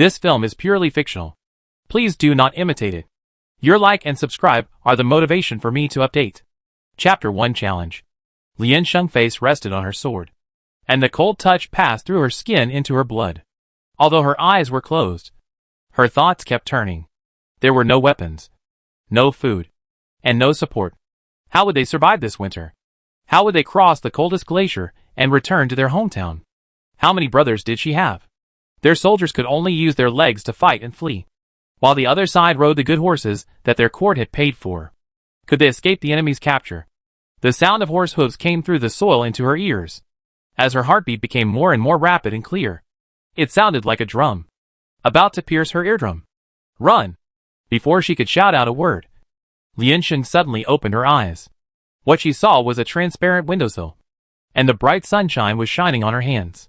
This film is purely fictional. Please do not imitate it. Your like and subscribe are the motivation for me to update. Chapter 1 Challenge. Lian Sheng's face rested on her sword, and the cold touch passed through her skin into her blood. Although her eyes were closed, her thoughts kept turning. There were no weapons, no food, and no support. How would they survive this winter? How would they cross the coldest glacier and return to their hometown? How many brothers did she have? Their soldiers could only use their legs to fight and flee, while the other side rode the good horses that their court had paid for. Could they escape the enemy's capture? The sound of horse hooves came through the soil into her ears, as her heartbeat became more and more rapid and clear. It sounded like a drum, about to pierce her eardrum. Run! Before she could shout out a word, Lian Sheng suddenly opened her eyes. What she saw was a transparent windowsill, and the bright sunshine was shining on her hands.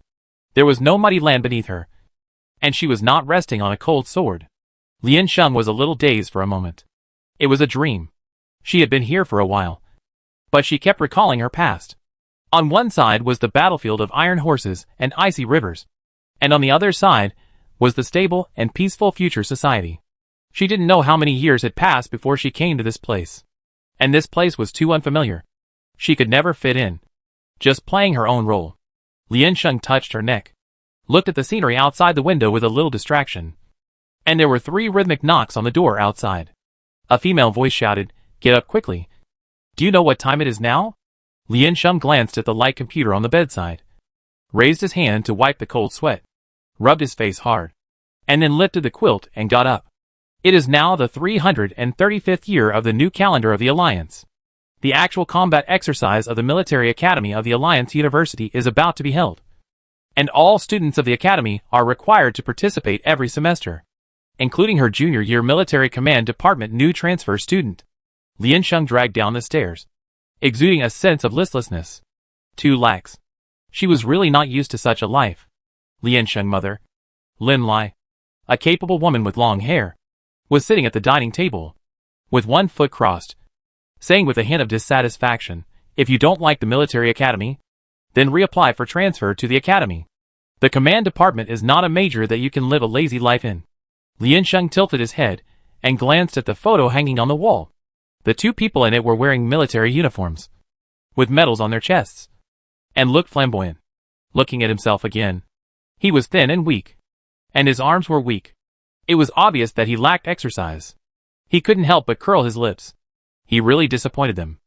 There was no muddy land beneath her, and she was not resting on a cold sword. Lian Sheng was a little dazed for a moment. It was a dream. She had been here for a while, but she kept recalling her past. On one side was the battlefield of iron horses and icy rivers, and on the other side was the stable and peaceful future society. She didn't know how many years had passed before she came to this place, and this place was too unfamiliar. She could never fit in, just playing her own role. Lian Sheng touched her neck, looked at the scenery outside the window with a little distraction, and there were 3 rhythmic knocks on the door outside. A female voice shouted, "Get up quickly. Do you know what time it is now?" Lian Sheng glanced at the light computer on the bedside, raised his hand to wipe the cold sweat, rubbed his face hard, and then lifted the quilt and got up. It is now the 335th year of the new calendar of the Alliance. The actual combat exercise of the Military Academy of the Alliance University is about to be held, and all students of the Academy are required to participate every semester, including her junior year Military Command Department new transfer student. Lian Sheng dragged down the stairs, exuding a sense of listlessness. Too lax. She was really not used to such a life. Lian Sheng's mother, Lin Lai, a capable woman with long hair, was sitting at the dining table, with one foot crossed, saying with a hint of dissatisfaction, "If you don't like the military academy, then reapply for transfer to the academy. The command department is not a major that you can live a lazy life in." Lian Sheng tilted his head and glanced at the photo hanging on the wall. The 2 people in it were wearing military uniforms, with medals on their chests, and looked flamboyant. Looking at himself again, he was thin and weak, and his arms were weak. It was obvious that he lacked exercise. He couldn't help but curl his lips. He really disappointed them.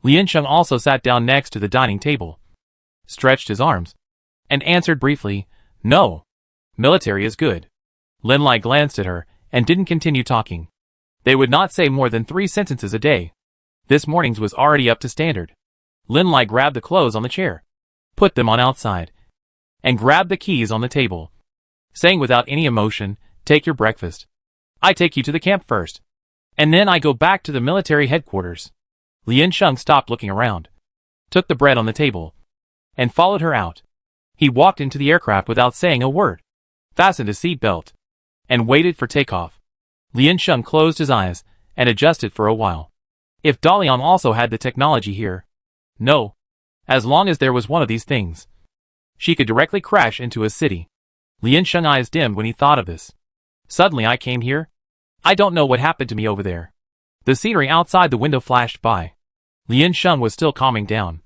Lian Sheng also sat down next to the dining table, stretched his arms, and answered briefly, "No. Military is good." Lin Lai glanced at her and didn't continue talking. They would not say more than 3 sentences a day. This morning's was already up to standard. Lin Lai grabbed the clothes on the chair, put them on outside, and grabbed the keys on the table, saying without any emotion, "Take your breakfast. I take you to the camp first, and then I go back to the military headquarters." Lian Sheng stopped looking around, took the bread on the table, and followed her out. He walked into the aircraft without saying a word, fastened his seat belt, and waited for takeoff. Lian Sheng closed his eyes and adjusted for a while. If Dalian also had the technology here? No. As long as there was one of these things, she could directly crash into a city. Lian Sheng's eyes dimmed when he thought of this. Suddenly I came here. I don't know what happened to me over there. The scenery outside the window flashed by. Lian Sheng was still calming down,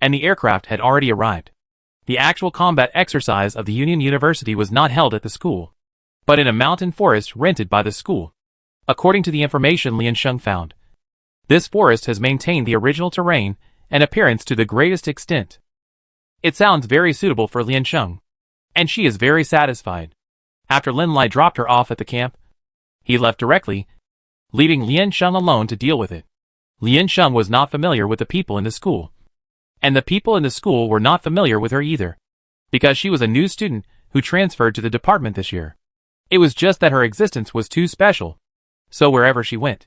and the aircraft had already arrived. The actual combat exercise of the Union University was not held at the school, but in a mountain forest rented by the school. According to the information Lian Sheng found, this forest has maintained the original terrain and appearance to the greatest extent. It sounds very suitable for Lian Sheng, and she is very satisfied. After Lin Lai dropped her off at the camp, he left directly, leaving Lian Sheng alone to deal with it. Lian Sheng was not familiar with the people in the school, and the people in the school were not familiar with her either, because she was a new student who transferred to the department this year. It was just that her existence was too special, so wherever she went,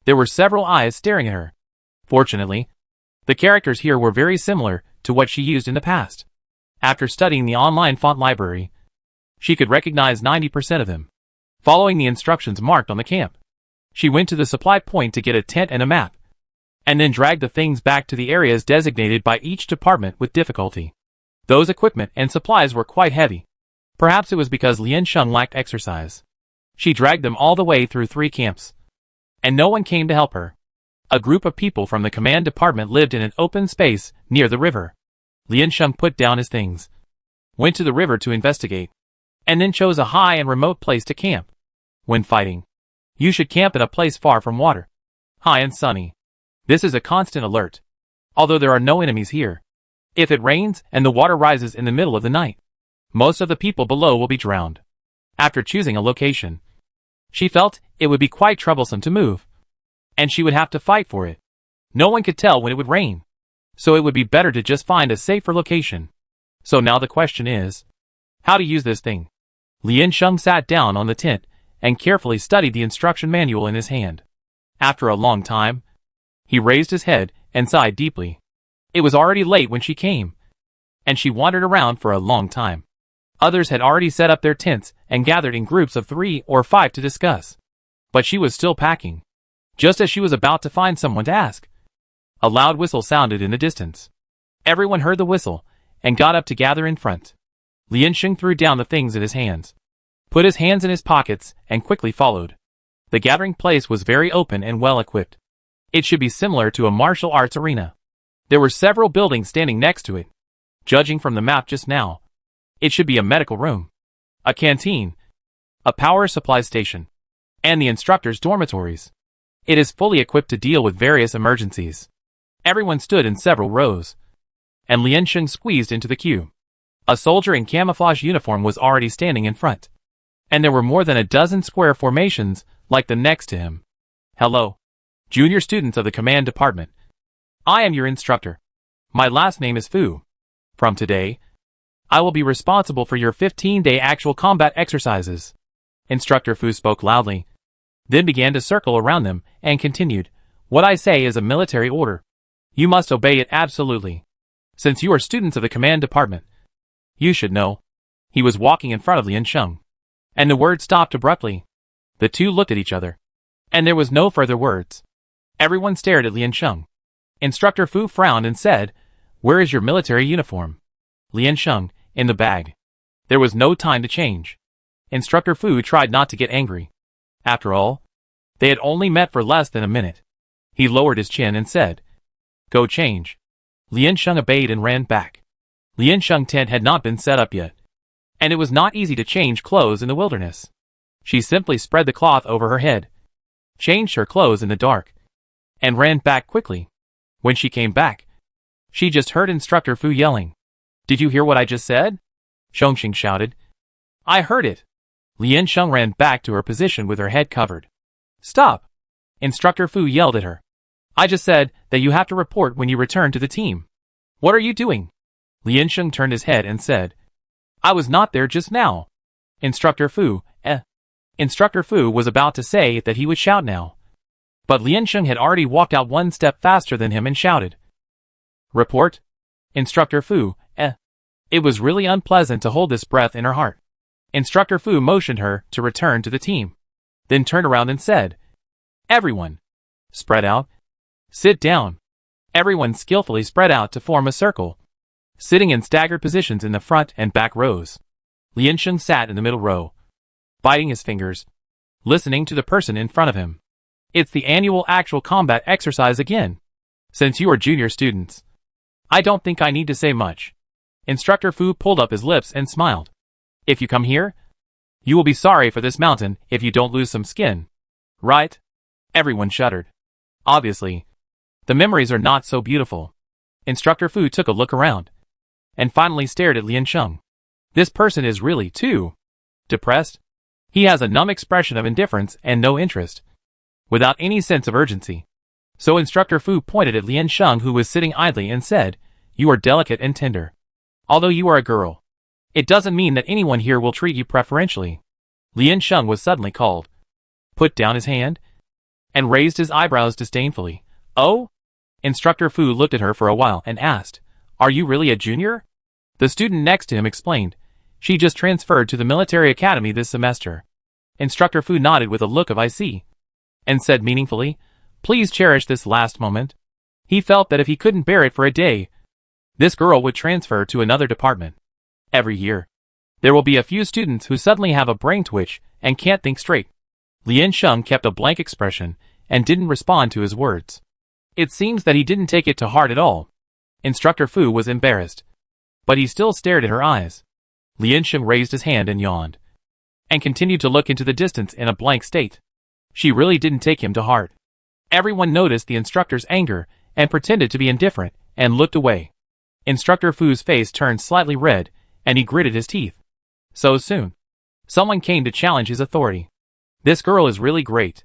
there were several eyes staring at her. Fortunately, the characters here were very similar to what she used in the past. After studying the online font library, she could recognize 90% of them. Following the instructions marked on the camp, she went to the supply point to get a tent and a map, and then dragged the things back to the areas designated by each department with difficulty. Those equipment and supplies were quite heavy, Perhaps it was because Lian Sheng lacked exercise. She dragged them all the way through 3 camps. And no one came to help her. A group of people from the command department lived in an open space near the river. Lian Sheng put down his things, went to the river to investigate, and then chose a high and remote place to camp. When fighting, you should camp at a place far from water, high and sunny. This is a constant alert, although there are no enemies here. If it rains and the water rises in the middle of the night, most of the people below will be drowned. After choosing a location, she felt it would be quite troublesome to move, and she would have to fight for it. No one could tell when it would rain, so it would be better to just find a safer location. So now the question is, how to use this thing? Lian Sheng sat down on the tent and carefully studied the instruction manual in his hand. After a long time, he raised his head and sighed deeply. It was already late when she came, and she wandered around for a long time. Others had already set up their tents and gathered in groups of 3 or 5 to discuss. But she was still packing. Just as she was about to find someone to ask, a loud whistle sounded in the distance. Everyone heard the whistle and got up to gather in front. Lian Sheng threw down the things in his hands, put his hands in his pockets, and quickly followed. The gathering place was very open and well equipped. It should be similar to a martial arts arena. There were several buildings standing next to it. Judging from the map just now, it should be a medical room, a canteen, a power supply station, and the instructor's dormitories. It is fully equipped to deal with various emergencies. Everyone stood in several rows, and Lian Sheng squeezed into the queue. A soldier in camouflage uniform was already standing in front, and there were more than a dozen square formations like the next to him. Hello, junior students of the command department. I am your instructor. My last name is Fu. From today, I will be responsible for your 15-day actual combat exercises. Instructor Fu spoke loudly, then began to circle around them and continued, what I say is a military order. You must obey it absolutely. Since you are students of the command department, you should know. He was walking in front of Lian Sheng, and the word stopped abruptly. The two looked at each other, and there was no further words. Everyone stared at Lian Sheng. Instructor Fu frowned and said, where is your military uniform? Lian Sheng, in the bag. There was no time to change. Instructor Fu tried not to get angry. After all, they had only met for less than a minute. He lowered his chin and said, go change. Lian Sheng obeyed and ran back. Lian Sheng's tent had not been set up yet, and it was not easy to change clothes in the wilderness. She simply spread the cloth over her head, changed her clothes in the dark, and ran back quickly. When she came back, she just heard Instructor Fu yelling, did you hear what I just said? Shengxing shouted. I heard it. Lian Sheng ran back to her position with her head covered. Stop! Instructor Fu yelled at her. I just said that you have to report when you return to the team. What are you doing? Lian Sheng turned his head and said, I was not there just now. Instructor Fu was about to say that he would shout now. But Lian Sheng had already walked out one step faster than him and shouted, report? Instructor Fu, It was really unpleasant to hold this breath in her heart. Instructor Fu motioned her to return to the team, then turned around and said, everyone, spread out. Sit down. Everyone skillfully spread out to form a circle, sitting in staggered positions in the front and back rows. Lian Sheng sat in the middle row, biting his fingers, listening to the person in front of him. It's the annual actual combat exercise again. Since you are junior students, I don't think I need to say much. Instructor Fu pulled up his lips and smiled. If you come here, you will be sorry for this mountain if you don't lose some skin. Right? Everyone shuddered. Obviously, the memories are not so beautiful. Instructor Fu took a look around, and finally stared at Lian Sheng. This person is really, too, depressed. He has a numb expression of indifference and no interest, without any sense of urgency. So Instructor Fu pointed at Lian Sheng, who was sitting idly, and said, you are delicate and tender. Although you are a girl, it doesn't mean that anyone here will treat you preferentially. Lian Sheng was suddenly called, put down his hand, and raised his eyebrows disdainfully. Oh? Instructor Fu looked at her for a while and asked, are you really a junior? The student next to him explained, she just transferred to the military academy this semester. Instructor Fu nodded with a look of I see, and said meaningfully, please cherish this last moment. He felt that if he couldn't bear it for a day, this girl would transfer to another department. Every year, There will be a few students who suddenly have a brain twitch and can't think straight. Lian Sheng kept a blank expression and didn't respond to his words. It seems that he didn't take it to heart at all. Instructor Fu was embarrassed, but he still stared at her eyes. Lian Sheng raised his hand and yawned, and continued to look into the distance in a blank state. She really didn't take him to heart. Everyone noticed the instructor's anger and pretended to be indifferent and looked away. Instructor Fu's face turned slightly red, and he gritted his teeth. So soon. Someone came to challenge his authority. This girl is really great.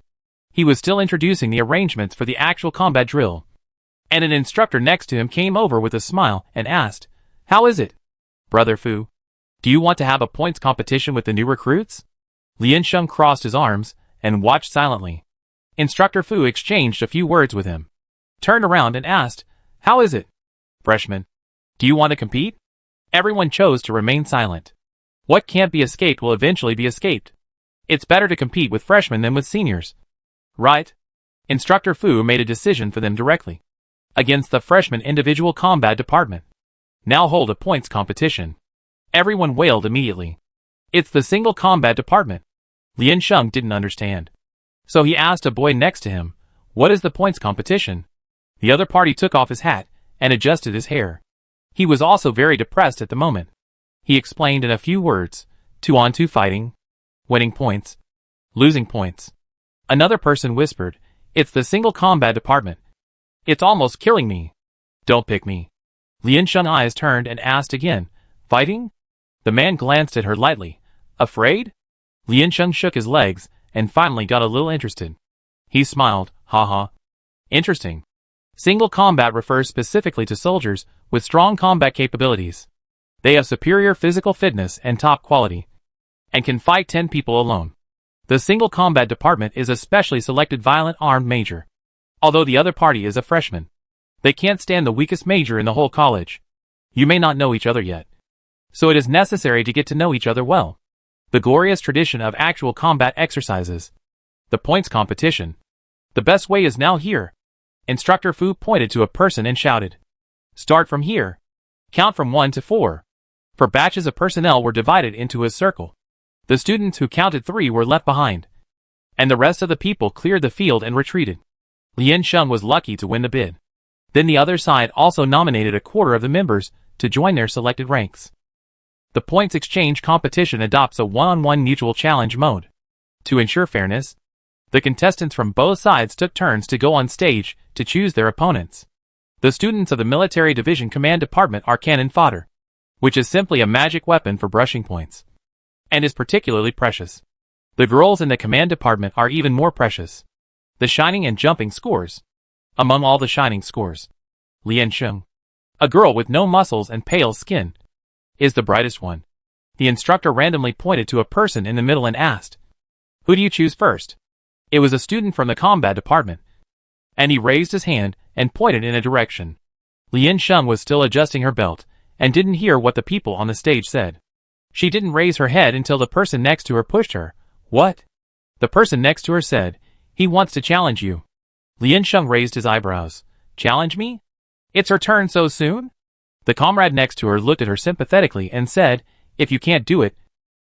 He was still introducing the arrangements for the actual combat drill, and an instructor next to him came over with a smile and asked, "How is it, Brother Fu? Do you want to have a points competition with the new recruits?" Lian Sheng crossed his arms and watched silently. Instructor Fu exchanged a few words with him, turned around and asked, "How is it, freshman? Do you want to compete?" Everyone chose to remain silent. What can't be escaped will eventually be escaped. It's better to compete with freshmen than with seniors. Right? Instructor Fu made a decision for them directly. Against the freshman individual combat department. Now hold a points competition. Everyone wailed immediately. It's the single combat department. Lian Sheng didn't understand. So he asked a boy next to him, "What is the points competition?" The other party took off his hat and adjusted his hair. He was also very depressed at the moment. He explained in a few words, 2-on-2 fighting, winning points, losing points. Another person whispered, "It's the single combat department. It's almost killing me. Don't pick me." Lian Sheng's eyes turned and asked again, "Fighting?" The man glanced at her lightly. "Afraid?" Lian Sheng shook his legs and finally got a little interested. He smiled, "Haha. Interesting. Single combat refers specifically to soldiers with strong combat capabilities. They have superior physical fitness and top quality, and can fight 10 people alone. The single combat department is a specially selected violent armed major. Although the other party is a freshman, they can't stand the weakest major in the whole college. You may not know each other yet, so it is necessary to get to know each other well. The glorious tradition of actual combat exercises. The points competition. The best way is now here." Instructor Fu pointed to a person and shouted, "Start from here. Count from 1 to 4. For batches of personnel were divided into a circle. The students who counted 3 were left behind, and the rest of the people cleared the field and retreated. Lian Sheng was lucky to win the bid. Then the other side also nominated a quarter of the members to join their selected ranks. The points exchange competition adopts a one-on-one mutual challenge mode. To ensure fairness, the contestants from both sides took turns to go on stage to choose their opponents. The students of the Military Division Command Department are cannon fodder, which is simply a magic weapon for brushing points, and is particularly precious. The girls in the Command Department are even more precious. The shining and jumping scores. Among all the shining scores, Lian Sheng, a girl with no muscles and pale skin, is the brightest one. The instructor randomly pointed to a person in the middle and asked, "Who do you choose first?" It was a student from the combat department, and he raised his hand and pointed in a direction. Lian Sheng was still adjusting her belt and didn't hear what the people on the stage said. She didn't raise her head until the person next to her pushed her. "What?" The person next to her said, "He wants to challenge you." Lian Sheng raised his eyebrows. "Challenge me? It's her turn so soon?" The comrade next to her looked at her sympathetically and said, "If you can't do it,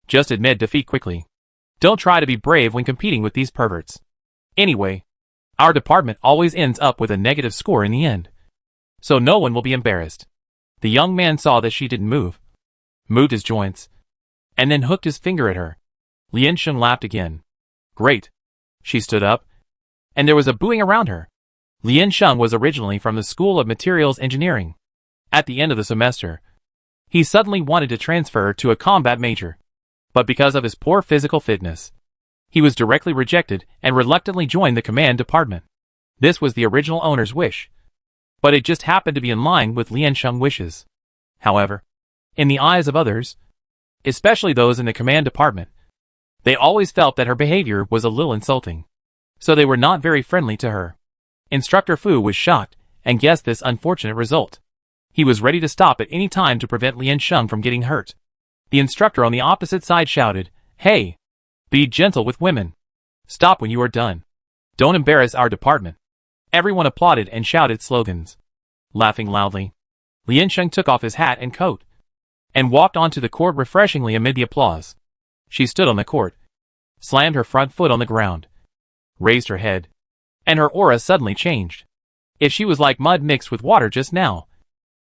just admit defeat quickly. Don't try to be brave when competing with these perverts. Anyway, our department always ends up with a negative score in the end, so no one will be embarrassed." The young man saw that she didn't move, moved his joints, and then hooked his finger at her. Lian Sheng laughed again. "Great." She stood up, and there was a booing around her. Lian Sheng was originally from the School of Materials Engineering. At the end of the semester, he suddenly wanted to transfer to a combat major, but because of his poor physical fitness, he was directly rejected and reluctantly joined the command department. This was the original owner's wish, but it just happened to be in line with Lian Sheng's wishes. However, in the eyes of others, especially those in the command department, they always felt that her behavior was a little insulting, so they were not very friendly to her. Instructor Fu was shocked and guessed this unfortunate result. He was ready to stop at any time to prevent Lian Sheng from getting hurt. The instructor on the opposite side shouted, "Hey! Be gentle with women. Stop when you are done. Don't embarrass our department." Everyone applauded and shouted slogans. Laughing loudly, Lian Sheng took off his hat and coat, and walked onto the court refreshingly amid the applause. She stood on the court, slammed her front foot on the ground, raised her head, and her aura suddenly changed. If she was like mud mixed with water just now,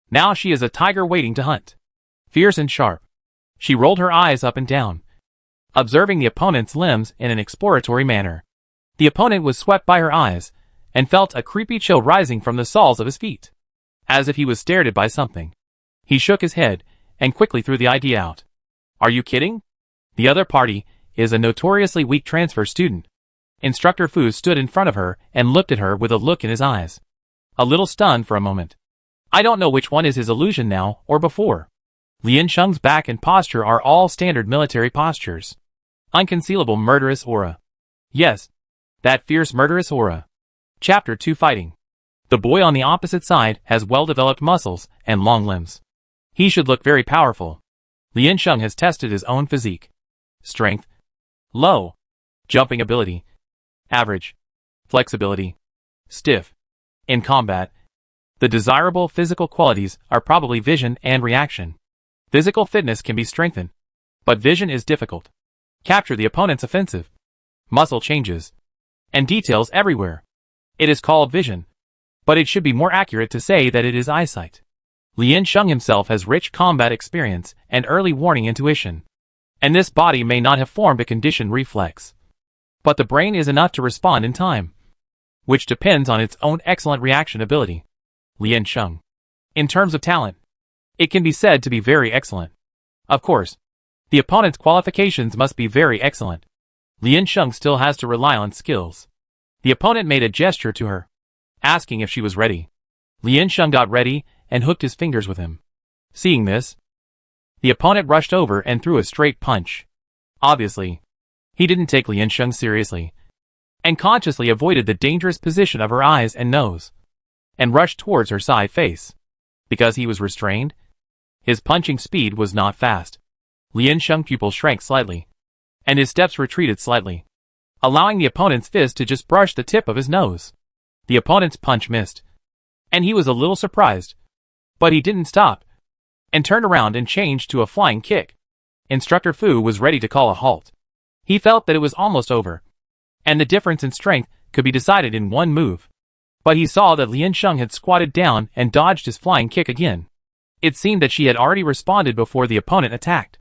now she is a tiger waiting to hunt. Fierce and sharp. She rolled her eyes up and down, observing the opponent's limbs in an exploratory manner. The opponent was swept by her eyes, and felt a creepy chill rising from the soles of his feet, as if he was stared at by something. He shook his head, and quickly threw the idea out. Are you kidding? The other party is a notoriously weak transfer student. Instructor Fu stood in front of her and looked at her with a look in his eyes, a little stunned for a moment. I don't know which one is his illusion now or before. Lian Sheng's back and posture are all standard military postures. Unconcealable murderous aura. Yes, that fierce murderous aura. Chapter 2 Fighting. The boy on the opposite side has well-developed muscles and long limbs. He should look very powerful. Lian Sheng has tested his own physique. Strength. Low. Jumping ability. Average. Flexibility. Stiff. In combat, the desirable physical qualities are probably vision and reaction. Physical fitness can be strengthened, but vision is difficult. Capture the opponent's offensive. Muscle changes. And details everywhere. It is called vision, but it should be more accurate to say that it is eyesight. Lian Sheng himself has rich combat experience and early warning intuition, and this body may not have formed a conditioned reflex, but the brain is enough to respond in time, which depends on its own excellent reaction ability. Lian Sheng. In terms of talent, it can be said to be very excellent. Of course, the opponent's qualifications must be very excellent. Lian Sheng still has to rely on skills. The opponent made a gesture to her, asking if she was ready. Lian Sheng got ready and hooked his fingers with him. Seeing this, the opponent rushed over and threw a straight punch. Obviously, he didn't take Lian Sheng seriously, and consciously avoided the dangerous position of her eyes and nose, and rushed towards her side face. Because he was restrained, his punching speed was not fast. Lian Sheng's pupil shrank slightly, and his steps retreated slightly, allowing the opponent's fist to just brush the tip of his nose. The opponent's punch missed, and he was a little surprised. But he didn't stop, and turned around and changed to a flying kick. Instructor Fu was ready to call a halt. He felt that it was almost over, and the difference in strength could be decided in one move. But he saw that Lian Sheng had squatted down and dodged his flying kick again. It seemed that she had already responded before the opponent attacked.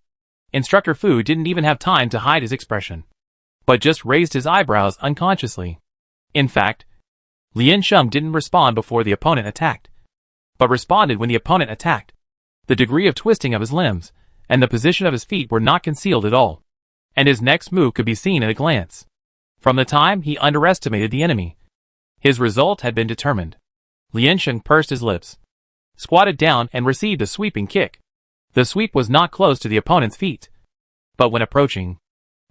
Instructor Fu didn't even have time to hide his expression, but just raised his eyebrows unconsciously. In fact, Lian Sheng didn't respond before the opponent attacked, but responded when the opponent attacked. The degree of twisting of his limbs and the position of his feet were not concealed at all, and his next move could be seen at a glance. From the time he underestimated the enemy, his result had been determined. Lian Sheng pursed his lips, squatted down and received a sweeping kick. The sweep was not close to the opponent's feet, but when approaching,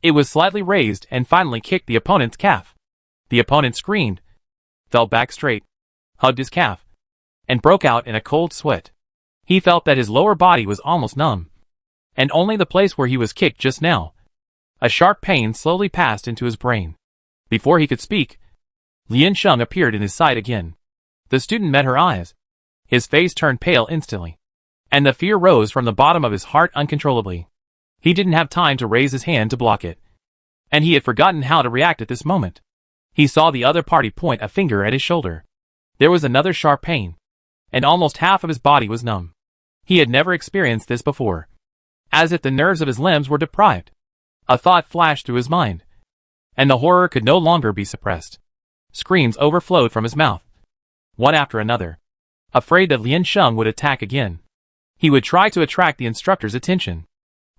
it was slightly raised and finally kicked the opponent's calf. The opponent screamed, fell back straight, hugged his calf, and broke out in a cold sweat. He felt that his lower body was almost numb, and only the place where he was kicked just now. A sharp pain slowly passed into his brain. Before he could speak, Lian Sheng appeared in his sight again. The student met her eyes. His face turned pale instantly, and the fear rose from the bottom of his heart uncontrollably. He didn't have time to raise his hand to block it, and he had forgotten how to react at this moment. He saw the other party point a finger at his shoulder. There was another sharp pain, and almost half of his body was numb. He had never experienced this before, as if the nerves of his limbs were deprived. A thought flashed through his mind, and the horror could no longer be suppressed. Screams overflowed from his mouth, one after another, afraid that Lian Sheng would attack again. He would try to attract the instructor's attention.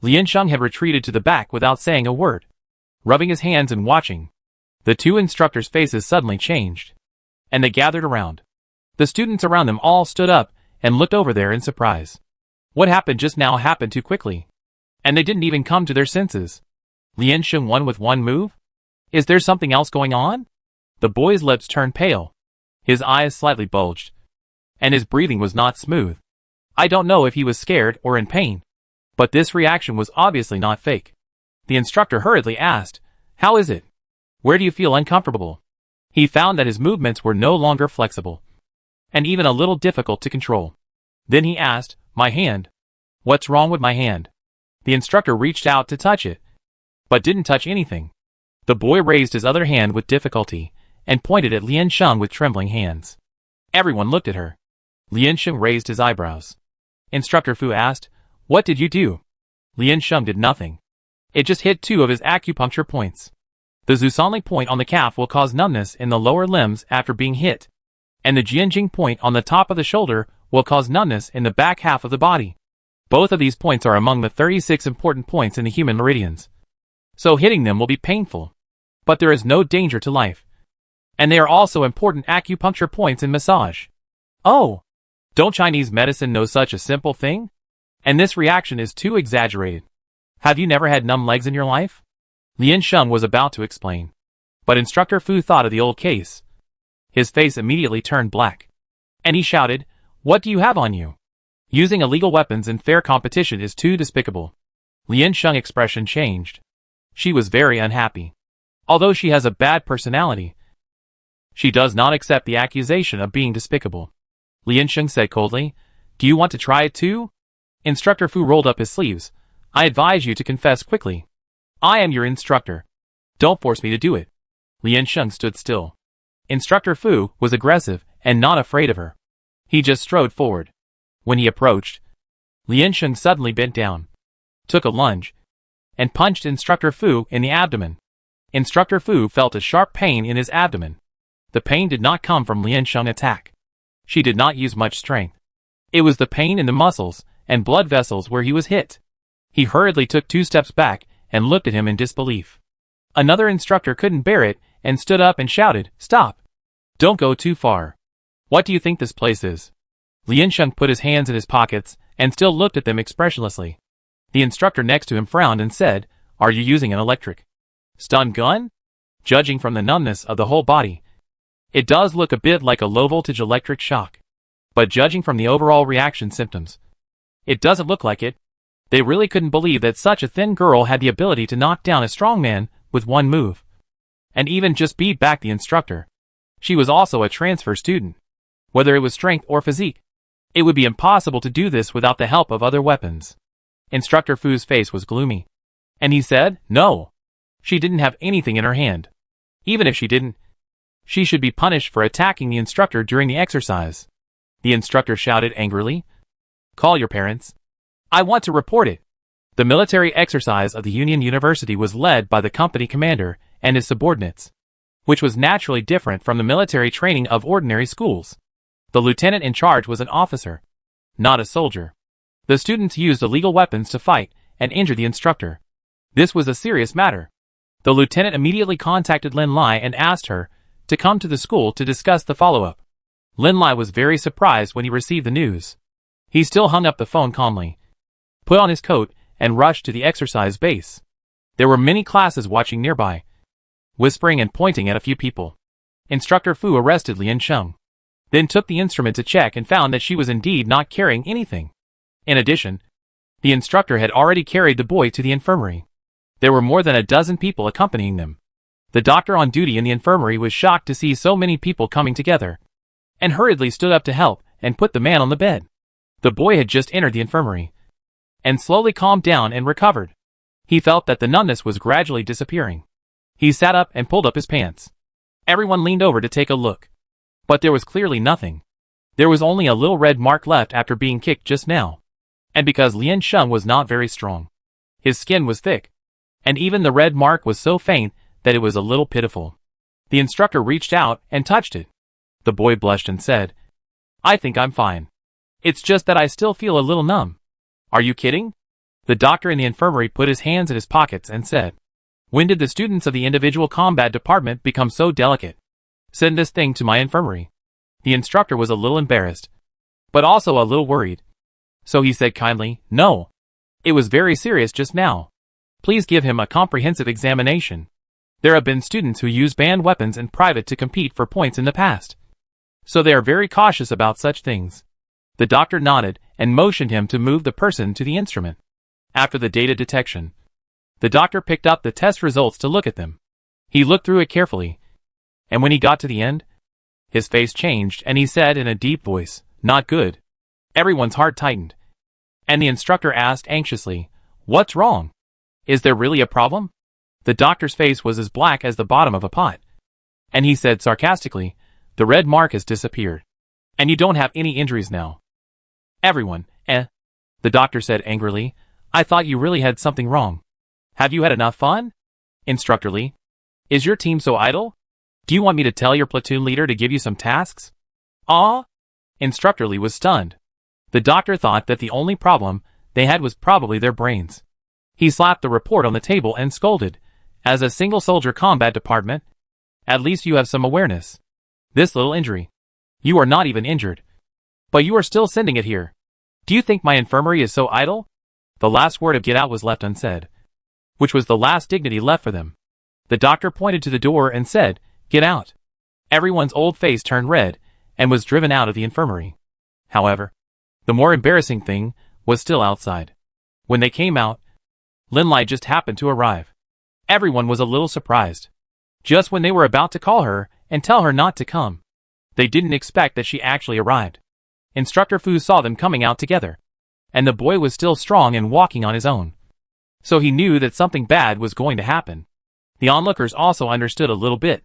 Lian Sheng had retreated to the back without saying a word, rubbing his hands and watching. The two instructors' faces suddenly changed, and they gathered around. The students around them all stood up and looked over there in surprise. What happened just now happened too quickly, and they didn't even come to their senses. Lian Sheng won with one move? Is there something else going on? The boy's lips turned pale. His eyes slightly bulged, and his breathing was not smooth. I don't know if he was scared or in pain, but this reaction was obviously not fake. The instructor hurriedly asked, "How is it? Where do you feel uncomfortable?" He found that his movements were no longer flexible, and even a little difficult to control. Then he asked, "My hand. What's wrong with my hand? The instructor reached out to touch it, but didn't touch anything. The boy raised his other hand with difficulty and pointed at Lian Sheng with trembling hands. Everyone looked at her. Lian Sheng raised his eyebrows. Instructor Fu asked, "What did you do?" Lian Sheng did nothing. It just hit 2 of his acupuncture points. The Zhusanli point on the calf will cause numbness in the lower limbs after being hit, and the Jianjing point on the top of the shoulder will cause numbness in the back half of the body. Both of these points are among the 36 important points in the human meridians, so hitting them will be painful. But there is no danger to life. And they are also important acupuncture points in massage. Oh! Don't Chinese medicine know such a simple thing? And this reaction is too exaggerated. Have you never had numb legs in your life? Lian Sheng was about to explain, but Instructor Fu thought of the old case. His face immediately turned black, and he shouted, "What do you have on you? Using illegal weapons in fair competition is too despicable." Lian Sheng's expression changed. She was very unhappy. Although she has a bad personality, she does not accept the accusation of being despicable. Lian Sheng said coldly, "Do you want to try it too?" Instructor Fu rolled up his sleeves. "I advise you to confess quickly. I am your instructor. Don't force me to do it." Lian Sheng stood still. Instructor Fu was aggressive and not afraid of her. He just strode forward. When he approached, Lian Sheng suddenly bent down, took a lunge, and punched Instructor Fu in the abdomen. Instructor Fu felt a sharp pain in his abdomen. The pain did not come from Lian Sheng's attack. She did not use much strength. It was the pain in the muscles and blood vessels where he was hit. He hurriedly took 2 steps back and looked at him in disbelief. Another instructor couldn't bear it and stood up and shouted, "Stop! Don't go too far. What do you think this place is?" Lian Sheng put his hands in his pockets and still looked at them expressionlessly. The instructor next to him frowned and said, "Are you using an electric stun gun? Judging from the numbness of the whole body, it does look a bit like a low-voltage electric shock. But judging from the overall reaction symptoms, it doesn't look like it." They really couldn't believe that such a thin girl had the ability to knock down a strong man with one move, and even just beat back the instructor. She was also a transfer student. Whether it was strength or physique, it would be impossible to do this without the help of other weapons. Instructor Fu's face was gloomy, and he said, "No. She didn't have anything in her hand. Even if she didn't, she should be punished for attacking the instructor during the exercise." The instructor shouted angrily, "Call your parents. I want to report it." The military exercise of the Union University was led by the company commander and his subordinates, which was naturally different from the military training of ordinary schools. The lieutenant in charge was an officer, not a soldier. The students used illegal weapons to fight and injure the instructor. This was a serious matter. The lieutenant immediately contacted Lin Lai and asked her to come to the school to discuss the follow-up. Lin Lai was very surprised when he received the news. He still hung up the phone calmly, put on his coat, and rushed to the exercise base. There were many classes watching nearby, whispering and pointing at a few people. Instructor Fu arrested Lian Sheng, then took the instrument to check and found that she was indeed not carrying anything. In addition, the instructor had already carried the boy to the infirmary. There were more than a dozen people accompanying them. The doctor on duty in the infirmary was shocked to see so many people coming together, and hurriedly stood up to help and put the man on the bed. The boy had just entered the infirmary, and slowly calmed down and recovered. He felt that the numbness was gradually disappearing. He sat up and pulled up his pants. Everyone leaned over to take a look, but there was clearly nothing. There was only a little red mark left after being kicked just now. And because Lian Sheng was not very strong, his skin was thick, and even the red mark was so faint that it was a little pitiful. The instructor reached out and touched it. The boy blushed and said, "I think I'm fine. It's just that I still feel a little numb." "Are you kidding?" The doctor in the infirmary put his hands in his pockets and said, "When did the students of the individual combat department become so delicate? Send this thing to my infirmary." The instructor was a little embarrassed, but also a little worried. So he said kindly, "No. It was very serious just now. Please give him a comprehensive examination. There have been students who use banned weapons in private to compete for points in the past, so they are very cautious about such things." The doctor nodded and motioned him to move the person to the instrument. After the data detection, the doctor picked up the test results to look at them. He looked through it carefully, and when he got to the end, his face changed and he said in a deep voice, "Not good." Everyone's heart tightened, And the instructor asked anxiously, "What's wrong? Is there really a problem?" The doctor's face was as black as the bottom of a pot. And he said sarcastically, "The red mark has disappeared. And you don't have any injuries now." Everyone, the doctor said angrily, "I thought you really had something wrong. Have you had enough fun?" Instructor Lee, "Is your team so idle? Do you want me to tell your platoon leader to give you some tasks?" "Ah?" Instructor Lee was stunned. The doctor thought that the only problem they had was probably their brains. He slapped the report on the table and scolded, "As a single soldier combat department, at least you have some awareness. This little injury. You are not even injured. But you are still sending it here. Do you think my infirmary is so idle?" The last word of "get out" was left unsaid, which was the last dignity left for them. The doctor pointed to the door and said, "Get out." Everyone's old face turned red and was driven out of the infirmary. However, the more embarrassing thing was still outside. When they came out, Lin Lai just happened to arrive. Everyone was a little surprised. Just when they were about to call her and tell her not to come, they didn't expect that she actually arrived. Instructor Fu saw them coming out together, and the boy was still strong and walking on his own. So he knew that something bad was going to happen. The onlookers also understood a little bit,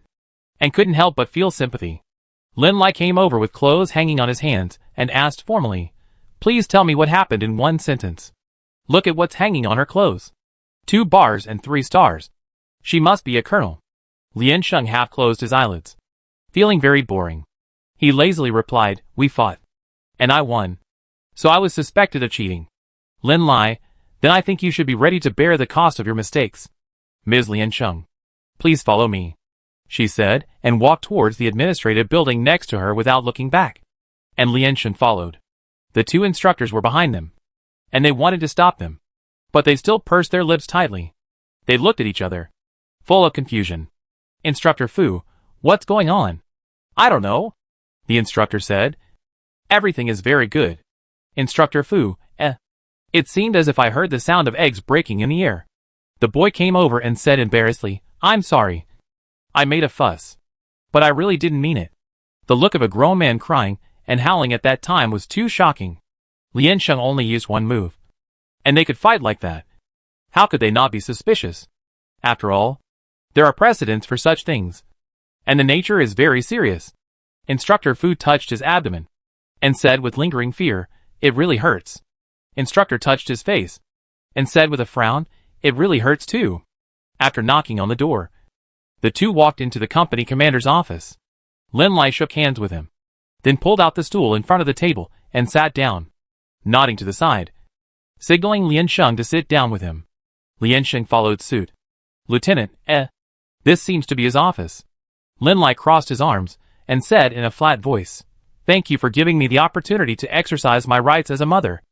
and couldn't help but feel sympathy. Lin Lai came over with clothes hanging on his hands and asked formally, "Please tell me what happened in one sentence. Look at what's hanging on her clothes. 2 bars and 3 stars. She must be a colonel." Lian Sheng half closed his eyelids, feeling very boring. He lazily replied, "We fought. And I won. So I was suspected of cheating." "Lin Lai, then I think you should be ready to bear the cost of your mistakes." "Ms. Lian Sheng, please follow me," she said, and walked towards the administrative building next to her without looking back. And Lian Sheng followed. The 2 instructors were behind them, and they wanted to stop them, but they still pursed their lips tightly. They looked at each other, full of confusion. "Instructor Fu, what's going on?" "I don't know," the instructor said. "Everything is very good." Instructor Fu, It seemed as if I heard the sound of eggs breaking in the air." The boy came over and said embarrassedly, "I'm sorry. I made a fuss. But I really didn't mean it." The look of a grown man crying and howling at that time was too shocking. Lian Sheng only used one move, and they could fight like that. How could they not be suspicious? After all, there are precedents for such things, and the nature is very serious. Instructor Fu touched his abdomen and said with lingering fear, "It really hurts." Instructor touched his face and said with a frown, "It really hurts too." After knocking on the door, the 2 walked into the company commander's office. Lin Lai shook hands with him, then pulled out the stool in front of the table and sat down, nodding to the side, signaling Lian Sheng to sit down with him. Lian Sheng followed suit. "Lieutenant, this seems to be his office." Lin Lai crossed his arms and said in a flat voice, "Thank you for giving me the opportunity to exercise my rights as a mother.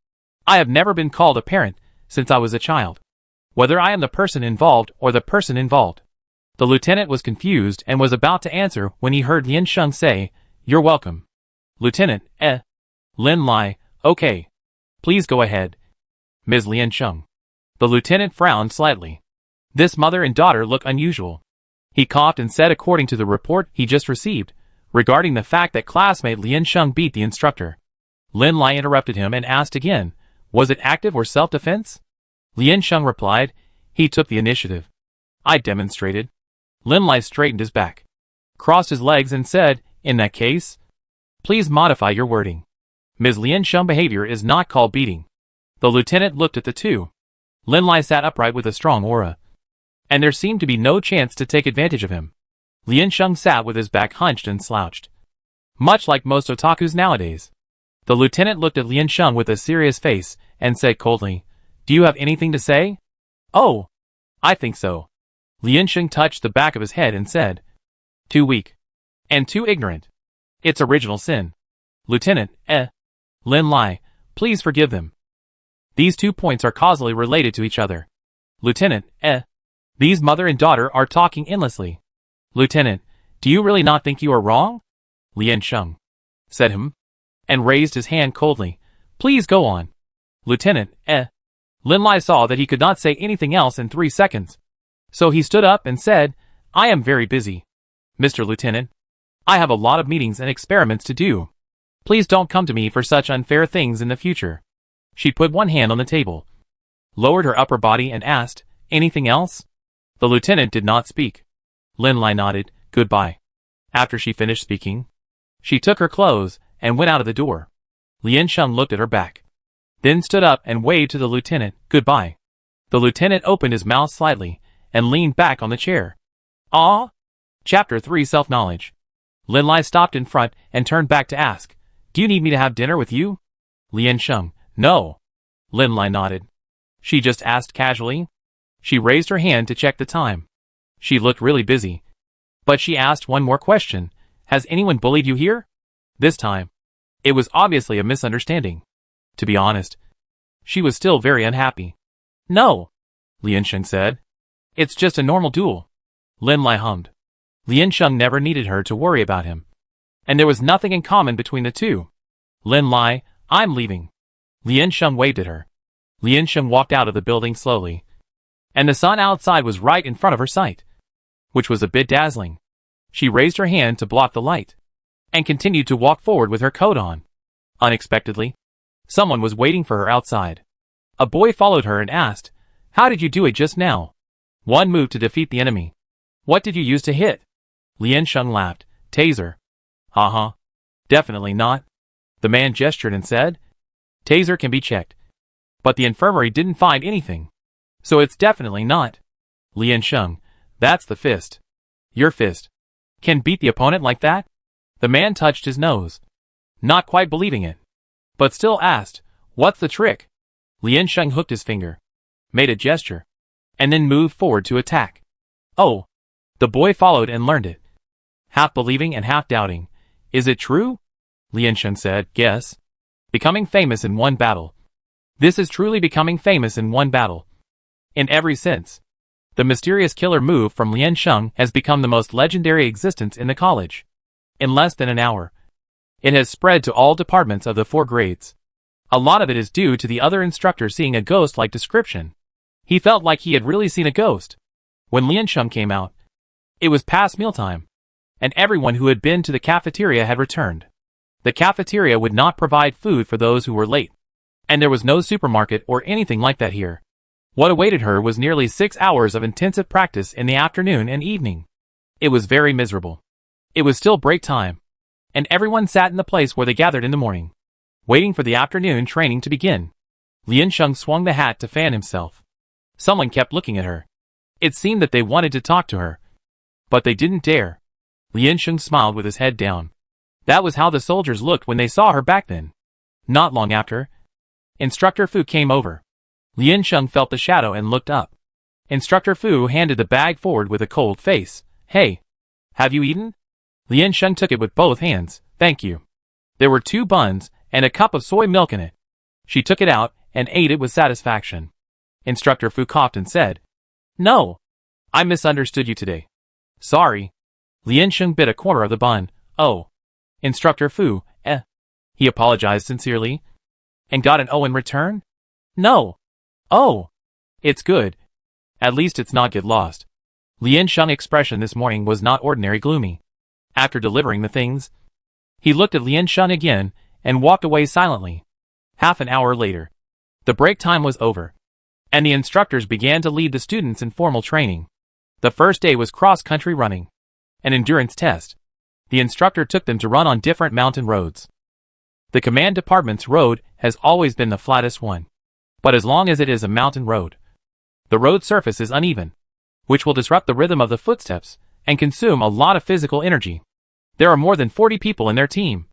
I have never been called a parent since I was a child, whether I am the person involved or the person involved." The lieutenant was confused and was about to answer when he heard Lian Sheng say, "You're welcome." "Lieutenant, Lin Lai, okay. Please go ahead." "Ms. Lian Sheng." The lieutenant frowned slightly. This mother and daughter look unusual. He coughed and said according to the report he just received, regarding the fact that classmate Lian Sheng beat the instructor. Lin Lai interrupted him and asked again, "Was it active or self-defense?" Lian Sheng replied, "He took the initiative. I demonstrated." Lin Lai straightened his back, crossed his legs and said, "In that case, please modify your wording. Ms. Lian Sheng's behavior is not called beating." The lieutenant looked at the 2. Lin Lai sat upright with a strong aura, and there seemed to be no chance to take advantage of him. Lian Sheng sat with his back hunched and slouched, much like most otakus nowadays. The lieutenant looked at Lian Sheng with a serious face and said coldly, "Do you have anything to say?" "Oh, I think so." Lian Sheng touched the back of his head and said, "Too weak. And too ignorant. It's original sin." "Lieutenant, Lin Lai, please forgive them. These 2 points are causally related to each other." "Lieutenant, these mother and daughter are talking endlessly." "Lieutenant, do you really not think you are wrong?" Lian Sheng said and raised his hand coldly. "Please go on." "Lieutenant, Lin Lai saw that he could not say anything else in 3 seconds. So he stood up and said, "I am very busy. Mr. Lieutenant, I have a lot of meetings and experiments to do. Please don't come to me for such unfair things in the future." She put one hand on the table, lowered her upper body and asked, "Anything else?" The lieutenant did not speak. Lin Lai nodded, "Goodbye." After she finished speaking, she took her clothes and went out of the door. Lien Sheng looked at her back, then stood up and waved to the lieutenant, "Goodbye." The lieutenant opened his mouth slightly and leaned back on the chair. "Ah?" Chapter 3 Self-Knowledge. Lin Lai stopped in front and turned back to ask, "Do you need me to have dinner with you?" Lien Sheng, "No." Lin Lai nodded. She just asked casually. She raised her hand to check the time. She looked really busy. But she asked one more question. "Has anyone bullied you here?" This time, it was obviously a misunderstanding. To be honest, she was still very unhappy. "No," Lien Sheng said. "It's just a normal duel." Lin Lai hummed. Lien Sheng never needed her to worry about him. And there was nothing in common between the two. "Lin Lai, I'm leaving." Lien Sheng waved at her. Lien Sheng walked out of the building slowly. And the sun outside was right in front of her sight, which was a bit dazzling. She raised her hand to block the light, and continued to walk forward with her coat on. Unexpectedly, someone was waiting for her outside. A boy followed her and asked, "How did you do it just now?" "One move to defeat the enemy." "What did you use to hit?" Lien Sheng laughed. "Taser." "Uh-huh. Definitely not." The man gestured and said, "Taser can be checked. But the infirmary didn't find anything. So it's definitely not." Lien Sheng, "That's the fist. Your fist can beat the opponent like that?" The man touched his nose, not quite believing it, but still asked, "What's the trick?" Lien Sheng hooked his finger, made a gesture, and then moved forward to attack. "Oh." The boy followed and learned it, half believing and half doubting. "Is it true?" Lien Sheng said, "Yes." Becoming famous in one battle. This is truly becoming famous in one battle. In every sense. The mysterious killer move from Lien Sheng has become the most legendary existence in the college. In less than an hour, it has spread to all departments of the 4 grades. A lot of it is due to the other instructor seeing a ghost-like description. He felt like he had really seen a ghost. When Lien Sheng came out, it was past mealtime, and everyone who had been to the cafeteria had returned. The cafeteria would not provide food for those who were late, and there was no supermarket or anything like that here. What awaited her was nearly 6 hours of intensive practice in the afternoon and evening. It was very miserable. It was still break time, and everyone sat in the place where they gathered in the morning, waiting for the afternoon training to begin. Lien Sheng swung the hat to fan himself. Someone kept looking at her. It seemed that they wanted to talk to her, but they didn't dare. Lien Sheng smiled with his head down. That was how the soldiers looked when they saw her back then. Not long after, Instructor Fu came over. Lien Sheng felt the shadow and looked up. Instructor Fu handed the bag forward with a cold face. "Hey, have you eaten?" Lien Sheng took it with both hands. "Thank you." There were 2 buns and a cup of soy milk in it. She took it out and ate it with satisfaction. Instructor Fu coughed and said, "No, I misunderstood you today. Sorry." Lien Sheng bit a corner of the bun. "Oh." Instructor Fu, He apologized sincerely. "And got an O in return?" "No." "Oh. It's good. At least it's not get lost." Lien Sheng's expression this morning was not ordinary gloomy. After delivering the things, he looked at Lien Sheng again and walked away silently. Half an hour later, the break time was over, and the instructors began to lead the students in formal training. The first day was cross-country running, an endurance test. The instructor took them to run on different mountain roads. The command department's road has always been the flattest one. But as long as it is a mountain road, the road surface is uneven, which will disrupt the rhythm of the footsteps and consume a lot of physical energy. There are more than 40 people in their team,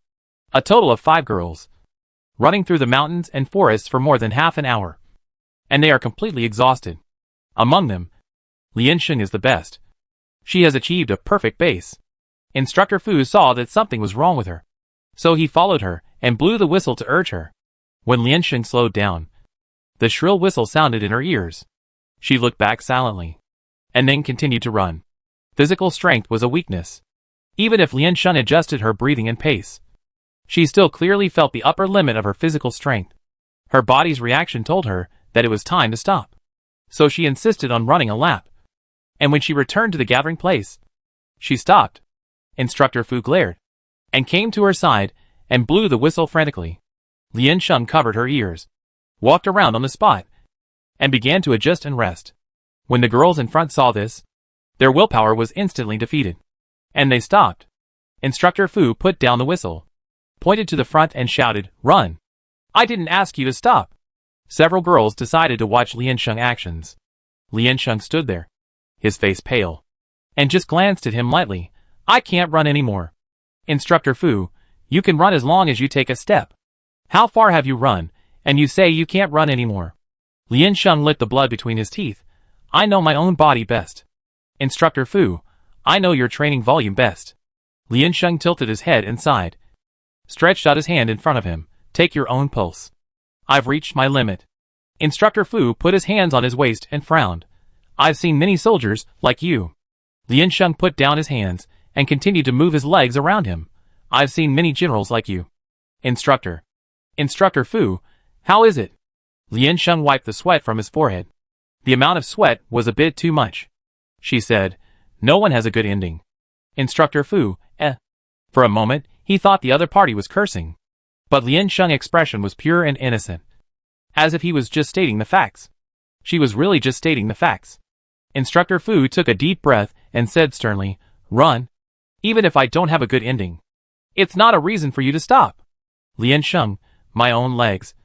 a total of 5 girls, running through the mountains and forests for more than half an hour. And they are completely exhausted. Among them, Lien Sheng is the best. She has achieved a perfect pace. Instructor Fu saw that something was wrong with her, so he followed her and blew the whistle to urge her. When Lien Sheng slowed down, the shrill whistle sounded in her ears. She looked back silently, and then continued to run. Physical strength was a weakness. Even if Lien Sheng adjusted her breathing and pace, she still clearly felt the upper limit of her physical strength. Her body's reaction told her that it was time to stop. So she insisted on running a lap. And when she returned to the gathering place, she stopped. Instructor Fu glared, and came to her side, and blew the whistle frantically. Lien Sheng covered her ears. walked around on the spot, and began to adjust and rest. When the girls in front saw this, their willpower was instantly defeated, and they stopped. Instructor Fu put down the whistle, pointed to the front and shouted, "Run! I didn't ask you to stop." Several girls decided to watch Liansheng's actions. Liansheng stood there, his face pale, and just glanced at him lightly. "I can't run anymore." "Instructor Fu, you can run as long as you take a step. How far have you run, and you say you can't run anymore?" Liansheng licked the blood between his teeth. "I know my own body best. Instructor Fu, I know your training volume best." Liansheng tilted his head and sighed, stretched out his hand in front of him. "Take your own pulse." "I've reached my limit." Instructor Fu put his hands on his waist and frowned. "I've seen many soldiers like you." Liansheng put down his hands and continued to move his legs around him. "I've seen many generals like you." Instructor Fu, how is it?" Liansheng wiped the sweat from his forehead. The amount of sweat was a bit too much. She said, "No one has a good ending." Instructor Fu, For a moment, he thought the other party was cursing. But Liansheng's expression was pure and innocent, as if he was just stating the facts. She was really just stating the facts. Instructor Fu took a deep breath and said sternly, "Run, even if I don't have a good ending. It's not a reason for you to stop." Liansheng, "My own legs.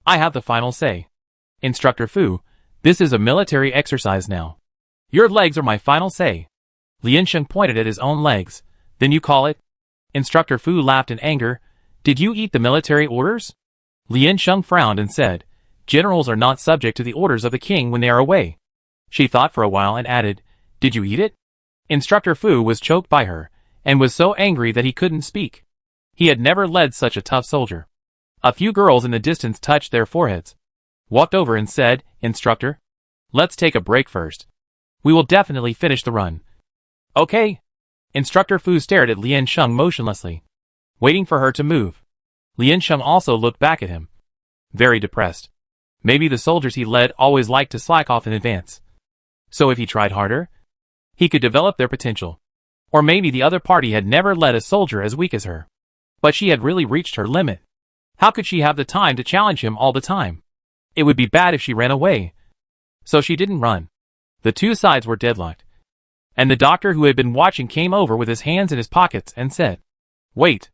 I have the final say." Instructor Fu, "This is a military exercise now. Your legs are my final say." Liansheng pointed at his own legs. "Then you call it?" Instructor Fu laughed in anger. "Did you eat the military orders?" Liansheng frowned and said, "Generals are not subject to the orders of the king when they are away." She thought for a while and added, "Did you eat it?" Instructor Fu was choked by her, and was so angry that he couldn't speak. He had never led such a tough soldier. A few girls in the distance touched their foreheads, walked over and said, "Instructor, let's take a break first. We will definitely finish the run." "Okay." Instructor Fu stared at Liansheng motionlessly, waiting for her to move. Liansheng also looked back at him, very depressed. Maybe the soldiers he led always liked to slack off in advance. So if he tried harder, he could develop their potential. Or maybe the other party had never led a soldier as weak as her. But she had really reached her limit. How could she have the time to challenge him all the time? It would be bad if she ran away. So she didn't run. The two sides were deadlocked. And the doctor who had been watching came over with his hands in his pockets and said, "Wait."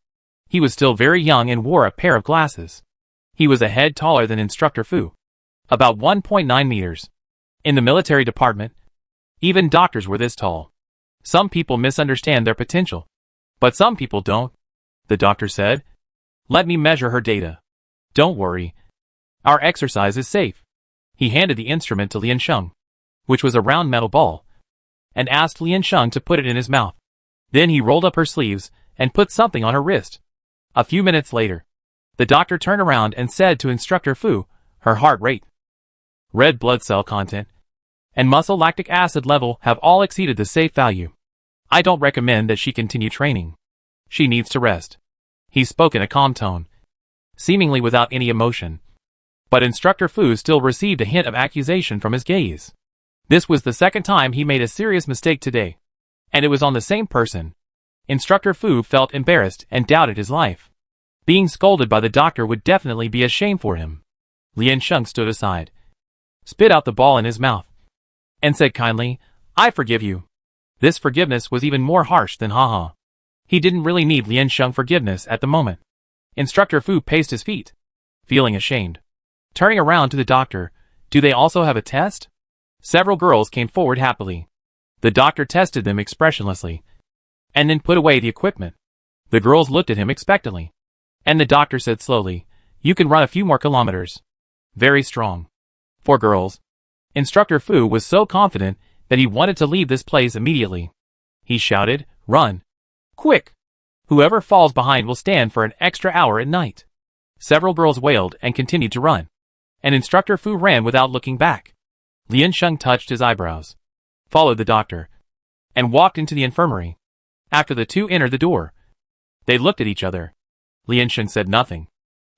He was still very young and wore a pair of glasses. He was a head taller than Instructor Fu, about 1.9 meters. In the military department, even doctors were this tall. Some people misunderstand their potential, but some people don't. The doctor said, "Let me measure her data. Don't worry. Our exercise is safe." He handed the instrument to Liansheng, which was a round metal ball, and asked Liansheng to put it in his mouth. Then he rolled up her sleeves and put something on her wrist. A few minutes later, the doctor turned around and said to Instructor Fu, "Her heart rate, red blood cell content, and muscle lactic acid level have all exceeded the safe value. I don't recommend that she continue training. She needs to rest." He spoke in a calm tone, seemingly without any emotion. But Instructor Fu still received a hint of accusation from his gaze. This was the second time he made a serious mistake today, and it was on the same person. Instructor Fu felt embarrassed and doubted his life. Being scolded by the doctor would definitely be a shame for him. Liansheng stood aside, spit out the ball in his mouth, and said kindly, "I forgive you." This forgiveness was even more harsh than haha. He didn't really need Liansheng's forgiveness at the moment. Instructor Fu paced his feet, feeling ashamed. Turning around to the doctor, "Do they also have a test?" Several girls came forward happily. The doctor tested them expressionlessly, and then put away the equipment. The girls looked at him expectantly, and the doctor said slowly, "You can run a few more kilometers." Very strong. For girls, Instructor Fu was so confident that he wanted to leave this place immediately. He shouted, "Run! Quick! Whoever falls behind will stand for an extra hour at night." Several girls wailed and continued to run, and Instructor Fu ran without looking back. Liansheng touched his eyebrows, followed the doctor, and walked into the infirmary. After the two entered the door, they looked at each other. Liansheng said nothing,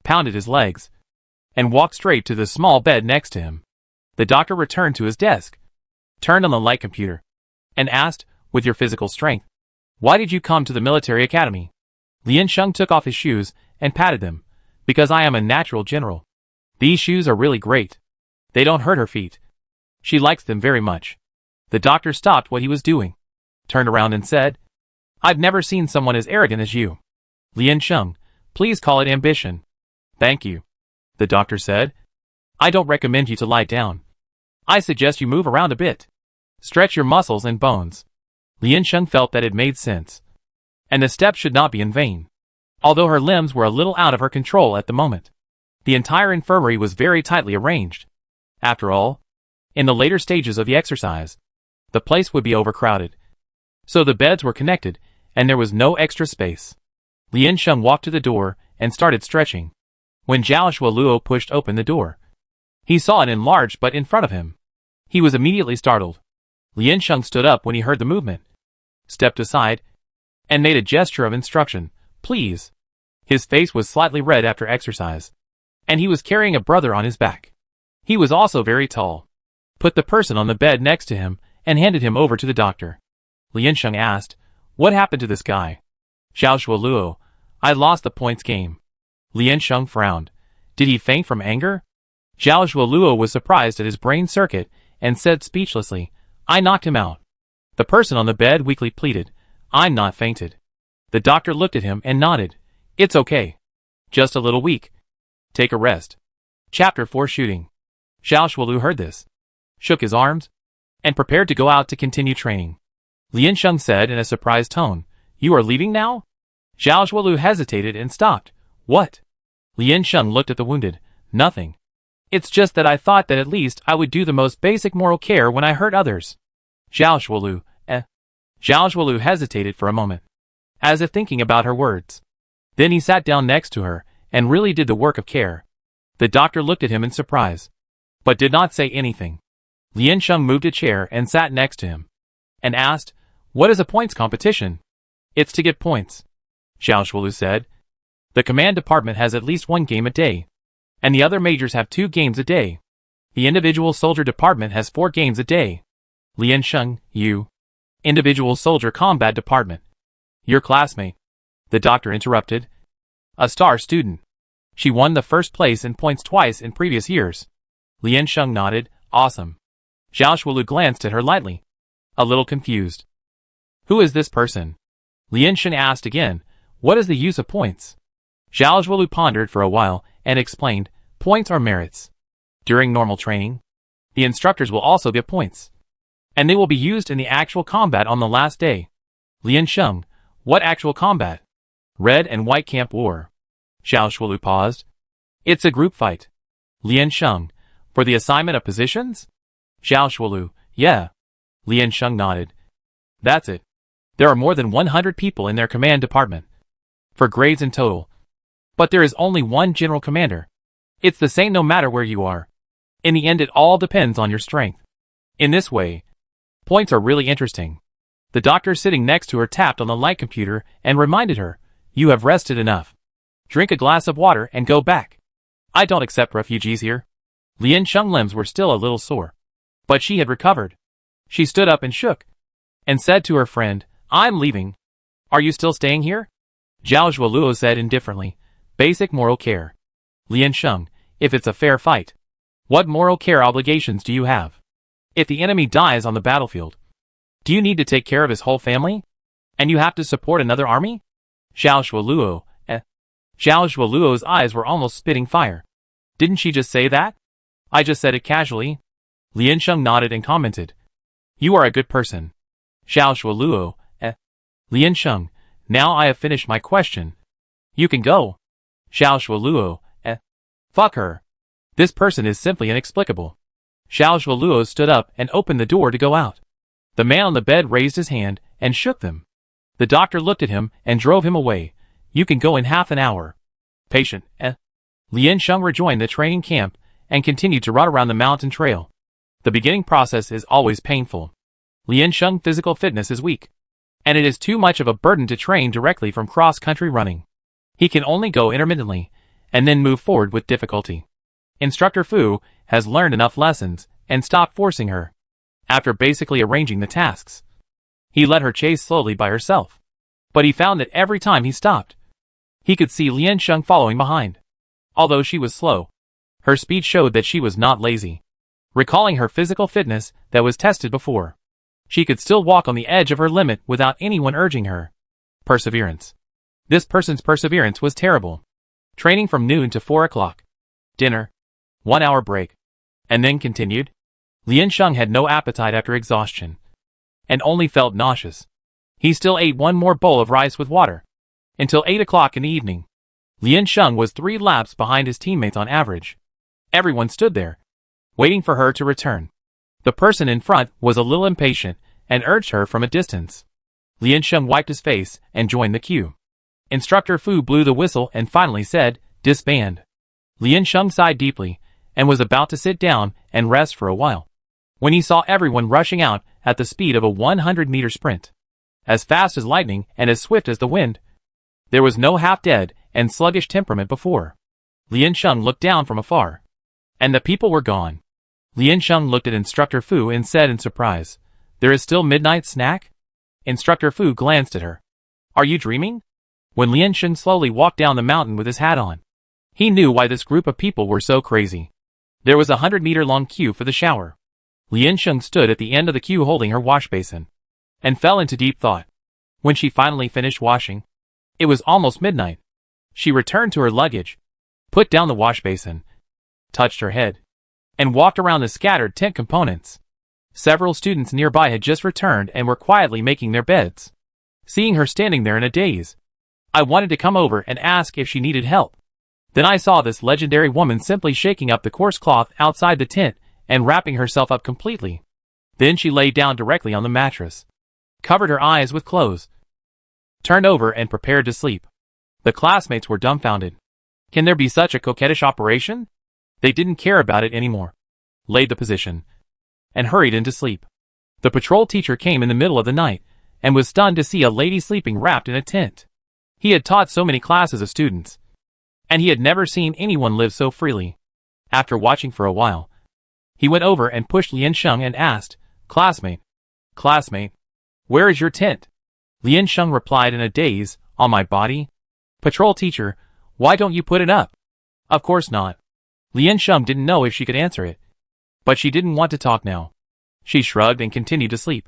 pounded his legs, and walked straight to the small bed next to him. The doctor returned to his desk, turned on the light computer, and asked, "With your physical strength, why did you come to the military academy?" Liansheng took off his shoes and patted them. "Because I am a natural general." These shoes are really great. They don't hurt her feet. She likes them very much. The doctor stopped what he was doing, turned around and said, I've never seen someone as arrogant as you. Lian Sheng, please call it ambition. Thank you. The doctor said. I don't recommend you to lie down. I suggest you move around a bit. Stretch your muscles and bones. Lian Sheng felt that it made sense. And the step should not be in vain. Although her limbs were a little out of her control at the moment. The entire infirmary was very tightly arranged. After all, in the later stages of the exercise, the place would be overcrowded. So the beds were connected, and there was no extra space. Lian Sheng walked to the door and started stretching. When Zhao Shuoluo pushed open the door, he saw an enlarged butt in front of him. He was immediately startled. Lian Sheng stood up when he heard the movement, stepped aside, and made a gesture of instruction. Please. His face was slightly red after exercise, and he was carrying a brother on his back. He was also very tall. Put the person on the bed next to him and handed him over to the doctor. Lian Sheng asked, What happened to this guy? Zhao Shuoluo, I lost the points game. Lian Sheng frowned. Did he faint from anger? Zhao Shuoluo was surprised at his brain circuit and said speechlessly, I knocked him out. The person on the bed weakly pleaded, I'm not fainted. The doctor looked at him and nodded. It's okay. Just a little weak. Take a rest. Chapter 4 Shooting. Zhao Shuoluo heard this, shook his arms, and prepared to go out to continue training. Lian Sheng said in a surprised tone, You are leaving now? Zhao Shuoluo hesitated and stopped. What? Lian Sheng looked at the wounded. Nothing. It's just that I thought that at least I would do the most basic moral care when I hurt others. Zhao Shuoluo, Zhao Shuoluo hesitated for a moment, as if thinking about her words. Then he sat down next to her and really did the work of care. The doctor looked at him in surprise, but did not say anything. Lian Sheng moved a chair and sat next to him, and asked, What is a points competition? It's to get points. Zhao Shuoluo said. The command department has at least 1 game a day, and the other majors have 2 games a day. The individual soldier department has 4 games a day. Lian Sheng, you. Individual soldier combat department. Your classmate. The doctor interrupted. A star student. She won the first place in points twice in previous years. Lian Sheng nodded. Awesome. Zhao Shuoluo glanced at her lightly, a little confused. Who is this person? Lian Sheng asked again. What is the use of points? Zhao Shuoluo pondered for a while and explained, Points are merits. During normal training, the instructors will also get points, and they will be used in the actual combat on the last day. Lian Sheng, what actual combat? Red and White Camp War. Zhao Shuoluo paused. It's a group fight. Lian Sheng, for the assignment of positions? Zhao Shuoluo, yeah. Lian Sheng nodded. That's it. There are more than 100 people in their command department, for grades in total. But there is only one general commander. It's the same no matter where you are. In the end, it all depends on your strength. In this way, points are really interesting. The doctor sitting next to her tapped on the light computer and reminded her, You have rested enough. Drink a glass of water and go back. I don't accept refugees here. Lian Sheng's limbs were still a little sore, but she had recovered. She stood up and shook, and said to her friend, I'm leaving. Are you still staying here? Zhao Shuoluo said indifferently, Basic moral care. Lian Sheng, if it's a fair fight, what moral care obligations do you have? If the enemy dies on the battlefield, do you need to take care of his whole family? And you have to support another army? Zhao Shuoluo, Zhao Shuoluo's eyes were almost spitting fire. Didn't she just say that? I just said it casually. Lian Sheng nodded and commented. You are a good person. Zhao Shuoluo, Lian Sheng, now I have finished my question. You can go. Zhao Shuoluo, Fuck her. This person is simply inexplicable. Zhao Shuoluo stood up and opened the door to go out. The man on the bed raised his hand and shook them. The doctor looked at him and drove him away. You can go in half an hour. Patient, Lian Sheng rejoined the training camp and continued to run around the mountain trail. The beginning process is always painful. Lian Sheng's physical fitness is weak, and it is too much of a burden to train directly from cross-country running. He can only go intermittently, and then move forward with difficulty. Instructor Fu has learned enough lessons and stopped forcing her. After basically arranging the tasks, he let her chase slowly by herself. But he found that every time he stopped, he could see Lian Sheng following behind. Although she was slow, Her speed showed that she was not lazy. Recalling her physical fitness that was tested before, she could still walk on the edge of her limit without anyone urging her. Perseverance. This person's perseverance was terrible. Training from noon to 4 o'clock. Dinner. 1 hour break. And then continued. Liansheng had no appetite after exhaustion, and only felt nauseous. He still ate one more bowl of rice with water. Until 8 o'clock in the evening. Liansheng was 3 laps behind his teammates on average. Everyone stood there, waiting for her to return. The person in front was a little impatient and urged her from a distance. Liansheng wiped his face and joined the queue. Instructor Fu blew the whistle and finally said, "Disband." Liansheng sighed deeply and was about to sit down and rest for a while, when he saw everyone rushing out at the speed of a 100-meter sprint. As fast as lightning and as swift as the wind. There was no half-dead and sluggish temperament before. Liansheng looked down from afar, and the people were gone. Liansheng looked at Instructor Fu and said in surprise, "There is still midnight snack?" Instructor Fu glanced at her. "Are you dreaming?" When Liansheng slowly walked down the mountain with his hat on, he knew why this group of people were so crazy. There was a 100-meter-long queue for the shower. Liansheng stood at the end of the queue holding her wash basin, and fell into deep thought. When she finally finished washing, it was almost midnight. She returned to her luggage, put down the wash basin, touched her head, and walked around the scattered tent components. Several students nearby had just returned and were quietly making their beds. Seeing her standing there in a daze, I wanted to come over and ask if she needed help. Then I saw this legendary woman simply shaking up the coarse cloth outside the tent and wrapping herself up completely. Then she lay down directly on the mattress, covered her eyes with clothes, turned over and prepared to sleep. The classmates were dumbfounded. Can there be such a coquettish operation? They didn't care about it anymore. Laid the position, and hurried into sleep. The patrol teacher came in the middle of the night, and was stunned to see a lady sleeping wrapped in a tent. He had taught so many classes of students, and he had never seen anyone live so freely. After watching for a while, he went over and pushed Liansheng and asked, Classmate, where is your tent?" Liansheng replied in a daze, "On my body." "Patrol teacher, why don't you put it up?" "Of course not." Liansheng didn't know if she could answer it, but she didn't want to talk now. She shrugged and continued to sleep.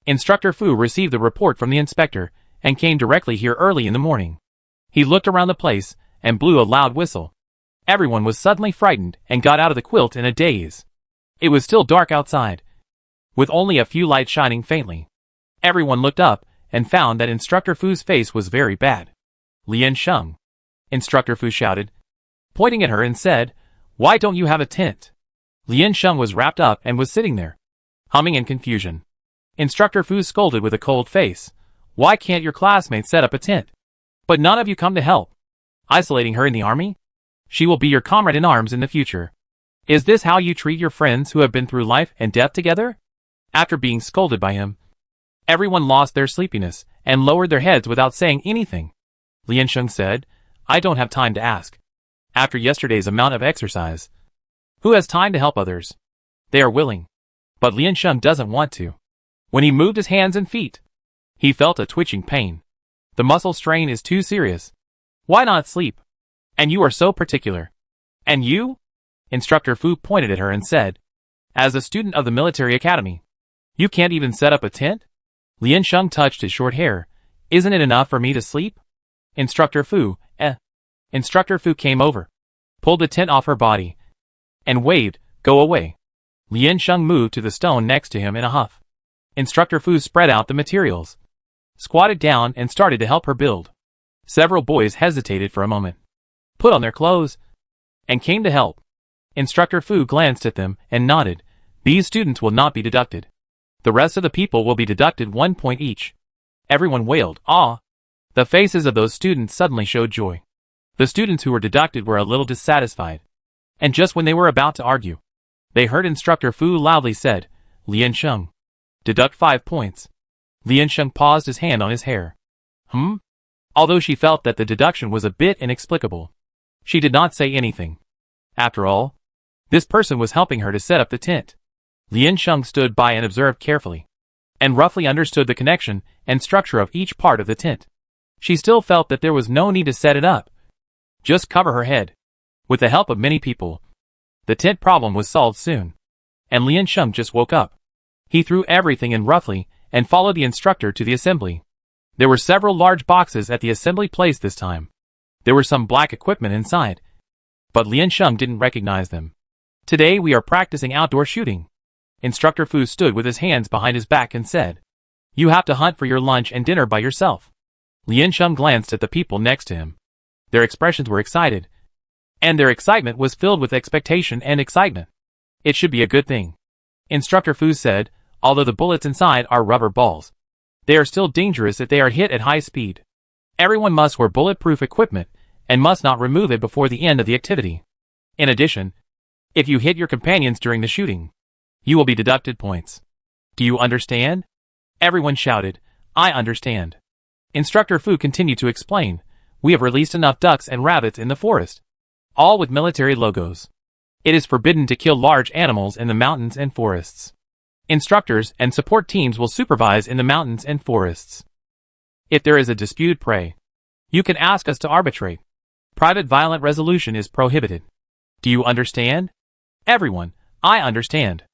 Instructor Fu received the report from the inspector and came directly here early in the morning. He looked around the place and blew a loud whistle. Everyone was suddenly frightened and got out of the quilt in a daze. It was still dark outside, with only a few lights shining faintly. Everyone looked up and found that Instructor Fu's face was very bad. "Liansheng," Instructor Fu shouted, pointing at her and said, "Why don't you have a tent?" Liansheng was wrapped up and was sitting there, humming in confusion. Instructor Fu scolded with a cold face, "Why can't your classmates set up a tent? But none of you come to help. Isolating her in the army? She will be your comrade in arms in the future. Is this how you treat your friends who have been through life and death together?" After being scolded by him, everyone lost their sleepiness and lowered their heads without saying anything. Liansheng said, "I don't have time to ask. After yesterday's amount of exercise, who has time to help others? They are willing, but Liansheng doesn't want to." When he moved his hands and feet, he felt a twitching pain. The muscle strain is too serious. Why not sleep? And you are so particular. And you? Instructor Fu pointed at her and said, "As a student of the military academy, you can't even set up a tent?" Liansheng touched his short hair. "Isn't it enough for me to sleep?" Instructor Fu came over, pulled the tent off her body, and waved, "Go away." Liansheng moved to the stone next to him in a huff. Instructor Fu spread out the materials, squatted down and started to help her build. Several boys hesitated for a moment, put on their clothes, and came to help. Instructor Fu glanced at them and nodded. "These students will not be deducted. The rest of the people will be deducted 1 point each." Everyone wailed, "Ah!" The faces of those students suddenly showed joy. The students who were deducted were a little dissatisfied, and just when they were about to argue, they heard Instructor Fu loudly said, "Liansheng, deduct 5 points." Liansheng paused, his hand on his hair. Although she felt that the deduction was a bit inexplicable, she did not say anything. After all, this person was helping her to set up the tent. Liansheng stood by and observed carefully, and roughly understood the connection and structure of each part of the tent. She still felt that there was no need to set it up. Just cover her head. With the help of many people, The tent problem was solved soon. And Lian Sheng just woke up. He threw everything in roughly and followed the instructor to the assembly. There were several large boxes at the assembly place this time. There were some black equipment inside, but Lian Sheng didn't recognize them. Today we are practicing outdoor shooting. Instructor Fu stood with his hands behind his back and said, "You have to hunt for your lunch and dinner by yourself." Lian Sheng glanced at the people next to him. Their expressions were excited, and their excitement was filled with expectation and excitement. It should be a good thing. Instructor Fu said, although the bullets inside are rubber balls, they are still dangerous if they are hit at high speed. Everyone must wear bulletproof equipment and must not remove it before the end of the activity. In addition, if you hit your companions during the shooting, you will be deducted points. Do you understand? Everyone shouted, "I understand." Instructor Fu continued to explain, "We have released enough ducks and rabbits in the forest, all with military logos. It is forbidden to kill large animals in the mountains and forests. Instructors and support teams will supervise in the mountains and forests. If there is a disputed prey, you can ask us to arbitrate. Private violent resolution is prohibited. Do you understand?" Everyone, "I understand."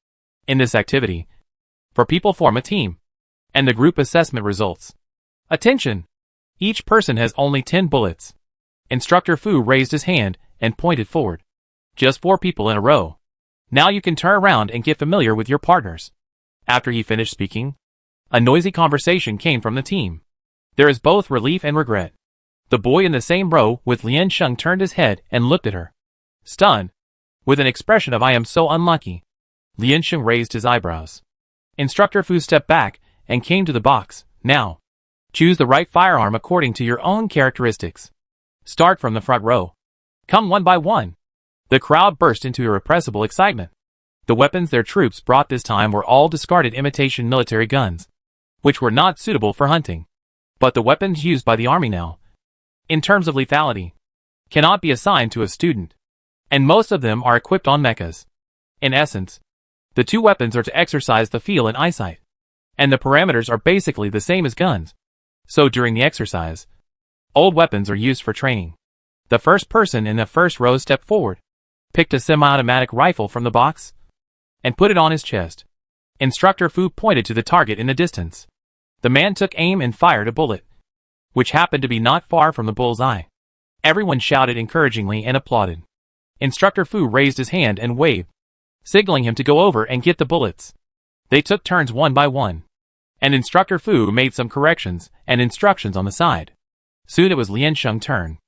In this activity, for people form a team, and the group assessment results. Attention! Each person has only 10 bullets. Instructor Fu raised his hand and pointed forward. Just 4 people in a row. Now you can turn around and get familiar with your partners. After he finished speaking, a noisy conversation came from the team. There is both relief and regret. The boy in the same row with Lian Sheng turned his head and looked at her, stunned, with an expression of "I am so unlucky." Lian Sheng raised his eyebrows. Instructor Fu stepped back and came to the box. "Now, choose the right firearm according to your own characteristics. Start from the front row. Come one by one." The crowd burst into irrepressible excitement. The weapons their troops brought this time were all discarded imitation military guns, which were not suitable for hunting. But the weapons used by the army now, in terms of lethality, cannot be assigned to a student, and most of them are equipped on mechas. In essence, the 2 weapons are to exercise the feel and eyesight, and the parameters are basically the same as guns. So during the exercise, old weapons are used for training. The first person in the first row stepped forward, picked a semi-automatic rifle from the box, and put it on his chest. Instructor Fu pointed to the target in the distance. The man took aim and fired a bullet, which happened to be not far from the bull's eye. Everyone shouted encouragingly and applauded. Instructor Fu raised his hand and waved, signaling him to go over and get the bullets. They took turns one by one, and Instructor Fu made some corrections and instructions on the side. Soon it was Lian Sheng's turn.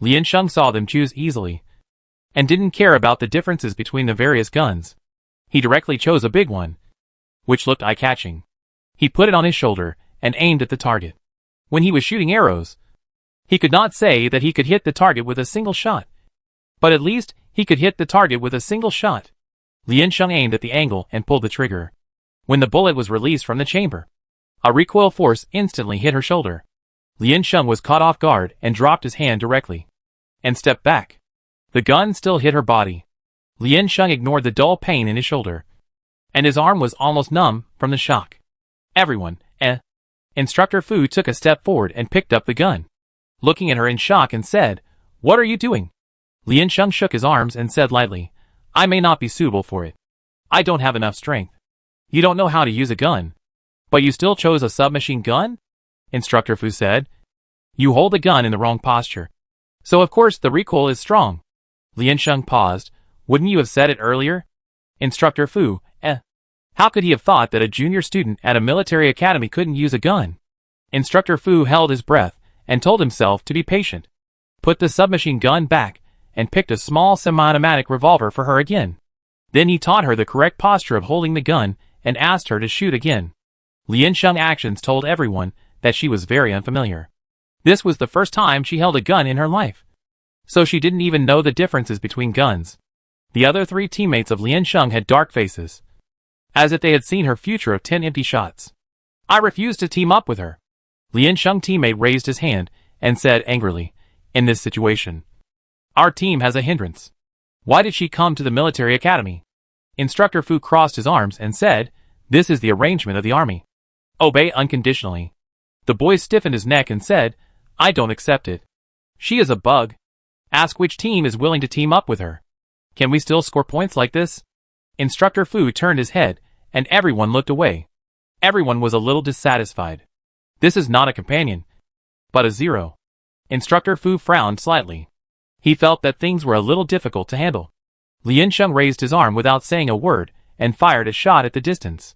Lian Sheng saw them choose easily, and didn't care about the differences between the various guns. He directly chose a big one, which looked eye-catching. He put it on his shoulder and aimed at the target. When he was shooting arrows, he could not say that he could hit the target with a single shot, but at least he could hit the target with a single shot. Lian Sheng aimed at the angle and pulled the trigger. When the bullet was released from the chamber, a recoil force instantly hit her shoulder. Lian Sheng was caught off guard and dropped his hand directly, and stepped back. The gun still hit her body. Lian Sheng ignored the dull pain in his shoulder, and his arm was almost numb from the shock. Everyone, Instructor Fu took a step forward and picked up the gun, looking at her in shock and said, "What are you doing?" Lian Sheng shook his arms and said lightly, "I may not be suitable for it. I don't have enough strength. You don't know how to use a gun, but you still chose a submachine gun?" Instructor Fu said, "You hold the gun in the wrong posture, so of course the recoil is strong." Lian Sheng paused. "Wouldn't you have said it earlier?" Instructor Fu, How could he have thought that a junior student at a military academy couldn't use a gun? Instructor Fu held his breath and told himself to be patient, put the submachine gun back, and picked a small semi-automatic revolver for her again. Then he taught her the correct posture of holding the gun and asked her to shoot again. Lian Sheng's actions told everyone that she was very unfamiliar. This was the first time she held a gun in her life, so she didn't even know the differences between guns. The other 3 teammates of Lian Sheng had dark faces, as if they had seen her future of 10 empty shots. "I refuse to team up with her." Lian Sheng's teammate raised his hand and said angrily, "In this situation, our team has a hindrance. Why did she come to the military academy?" Instructor Fu crossed his arms and said, "This is the arrangement of the army. Obey unconditionally." The boy stiffened his neck and said, "I don't accept it. She is a bug. Ask which team is willing to team up with her." Can we still score points like this? Instructor Fu turned his head, and everyone looked away. Everyone was a little dissatisfied. This is not a companion, but a zero. Instructor Fu frowned slightly. He felt that things were a little difficult to handle. Liansheng raised his arm without saying a word, and fired a shot at the distance.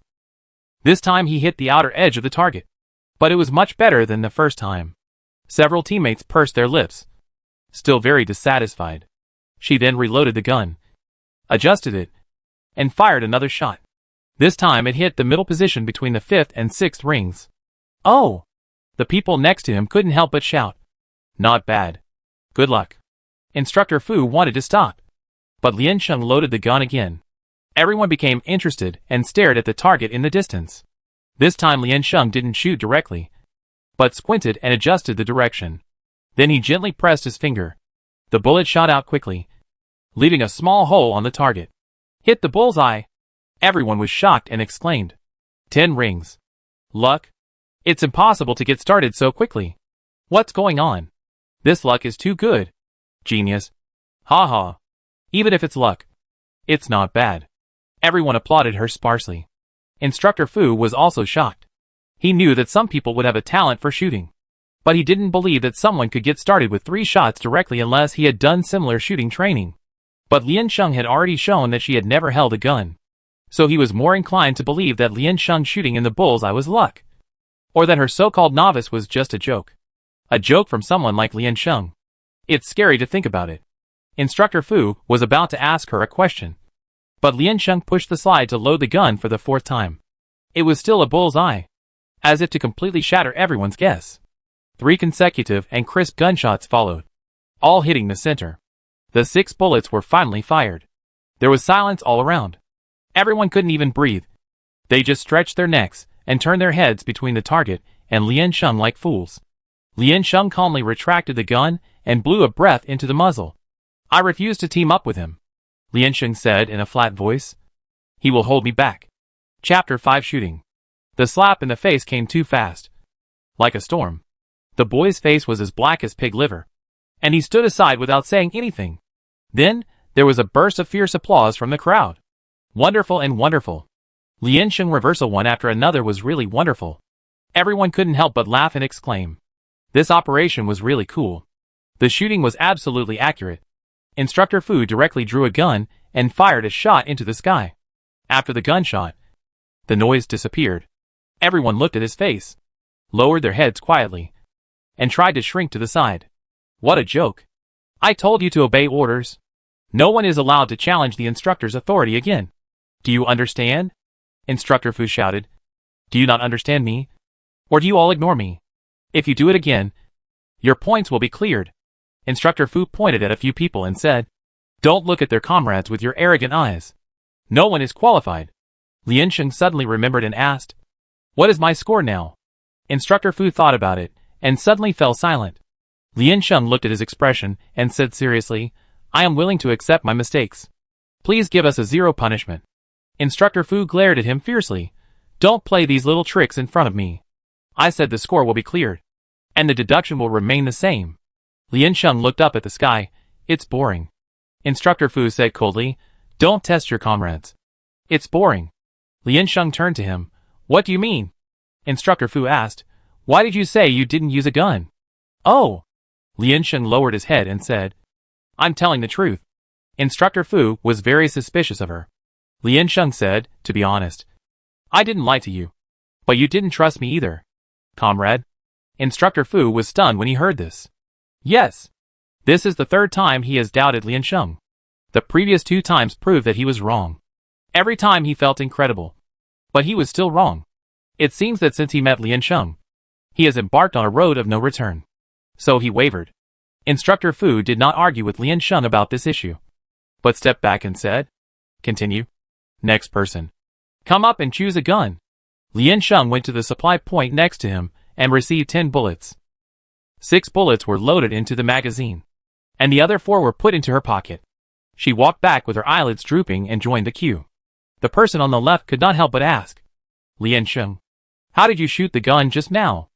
This time he hit the outer edge of the target. But it was much better than the first time. Several teammates pursed their lips, still very dissatisfied. She then reloaded the gun, adjusted it, and fired another shot. This time it hit the middle position between the 5th and 6th rings. Oh! The people next to him couldn't help but shout. Not bad. Good luck. Instructor Fu wanted to stop, but Liansheng loaded the gun again. Everyone became interested and stared at the target in the distance. This time Liansheng didn't shoot directly, but squinted and adjusted the direction. Then he gently pressed his finger. The bullet shot out quickly, leaving a small hole on the target. Hit the bullseye! Everyone was shocked and exclaimed. 10 rings. Luck? It's impossible to get started so quickly. What's going on? This luck is too good. Genius. Ha ha. Even if it's luck, it's not bad. Everyone applauded her sparsely. Instructor Fu was also shocked. He knew that some people would have a talent for shooting, but he didn't believe that someone could get started with 3 shots directly unless he had done similar shooting training. But Liansheng had already shown that she had never held a gun, so he was more inclined to believe that Liansheng shooting in the bullseye was luck, or that her so-called novice was just a joke. A joke from someone like Liansheng. It's scary to think about it. Instructor Fu was about to ask her a question, but Liansheng pushed the slide to load the gun for the 4th time. It was still a bullseye, as if to completely shatter everyone's guess. 3 consecutive and crisp gunshots followed, all hitting the center. The 6 bullets were finally fired. There was silence all around. Everyone couldn't even breathe. They just stretched their necks and turned their heads between the target and Liansheng like fools. Liansheng calmly retracted the gun and blew a breath into the muzzle. I refuse to team up with him, Liansheng said in a flat voice. He will hold me back. Chapter 5 Shooting. The slap in the face came too fast. Like a storm. The boy's face was as black as pig liver, and he stood aside without saying anything. Then, there was a burst of fierce applause from the crowd. Wonderful and wonderful. Liansheng reversal one after another was really wonderful. Everyone couldn't help but laugh and exclaim. This operation was really cool. The shooting was absolutely accurate. Instructor Fu directly drew a gun and fired a shot into the sky. After the gunshot, the noise disappeared. Everyone looked at his face, lowered their heads quietly, and tried to shrink to the side. What a joke. I told you to obey orders. No one is allowed to challenge the instructor's authority again. Do you understand? Instructor Fu shouted. Do you not understand me? Or do you all ignore me? If you do it again, your points will be cleared. Instructor Fu pointed at a few people and said, Don't look at their comrades with your arrogant eyes. No one is qualified. Liansheng suddenly remembered and asked, What is my score now? Instructor Fu thought about it, and suddenly fell silent. Liansheng looked at his expression and said seriously, I am willing to accept my mistakes. Please give us a 0 punishment. Instructor Fu glared at him fiercely. Don't play these little tricks in front of me. I said the score will be cleared, and the deduction will remain the same. Liansheng looked up at the sky. It's boring. Instructor Fu said coldly, Don't test your comrades. It's boring. Liansheng turned to him. What do you mean? Instructor Fu asked, Why did you say you didn't use a gun? Oh! Liansheng lowered his head and said, I'm telling the truth. Instructor Fu was very suspicious of her. Liansheng said, To be honest, I didn't lie to you. But you didn't trust me either, comrade. Instructor Fu was stunned when he heard this. Yes. This is the 3rd time he has doubted Liansheng. The previous 2 times proved that he was wrong. Every time he felt incredible. But he was still wrong. It seems that since he met Liansheng, he has embarked on a road of no return. So he wavered. Instructor Fu did not argue with Liansheng about this issue, but stepped back and said, Continue. Next person. Come up and choose a gun. Liansheng went to the supply point next to him and received 10 bullets. 6 bullets were loaded into the magazine, and the other 4 were put into her pocket. She walked back with her eyelids drooping and joined the queue. The person on the left could not help but ask, Liansheng, how did you shoot the gun just now?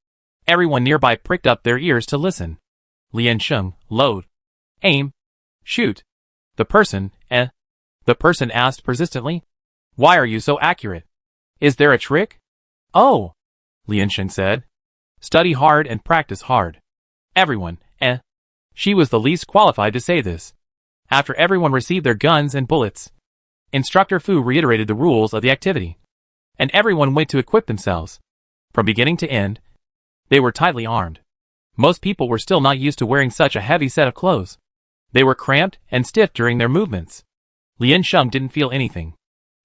Everyone nearby pricked up their ears to listen. Liansheng, load, aim, shoot. The person Eh? The person asked persistently. Why are you so accurate? Is there a trick? Oh, Liansheng said. Study hard and practice hard. Everyone, eh? She was the least qualified to say this. After everyone received their guns and bullets, Instructor Fu reiterated the rules of the activity, and everyone went to equip themselves. From beginning to end, they were tightly armed. Most people were still not used to wearing such a heavy set of clothes. They were cramped and stiff during their movements. Liansheng didn't feel anything,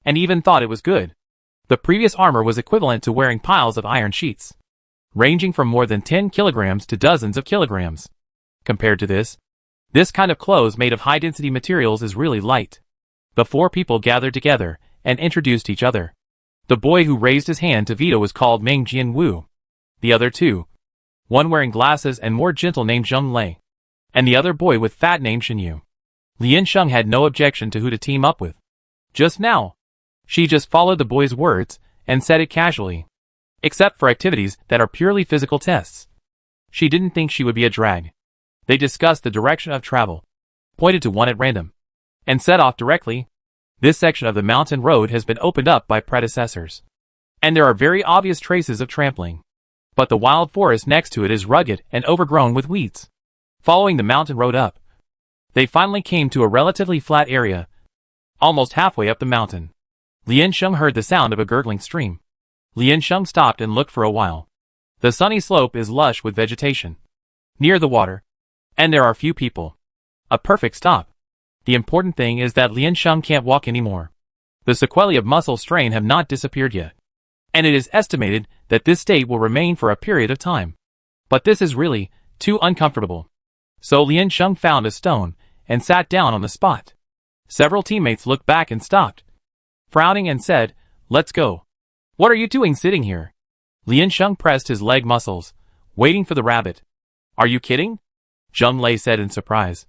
and even thought it was good. The previous armor was equivalent to wearing piles of iron sheets, ranging from more than 10 kilograms to dozens of kilograms. Compared to this kind of clothes made of high-density materials is really light. The four people gathered together and introduced each other. The boy who raised his hand to veto was called Meng Jianwu. The other two, one wearing glasses and more gentle named Zheng Lei, and the other boy with fat named Shenyu. Liansheng had no objection to who to team up with. Just now, she just followed the boy's words and said it casually. Except for activities that are purely physical tests, she didn't think she would be a drag. They discussed the direction of travel, pointed to one at random, and set off directly. This section of the mountain road has been opened up by predecessors, and there are very obvious traces of trampling. But the wild forest next to it is rugged and overgrown with weeds. Following the mountain road up, they finally came to a relatively flat area, almost halfway up the mountain. Liansheng heard the sound of a gurgling stream. Liansheng stopped and looked for a while. The sunny slope is lush with vegetation near the water, and there are few people. A perfect stop. The important thing is that Liansheng can't walk anymore. The sequelae of muscle strain have not disappeared yet, and it is estimated that this state will remain for a period of time. But this is really too uncomfortable. So Liansheng found a stone and sat down on the spot. Several teammates looked back and stopped, frowning, and said, "Let's go." "What are you doing sitting here?" Liansheng pressed his leg muscles, waiting for the rabbit. "Are you kidding?" Zheng Lei said in surprise.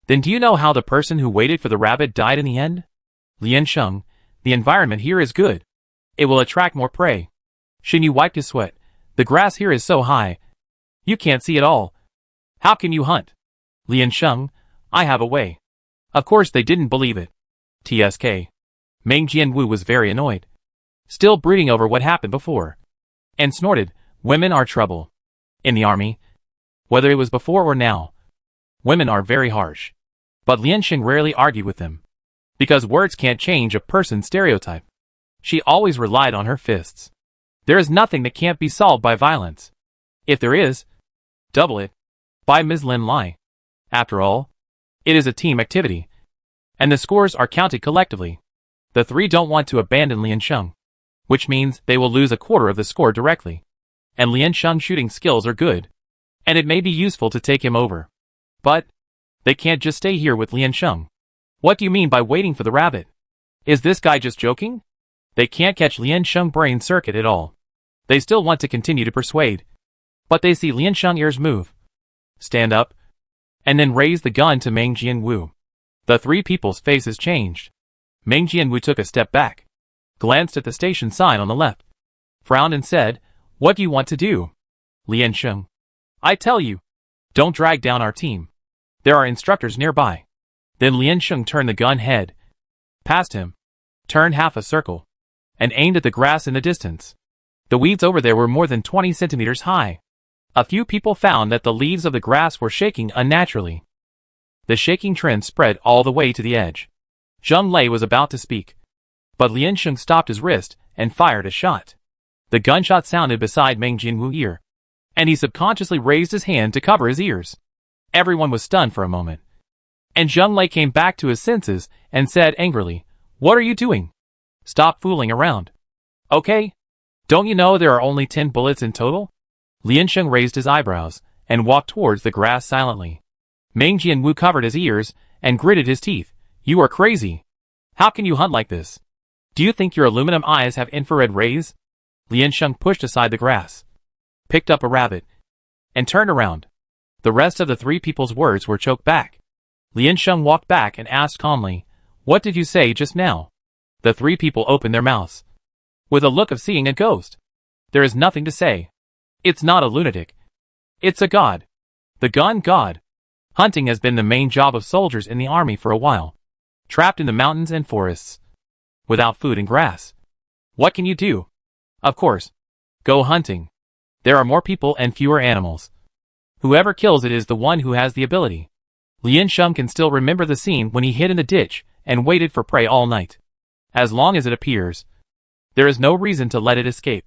"Then do you know how the person who waited for the rabbit died in the end?" "Liansheng, the environment here is good. It will attract more prey." Shenyu wiped his sweat. "The grass here is so high, you can't see it all. How can you hunt?" "Liansheng, I have a way." Of course they didn't believe it. TSK. Meng Jianwu was very annoyed, still brooding over what happened before, and snorted, "Women are trouble. In the army, whether it was before or now, women are very harsh." But Liansheng rarely argued with them, because words can't change a person's stereotype. She always relied on her fists. There is nothing that can't be solved by violence. If there is, double it. By Ms. Lin Lai. After all, it is a team activity, and the scores are counted collectively. The three don't want to abandon Liansheng, which means they will lose a quarter of the score directly. And Liansheng's shooting skills are good, and it may be useful to take him over. But they can't just stay here with Liansheng. What do you mean by waiting for the rabbit? Is this guy just joking? They can't catch Liansheng's brain circuit at all. They still want to continue to persuade, but they see Liansheng's ears move, stand up, and then raise the gun to Meng Jianwu. The three people's faces changed. Meng Jianwu took a step back, glanced at the station sign on the left, frowned and said, "What do you want to do?" "Liansheng, I tell you, don't drag down our team. There are instructors nearby." Then Liansheng turned the gun head, past him, turned half a circle, and aimed at the grass in the distance. The weeds over there were more than 20 centimeters high. A few people found that the leaves of the grass were shaking unnaturally. The shaking trend spread all the way to the edge. Zheng Lei was about to speak, but Liansheng stopped his wrist and fired a shot. The gunshot sounded beside Meng Jianwu's ear, and he subconsciously raised his hand to cover his ears. Everyone was stunned for a moment, and Zheng Lei came back to his senses and said angrily, "What are you doing? Stop fooling around. Okay? Don't you know there are only 10 bullets in total?" Liansheng raised his eyebrows and walked towards the grass silently. Meng Jianwu covered his ears and gritted his teeth. "You are crazy. How can you hunt like this? Do you think your aluminum eyes have infrared rays?" Liansheng pushed aside the grass, picked up a rabbit, and turned around. The rest of the three people's words were choked back. Liansheng walked back and asked calmly, "What did you say just now?" The three people opened their mouths, with a look of seeing a ghost. "There is nothing to say. It's not a lunatic. It's a god. The gun god. Hunting has been the main job of soldiers in the army for a while. trapped in the mountains and forests, without food and grass. What can you do? Of course, go hunting. There are more people and fewer animals. Whoever kills it is the one who has the ability. Lian Sheng can still remember the scene when he hid in the ditch and waited for prey all night. As long as it appears, there is no reason to let it escape.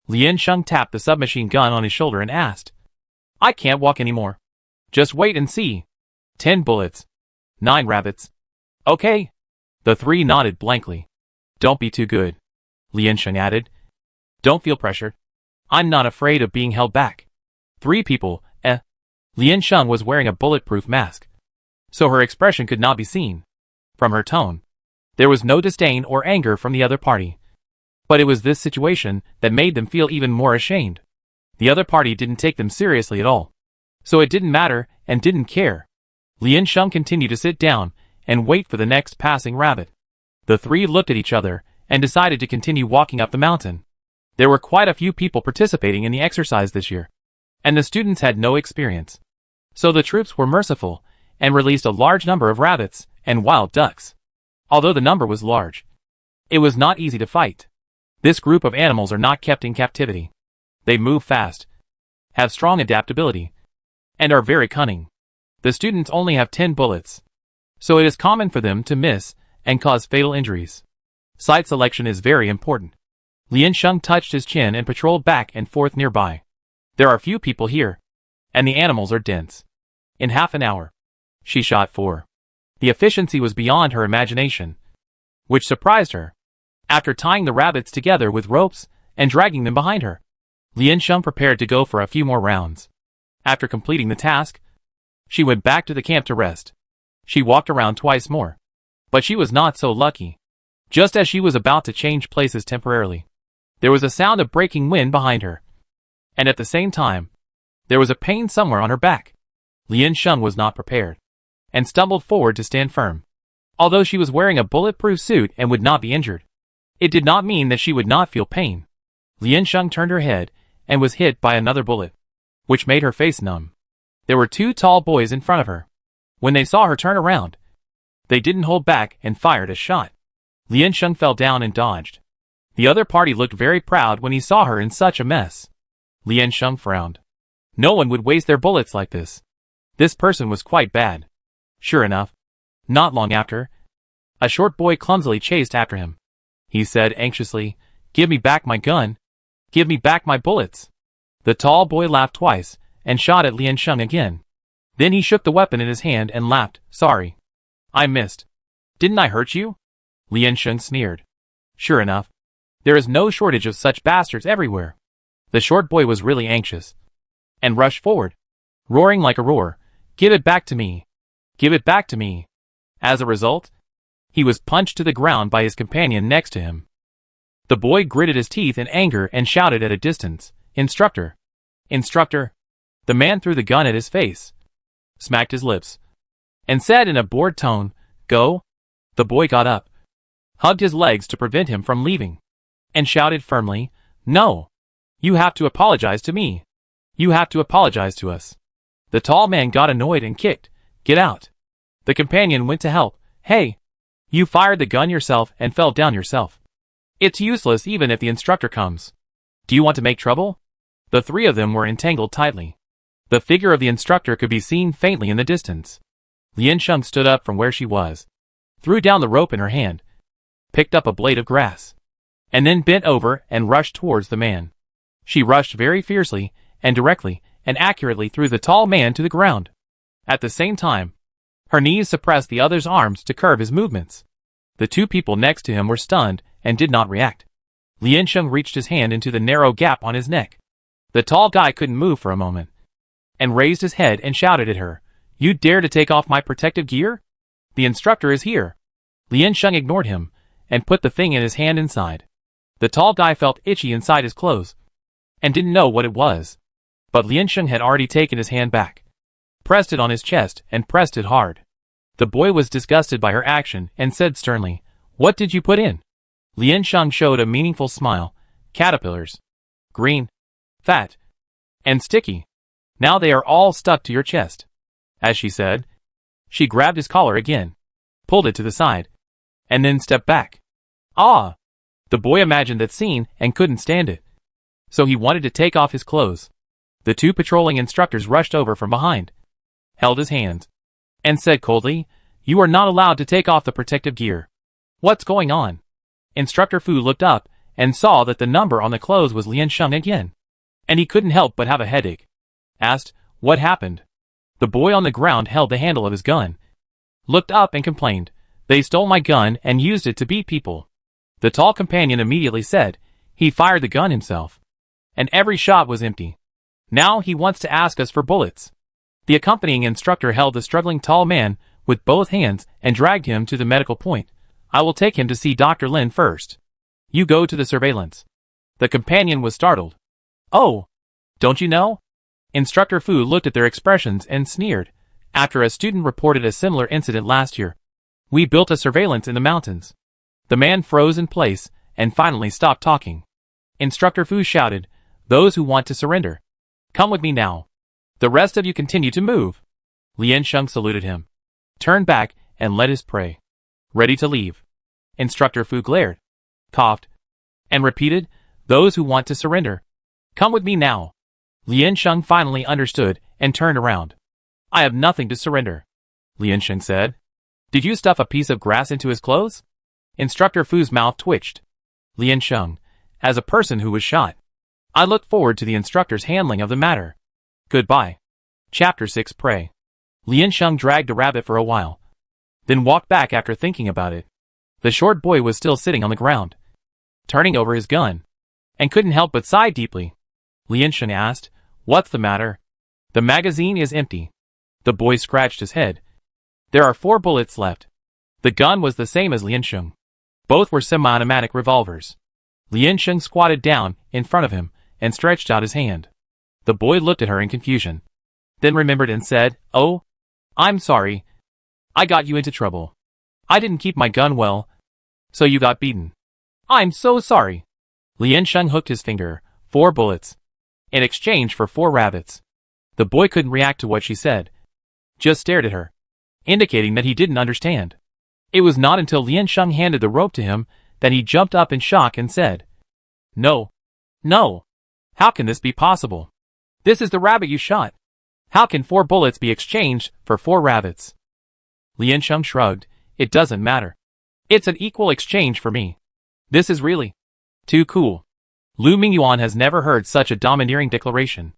Lian Sheng tapped the submachine gun on his shoulder and asked, I can't walk anymore. Just wait and see. 10 bullets. 9 rabbits. Okay. The 3 nodded blankly. Don't be too good, Lian Sheng added. Don't feel pressured. I'm not afraid of being held back. 3 people, Lian Sheng was wearing a bulletproof mask, so her expression could not be seen. From her tone, there was no disdain or anger from the other party. But it was this situation that made them feel even more ashamed. The other party didn't take them seriously at all. So it didn't matter and didn't care. Lian Sheng continued to sit down and wait for the next passing rabbit. The 3 looked at each other and decided to continue walking up the mountain. There were quite a few people participating in the exercise this year, and the students had no experience. So the troops were merciful and released a large number of rabbits and wild ducks. Although the number was large, it was not easy to fight. This group of animals are not kept in captivity. They move fast, have strong adaptability, and are very cunning. The students only have 10 bullets, so it is common for them to miss and cause fatal injuries. Site selection is very important. Lian Sheng touched his chin and patrolled back and forth nearby. There are few people here, and the animals are dense. In half an hour, she shot 4. The efficiency was beyond her imagination, which surprised her. After tying the rabbits together with ropes and dragging them behind her, Lian Sheng prepared to go for a few more rounds. After completing the task, she went back to the camp to rest. She walked around twice more, but she was not so lucky. Just as she was about to change places temporarily, there was a sound of breaking wind behind her, and at the same time, there was a pain somewhere on her back. Lian Sheng was not prepared, and stumbled forward to stand firm. Although she was wearing a bulletproof suit and would not be injured, it did not mean that she would not feel pain. Lian Sheng turned her head and was hit by another bullet, which made her face numb. There were 2 tall boys in front of her. When they saw her turn around, they didn't hold back and fired a shot. Lian Sheng fell down and dodged. The other party looked very proud when he saw her in such a mess. Lian Sheng frowned. No one would waste their bullets like this. This person was quite bad. Sure enough, not long after, a short boy clumsily chased after him. He said anxiously, Give me back my gun. Give me back my bullets. The tall boy laughed twice and shot at Lian Sheng again. Then he shook the weapon in his hand and laughed, Sorry. I missed. Didn't I hurt you? Lian Sheng sneered. Sure enough, there is no shortage of such bastards everywhere. The short boy was really anxious and rushed forward, roaring like a roar, Give it back to me. Give it back to me. As a result, he was punched to the ground by his companion next to him. The boy gritted his teeth in anger and shouted at a distance, Instructor! Instructor! The man threw the gun at his face, smacked his lips, and said in a bored tone, Go! The boy got up, hugged his legs to prevent him from leaving, and shouted firmly, No! You have to apologize to me. You have to apologize to us. The tall man got annoyed and kicked, Get out! The companion went to help, Hey! You fired the gun yourself and fell down yourself. It's useless even if the instructor comes. Do you want to make trouble? The 3 of them were entangled tightly. The figure of the instructor could be seen faintly in the distance. Lian Sheng stood up from where she was, threw down the rope in her hand, picked up a blade of grass, and then bent over and rushed towards the man. She rushed very fiercely and directly and accurately threw the tall man to the ground. At the same time, her knees suppressed the other's arms to curb his movements. The 2 people next to him were stunned and did not react. Lian Sheng reached his hand into the narrow gap on his neck. The tall guy couldn't move for a moment, and raised his head and shouted at her, You dare to take off my protective gear? The instructor is here. Lian Sheng ignored him, and put the thing in his hand inside. The tall guy felt itchy inside his clothes, and didn't know what it was. But Lian Sheng had already taken his hand back, pressed it on his chest, and pressed it hard. The boy was disgusted by her action and said sternly, What did you put in? Lian Sheng showed a meaningful smile. Caterpillars. Green. Fat. And sticky. Now they are all stuck to your chest. As she said, she grabbed his collar again. pulled it to the side, and then stepped back. Ah! The boy imagined that scene and couldn't stand it. So he wanted to take off his clothes. The two patrolling instructors rushed over from behind, held his hands, and said coldly, "You are not allowed to take off the protective gear." "What's going on?" Instructor Fu looked up and saw that the number on the clothes was Liansheng again, and he couldn't help but have a headache. Asked, "What happened?" The boy on the ground held the handle of his gun, looked up and complained, "They stole my gun and used it to beat people." The tall companion immediately said, "He fired the gun himself, and every shot was empty. Now he wants to ask us for bullets." The accompanying instructor held the struggling tall man with both hands and dragged him to the medical point. "I will take him to see Dr. Lin first. You go to the surveillance." The companion was startled. "Oh, don't you know?" Instructor Fu looked at their expressions and sneered. "After a student reported a similar incident last year, we built a surveillance in the mountains." The man froze in place and finally stopped talking. Instructor Fu shouted, "Those who want to surrender, come with me now. The rest of you continue to move." Liansheng saluted him, turned back, and led his prey, ready to leave. Instructor Fu glared, coughed, and repeated, "Those who want to surrender, come with me now." Liansheng finally understood and turned around. "I have nothing to surrender," Liansheng said. "Did you stuff a piece of grass into his clothes?" Instructor Fu's mouth twitched. Liansheng, as a person who was shot, I look forward to the instructor's handling of the matter. Goodbye. Chapter 6 Prey. Liansheng dragged a rabbit for a while, then walked back after thinking about it. The short boy was still sitting on the ground, turning over his gun, and couldn't help but sigh deeply. Liansheng asked, "What's the matter?" "The magazine is empty." The boy scratched his head. "There are 4 bullets left." The gun was the same as Liansheng. Both were semi-automatic revolvers. Liansheng squatted down in front of him and stretched out his hand. The boy looked at her in confusion, then remembered and said, "Oh, I'm sorry. I got you into trouble. I didn't keep my gun well, so you got beaten. I'm so sorry." Liansheng hooked his finger. 4 bullets, in exchange for 4 rabbits. The boy couldn't react to what she said, just stared at her, indicating that he didn't understand. It was not until Liansheng handed the rope to him that he jumped up in shock and said, "No. No. How can this be possible? This is the rabbit you shot. How can 4 bullets be exchanged for 4 rabbits?" Liansheng shrugged. "It doesn't matter. It's an equal exchange for me. This is really too cool." Lu Mingyuan has never heard such a domineering declaration.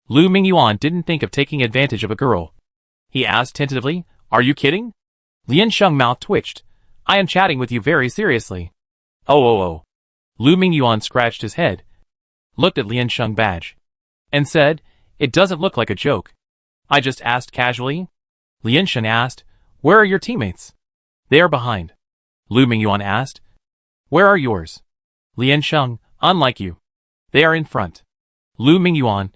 Lu Mingyuan didn't think of taking advantage of a girl. He asked tentatively, "Are you kidding?" Liansheng's mouth twitched. "I am chatting with you very seriously." Oh. Lu Mingyuan scratched his head, looked at Liansheng's badge, and said, "It doesn't look like a joke. I just asked casually." Liansheng asked, "Where are your teammates?" "They are behind." Lu Mingyuan asked, "Where are yours?" Liansheng, "Unlike you, they are in front." Lu Mingyuan,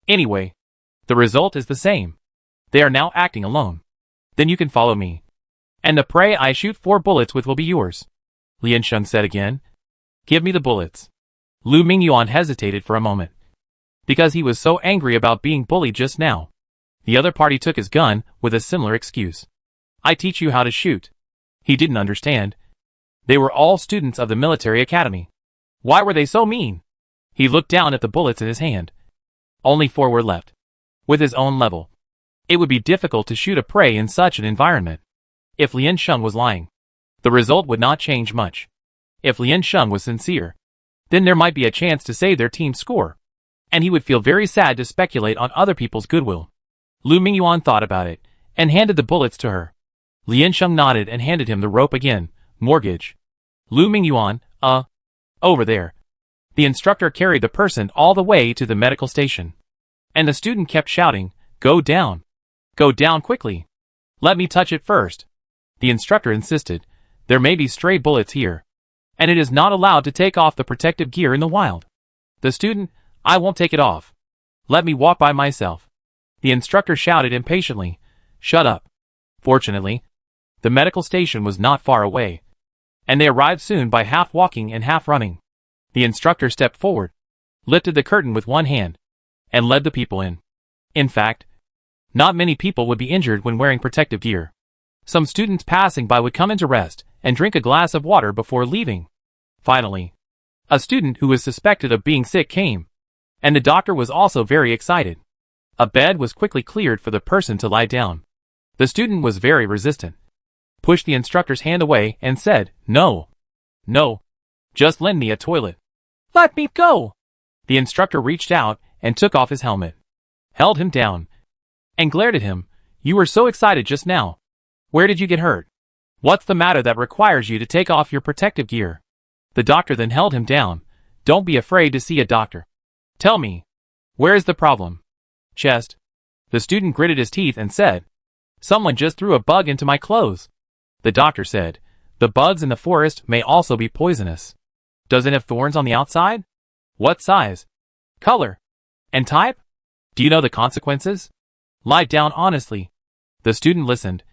Anyway, the result is the same. They are now acting alone. Then you can follow me, and the prey I shoot 4 bullets with will be yours." Liansheng said again, "Give me the bullets." Lu Mingyuan hesitated for a moment, because he was so angry about being bullied just now. The other party took his gun with a similar excuse. "I teach you how to shoot." He didn't understand. They were all students of the military academy. Why were they so mean? He looked down at the bullets in his hand. Only 4 were left. With his own level, it would be difficult to shoot a prey in such an environment. If Liansheng was lying, the result would not change much. If Liansheng was sincere, then there might be a chance to save their team's score, and he would feel very sad to speculate on other people's goodwill. Lu Mingyuan thought about it, and handed the bullets to her. Liansheng nodded and handed him the rope again. "Mortgage." Lu Mingyuan, over there." The instructor carried the person all the way to the medical station, and the student kept shouting, "Go down! Go down quickly! Let me touch it first." The instructor insisted, "There may be stray bullets here, and it is not allowed to take off the protective gear in the wild." The student, "I won't take it off. Let me walk by myself." The instructor shouted impatiently, "Shut up." Fortunately, the medical station was not far away, and they arrived soon by half walking and half running. The instructor stepped forward, lifted the curtain with one hand, and led the people in. In fact, not many people would be injured when wearing protective gear. Some students passing by would come in to rest and drink a glass of water before leaving. Finally, a student who was suspected of being sick came, and the doctor was also very excited. A bed was quickly cleared for the person to lie down. The student was very resistant, pushed the instructor's hand away and said, "No. No. Just lend me a toilet." "Let me go." The instructor reached out and took off his helmet, held him down, and glared at him. "You were so excited just now. Where did you get hurt? What's the matter that requires you to take off your protective gear?" The doctor then held him down. "Don't be afraid to see a doctor. Tell me, where is the problem?" "Chest." The student gritted his teeth and said, "Someone just threw a bug into my clothes." The doctor said, "The bugs in the forest may also be poisonous. Does it have thorns on the outside? What size, color, and type? Do you know the consequences? Lie down honestly." The student listened,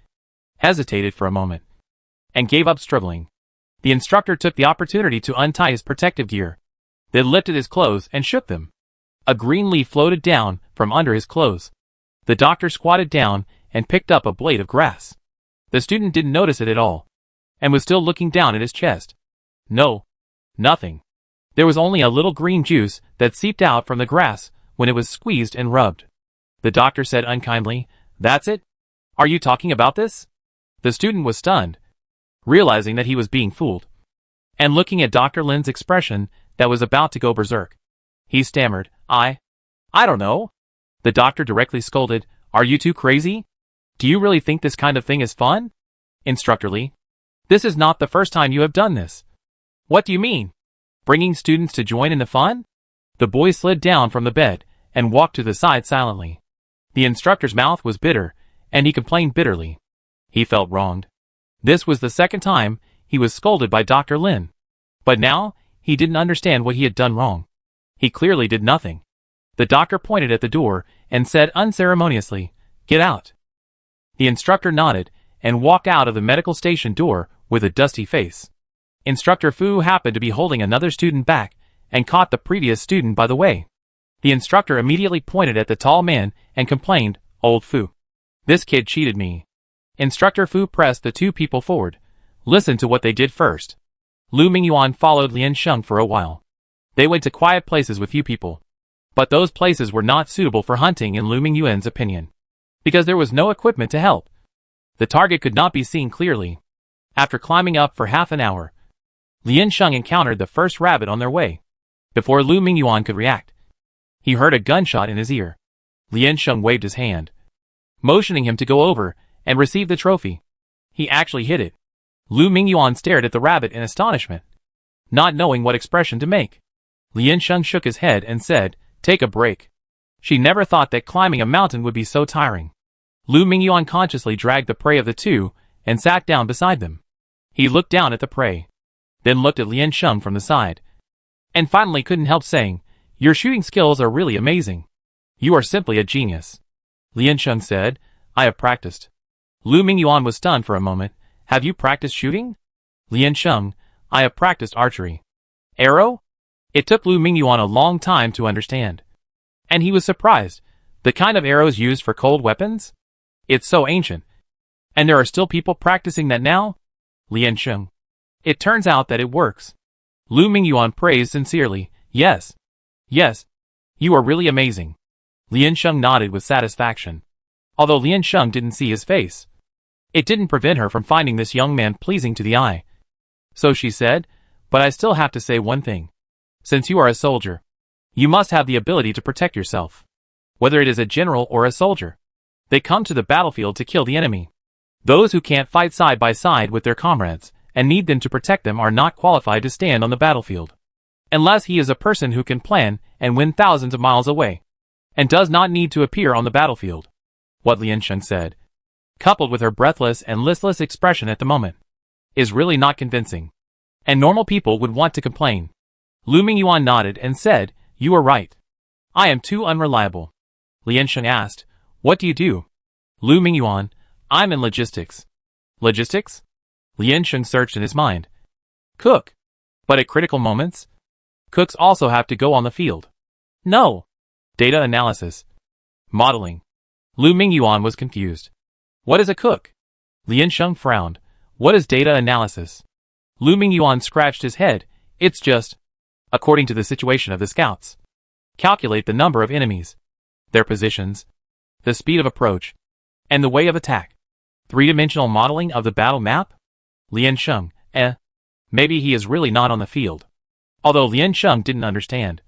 hesitated for a moment, and gave up struggling. The instructor took the opportunity to untie his protective gear, then lifted his clothes and shook them. A green leaf floated down from under his clothes. The doctor squatted down and picked up a blade of grass. The student didn't notice it at all, and was still looking down at his chest. No, nothing. There was only a little green juice that seeped out from the grass when it was squeezed and rubbed. The doctor said unkindly, "That's it? Are you talking about this?" The student was stunned, realizing that he was being fooled, and looking at Dr. Lin's expression that was about to go berserk. He stammered, I don't know." The doctor directly scolded, "Are you too crazy? Do you really think this kind of thing is fun? Instructor Lee, this is not the first time you have done this." "What do you mean? Bringing students to join in the fun?" The boy slid down from the bed and walked to the side silently. The instructor's mouth was bitter, and he complained bitterly. He felt wronged. This was the second time he was scolded by Dr. Lin. But now, he didn't understand what he had done wrong. He clearly did nothing. The doctor pointed at the door and said unceremoniously, "Get out." The instructor nodded and walked out of the medical station door with a dusty face. Instructor Fu happened to be holding another student back and caught the previous student by the way. The instructor immediately pointed at the tall man and complained, "Old Fu. This kid cheated me." Instructor Fu pressed the two people forward. Listen to what they did first. Lu Mingyuan followed Lian Sheng for a while. They went to quiet places with few people. But those places were not suitable for hunting in Lu Mingyuan's opinion, because there was no equipment to help. The target could not be seen clearly. After climbing up for half an hour, Lian Sheng encountered the first rabbit on their way. Before Lu Mingyuan could react, he heard a gunshot in his ear. Lian Sheng waved his hand, motioning him to go over and receive the trophy. He actually hit it. Lu Mingyuan stared at the rabbit in astonishment, not knowing what expression to make. Lian Sheng shook his head and said, "Take a break." She never thought that climbing a mountain would be so tiring. Lu Mingyuan consciously dragged the prey of the two and sat down beside them. He looked down at the prey, then looked at Lian Sheng from the side, and finally couldn't help saying, "Your shooting skills are really amazing. You are simply a genius." Lian Sheng said, "I have practiced." Lu Mingyuan was stunned for a moment. "Have you practiced shooting?" Lian Sheng, "I have practiced archery." "Arrow?" It took Lu Mingyuan a long time to understand, and he was surprised. The kind of arrows used for cold weapons? It's so ancient. And there are still people practicing that now? Lian Sheng, "It turns out that it works." Lu Mingyuan praised sincerely, Yes, you are really amazing." Lian Sheng nodded with satisfaction, although Lian Sheng didn't see his face. It didn't prevent her from finding this young man pleasing to the eye. So she said, "But I still have to say one thing. Since you are a soldier, you must have the ability to protect yourself. Whether it is a general or a soldier, they come to the battlefield to kill the enemy. Those who can't fight side by side with their comrades and need them to protect them are not qualified to stand on the battlefield, unless he is a person who can plan and win thousands of miles away, and does not need to appear on the battlefield." What Lian Sheng said, coupled with her breathless and listless expression at the moment, is really not convincing, and normal people would want to complain. Lu Mingyuan nodded and said, "You are right. I am too unreliable." Lian Sheng asked, "What do you do?" Lu Mingyuan, "I'm in logistics." "Logistics?" Lian Sheng searched in his mind. "Cook. But at critical moments, cooks also have to go on the field." "No." "Data analysis. Modeling." Lu Mingyuan was confused. "What is a cook?" Lian Sheng frowned. What is data analysis? Lu Mingyuan scratched his head. It's just, according to the situation of the scouts. Calculate the number of enemies, their positions, the speed of approach, and the way of attack. Three-dimensional modeling of the battle map? Lian Sheng, maybe he is really not on the field. Although Lian Sheng didn't understand.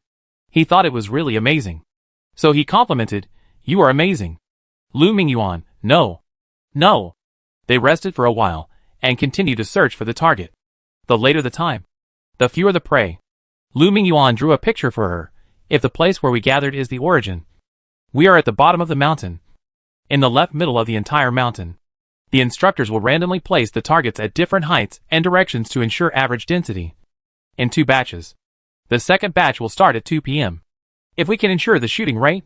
He thought it was really amazing. So he complimented, you are amazing. Lu Mingyuan, no. They rested for a while, and continued to search for the target. The later the time, the fewer the prey. Lu Mingyuan drew a picture for her. If the place where we gathered is the origin, we are at the bottom of the mountain. In the left middle of the entire mountain. The instructors will randomly place the targets at different heights and directions to ensure average density. In 2 batches. The second batch will start at 2 p.m. If we can ensure the shooting rate,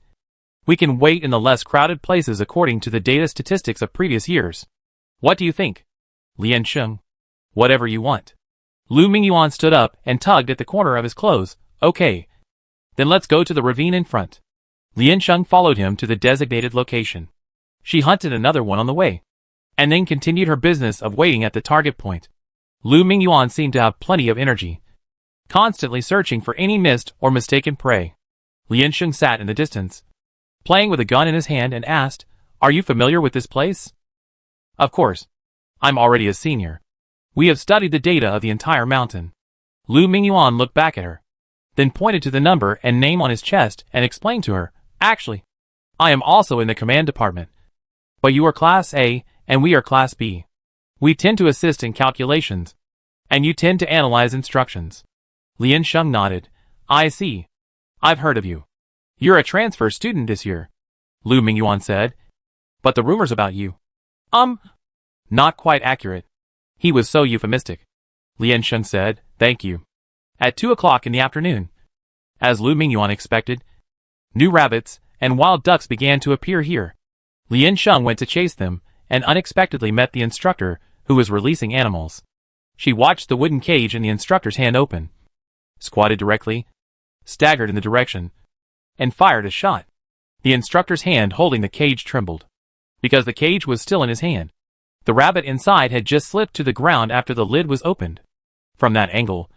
we can wait in the less crowded places according to the data statistics of previous years. What do you think? Lian Sheng. Whatever you want. Lu Mingyuan stood up and tugged at the corner of his clothes. Okay. Then let's go to the ravine in front. Lian Sheng followed him to the designated location. She hunted another one on the way, and then continued her business of waiting at the target point. Lu Mingyuan seemed to have plenty of energy, constantly searching for any missed or mistaken prey. Lian Sheng sat in the distance, playing with a gun in his hand and asked, are you familiar with this place? Of course. I'm already a senior. We have studied the data of the entire mountain. Lu Mingyuan looked back at her, then pointed to the number and name on his chest and explained to her, actually, I am also in the command department. But you are Class A, and we are Class B. We tend to assist in calculations, and you tend to analyze instructions. Lian Sheng nodded. I see. I've heard of you. You're a transfer student this year, Lu Mingyuan said. But the rumors about you. Not quite accurate. He was so euphemistic. Lian Sheng said, thank you. At 2 o'clock in the afternoon, as Lu Mingyuan expected, new rabbits and wild ducks began to appear here. Lian Sheng went to chase them and unexpectedly met the instructor, who was releasing animals. She watched the wooden cage in the instructor's hand open, squatted directly, staggered in the direction, and fired a shot. The instructor's hand holding the cage trembled, because the cage was still in his hand. The rabbit inside had just slipped to the ground after the lid was opened. From that angle,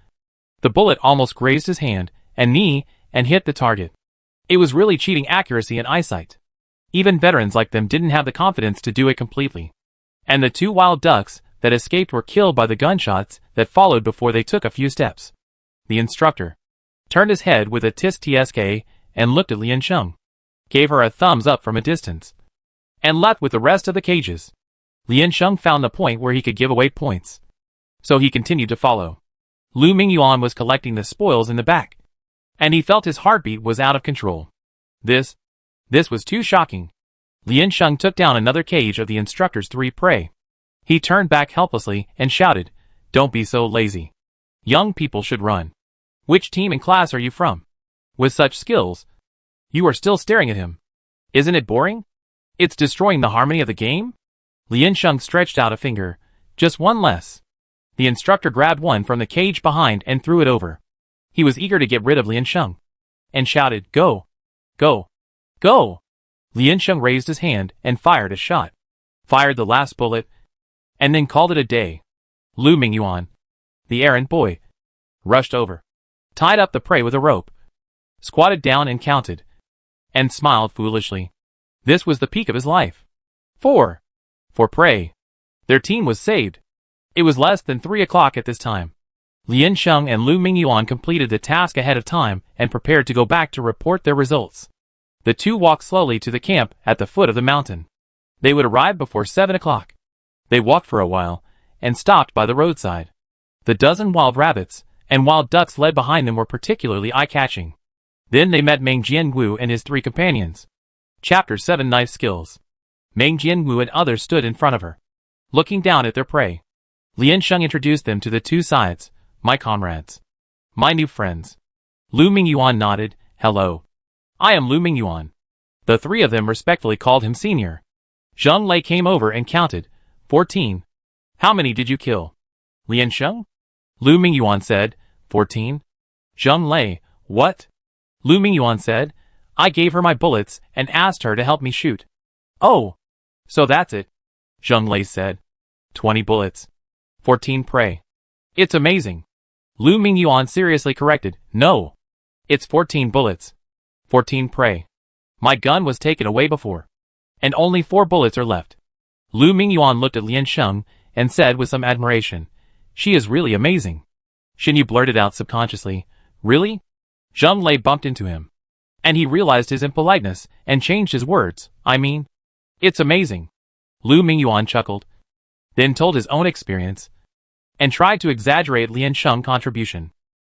the bullet almost grazed his hand and knee and hit the target. It was really cheating accuracy and eyesight. Even veterans like them didn't have the confidence to do it completely. And the 2 wild ducks that escaped were killed by the gunshots that followed before they took a few steps. The instructor turned his head with a tsk and looked at Lian Sheng, gave her a thumbs up from a distance, and left with the rest of the cages. Lian Sheng found the point where he could give away points, so he continued to follow. Lu Mingyuan was collecting the spoils in the back, and he felt his heartbeat was out of control. This was too shocking. Lian Sheng took down another cage of the instructor's 3 prey. He turned back helplessly and shouted, don't be so lazy. Young people should run. Which team and class are you from? With such skills, you are still staring at him. Isn't it boring? It's destroying the harmony of the game? Lian Sheng stretched out a finger. Just one less. The instructor grabbed one from the cage behind and threw it over. He was eager to get rid of Lian Sheng, and shouted, go! Go! Go! Lian Sheng raised his hand and fired a shot. Fired the last bullet, and then called it a day. Lu Mingyuan, the errand boy, rushed over, tied up the prey with a rope, squatted down and counted, and smiled foolishly. This was the peak of his life. 4. For prey. Their team was saved. It was less than 3 o'clock at this time. Lian Sheng and Lu Mingyuan completed the task ahead of time and prepared to go back to report their results. The 2 walked slowly to the camp at the foot of the mountain. They would arrive before 7 o'clock. They walked for a while, and stopped by the roadside. The dozen wild rabbits and wild ducks led behind them were particularly eye-catching. Then they met Meng Jianwu and his 3 companions. Chapter 7 Knife Skills. Meng Jianwu and others stood in front of her, looking down at their prey. Lian Sheng introduced them to the 2 sides. My comrades. My new friends. Lu Mingyuan nodded. Hello. I am Lu Mingyuan. The 3 of them respectfully called him senior. Zheng Lei came over and counted. 14. How many did you kill? Lian Sheng? Lu Mingyuan said. 14. Zheng Lei, what? Lu Mingyuan said. I gave her my bullets and asked her to help me shoot. Oh. So that's it. Zheng Lei said. 20 bullets. 14 prey. It's amazing. Lu Mingyuan seriously corrected. No. It's 14 bullets. 14 prey. My gun was taken away before. And only 4 bullets are left. Lu Mingyuan looked at Lian Sheng and said with some admiration, "She is really amazing." Xinyu blurted out subconsciously, "Really?" Zheng Lei bumped into him. And he realized his impoliteness and changed his words. "I mean, it's amazing." Lu Mingyuan chuckled, then told his own experience, and tried to exaggerate Lian Sheng's contribution.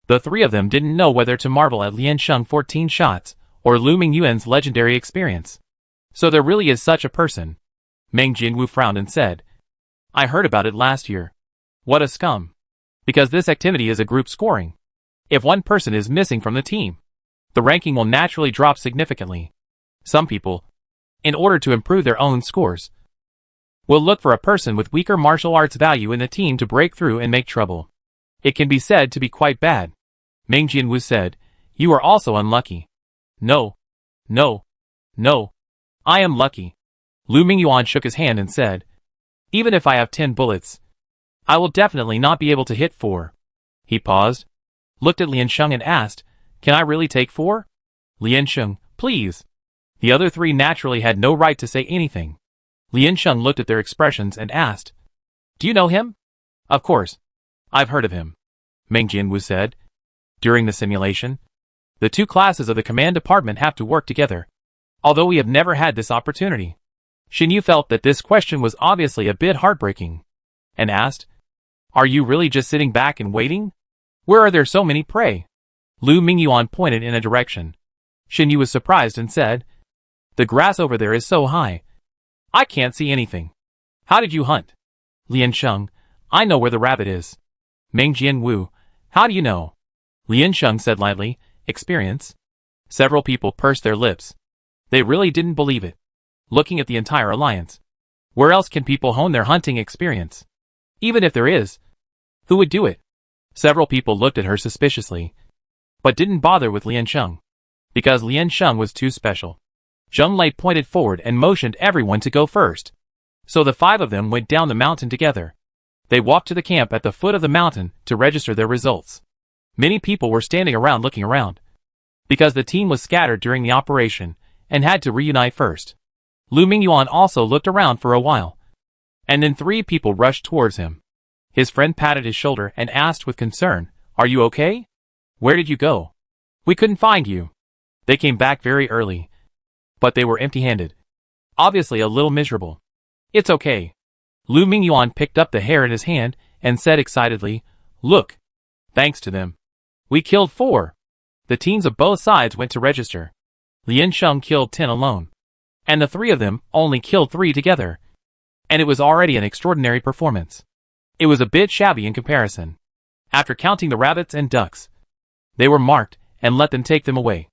The three of them didn't know whether to marvel at Lian Sheng's 14 shots or Lu Mingyuan's legendary experience. So there really is such a person. Meng Jianwu frowned and said, "I heard about it last year. What a scum. Because this activity is a group scoring. If one person is missing from the team, the ranking will naturally drop significantly. Some people, in order to improve their own scores, will look for a person with weaker martial arts value in the team to break through and make trouble. It can be said to be quite bad." Meng Jianwu said, "You are also unlucky." No. I am lucky." Lu Mingyuan shook his hand and said, "Even if I have 10 bullets, I will definitely not be able to hit 4. He paused, looked at Lian Sheng and asked, "Can I really take 4? Lian Sheng, please." The other three naturally had no right to say anything. Lian Sheng looked at their expressions and asked, "Do you know him?" "Of course. I've heard of him," Meng Jianwu said. "During the simulation, the two classes of the command department have to work together, although we have never had this opportunity." Xinyu felt that this question was obviously a bit heartbreaking, and asked, "Are you really just sitting back and waiting? Where are there so many prey?" Lu Mingyuan pointed in a direction. Xinyu was surprised and said, "The grass over there is so high. I can't see anything." "How did you hunt?" Lian Sheng, "I know where the rabbit is." Meng Jianwu, "How do you know?" Lian Sheng said lightly, "Experience." Several people pursed their lips. They really didn't believe it. Looking at the entire alliance, where else can people hone their hunting experience? Even if there is, who would do it? Several people looked at her suspiciously, but didn't bother with Lian Sheng, because Lian Sheng was too special. Zheng Lei pointed forward and motioned everyone to go first. So the 5 of them went down the mountain together. They walked to the camp at the foot of the mountain to register their results. Many people were standing around looking around, because the team was scattered during the operation and had to reunite first. Lu Mingyuan also looked around for a while, and then 3 people rushed towards him. His friend patted his shoulder and asked with concern, "Are you okay? Where did you go? We couldn't find you." They came back very early, but they were empty-handed. Obviously a little miserable. "It's okay." Lu Mingyuan picked up the hair in his hand and said excitedly, "Look. Thanks to them, we killed 4. The teams of both sides went to register. Lian Sheng killed 10 alone, and the 3 of them only killed 3 together. And it was already an extraordinary performance. It was a bit shabby in comparison. After counting the rabbits and ducks, they were marked and let them take them away.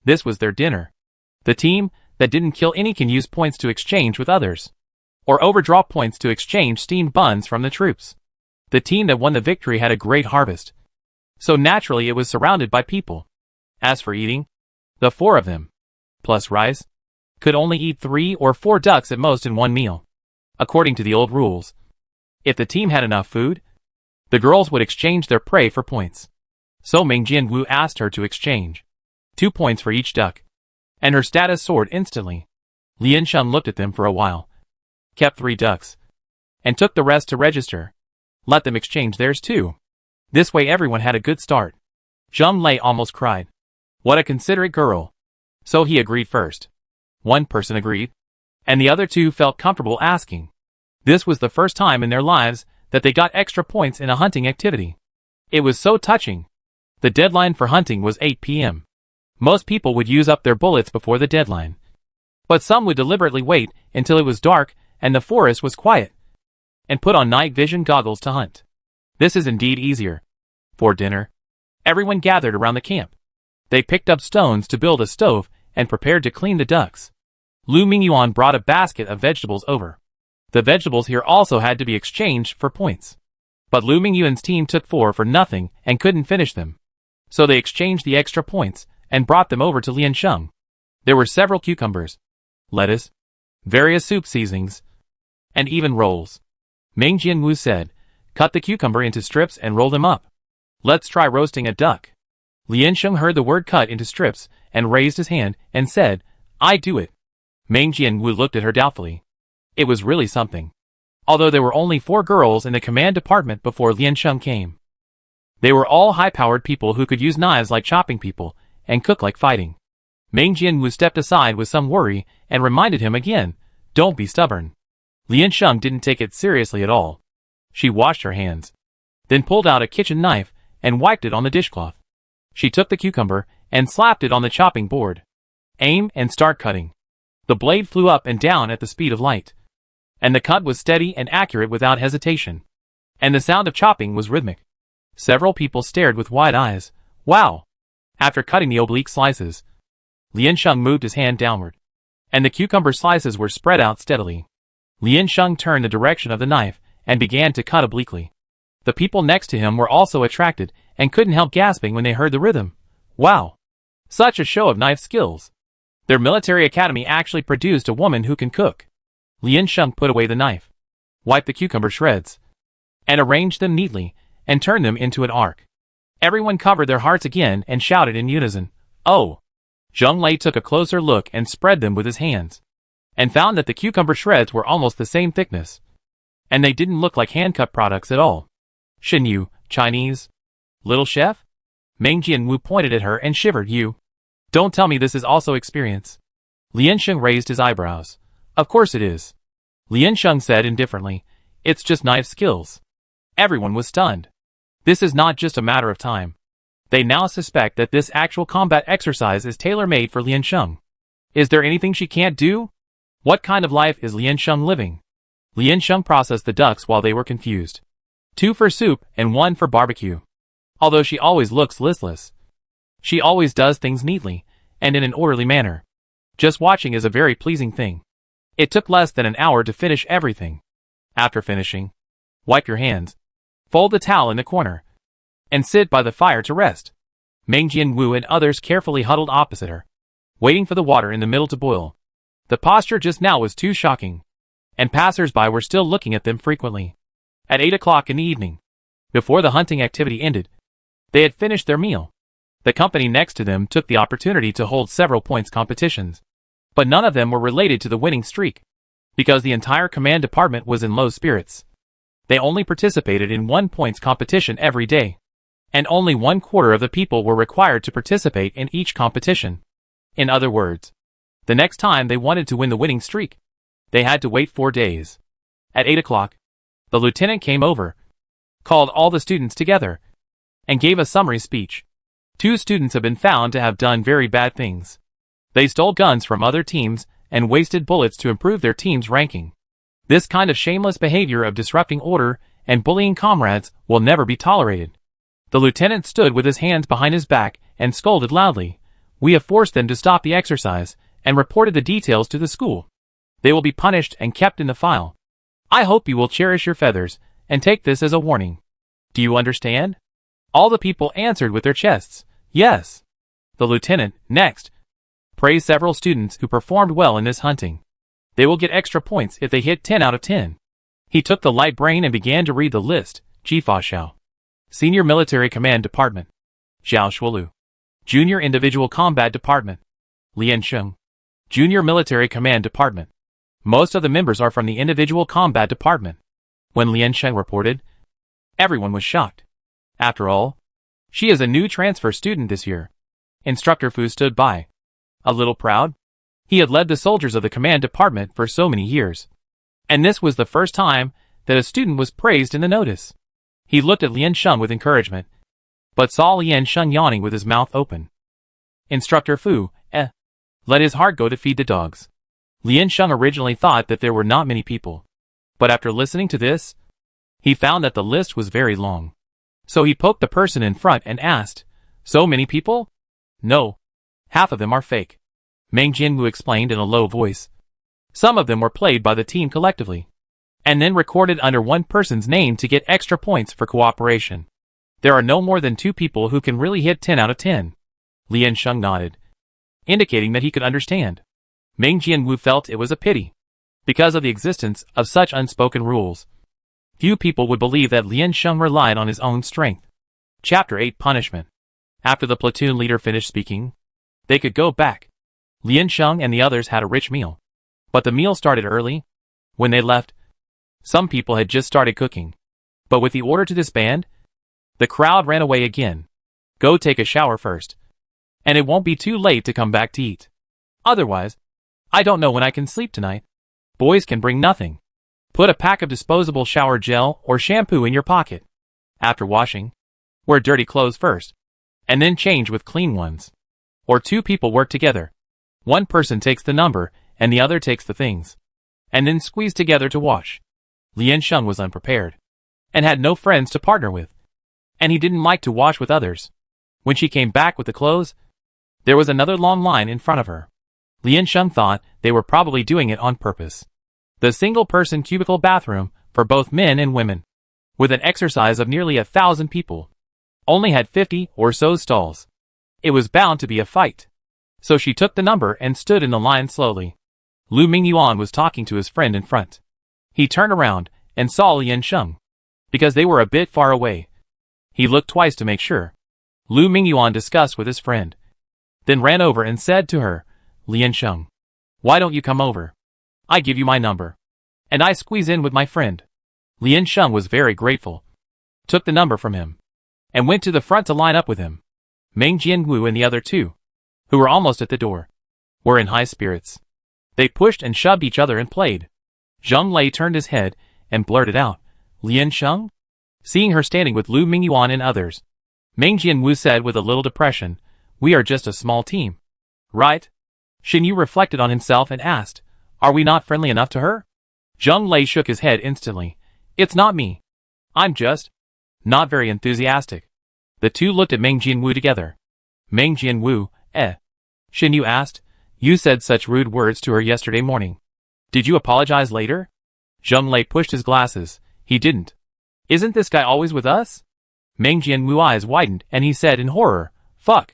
This was their dinner. The team that didn't kill any can use points to exchange with others, or overdraw points to exchange steamed buns from the troops. The team that won the victory had a great harvest, so naturally it was surrounded by people. As for eating, the 4 of them, plus rice, could only eat 3 or 4 ducks at most in one meal. According to the old rules, if the team had enough food, the girls would exchange their prey for points. So Meng Jianwu asked her to exchange 2 points for each duck, and her status soared instantly. Lian Sheng looked at them for a while, kept 3 ducks, and took the rest to register. Let them exchange theirs too. This way everyone had a good start. Zheng Lei almost cried. What a considerate girl. So he agreed first. One person agreed, and the other 2 felt comfortable asking. This was the first time in their lives that they got extra points in a hunting activity. It was so touching. The deadline for hunting was 8 p.m. Most people would use up their bullets before the deadline, but some would deliberately wait until it was dark and the forest was quiet, and put on night vision goggles to hunt. This is indeed easier. For dinner, everyone gathered around the camp. They picked up stones to build a stove and prepared to clean the ducks. Lu Mingyuan brought a basket of vegetables over. The vegetables here also had to be exchanged for points. But Lu Mingyuan's team took 4 for nothing and couldn't finish them. So they exchanged the extra points and brought them over to Lian Sheng. There were several cucumbers, lettuce, various soup seasonings, and even rolls. Meng Jianwu said. Cut the cucumber into strips and roll them up. Let's try roasting a duck. Lian Sheng heard the word cut into strips and raised his hand and said, I do it. Meng Jianwu looked at her doubtfully. It was really something. Although there were only 4 girls in the command department before Lian Sheng came. They were all high-powered people who could use knives like chopping people and cook like fighting. Meng Jianwu stepped aside with some worry and reminded him again, don't be stubborn. Lian Sheng didn't take it seriously at all. She washed her hands, then pulled out a kitchen knife and wiped it on the dishcloth. She took the cucumber and slapped it on the chopping board. Aim and start cutting. The blade flew up and down at the speed of light. And the cut was steady and accurate without hesitation. And the sound of chopping was rhythmic. Several people stared with wide eyes. Wow! After cutting the oblique slices, Lian Sheng moved his hand downward. And the cucumber slices were spread out steadily. Lian Sheng turned the direction of the knife and began to cut obliquely. The people next to him were also attracted and couldn't help gasping when they heard the rhythm. Wow! Such a show of knife skills. Their military academy actually produced a woman who can cook. Lian Sheng put away the knife, wiped the cucumber shreds, and arranged them neatly, and turned them into an arc. Everyone covered their hearts again and shouted in unison, Oh! Zheng Lei took a closer look and spread them with his hands, and found that the cucumber shreds were almost the same thickness. And they didn't look like hand-cut products at all. Shen Yu, Chinese? Little chef? Meng Jianwu pointed at her and shivered. You. Don't tell me this is also experience. Lian Sheng raised his eyebrows. Of course it is. Lian Sheng said indifferently, it's just knife skills. Everyone was stunned. This is not just a matter of time. They now suspect that this actual combat exercise is tailor-made for Lian Sheng. Is there anything she can't do? What kind of life is Lian Sheng living? Lian Sheng processed the ducks while they were confused. 2 for soup and 1 for barbecue. Although she always looks listless, she always does things neatly and in an orderly manner. Just watching is a very pleasing thing. It took less than an hour to finish everything. After finishing, wipe your hands, fold the towel in the corner, and sit by the fire to rest. Meng Jianwu and others carefully huddled opposite her, waiting for the water in the middle to boil. The posture just now was too shocking, and passers-by were still looking at them frequently. At 8 o'clock in the evening, before the hunting activity ended, they had finished their meal. The company next to them took the opportunity to hold several points competitions, but none of them were related to the winning streak, because the entire command department was in low spirits. They only participated in 1 points competition every day, and only 1/4 of the people were required to participate in each competition. In other words, the next time they wanted to win the winning streak, they had to wait 4 days. At 8 o'clock, the lieutenant came over, called all the students together, and gave a summary speech. 2 students have been found to have done very bad things. They stole guns from other teams and wasted bullets to improve their team's ranking. This kind of shameless behavior of disrupting order and bullying comrades will never be tolerated. The lieutenant stood with his hands behind his back and scolded loudly. We have forced them to stop the exercise and reported the details to the school. They will be punished and kept in the file. I hope you will cherish your feathers and take this as a warning. Do you understand? All the people answered with their chests. Yes. The lieutenant, next, praised several students who performed well in this hunting. They will get extra points if they hit 10 out of 10. He took the light brain and began to read the list. Jifa Xiao, Senior Military Command Department. Xiao Shuolu, Junior Individual Combat Department. Lian Sheng, Junior Military Command Department. Most of the members are from the Individual Combat Department. When Lian Sheng reported, everyone was shocked. After all, she is a new transfer student this year. Instructor Fu stood by, a little proud. He had led the soldiers of the command department for so many years, and this was the first time that a student was praised in the notice. He looked at Lian Sheng with encouragement, but saw Lian Sheng yawning with his mouth open. Instructor Fu, let his heart go to feed the dogs. Lian Sheng originally thought that there were not many people, but after listening to this, he found that the list was very long. So he poked the person in front and asked, so many people? No. Half of them are fake. Meng Jianwu explained in a low voice. Some of them were played by the team collectively, and then recorded under one person's name to get extra points for cooperation. There are no more than 2 people who can really hit 10 out of 10. Lian Sheng nodded, indicating that he could understand. Meng Jianwu felt it was a pity, because of the existence of such unspoken rules. Few people would believe that Lian Sheng relied on his own strength. Chapter 8 Punishment. After the platoon leader finished speaking, they could go back. Lian Sheng and the others had a rich meal. But the meal started early. When they left, some people had just started cooking. But with the order to disband, the crowd ran away again. Go take a shower first. And it won't be too late to come back to eat. Otherwise, I don't know when I can sleep tonight. Boys can bring nothing. Put a pack of disposable shower gel or shampoo in your pocket. After washing, wear dirty clothes first, and then change with clean ones. Or two people work together. One person takes the number, and the other takes the things. And then squeeze together to wash. Lian Sheng was unprepared, and had no friends to partner with. And he didn't like to wash with others. When she came back with the clothes, there was another long line in front of her. Lian Sheng thought they were probably doing it on purpose. The single-person cubicle bathroom, for both men and women, with an exercise of nearly 1,000 people, only had 50 or so stalls. It was bound to be a fight. So she took the number and stood in the line slowly. Lu Mingyuan was talking to his friend in front. He turned around and saw Lian Sheng. Because they were a bit far away, he looked twice to make sure. Lu Mingyuan discussed with his friend, then ran over and said to her, Lian Sheng, why don't you come over? I give you my number, and I squeeze in with my friend. Lian Sheng was very grateful, took the number from him, and went to the front to line up with him. Meng Jianwu and the other two, who were almost at the door, were in high spirits. They pushed and shoved each other and played. Zheng Lei turned his head and blurted out, Lian Sheng? Seeing her standing with Lu Mingyuan and others, Meng Jianwu said with a little depression, we are just a small team. Right? Xin Yu reflected on himself and asked, are we not friendly enough to her? Zheng Lei shook his head instantly. It's not me. I'm just not very enthusiastic. The two looked at Meng Jianwu together. Meng Jianwu, Xin Yu asked, you said such rude words to her yesterday morning. Did you apologize later? Zheng Lei pushed his glasses. He didn't. Isn't this guy always with us? Meng Jianwu's eyes widened and he said in horror, fuck.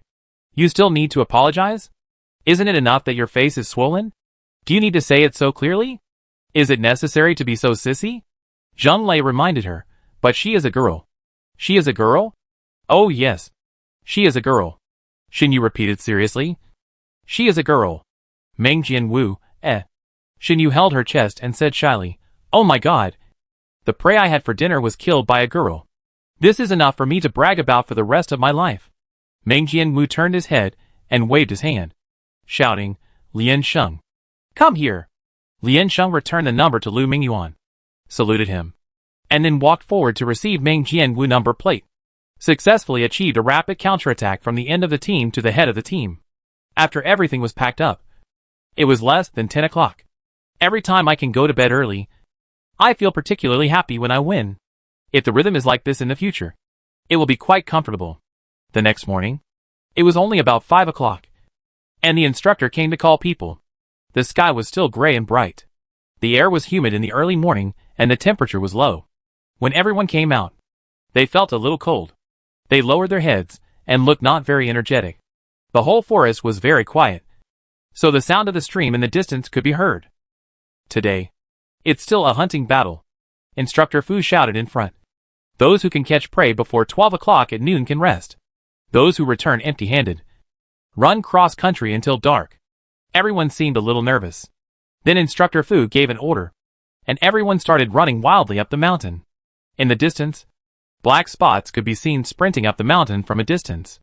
You still need to apologize? Isn't it enough that your face is swollen? Do you need to say it so clearly? Is it necessary to be so sissy? Zheng Lei reminded her, but she is a girl. She is a girl? Oh yes. She is a girl. Xin Yu repeated seriously. She is a girl. Meng Jianwu, Xin Yu held her chest and said shyly, oh my god. The prey I had for dinner was killed by a girl. This is enough for me to brag about for the rest of my life. Meng Jianwu turned his head and waved his hand, shouting, Lian Sheng, come here. Lian Sheng returned the number to Lu Mingyuan, saluted him, and then walked forward to receive Meng Jianwu's number plate. Successfully achieved a rapid counterattack from the end of the team to the head of the team. After everything was packed up, it was less than 10 o'clock. Every time I can go to bed early, I feel particularly happy when I win. If the rhythm is like this in the future, it will be quite comfortable. The next morning, it was only about 5 o'clock, and the instructor came to call people. The sky was still gray and bright. The air was humid in the early morning, and the temperature was low. When everyone came out, they felt a little cold. They lowered their heads, and looked not very energetic. The whole forest was very quiet, so the sound of the stream in the distance could be heard. Today, it's still a hunting battle. Instructor Fu shouted in front. Those who can catch prey before 12 o'clock at noon can rest. Those who return empty-handed run cross-country until dark. Everyone seemed a little nervous. Then Instructor Fu gave an order, and everyone started running wildly up the mountain. In the distance, black spots could be seen sprinting up the mountain from a distance.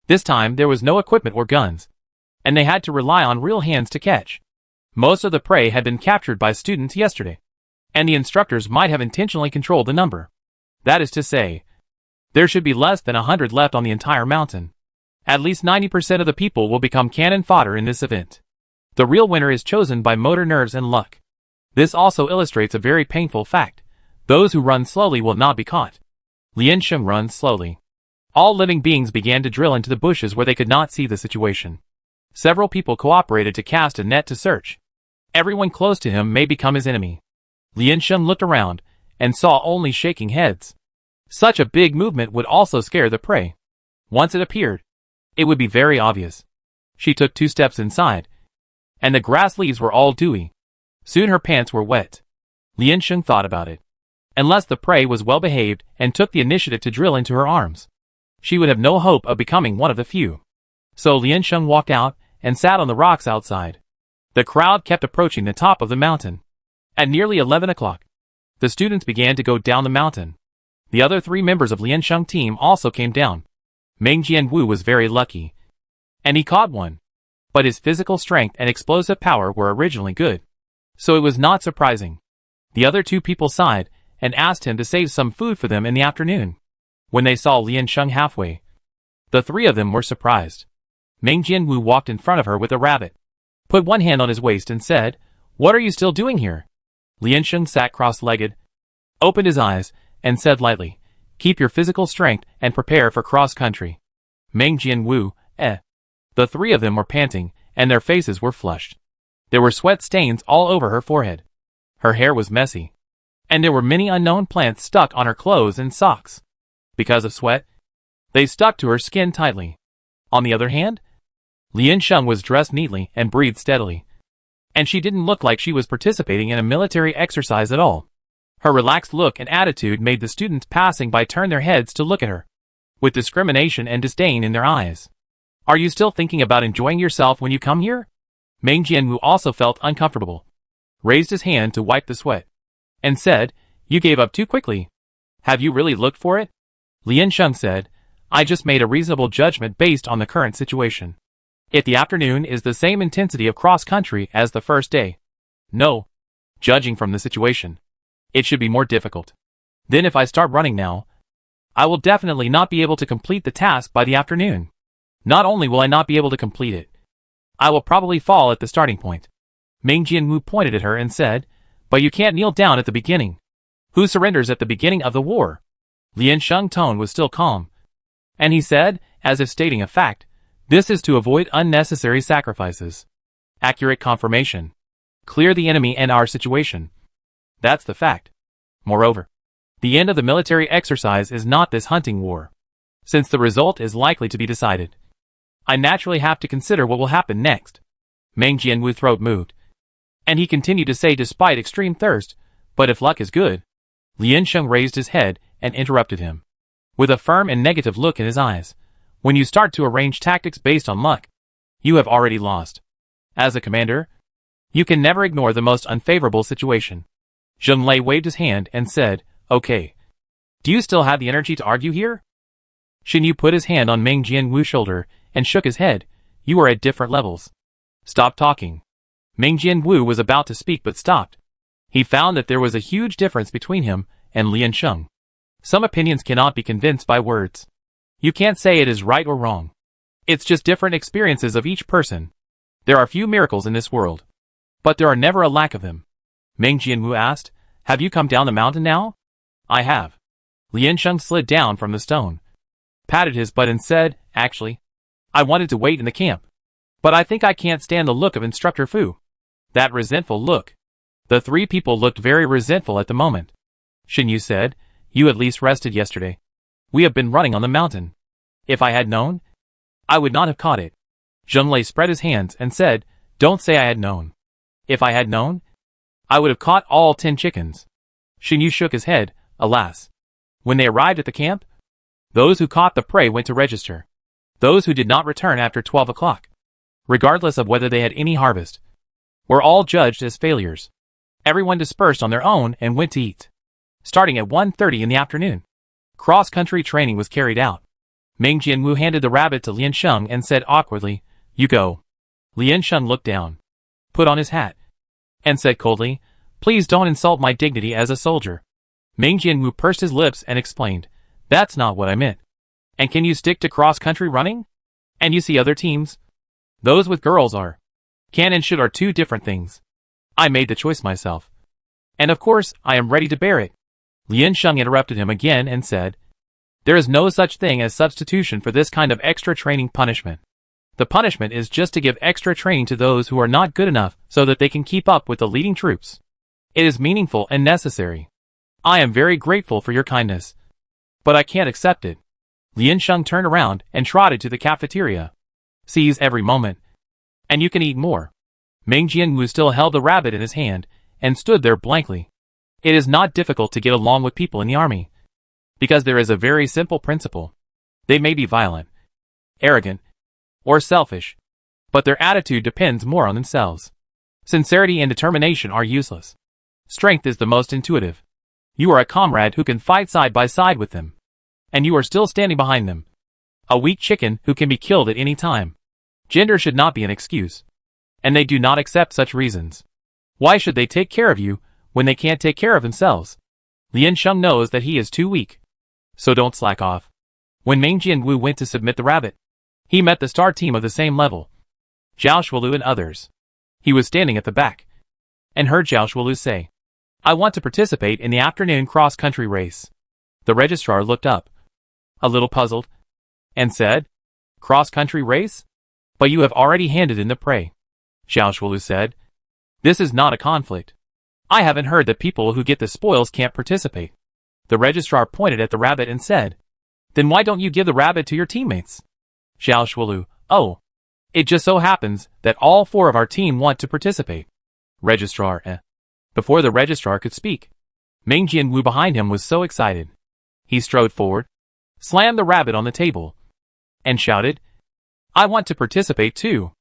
This time there was no equipment or guns, and they had to rely on real hands to catch. Most of the prey had been captured by students yesterday, and the instructors might have intentionally controlled the number. That is to say, there should be less than 100 left on the entire mountain. At least 90% of the people will become cannon fodder in this event. The real winner is chosen by motor nerves and luck. This also illustrates a very painful fact. Those who run slowly will not be caught. Lian Sheng runs slowly. All living beings began to drill into the bushes where they could not see the situation. Several people cooperated to cast a net to search. Everyone close to him may become his enemy. Lian Sheng looked around and saw only shaking heads. Such a big movement would also scare the prey. Once it appeared, it would be very obvious. She took 2 steps inside, and the grass leaves were all dewy. Soon her pants were wet. Lian Sheng thought about it, Unless the prey was well behaved and took the initiative to drill into her arms, she would have no hope of becoming one of the few. So Lian Sheng walked out and sat on the rocks outside. The crowd kept approaching the top of the mountain. At nearly 11 o'clock, the students began to go down the mountain. The other 3 members of Lian Sheng's team also came down. Meng Jianwu was very lucky, and he caught one. But his physical strength and explosive power were originally good, so it was not surprising. The other 2 people sighed and asked him to save some food for them in the afternoon. When they saw Lian Sheng halfway, the 3 of them were surprised. Meng Jianwu walked in front of her with a rabbit, put one hand on his waist and said, "What are you still doing here?" Lian Sheng sat cross-legged, opened his eyes, and said lightly, "Keep your physical strength and prepare for cross-country." Meng Jianwu, The 3 of them were panting, and their faces were flushed. There were sweat stains all over her forehead. Her hair was messy, and there were many unknown plants stuck on her clothes and socks. Because of sweat, they stuck to her skin tightly. On the other hand, Lian Sheng was dressed neatly and breathed steadily, and she didn't look like she was participating in a military exercise at all. Her relaxed look and attitude made the students passing by turn their heads to look at her, with discrimination and disdain in their eyes. "Are you still thinking about enjoying yourself when you come here?" Meng Jianwu also felt uncomfortable, raised his hand to wipe the sweat, and said, "You gave up too quickly. Have you really looked for it?" Lian Sheng said, "I just made a reasonable judgment based on the current situation. If the afternoon is the same intensity of cross-country as the first day, no. Judging from the situation, it should be more difficult. Then if I start running now, I will definitely not be able to complete the task by the afternoon. Not only will I not be able to complete it, I will probably fall at the starting point." Meng Jianwu pointed at her and said, "But you can't kneel down at the beginning. Who surrenders at the beginning of the war?" Lian Sheng's tone was still calm, and he said, as if stating a fact, "This is to avoid unnecessary sacrifices. Accurate confirmation. Clear the enemy and our situation. That's the fact. Moreover, the end of the military exercise is not this hunting war. Since the result is likely to be decided, I naturally have to consider what will happen next." Meng Jianwu's throat moved, and he continued to say despite extreme thirst, "But if luck is good." Lian Sheng raised his head and interrupted him, with a firm and negative look in his eyes. "When you start to arrange tactics based on luck, you have already lost. As a commander, you can never ignore the most unfavorable situation." Zheng Lei waved his hand and said, "Okay. Do you still have the energy to argue here?" Xin Yu put his hand on Meng Jianwu's shoulder and shook his head. "You are at different levels. Stop talking." Meng Jianwu was about to speak but stopped. He found that there was a huge difference between him and Lian Sheng. Some opinions cannot be convinced by words. You can't say it is right or wrong. It's just different experiences of each person. There are few miracles in this world, but there are never a lack of them. Meng Jianwu asked, "Have you come down the mountain now?" "I have." Lian Sheng slid down from the stone, patted his butt and said, "Actually, I wanted to wait in the camp, but I think I can't stand the look of Instructor Fu. That resentful look." The 3 people looked very resentful at the moment. Xin Yu said, "You at least rested yesterday. We have been running on the mountain. If I had known, I would not have caught it." Zheng Lei spread his hands and said, "Don't say I had known. If I had known, I would have caught all 10 chickens." Xin Yu shook his head, alas. When they arrived at the camp, those who caught the prey went to register. Those who did not return after 12 o'clock, regardless of whether they had any harvest, were all judged as failures. Everyone dispersed on their own and went to eat. Starting at 1:30 in the afternoon, cross-country training was carried out. Meng Jianwu handed the rabbit to Lian Sheng and said awkwardly, "You go." Lian Sheng looked down, put on his hat, and said coldly, "Please don't insult my dignity as a soldier." Meng Jianwu pursed his lips and explained, "That's not what I meant. And can you stick to cross-country running? And you see other teams? Those with girls can and should are 2 different things. I made the choice myself. And of course, I am ready to bear it." Lian Sheng interrupted him again and said, "There is no such thing as substitution for this kind of extra training punishment. The punishment is just to give extra training to those who are not good enough so that they can keep up with the leading troops. It is meaningful and necessary. I am very grateful for your kindness, but I can't accept it." Lian Sheng turned around and trotted to the cafeteria. "Seize every moment, and you can eat more." Meng Jianwu still held the rabbit in his hand and stood there blankly. It is not difficult to get along with people in the army, because there is a very simple principle. They may be violent, arrogant, or selfish, but their attitude depends more on themselves. Sincerity and determination are useless. Strength is the most intuitive. You are a comrade who can fight side by side with them, and you are still standing behind them. A weak chicken who can be killed at any time. Gender should not be an excuse, and they do not accept such reasons. Why should they take care of you when they can't take care of themselves? Lian Sheng knows that he is too weak, so don't slack off. When Meng Jianwu went to submit the rabbit, he met the star team of the same level, Zhao Shualu and others. He was standing at the back, and heard Zhao Shualu say, "I want to participate in the afternoon cross-country race." The registrar looked up, a little puzzled, and said, "Cross-country race? But you have already handed in the prey." Zhao Shualu said, "This is not a conflict. I haven't heard that people who get the spoils can't participate." The registrar pointed at the rabbit and said, "Then why don't you give the rabbit to your teammates?" Zhao Shualu, "Oh, it just so happens that all 4 of our team want to participate." Registrar, Before the registrar could speak, Meng Jianwu behind him was so excited. He strode forward, slammed the rabbit on the table, and shouted, "I want to participate too."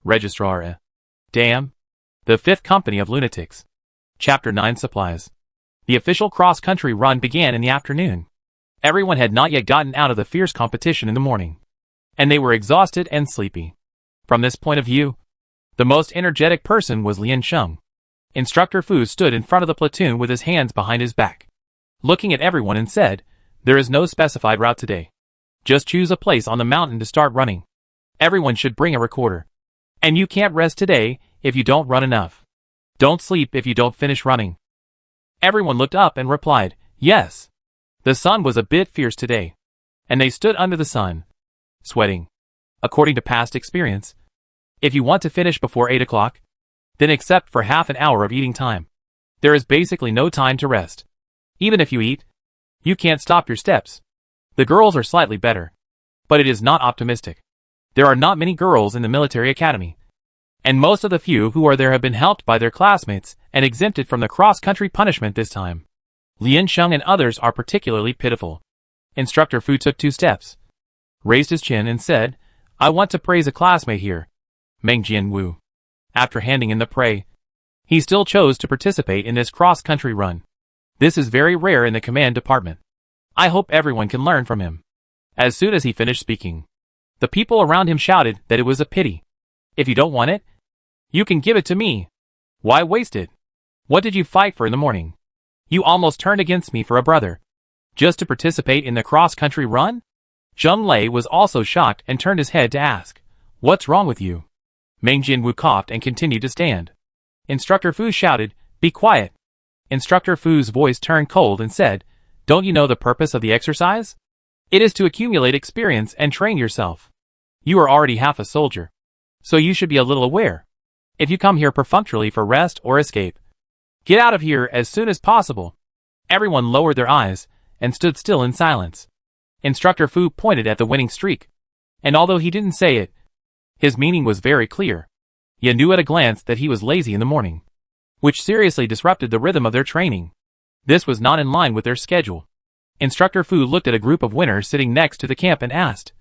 Registrar, Damn. The 5th Company of Lunatics. Chapter 9 Supplies. The official cross-country run began in the afternoon. Everyone had not yet gotten out of the fierce competition in the morning, and they were exhausted and sleepy. From this point of view, the most energetic person was Lian Sheng. Instructor Fu stood in front of the platoon with his hands behind his back, looking at everyone and said, "There is no specified route today. Just choose a place on the mountain to start running. Everyone should bring a recorder. And you can't rest today if you don't run enough. Don't sleep if you don't finish running." Everyone looked up and replied, "Yes." The sun was a bit fierce today, and they stood under the sun, sweating. According to past experience, if you want to finish before 8 o'clock, then except for half an hour of eating time, there is basically no time to rest. Even if you eat, you can't stop your steps. The girls are slightly better, but it is not optimistic. There are not many girls in the military academy, and most of the few who are there have been helped by their classmates and exempted from the cross-country punishment this time. Lian Sheng and others are particularly pitiful. Instructor Fu took 2 steps, raised his chin and said, "I want to praise a classmate here, Meng Jianwu." After handing in the prey, he still chose to participate in this cross-country run. This is very rare in the command department. I hope everyone can learn from him. As soon as he finished speaking, the people around him shouted that it was a pity. "If you don't want it, you can give it to me. Why waste it? What did you fight for in the morning? You almost turned against me for a brother, just to participate in the cross-country run?" Zheng Lei was also shocked and turned his head to ask, "What's wrong with you?" Meng Jianwu coughed and continued to stand. Instructor Fu shouted, "Be quiet." Instructor Fu's voice turned cold and said, "Don't you know the purpose of the exercise? It is to accumulate experience and train yourself. You are already half a soldier, so you should be a little aware. If you come here perfunctorily for rest or escape, get out of here as soon as possible." Everyone lowered their eyes and stood still in silence. Instructor Fu pointed at the winning streak, and although he didn't say it, his meaning was very clear. You knew at a glance that he was lazy in the morning, which seriously disrupted the rhythm of their training. This was not in line with their schedule. Instructor Fu looked at a group of winners sitting next to the camp and asked,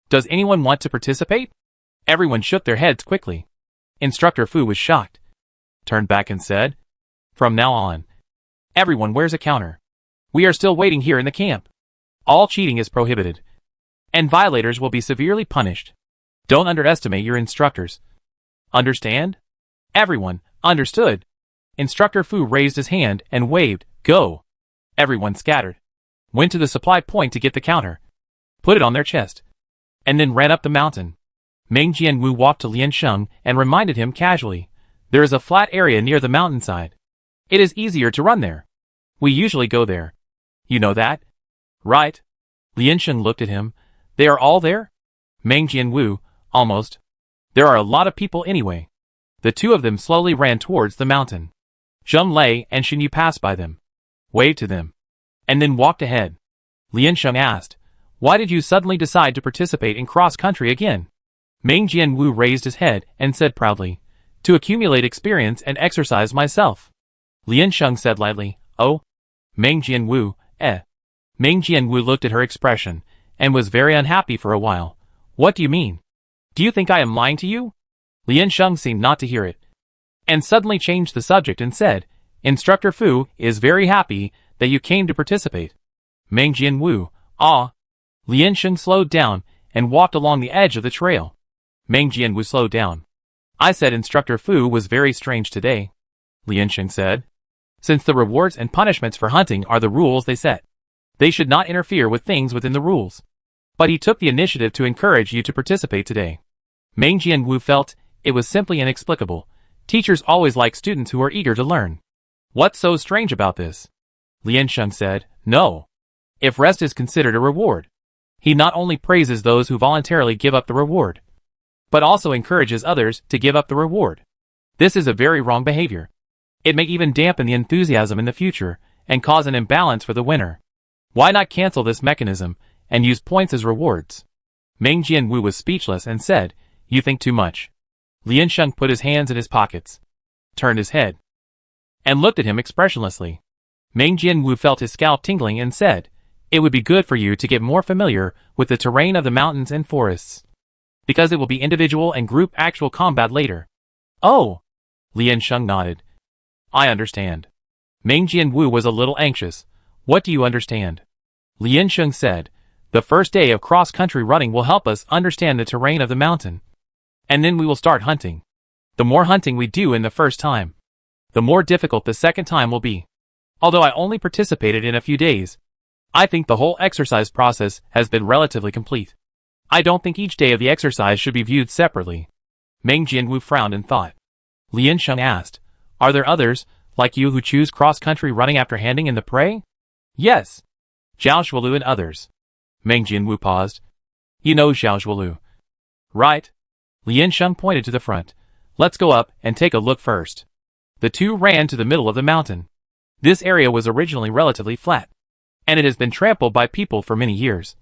"Does anyone want to participate?" Everyone shook their heads quickly. Instructor Fu was shocked, turned back and said, "From now on, everyone wears a counter. We are still waiting here in the camp. All cheating is prohibited, and violators will be severely punished. Don't underestimate your instructors. Understand?" Everyone understood. Instructor Fu raised his hand and waved, "Go." Everyone scattered, went to the supply point to get the counter, put it on their chest, and then ran up the mountain. Meng Jianwu walked to Lian Sheng and reminded him casually, "There is a flat area near the mountainside. It is easier to run there. We usually go there. You know that, right?" Lian Sheng looked at him. "They are all there?" Meng Jianwu, "Almost. There are a lot of people anyway." The 2 of them slowly ran towards the mountain. Zheng Lei and Xin Yu passed by them, waved to them, and then walked ahead. Lian Sheng asked, "Why did you suddenly decide to participate in cross-country again?" Meng Jianwu raised his head and said proudly, "To accumulate experience and exercise myself." Lian Sheng said lightly, Oh? Meng Jianwu, eh. Meng Jianwu looked at her expression, and was very unhappy for a while. What do you mean? Do you think I am lying to you? Lian Sheng seemed not to hear it, and suddenly changed the subject and said, Instructor Fu is very happy that you came to participate. Meng Jianwu, ah. Lian Sheng slowed down and walked along the edge of the trail. Meng Jianwu slowed down. I said Instructor Fu was very strange today, Lian Sheng said. Since the rewards and punishments for hunting are the rules they set, they should not interfere with things within the rules. But he took the initiative to encourage you to participate today. Meng Jianwu felt it was simply inexplicable. Teachers always like students who are eager to learn. What's so strange about this? Lian Sheng said, no. If rest is considered a reward, he not only praises those who voluntarily give up the reward, but also encourages others to give up the reward. This is a very wrong behavior. It may even dampen the enthusiasm in the future and cause an imbalance for the winner. Why not cancel this mechanism and use points as rewards? Meng Jianwu was speechless and said, you think too much. Lian Sheng put his hands in his pockets, turned his head, and looked at him expressionlessly. Meng Jianwu felt his scalp tingling and said, it would be good for you to get more familiar with the terrain of the mountains and forests, because it will be individual and group actual combat later. Oh! Lian Sheng nodded. I understand. Meng Jianwu was a little anxious. What do you understand? Lian Sheng said, the first day of cross-country running will help us understand the terrain of the mountain. And then we will start hunting. The more hunting we do in the first time, the more difficult the second time will be. Although I only participated in a few days, I think the whole exercise process has been relatively complete. I don't think each day of the exercise should be viewed separately. Meng Jianwu frowned and thought. Lian Sheng asked, are there others, like you, who choose cross-country running after handing in the prey? Yes. Zhao Shualu and others. Meng Jianwu paused. You know Zhao Shualu. Right. Lian Sheng pointed to the front. Let's go up and take a look first. The two ran to the middle of the mountain. This area was originally relatively flat, and it has been trampled by people for many years,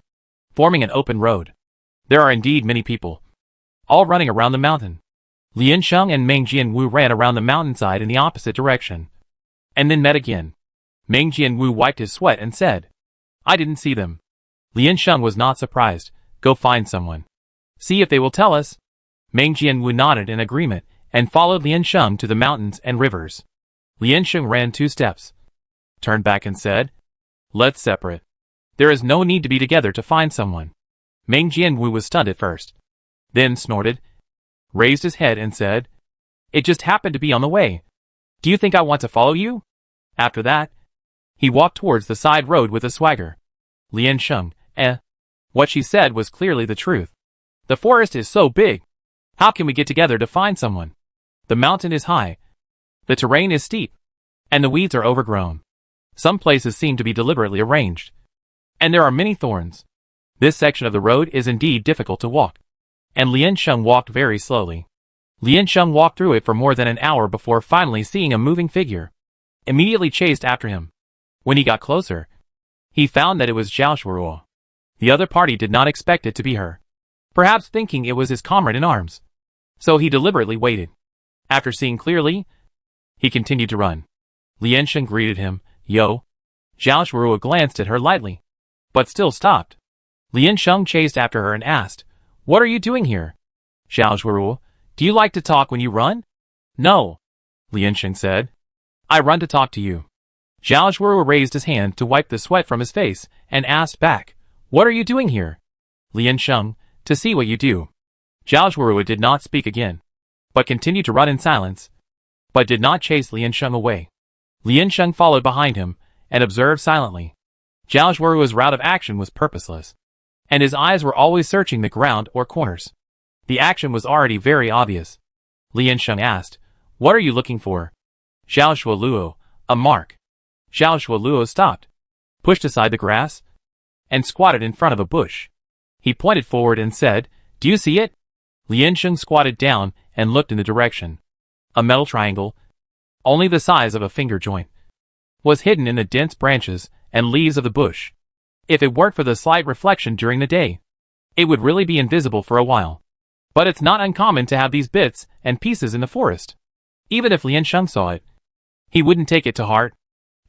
forming an open road. There are indeed many people, all running around the mountain. Lian Sheng and Meng Jianwu ran around the mountainside in the opposite direction, and then met again. Meng Jianwu wiped his sweat and said, I didn't see them. Lian Sheng was not surprised. Go find someone. See if they will tell us. Meng Jianwu nodded in agreement and followed Lian Sheng to the mountains and rivers. Lian Sheng ran 2 steps, turned back and said, let's separate. There is no need to be together to find someone. Meng Jianwu was stunned at first, then snorted, raised his head and said, it just happened to be on the way. Do you think I want to follow you? After that, he walked towards the side road with a swagger. Lian Sheng, What she said was clearly the truth. The forest is so big. How can we get together to find someone? The mountain is high. The terrain is steep. And the weeds are overgrown. Some places seem to be deliberately arranged. And there are many thorns. This section of the road is indeed difficult to walk. And Lian Sheng walked very slowly. Lian Sheng walked through it for more than an hour before finally seeing a moving figure. Immediately chased after him. When he got closer, he found that it was Zhao Shuaruo. The other party did not expect it to be her, perhaps thinking it was his comrade in arms. So he deliberately waited. After seeing clearly, he continued to run. Lian Sheng greeted him, Yo. Zhao Shuaruo glanced at her lightly, but still stopped. Lian Sheng chased after her and asked, What are you doing here? Zhao Shuaruo, do you like to talk when you run? No. Lian Sheng said. I run to talk to you. Zhao Shuaruo raised his hand to wipe the sweat from his face and asked back, What are you doing here? Lian Sheng, to see what you do. Zhao Shuaruo did not speak again, but continued to run in silence, but did not chase Lian Sheng away. Lian Sheng followed behind him and observed silently. Zhao Shuaruo's route of action was purposeless, and his eyes were always searching the ground or corners. The action was already very obvious. Lian Sheng asked, What are you looking for? Zhao Shuaruo, a mark. Zhao Shuaruo stopped, pushed aside the grass, and squatted in front of a bush. He pointed forward and said, Do you see it? Lian Sheng squatted down and looked in the direction. A metal triangle, only the size of a finger joint, was hidden in the dense branches and leaves of the bush. If it weren't for the slight reflection during the day, it would really be invisible for a while. But it's not uncommon to have these bits and pieces in the forest. Even if Lian Sheng saw it, he wouldn't take it to heart.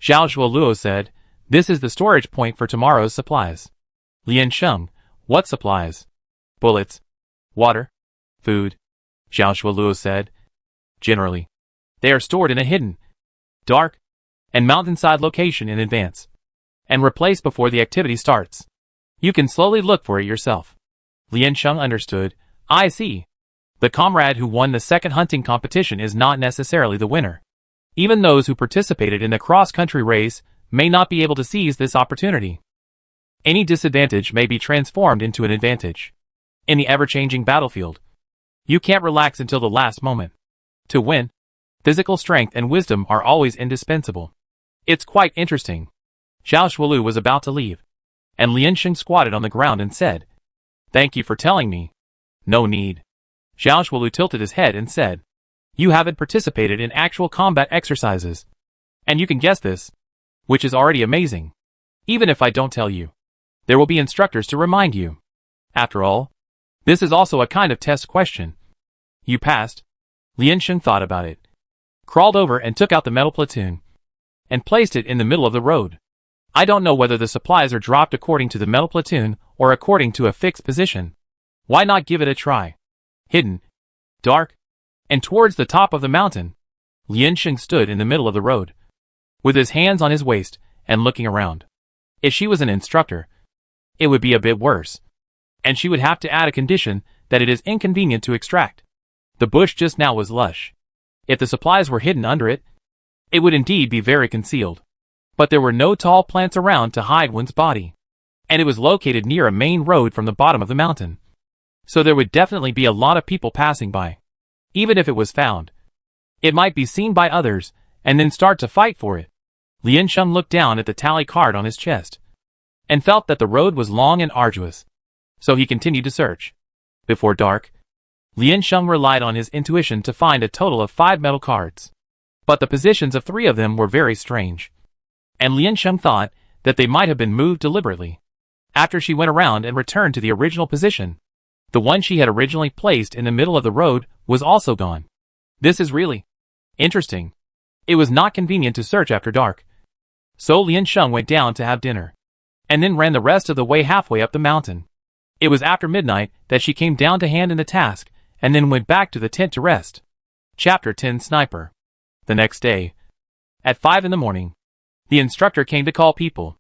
Xiao Shuoluo said, "This is the storage point for tomorrow's supplies." Lian Sheng, "What supplies?" "Bullets, water, food," Xiao Shuoluo said. "Generally, they are stored in a hidden, dark, and mountainside location in advance, and replaced before the activity starts. You can slowly look for it yourself." Lian Sheng understood. "I see. The comrade who won the second hunting competition is not necessarily the winner. Even those who participated in the cross-country race may not be able to seize this opportunity. Any disadvantage may be transformed into an advantage. In the ever-changing battlefield, you can't relax until the last moment. To win, physical strength and wisdom are always indispensable. It's quite interesting." Xiao Shuolu was about to leave, and Lian Sheng squatted on the ground and said, "Thank you for telling me." "No need." Xiao Shuolu tilted his head and said, "You haven't participated in actual combat exercises, and you can guess this, which is already amazing. Even if I don't tell you, there will be instructors to remind you. After all, this is also a kind of test question." "You passed." Lian Sheng thought about it, crawled over and took out the metal platoon, and placed it in the middle of the road. "I don't know whether the supplies are dropped according to the metal platoon or according to a fixed position. Why not give it a try? Hidden, dark, and towards the top of the mountain." Lian Sheng stood in the middle of the road, with his hands on his waist and looking around. If she was an instructor, it would be a bit worse, and she would have to add a condition that it is inconvenient to extract. The bush just now was lush. If the supplies were hidden under it, it would indeed be very concealed. But there were no tall plants around to hide one's body, and it was located near a main road from the bottom of the mountain. So there would definitely be a lot of people passing by. Even if it was found, it might be seen by others, and then start to fight for it. Lian Sheng looked down at the tally card on his chest, and felt that the road was long and arduous. So he continued to search. Before dark, Lian Sheng relied on his intuition to find a total of 5 metal cards. But the positions of 3 of them were very strange, and Lian Sheng thought that they might have been moved deliberately. After she went around and returned to the original position, the one she had originally placed in the middle of the road was also gone. This is really interesting. It was not convenient to search after dark. So Lian Sheng went down to have dinner, and then ran the rest of the way halfway up the mountain. It was after midnight that she came down to hand in the task, and then went back to the tent to rest. Chapter 10 Sniper. The next day, at 5 in the morning, the instructor came to call people.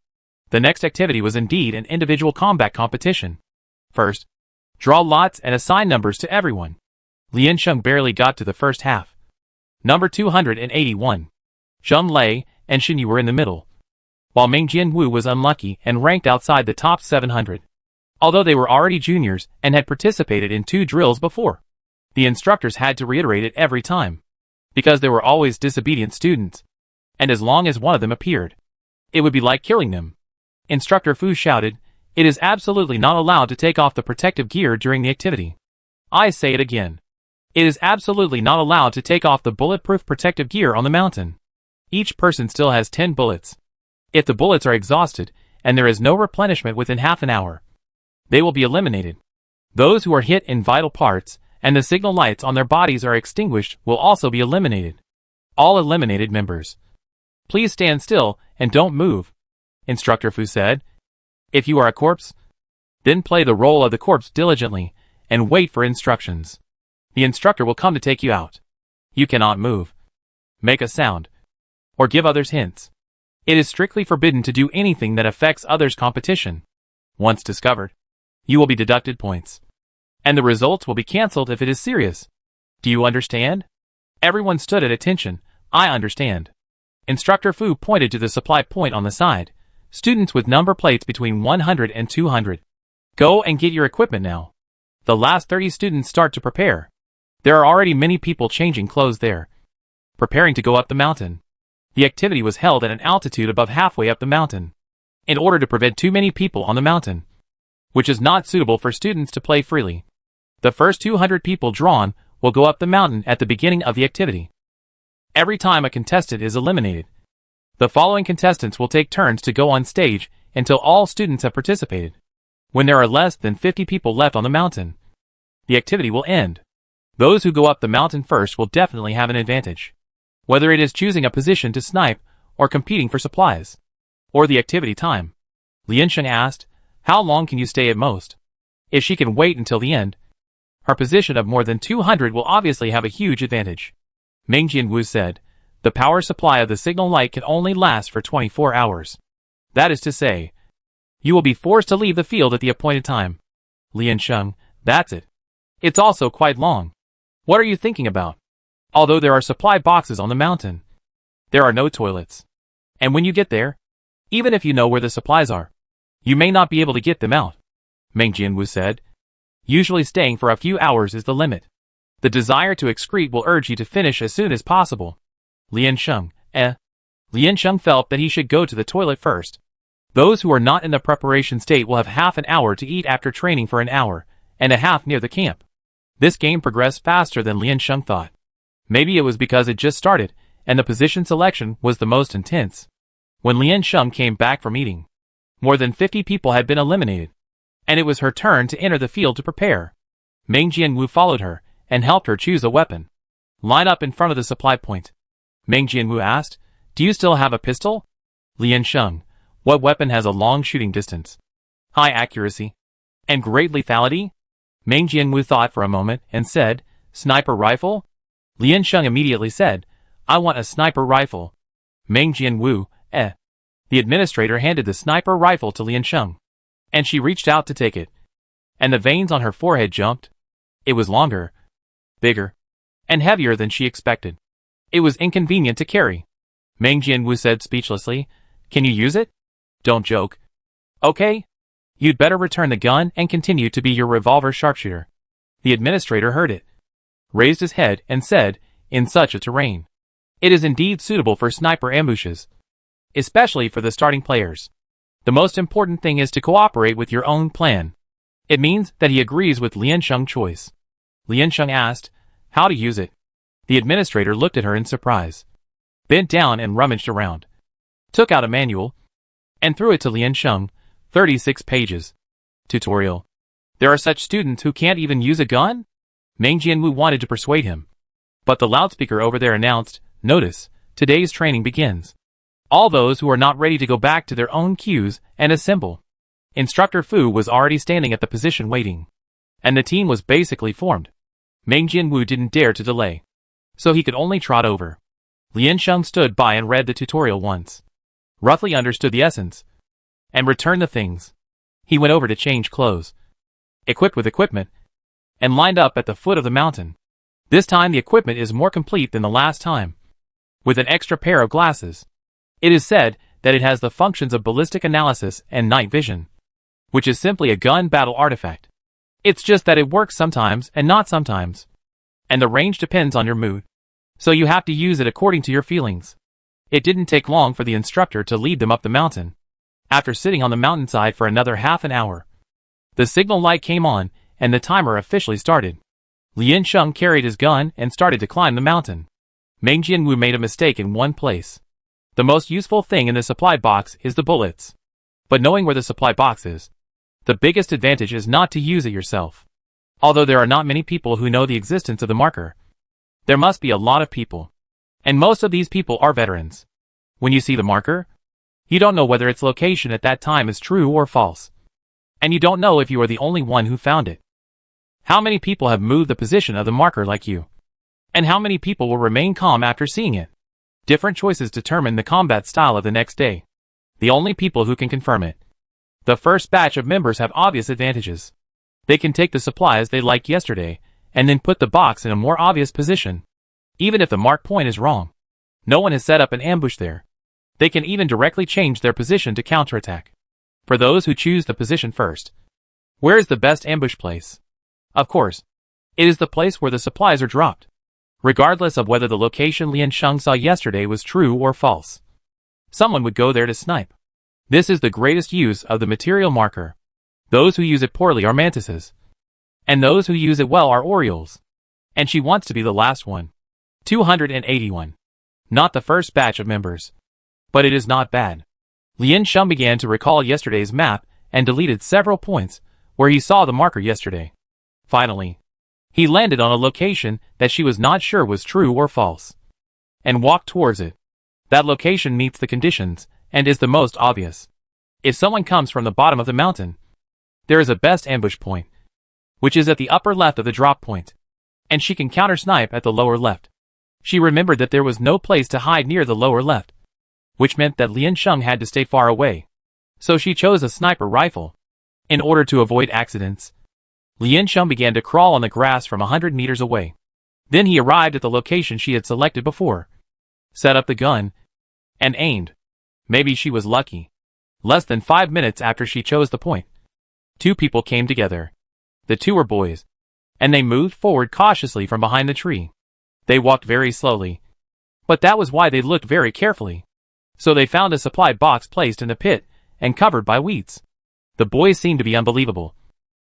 The next activity was indeed an individual combat competition. First, draw lots and assign numbers to everyone. Lian Sheng barely got to the first half. Number 281. Zheng Lei and Xin Yu were in the middle, while Meng Jianwu was unlucky and ranked outside the top 700. Although they were already juniors and had participated in 2 drills before, the instructors had to reiterate it every time, because there were always disobedient students, and as long as one of them appeared, it would be like killing them. Instructor Fu shouted, "It is absolutely not allowed to take off the protective gear during the activity. I say it again. It is absolutely not allowed to take off the bulletproof protective gear on the mountain. Each person still has 10 bullets. If the bullets are exhausted, and there is no replenishment within half an hour, they will be eliminated. Those who are hit in vital parts, and the signal lights on their bodies are extinguished, will also be eliminated. All eliminated members, please stand still and don't move," Instructor Fu said. "If you are a corpse, then play the role of the corpse diligently, and wait for instructions. The instructor will come to take you out. You cannot move, make a sound, or give others hints. It is strictly forbidden to do anything that affects others' competition. Once discovered, you will be deducted points, and the results will be cancelled if it is serious. Do you understand?" Everyone stood at attention. "I understand." Instructor Fu pointed to the supply point on the side. "Students with number plates between 100 and 200. Go and get your equipment now. The last 30 students start to prepare. There are already many people changing clothes there, preparing to go up the mountain." The activity was held at an altitude above halfway up the mountain, in order to prevent too many people on the mountain, which is not suitable for students to play freely. The first 200 people drawn will go up the mountain at the beginning of the activity. Every time a contestant is eliminated, the following contestants will take turns to go on stage until all students have participated. When there are less than 50 people left on the mountain, the activity will end. Those who go up the mountain first will definitely have an advantage, whether it is choosing a position to snipe or competing for supplies? Or the activity time? Liansheng asked. How long can you stay at most? If she can wait until the end, her position of more than 200 will obviously have a huge advantage. Meng Jianwu said, the power supply of the signal light can only last for 24 hours. That is to say, you will be forced to leave the field at the appointed time. Liansheng, that's it. It's also quite long. What are you thinking about? Although there are supply boxes on the mountain, there are no toilets. And when you get there, even if you know where the supplies are, you may not be able to get them out. Meng Jianwu said, usually staying for a few hours is the limit. The desire to excrete will urge you to finish as soon as possible. Liansheng, Liansheng felt that he should go to the toilet first. Those who are not in the preparation state will have half an hour to eat after training for an hour, and a half near the camp. This game progressed faster than Liansheng thought. Maybe it was because it just started, and the position selection was the most intense. When Liansheng came back from eating, more than 50 people had been eliminated, and it was her turn to enter the field to prepare. Meng Jianwu followed her, and helped her choose a weapon. Line up in front of the supply point. Meng Jianwu asked, do you still have a pistol? Liansheng, what weapon has a long shooting distance, high accuracy, and great lethality? Meng Jianwu thought for a moment and said, sniper rifle? Liansheng immediately said, I want a sniper rifle. Meng Jianwu, The administrator handed the sniper rifle to Liansheng, and she reached out to take it. And the veins on her forehead jumped. It was longer, bigger, and heavier than she expected. It was inconvenient to carry. Meng Jianwu said speechlessly, can you use it? Don't joke. Okay. You'd better return the gun and continue to be your revolver sharpshooter. The administrator heard it, raised his head and said, in such a terrain, it is indeed suitable for sniper ambushes, especially for the starting players. The most important thing is to cooperate with your own plan. It means that he agrees with Liansheng's choice. Liansheng asked, how to use it? The administrator looked at her in surprise, bent down and rummaged around, took out a manual, and threw it to Liansheng, 36 pages. Tutorial. There are such students who can't even use a gun? Meng Jianwu wanted to persuade him, but the loudspeaker over there announced, notice, today's training begins. All those who are not ready to go back to their own queues and assemble. Instructor Fu was already standing at the position waiting, and the team was basically formed. Meng Jianwu didn't dare to delay, so he could only trot over. Liansheng stood by and read the tutorial once, roughly understood the essence, and returned the things. He went over to change clothes, equipped with equipment, and lined up at the foot of the mountain. This time the equipment is more complete than the last time, with an extra pair of glasses. It is said that it has the functions of ballistic analysis and night vision, which is simply a gun battle artifact. It's just that it works sometimes and not sometimes, and the range depends on your mood, so you have to use it according to your feelings. It didn't take long for the instructor to lead them up the mountain. After sitting on the mountainside for another half an hour, the signal light came on and the timer officially started. Liansheng carried his gun and started to climb the mountain. Meng Jianwu made a mistake in one place. The most useful thing in the supply box is the bullets. But knowing where the supply box is, the biggest advantage is not to use it yourself. Although there are not many people who know the existence of the marker, there must be a lot of people. And most of these people are veterans. When you see the marker, you don't know whether its location at that time is true or false. And you don't know if you are the only one who found it. How many people have moved the position of the marker like you? And how many people will remain calm after seeing it? Different choices determine the combat style of the next day. The only people who can confirm it. The first batch of members have obvious advantages. They can take the supplies they liked yesterday, and then put the box in a more obvious position. Even if the mark point is wrong, no one has set up an ambush there. They can even directly change their position to counterattack. For those who choose the position first, where is the best ambush place? Of course, it is the place where the supplies are dropped, regardless of whether the location Liansheng saw yesterday was true or false. Someone would go there to snipe. This is the greatest use of the material marker. Those who use it poorly are mantises, and those who use it well are orioles. And she wants to be the last one. 281. Not the first batch of members. But it is not bad. Liansheng began to recall yesterday's map and deleted several points where he saw the marker yesterday. Finally, he landed on a location that she was not sure was true or false, and walked towards it. That location meets the conditions and is the most obvious. If someone comes from the bottom of the mountain, there is a best ambush point, which is at the upper left of the drop point, and she can counter-snipe at the lower left. She remembered that there was no place to hide near the lower left, which meant that Lian Sheng had to stay far away. So she chose a sniper rifle. In order to avoid accidents, Lian Sheng began to crawl on the grass from 100 meters away. Then he arrived at the location she had selected before, set up the gun, and aimed. Maybe she was lucky. Less than 5 minutes after she chose the point, two people came together. The two were boys, and they moved forward cautiously from behind the tree. They walked very slowly, but that was why they looked very carefully. So they found a supply box placed in the pit and covered by weeds. The boy seemed to be unbelievable,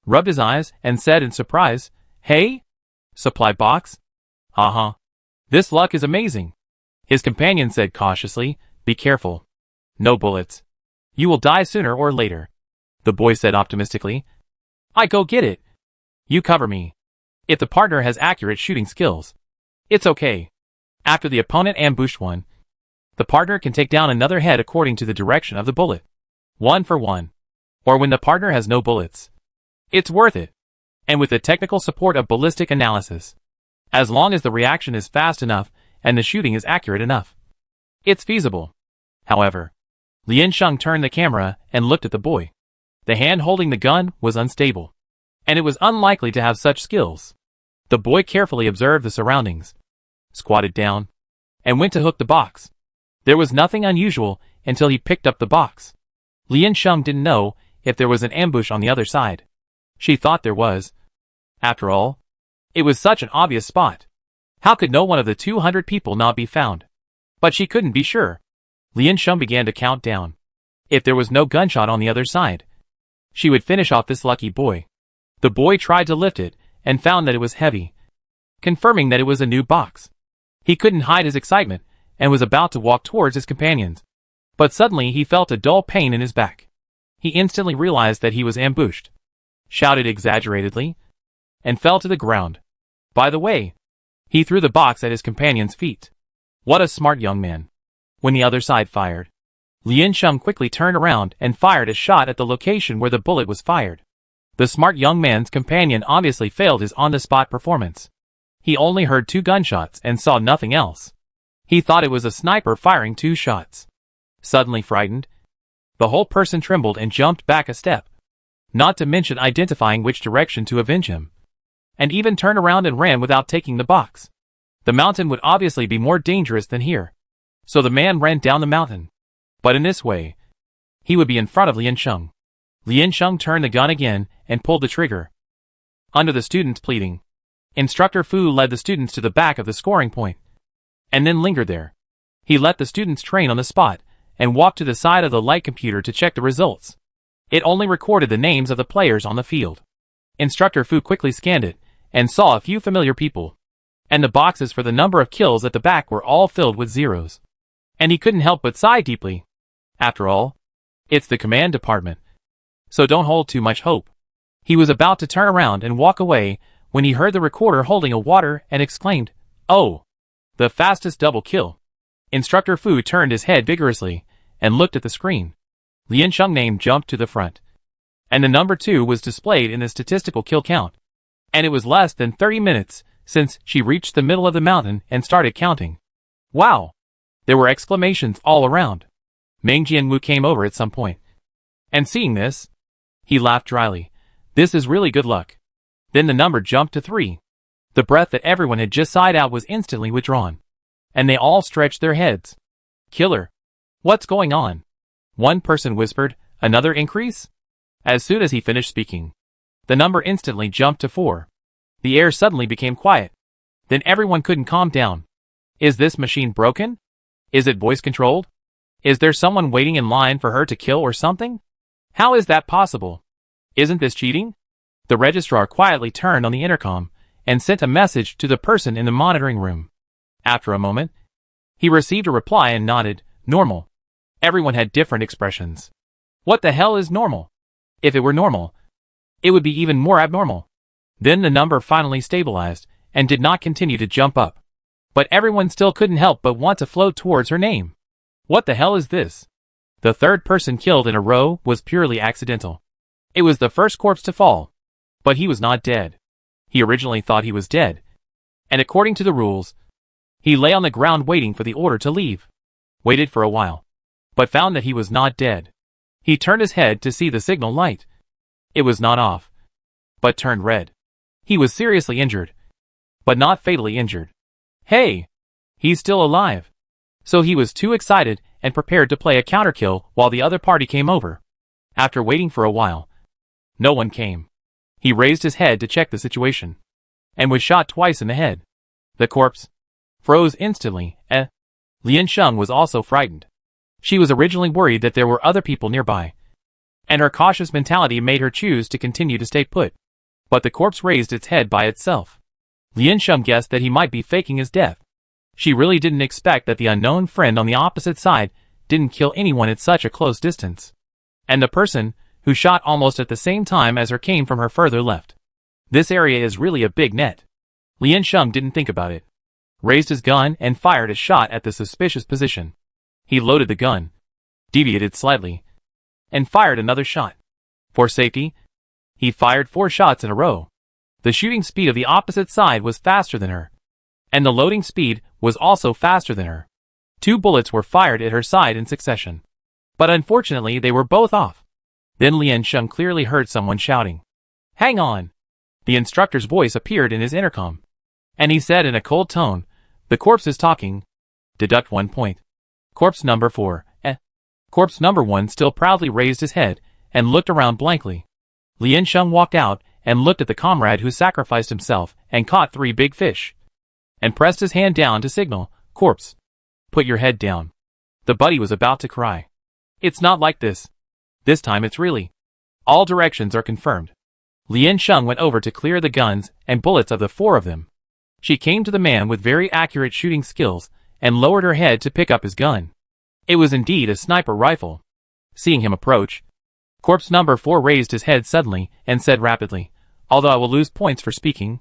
rubbed his eyes, and said in surprise, "Hey? Supply box? This luck is amazing." His companion said cautiously, "Be careful. No bullets. You will die sooner or later." The boy said optimistically, "I go get it. You cover me. If the partner has accurate shooting skills, it's okay. After the opponent ambushed one, the partner can take down another head according to the direction of the bullet. 1 for 1. Or when the partner has no bullets. It's worth it. And with the technical support of ballistic analysis, as long as the reaction is fast enough and the shooting is accurate enough, it's feasible." However, Lian Sheng turned the camera and looked at the boy. The hand holding the gun was unstable, and it was unlikely to have such skills. The boy carefully observed the surroundings, squatted down, and went to hook the box. There was nothing unusual until he picked up the box. Lian Sheng didn't know if there was an ambush on the other side. She thought there was. After all, it was such an obvious spot. How could no one of the 200 people not be found? But she couldn't be sure. Lian Sheng began to count down. If there was no gunshot on the other side, she would finish off this lucky boy. The boy tried to lift it and found that it was heavy, confirming that it was a new box. He couldn't hide his excitement and was about to walk towards his companions. But suddenly he felt a dull pain in his back. He instantly realized that he was ambushed, shouted exaggeratedly, and fell to the ground. By the way, he threw the box at his companion's feet. What a smart young man. When the other side fired, Lian Sheng quickly turned around and fired a shot at the location where the bullet was fired. The smart young man's companion obviously failed his on-the-spot performance. He only heard 2 gunshots and saw nothing else. He thought it was a sniper firing 2 shots. Suddenly frightened, the whole person trembled and jumped back a step, not to mention identifying which direction to avenge him, and even turned around and ran without taking the box. The mountain would obviously be more dangerous than here, so the man ran down the mountain. But in this way, he would be in front of Lian Sheng. Lian Sheng turned the gun again and pulled the trigger. Under the students' pleading, Instructor Fu led the students to the back of the scoring point, and then lingered there. He let the students train on the spot, and walked to the side of the light computer to check the results. It only recorded the names of the players on the field. Instructor Fu quickly scanned it, and saw a few familiar people. And the boxes for the number of kills at the back were all filled with zeros. And he couldn't help but sigh deeply. After all, it's the command department, so don't hold too much hope. He was about to turn around and walk away when he heard the recorder holding a water and exclaimed, "Oh! The fastest double kill." Instructor Fu turned his head vigorously and looked at the screen. Lian Sheng's name jumped to the front, and the number 2 was displayed in the statistical kill count. And it was less than 30 minutes since she reached the middle of the mountain and started counting. Wow! There were exclamations all around. Meng Jianwu came over at some point, and seeing this, he laughed dryly. This is really good luck. Then the number jumped to 3. The breath that everyone had just sighed out was instantly withdrawn, and they all stretched their heads. Killer! What's going on? One person whispered, another increase? As soon as he finished speaking, the number instantly jumped to 4. The air suddenly became quiet. Then everyone couldn't calm down. Is this machine broken? Is it voice-controlled? Is there someone waiting in line for her to kill or something? How is that possible? Isn't this cheating? The registrar quietly turned on the intercom and sent a message to the person in the monitoring room. After a moment, he received a reply and nodded, normal. Everyone had different expressions. What the hell is normal? If it were normal, it would be even more abnormal. Then the number finally stabilized and did not continue to jump up. But everyone still couldn't help but want to float towards her name. What the hell is this? The third person killed in a row was purely accidental. It was the first corpse to fall. But he was not dead. He originally thought he was dead. And according to the rules, he lay on the ground waiting for the order to leave. Waited for a while. But found that he was not dead. He turned his head to see the signal light. It was not off, but turned red. He was seriously injured, but not fatally injured. Hey! He's still alive. So he was too excited and prepared to play a counterkill while the other party came over. After waiting for a while, no one came. He raised his head to check the situation, and was shot twice in the head. The corpse froze instantly. Lian Sheng was also frightened. She was originally worried that there were other people nearby, and her cautious mentality made her choose to continue to stay put. But the corpse raised its head by itself. Lian Sheng guessed that he might be faking his death. She really didn't expect that the unknown friend on the opposite side didn't kill anyone at such a close distance. And the person who shot almost at the same time as her came from her further left. This area is really a big net. Lian Sheng didn't think about it. Raised his gun and fired a shot at the suspicious position. He loaded the gun, deviated slightly, and fired another shot. For safety, he fired 4 shots in a row. The shooting speed of the opposite side was faster than her, and the loading speed was also faster than her. 2 bullets were fired at her side in succession. But unfortunately they were both off. Then Lian Sheng clearly heard someone shouting, "Hang on!" The instructor's voice appeared in his intercom, and he said in a cold tone, "The corpse is talking. Deduct 1 point. Corpse number 4, Corpse number 1 still proudly raised his head and looked around blankly. Lian Sheng walked out and looked at the comrade who sacrificed himself and caught 3 big fish, and pressed his hand down to signal, "Corpse, put your head down." The buddy was about to cry. "It's not like this. This time it's really. All directions are confirmed." Lian Sheng went over to clear the guns and bullets of the 4 of them. She came to the man with very accurate shooting skills and lowered her head to pick up his gun. It was indeed a sniper rifle. Seeing him approach, corpse number 4 raised his head suddenly and said rapidly, "Although I will lose points for speaking,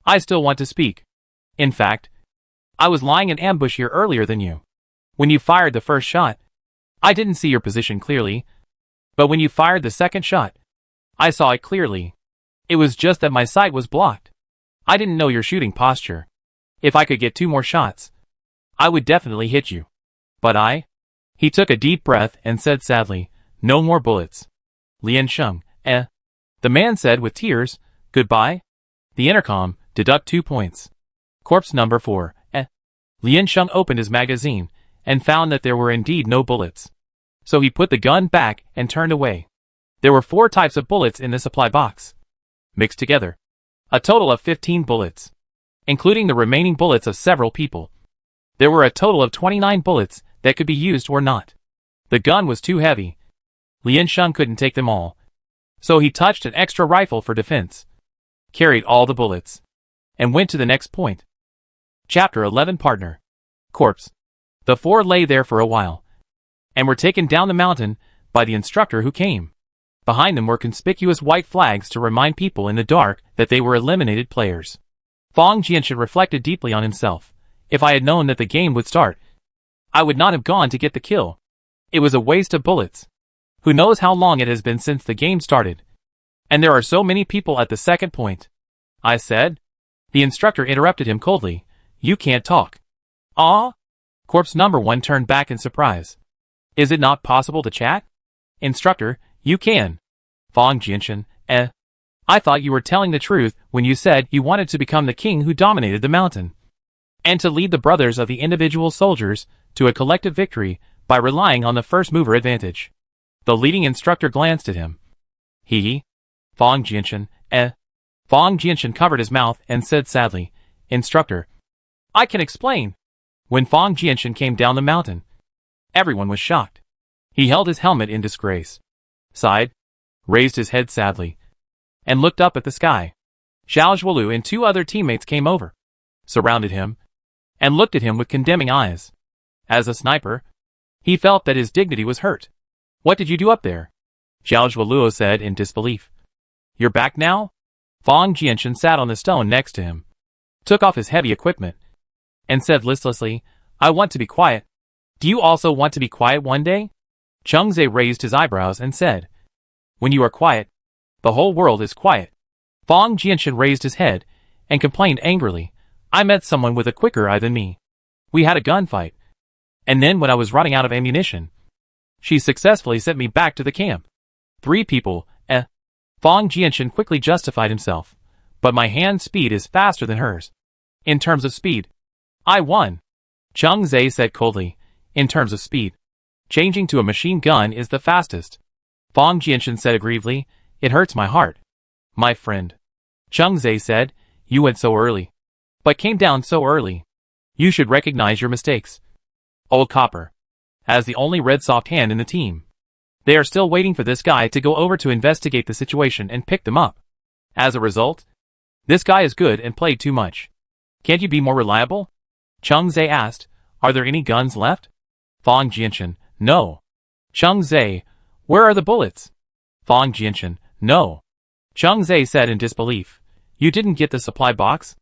I still want to speak. In fact, I was lying in ambush here earlier than you. When you fired the first shot, I didn't see your position clearly. But when you fired the second shot, I saw it clearly. It was just that my sight was blocked. I didn't know your shooting posture. If I could get 2 more shots, I would definitely hit you. But He took a deep breath and said sadly, "No more bullets." Lian Sheng, The man said with tears, "Goodbye?" The intercom, deduct 2 points. Corpse number 4, Lian Sheng opened his magazine and found that there were indeed no bullets. So he put the gun back and turned away. There were 4 types of bullets in the supply box, mixed together. A total of 15 bullets, including the remaining bullets of several people. There were a total of 29 bullets that could be used or not. The gun was too heavy. Lian Sheng couldn't take them all. So he touched an extra rifle for defense, carried all the bullets, and went to the next point. Chapter 11 Partner. Corpse. The 4 lay there for a while, and were taken down the mountain by the instructor who came. Behind them were conspicuous white flags to remind people in the dark that they were eliminated players. Fong Jianshan reflected deeply on himself. If I had known that the game would start, I would not have gone to get the kill. It was a waste of bullets. Who knows how long it has been since the game started? And there are so many people at the second point. I said. The instructor interrupted him coldly. "You can't talk." "Ah?" Corpse number 1 turned back in surprise. "Is it not possible to chat?" "Instructor, you can." Fong Jianshan, I thought you were telling the truth when you said you wanted to become the king who dominated the mountain, and to lead the brothers of the individual soldiers to a collective victory by relying on the first mover advantage. The leading instructor glanced at him. Fong Jianshan, Fong Jianshan covered his mouth and said sadly, "Instructor, I can explain." When Fong Jianshan came down the mountain, everyone was shocked. He held his helmet in disgrace, sighed, raised his head sadly, and looked up at the sky. Xiao Zhuolu and 2 other teammates came over, surrounded him, and looked at him with condemning eyes. As a sniper, he felt that his dignity was hurt. "What did you do up there?" Xiao Zhuolu said in disbelief. "You're back now?" Fong Jianshan sat on the stone next to him, took off his heavy equipment, and said listlessly, "I want to be quiet." Do you also want to be quiet one day? Changze raised his eyebrows and said, When you are quiet, the whole world is quiet. Fang Jianshan raised his head and complained angrily, I met someone with a quicker eye than me. We had a gunfight. And then when I was running out of ammunition, she successfully sent me back to the camp. 3 people, Fang Jianshan quickly justified himself. But my hand speed is faster than hers. In terms of speed, I won. Changze said coldly, in terms of speed, changing to a machine gun is the fastest. Fang Jianshan said aggrievedly, it hurts my heart. My friend. Changze said, you went so early. But came down so early. You should recognize your mistakes. Old Copper. As the only red soft hand in the team. They are still waiting for this guy to go over to investigate the situation and pick them up. As a result, this guy is good and played too much. Can't you be more reliable? Changze asked, are there any guns left? Fang Jianshan, no. Changze, where are the bullets? Fang Jianshan, no. Changze said in disbelief, you didn't get the supply box?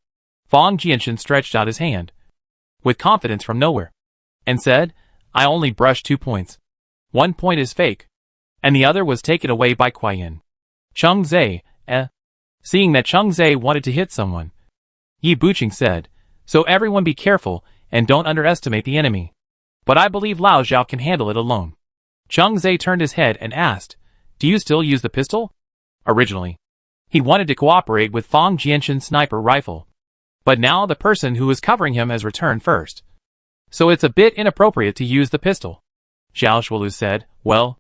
Fang Jianshan stretched out his hand, with confidence from nowhere, and said, I only brushed 2 points. 1 point is fake, and the other was taken away by Kuai-yin. Changze, Seeing that Changze wanted to hit someone, Yi Buqing said, so everyone be careful and don't underestimate the enemy. But I believe Lao Zhao can handle it alone. Changze turned his head and asked, do you still use the pistol? Originally, he wanted to cooperate with Fang Jianshan's sniper rifle. But now the person who is covering him has returned first. So it's a bit inappropriate to use the pistol. Zhao Shuolu said, well,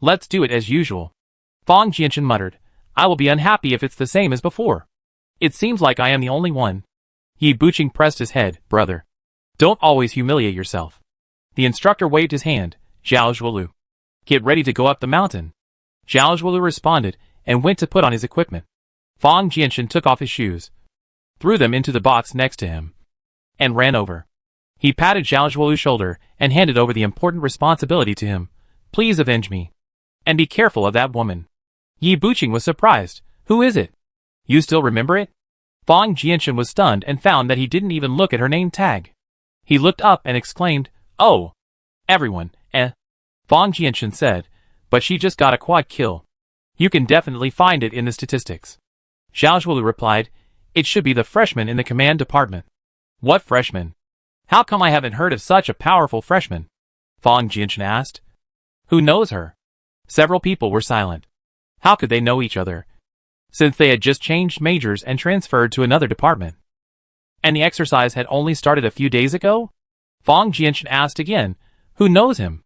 let's do it as usual. Fang Jianshan muttered, I will be unhappy if it's the same as before. It seems like I am the only one. Yi Buqing pressed his head, brother. Don't always humiliate yourself. The instructor waved his hand, Zhao Shuolu. Get ready to go up the mountain. Zhao Shuolu responded and went to put on his equipment. Fang Jianshan took off his shoes, threw them into the box next to him, and ran over. He patted Zhao Shuolu's shoulder and handed over the important responsibility to him. Please avenge me. And be careful of that woman. Yi Buqing was surprised. Who is it? You still remember it? Fang Jianshan was stunned and found that he didn't even look at her name tag. He looked up and exclaimed, oh! Everyone, Fang Jianshan said, but she just got a quad kill. You can definitely find it in the statistics. Zhao Shuolu replied, it should be the freshman in the command department. What freshman? How come I haven't heard of such a powerful freshman? Fang Jianshan asked. Who knows her? Several people were silent. How could they know each other, since they had just changed majors and transferred to another department? And the exercise had only started a few days ago? Fang Jianshan asked again, who knows him?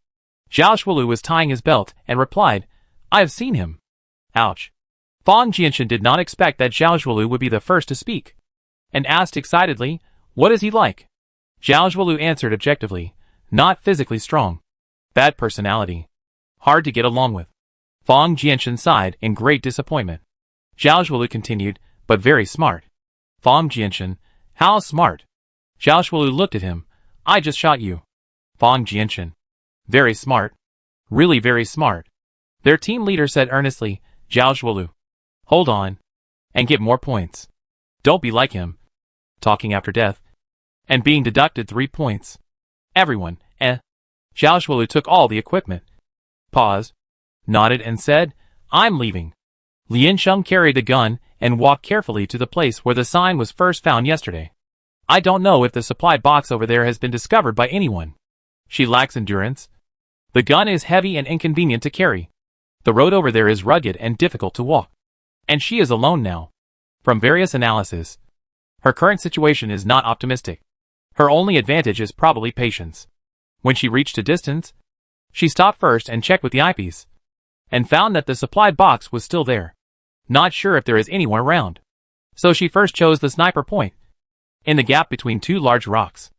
Zhao Shuolu was tying his belt and replied, I have seen him. Ouch. Fang Jianshan did not expect that Zhao Shuolu would be the first to speak, and asked excitedly, what is he like? Zhao Shuolu answered objectively, not physically strong. Bad personality. Hard to get along with. Fang Jianshan sighed in great disappointment. Zhao Shuolu continued, but very smart. Fang Jianshan, how smart? Zhao Shuolu looked at him. I just shot you. Fang Jianshan. Very smart. Really very smart. Their team leader said earnestly, Zhao Shuolu. Hold on. And get more points. Don't be like him. Talking after death. And being deducted 3 points. Everyone, Zhao Shuolu took all the equipment. Paused. Nodded and said, I'm leaving. Lian Sheng carried the gun and walked carefully to the place where the sign was first found yesterday. I don't know if the supply box over there has been discovered by anyone. She lacks endurance. The gun is heavy and inconvenient to carry. The road over there is rugged and difficult to walk. And she is alone now. From various analyses, her current situation is not optimistic. Her only advantage is probably patience. When she reached a distance, she stopped first and checked with the eyepiece, and found that the supply box was still there. Not sure if there is anyone around. So she first chose the sniper point, in the gap between 2 large rocks.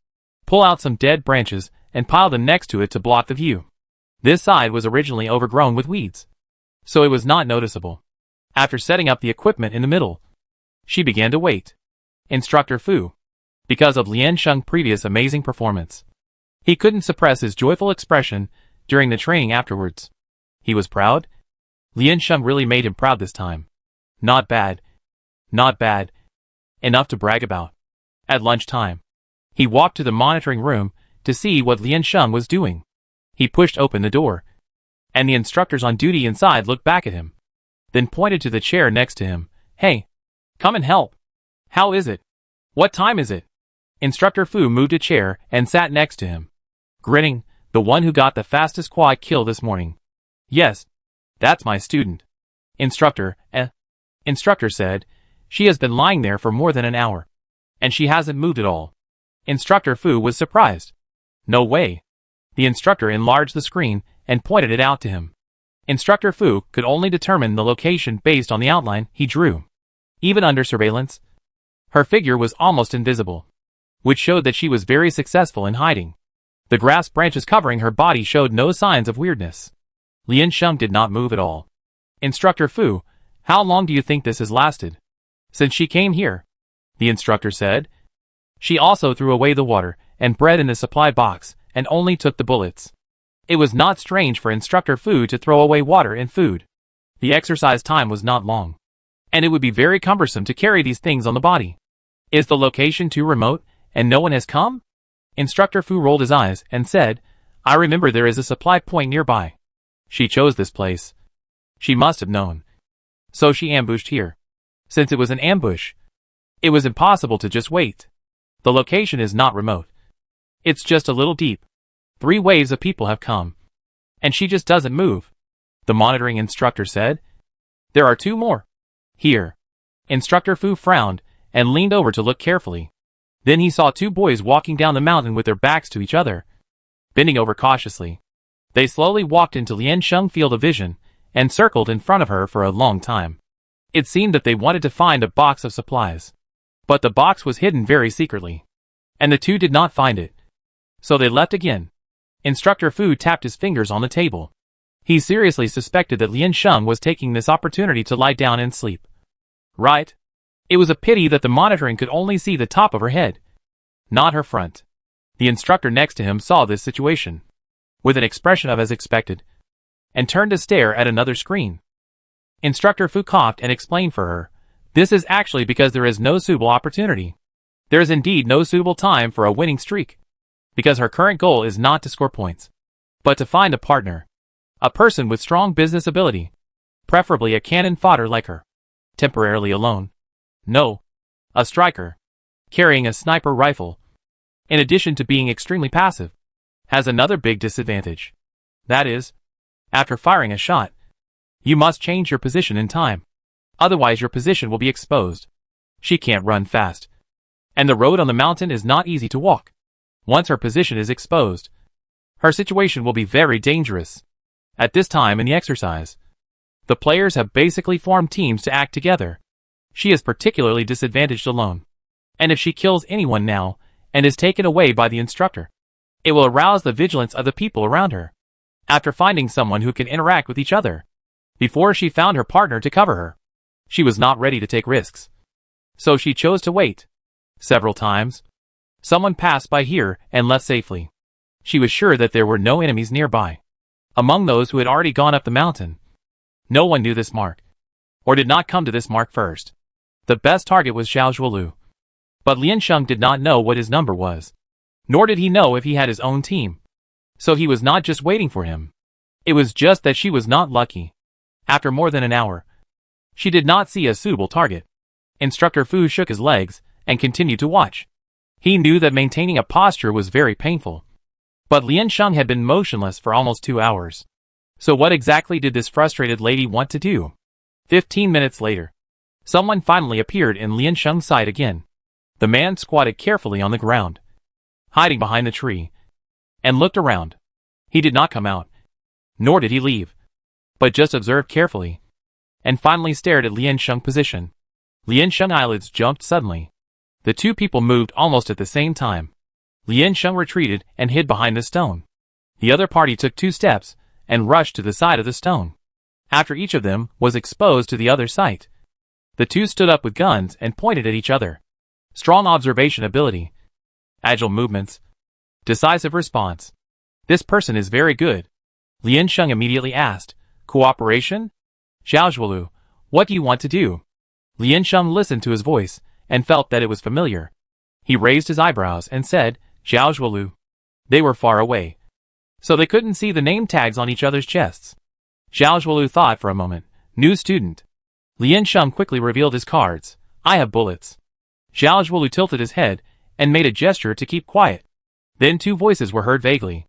Pull out some dead branches and pile them next to it to block the view. This side was originally overgrown with weeds, so it was not noticeable. After setting up the equipment in the middle, she began to wait. Instructor Fu, because of Lian Sheng's previous amazing performance, he couldn't suppress his joyful expression during the training afterwards. He was proud. Lian Sheng really made him proud this time. Not bad. Not bad. Enough to brag about. At lunchtime, he walked to the monitoring room to see what Lian Sheng was doing. He pushed open the door, and the instructors on duty inside looked back at him, then pointed to the chair next to him. "Hey, come and help. How is it? What time is it?" Instructor Fu moved a chair and sat next to him, grinning. "The one who got the fastest quad kill this morning." "Yes, that's my student." Instructor said. "She has been lying there for more than an hour, and she hasn't moved at all." Instructor Fu was surprised. "No way." The instructor enlarged the screen and pointed it out to him. Instructor Fu could only determine the location based on the outline he drew. Even under surveillance, her figure was almost invisible, which showed that she was very successful in hiding. The grass branches covering her body showed no signs of weirdness. Lian Sheng did not move at all. "Instructor Fu, how long do you think this has lasted?" "Since she came here," the instructor said. "She also threw away the water and bread in the supply box and only took the bullets." It was not strange for Instructor Fu to throw away water and food. The exercise time was not long, and it would be very cumbersome to carry these things on the body. "Is the location too remote and no one has come?" Instructor Fu rolled his eyes and said, "I remember there is a supply point nearby. She chose this place. She must have known. So she ambushed here. Since it was an ambush, it was impossible to just wait. The location is not remote. It's just a little deep. 3 waves of people have come, and she just doesn't move," the monitoring instructor said. "There are 2 more. Here." Instructor Fu frowned and leaned over to look carefully. Then he saw 2 boys walking down the mountain with their backs to each other. Bending over cautiously, they slowly walked into Lian Sheng's field of vision and circled in front of her for a long time. It seemed that they wanted to find a box of supplies, but the box was hidden very secretly, and the 2 did not find it. So they left again. Instructor Fu tapped his fingers on the table. He seriously suspected that Lian Sheng was taking this opportunity to lie down and sleep. Right? It was a pity that the monitoring could only see the top of her head, not her front. The instructor next to him saw this situation, with an expression of as expected, and turned to stare at another screen. Instructor Fu coughed and explained for her. "This is actually because there is no suitable opportunity. There is indeed no suitable time for a winning streak, because her current goal is not to score points, but to find a partner. A person with strong business ability, preferably a cannon fodder like her. Temporarily alone. No. A striker, carrying a sniper rifle, in addition to being extremely passive, has another big disadvantage. That is, after firing a shot, you must change your position in time. Otherwise your position will be exposed. She can't run fast, and the road on the mountain is not easy to walk. Once her position is exposed, her situation will be very dangerous. At this time in the exercise, the players have basically formed teams to act together. She is particularly disadvantaged alone, and if she kills anyone now and is taken away by the instructor, it will arouse the vigilance of the people around her. After finding someone who can interact with each other, before she found her partner to cover her, she was not ready to take risks. So she chose to wait. Several times, someone passed by here and left safely. She was sure that there were no enemies nearby. Among those who had already gone up the mountain, no one knew this mark, or did not come to this mark first. The best target was Xiao Zhuolu. But Lian Sheng did not know what his number was, nor did he know if he had his own team. So he was not just waiting for him. It was just that she was not lucky. After more than an hour, she did not see a suitable target. Instructor Fu shook his legs and continued to watch. He knew that maintaining a posture was very painful. But Lian Sheng had been motionless for almost 2 hours. So what exactly did this frustrated lady want to do? 15 minutes later, someone finally appeared in Lian Sheng's sight again. The man squatted carefully on the ground, hiding behind the tree, and looked around. He did not come out, nor did he leave, but just observed carefully, and finally stared at Lian Sheng's position. Lian Sheng's eyelids jumped suddenly. The 2 people moved almost at the same time. Lian Sheng retreated and hid behind the stone. The other party took 2 steps and rushed to the side of the stone. After each of them was exposed to the other sight, the 2 stood up with guns and pointed at each other. Strong observation ability, agile movements, decisive response. This person is very good. Lian Sheng immediately asked, "Cooperation? Xiao Zhuolu, what do you want to do?" Lian Sheng listened to his voice and felt that it was familiar. He raised his eyebrows and said, "Xiao Zhuolu, They were far away, so they couldn't see the name tags on each other's chests. Zhao Zhuolu thought for a moment. New student. Lian Sheng quickly revealed his cards. I have bullets. Zhao Zhuolu tilted his head and made a gesture to keep quiet. Then two voices were heard vaguely.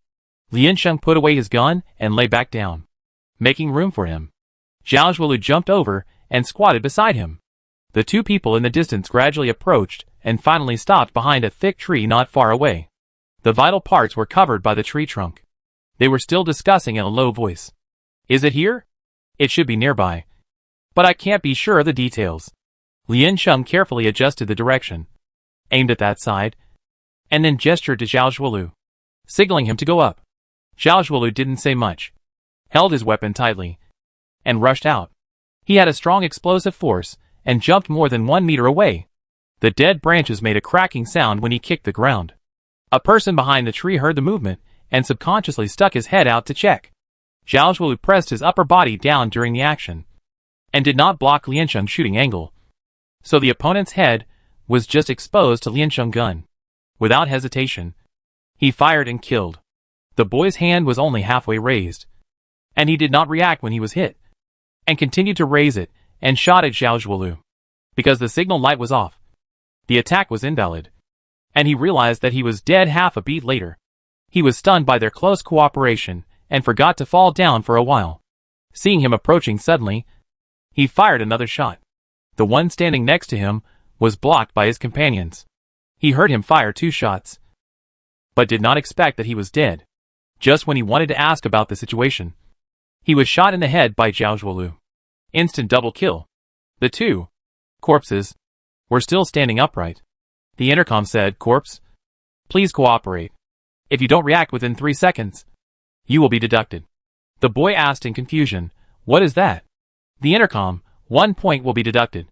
Lian Sheng put away his gun and lay back down, making room for him. Zhao Zhuolu jumped over and squatted beside him. The two people in the distance gradually approached and finally stopped behind a thick tree not far away. The vital parts were covered by the tree trunk. They were still discussing in a low voice. Is it here? It should be nearby. But I can't be sure of the details. Lian Sheng carefully adjusted the direction, aimed at that side, and then gestured to Zhao Zhuolu, signaling him to go up. Zhao Zhuolu didn't say much, held his weapon tightly, and rushed out. He had a strong explosive force and jumped more than 1 meter away. The dead branches made a cracking sound when he kicked the ground. A person behind the tree heard the movement and subconsciously stuck his head out to check. Zhao Zhuolu pressed his upper body down during the action, and did not block Lian Sheng's shooting angle. So the opponent's head was just exposed to Lian Sheng's gun. Without hesitation, he fired and killed. The boy's hand was only halfway raised, and he did not react when he was hit, and continued to raise it and shot at Zhao Zhuolu. Because the signal light was off, the attack was invalid, and he realized that he was dead half a beat later. He was stunned by their close cooperation and forgot to fall down for a while. Seeing him approaching suddenly, he fired another shot. The one standing next to him was blocked by his companions. He heard him fire 2 shots, but did not expect that he was dead. Just when he wanted to ask about the situation, he was shot in the head by Zhao Zhuolu. Instant double kill. The 2 corpses were still standing upright. The intercom said, "Corpse, please cooperate. If you don't react within 3 seconds, you will be deducted." The boy asked in confusion, "What is that?" The intercom, 1 point will be deducted.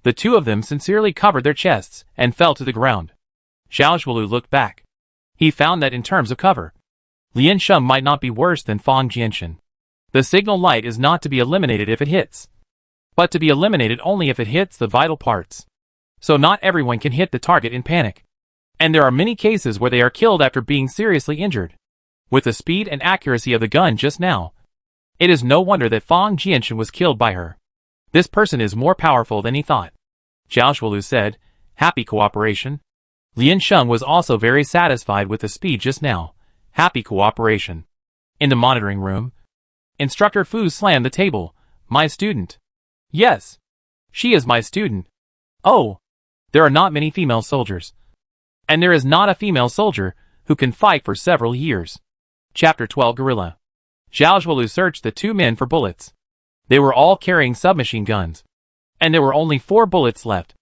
The two of them sincerely covered their chests and fell to the ground. Zhao Zhuolu looked back. He found that in terms of cover, Lian Sheng might not be worse than Fang Jianshan. The signal light is not to be eliminated if it hits, but to be eliminated only if it hits the vital parts. So not everyone can hit the target in panic. And there are many cases where they are killed after being seriously injured. With the speed and accuracy of the gun just now, it is no wonder that Fang Jianshan was killed by her. This person is more powerful than he thought. Zhao Zhuolu said, "Happy cooperation." Lian Sheng was also very satisfied with the speed just now. Happy cooperation. In the monitoring room, Instructor Fu slammed the table. "My student." "Yes. She is my student." "Oh. There are not many female soldiers. And there is not a female soldier who can fight for several years." Chapter 12 Guerrilla. Zhao Zhuolu searched the 2 men for bullets. They were all carrying submachine guns, and there were only 4 bullets left.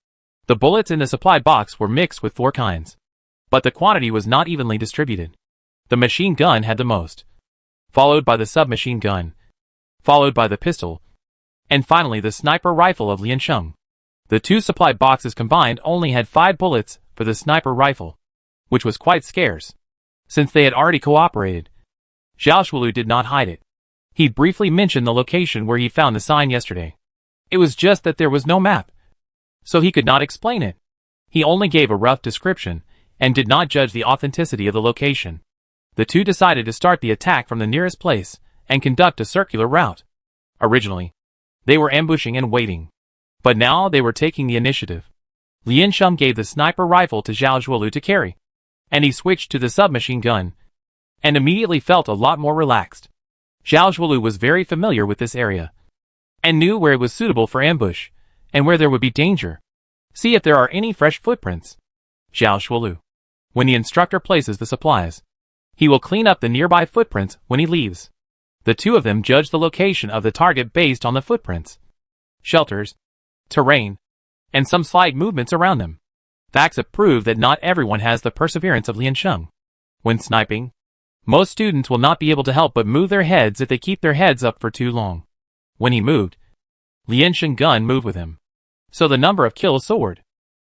The bullets in the supply box were mixed with 4 kinds, but the quantity was not evenly distributed. The machine gun had the most, followed by the submachine gun, followed by the pistol, and finally the sniper rifle of Lian Sheng. The 2 supply boxes combined only had 5 bullets for the sniper rifle, which was quite scarce, since they had already cooperated. Zhao Zhuolu did not hide it. He briefly mentioned the location where he found the sign yesterday. It was just that there was no map, so he could not explain it. He only gave a rough description and did not judge the authenticity of the location. The 2 decided to start the attack from the nearest place and conduct a circular route. Originally, they were ambushing and waiting, but now they were taking the initiative. Lian Sheng gave the sniper rifle to Zhao Zhuolu to carry, and he switched to the submachine gun, and immediately felt a lot more relaxed. Zhao Zhuolu was very familiar with this area, and knew where it was suitable for ambush, and where there would be danger. See if there are any fresh footprints. Zhao Zhuolu. When the instructor places the supplies, he will clean up the nearby footprints when he leaves. The 2 of them judge the location of the target based on the footprints, shelters, terrain, and some slight movements around them. Facts have proved that not everyone has the perseverance of Lian Sheng. When sniping, most students will not be able to help but move their heads if they keep their heads up for too long. When he moved, Lian Sheng's gun moved with him, so the number of kills soared.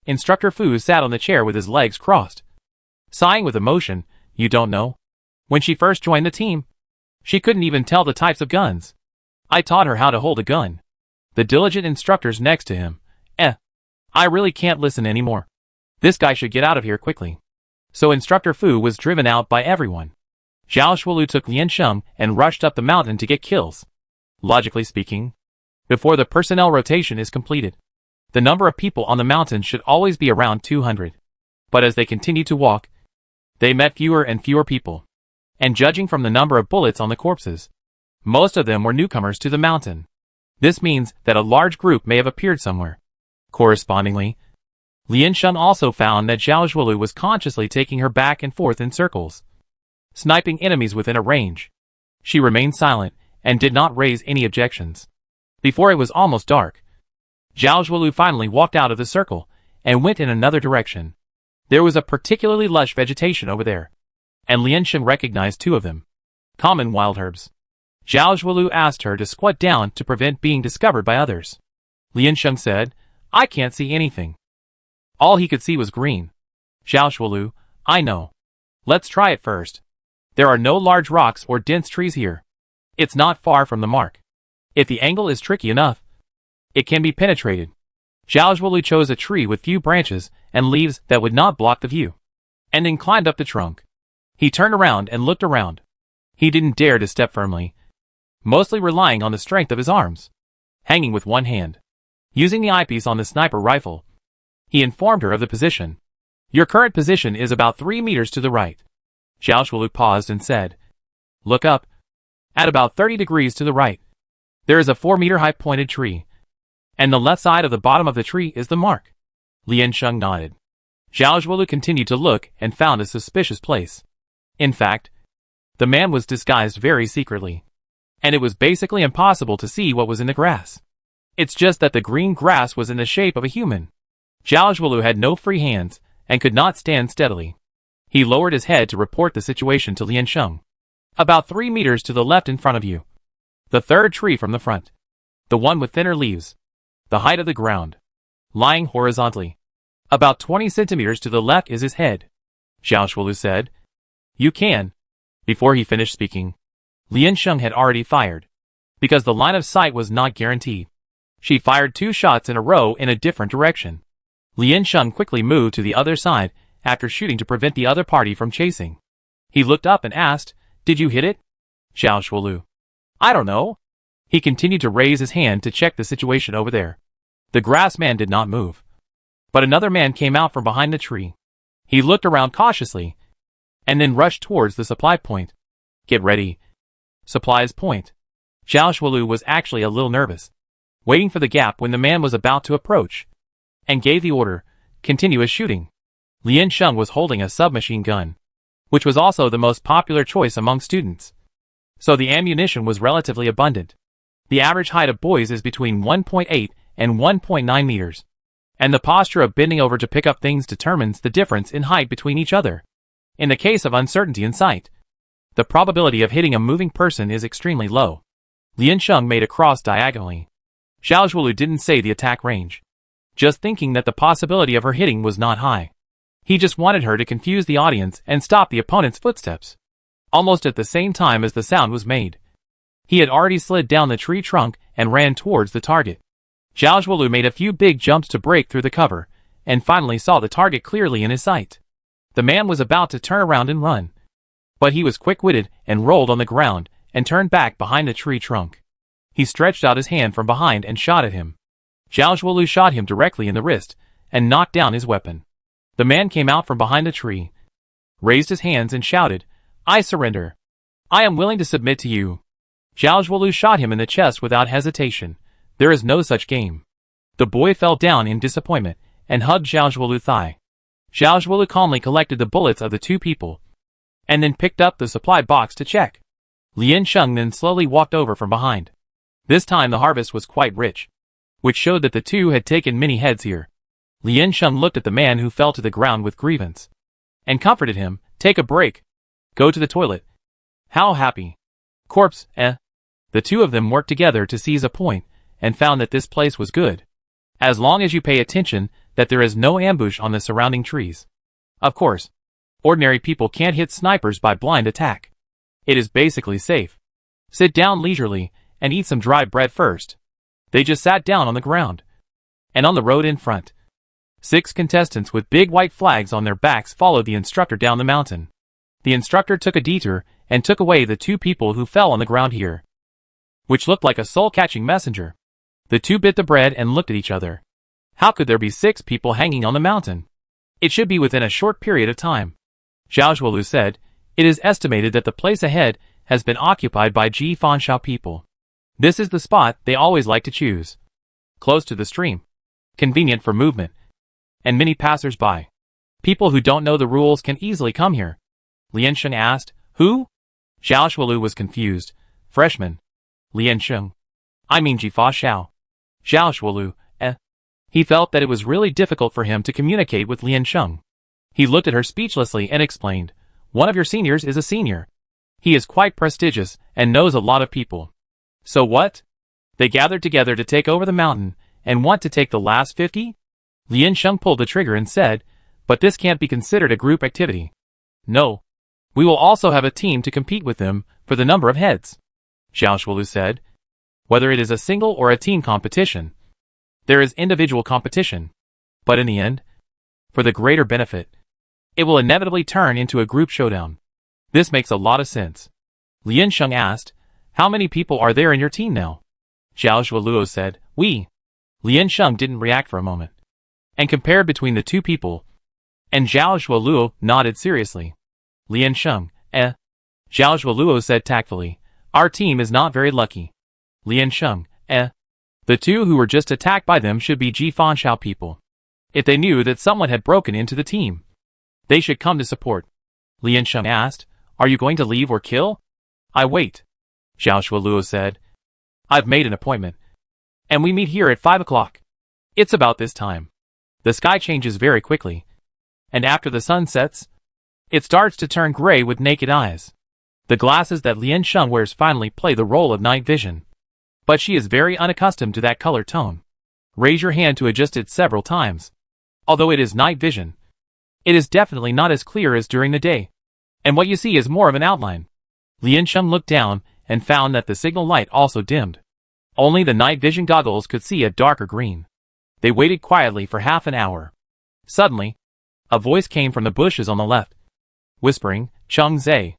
Instructor Fu sat on the chair with his legs crossed, sighing with emotion. "You don't know? When she first joined the team, she couldn't even tell the types of guns. I taught her how to hold a gun." The diligent instructors next to him. I really can't listen anymore. This guy should get out of here quickly." So Instructor Fu was driven out by everyone. Zhao Shuolu took Lian Sheng and rushed up the mountain to get kills. Logically speaking, before the personnel rotation is completed, the number of people on the mountain should always be around 200. But as they continued to walk, they met fewer and fewer people. And judging from the number of bullets on the corpses, most of them were newcomers to the mountain. This means that a large group may have appeared somewhere. Correspondingly, Lian Sheng also found that Zhao Shuolu was consciously taking her back and forth in circles, sniping enemies within a range. She remained silent and did not raise any objections. Before it was almost dark, Zhao Shuolu finally walked out of the circle and went in another direction. There was a particularly lush vegetation over there, and Lian Sheng recognized two of them. Common wild herbs. Zhao Shuolu asked her to squat down to prevent being discovered by others. Lian Sheng said, "I can't see anything." All he could see was green. Zhao Shuolu, "I know. Let's try it first. There are no large rocks or dense trees here. It's not far from the mark. If the angle is tricky enough, it can be penetrated." Zhao Shuolu chose a tree with few branches and leaves that would not block the view, and then climbed up the trunk. He turned around and looked around. He didn't dare to step firmly, mostly relying on the strength of his arms. Hanging with one hand, using the eyepiece on the sniper rifle, he informed her of the position. "Your current position is about 3 meters to the right." Zhao Shuolu paused and said, "Look up. At about 30 degrees to the right, there is a 4-meter-high pointed tree, and the left side of the bottom of the tree is the mark." Lian Sheng nodded. Zhao Shuolu continued to look and found a suspicious place. In fact, the man was disguised very secretly, and it was basically impossible to see what was in the grass. It's just that the green grass was in the shape of a human. Zhao Shuolu had no free hands and could not stand steadily. He lowered his head to report the situation to Lian Sheng. "About 3 meters to the left in front of you. The third tree from the front. The one with thinner leaves. The height of the ground. Lying horizontally. About 20 centimeters to the left is his head." Zhao Shuolu said, "You can." Before he finished speaking, Lian Sheng had already fired. Because the line of sight was not guaranteed, she fired 2 shots in a row in a different direction. Lian Sheng quickly moved to the other side after shooting to prevent the other party from chasing. He looked up and asked, "Did you hit it?" Zhao Shuolu, "I don't know." He continued to raise his hand to check the situation over there. The grass man did not move. But another man came out from behind the tree. He looked around cautiously, and then rushed towards the supply point. "Get ready. Supplies point." Zhao Shuolu was actually a little nervous, waiting for the gap when the man was about to approach, and gave the order, "Continuous shooting." Lian Sheng was holding a submachine gun, which was also the most popular choice among students. So the ammunition was relatively abundant. The average height of boys is between 1.8 and 1.9 meters, and the posture of bending over to pick up things determines the difference in height between each other. In the case of uncertainty in sight, the probability of hitting a moving person is extremely low. Lian Sheng made a cross diagonally. Zhao Shuolu didn't say the attack range, just thinking that the possibility of her hitting was not high. He just wanted her to confuse the audience and stop the opponent's footsteps. Almost at the same time as the sound was made, he had already slid down the tree trunk and ran towards the target. Zhao Shuolu made a few big jumps to break through the cover, and finally saw the target clearly in his sight. The man was about to turn around and run, but he was quick-witted and rolled on the ground and turned back behind the tree trunk. He stretched out his hand from behind and shot at him. Zhao Shuolu shot him directly in the wrist and knocked down his weapon. The man came out from behind the tree, raised his hands and shouted, "I surrender. I am willing to submit to you." Zhao Shuolu shot him in the chest without hesitation. There is no such game. The boy fell down in disappointment and hugged Zhao Shuolu's thigh. Zhao Shuolu calmly collected the bullets of the 2 people, and then picked up the supply box to check. Lian Sheng then slowly walked over from behind. This time the harvest was quite rich, which showed that the 2 had taken many heads here. Lian Sheng looked at the man who fell to the ground with grievance, and comforted him, "Take a break. Go to the toilet." How happy. Corpse, eh? The 2 of them worked together to seize a point, and found that this place was good, as long as you pay attention that there is no ambush on the surrounding trees. Of course, ordinary people can't hit snipers by blind attack. It is basically safe. Sit down leisurely, and eat some dry bread first. They just sat down on the ground, and on the road in front, 6 contestants with big white flags on their backs followed the instructor down the mountain. The instructor took a detour and took away the 2 people who fell on the ground here, which looked like a soul-catching messenger. The 2 bit the bread and looked at each other. How could there be 6 people hanging on the mountain? It should be within a short period of time. Zhao Zhuolu said, it is estimated that the place ahead has been occupied by Ji Fanshao people. This is the spot they always like to choose. Close to the stream. Convenient for movement. And many passers-by. People who don't know the rules can easily come here. Lian Sheng asked, who? Zhao Zhuolu was confused. Freshman. Lian Sheng. I mean Ji Fanshao. Zhao Zhuolu, He felt that it was really difficult for him to communicate with Lian Sheng. He looked at her speechlessly and explained, one of your seniors is a senior. He is quite prestigious and knows a lot of people. So what? They gathered together to take over the mountain and want to take the last 50? Lian Sheng pulled the trigger and said, but this can't be considered a group activity. No. We will also have a team to compete with them for the number of heads. Zhao Zhuolu said. Whether it is a single or a team competition, there is individual competition. But in the end, for the greater benefit, it will inevitably turn into a group showdown. This makes a lot of sense. Lian Sheng asked, how many people are there in your team now? Zhao Zhuolu said, we. Lian Sheng didn't react for a moment, and compared between the 2 people, and Zhao Zhuolu nodded seriously. Lian Sheng, Zhao Zhuolu said tactfully, our team is not very lucky. Lian Sheng, The 2 who were just attacked by them should be Ji Fanshao people. If they knew that someone had broken into the team, they should come to support. Lian Sheng asked, are you going to leave or kill? I wait. Zhao Zhuolu said, I've made an appointment. And we meet here at 5 o'clock. It's about this time. The sky changes very quickly. And after the sun sets, it starts to turn gray with naked eyes. The glasses that Lian Sheng wears finally play the role of night vision. But she is very unaccustomed to that color tone. Raise your hand to adjust it several times. Although it is night vision, it is definitely not as clear as during the day. And what you see is more of an outline. Lian Sheng looked down and found that the signal light also dimmed. Only the night vision goggles could see a darker green. They waited quietly for half an hour. Suddenly, a voice came from the bushes on the left, whispering, Cheng Zhe.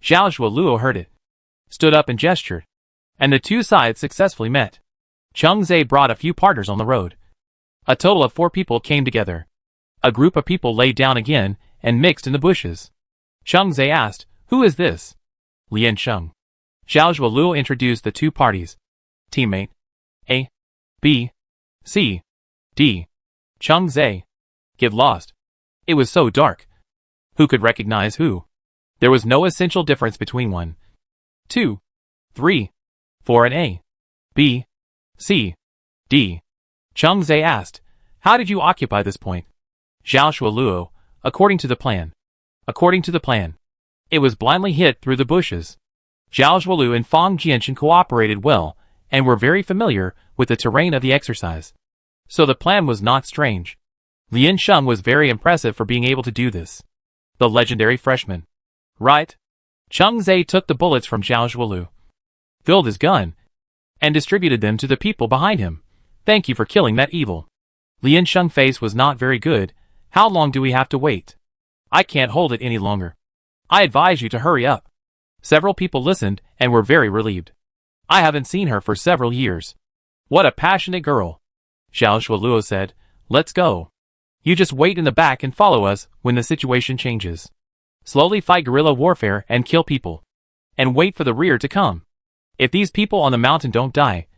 Zhao Zhuolu heard it, stood up and gestured, and the 2 sides successfully met. Cheng Zhe brought a few partners on the road. A total of 4 people came together. A group of people lay down again and mixed in the bushes. Cheng Zhe asked, who is this? Lian Sheng. Zhao Zhuolu introduced the 2 parties. Teammate. A. B. C. D. Cheng Zhe. Get lost. It was so dark. Who could recognize who? There was no essential difference between 1, 2, 3, 4 and A. B. C. D. Cheng Zhe asked, how did you occupy this point? Zhao Zhuolu, according to the plan. According to the plan. It was blindly hit through the bushes. Zhao Zhuolu and Fang Jianchen cooperated well, and were very familiar with the terrain of the exercise. So the plan was not strange. Lian Sheng was very impressive for being able to do this. The legendary freshman. Right? Cheng Zhe took the bullets from Zhao Zhuolu, filled his gun, and distributed them to the people behind him. Thank you for killing that evil. Lian Sheng's face was not very good. How long do we have to wait? I can't hold it any longer. I advise you to hurry up. Several people listened and were very relieved. I haven't seen her for several years. What a passionate girl. Zhao Zhuolu said, let's go. You just wait in the back and follow us when the situation changes. Slowly fight guerrilla warfare and kill people. And wait for the rear to come. If these people on the mountain don't die,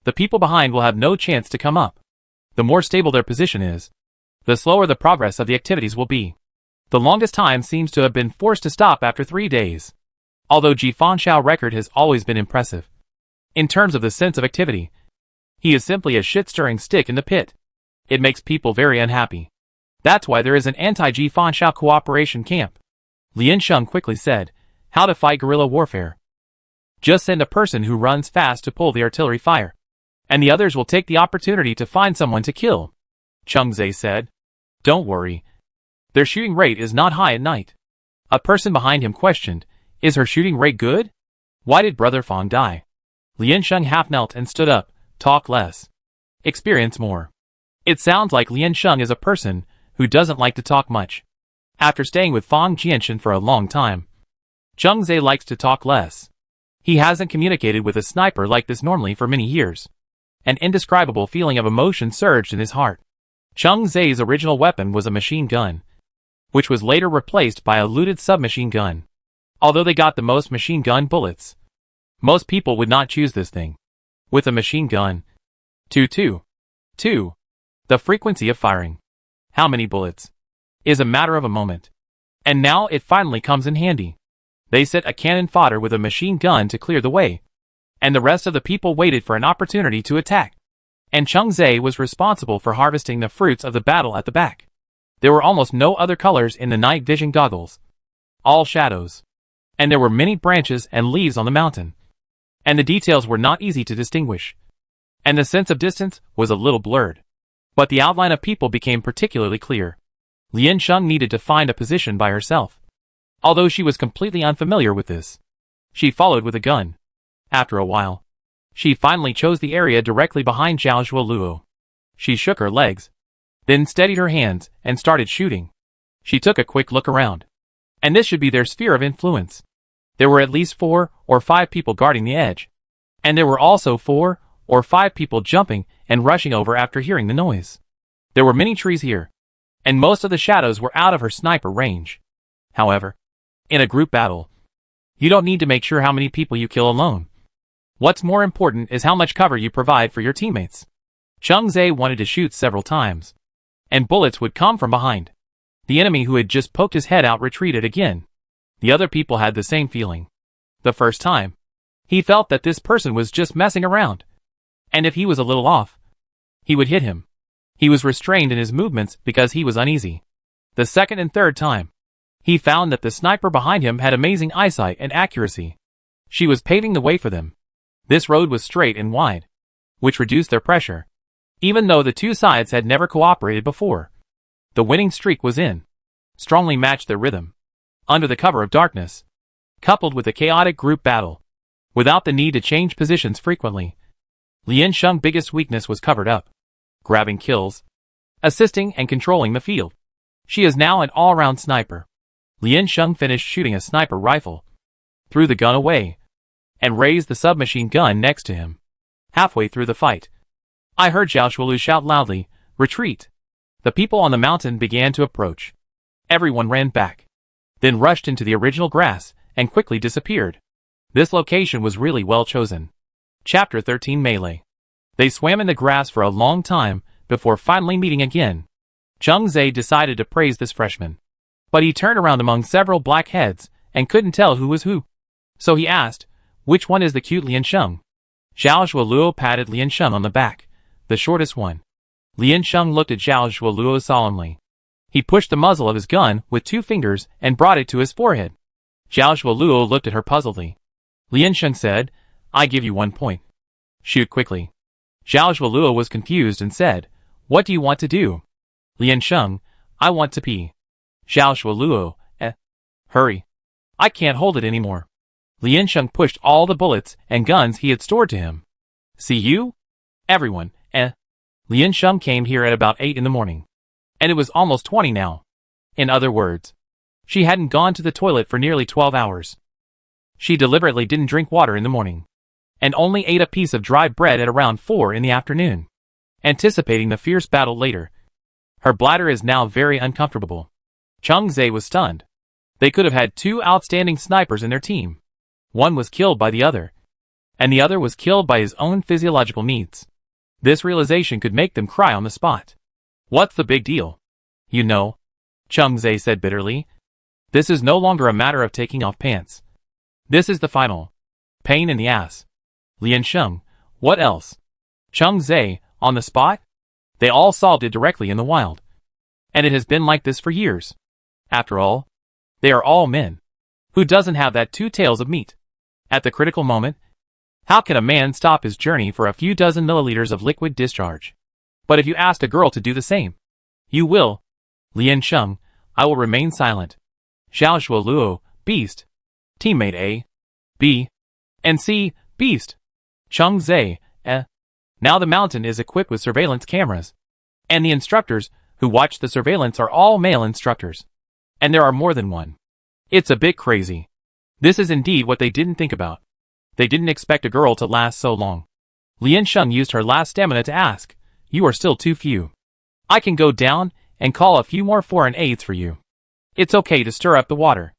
the people behind will have no chance to come up. The more stable their position is, the slower the progress of the activities will be. The longest time seems to have been forced to stop after 3 days. Although Ji Fanshao record has always been impressive. In terms of the sense of activity, he is simply a shit-stirring stick in the pit. It makes people very unhappy. That's why there is an anti-Ji Fanshao cooperation camp. Lian Sheng quickly said, how to fight guerrilla warfare. Just send a person who runs fast to pull the artillery fire. And the others will take the opportunity to find someone to kill. Cheng Zhe said, don't worry. Their shooting rate is not high at night. A person behind him questioned, is her shooting rate good? Why did Brother Fang die? Lian Sheng half knelt and stood up, talk less. Experience more. It sounds like Lian Sheng is a person who doesn't like to talk much. After staying with Fang Jianshan for a long time, Cheng Zhe likes to talk less. He hasn't communicated with a sniper like this normally for many years. An indescribable feeling of emotion surged in his heart. Cheng Zhe's original weapon was a machine gun, which was later replaced by a looted submachine gun. Although they got the most machine gun bullets, most people would not choose this thing. With a machine gun, 2. The frequency of firing, how many bullets, is a matter of a moment. And now it finally comes in handy. They set a cannon fodder with a machine gun to clear the way, and the rest of the people waited for an opportunity to attack. And Cheng Zhe was responsible for harvesting the fruits of the battle at the back. There were almost no other colors in the night vision goggles. All shadows. And there were many branches and leaves on the mountain. And the details were not easy to distinguish. And the sense of distance was a little blurred. But the outline of people became particularly clear. Lian Sheng needed to find a position by herself. Although she was completely unfamiliar with this, she followed with a gun. After a while, she finally chose the area directly behind Zhao Zhuoluo. She shook her legs, then steadied her hands and started shooting. She took a quick look around. And this should be their sphere of influence. There were at least 4 or 5 people guarding the edge. And there were also 4 or 5 people jumping and rushing over after hearing the noise. There were many trees here, and most of the shadows were out of her sniper range. However, in a group battle, you don't need to make sure how many people you kill alone. What's more important is how much cover you provide for your teammates. Cheng Zhe wanted to shoot several times, and bullets would come from behind. The enemy who had just poked his head out retreated again. The other people had the same feeling. The first time, he felt that this person was just messing around, and if he was a little off, he would hit him. He was restrained in his movements because he was uneasy. The second and third time, he found that the sniper behind him had amazing eyesight and accuracy. She was paving the way for them. This road was straight and wide, which reduced their pressure. Even though the two sides had never cooperated before, the winning streak was in. Strongly matched their rhythm. Under the cover of darkness, coupled with a chaotic group battle, without the need to change positions frequently, Lian Sheng's biggest weakness was covered up. Grabbing kills, assisting and controlling the field. She is now an all-around sniper. Lian Sheng finished shooting a sniper rifle, threw the gun away, and raised the submachine gun next to him. Halfway through the fight, I heard Zhao Zhuolu shout loudly, "Retreat!" The people on the mountain began to approach. Everyone ran back, then rushed into the original grass and quickly disappeared. This location was really well chosen. Chapter 13 Melee. They swam in the grass for a long time before finally meeting again. Cheng Zhe decided to praise this freshman, but he turned around among several black heads and couldn't tell who was who. So he asked, "Which one is the cute Lian Sheng?" Zhao Zhuoluo patted Lian Sheng on the back, the shortest one. Lian Sheng looked at Zhao Zhuoluo solemnly. He pushed the muzzle of his gun with 2 fingers and brought it to his forehead. Zhao Zhuoluo looked at her puzzledly. Lian Sheng said, "I give you 1 point. Shoot quickly." Zhao Zhuoluo was confused and said, "What do you want to do?" Lian Sheng, "I want to pee." Zhao Zhuoluo, "Hurry. I can't hold it anymore." Lian Sheng pushed all the bullets and guns he had stored to him. "See you? Everyone, Lian Sheng came here at about 8 in the morning. And it was almost 20 now. In other words, she hadn't gone to the toilet for nearly 12 hours. She deliberately didn't drink water in the morning, and only ate a piece of dry bread at around 4 in the afternoon, anticipating the fierce battle later. Her bladder is now very uncomfortable. Cheng Zhe was stunned. They could have had 2 outstanding snipers in their team. One was killed by the other, and the other was killed by his own physiological needs. This realization could make them cry on the spot. "What's the big deal? You know," Cheng Zhe said bitterly. "This is no longer a matter of taking off pants. This is the final pain in the ass." Lian Sheng, "What else?" Cheng Zhe, "On the spot? They all solved it directly in the wild. And it has been like this for years. After all, they are all men. Who doesn't have that 2 tails of meat? At the critical moment, how can a man stop his journey for a few dozen milliliters of liquid discharge? But if you asked a girl to do the same, you will." Lian Sheng, "I will remain silent." Zhao Zhuoluo, "Beast." Teammate A, B, and C, "Beast." Cheng Zhe, Now the mountain is equipped with surveillance cameras. And the instructors who watch the surveillance are all male instructors. And there are more than one. It's a bit crazy. This is indeed what they didn't think about. They didn't expect a girl to last so long. Lian Sheng used her last stamina to ask, "You are still too few. I can go down and call a few more foreign aides for you. It's okay to stir up the water."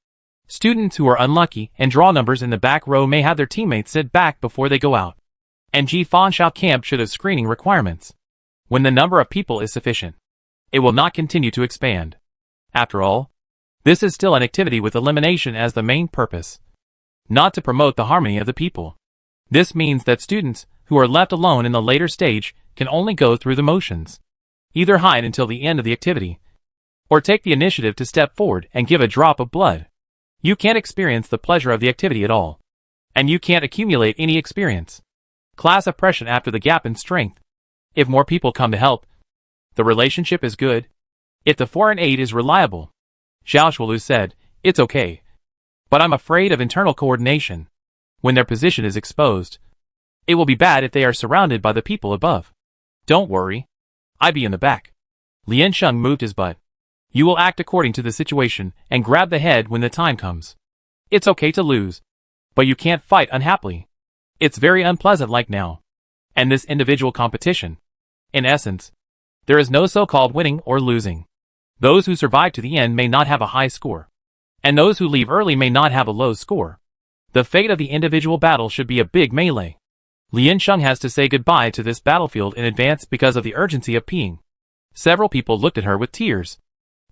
Students who are unlucky and draw numbers in the back row may have their teammates sit back before they go out. And Ji Fanshao camp should have screening requirements. When the number of people is sufficient, it will not continue to expand. After all, this is still an activity with elimination as the main purpose, not to promote the harmony of the people. This means that students who are left alone in the later stage can only go through the motions. Either hide until the end of the activity, or take the initiative to step forward and give a drop of blood. You can't experience the pleasure of the activity at all. And you can't accumulate any experience. Class oppression after the gap in strength. If more people come to help, the relationship is good. If the foreign aid is reliable, Xiao Shuolu said, it's okay. But I'm afraid of internal coordination. When their position is exposed, it will be bad if they are surrounded by the people above. Don't worry. I be in the back. Lian Sheng moved his butt. You will act according to the situation and grab the head when the time comes. It's okay to lose. But you can't fight unhappily. It's very unpleasant like now. And this individual competition. In essence, there is no so-called winning or losing. Those who survive to the end may not have a high score. And those who leave early may not have a low score. The fate of the individual battle should be a big melee. Lian Sheng has to say goodbye to this battlefield in advance because of the urgency of peeing. Several people looked at her with tears.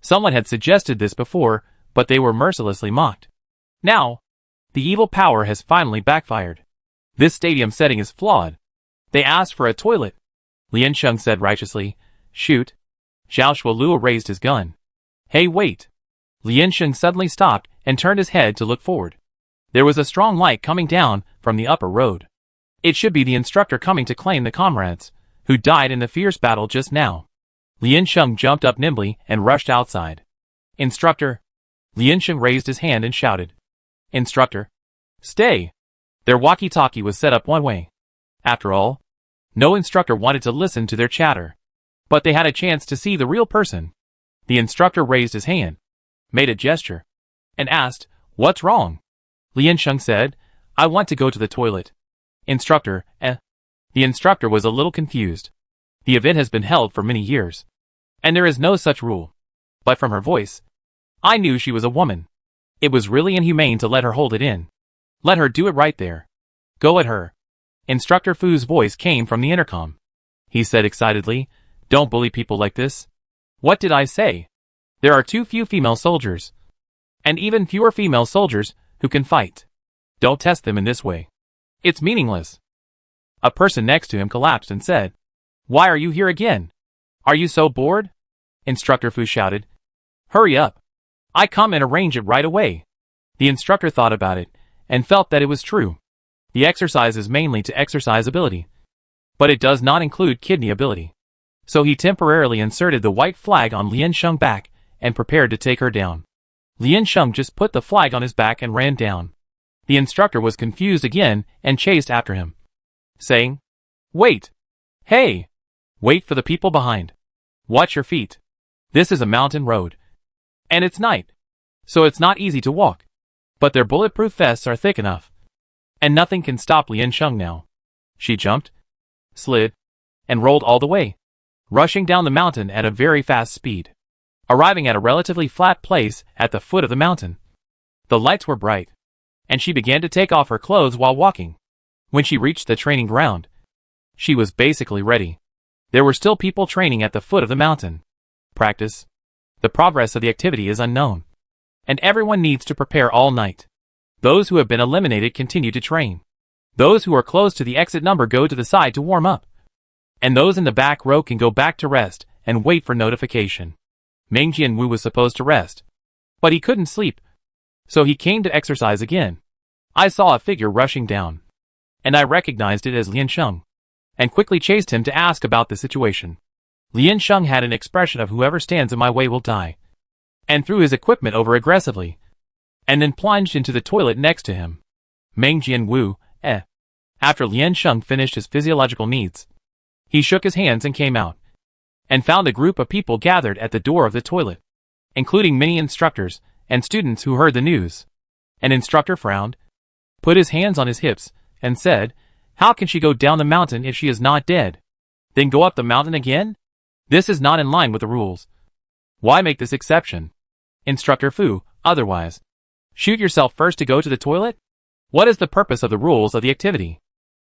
Someone had suggested this before, but they were mercilessly mocked. Now, the evil power has finally backfired. This stadium setting is flawed. They asked for a toilet. Lian Sheng said righteously, "Shoot." Xiao Shuolu raised his gun. "Hey, wait." Lian Sheng suddenly stopped and turned his head to look forward. There was a strong light coming down from the upper road. It should be the instructor coming to claim the comrades who died in the fierce battle just now. Lian Sheng jumped up nimbly and rushed outside. "Instructor!" Lian Sheng raised his hand and shouted. "Instructor! Stay!" Their walkie-talkie was set up one way. After all, no instructor wanted to listen to their chatter. But they had a chance to see the real person. The instructor raised his hand, made a gesture, and asked, "What's wrong?" Lian Sheng said, "I want to go to the toilet." "Instructor, eh?" The instructor was a little confused. The event has been held for many years, and there is no such rule. But from her voice, I knew she was a woman. It was really inhumane to let her hold it in. Let her do it right there. Go at her. Instructor Fu's voice came from the intercom. He said excitedly, "Don't bully people like this." "What did I say? There are too few female soldiers. And even fewer female soldiers who can fight. Don't test them in this way. It's meaningless." A person next to him collapsed and said, "Why are you here again? Are you so bored?" Instructor Fu shouted, "Hurry up. I come and arrange it right away." The instructor thought about it and felt that it was true. The exercise is mainly to exercise ability, but it does not include kidney ability. So he temporarily inserted the white flag on Lian Sheng's back and prepared to take her down. Lian Sheng just put the flag on his back and ran down. The instructor was confused again and chased after him, saying, "Wait! Hey! Wait for the people behind. Watch your feet. This is a mountain road. And it's night, so it's not easy to walk. But their bulletproof vests are thick enough. And nothing can stop Lian Sheng now." She jumped, slid, and rolled all the way, rushing down the mountain at a very fast speed, arriving at a relatively flat place at the foot of the mountain. The lights were bright, and she began to take off her clothes while walking. When she reached the training ground, she was basically ready. There were still people training at the foot of the mountain. Practice. The progress of the activity is unknown, and everyone needs to prepare all night. Those who have been eliminated continue to train. Those who are close to the exit number go to the side to warm up. And those in the back row can go back to rest and wait for notification. Meng Jianwu was supposed to rest, but he couldn't sleep, so he came to exercise again. I saw a figure rushing down, and I recognized it as Lian Sheng, and quickly chased him to ask about the situation. Lian Sheng had an expression of "whoever stands in my way will die," and threw his equipment over aggressively, and then plunged into the toilet next to him. Meng Jianwu, eh. After Lian Sheng finished his physiological needs, he shook his hands and came out. and found a group of people gathered at the door of the toilet, including many instructors and students who heard the news. An instructor frowned, put his hands on his hips, and said, "How can she go down the mountain if she is not dead? Then go up the mountain again? This is not in line with the rules. Why make this exception? Instructor Fu, otherwise. Shoot yourself first to go to the toilet? What is the purpose of the rules of the activity?"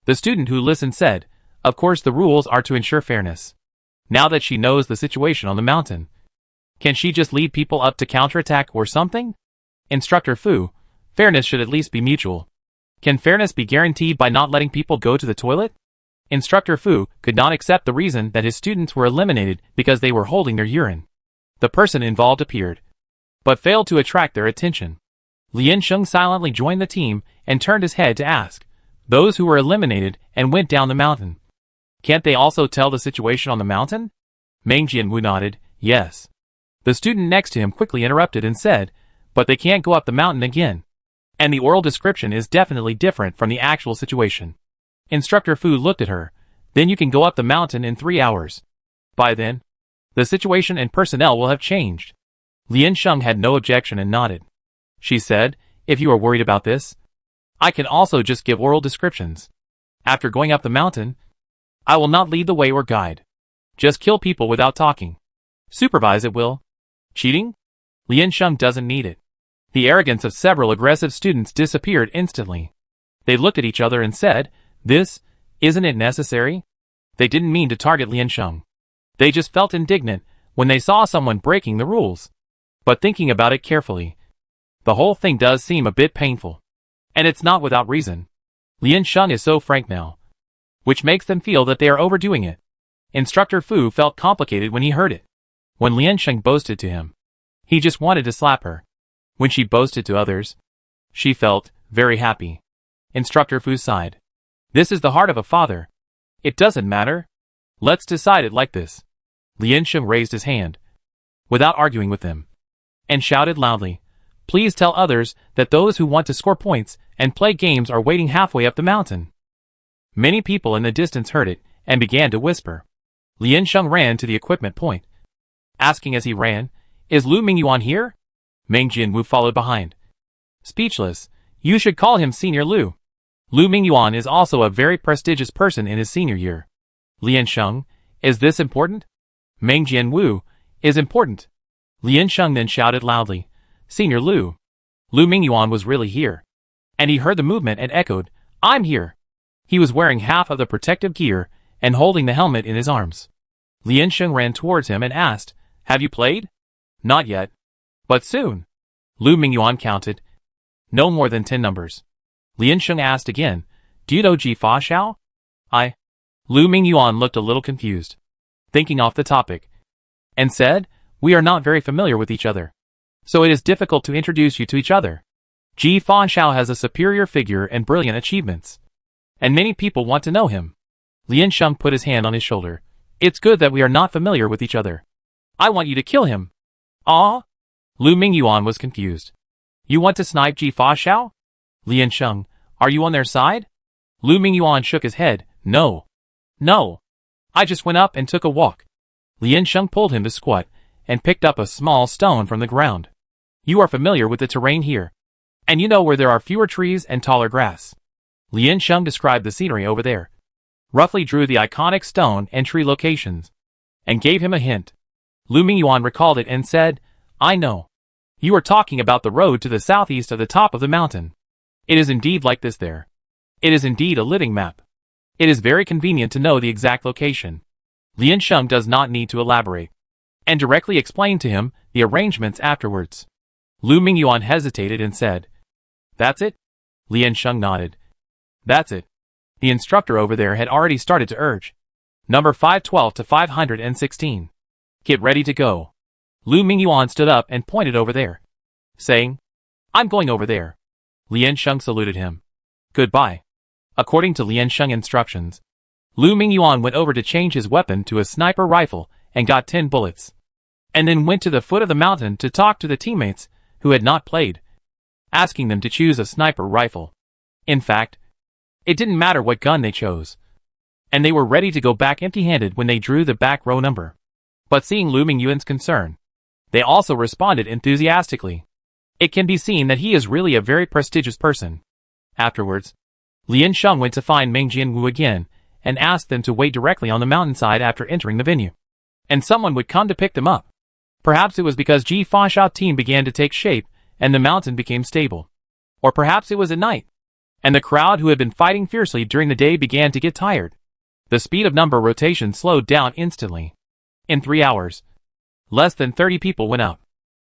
The student who listened said, "Of course the rules are to ensure fairness. Now that she knows the situation on the mountain, can she just lead people up to counterattack or something? Instructor Fu, fairness should at least be mutual. Can fairness be guaranteed by not letting people go to the toilet?" Instructor Fu could not accept the reason that his students were eliminated because they were holding their urine. The person involved appeared, but failed to attract their attention. Lian Sheng silently joined the team and turned his head to ask those who were eliminated and went down the mountain, "Can't they also tell the situation on the mountain?" Meng Jianwu nodded, "Yes." The student next to him quickly interrupted and said, "But they can't go up the mountain again. And the oral description is definitely different from the actual situation." Instructor Fu looked at her. "Then you can go up the mountain in 3 hours. By then, the situation and personnel will have changed." Lian Sheng had no objection and nodded. She said, "If you are worried about this, I can also just give oral descriptions. After going up the mountain, I will not lead the way or guide. Just kill people without talking. Supervise it will. Cheating? Lian Sheng doesn't need it." The arrogance of several aggressive students disappeared instantly. They looked at each other and said, Isn't it necessary?" They didn't mean to target Lian Sheng. They just felt indignant when they saw someone breaking the rules. But thinking about it carefully, the whole thing does seem a bit painful. And it's not without reason. Lian Sheng is so frank now, which makes them feel that they are overdoing it. Instructor Fu felt complicated when he heard it. When Lian Sheng boasted to him, he just wanted to slap her. When she boasted to others, she felt very happy. Instructor Fu sighed. "This is the heart of a father. It doesn't matter. Let's decide it like this." Lian Sheng raised his hand, without arguing with them, and shouted loudly, "Please tell others that those who want to score points and play games are waiting halfway up the mountain." Many people in the distance heard it and began to whisper. Lian Sheng ran to the equipment point, asking as he ran, "Is Lu Mingyuan here?" Meng Jianwu followed behind. Speechless, "You should call him Senior Lu. Lu Mingyuan is also a very prestigious person in his senior year." Lian Sheng, "Is this important?" Meng Jianwu, "Is important." Lian Sheng then shouted loudly, "Senior Lu." Lu Mingyuan was really here. And he heard the movement and echoed, "I'm here." He was wearing half of the protective gear and holding the helmet in his arms. Lian Sheng ran towards him and asked, "Have you played?" "Not yet. But soon." Lu Mingyuan counted. "No more than 10 numbers." Lian Sheng asked again, "Do you know Ji Fa Xiao?" "I." Lu Mingyuan looked a little confused, thinking off the topic, and said, "We are not very familiar with each other, so it is difficult to introduce you to each other. Ji Fa Xiao has a superior figure and brilliant achievements, and many people want to know him." Lian Sheng put his hand on his shoulder. "It's good that we are not familiar with each other. I want you to kill him." "Ah?" Lu Mingyuan was confused. "You want to snipe Ji Fa Xiao?" Lian Sheng, "Are you on their side?" Lu Mingyuan shook his head. "No. No. I just went up and took a walk." Lian Sheng pulled him to squat and picked up a small stone from the ground. "You are familiar with the terrain here, and you know where there are fewer trees and taller grass." Lian Sheng described the scenery over there, roughly drew the iconic stone and tree locations, and gave him a hint. Lu Mingyuan recalled it and said, "I know. You are talking about the road to the southeast of the top of the mountain. It is indeed like this there. It is indeed a living map. It is very convenient to know the exact location." Lian Sheng does not need to elaborate, and directly explained to him the arrangements afterwards. Lu Mingyuan hesitated and said, "That's it?" Lian Sheng nodded. "That's it." The instructor over there had already started to urge. "Number 512 to 516. Get ready to go." Lu Mingyuan stood up and pointed over there, saying, "I'm going over there." Lian Sheng saluted him. "Goodbye." According to Lian Sheng instructions, Lu Mingyuan went over to change his weapon to a sniper rifle and got 10 bullets, and then went to the foot of the mountain to talk to the teammates who had not played, asking them to choose a sniper rifle. In fact, it didn't matter what gun they chose, and they were ready to go back empty-handed when they drew the back row number. But seeing Lu Mingyuan's concern, they also responded enthusiastically. It can be seen that he is really a very prestigious person. Afterwards, Lian Sheng went to find Meng Jianwu again and asked them to wait directly on the mountainside after entering the venue. And someone would come to pick them up. Perhaps it was because Ji Fa team began to take shape and the mountain became stable. Or perhaps it was at night, and the crowd who had been fighting fiercely during the day began to get tired. The speed of number rotation slowed down instantly. In 3 hours, less than 30 people went out.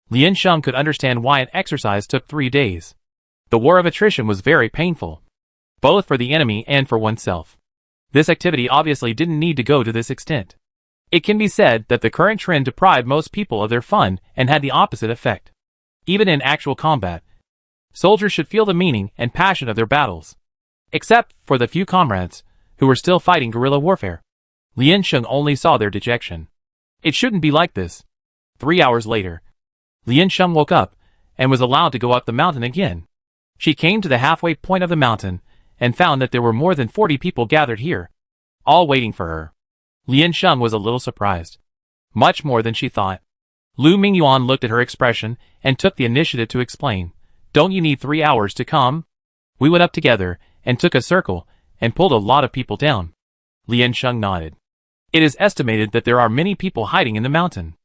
Lian Sheng could understand why an exercise took 3 days. The war of attrition was very painful, both for the enemy and for oneself. This activity obviously didn't need to go to this extent. It can be said that the current trend deprived most people of their fun and had the opposite effect. Even in actual combat, soldiers should feel the meaning and passion of their battles. Except for the few comrades who were still fighting guerrilla warfare. Lian Sheng only saw their dejection. It shouldn't be like this. 3 hours later, Lian Sheng woke up and was allowed to go up the mountain again. She came to the halfway point of the mountain and found that there were more than 40 people gathered here, all waiting for her. Lian Sheng was a little surprised. Much more than she thought. Lu Mingyuan looked at her expression and took the initiative to explain. Don't you need 3 hours to come? We went up together and took a circle and pulled a lot of people down. Lian Sheng nodded. It is estimated that there are many people hiding in the mountain.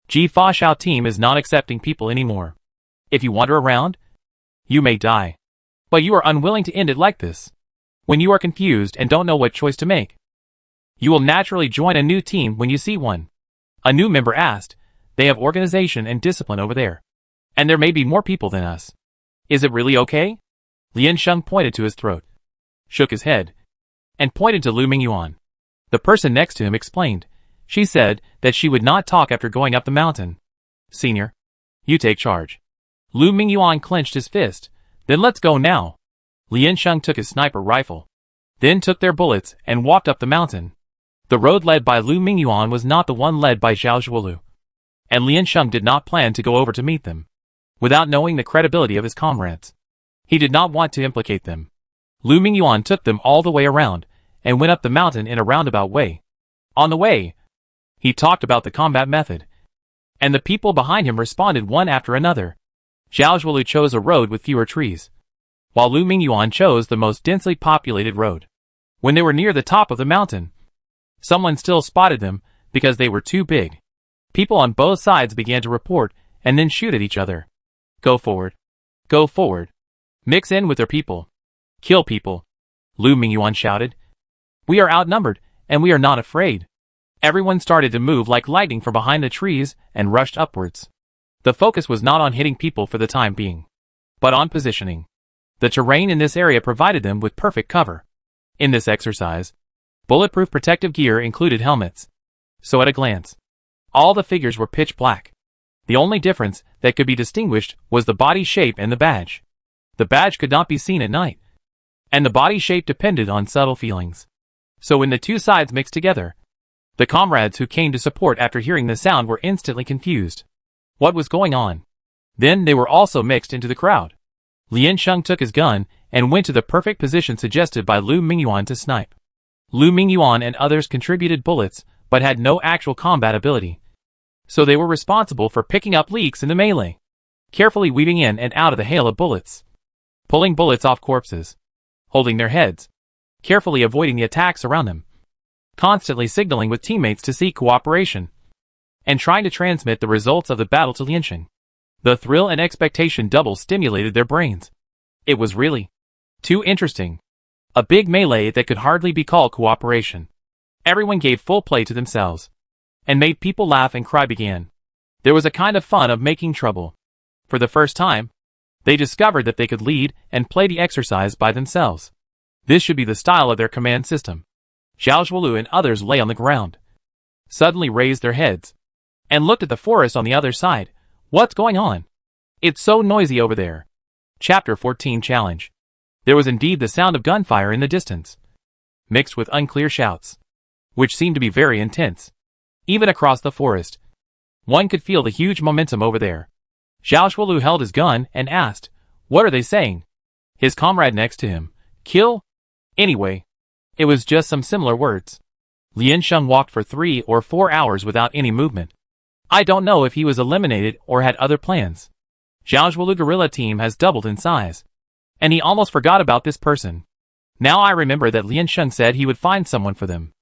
Ji Fa team is not accepting people anymore. If you wander around, you may die. But you are unwilling to end it like this. When you are confused and don't know what choice to make, you will naturally join a new team when you see one. A new member asked. They have organization and discipline over there. And there may be more people than us. Is it really okay? Lian Sheng pointed to his throat, shook his head, and pointed to Lu Mingyuan. The person next to him explained. She said that she would not talk after going up the mountain. Senior, you take charge. Lu Mingyuan clenched his fist. Then let's go now. Lian Sheng took his sniper rifle, then took their bullets and walked up the mountain. The road led by Lu Mingyuan was not the one led by Zhao Zhuolu, and Lian Sheng did not plan to go over to meet them, without knowing the credibility of his comrades. He did not want to implicate them. Lu Mingyuan took them all the way around, and went up the mountain in a roundabout way. On the way, he talked about the combat method, and the people behind him responded one after another. Zhao Zhuolu chose a road with fewer trees, while Lu Mingyuan chose the most densely populated road. When they were near the top of the mountain, someone still spotted them because they were too big. People on both sides began to report and then shoot at each other. Go forward. Go forward. Mix in with their people. Kill people. Lu Mingyuan shouted. We are outnumbered, and we are not afraid. Everyone started to move like lightning from behind the trees and rushed upwards. The focus was not on hitting people for the time being, but on positioning. The terrain in this area provided them with perfect cover. In this exercise, bulletproof protective gear included helmets. So at a glance, all the figures were pitch black. The only difference that could be distinguished was the body shape and the badge. The badge could not be seen at night, and the body shape depended on subtle feelings. So when the two sides mixed together, the comrades who came to support after hearing the sound were instantly confused. What was going on? Then they were also mixed into the crowd. Lian Sheng took his gun and went to the perfect position suggested by Lu Mingyuan to snipe. Lu Mingyuan and others contributed bullets, but had no actual combat ability. So they were responsible for picking up leaks in the melee, carefully weaving in and out of the hail of bullets, pulling bullets off corpses, holding their heads, carefully avoiding the attacks around them, constantly signaling with teammates to seek cooperation, and trying to transmit the results of the battle to Liansheng. The thrill and expectation double stimulated their brains. It was really too interesting. A big melee that could hardly be called cooperation. Everyone gave full play to themselves, and made people laugh and cry began. There was a kind of fun of making trouble. For the first time, they discovered that they could lead and play the exercise by themselves. This should be the style of their command system. Zhao Zhuolu and others lay on the ground, suddenly raised their heads, and looked at the forest on the other side. What's going on? It's so noisy over there. Chapter 14 Challenge. There was indeed the sound of gunfire in the distance, mixed with unclear shouts, which seemed to be very intense. Even across the forest, one could feel the huge momentum over there. Zhao Zhuolu held his gun and asked, "What are they saying?" His comrade next to him, "Kill?" Anyway, it was just some similar words. Lian Sheng walked for 3 or 4 hours without any movement. I don't know if he was eliminated or had other plans. Zhao Zhuolu guerrilla team has doubled in size. And he almost forgot about this person. Now I remember that Lian Sheng said he would find someone for them.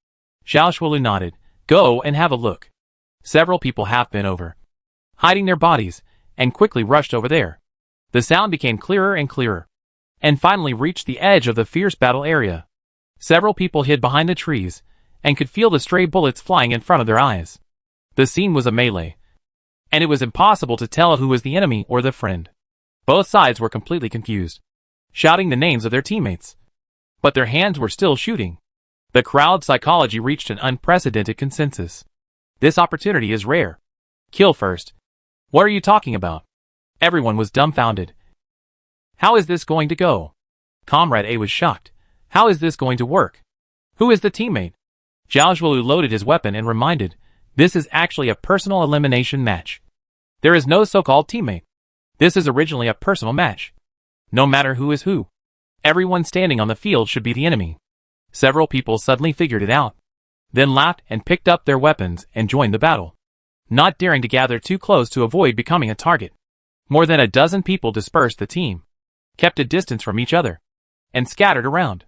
Zhao Zhuolu nodded. Go and have a look. Several people half bent over, hiding their bodies, and quickly rushed over there. The sound became clearer and clearer, and finally reached the edge of the fierce battle area. Several people hid behind the trees, and could feel the stray bullets flying in front of their eyes. The scene was a melee, and it was impossible to tell who was the enemy or the friend. Both sides were completely confused, shouting the names of their teammates. But their hands were still shooting. The crowd psychology reached an unprecedented consensus. This opportunity is rare. Kill first. What are you talking about? Everyone was dumbfounded. How is this going to go? Comrade A was shocked. How is this going to work? Who is the teammate? Zhao Zhuolu loaded his weapon and reminded, this is actually a personal elimination match. There is no so-called teammate. This is originally a personal match. No matter who is who. Everyone standing on the field should be the enemy. Several people suddenly figured it out, then laughed and picked up their weapons and joined the battle, not daring to gather too close to avoid becoming a target. More than a dozen people dispersed the team, kept a distance from each other, and scattered around.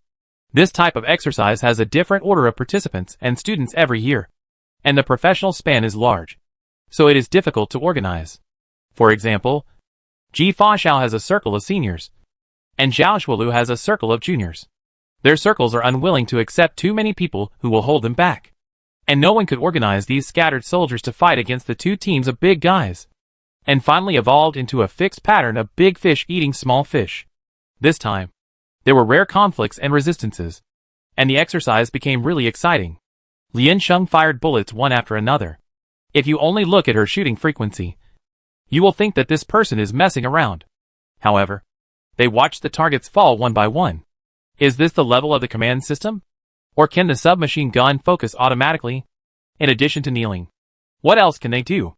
This type of exercise has a different order of participants and students every year, and the professional span is large, so it is difficult to organize. For example, Ji Fa Xiao has a circle of seniors, and Zhao Zhuolu has a circle of juniors. Their circles are unwilling to accept too many people who will hold them back, and no one could organize these scattered soldiers to fight against the two teams of big guys, and finally evolved into a fixed pattern of big fish eating small fish. This time, there were rare conflicts and resistances, and the exercise became really exciting. Lian Sheng fired bullets one after another. If you only look at her shooting frequency, you will think that this person is messing around. However, they watched the targets fall one by one. Is this the level of the command system? Or can the submachine gun focus automatically? In addition to kneeling, what else can they do?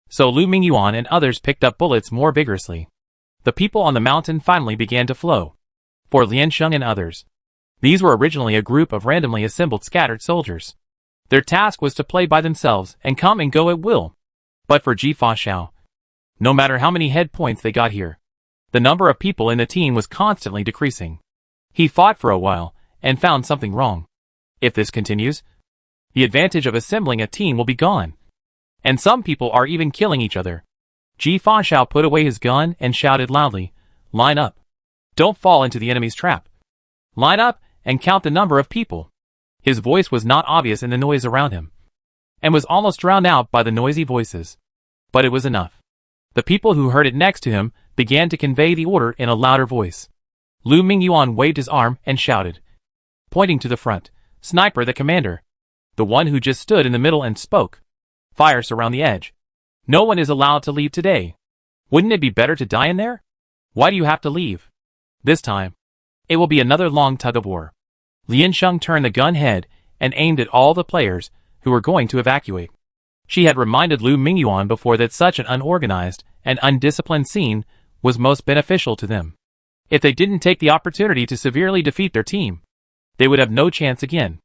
So Lu Mingyuan and others picked up bullets more vigorously. The people on the mountain finally began to flow. For Lian Sheng and others, these were originally a group of randomly assembled scattered soldiers. Their task was to play by themselves and come and go at will. But for Ji Fa Xiao, no matter how many head points they got here, the number of people in the team was constantly decreasing. He fought for a while and found something wrong. If this continues, the advantage of assembling a team will be gone. And some people are even killing each other. Ji Fa Xiao put away his gun and shouted loudly, line up. Don't fall into the enemy's trap. Line up and count the number of people. His voice was not obvious in the noise around him, and was almost drowned out by the noisy voices. But it was enough. The people who heard it next to him began to convey the order in a louder voice. Lu Mingyuan waved his arm and shouted, pointing to the front, Sniper the commander, the one who just stood in the middle and spoke. Fire surround the edge. No one is allowed to leave today. Wouldn't it be better to die in there? Why do you have to leave? This time, it will be another long tug-of-war. Lian Sheng turned the gun head and aimed at all the players who were going to evacuate. She had reminded Lu Mingyuan before that such an unorganized and undisciplined scene was most beneficial to them. If they didn't take the opportunity to severely defeat their team, they would have no chance again.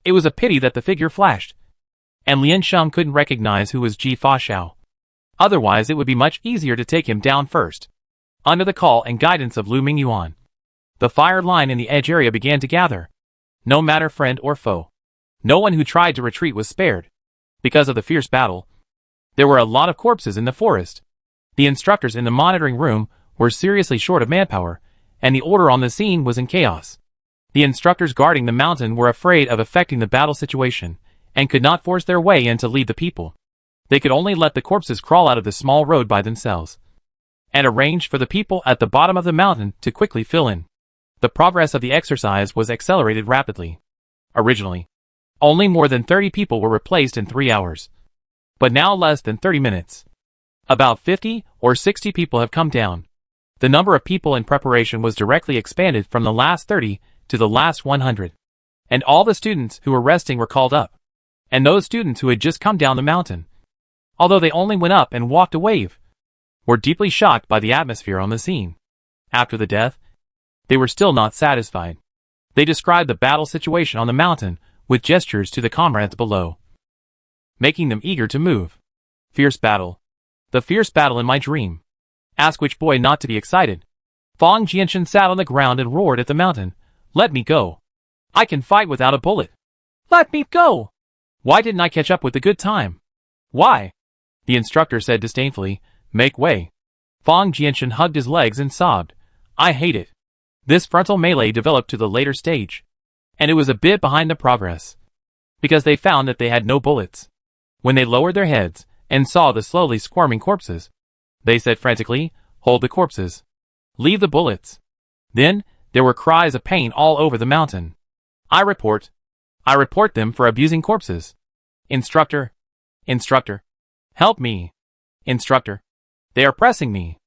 It was a pity that the figure flashed, and Lian Sheng couldn't recognize who was Ji Fa Xiao. Otherwise it would be much easier to take him down first. Under the call and guidance of Lu Mingyuan, the fire line in the edge area began to gather. No matter friend or foe, no one who tried to retreat was spared. Because of the fierce battle, there were a lot of corpses in the forest. The instructors in the monitoring room were seriously short of manpower, and the order on the scene was in chaos. The instructors guarding the mountain were afraid of affecting the battle situation, and could not force their way in to lead the people. They could only let the corpses crawl out of the small road by themselves, and arrange for the people at the bottom of the mountain to quickly fill in. The progress of the exercise was accelerated rapidly. Originally, only more than 30 people were replaced in 3 hours, but now less than 30 minutes. About 50 or 60 people have come down. The number of people in preparation was directly expanded from the last 30 to the last 100. And all the students who were resting were called up. And those students who had just come down the mountain, although they only went up and walked a wave, were deeply shocked by the atmosphere on the scene. After the death, they were still not satisfied. They described the battle situation on the mountain with gestures to the comrades below, making them eager to move. Fierce battle. The fierce battle in my dream. Ask which boy not to be excited. Fang Jianshan sat on the ground and roared at the mountain. Let me go. I can fight without a bullet. Let me go. Why didn't I catch up with the good time? Why? The instructor said disdainfully. Make way. Fang Jianshan hugged his legs and sobbed. I hate it. This frontal melee developed to the later stage, and it was a bit behind the progress, because they found that they had no bullets. When they lowered their heads and saw the slowly squirming corpses, they said frantically, Hold the corpses. Leave the bullets. Then, there were cries of pain all over the mountain. I report them for abusing corpses. Instructor. Instructor. Help me. Instructor. They are pressing me.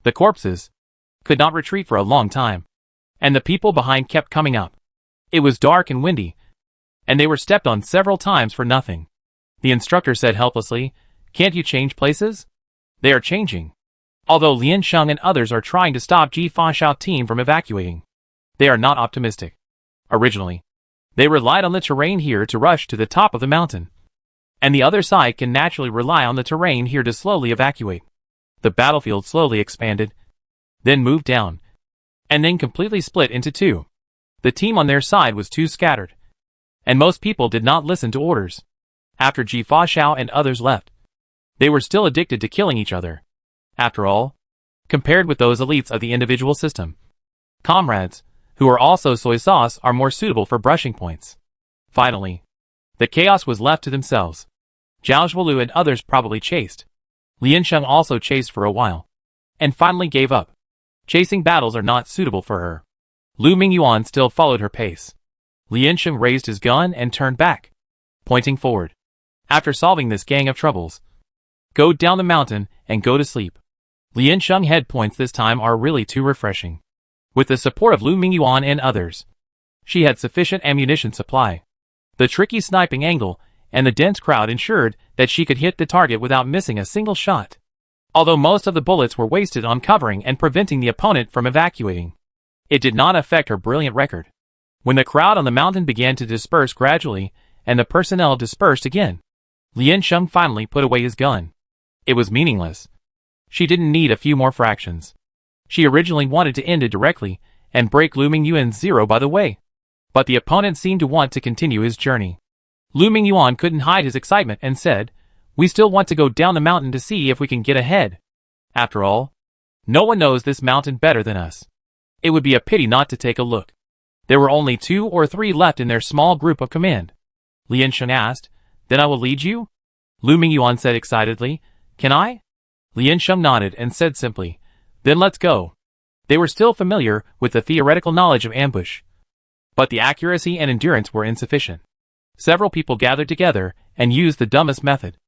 The corpses could not retreat for a long time, and the people behind kept coming up. It was dark and windy, and they were stepped on several times for nothing. The instructor said helplessly, Can't you change places? They are changing. Although Lian Sheng and others are trying to stop Ji Fanxiao team from evacuating, they are not optimistic. Originally, they relied on the terrain here to rush to the top of the mountain, and the other side can naturally rely on the terrain here to slowly evacuate. The battlefield slowly expanded, then moved down, and then completely split into two. The team on their side was too scattered, and most people did not listen to orders. After Ji Fanxiao and others left, they were still addicted to killing each other. After all, compared with those elites of the individual system, comrades, who are also soy sauce, are more suitable for brushing points. Finally, the chaos was left to themselves. Zhao Zhuolu and others probably chased. Lian Sheng also chased for a while, and finally gave up. Chasing battles are not suitable for her. Lu Mingyuan still followed her pace. Lian Sheng raised his gun and turned back, pointing forward. After solving this gang of troubles, go down the mountain and go to sleep. Lian Sheng head points this time are really too refreshing. With the support of Lu Mingyuan and others, she had sufficient ammunition supply. The tricky sniping angle and the dense crowd ensured that she could hit the target without missing a single shot. Although most of the bullets were wasted on covering and preventing the opponent from evacuating, it did not affect her brilliant record. When the crowd on the mountain began to disperse gradually and the personnel dispersed again, Lian Sheng finally put away his gun. It was meaningless. She didn't need a few more fractions. She originally wanted to end it directly and break Lu Mingyuan's zero by the way, but the opponent seemed to want to continue his journey. Lu Mingyuan couldn't hide his excitement and said, We still want to go down the mountain to see if we can get ahead. After all, no one knows this mountain better than us. It would be a pity not to take a look. There were only 2 or 3 left in their small group of command. Lian Sheng asked, Then I will lead you? Lu Mingyuan said excitedly, Can I? Lian Sheng nodded and said simply, Then let's go. They were still familiar with the theoretical knowledge of ambush, but the accuracy and endurance were insufficient. Several people gathered together and used the dumbest method,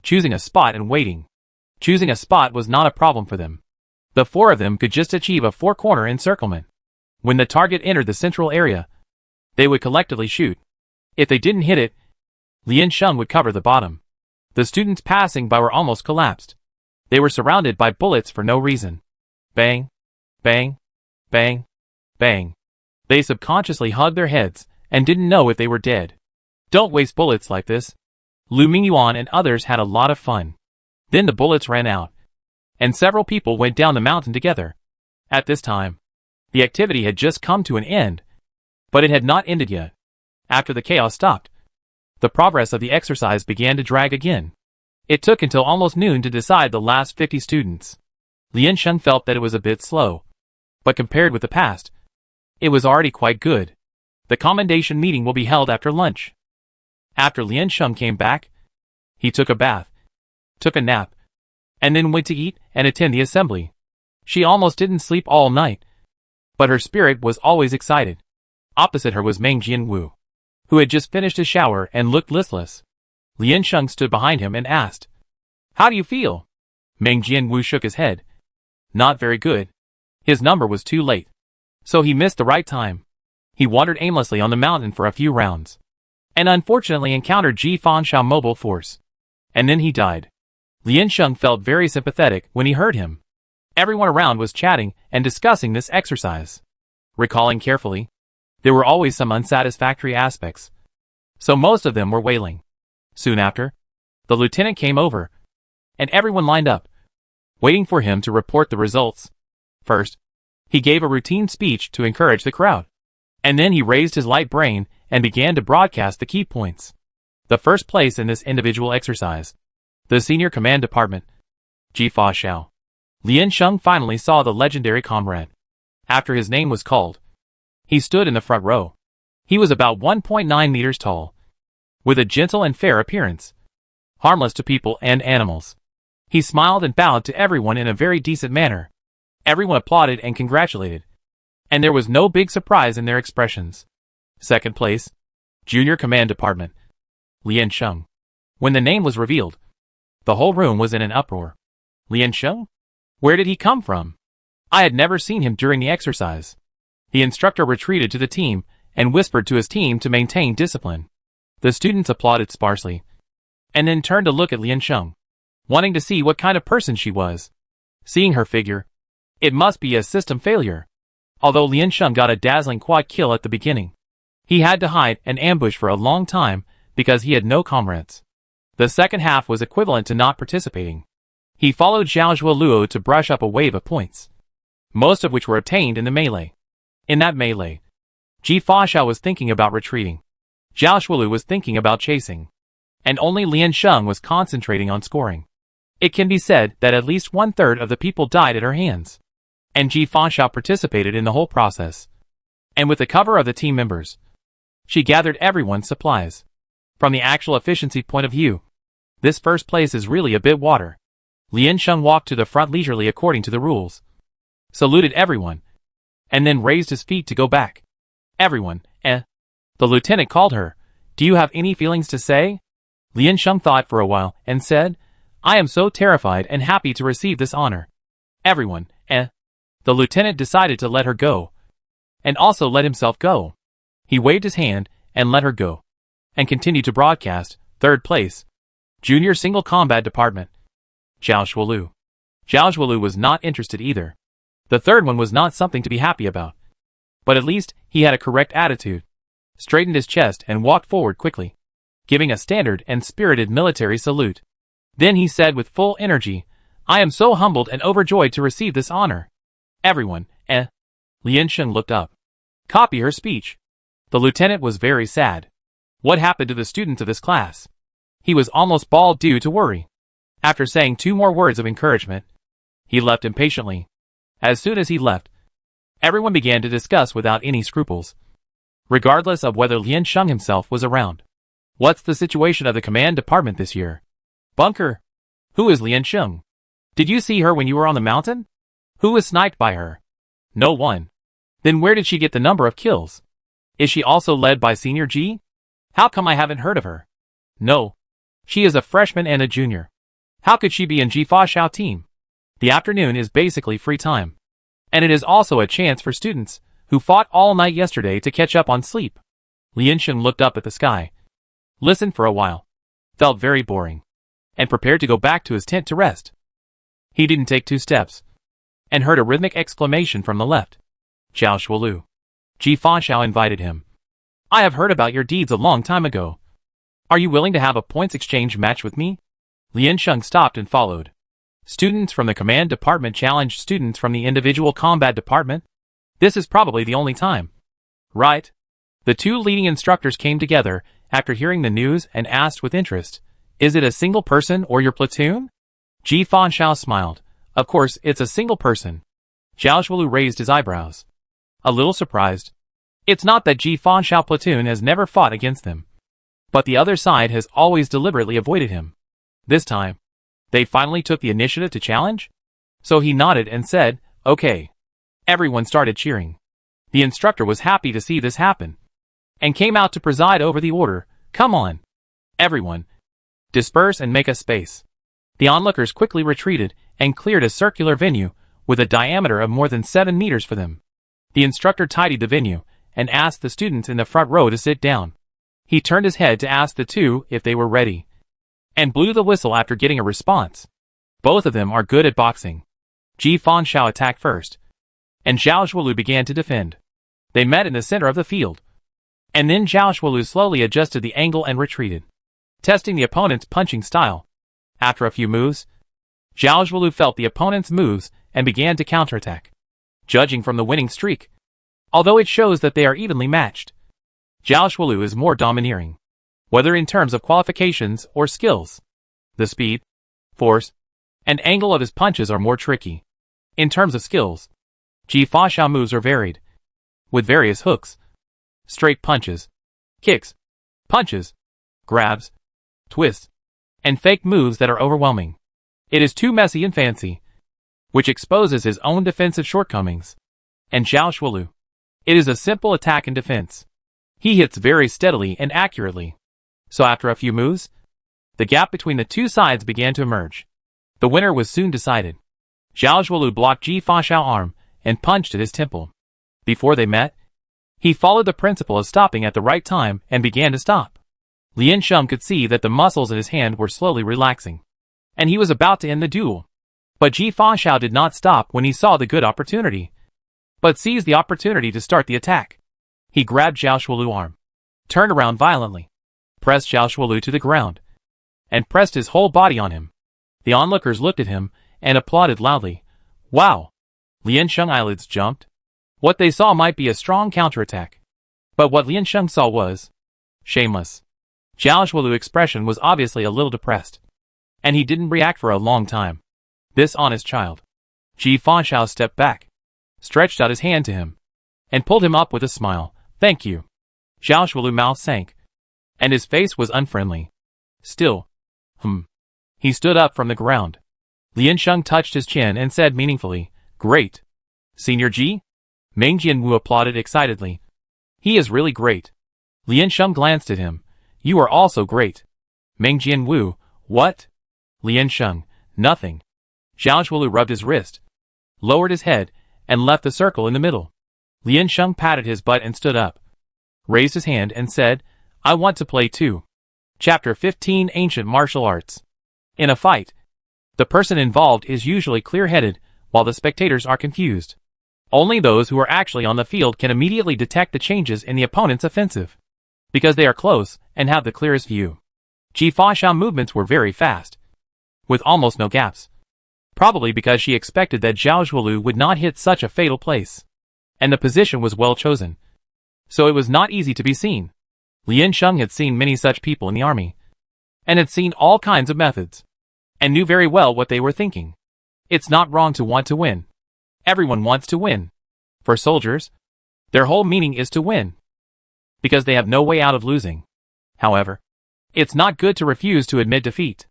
choosing a spot and waiting. Choosing a spot was not a problem for them. The 4 of them could just achieve a 4-corner encirclement. When the target entered the central area, they would collectively shoot. If they didn't hit it, Lian Sheng would cover the bottom. The students passing by were almost collapsed. They were surrounded by bullets for no reason. Bang, bang, bang, bang. They subconsciously hugged their heads and didn't know if they were dead. Don't waste bullets like this. Lu Mingyuan and others had a lot of fun. Then the bullets ran out, and several people went down the mountain together. At this time, the activity had just come to an end, but it had not ended yet. After the chaos stopped, the progress of the exercise began to drag again. It took until almost noon to decide the last 50 students. Lian Sheng felt that it was a bit slow, but compared with the past, it was already quite good. The commendation meeting will be held after lunch. After Lian Sheng came back, he took a bath, took a nap, and then went to eat and attend the assembly. She almost didn't sleep all night, but her spirit was always excited. Opposite her was Meng Jianwu, who had just finished his shower and looked listless. Lian Sheng stood behind him and asked, How do you feel? Meng Jianwu shook his head. Not very good. His number was too late, so he missed the right time. He wandered aimlessly on the mountain for a few rounds, and unfortunately encountered Ji Fanxiao mobile force. And then he died. Lian Sheng felt very sympathetic when he heard him. Everyone around was chatting and discussing this exercise. Recalling carefully, there were always some unsatisfactory aspects. so most of them were wailing. Soon after, the lieutenant came over, and everyone lined up, waiting for him to report the results. First, he gave a routine speech to encourage the crowd, and then he raised his light brain and began to broadcast the key points. The first place in this individual exercise, the Senior Command Department, Jifa Xiao. Lian Sheng finally saw the legendary comrade. After his name was called, he stood in the front row. He was about 1.9 meters tall, with a gentle and fair appearance, harmless to people and animals. He smiled and bowed to everyone in a very decent manner. Everyone applauded and congratulated, and there was no big surprise in their expressions. Second place, Junior Command Department, Lian Sheng. When the name was revealed, the whole room was in an uproar. Lian Sheng? Where did he come from? I had never seen him during the exercise. The instructor retreated to the team and whispered to his team to maintain discipline. The students applauded sparsely, and then turned to look at Lian Sheng, wanting to see what kind of person she was. Seeing her figure, it must be a system failure. Although Lian Sheng got a dazzling quad kill at the beginning, he had to hide and ambush for a long time because he had no comrades. The second half was equivalent to not participating. He followed Zhao Zhuoluo to brush up a wave of points, most of which were obtained in the melee. In that melee, Ji Fa was thinking about retreating. Zhao Zhuoluo was thinking about chasing, and only Lian Sheng was concentrating on scoring. It can be said that at least 1/3 of the people died at her hands, and Ji Fa participated in the whole process. And with the cover of the team members, she gathered everyone's supplies. From the actual efficiency point of view, this first place is really a bit water. Lian Sheng walked to the front leisurely according to the rules, saluted everyone, and then raised his feet to go back. Everyone, The lieutenant called her. Do you have any feelings to say? Lian Sheng thought for a while and said, I am so terrified and happy to receive this honor. Everyone, The lieutenant decided to let her go, and also let himself go. He waved his hand and let her go, and continued to broadcast, third place, Junior Single Combat Department, Zhao Zhuoluo. Zhao Zhuoluo was not interested either. The third one was not something to be happy about. But at least he had a correct attitude, straightened his chest and walked forward quickly, giving a standard and spirited military salute. Then he said with full energy, I am so humbled and overjoyed to receive this honor. Everyone, Lian Sheng looked up. Copy her speech. The lieutenant was very sad. What happened to the students of this class? He was almost bald due to worry. After saying 2 more words of encouragement, he left impatiently. As soon as he left, everyone began to discuss without any scruples, regardless of whether Lian Sheng himself was around. What's the situation of the command department this year? Bunker. Who is Lian Sheng? Did you see her when you were on the mountain? Who was sniped by her? No one. Then where did she get the number of kills? Is she also led by Senior G? How come I haven't heard of her? No. She is a freshman and a junior. How could she be in Jifa Xiao team? The afternoon is basically free time. And it is also a chance for students who fought all night yesterday to catch up on sleep. Lian Sheng looked up at the sky, listened for a while, felt very boring, and prepared to go back to his tent to rest. He didn't take 2 steps, and heard a rhythmic exclamation from the left. Zhao Zhuoluo. Ji Fa invited him. I have heard about your deeds a long time ago. Are you willing to have a points exchange match with me? Lian Sheng stopped and followed. Students from the command department challenged students from the individual combat department. This is probably the only time. Right? The 2 leading instructors came together after hearing the news and asked with interest, Is it a single person or your platoon? Ji Fa smiled. Of course, it's a single person. Zhao Zhuoluo raised his eyebrows, a little surprised. It's not that Ji Fa platoon has never fought against them, but the other side has always deliberately avoided him. This time, they finally took the initiative to challenge? So he nodded and said, Okay. Everyone started cheering. The instructor was happy to see this happen, and came out to preside over the order. Come on. Everyone, disperse and make a space. The onlookers quickly retreated and cleared a circular venue with a diameter of more than 7 meters for them. The instructor tidied the venue and asked the students in the front row to sit down. He turned his head to ask the 2 if they were ready, and blew the whistle after getting a response. Both of them are good at boxing. Ji Fa attacked first, and Zhao Zhuoluo began to defend. They met in the center of the field. And then Zhao Shualu slowly adjusted the angle and retreated, testing the opponent's punching style. After a few moves, Zhao Shualu felt the opponent's moves and began to counterattack. Judging from the winning streak, although it shows that they are evenly matched, Zhao Shualu is more domineering, whether in terms of qualifications or skills. The speed, force, and angle of his punches are more tricky. In terms of skills, Ji Fa moves are varied, with various hooks, straight punches, kicks, punches, grabs, twists, and fake moves that are overwhelming. It is too messy and fancy, which exposes his own defensive shortcomings. And Zhao Shualu, it is a simple attack and defense. He hits very steadily and accurately. So after a few moves, the gap between the two sides began to emerge. The winner was soon decided. Zhao Shualu blocked Ji Fa's arm and punched at his temple. Before they met, he followed the principle of stopping at the right time and began to stop. Lian Sheng could see that the muscles in his hand were slowly relaxing, and he was about to end the duel. But Ji Fa did not stop when he saw the good opportunity, but seized the opportunity to start the attack. He grabbed Zhao Shualu's arm, turned around violently, pressed Zhao Shualu to the ground, and pressed his whole body on him. The onlookers looked at him and applauded loudly. Wow! Lian Sheng's eyelids jumped. What they saw might be a strong counterattack, but what Lian Sheng saw was shameless. Zhao Shualu's expression was obviously a little depressed, and he didn't react for a long time. This honest child. Ji Fa stepped back, stretched out his hand to him, and pulled him up with a smile. Thank you. Zhao Shualu's mouth sank, and his face was unfriendly. Still, He stood up from the ground. Lian Sheng touched his chin and said meaningfully, Great. Senior Ji? Meng Jianwu applauded excitedly. He is really great. Lian Sheng glanced at him. You are also great. Meng Jianwu, what? Lian Sheng, nothing. Zhao Shualu rubbed his wrist, lowered his head, and left the circle in the middle. Lian Sheng patted his butt and stood up, raised his hand and said, I want to play too. Chapter 15 Ancient Martial Arts. In a fight, the person involved is usually clear-headed, while the spectators are confused. Only those who are actually on the field can immediately detect the changes in the opponent's offensive, because they are close and have the clearest view. Ji Fa's movements were very fast, with almost no gaps, probably because she expected that Zhao Shualu would not hit such a fatal place, and the position was well chosen, so it was not easy to be seen. Lian Sheng had seen many such people in the army, and had seen all kinds of methods, and knew very well what they were thinking. It's not wrong to want to win. Everyone wants to win. For soldiers, their whole meaning is to win, because they have no way out of losing. However, it's not good to refuse to admit defeat.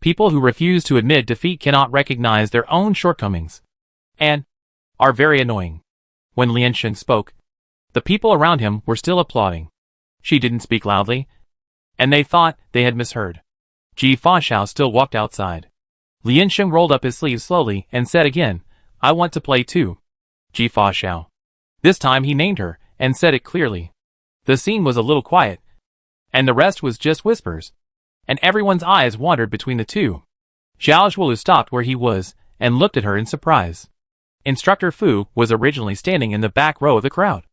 People who refuse to admit defeat cannot recognize their own shortcomings, and are very annoying. When Lian Sheng spoke, the people around him were still applauding. She didn't speak loudly, and they thought they had misheard. Ji Fa still walked outside. Lian Sheng rolled up his sleeves slowly and said again, I want to play too. Ji Fa. This time he named her and said it clearly. The scene was a little quiet, and the rest was just whispers, and everyone's eyes wandered between the two. Zhao Shualu stopped where he was and looked at her in surprise. Instructor Fu was originally standing in the back row of the crowd,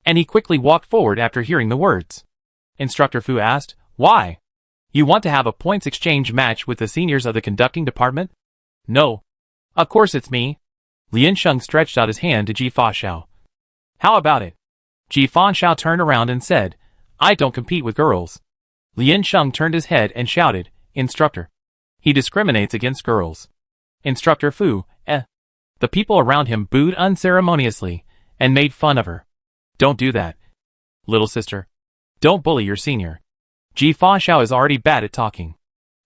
and he quickly walked forward after hearing the words. Instructor Fu asked, Why? You want to have a points exchange match with the seniors of the conducting department? No. Of course it's me. Lian Sheng stretched out his hand to Ji Fa. How about it? Ji Fa turned around and said, I don't compete with girls. Lian Sheng turned his head and shouted, Instructor. He discriminates against girls. Instructor Fu, The people around him booed unceremoniously and made fun of her. Don't do that. Little sister. Don't bully your senior. Ji Fa is already bad at talking.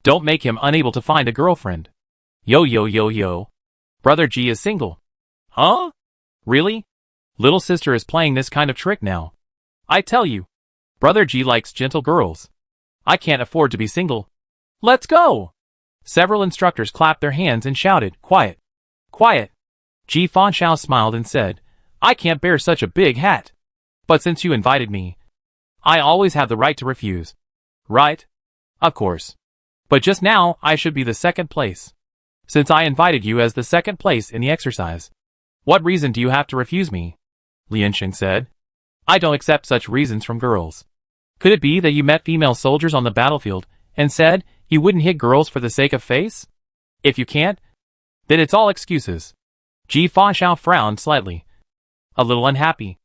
Don't make him unable to find a girlfriend. Yo. Brother Ji is single. Huh? Really? Little sister is playing this kind of trick now. I tell you. Brother Ji likes gentle girls. I can't afford to be single. Let's go! Several instructors clapped their hands and shouted, Quiet. Quiet. Ji Fa smiled and said, I can't bear such a big hat. But since you invited me, I always have the right to refuse. Right? Of course. But just now I should be the second place, since I invited you as the second place in the exercise. What reason do you have to refuse me? Lian Sheng said. I don't accept such reasons from girls. Could it be that you met female soldiers on the battlefield and said you wouldn't hit girls for the sake of face? If you can't, then it's all excuses. Ji Fanxiao frowned slightly, a little unhappy.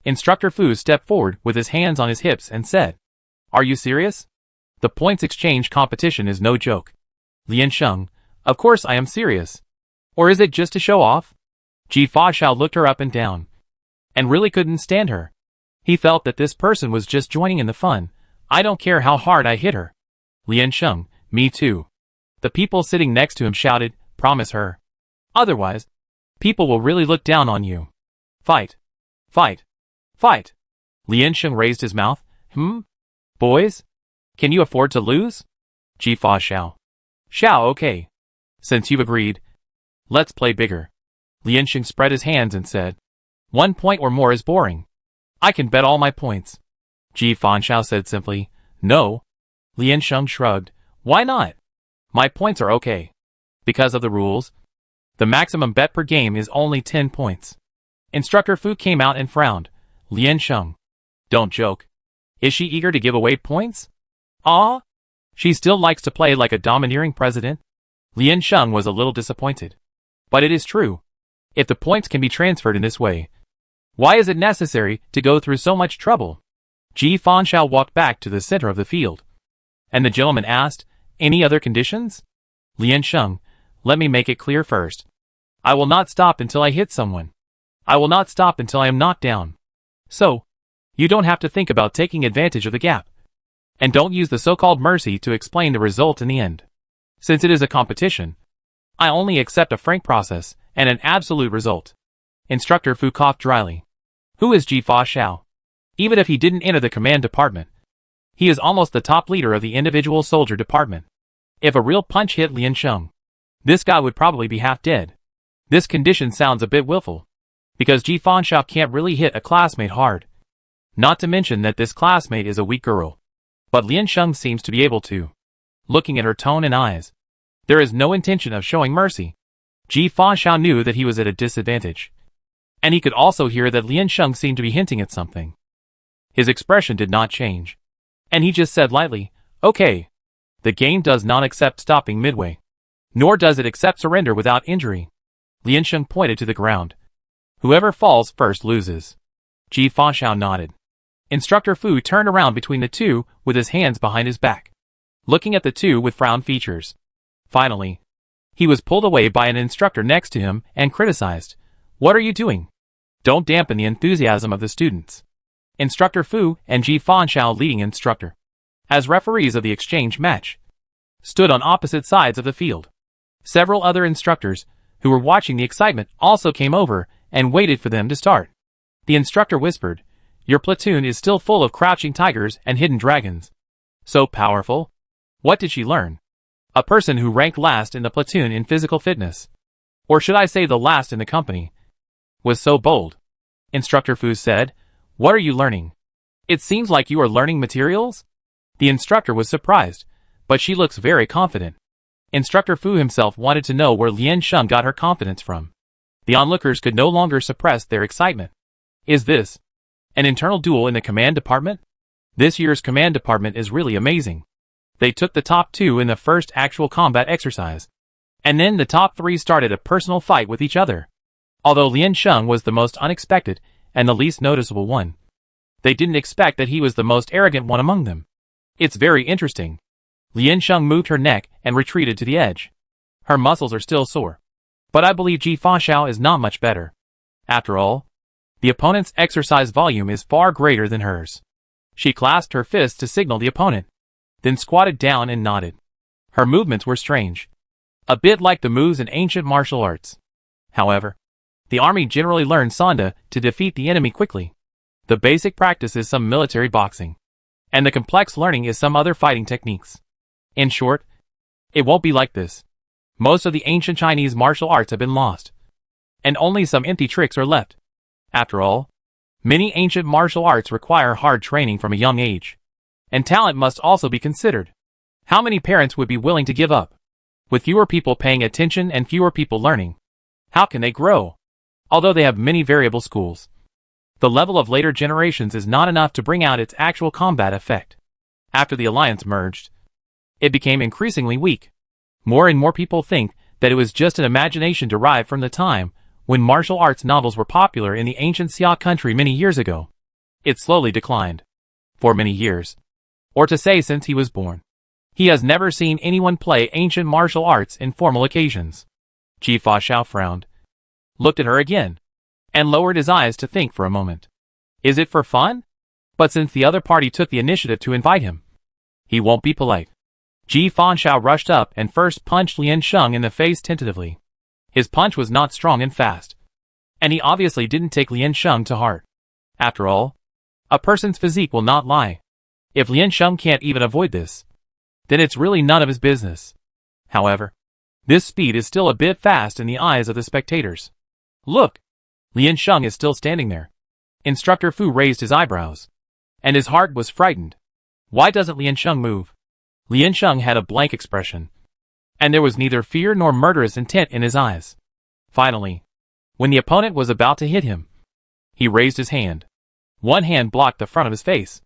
Instructor Fu stepped forward with his hands on his hips and said, "Are you serious? The points exchange competition is no joke." Lian Sheng, "Of course I am serious. Or is it just to show off?" Ji Fanxiao looked her up and down, and really couldn't stand her. He felt that this person was just joining in the fun. "I don't care how hard I hit her." Lian Sheng, "Me too." The people sitting next to him shouted, "Promise her. Otherwise, people will really look down on you." "Fight! Fight! Fight!" Lian Sheng raised his mouth. Boys? Can you afford to lose?" Ji Fanxiao. "Xiao, okay. Since you've agreed, let's play bigger." Lian Sheng spread his hands and said, "1 point or more is boring. I can bet all my points." Ji Fanxiao said simply, "No." Lian Sheng shrugged. "Why not? My points are okay. Because of the rules, the maximum bet per game is only 10 points. Instructor Fu came out and frowned. "Lian Sheng, don't joke. Is she eager to give away points? Ah? She still likes to play like a domineering president?" Lian Sheng was a little disappointed. "But it is true. If the points can be transferred in this way, why is it necessary to go through so much trouble?" Ji Fanxiao walked back to the center of the field, and the gentleman asked, "Any other conditions?" Lian Sheng, "Let me make it clear first. I will not stop until I hit someone. I will not stop until I am knocked down. So, you don't have to think about taking advantage of the gap. And don't use the so-called mercy to explain the result in the end. Since it is a competition, I only accept a frank process and an absolute result." Instructor Fu coughed dryly. Who is Ji Fanxiao? Even if he didn't enter the command department, he is almost the top leader of the individual soldier department. If a real punch hit Lian Sheng, this guy would probably be half dead. This condition sounds a bit willful, because Ji Fanxiao can't really hit a classmate hard. Not to mention that this classmate is a weak girl. But Lian Sheng seems to be able to. Looking at her tone and eyes, there is no intention of showing mercy. Ji Fanxiao knew that he was at a disadvantage. And he could also hear that Lian Sheng seemed to be hinting at something. His expression did not change. And he just said lightly, "Okay. The game does not accept stopping midway. Nor does it accept surrender without injury." Lian Sheng pointed to the ground. "Whoever falls first loses." Ji Fanxiao nodded. Instructor Fu turned around between the two with his hands behind his back, looking at the two with frown features. Finally, he was pulled away by an instructor next to him and criticized, "What are you doing? Don't dampen the enthusiasm of the students." Instructor Fu and Ji Fanxiao, leading instructor, as referees of the exchange match, stood on opposite sides of the field. Several other instructors, who were watching the excitement, also came over and waited for them to start. The instructor whispered, "Your platoon is still full of crouching tigers and hidden dragons. So powerful. What did she learn? A person who ranked last in the platoon in physical fitness, or should I say the last in the company, was so bold." Instructor Fu said, "What are you learning? It seems like you are learning materials?" The instructor was surprised, but she looks very confident. Instructor Fu himself wanted to know where Lian Sheng got her confidence from. The onlookers could no longer suppress their excitement. Is this an internal duel in the command department? This year's command department is really amazing. They took the top 2 in the first actual combat exercise, and then the top 3 started a personal fight with each other. Although Lian Sheng was the most unexpected and the least noticeable one, they didn't expect that he was the most arrogant one among them. It's very interesting. Lian Sheng moved her neck and retreated to the edge. Her muscles are still sore, but I believe Ji Fanxiao is not much better. After all, the opponent's exercise volume is far greater than hers. She clasped her fists to signal the opponent, then squatted down and nodded. Her movements were strange, a bit like the moves in ancient martial arts. However, the army generally learns Sanda to defeat the enemy quickly. The basic practice is some military boxing, and the complex learning is some other fighting techniques. In short, it won't be like this. Most of the ancient Chinese martial arts have been lost, and only some empty tricks are left. After all, many ancient martial arts require hard training from a young age, and talent must also be considered. How many parents would be willing to give up? With fewer people paying attention and fewer people learning, how can they grow? Although they have many variable schools, The level of later generations is not enough to bring out its actual combat effect. After the alliance merged, it became increasingly weak. More and more people think that it was just an imagination derived from the time when martial arts novels were popular in the ancient Xia country many years ago. It slowly declined. For many years, or to say since he was born, he has never seen anyone play ancient martial arts in formal occasions. Ji Fa Xiao frowned, looked at her again, and lowered his eyes to think for a moment. Is it for fun? But since the other party took the initiative to invite him, he won't be polite. Ji Fa Xiao rushed up and first punched Lian Sheng in the face tentatively. His punch was not strong and fast, and he obviously didn't take Lian Sheng to heart. After all, a person's physique will not lie. If Lian Sheng can't even avoid this, then it's really none of his business. However, this speed is still a bit fast in the eyes of the spectators. Look! Lian Sheng is still standing there. Instructor Fu raised his eyebrows, and his heart was frightened. Why doesn't Lian Sheng move? Lian Sheng had a blank expression, and there was neither fear nor murderous intent in his eyes. Finally, when the opponent was about to hit him, he raised his hand. One hand blocked the front of his face,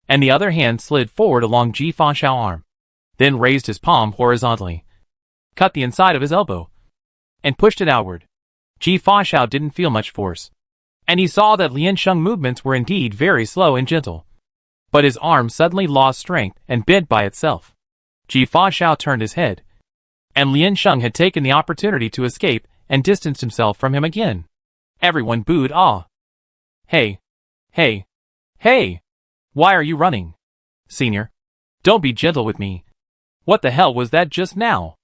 and the other hand slid forward along Ji Fa Xiao's arm, then raised his palm horizontally, cut the inside of his elbow, and pushed it outward. Ji Fa Xiao didn't feel much force, and he saw that Lian Sheng's movements were indeed very slow and gentle. But his arm suddenly lost strength and bent by itself. Ji Fa Xiao turned his head, and Lian Sheng had taken the opportunity to escape and distanced himself from him again. Everyone booed awe. Hey! Hey! Hey! Why are you running? Senior, don't be gentle with me. What the hell was that just now?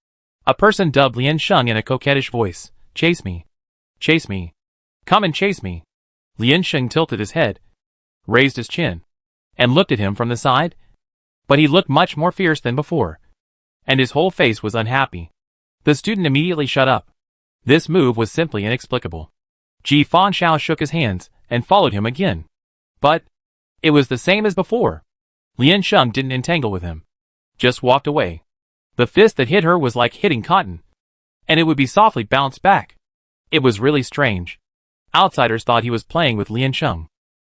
A person dubbed Lian Sheng in a coquettish voice. Chase me. Chase me. Come and chase me. Lian Sheng tilted his head, raised his chin, and looked at him from the side. But he looked much more fierce than before, and his whole face was unhappy. The student immediately shut up. This move was simply inexplicable. Ji Fa Xiao shook his hands and followed him again. But it was the same as before. Lian Sheng didn't entangle with him, just walked away. The fist that hit her was like hitting cotton, and it would be softly bounced back. It was really strange. Outsiders thought he was playing with Lian Sheng,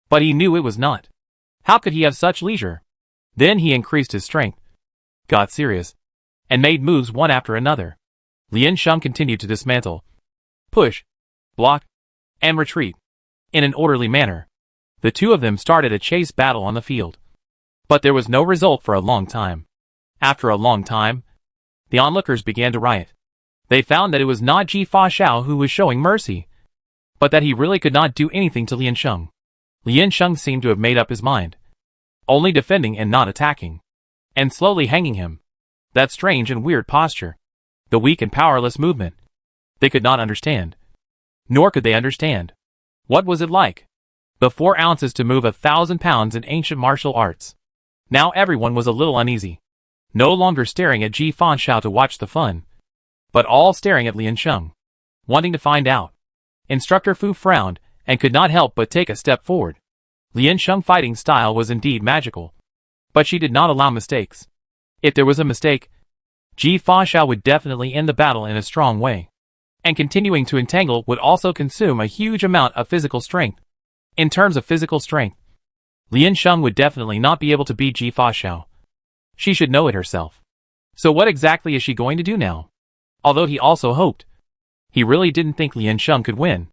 but he knew it was not. How could he have such leisure? Then he increased his strength, got serious, and made moves one after another. Lian Sheng continued to dismantle, push, block, and retreat in an orderly manner. The two of them started a chase battle on the field, but there was no result for a long time. After a long time, the onlookers began to riot. They found that it was not Ji Fa Xiao who was showing mercy, but that he really could not do anything to Lian Sheng. Lian Sheng seemed to have made up his mind, only defending and not attacking, and slowly hanging him. That strange and weird posture, the weak and powerless movement, they could not understand. Nor could they understand. What was it like? The 4 ounces to move 1,000 pounds in ancient martial arts. Now everyone was a little uneasy, no longer staring at Ji Fa Xiao to watch the fun, but all staring at Lian Sheng, wanting to find out. Instructor Fu frowned and could not help but take a step forward. Lian Sheng's fighting style was indeed magical, but she did not allow mistakes. If there was a mistake, Ji Fa Xiao would definitely end the battle in a strong way, and continuing to entangle would also consume a huge amount of physical strength. In terms of physical strength, Lian Sheng would definitely not be able to beat Ji Fa Xiao. She should know it herself. So what exactly is she going to do now? Although he also hoped, he really didn't think Lian Sheng could win.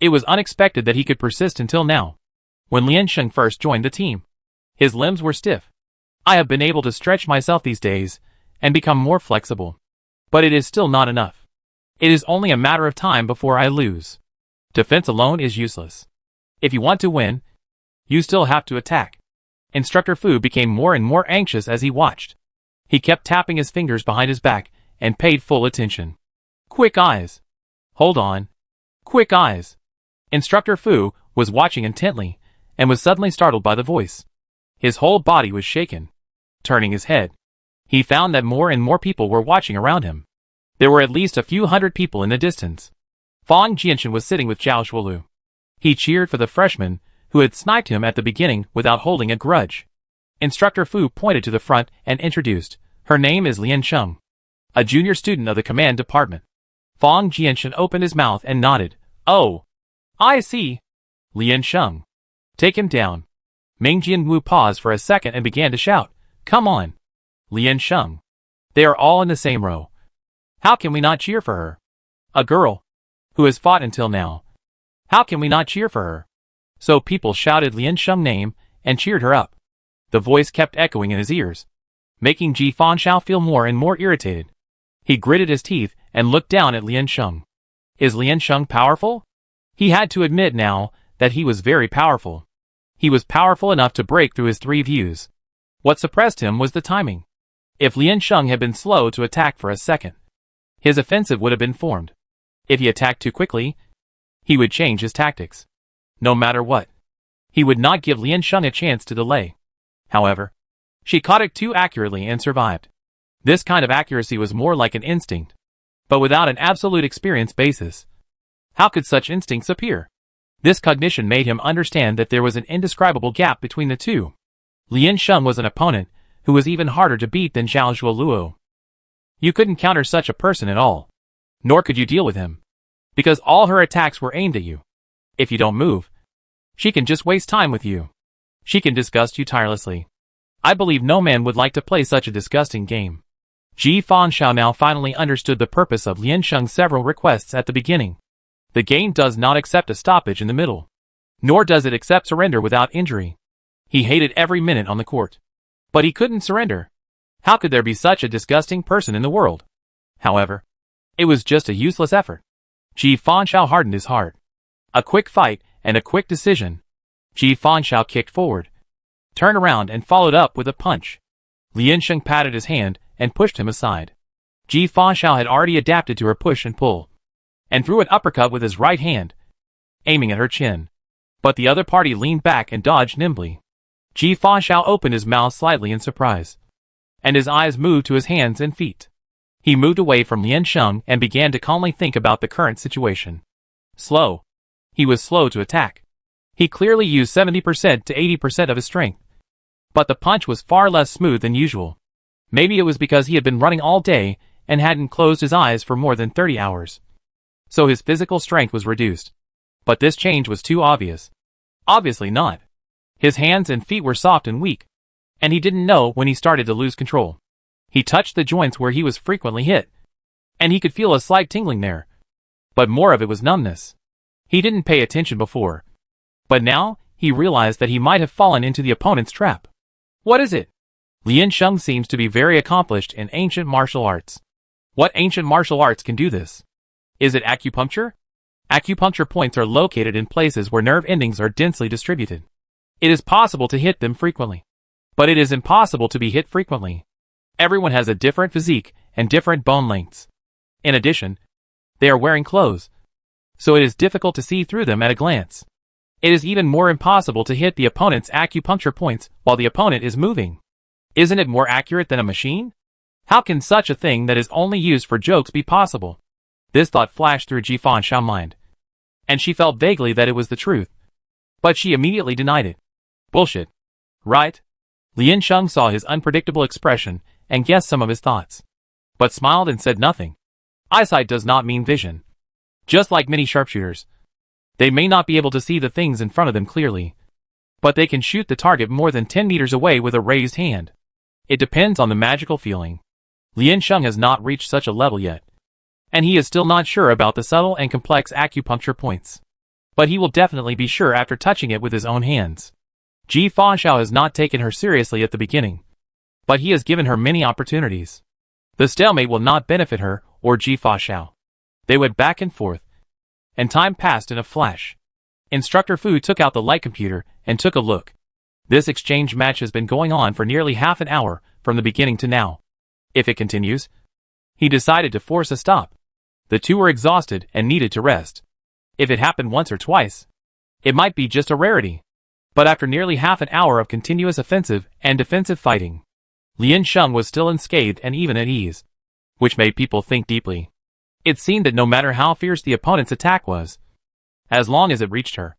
It was unexpected that he could persist until now. When Lian Sheng first joined the team, his limbs were stiff. I have been able to stretch myself these days and become more flexible, but it is still not enough. It is only a matter of time before I lose. Defense alone is useless. If you want to win, you still have to attack. Instructor Fu became more and more anxious as he watched. He kept tapping his fingers behind his back and paid full attention. Quick eyes. Hold on. Quick eyes. Instructor Fu was watching intently and was suddenly startled by the voice. His whole body was shaken. Turning his head, he found that more and more people were watching around him. There were at least a few hundred people in the distance. Fang Jianshan was sitting with Zhao Shuolu. He cheered for the freshman who had sniped him at the beginning without holding a grudge. Instructor Fu pointed to the front and introduced, her name is Lian Sheng, a junior student of the command department. Fang Jianshan opened his mouth and nodded. Oh, I see. Lian Sheng, Take him down. Ming Jianwu paused for a second and began to shout, "Come on! Lian Sheng! They are all in the same row. How can we not cheer for her? A girl who has fought until now. How can we not cheer for her?" So people shouted Lian Sheng's name and cheered her up. The voice kept echoing in his ears, making Ji Fanshao feel more and more irritated. He gritted his teeth and looked down at Lian Sheng. Is Lian Sheng powerful? He had to admit now that he was very powerful. He was powerful enough to break through his 3 views. What suppressed him was the timing. If Lian Sheng had been slow to attack for a second, his offensive would have been formed. If he attacked too quickly, he would change his tactics. No matter what, he would not give Lian Sheng a chance to delay. However, she caught it too accurately and survived. This kind of accuracy was more like an instinct, but without an absolute experience basis. How could such instincts appear? This cognition made him understand that there was an indescribable gap between the two. Lian Sheng was an opponent who was even harder to beat than Zhao Zhuoluo. You couldn't counter such a person at all, nor could you deal with him, because all her attacks were aimed at you. If you don't move, she can just waste time with you. She can disgust you tirelessly. I believe no man would like to play such a disgusting game. Ji Fanshao now finally understood the purpose of Lian Sheng's several requests at the beginning. The game does not accept a stoppage in the middle, nor does it accept surrender without injury. He hated every minute on the court, but he couldn't surrender. How could there be such a disgusting person in the world? However, it was just a useless effort. Ji Fanshao hardened his heart. A quick fight and a quick decision. Ji Fanshao kicked forward, turned around and followed up with a punch. Lian Sheng patted his hand and pushed him aside. Ji Fanshao had already adapted to her push and pull, and threw an uppercut with his right hand, aiming at her chin. But the other party leaned back and dodged nimbly. Ji Fanshao opened his mouth slightly in surprise, and his eyes moved to his hands and feet. He moved away from Lian Sheng and began to calmly think about the current situation. Slow. He was slow to attack. He clearly used 70% to 80% of his strength. But the punch was far less smooth than usual. Maybe it was because he had been running all day and hadn't closed his eyes for more than 30 hours. So his physical strength was reduced. But this change was too obvious. Obviously not. His hands and feet were soft and weak, and he didn't know when he started to lose control. He touched the joints where he was frequently hit, and he could feel a slight tingling there. But more of it was numbness. He didn't pay attention before, but now he realized that he might have fallen into the opponent's trap. What is it? Lian Sheng seems to be very accomplished in ancient martial arts. What ancient martial arts can do this? Is it acupuncture? Acupuncture points are located in places where nerve endings are densely distributed. It is possible to hit them frequently, but it is impossible to be hit frequently. Everyone has a different physique and different bone lengths. In addition, they are wearing clothes, so it is difficult to see through them at a glance. It is even more impossible to hit the opponent's acupuncture points while the opponent is moving. Isn't it more accurate than a machine? How can such a thing that is only used for jokes be possible? This thought flashed through Ji Fanshao's mind, and she felt vaguely that it was the truth. But she immediately denied it. Bullshit. Right? Lian Sheng saw his unpredictable expression and guessed some of his thoughts, but smiled and said nothing. Eyesight does not mean vision. Just like many sharpshooters, they may not be able to see the things in front of them clearly, but they can shoot the target more than 10 meters away with a raised hand. It depends on the magical feeling. Lian Sheng has not reached such a level yet, and he is still not sure about the subtle and complex acupuncture points. But he will definitely be sure after touching it with his own hands. Ji Fanshao has not taken her seriously at the beginning, but he has given her many opportunities. The stalemate will not benefit her or Ji Fanshao. They went back and forth, and time passed in a flash. Instructor Fu took out the light computer and took a look. This exchange match has been going on for nearly half an hour from the beginning to now. If it continues, he decided to force a stop. The two were exhausted and needed to rest. If it happened once or twice, it might be just a rarity. But after nearly half an hour of continuous offensive and defensive fighting, Lian Sheng was still unscathed and even at ease, which made people think deeply. It seemed that no matter how fierce the opponent's attack was, as long as it reached her,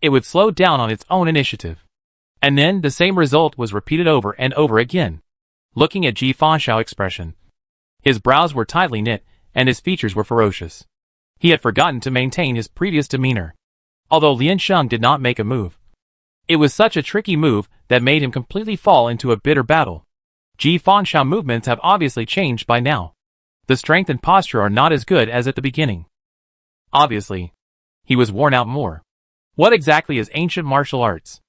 it would slow down on its own initiative. And then the same result was repeated over and over again. Looking at Ji Fanshao's expression, his brows were tightly knit and his features were ferocious. He had forgotten to maintain his previous demeanor. Although Lian Sheng did not make a move, It was such a tricky move that made him completely fall into a bitter battle. Ji Fanxiao movements have obviously changed by now. The strength and posture are not as good as at the beginning. Obviously, he was worn out more. What exactly is ancient martial arts?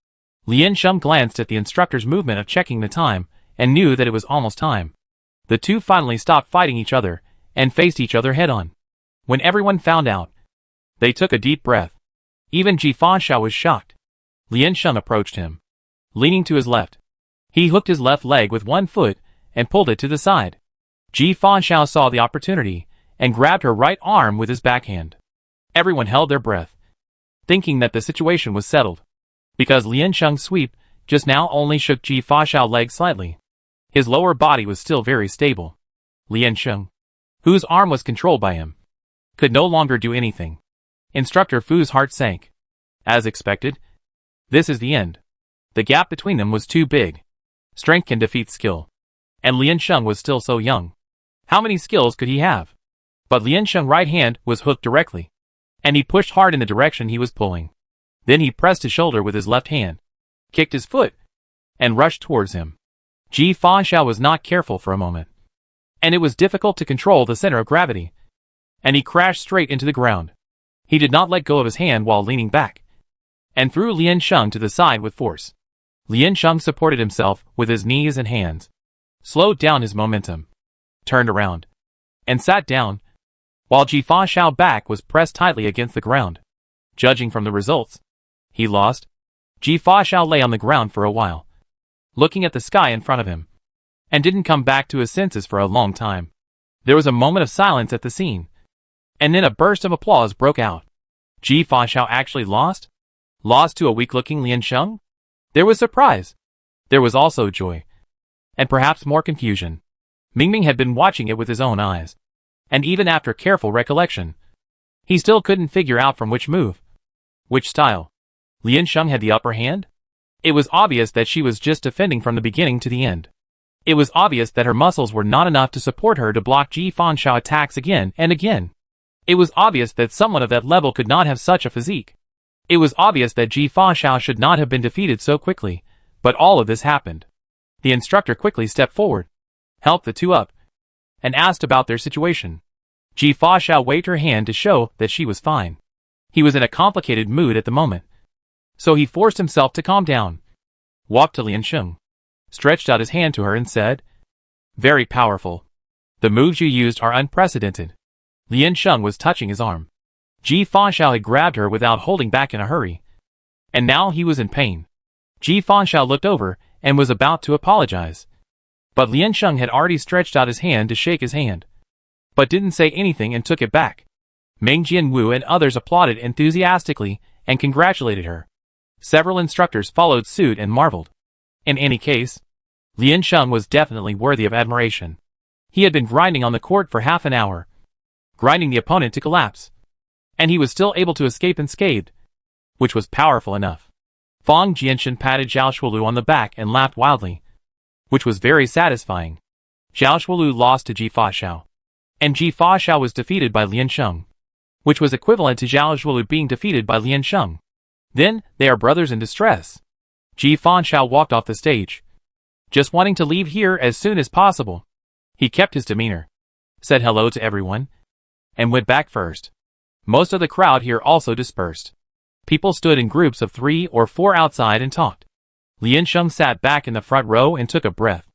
Lian Sheng glanced at the instructor's movement of checking the time and knew that it was almost time. The two finally stopped fighting each other and faced each other head-on. When everyone found out, they took a deep breath. Even Ji Fanxiao was shocked. Lian Sheng approached him, leaning to his left. He hooked his left leg with one foot and pulled it to the side. Ji Fanxiao saw the opportunity and grabbed her right arm with his backhand. Everyone held their breath, thinking that the situation was settled, because Lian Sheng's sweep just now only shook Ji Fanxiao's leg slightly. His lower body was still very stable. Lian Sheng, whose arm was controlled by him, could no longer do anything. Instructor Fu's heart sank. As expected, this is the end. The gap between them was too big. Strength can defeat skill. And Lian Sheng was still so young. How many skills could he have? But Lian Sheng's right hand was hooked directly, and he pushed hard in the direction he was pulling. Then he pressed his shoulder with his left hand, kicked his foot, and rushed towards him. Ji Fanxiao was not careful for a moment, and it was difficult to control the center of gravity, and he crashed straight into the ground. He did not let go of his hand while leaning back, and threw Lian Sheng to the side with force. Lian Sheng supported himself with his knees and hands, slowed down his momentum, turned around, and sat down, while Ji Fanxiao's back was pressed tightly against the ground. Judging from the results, he lost. Ji Fanxiao lay on the ground for a while, looking at the sky in front of him, and didn't come back to his senses for a long time. There was a moment of silence at the scene, and then a burst of applause broke out. Ji Fanxiao actually lost? Lost to a weak-looking Lian Sheng? There was surprise. There was also joy, and perhaps more confusion. Mingming had been watching it with his own eyes, and even after careful recollection, he still couldn't figure out from which move, which style, Lian Sheng had the upper hand. It was obvious that she was just defending from the beginning to the end. It was obvious that her muscles were not enough to support her to block Ji Fanxiao's attacks again and again. It was obvious that someone of that level could not have such a physique. It was obvious that Ji Fanxiao should not have been defeated so quickly, but all of this happened. The instructor quickly stepped forward, helped the two up, and asked about their situation. Ji Fanxiao waved her hand to show that she was fine. He was in a complicated mood at the moment, so he forced himself to calm down, walked to Lian Sheng, stretched out his hand to her and said, "Very powerful. The moves you used are unprecedented." Lian Sheng was touching his arm. Ji Fanxiao had grabbed her without holding back in a hurry, and now he was in pain. Ji Fanxiao looked over and was about to apologize, but Lian Sheng had already stretched out his hand to shake his hand, but didn't say anything and took it back. Meng Jianwu and others applauded enthusiastically and congratulated her. Several instructors followed suit and marveled. In any case, Lian Sheng was definitely worthy of admiration. He had been grinding on the court for half an hour, grinding the opponent to collapse, and he was still able to escape unscathed, which was powerful enough. Fang Jianshan patted Zhao Shuolu on the back and laughed wildly, which was very satisfying. Zhao Shuolu lost to Ji Fanxiao, and Ji Fanxiao was defeated by Lian Sheng, which was equivalent to Zhao Shuolu being defeated by Lian Sheng. Then, they are brothers in distress. Ji Fanxiao walked off the stage, just wanting to leave here as soon as possible. He kept his demeanor, said hello to everyone, and went back first. Most of the crowd here also dispersed. People stood in groups of 3 or 4 outside and talked. Lian Sheng sat back in the front row and took a breath.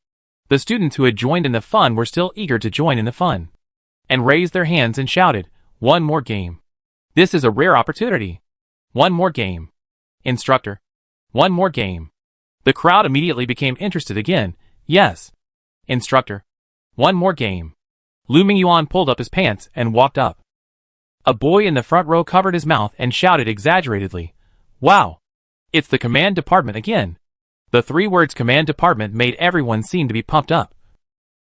The students who had joined in the fun were still eager to join in the fun, and raised their hands and shouted, "One more game. This is a rare opportunity. One more game. Instructor. One more game." The crowd immediately became interested again. "Yes. Instructor. One more game." Lu Mingyuan pulled up his pants and walked up. A boy in the front row covered his mouth and shouted exaggeratedly, "Wow! It's the command department again." The 3 words command department made everyone seem to be pumped up,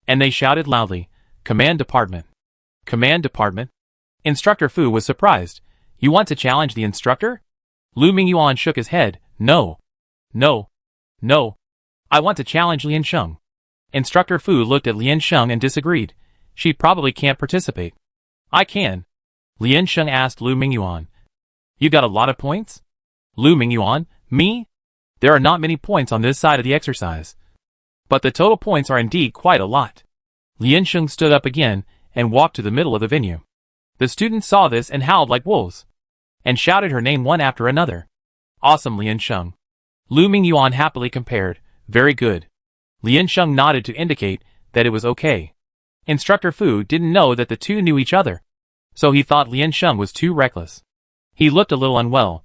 and they shouted loudly, "Command department! Command department!" Instructor Fu was surprised. "You want to challenge the instructor?" Lu Mingyuan shook his head. "No. No. No. I want to challenge Lian Sheng." Instructor Fu looked at Lian Sheng and disagreed. "She probably can't participate." "I can." Lian Sheng asked Lu Mingyuan. "You got a lot of points?" Lu Mingyuan, "Me? There are not many points on this side of the exercise, but the total points are indeed quite a lot. Lian Sheng stood up again and walked to the middle of the venue. The students saw this and howled like wolves, and shouted her name one after another. Awesome, Lian Sheng. Lu Mingyuan happily compared, very good. Lian Sheng nodded to indicate that it was okay. Instructor Fu didn't know that the two knew each other, so he thought Lian Sheng was too reckless. He looked a little unwell,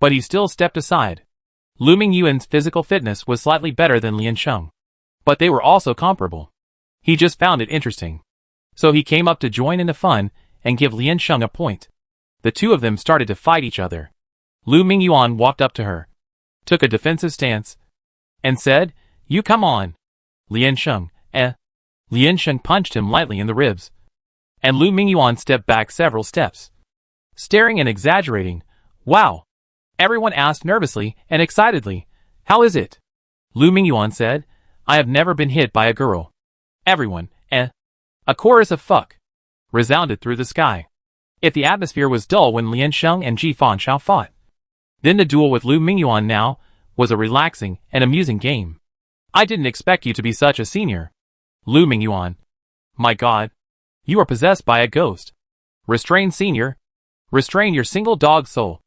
but he still stepped aside. Lu Mingyuan's physical fitness was slightly better than Lian Sheng, but they were also comparable. He just found it interesting, so he came up to join in the fun and give Lian Sheng a point. The two of them started to fight each other. Lu Mingyuan walked up to her, took a defensive stance, and said, "You come on." Lian Sheng, Lian Sheng punched him lightly in the ribs, and Lu Mingyuan stepped back several steps, staring and exaggerating. "Wow." Everyone asked nervously and excitedly, "How is it?" Lu Mingyuan said, "I have never been hit by a girl." Everyone, A chorus of fuck resounded through the sky. If the atmosphere was dull when Lian Sheng and Ji Fanshao fought, then the duel with Lu Mingyuan now was a relaxing and amusing game. "I didn't expect you to be such a senior." Lu Mingyuan. "My god. You are possessed by a ghost. Restrain, senior. Restrain your single dog soul."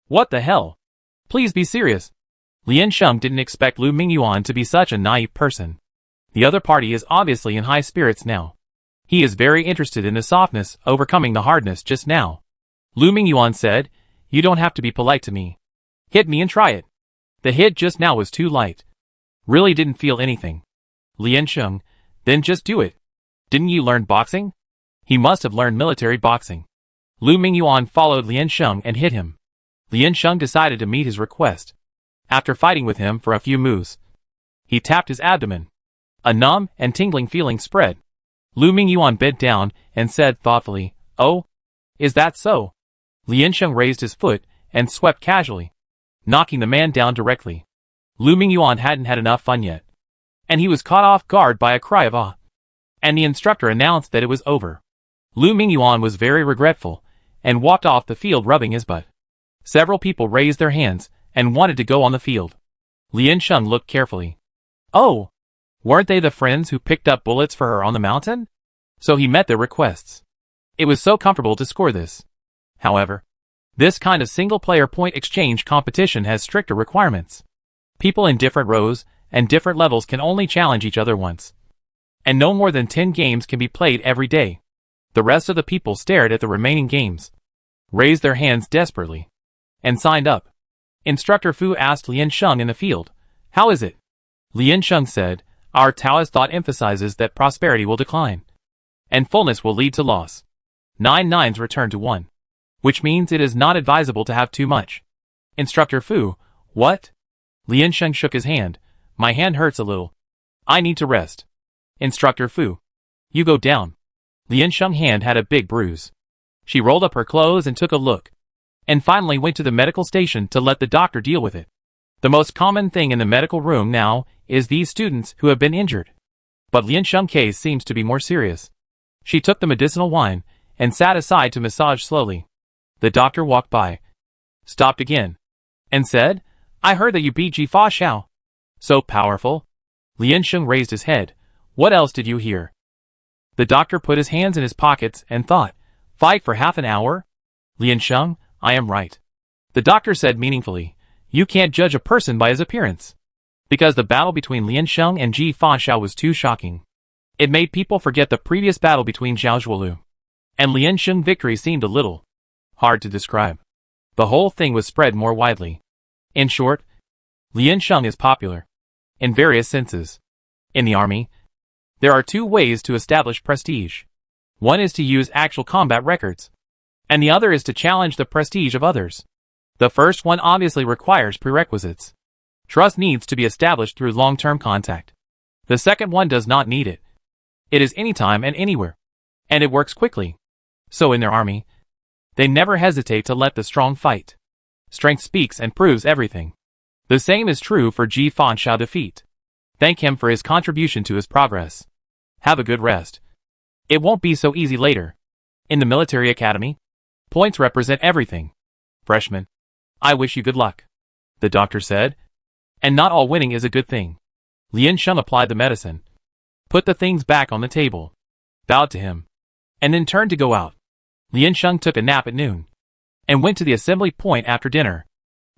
"What the hell? Please be serious." Lian Sheng didn't expect Lu Mingyuan to be such a naive person. The other party is obviously in high spirits now. He is very interested in the softness overcoming the hardness just now. Lu Mingyuan said, "You don't have to be polite to me. Hit me and try it." The hit just now was too light. Really didn't feel anything. Lian Sheng, "Then just do it. Didn't you learn boxing?" He must have learned military boxing. Lu Mingyuan followed Lian Sheng and hit him. Lian Sheng decided to meet his request. After fighting with him for a few moves, he tapped his abdomen. A numb and tingling feeling spread. Lu Mingyuan bent down and said thoughtfully, "Oh? Is that so?" Lian Sheng raised his foot and swept casually, knocking the man down directly. Lu Mingyuan hadn't had enough fun yet, and he was caught off guard by a cry of "ah," and the instructor announced that it was over. Lu Mingyuan was very regretful and walked off the field rubbing his butt. Several people raised their hands and wanted to go on the field. Lian Sheng looked carefully. Oh! Weren't they the friends who picked up bullets for her on the mountain? So he met their requests. It was so comfortable to score this. However, this kind of single-player point exchange competition has stricter requirements. People in different rows and different levels can only challenge each other once, and no more than 10 games can be played every day. The rest of the people stared at the remaining games, raised their hands desperately, and signed up. Instructor Fu asked Lian Sheng in the field, "How is it?" Lian Sheng said, "Our Taoist thought emphasizes that prosperity will decline, and fullness will lead to loss. 9 nines return to 1, which means it is not advisable to have too much." Instructor Fu, "What?" Lian Sheng shook his hand. "My hand hurts a little. I need to rest." Instructor Fu, "You go down." Lian Sheng's hand had a big bruise. She rolled up her clothes and took a look, and finally went to the medical station to let the doctor deal with it. The most common thing in the medical room now is these students who have been injured. But Lian Sheng's case seems to be more serious. She took the medicinal wine and sat aside to massage slowly. The doctor walked by, stopped again, and said, "I heard that you beat Ji Fa Xiao. So powerful." Lian Sheng raised his head. "What else did you hear?" The doctor put his hands in his pockets and thought, "Fight for half an hour?" Lian Sheng, "I am right." The doctor said meaningfully, "You can't judge a person by his appearance." Because the battle between Lian Sheng and Ji Fanshao was too shocking. It made people forget the previous battle between Zhao Zhuolu and Lian Sheng's victory seemed a little hard to describe. The whole thing was spread more widely. In short, Lian Sheng is popular in various senses. In the army, there are 2 ways to establish prestige. One is to use actual combat records, and the other is to challenge the prestige of others. The first one obviously requires prerequisites. Trust needs to be established through long-term contact. The second one does not need it. It is anytime and anywhere, and it works quickly. So in their army, they never hesitate to let the strong fight. Strength speaks and proves everything. The same is true for Ji Fanshao defeat. Thank him for his contribution to his progress. Have a good rest. It won't be so easy later. In the military academy, points represent everything. Freshman, I wish you good luck, the doctor said. And not all winning is a good thing. Lian Sheng applied the medicine, put the things back on the table, bowed to him, and then turned to go out. Lian Sheng took a nap at noon, and went to the assembly point after dinner.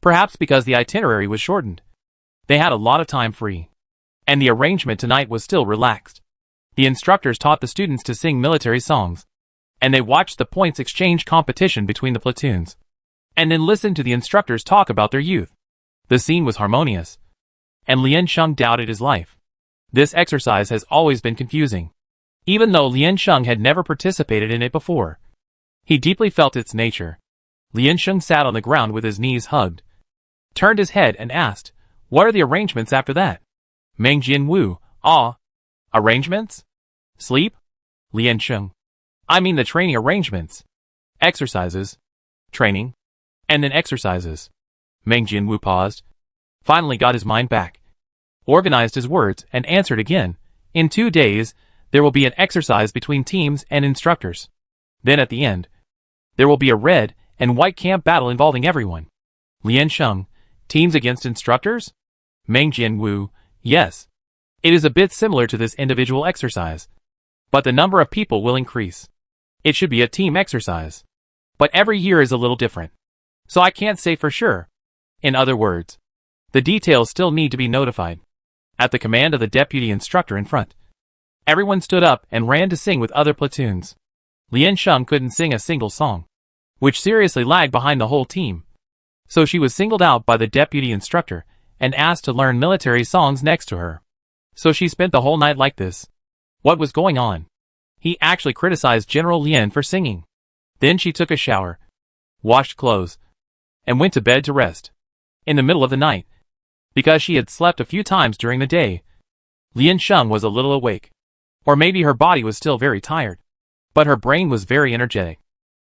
Perhaps because the itinerary was shortened, they had a lot of time free, and the arrangement tonight was still relaxed. The instructors taught the students to sing military songs, and they watched the points exchange competition between the platoons, and then listened to the instructors talk about their youth. The scene was harmonious, and Lian Sheng doubted his life. This exercise has always been confusing. Even though Lian Sheng had never participated in it before, he deeply felt its nature. Lian Sheng sat on the ground with his knees hugged, turned his head and asked, "What are the arrangements after that?" Meng Jianwu, "Ah, arrangements? Sleep?" Lian Sheng, "I mean the training arrangements. Exercises, training, and then exercises." Meng Jianwu paused, finally got his mind back, organized his words, and answered again, "In 2 days, there will be an exercise between teams and instructors. Then at the end, there will be a red and white camp battle involving everyone." Lian Sheng, "Teams against instructors?" Meng Jianwu, "Yes. It is a bit similar to this individual exercise, but the number of people will increase. It should be a team exercise, but every year is a little different, so I can't say for sure. In other words, the details still need to be notified." At the command of the deputy instructor in front, everyone stood up and ran to sing with other platoons. Lian Sheng couldn't sing a single song, which seriously lagged behind the whole team. So she was singled out by the deputy instructor and asked to learn military songs next to her. So she spent the whole night like this. What was going on? He actually criticized General Lian for singing. Then she took a shower, washed clothes, and went to bed to rest. In the middle of the night, because she had slept a few times during the day, Lian Sheng was a little awake. Or maybe her body was still very tired, but her brain was very energetic.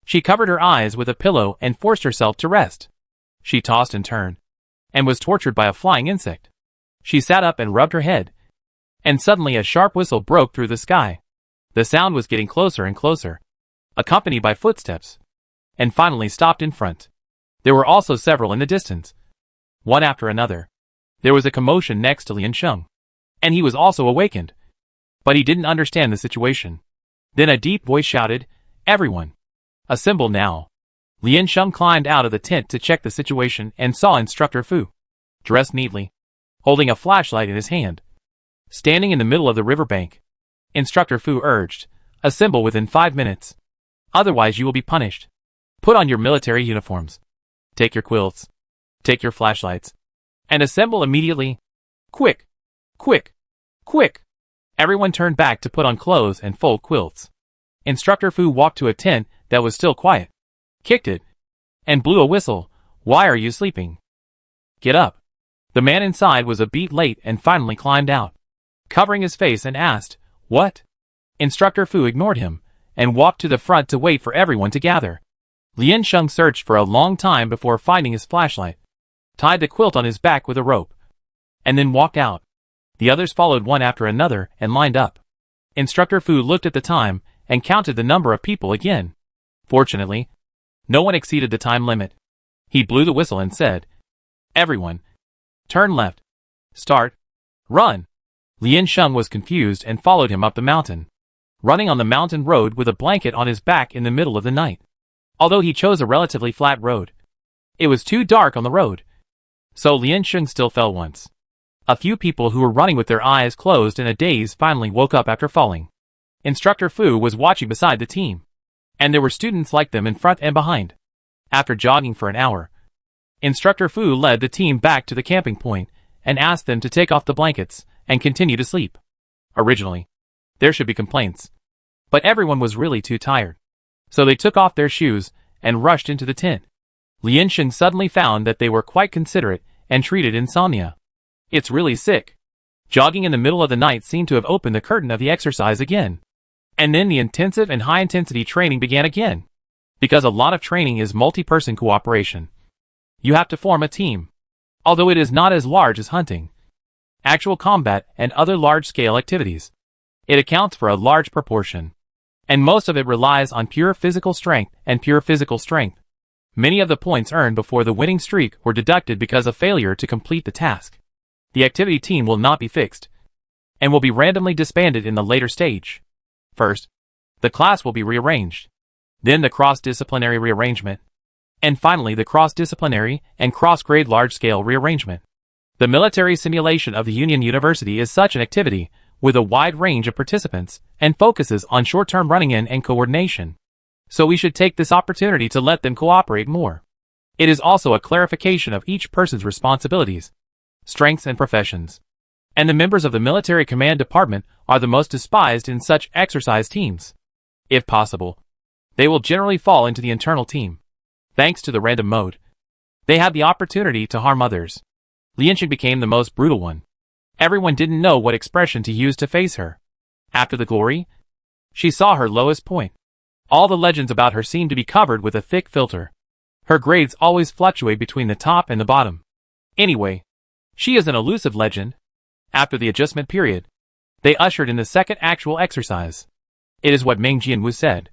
She covered her eyes with a pillow and forced herself to rest. She tossed and turned, and was tortured by a flying insect. She sat up and rubbed her head, and suddenly a sharp whistle broke through the sky. The sound was getting closer and closer, accompanied by footsteps, and finally stopped in front. There were also several in the distance, one after another. There was a commotion next to Lian Sheng, and he was also awakened, but he didn't understand the situation. Then a deep voice shouted, "Everyone, assemble now." Lian Sheng climbed out of the tent to check the situation and saw Instructor Fu, dressed neatly, holding a flashlight in his hand, standing in the middle of the riverbank. Instructor Fu urged, "Assemble within 5 minutes. Otherwise you will be punished. Put on your military uniforms. Take your quilts. Take your flashlights. And assemble immediately. Quick! Quick! Quick!" Everyone turned back to put on clothes and fold quilts. Instructor Fu walked to a tent that was still quiet, kicked it, and blew a whistle. "Why are you sleeping? Get up." The man inside was a bit late and finally climbed out, covering his face, and asked, "What?" Instructor Fu ignored him and walked to the front to wait for everyone to gather. Lian Sheng searched for a long time before finding his flashlight, tied the quilt on his back with a rope, and then walked out. The others followed one after another and lined up. Instructor Fu looked at the time and counted the number of people again. Fortunately, no one exceeded the time limit. He blew the whistle and said, "Everyone, turn left. Start. Run." Lian Sheng was confused and followed him up the mountain, running on the mountain road with a blanket on his back in the middle of the night. Although he chose a relatively flat road, it was too dark on the road, so Lian Sheng still fell once. A few people who were running with their eyes closed in a daze finally woke up after falling. Instructor Fu was watching beside the team, and there were students like them in front and behind. After jogging for an hour, Instructor Fu led the team back to the camping point and asked them to take off the blankets and continue to sleep. Originally, there should be complaints, but everyone was really too tired, so they took off their shoes and rushed into the tent. Lian Sheng suddenly found that they were quite considerate and treated insomnia. It's really sick. Jogging in the middle of the night seemed to have opened the curtain of the exercise again. And then the intensive and high-intensity training began again. Because a lot of training is multi-person cooperation. You have to form a team. Although it is not as large as hunting, actual combat, and other large-scale activities, it accounts for a large proportion. And most of it relies on pure physical strength and pure physical strength. Many of the points earned before the winning streak were deducted because of failure to complete the task. The activity team will not be fixed, and will be randomly disbanded in the later stage. First, the class will be rearranged, then the cross-disciplinary rearrangement, and finally the cross-disciplinary and cross-grade large-scale rearrangement. The military simulation of the Union University is such an activity, with a wide range of participants, and focuses on short-term running-in and coordination. So we should take this opportunity to let them cooperate more. It is also a clarification of each person's responsibilities, strengths and professions. And the members of the military command department are the most despised in such exercise teams. If possible, they will generally fall into the internal team. Thanks to the random mode, they have the opportunity to harm others. Liansheng became the most brutal one. Everyone didn't know what expression to use to face her. After the glory, she saw her lowest point. All the legends about her seemed to be covered with a thick filter. Her grades always fluctuate between the top and the bottom. Anyway, she is an elusive legend. After the adjustment period, they ushered in the second actual exercise. It is what Meng Jianwu said.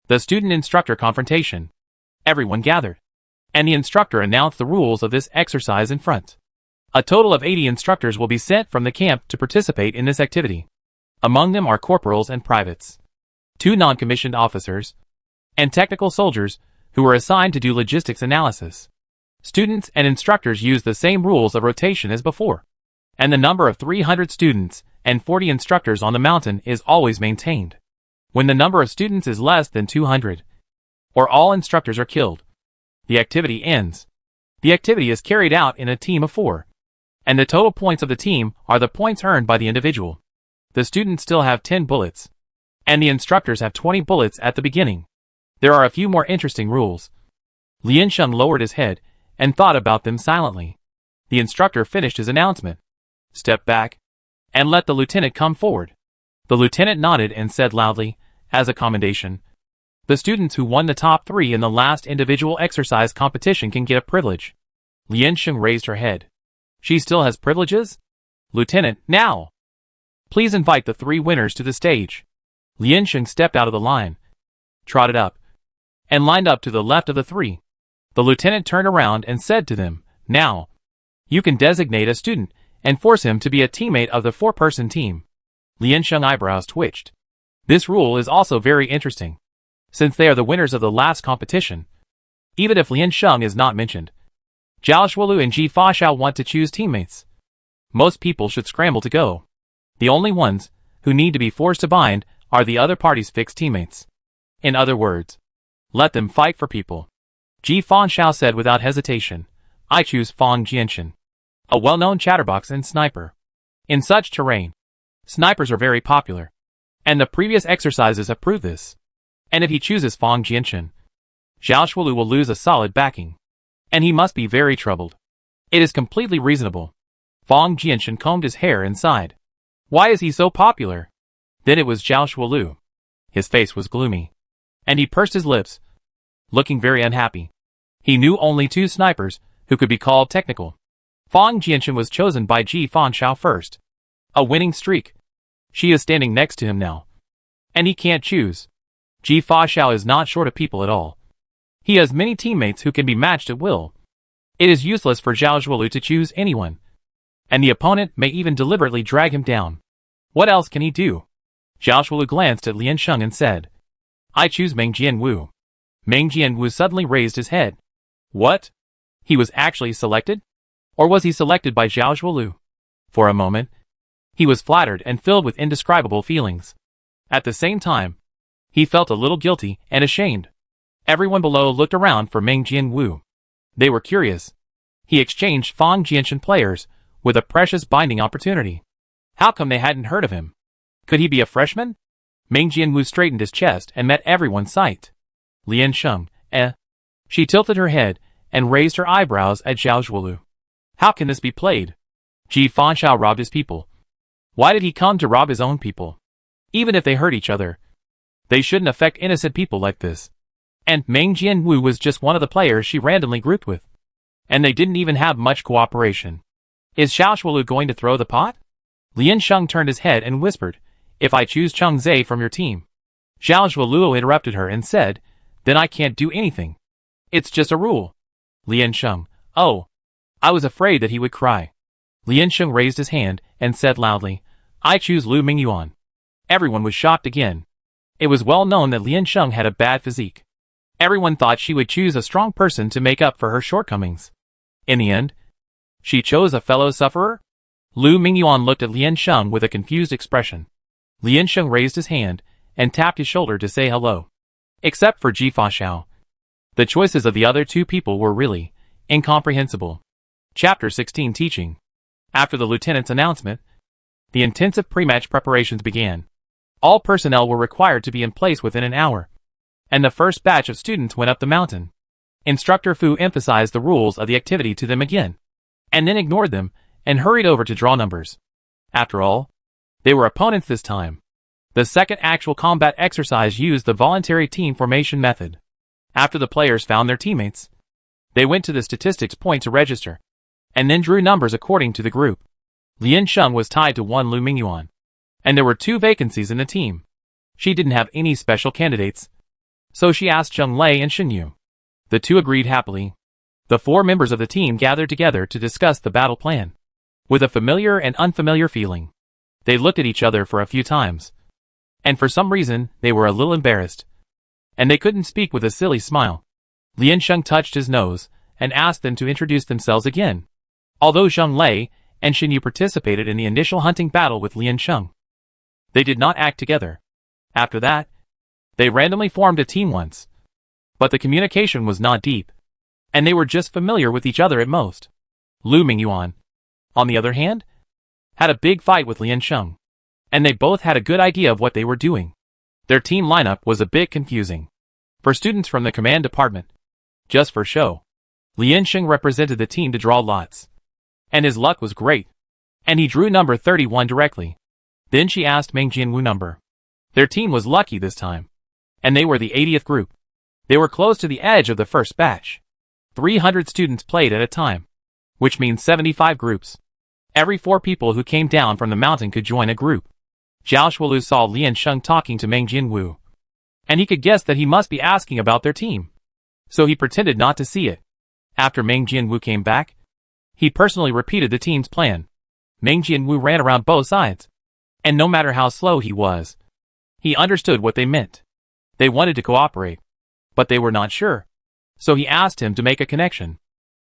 The student-instructor confrontation. Everyone gathered, and the instructor announced the rules of this exercise in front. A total of 80 instructors will be sent from the camp to participate in this activity. Among them are corporals and privates, 2 non-commissioned officers, and technical soldiers who are assigned to do logistics analysis. Students and instructors use the same rules of rotation as before, and the number of 300 students and 40 instructors on the mountain is always maintained. When the number of students is less than 200, or all instructors are killed, the activity ends. The activity is carried out in a team of 4, and the total points of the team are the points earned by the individual. The students still have 10 bullets, and the instructors have 20 bullets at the beginning. There are a few more interesting rules. Liansheng lowered his head and thought about them silently. The instructor finished his announcement. Step back, and let the lieutenant come forward. The lieutenant nodded and said loudly, as a commendation, the students who won the top 3 in the last individual exercise competition can get a privilege. Liansheng raised her head. She still has privileges? Lieutenant, now! Please invite the 3 winners to the stage. Liansheng stepped out of the line, trotted up, and lined up to the left of the 3. The lieutenant turned around and said to them, now, you can designate a student and force him to be a teammate of the 4-person team. Liansheng's eyebrows twitched. This rule is also very interesting, since they are the winners of the last competition. Even if Liansheng is not mentioned, Zhao Shuolu and Ji Faxiao want to choose teammates. Most people should scramble to go. The only ones who need to be forced to bind are the other party's fixed teammates. In other words, let them fight for people. Ji Faxiao said without hesitation, I choose Fang Jianshen, a well-known chatterbox and sniper. In such terrain, snipers are very popular, and the previous exercises have proved this. And if he chooses Fang Jianshen, Zhao Shuolu will lose a solid backing, and he must be very troubled. It is completely reasonable. Fang Jianshen combed his hair and sighed. Why is he so popular? Then it was Zhao Shuolu. His face was gloomy, and he pursed his lips, looking very unhappy. He knew only 2 snipers who could be called technical. Fang Jianshen was chosen by Ji Faxiao first. A winning streak. She is standing next to him now, and he can't choose. Ji Faxiao is not short of people at all. He has many teammates who can be matched at will. It is useless for Zhao Shuolu to choose anyone, and the opponent may even deliberately drag him down. What else can he do? Zhao Shuolu glanced at Liansheng and said, I choose Meng Jianwu. Meng Jianwu suddenly raised his head. What? He was actually selected? Or was he selected by Zhao Shuolu? For a moment, he was flattered and filled with indescribable feelings. At the same time, he felt a little guilty and ashamed. Everyone below looked around for Meng Jianwu. They were curious. He exchanged Fang Jianshen players with a precious binding opportunity. How come they hadn't heard of him? Could he be a freshman? Meng Jianwu straightened his chest and met everyone's sight. Liansheng, She tilted her head and raised her eyebrows at Zhao Shuolu. How can this be played? Ji Faxiao robbed his people. Why did he come to rob his own people? Even if they hurt each other, they shouldn't affect innocent people like this. And Meng Jianwu was just one of the players she randomly grouped with. And they didn't even have much cooperation. Is Zhao Shuolu going to throw the pot? Liansheng turned his head and whispered, If I choose Cheng Zhe from your team. Zhao Shuolu interrupted her and said, Then I can't do anything. It's just a rule. Liansheng, oh. I was afraid that he would cry. Lian Sheng raised his hand and said loudly, "I choose Lu Mingyuan." Everyone was shocked again. It was well known that Lian Sheng had a bad physique. Everyone thought she would choose a strong person to make up for her shortcomings. In the end, she chose a fellow sufferer? Lu Mingyuan looked at Lian Sheng with a confused expression. Lian Sheng raised his hand and tapped his shoulder to say hello. Except for Ji Fa Xiao. The choices of the other two people were really incomprehensible. Chapter 16 Teaching. After the lieutenant's announcement, the intensive pre-match preparations began. All personnel were required to be in place within an hour, and the first batch of students went up the mountain. Instructor Fu emphasized the rules of the activity to them again, and then ignored them and hurried over to draw numbers. After all, they were opponents this time. The second actual combat exercise used the voluntary team formation method. After the players found their teammates, they went to the statistics point to register, and then drew numbers according to the group. Lian Sheng was tied to one Lu Mingyuan, and there were 2 vacancies in the team. She didn't have any special candidates, so she asked Zheng Lei and Shen Yu. The 2 agreed happily. The 4 members of the team gathered together to discuss the battle plan. With a familiar and unfamiliar feeling, they looked at each other for a few times, and for some reason they were a little embarrassed, and they couldn't speak with a silly smile. Lian Sheng touched his nose and asked them to introduce themselves again. Although Zheng Lei and Shen Yu participated in the initial hunting battle with Lian Sheng, they did not act together. After that, they randomly formed a team once, but the communication was not deep, and they were just familiar with each other at most. Lu Mingyuan, on the other hand, had a big fight with Lian Sheng, and they both had a good idea of what they were doing. Their team lineup was a bit confusing. For students from the command department, just for show, Lian Sheng represented the team to draw lots, and his luck was great, and he drew number 31 directly. Then she asked Meng Jianwu number. Their team was lucky this time, and they were the 80th group. They were close to the edge of the first batch. 300 students played at a time, which means 75 groups. Every 4 people who came down from the mountain could join a group. Zhao Shuolu saw Lian Sheng talking to Meng Jianwu, and he could guess that he must be asking about their team, so he pretended not to see it. After Meng Jianwu came back, he personally repeated the team's plan. Meng Jianwu ran around both sides, and no matter how slow he was, he understood what they meant. They wanted to cooperate, but they were not sure, so he asked him to make a connection.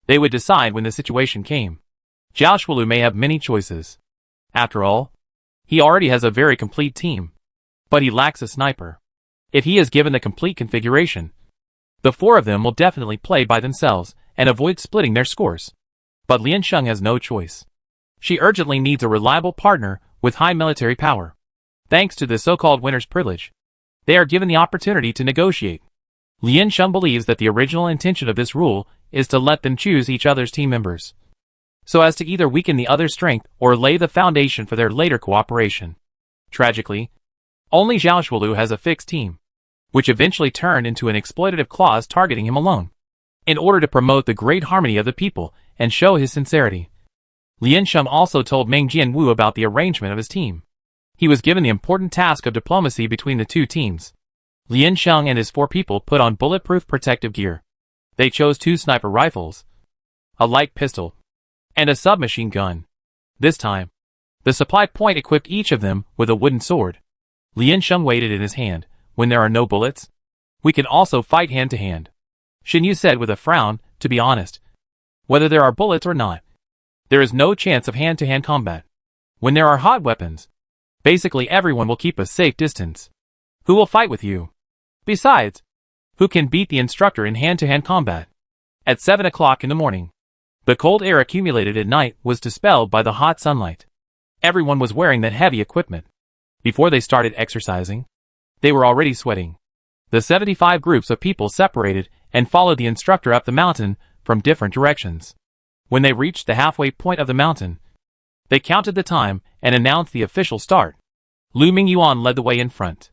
They would decide when the situation came. Zhao Shuolu may have many choices. After all, he already has a very complete team, but he lacks a sniper. If he is given the complete configuration, the 4 of them will definitely play by themselves and avoid splitting their scores. But Lian Sheng has no choice. She urgently needs a reliable partner with high military power. Thanks to the so-called winner's privilege, they are given the opportunity to negotiate. Lian Sheng believes that the original intention of this rule is to let them choose each other's team members, so as to either weaken the other's strength or lay the foundation for their later cooperation. Tragically, only Zhao Shuolu has a fixed team, which eventually turned into an exploitative clause targeting him alone. In order to promote the great harmony of the people and show his sincerity, Lian Sheng also told Meng Jianwu about the arrangement of his team. He was given the important task of diplomacy between the 2 teams. Lian Sheng and his 4 people put on bulletproof protective gear. They chose 2 sniper rifles, a light pistol, and a submachine gun. This time, the supply point equipped each of them with a wooden sword. Lian Sheng weighed it in his hand. When there are no bullets, we can also fight hand to hand. Shen Yu said with a frown, to be honest, whether there are bullets or not, there is no chance of hand-to-hand combat. When there are hot weapons, basically everyone will keep a safe distance. Who will fight with you? Besides, who can beat the instructor in hand-to-hand combat? At 7 o'clock in the morning, the cold air accumulated at night was dispelled by the hot sunlight. Everyone was wearing that heavy equipment. Before they started exercising, they were already sweating. The 75 groups of people separated and followed the instructor up the mountain from different directions. When they reached the halfway point of the mountain, they counted the time and announced the official start. Lu Mingyuan led the way in front.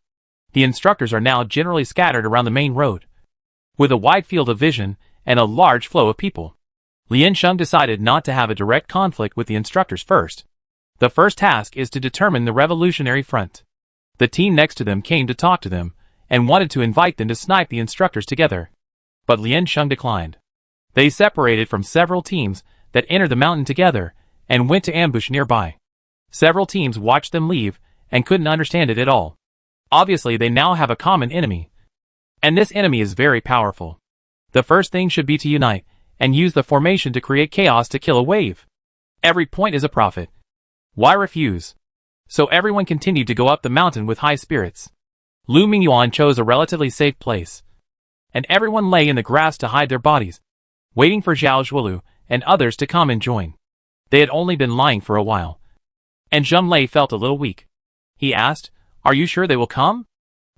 The instructors are now generally scattered around the main road, with a wide field of vision and a large flow of people. Lian Sheng decided not to have a direct conflict with the instructors first. The first task is to determine the revolutionary front. The team next to them came to talk to them and wanted to invite them to snipe the instructors together, but Lian Sheng declined. They separated from several teams that entered the mountain together and went to ambush nearby. Several teams watched them leave and couldn't understand it at all. Obviously, they now have a common enemy. And this enemy is very powerful. The first thing should be to unite and use the formation to create chaos to kill a wave. Every point is a profit. Why refuse? So everyone continued to go up the mountain with high spirits. Lu Mingyuan chose a relatively safe place. And everyone lay in the grass to hide their bodies, waiting for Zhao Zhuolu and others to come and join. They had only been lying for a while. And Zheng Lei felt a little weak. He asked, "Are you sure they will come?"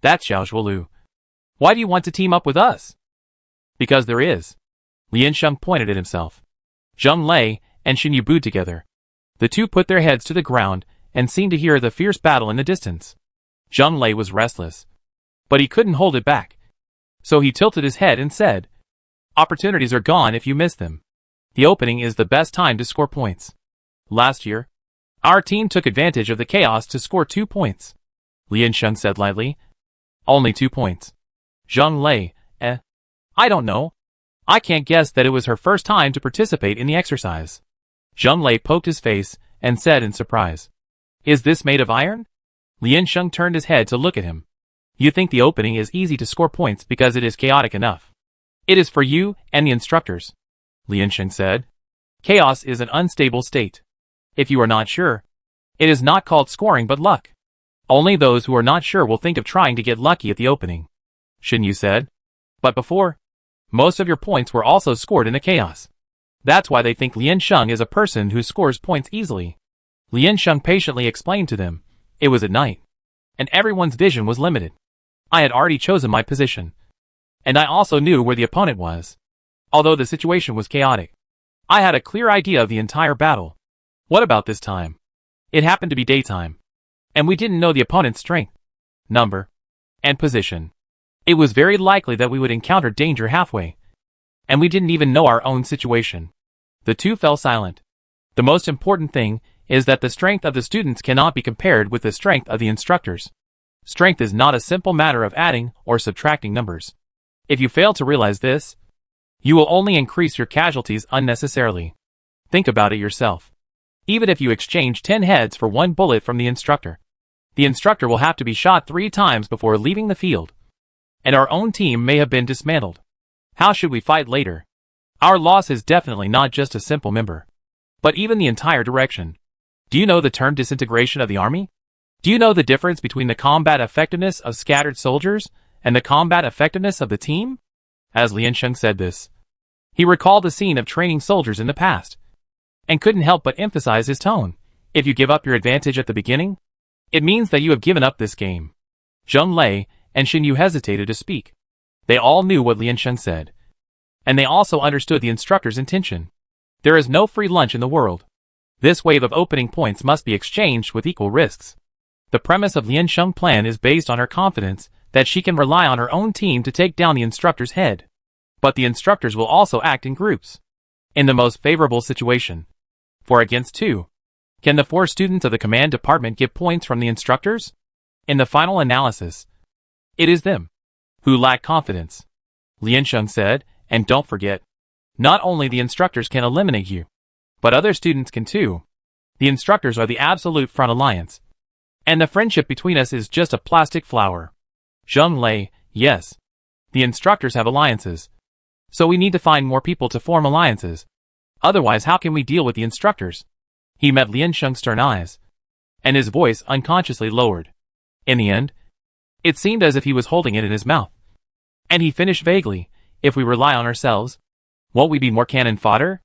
"That's Zhao Zhuolu." "Why do you want to team up with us?" "Because there is." Lian Sheng pointed at himself. Zheng Lei and Xin Yu booed together. The two put their heads to the ground and seemed to hear the fierce battle in the distance. Zheng Lei was restless. But he couldn't hold it back. So he tilted his head and said, "Opportunities are gone if you miss them. The opening is the best time to score points. Last year, our team took advantage of the chaos to score 2 points. Lian Sheng said lightly. "Only 2 points. Zheng Lei, I don't know. I can't guess that it was her first time to participate in the exercise." Zheng Lei poked his face and said in surprise, "Is this made of iron?" Lian Sheng turned his head to look at him. "You think the opening is easy to score points because it is chaotic enough. It is for you and the instructors," Lian Sheng said. "Chaos is an unstable state. If you are not sure, it is not called scoring but luck. Only those who are not sure will think of trying to get lucky at the opening," Xin Yu said. "But before, most of your points were also scored in the chaos. That's why they think Lian Sheng is a person who scores points easily." Lian Sheng patiently explained to them. It was at night, and everyone's vision was limited. I had already chosen my position, and I also knew where the opponent was. Although the situation was chaotic, I had a clear idea of the entire battle. What about this time? It happened to be daytime, and we didn't know the opponent's strength, number, and position. It was very likely that we would encounter danger halfway, and we didn't even know our own situation. The two fell silent. The most important thing is that the strength of the students cannot be compared with the strength of the instructors. Strength is not a simple matter of adding or subtracting numbers. If you fail to realize this, you will only increase your casualties unnecessarily. Think about it yourself. Even if you exchange 10 heads for 1 bullet from the instructor will have to be shot 3 times before leaving the field. And our own team may have been dismantled. How should we fight later? Our loss is definitely not just a simple member, but even the entire direction. Do you know the term disintegration of the army? Do you know the difference between the combat effectiveness of scattered soldiers and the combat effectiveness of the team? As Lian Sheng said this, he recalled the scene of training soldiers in the past, and couldn't help but emphasize his tone. If you give up your advantage at the beginning, it means that you have given up this game. Zheng Lei and Xin Yu hesitated to speak. They all knew what Lian Sheng said, and they also understood the instructor's intention. There is no free lunch in the world. This wave of opening points must be exchanged with equal risks. The premise of Lian Sheng's plan is based on her confidence that she can rely on her own team to take down the instructor's head. But the instructors will also act in groups. In the most favorable situation, 4 against 2, can the 4 students of the command department get points from the instructors? In the final analysis, it is them who lack confidence, Lian Sheng said, and don't forget, not only the instructors can eliminate you, but other students can too. The instructors are the absolute front alliance, and the friendship between us is just a plastic flower. Zheng Lei, yes. The instructors have alliances, so we need to find more people to form alliances. Otherwise, how can we deal with the instructors? He met Lian Sheng's stern eyes, and his voice unconsciously lowered. In the end, it seemed as if he was holding it in his mouth. And he finished vaguely, if we rely on ourselves, won't we be more cannon fodder?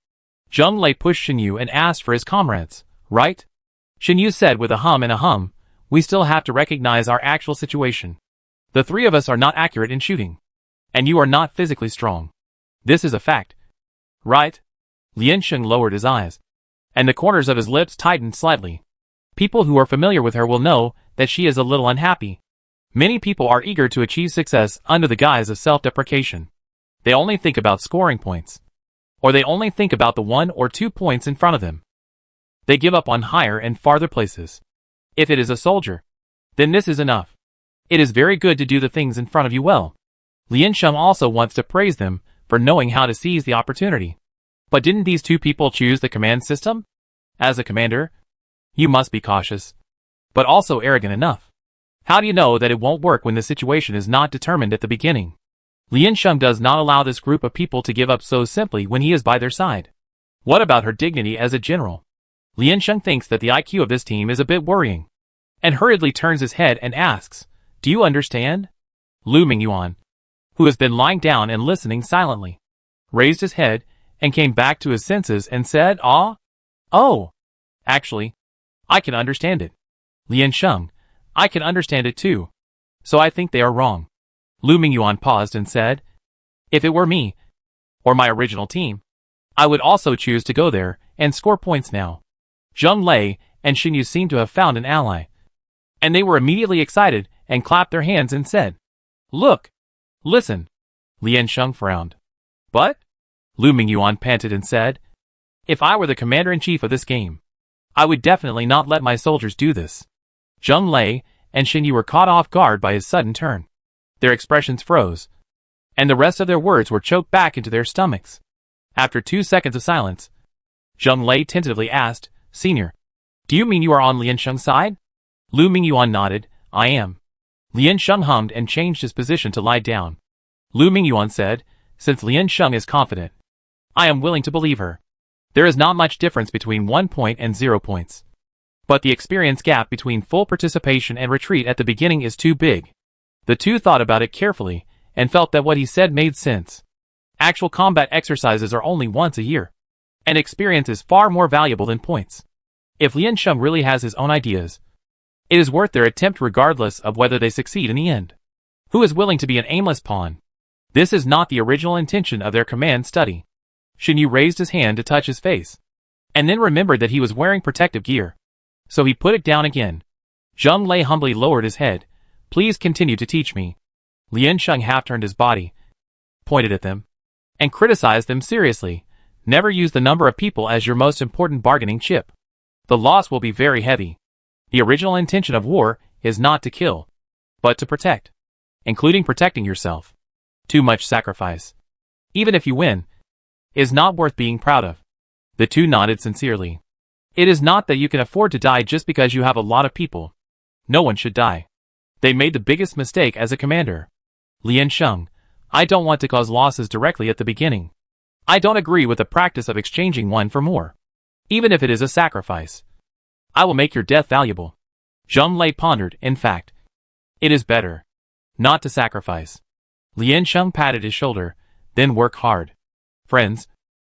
Zheng Lei pushed Xin Yu and asked for his comrades, right? Xin Yu said with a hum and a hum, we still have to recognize our actual situation. The 3 of us are not accurate in shooting, and you are not physically strong. This is a fact. Right? Lian Sheng lowered his eyes, and the corners of his lips tightened slightly. People who are familiar with her will know that she is a little unhappy. Many people are eager to achieve success under the guise of self-deprecation. They only think about scoring points, or they only think about the 1 or 2 points in front of them. They give up on higher and farther places. If it is a soldier, then this is enough. It is very good to do the things in front of you well. Lian Sheng also wants to praise them for knowing how to seize the opportunity. But didn't these 2 people choose the command system? As a commander, you must be cautious, but also arrogant enough. How do you know that it won't work when the situation is not determined at the beginning? Liansheng does not allow this group of people to give up so simply when he is by their side. What about her dignity as a general? Liansheng thinks that the IQ of this team is a bit worrying, and hurriedly turns his head and asks, "Do you understand?" Lu Mingyuan, who has been lying down and listening silently, raised his head and came back to his senses and said, "Ah? Oh. Actually, I can understand it. Liansheng, I can understand it too. So I think they are wrong." Lu Mingyuan paused and said, "If it were me, or my original team, I would also choose to go there and score points now." Zheng Lei and Xinyu seemed to have found an ally, and they were immediately excited and clapped their hands and said, "Look! Listen!" Liansheng frowned. "But?" Lu Mingyuan panted and said, "If I were the commander-in-chief of this game, I would definitely not let my soldiers do this." Zheng Lei and Xinyu were caught off guard by his sudden turn. Their expressions froze, and the rest of their words were choked back into their stomachs. After 2 seconds of silence, Zheng Lei tentatively asked, "Senior, do you mean you are on Liansheng's side?" Lu Mingyuan nodded, "I am." Liansheng hummed and changed his position to lie down. Lu Mingyuan said, "Since Liansheng is confident, I am willing to believe her. There is not much difference between 1 point and 0 points. But the experience gap between full participation and retreat at the beginning is too big." The two thought about it carefully, and felt that what he said made sense. Actual combat exercises are only once a year, and experience is far more valuable than points. If Liansheng really has his own ideas, it is worth their attempt regardless of whether they succeed in the end. Who is willing to be an aimless pawn? This is not the original intention of their command study. Xinyu raised his hand to touch his face, and then remembered that he was wearing protective gear, so he put it down again. Zheng Lei humbly lowered his head. "Please continue to teach me." Liansheng half-turned his body, pointed at them, and criticized them seriously. "Never use the number of people as your most important bargaining chip. The loss will be very heavy. The original intention of war is not to kill, but to protect, including protecting yourself. Too much sacrifice, even if you win, is not worth being proud of." The two nodded sincerely. It is not that you can afford to die just because you have a lot of people. No one should die. They made the biggest mistake as a commander. Liansheng, I don't want to cause losses directly at the beginning. I don't agree with the practice of exchanging one for more, even if it is a sacrifice. I will make your death valuable. Zheng Lei pondered. In fact, it is better not to sacrifice. Liansheng patted his shoulder, then work hard. Friends,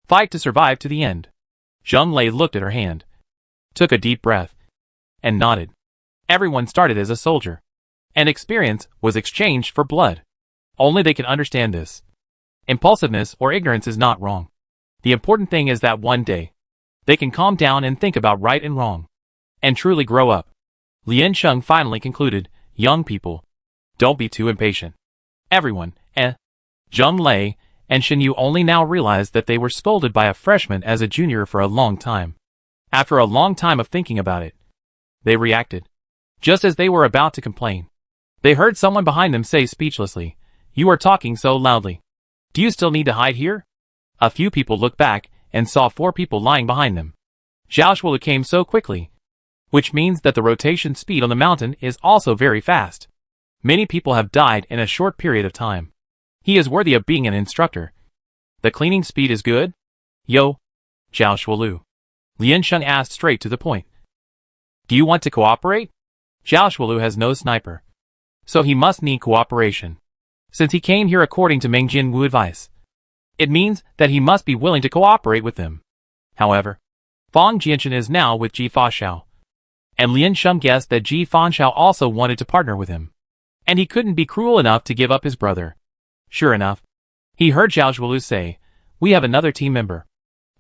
fight to survive to the end. Zheng Lei looked at her hand, took a deep breath, and nodded. Everyone started as a soldier, and experience was exchanged for blood. Only they can understand this. Impulsiveness or ignorance is not wrong. The important thing is that one day, they can calm down and think about right and wrong, and truly grow up. Liansheng finally concluded, "Young people, don't be too impatient." Everyone, Zheng Lei and Xinyu only now realized that they were scolded by a freshman as a junior for a long time. After a long time of thinking about it, they reacted. Just as they were about to complain, they heard someone behind them say speechlessly, "You are talking so loudly. Do you still need to hide here?" A few people looked back and saw 4 people lying behind them. Zhao Shuolu came so quickly, which means that the rotation speed on the mountain is also very fast. Many people have died in a short period of time. He is worthy of being an instructor. The cleaning speed is good? Yo, Zhao Shuolu. Liansheng asked straight to the point. Do you want to cooperate? Zhao Shuolu has no sniper, so he must need cooperation. Since he came here according to Meng Jinwu advice, it means that he must be willing to cooperate with them. However, Fang Jianchen is now with Ji Fashao, and Liansheng guessed that Ji Fanshao also wanted to partner with him, and he couldn't be cruel enough to give up his brother. Sure enough, he heard Zhao Shuolu say, "We have another team member,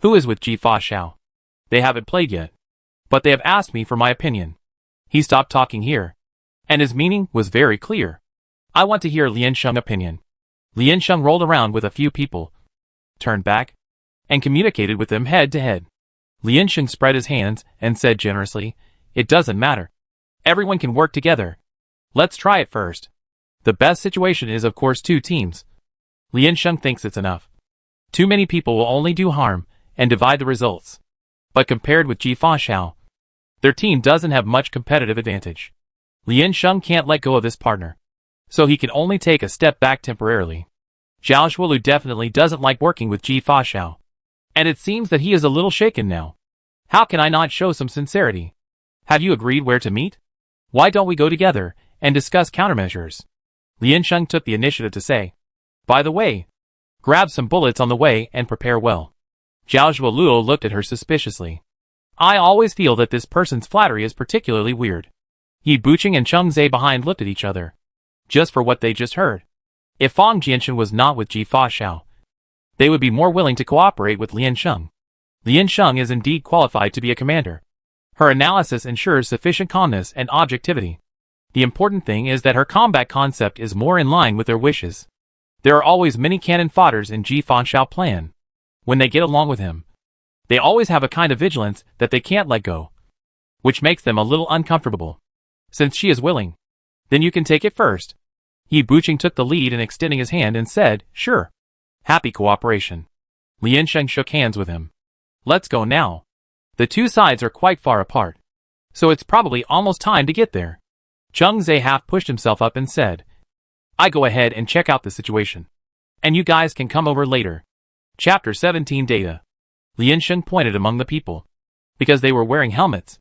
who is with Ji Fashao. They haven't played yet, but they have asked me for my opinion." He stopped talking here, and his meaning was very clear. I want to hear Liansheng's opinion. Liansheng rolled around with a few people, turned back, and communicated with them head to head. Liansheng spread his hands and said generously, "It doesn't matter. Everyone can work together. Let's try it first. The best situation is of course 2 teams. Liansheng thinks it's enough. Too many people will only do harm and divide the results. But compared with Ji Xiao, their team doesn't have much competitive advantage. Lian Sheng can't let go of this partner, so he can only take a step back temporarily. Zhao Shuolu definitely doesn't like working with Ji Xiao, and it seems that he is a little shaken now. How can I not show some sincerity? Have you agreed where to meet? Why don't we go together and discuss countermeasures? Lian Sheng took the initiative to say. By the way, grab some bullets on the way and prepare well. Zhao Shuolu looked at her suspiciously. I always feel that this person's flattery is particularly weird. Yi Buqing and Cheng Zhe behind looked at each other. Just for what they just heard. If Fang Jianshan was not with Ji Xiao, they would be more willing to cooperate with Lian Sheng. Lian Sheng is indeed qualified to be a commander. Her analysis ensures sufficient calmness and objectivity. The important thing is that her combat concept is more in line with their wishes. There are always many cannon fodders in Ji Xiao plan. When they get along with him, they always have a kind of vigilance that they can't let go, which makes them a little uncomfortable. Since she is willing, then you can take it first. Yi Buqing took the lead in extending his hand and said, sure. Happy cooperation. Lian Sheng shook hands with him. Let's go now. The two sides are quite far apart, so it's probably almost time to get there. Cheng Zhe half pushed himself up and said, I go ahead and check out the situation, and you guys can come over later. Chapter 17 Data. Lian Sheng pointed among the people. Because they were wearing helmets,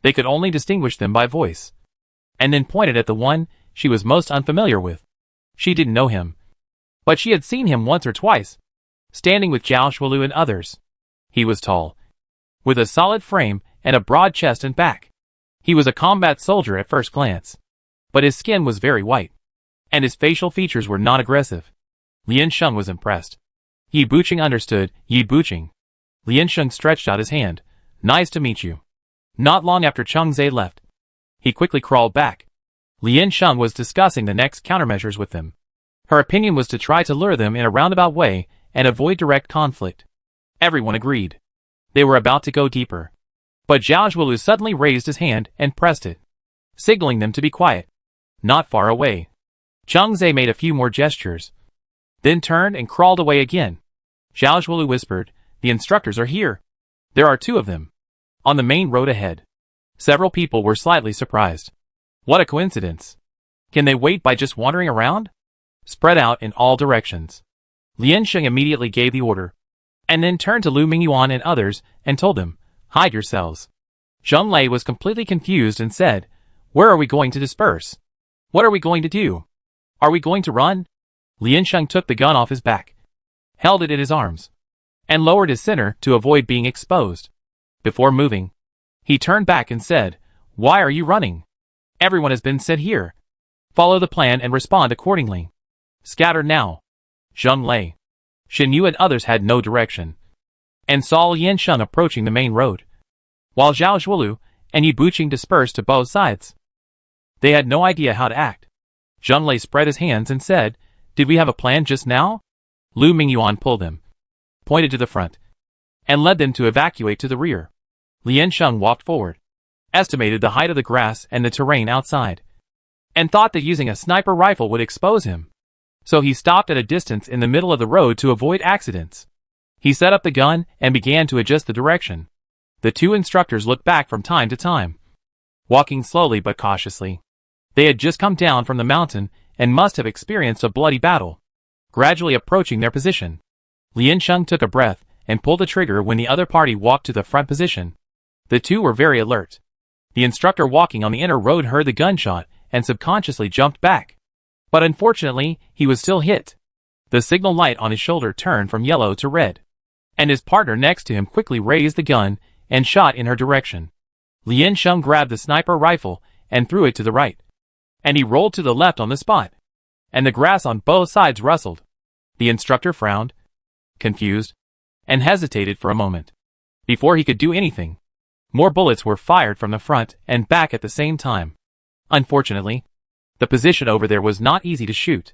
they could only distinguish them by voice. And then pointed at the one she was most unfamiliar with. She didn't know him, but she had seen him once or twice, standing with Zhao Shuolu and others. He was tall, with a solid frame and a broad chest and back. He was a combat soldier at first glance, but his skin was very white, and his facial features were not aggressive. Lian Sheng was impressed. Yi Buqing understood. Yi Buqing. Lian Sheng stretched out his hand. Nice to meet you. Not long after Cheng Zhe left, he quickly crawled back. Lian Sheng was discussing the next countermeasures with them. Her opinion was to try to lure them in a roundabout way and avoid direct conflict. Everyone agreed. They were about to go deeper. But Zhao Shuolu suddenly raised his hand and pressed it, signaling them to be quiet. Not far away. Cheng Zhe made a few more gestures, then turned and crawled away again. Zhao Shuolu whispered, the instructors are here. There are two of them. On the main road ahead. Several people were slightly surprised. What a coincidence. Can they wait by just wandering around? Spread out in all directions. Lian Sheng immediately gave the order, and then turned to Lu Mingyuan and others and told them, hide yourselves. Zheng Lei was completely confused and said, where are we going to disperse? What are we going to do? Are we going to run? Lian Sheng took the gun off his back, held it in his arms, and lowered his center to avoid being exposed. Before moving, he turned back and said, why are you running? Everyone has been sent here. Follow the plan and respond accordingly. Scatter now. Zheng Lei, Shen Yu and others had no direction, and saw Lian Sheng approaching the main road, while Zhao Shuolu and Yi Buqing dispersed to both sides. They had no idea how to act. Zheng Lei spread his hands and said, did we have a plan just now? Lu Mingyuan pulled them, pointed to the front, and led them to evacuate to the rear. Lian Sheng walked forward, estimated the height of the grass and the terrain outside, and thought that using a sniper rifle would expose him. So he stopped at a distance in the middle of the road to avoid accidents. He set up the gun and began to adjust the direction. The two instructors looked back from time to time, walking slowly but cautiously. They had just come down from the mountain and must have experienced a bloody battle, gradually approaching their position. Lian Sheng took a breath and pulled the trigger when the other party walked to the front position. The two were very alert. The instructor walking on the inner road heard the gunshot and subconsciously jumped back. But unfortunately, he was still hit. The signal light on his shoulder turned from yellow to red, and his partner next to him quickly raised the gun and shot in her direction. Lian Sheng grabbed the sniper rifle and threw it to the right, and he rolled to the left on the spot, and the grass on both sides rustled. The instructor frowned, confused, and hesitated for a moment. Before he could do anything, more bullets were fired from the front and back at the same time. Unfortunately, the position over there was not easy to shoot.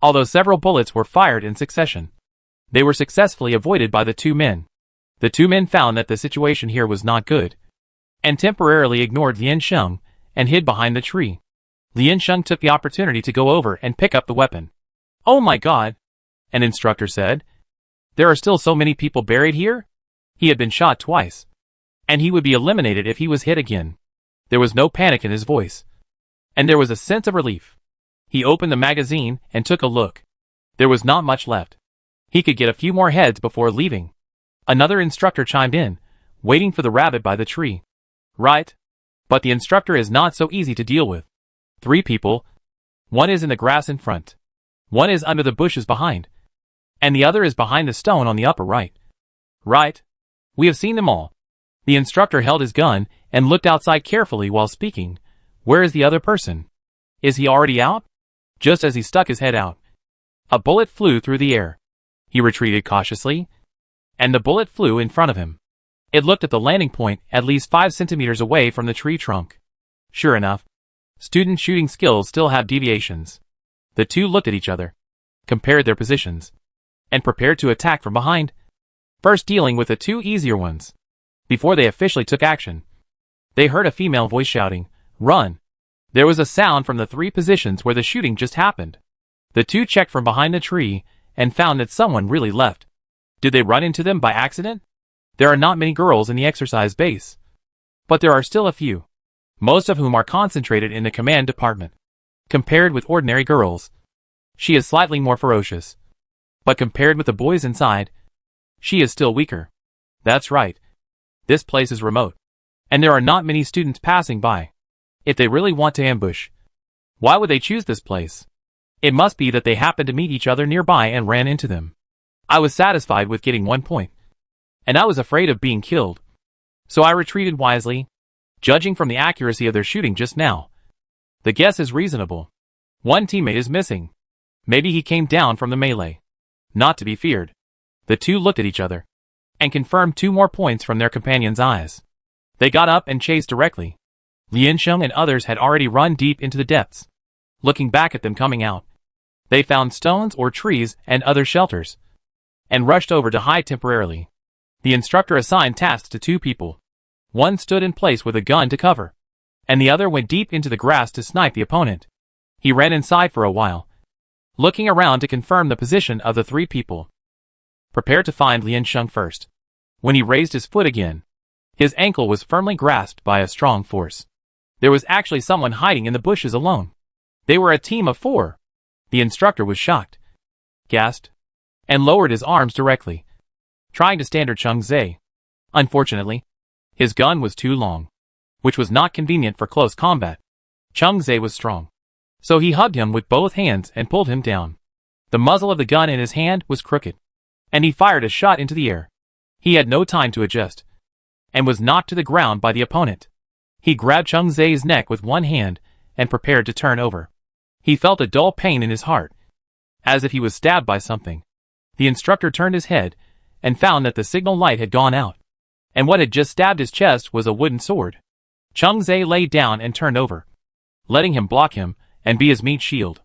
Although several bullets were fired in succession, they were successfully avoided by the two men. The two men found that the situation here was not good, and temporarily ignored Lian Sheng and hid behind the tree. Lian Sheng took the opportunity to go over and pick up the weapon. Oh my God, an instructor said. There are still so many people buried here? He had been shot twice, and he would be eliminated if he was hit again. There was no panic in his voice, and there was a sense of relief. He opened the magazine and took a look. There was not much left. He could get a few more heads before leaving. Another instructor chimed in, waiting for the rabbit by the tree. Right. But the instructor is not so easy to deal with. 3 people. One is in the grass in front. One is under the bushes behind. And the other is behind the stone on the upper right. Right. We have seen them all. The instructor held his gun and looked outside carefully while speaking. Where is the other person? Is he already out? Just as he stuck his head out, a bullet flew through the air. He retreated cautiously, and the bullet flew in front of him. It looked at the landing point at least 5 centimeters away from the tree trunk. Sure enough, student shooting skills still have deviations. The two looked at each other, compared their positions, and prepared to attack from behind, first dealing with the 2 easier ones. Before they officially took action, they heard a female voice shouting, "Run!" There was a sound from the 3 positions where the shooting just happened. The 2 checked from behind the tree and found that someone really left. Did they run into them by accident? There are not many girls in the exercise base, but there are still a few, most of whom are concentrated in the command department. Compared with ordinary girls, she is slightly more ferocious, but compared with the boys inside, she is still weaker. That's right. This place is remote, and there are not many students passing by. If they really want to ambush, why would they choose this place? It must be that they happened to meet each other nearby and ran into them. I was satisfied with getting 1 point, and I was afraid of being killed, so I retreated wisely, judging from the accuracy of their shooting just now. The guess is reasonable. 1 teammate is missing. Maybe he came down from the melee. Not to be feared. The 2 looked at each other, and confirmed 2 more points from their companions' eyes. They got up and chased directly. Liansheng and others had already run deep into the depths. Looking back at them coming out, they found stones or trees and other shelters, and rushed over to hide temporarily. The instructor assigned tasks to 2 people. One stood in place with a gun to cover, and the other went deep into the grass to snipe the opponent. He ran inside for a while, looking around to confirm the position of the 3 people. Prepared to find Liansheng first. When he raised his foot again, his ankle was firmly grasped by a strong force. There was actually someone hiding in the bushes alone. They were a team of 4. The instructor was shocked, gasped, and lowered his arms directly, trying to stand Cheng Zhe. Unfortunately, his gun was too long, which was not convenient for close combat. Cheng Zhe was strong, so he hugged him with both hands and pulled him down. The muzzle of the gun in his hand was crooked, and he fired a shot into the air. He had no time to adjust, and was knocked to the ground by the opponent. He grabbed Cheng Zhe's neck with one hand and prepared to turn over. He felt a dull pain in his heart, as if he was stabbed by something. The instructor turned his head and found that the signal light had gone out, and what had just stabbed his chest was a wooden sword. Cheng Zhe lay down and turned over, letting him block him and be his meat shield.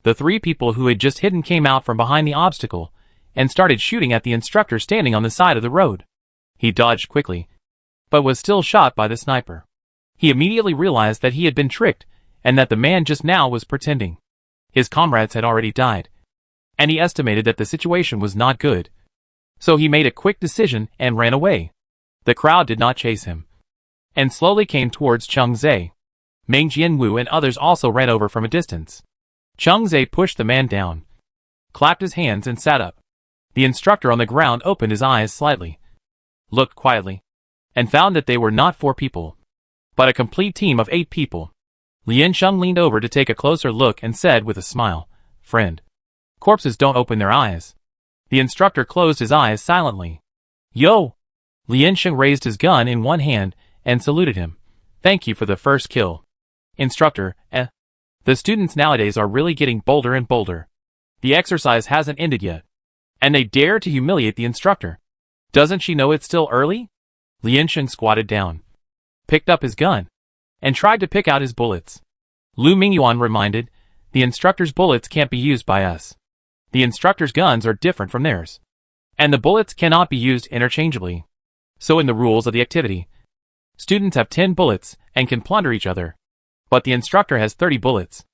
The 3 people who had just hidden came out from behind the obstacle and started shooting at the instructor standing on the side of the road. He dodged quickly, but was still shot by the sniper. He immediately realized that he had been tricked and that the man just now was pretending. His comrades had already died, and he estimated that the situation was not good. So he made a quick decision and ran away. The crowd did not chase him, and slowly came towards Cheng Zhe. Meng Jianwu and others also ran over from a distance. Cheng Zhe pushed the man down, clapped his hands and sat up. The instructor on the ground opened his eyes slightly, looked quietly, and found that they were not 4 people, but a complete team of 8 people. Liansheng leaned over to take a closer look and said with a smile, "Friend, corpses don't open their eyes." The instructor closed his eyes silently. "Yo!" Liansheng raised his gun in one hand and saluted him. "Thank you for the first kill." "Instructor, The students nowadays are really getting bolder and bolder. The exercise hasn't ended yet, and they dare to humiliate the instructor. Doesn't she know it's still early?" Liansheng squatted down, picked up his gun, and tried to pick out his bullets. Lu Mingyuan reminded, "The instructor's bullets can't be used by us. The instructor's guns are different from theirs, and the bullets cannot be used interchangeably. So in the rules of the activity, students have 10 bullets and can plunder each other, but the instructor has 30 bullets,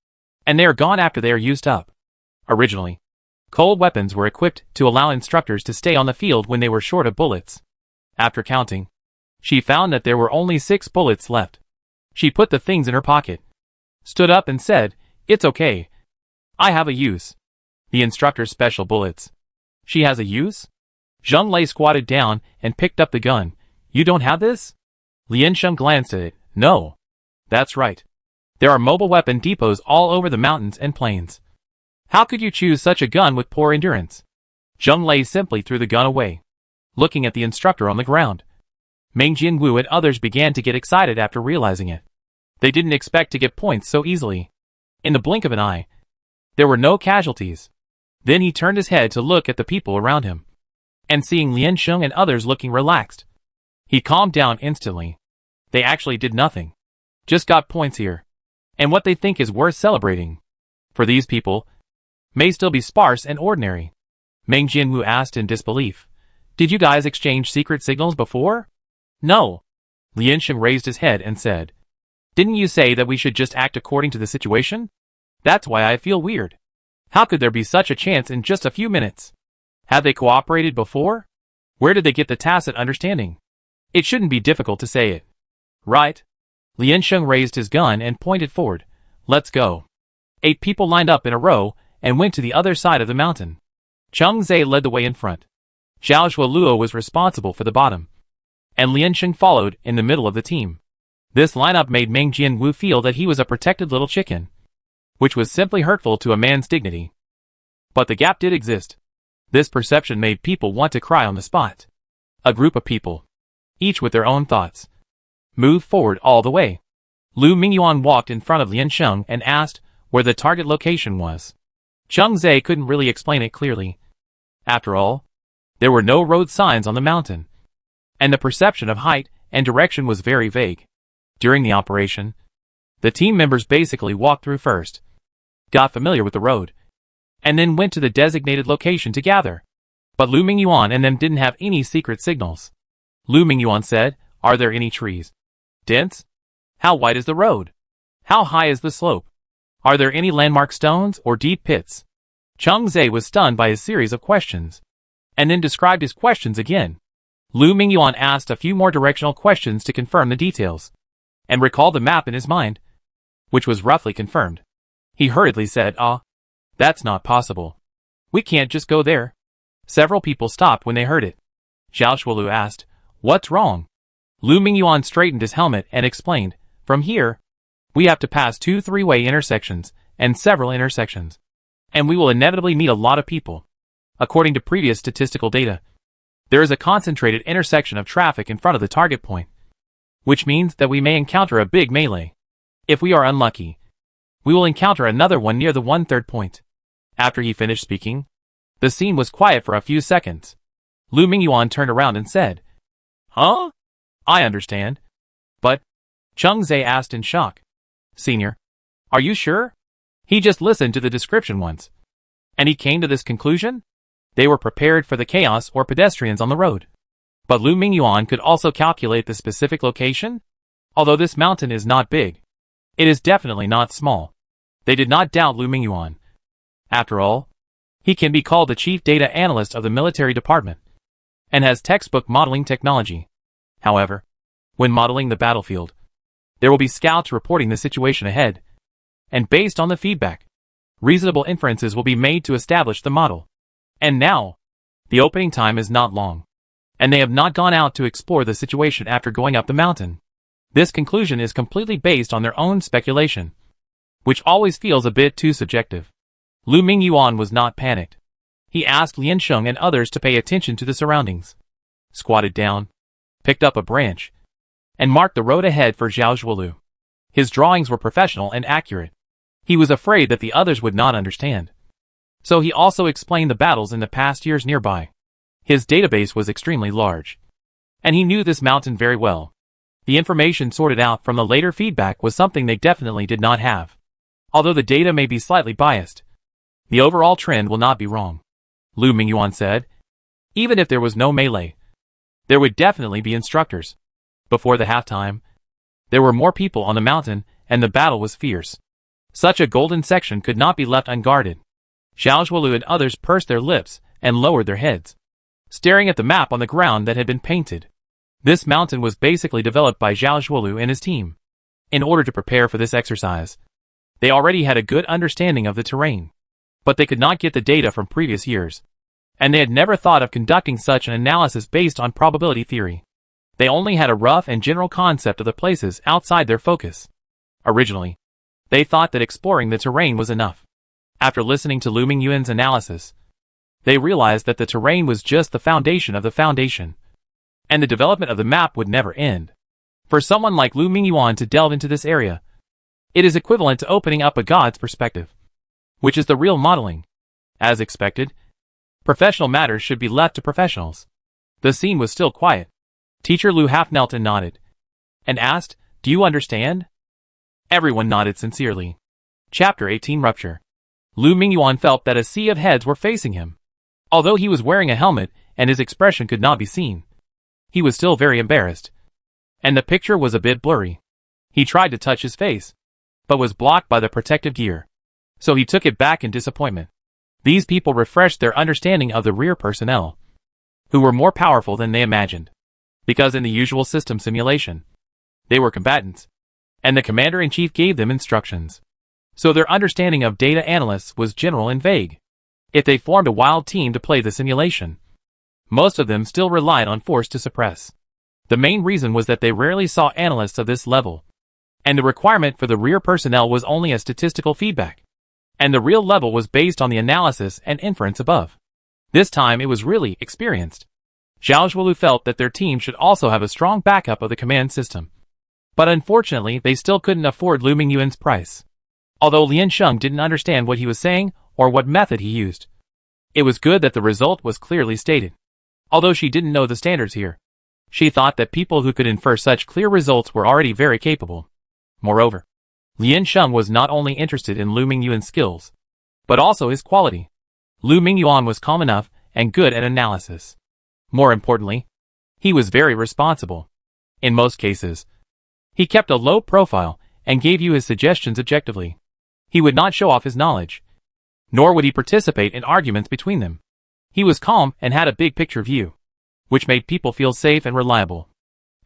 and they are gone after they are used up. Originally, cold weapons were equipped to allow instructors to stay on the field when they were short of bullets. After counting, She found that there were only 6 bullets left. She put the things in her pocket, stood up and said, "It's okay. I have a use. The instructor's special bullets." "She has a use?" Zheng Lei squatted down and picked up the gun. "You don't have this?" Liansheng glanced at it. "No." "That's right. There are mobile weapon depots all over the mountains and plains. How could you choose such a gun with poor endurance?" Zheng Lei simply threw the gun away, looking at the instructor on the ground. Meng Jianwu and others began to get excited after realizing it. They didn't expect to get points so easily. In the blink of an eye, there were no casualties. Then he turned his head to look at the people around him, and seeing Liansheng and others looking relaxed, he calmed down instantly. They actually did nothing. Just got points here. And what they think is worth celebrating, for these people, may still be sparse and ordinary. Meng Jianwu asked in disbelief. "Did you guys exchange secret signals before?" "No." Liansheng raised his head and said, "Didn't you say that we should just act according to the situation? That's why I feel weird. How could there be such a chance in just a few minutes? Have they cooperated before? Where did they get the tacit understanding? It shouldn't be difficult to say it. Right?" Liansheng raised his gun and pointed forward. "Let's go." 8 people lined up in a row and went to the other side of the mountain. Cheng Zhe led the way in front. Zhao Shuoluo was responsible for the bottom, and Liansheng followed in the middle of the team. This lineup made Meng Jianwu feel that he was a protected little chicken, which was simply hurtful to a man's dignity. But the gap did exist. This perception made people want to cry on the spot. A group of people, each with their own thoughts, moved forward all the way. Lu Mingyuan walked in front of Liansheng and asked where the target location was. Cheng Zhe couldn't really explain it clearly. After all, there were no road signs on the mountain, and the perception of height and direction was very vague. During the operation, the team members basically walked through first, got familiar with the road, and then went to the designated location to gather. But Lu Mingyuan and them didn't have any secret signals. Lu Mingyuan said, "Are there any trees? Dense? How wide is the road? How high is the slope? Are there any landmark stones or deep pits?" Cheng Zhe was stunned by his series of questions, and then described his questions again. Lu Mingyuan asked a few more directional questions to confirm the details, and recalled the map in his mind, which was roughly confirmed. He hurriedly said, "That's not possible. We can't just go there." Several people stopped when they heard it. Zhao Shuolu asked, "What's wrong?" Lu Mingyuan straightened his helmet and explained, "From here, we have to pass 2 three-way intersections and several intersections, and we will inevitably meet a lot of people. According to previous statistical data, there is a concentrated intersection of traffic in front of the target point, which means that we may encounter a big melee. If we are unlucky, we will encounter another one near the 1/3 point." After he finished speaking, the scene was quiet for a few seconds. Lu Mingyuan turned around and said, "Huh? I understand. But?" Cheng Zhe asked in shock. "Senior, are you sure? He just listened to the description once, and he came to this conclusion?" They were prepared for the chaos or pedestrians on the road. But Lu Mingyuan could also calculate the specific location. Although this mountain is not big, it is definitely not small. They did not doubt Lu Mingyuan. After all, he can be called the chief data analyst of the military department, and has textbook modeling technology. However, when modeling the battlefield, there will be scouts reporting the situation ahead, and based on the feedback, reasonable inferences will be made to establish the model. And now, the opening time is not long, and they have not gone out to explore the situation after going up the mountain. This conclusion is completely based on their own speculation, which always feels a bit too subjective. Lu Mingyuan was not panicked. He asked Liansheng and others to pay attention to the surroundings, squatted down, picked up a branch, and marked the road ahead for Zhao Shuolu. His drawings were professional and accurate. He was afraid that the others would not understand, so he also explained the battles in the past years nearby. His database was extremely large, and he knew this mountain very well. The information sorted out from the later feedback was something they definitely did not have. Although the data may be slightly biased, the overall trend will not be wrong. Lu Mingyuan said, "Even if there was no melee, there would definitely be instructors." Before the halftime, there were more people on the mountain, and the battle was fierce. Such a golden section could not be left unguarded. Zhao Shuolu and others pursed their lips and lowered their heads, staring at the map on the ground that had been painted. This mountain was basically developed by Zhao Zhuolu and his team. In order to prepare for this exercise, they already had a good understanding of the terrain, but they could not get the data from previous years, and they had never thought of conducting such an analysis based on probability theory. They only had a rough and general concept of the places outside their focus. Originally, they thought that exploring the terrain was enough. After listening to Lu Mingyuan's analysis, they realized that the terrain was just the foundation of the foundation, and the development of the map would never end. For someone like Lu Mingyuan to delve into this area, it is equivalent to opening up a god's perspective, which is the real modeling. As expected, professional matters should be left to professionals. The scene was still quiet. Teacher Lu half knelt and nodded, and asked, "Do you understand?" Everyone nodded sincerely. Chapter 18 Rupture. Lu Mingyuan felt that a sea of heads were facing him. Although he was wearing a helmet and his expression could not be seen, he was still very embarrassed, and the picture was a bit blurry. He tried to touch his face, but was blocked by the protective gear, so he took it back in disappointment. These people refreshed their understanding of the rear personnel, who were more powerful than they imagined, because in the usual system simulation, they were combatants, and the commander-in-chief gave them instructions. So their understanding of data analysts was general and vague. If they formed a wild team to play the simulation, most of them still relied on force to suppress. The main reason was that they rarely saw analysts of this level, and the requirement for the rear personnel was only a statistical feedback, and the real level was based on the analysis and inference above. This time it was really experienced. Zhao Zhuolu felt that their team should also have a strong backup of the command system, but unfortunately they still couldn't afford Lu Mingyuan's price. Although Lian Sheng didn't understand what he was saying or what method he used, it was good that the result was clearly stated. Although she didn't know the standards here, she thought that people who could infer such clear results were already very capable. Moreover, Lian Sheng was not only interested in Lu Mingyuan's skills, but also his quality. Lu Mingyuan was calm enough and good at analysis. More importantly, he was very responsible. In most cases, he kept a low profile and gave you his suggestions objectively. He would not show off his knowledge, nor would he participate in arguments between them. He was calm and had a big picture view, which made people feel safe and reliable,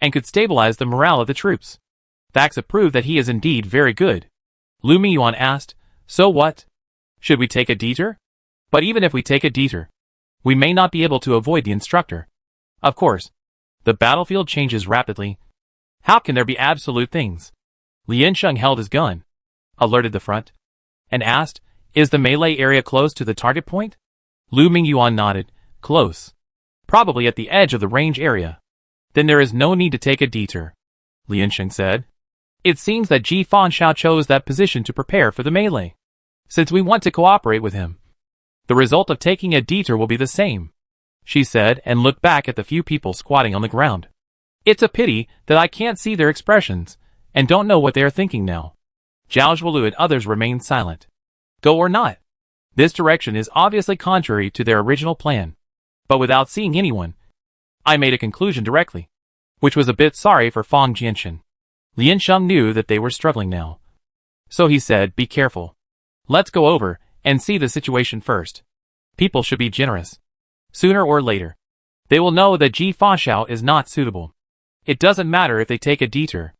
and could stabilize the morale of the troops. Facts prove that he is indeed very good. Lu Mingyuan asked, "So what? Should we take a detour?" "But even if we take a detour, we may not be able to avoid the instructor. Of course, the battlefield changes rapidly. How can there be absolute things?" Lian Sheng held his gun, alerted the front, and asked, "Is the melee area close to the target point?" Lu Mingyuan nodded, "Close. Probably at the edge of the range area." "Then there is no need to take a detour," Lian Sheng said. "It seems that Ji Fanxiao chose that position to prepare for the melee. Since we want to cooperate with him, the result of taking a detour will be the same," she said and looked back at the few people squatting on the ground. "It's a pity that I can't see their expressions and don't know what they are thinking now." Zhao Zhuolu and others remained silent. Go or not? This direction is obviously contrary to their original plan. But without seeing anyone, I made a conclusion directly, which was a bit sorry for Fang Jianshan. Lian Sheng knew that they were struggling now, so he said, "Be careful. Let's go over and see the situation first. People should be generous. Sooner or later, they will know that Ji Fanxiao is not suitable. It doesn't matter if they take a detour."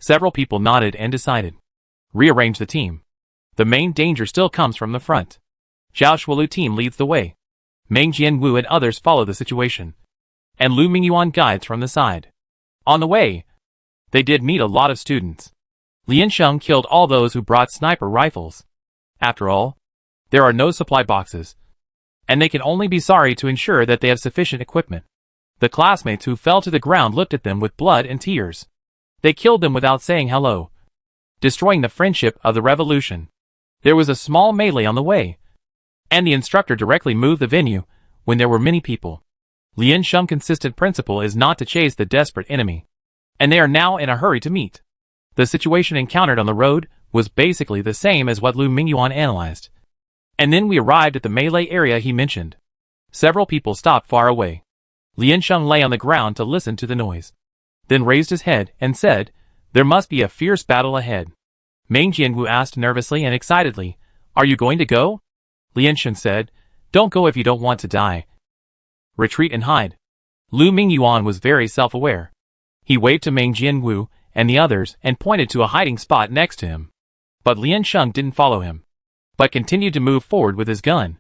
Several people nodded and decided. Rearrange the team. The main danger still comes from the front. Zhao Zhuolu team leads the way. Meng Jianwu and others follow the situation, and Lu Mingyuan guides from the side. On the way, they did meet a lot of students. Lian Sheng killed all those who brought sniper rifles. After all, there are no supply boxes, and they can only be sorry to ensure that they have sufficient equipment. The classmates who fell to the ground looked at them with blood and tears. They killed them without saying hello, destroying the friendship of the revolution. There was a small melee on the way, and the instructor directly moved the venue when there were many people. Lian Sheng's consistent principle is not to chase the desperate enemy, and they are now in a hurry to meet. The situation encountered on the road was basically the same as what Lu Mingyuan analyzed. And then we arrived at the melee area he mentioned. Several people stopped far away. Lian Sheng lay on the ground to listen to the noise, then raised his head and said, "There must be a fierce battle ahead." Meng Jianwu asked nervously and excitedly, "Are you going to go?" Lian Sheng said, "Don't go if you don't want to die. Retreat and hide." Lu Mingyuan was very self-aware. He waved to Meng Jianwu and the others and pointed to a hiding spot next to him. But Lian Sheng didn't follow him, but continued to move forward with his gun.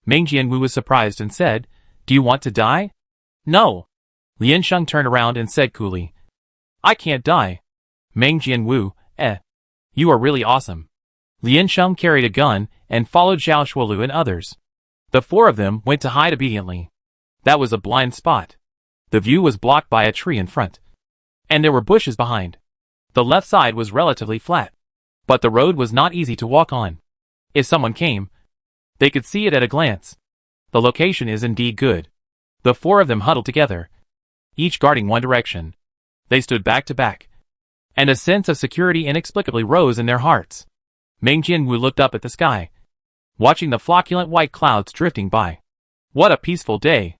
Meng Jianwu was surprised and said, "Do you want to die?" "No." Lian Sheng turned around and said coolly, "I can't die." Meng Jianwu, you are really awesome. Lian Sheng carried a gun and followed Zhao Shuolu and others. The four of them went to hide obediently. That was a blind spot. The view was blocked by a tree in front, and there were bushes behind. The left side was relatively flat, but the road was not easy to walk on. If someone came, they could see it at a glance. The location is indeed good. The four of them huddled together, each guarding one direction. They stood back to back, and a sense of security inexplicably rose in their hearts. Meng Jianwu looked up at the sky, watching the flocculent white clouds drifting by. What a peaceful day!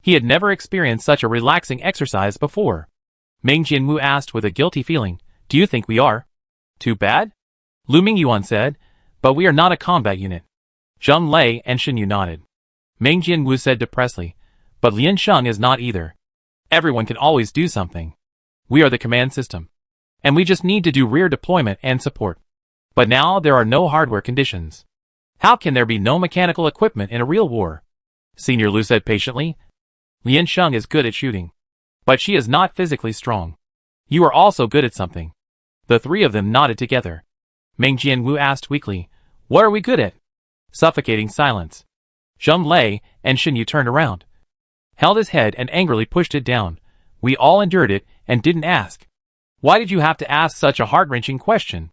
He had never experienced such a relaxing exercise before. Meng Jianwu asked with a guilty feeling, "Do you think we are too bad?" Lu Mingyuan said, "But we are not a combat unit." Zheng Lei and Shen Yu nodded. Meng Jianwu said depressedly, "But Lian Sheng is not either. Everyone can always do something. We are the command system, and we just need to do rear deployment and support. But now there are no hardware conditions. How can there be no mechanical equipment in a real war?" Senior Lu said patiently. "Lian Sheng is good at shooting, but she is not physically strong. You are also good at something." The three of them nodded together. Meng Jianwu asked weakly, "What are we good at?" Suffocating silence. Zheng Lei and Shen Yu turned around, held his head and angrily pushed it down. "We all endured it and didn't ask. Why did you have to ask such a heart-wrenching question?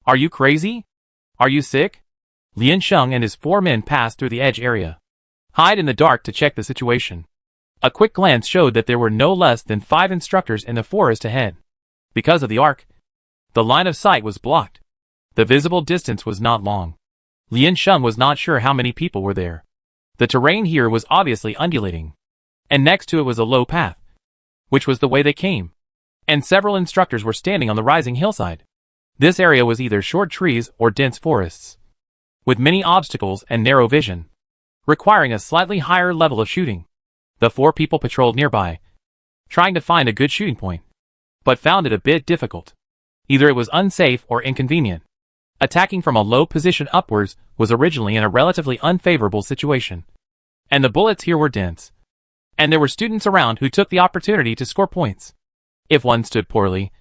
Are you crazy? Are you sick?" Lian Sheng and his four men passed through the edge area, hide in the dark to check the situation. A quick glance showed that there were no less than 5 instructors in the forest ahead. Because of the arc, the line of sight was blocked. The visible distance was not long. Lian Sheng was not sure how many people were there. The terrain here was obviously undulating, and next to it was a low path, which was the way they came, and several instructors were standing on the rising hillside. This area was either short trees or dense forests, with many obstacles and narrow vision, requiring a slightly higher level of shooting. The 4 people patrolled nearby, trying to find a good shooting point, but found it a bit difficult. Either it was unsafe or inconvenient. Attacking from a low position upwards was originally in a relatively unfavorable situation, and the bullets here were dense, and there were students around who took the opportunity to score points. If one stood poorly,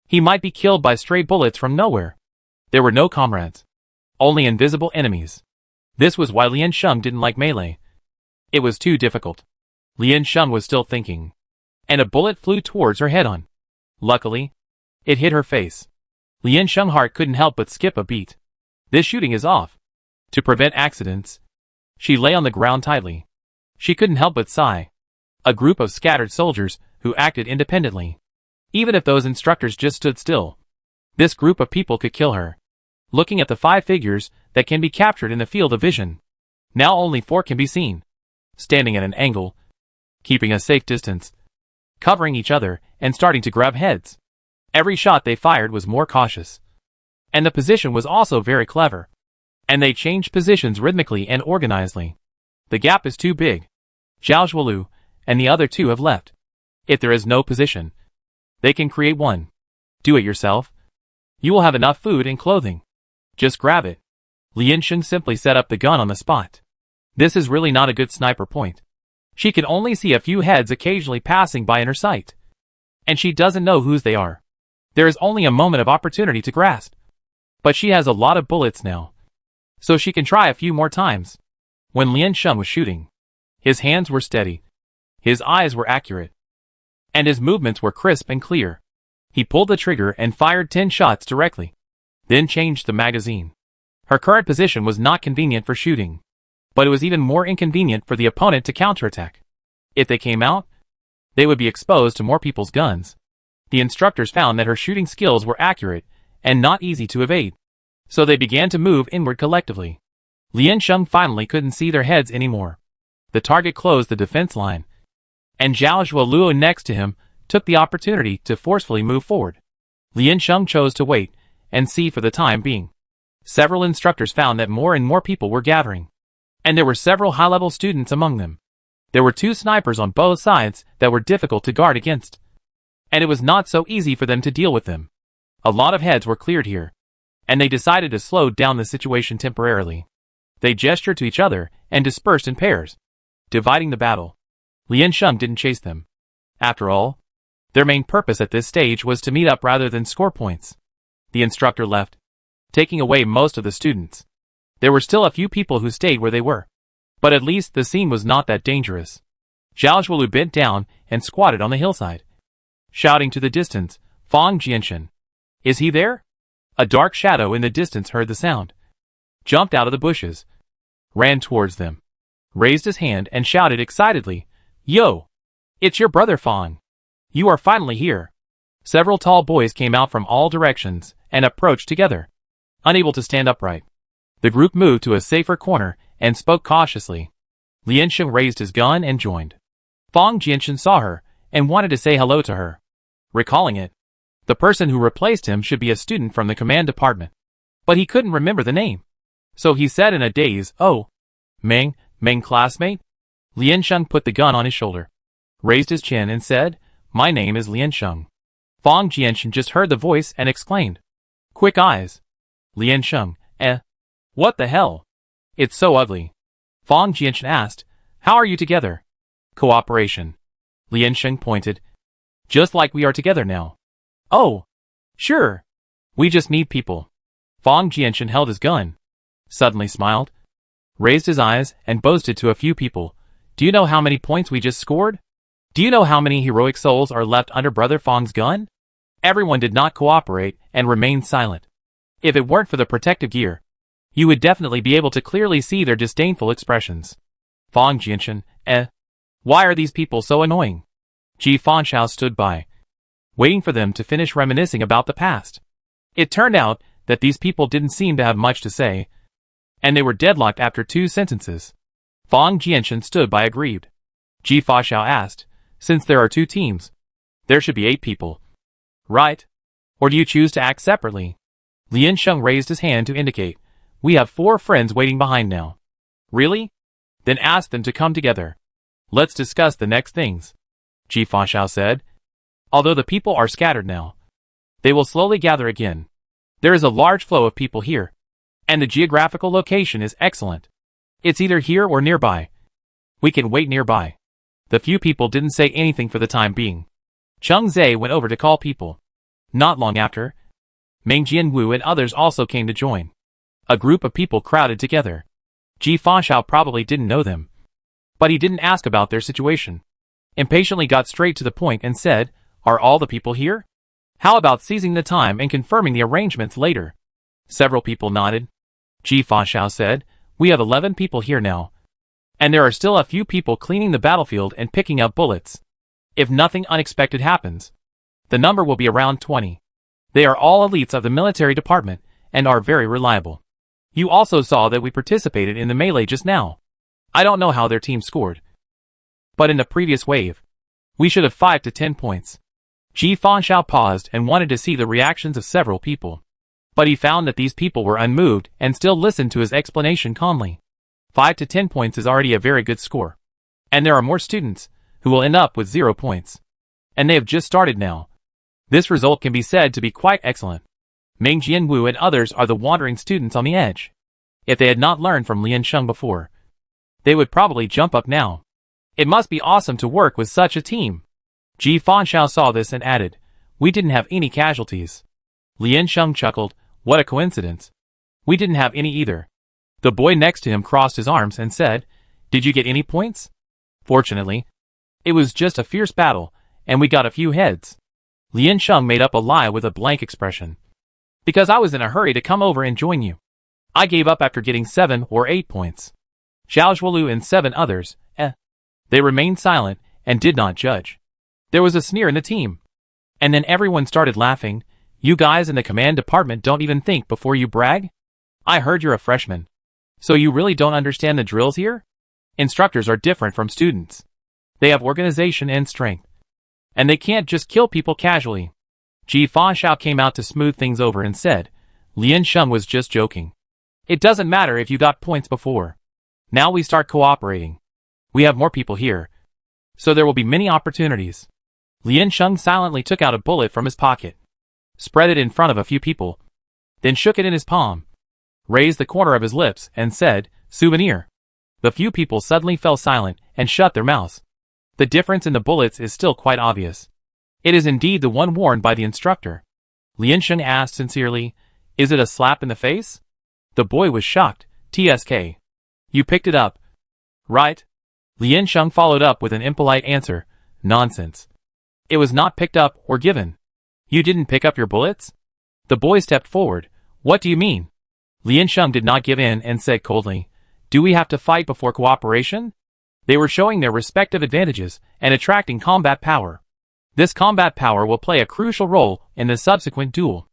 he might be killed by stray bullets from nowhere. There were no comrades, only invisible enemies. This was why Lian Sheng didn't like melee. It was too difficult. Lian Sheng was still thinking, and a bullet flew towards her head-on. Luckily, it hit her face. Lian Sheng's heart couldn't help but skip a beat. This shooting is off. To prevent accidents, she lay on the ground tightly. She couldn't help but sigh. A group of scattered soldiers who acted independently. Even if those instructors just stood still, this group of people could kill her. Looking at the 5 figures that can be captured in the field of vision, now only 4 can be seen, standing at an angle, keeping a safe distance, covering each other and starting to grab heads. Every shot they fired was more cautious, and the position was also very clever, and they changed positions rhythmically and organizedly. The gap is too big. Zhao Shuolu and the other 2 have left. If there is no position, they can create one. Do it yourself. You will have enough food and clothing. Just grab it. Lian Sheng simply set up the gun on the spot. This is really not a good sniper point. She can only see a few heads occasionally passing by in her sight, and she doesn't know whose they are. There is only a moment of opportunity to grasp, but she has a lot of bullets now, so she can try a few more times. When Lian Sheng was shooting, his hands were steady, his eyes were accurate, and his movements were crisp and clear. He pulled the trigger and fired 10 shots directly, then changed the magazine. Her current position was not convenient for shooting, but it was even more inconvenient for the opponent to counterattack. If they came out, they would be exposed to more people's guns. The instructors found that her shooting skills were accurate and not easy to evade, so they began to move inward collectively. Lian Sheng finally couldn't see their heads anymore. The target closed the defense line, and Zhao Shuolu next to him took the opportunity to forcefully move forward. Lian Sheng chose to wait and see for the time being. Several instructors found that more and more people were gathering, and there were several high-level students among them. There were 2 snipers on both sides that were difficult to guard against. and it was not so easy for them to deal with them. A lot of heads were cleared here, and they decided to slow down the situation temporarily. They gestured to each other and dispersed in pairs, dividing the battle. Lian Sheng didn't chase them. After all, their main purpose at this stage was to meet up rather than score points. The instructor left, taking away most of the students. There were still a few people who stayed where they were, but at least the scene was not that dangerous. Zhao Zhuolu bent down and squatted on the hillside, shouting to the distance, "Fang Jianshan! Is he there?" A dark shadow in the distance heard the sound, jumped out of the bushes, ran towards them, raised his hand and shouted excitedly, "Yo! It's your brother Fang! You are finally here!" Several tall boys came out from all directions and approached together, unable to stand upright. The group moved to a safer corner and spoke cautiously. Lian Sheng raised his gun and joined. Fang Jianshan saw her and wanted to say hello to her. Recalling it, the person who replaced him should be a student from the command department, but he couldn't remember the name. So he said in a daze, "Oh, Meng classmate?" Lian Sheng put the gun on his shoulder, raised his chin and said, "My name is Lian Sheng." Fang Jianshan just heard the voice and exclaimed, "Quick eyes." Lian Sheng, what the hell? It's so ugly. Fang Jianshan asked, "How are you together?" "Cooperation." Lian Sheng pointed, "Just like we are together now." "Oh, sure. We just need people." Fang Jianshan held his gun, suddenly smiled, raised his eyes and boasted to a few people, "Do you know how many points we just scored? Do you know how many heroic souls are left under Brother Fang's gun?" Everyone did not cooperate and remained silent. If it weren't for the protective gear, you would definitely be able to clearly see their disdainful expressions. Fang Jianshan, why are these people so annoying? Ji Fanshao stood by, waiting for them to finish reminiscing about the past. It turned out that these people didn't seem to have much to say, and they were deadlocked after 2 sentences. Fang Jianshan stood by aggrieved. Ji Fanshao asked, "Since there are 2 teams, there should be 8 people, right? Or do you choose to act separately?" Lian Sheng raised his hand to indicate, "We have 4 friends waiting behind now." "Really? Then ask them to come together. Let's discuss the next things," Ji Fanshao said. "Although the people are scattered now, they will slowly gather again. There is a large flow of people here, and the geographical location is excellent. It's either here or nearby. We can wait nearby." The few people didn't say anything for the time being. Cheng Zhe went over to call people. Not long after, Meng Jianwu and others also came to join. A group of people crowded together. Ji Fanshao probably didn't know them, but he didn't ask about their situation. Impatiently got straight to the point and said, "Are all the people here? How about seizing the time and confirming the arrangements later?" Several people nodded. Ji Fanshao said, "We have 11 people here now, and there are still a few people cleaning the battlefield and picking up bullets. If nothing unexpected happens, the number will be around 20. They are all elites of the military department and are very reliable. You also saw that we participated in the melee just now. I don't know how their team scored, but in the previous wave, we should have 5 to 10 points." Ji Fanshao paused and wanted to see the reactions of several people, but he found that these people were unmoved and still listened to his explanation calmly. 5 to 10 points is already a very good score, and there are more students who will end up with 0 points, and they have just started now. This result can be said to be quite excellent. Meng Jianwu and others are the wandering students on the edge. If they had not learned from Lian Sheng before, they would probably jump up now. It must be awesome to work with such a team. Ji Fanshao saw this and added, "We didn't have any casualties." Lian Sheng chuckled, "What a coincidence. We didn't have any either." The boy next to him crossed his arms and said, "Did you get any points?" "Fortunately, it was just a fierce battle, and we got a few heads." Lian Sheng made up a lie with a blank expression. "Because I was in a hurry to come over and join you. I gave up after getting 7 or 8 points." Zhao Zhuolu and 7 others, They remained silent and did not judge. There was a sneer in the team. And then everyone started laughing. "You guys in the command department don't even think before you brag? I heard you're a freshman. So you really don't understand the drills here? Instructors are different from students. They have organization and strength. And they can't just kill people casually." Ji Fanshao came out to smooth things over and said, "Lian Sheng was just joking. It doesn't matter if you got points before. Now we start cooperating. We have more people here, so there will be many opportunities. Lian Sheng silently took out a bullet from his pocket, spread it in front of a few people, then shook it in his palm, raised the corner of his lips, and said, "Souvenir." The few people suddenly fell silent and shut their mouths. The difference in the bullets is still quite obvious. It is indeed the one worn by the instructor. Lian Sheng asked sincerely, "Is it a slap in the face?" The boy was shocked. "TSK. You picked it up, right?" Lian Sheng followed up with an impolite answer, "Nonsense. It was not picked up or given." "You didn't pick up your bullets?" The boy stepped forward. "What do you mean?" Lian Sheng did not give in and said coldly, "Do we have to fight before cooperation?" They were showing their respective advantages and attracting combat power. This combat power will play a crucial role in the subsequent duel.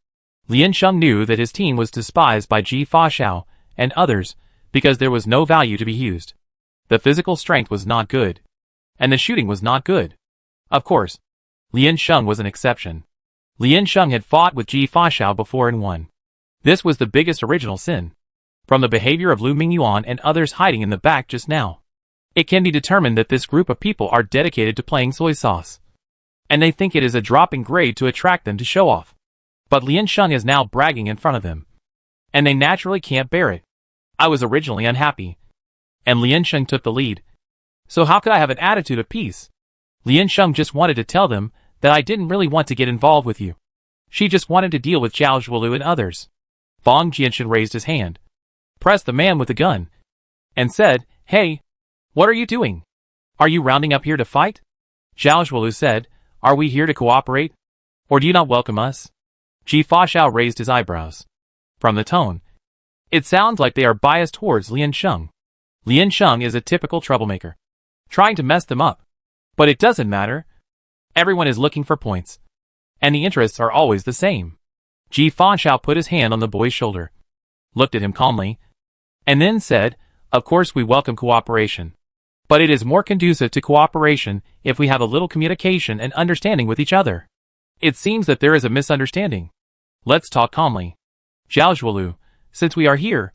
Lian Sheng knew that his team was despised by Ji Fa and others because there was no value to be used. The physical strength was not good, and the shooting was not good. Of course, Lian Sheng was an exception. Lian Sheng had fought with Ji Fa before and won. This was the biggest original sin. From the behavior of Lu Mingyuan and others hiding in the back just now, it can be determined that this group of people are dedicated to playing soy sauce, and they think it is a drop in grade to attract them to show off. But Lian Sheng is now bragging in front of them, and they naturally can't bear it. "I was originally unhappy, and Lian Sheng took the lead. So how could I have an attitude of peace? Lian Sheng just wanted to tell them that I didn't really want to get involved with you. She just wanted to deal with Zhao Zhuolu and others." Fang Jianshan raised his hand, pressed the man with the gun, and said, "Hey, what are you doing? Are you rounding up here to fight?" Zhao Zhuolu said, "Are we here to cooperate? Or do you not welcome us?" Ji Fa raised his eyebrows. From the tone, it sounds like they are biased towards Lian Sheng. Lian Sheng is a typical troublemaker, trying to mess them up. But it doesn't matter. Everyone is looking for points, and the interests are always the same. Ji Fa put his hand on the boy's shoulder, looked at him calmly, and then said, "Of course we welcome cooperation. But it is more conducive to cooperation if we have a little communication and understanding with each other. It seems that there is a misunderstanding. Let's talk calmly. Zhao Zhuolu, since we are here,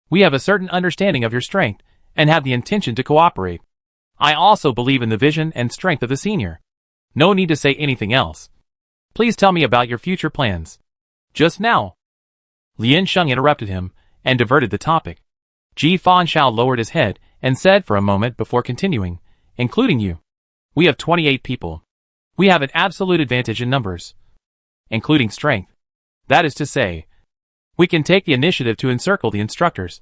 we have a certain understanding of your strength and have the intention to cooperate. I also believe in the vision and strength of the senior. No need to say anything else. Please tell me about your future plans." Just now, Lian Sheng interrupted him and diverted the topic. Ji Fa lowered his head and said for a moment before continuing, "Including you. We have 28 people. We have an absolute advantage in numbers, including strength. That is to say, we can take the initiative to encircle the instructors,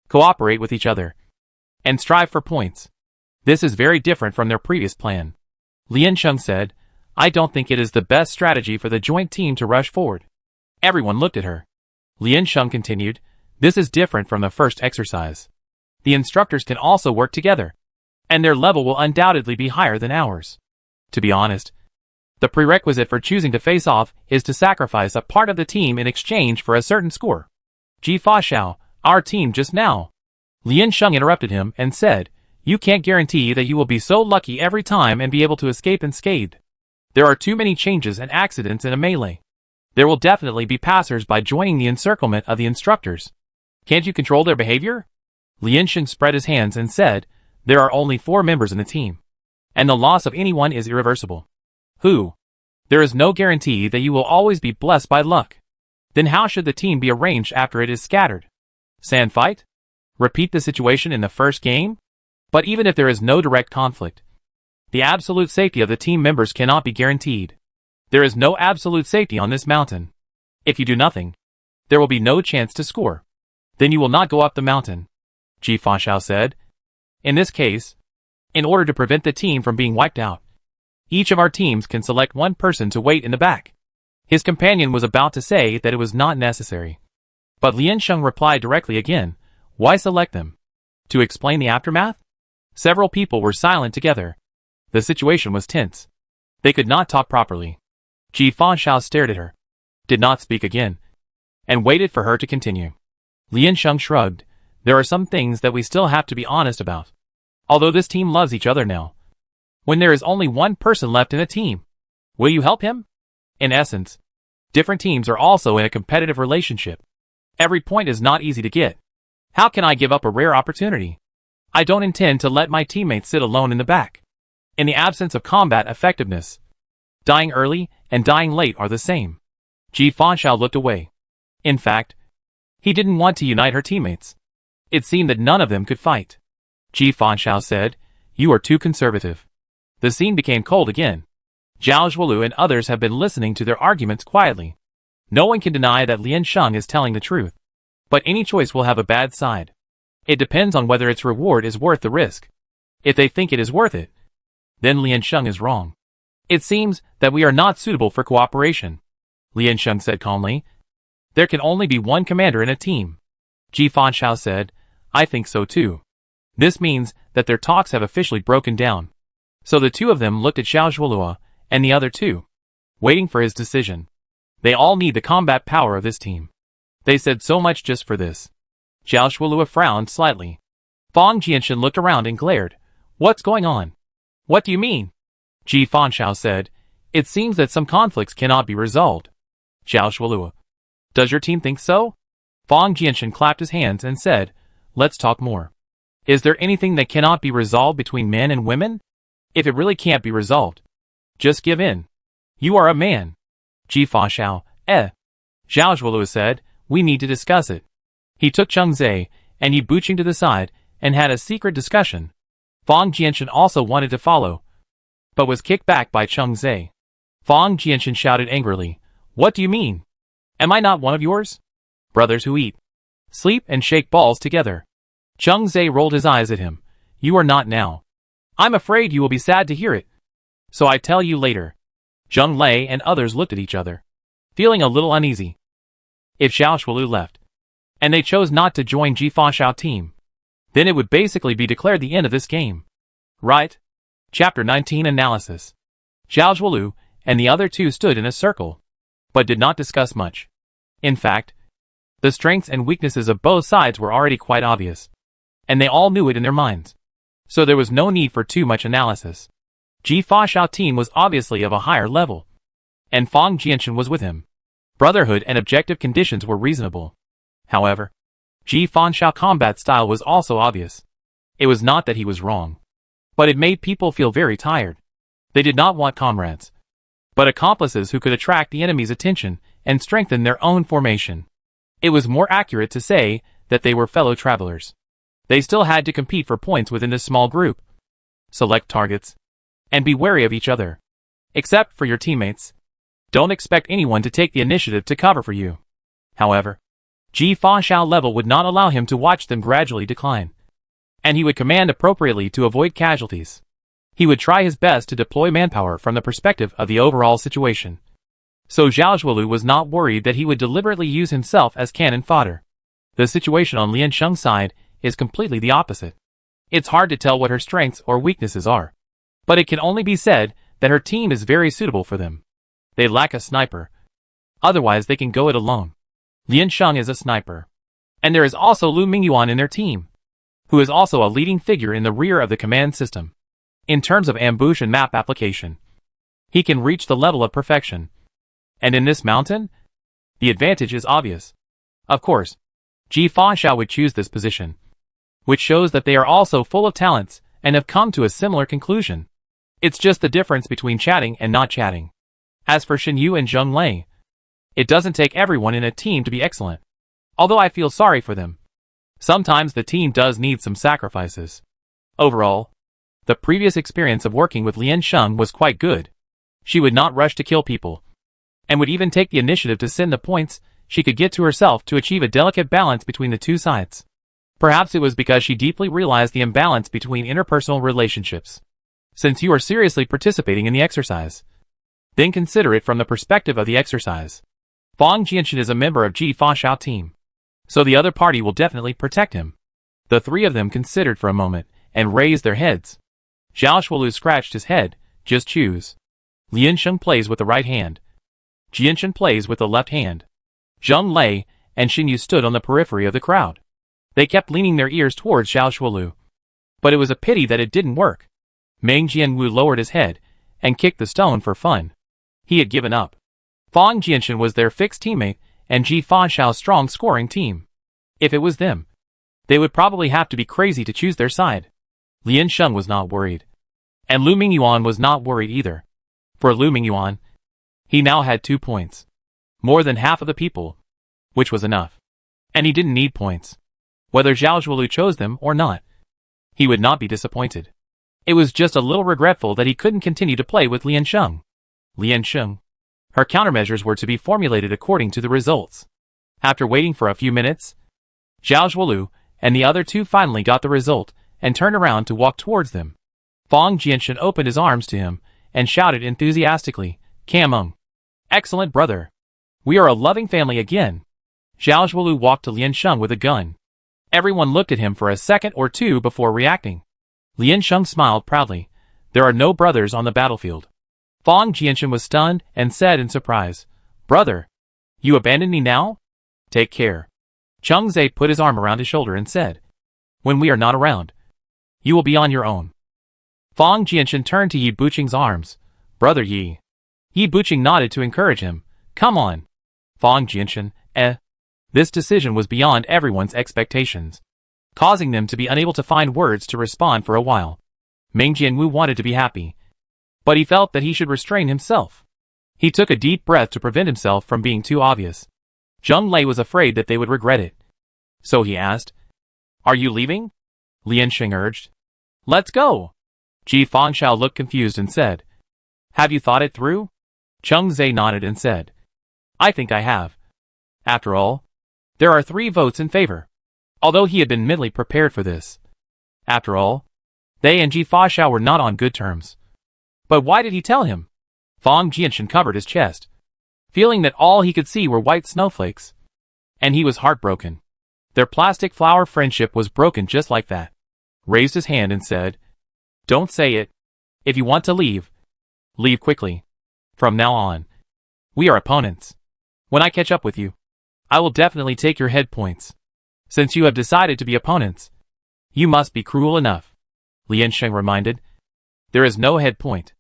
cooperate with each other, and strive for points. This is very different from their previous plan." Lian Sheng said, "I don't think it is the best strategy for the joint team to rush forward." Everyone looked at her. Lian Sheng continued, "This is different from the first exercise. The instructors can also work together, and their level will undoubtedly be higher than ours. To be honest, the prerequisite for choosing to face off is to sacrifice a part of the team in exchange for a certain score. Ji Fa, our team just now." Lian Sheng interrupted him and said, "You can't guarantee that you will be so lucky every time and be able to escape unscathed. There are too many changes and accidents in a melee. There will definitely be passers-by joining the encirclement of the instructors. Can't you control their behavior?" Lian Sheng spread his hands and said, "There are only 4 members in the team, and the loss of anyone is irreversible. Who? There is no guarantee that you will always be blessed by luck. Then how should the team be arranged after it is scattered? Sand fight? Repeat the situation in the first game? But even if there is no direct conflict, the absolute safety of the team members cannot be guaranteed. There is no absolute safety on this mountain. If you do nothing, there will be no chance to score. Then you will not go up the mountain," Ji Fa said. "In this case, in order to prevent the team from being wiped out, each of our teams can select one person to wait in the back." His companion was about to say that it was not necessary, but Lian Sheng replied directly again, "Why select them? To explain the aftermath?" Several people were silent together. The situation was tense. They could not talk properly. Ji Fa stared at her, did not speak again, and waited for her to continue. Lian Sheng shrugged. "There are some things that we still have to be honest about. Although this team loves each other now, when there is only one person left in a team, will you help him? In essence, different teams are also in a competitive relationship. Every point is not easy to get. How can I give up a rare opportunity? I don't intend to let my teammates sit alone in the back. In the absence of combat effectiveness, Dying early and dying late are the same. Ji Fanshao looked away. In fact, he didn't want to unite her teammates. It seemed that none of them could fight. Ji Fanshao said, "You are too conservative." The scene became cold again. Zhao Zhuolu and others have been listening to their arguments quietly. No one can deny that Lian Sheng is telling the truth. But any choice will have a bad side. It depends on whether its reward is worth the risk. If they think it is worth it, then Lian Sheng is wrong. It seems that we are not suitable for cooperation, Lian Sheng said calmly. There can only be one commander in a team. Ji Fanshao said, I think so too. This means that their talks have officially broken down. So the two of them looked at Zhao Zhuolua and the other two, waiting for his decision. They all need the combat power of this team. They said so much just for this. Zhao Zhuolua frowned slightly. Fang Jianshan looked around and glared. What's going on? What do you mean? Ji Fanshao said, It seems that some conflicts cannot be resolved. Zhao Zhuolua. Does your team think so? Fang Jianshan clapped his hands and said, Let's talk more. Is there anything that cannot be resolved between men and women? If it really can't be resolved, just give in. You are a man. Ji Fanshao, Zhao Zhuolua said, We need to discuss it. He took Cheng Zhe and Yi Buqing to the side and had a secret discussion. Fang Jianshan also wanted to follow, but was kicked back by Cheng Zhe. Fang Jianshan shouted angrily, What do you mean? Am I not one of yours? Brothers who eat, sleep and shake balls together. Cheng Zhe rolled his eyes at him. You are not now. I'm afraid you will be sad to hear it. So I tell you later. Zheng Lei and others looked at each other, feeling a little uneasy. If Zhao Zhuolu left, and they chose not to join Ji Fanshao team, then it would basically be declared the end of this game. Right? Chapter 19 Analysis. Zhao Zhuolu and the other two stood in a circle, but did not discuss much. In fact, the strengths and weaknesses of both sides were already quite obvious, and they all knew it in their minds. So there was no need for too much analysis. Ji Fanshao team was obviously of a higher level, and Fang Jianshan was with him. Brotherhood and objective conditions were reasonable. However, Ji Fanshao combat style was also obvious. It was not that he was wrong, but it made people feel very tired. They did not want comrades, but accomplices who could attract the enemy's attention and strengthen their own formation. It was more accurate to say that they were fellow travelers. They still had to compete for points within this small group. Select targets, and be wary of each other. Except for your teammates. Don't expect anyone to take the initiative to cover for you. However, Ji Fanshao level would not allow him to watch them gradually decline, and he would command appropriately to avoid casualties. He would try his best to deploy manpower from the perspective of the overall situation. So Zhao Zhuolu was not worried that he would deliberately use himself as cannon fodder. The situation on Lian Sheng's side is completely the opposite. It's hard to tell what her strengths or weaknesses are, but it can only be said that her team is very suitable for them. They lack a sniper. Otherwise they can go it alone. Lian Sheng is a sniper. And there is also Lu Mingyuan in their team, who is also a leading figure in the rear of the command system. In terms of ambush and map application, he can reach the level of perfection. And in this mountain, the advantage is obvious. Of course, Ji Fanshao would choose this position, which shows that they are also full of talents and have come to a similar conclusion. It's just the difference between chatting and not chatting. As for Shen Yu and Zheng Lei, it doesn't take everyone in a team to be excellent. Although I feel sorry for them. Sometimes the team does need some sacrifices. Overall, the previous experience of working with Lian Sheng was quite good. She would not rush to kill people, and would even take the initiative to send the points she could get to herself to achieve a delicate balance between the two sides. Perhaps it was because she deeply realized the imbalance between interpersonal relationships. Since you are seriously participating in the exercise, then consider it from the perspective of the exercise. Fang Jianshan is a member of Ji Fanshao team, so the other party will definitely protect him. The three of them considered for a moment and raised their heads. Zhao Zhuolu scratched his head. Just choose. Lian Sheng plays with the right hand. Jianshan plays with the left hand. Zheng Lei and Shen Yu stood on the periphery of the crowd. They kept leaning their ears towards Zhao Zhuolu, but it was a pity that it didn't work. Meng Jianwu lowered his head and kicked the stone for fun. He had given up. Fang Jianshan was their fixed teammate and Ji Fanshao's strong scoring team. If it was them, they would probably have to be crazy to choose their side. Lian Sheng was not worried, and Lu Mingyuan was not worried either. For Lu Mingyuan, he now had 2 points. More than half of the people, which was enough. And he didn't need points. Whether Zhao Zhuolu chose them or not, he would not be disappointed. It was just a little regretful that he couldn't continue to play with Lian Sheng. Lian Sheng. Her countermeasures were to be formulated according to the results. After waiting for a few minutes, Zhao Zhuolu and the other 2 finally got the result and turned around to walk towards them. Fang Jianshan opened his arms to him and shouted enthusiastically, "Kameng! Excellent brother! We are a loving family again!" Zhao Zhuolu walked to Lian Sheng with a gun. Everyone looked at him for a second or two before reacting. Lian Sheng smiled proudly. There are no brothers on the battlefield. Fang Jianshan was stunned and said in surprise, "Brother, you abandon me now? Take care." Cheng Zhe put his arm around his shoulder and said, "When we are not around, you will be on your own." Fang Jianshan turned to Yi Buqing's arms. "Brother Yi." Yi Buqing nodded to encourage him. "Come on." Fang Jianshan, This decision was beyond everyone's expectations, causing them to be unable to find words to respond for a while. Meng Jianwu wanted to be happy, but he felt that he should restrain himself. He took a deep breath to prevent himself from being too obvious. Zheng Lei was afraid that they would regret it. So he asked, "Are you leaving?" Lian Sheng urged. "Let's go." Ji Fangshao looked confused and said, "Have you thought it through?" Cheng Zhe nodded and said, "I think I have. After all, there are 3 votes in favor." Although he had been mentally prepared for this. After all, they and Ji Fangshao were not on good terms. But why did he tell him? Fang Jianshan covered his chest, feeling that all he could see were white snowflakes. And he was heartbroken. Their plastic flower friendship was broken just like that. Raised his hand and said, "Don't say it. If you want to leave, leave quickly. From now on, we are opponents. When I catch up with you, I will definitely take your head points. Since you have decided to be opponents, you must be cruel enough." Lian Sheng reminded. "There is no head point.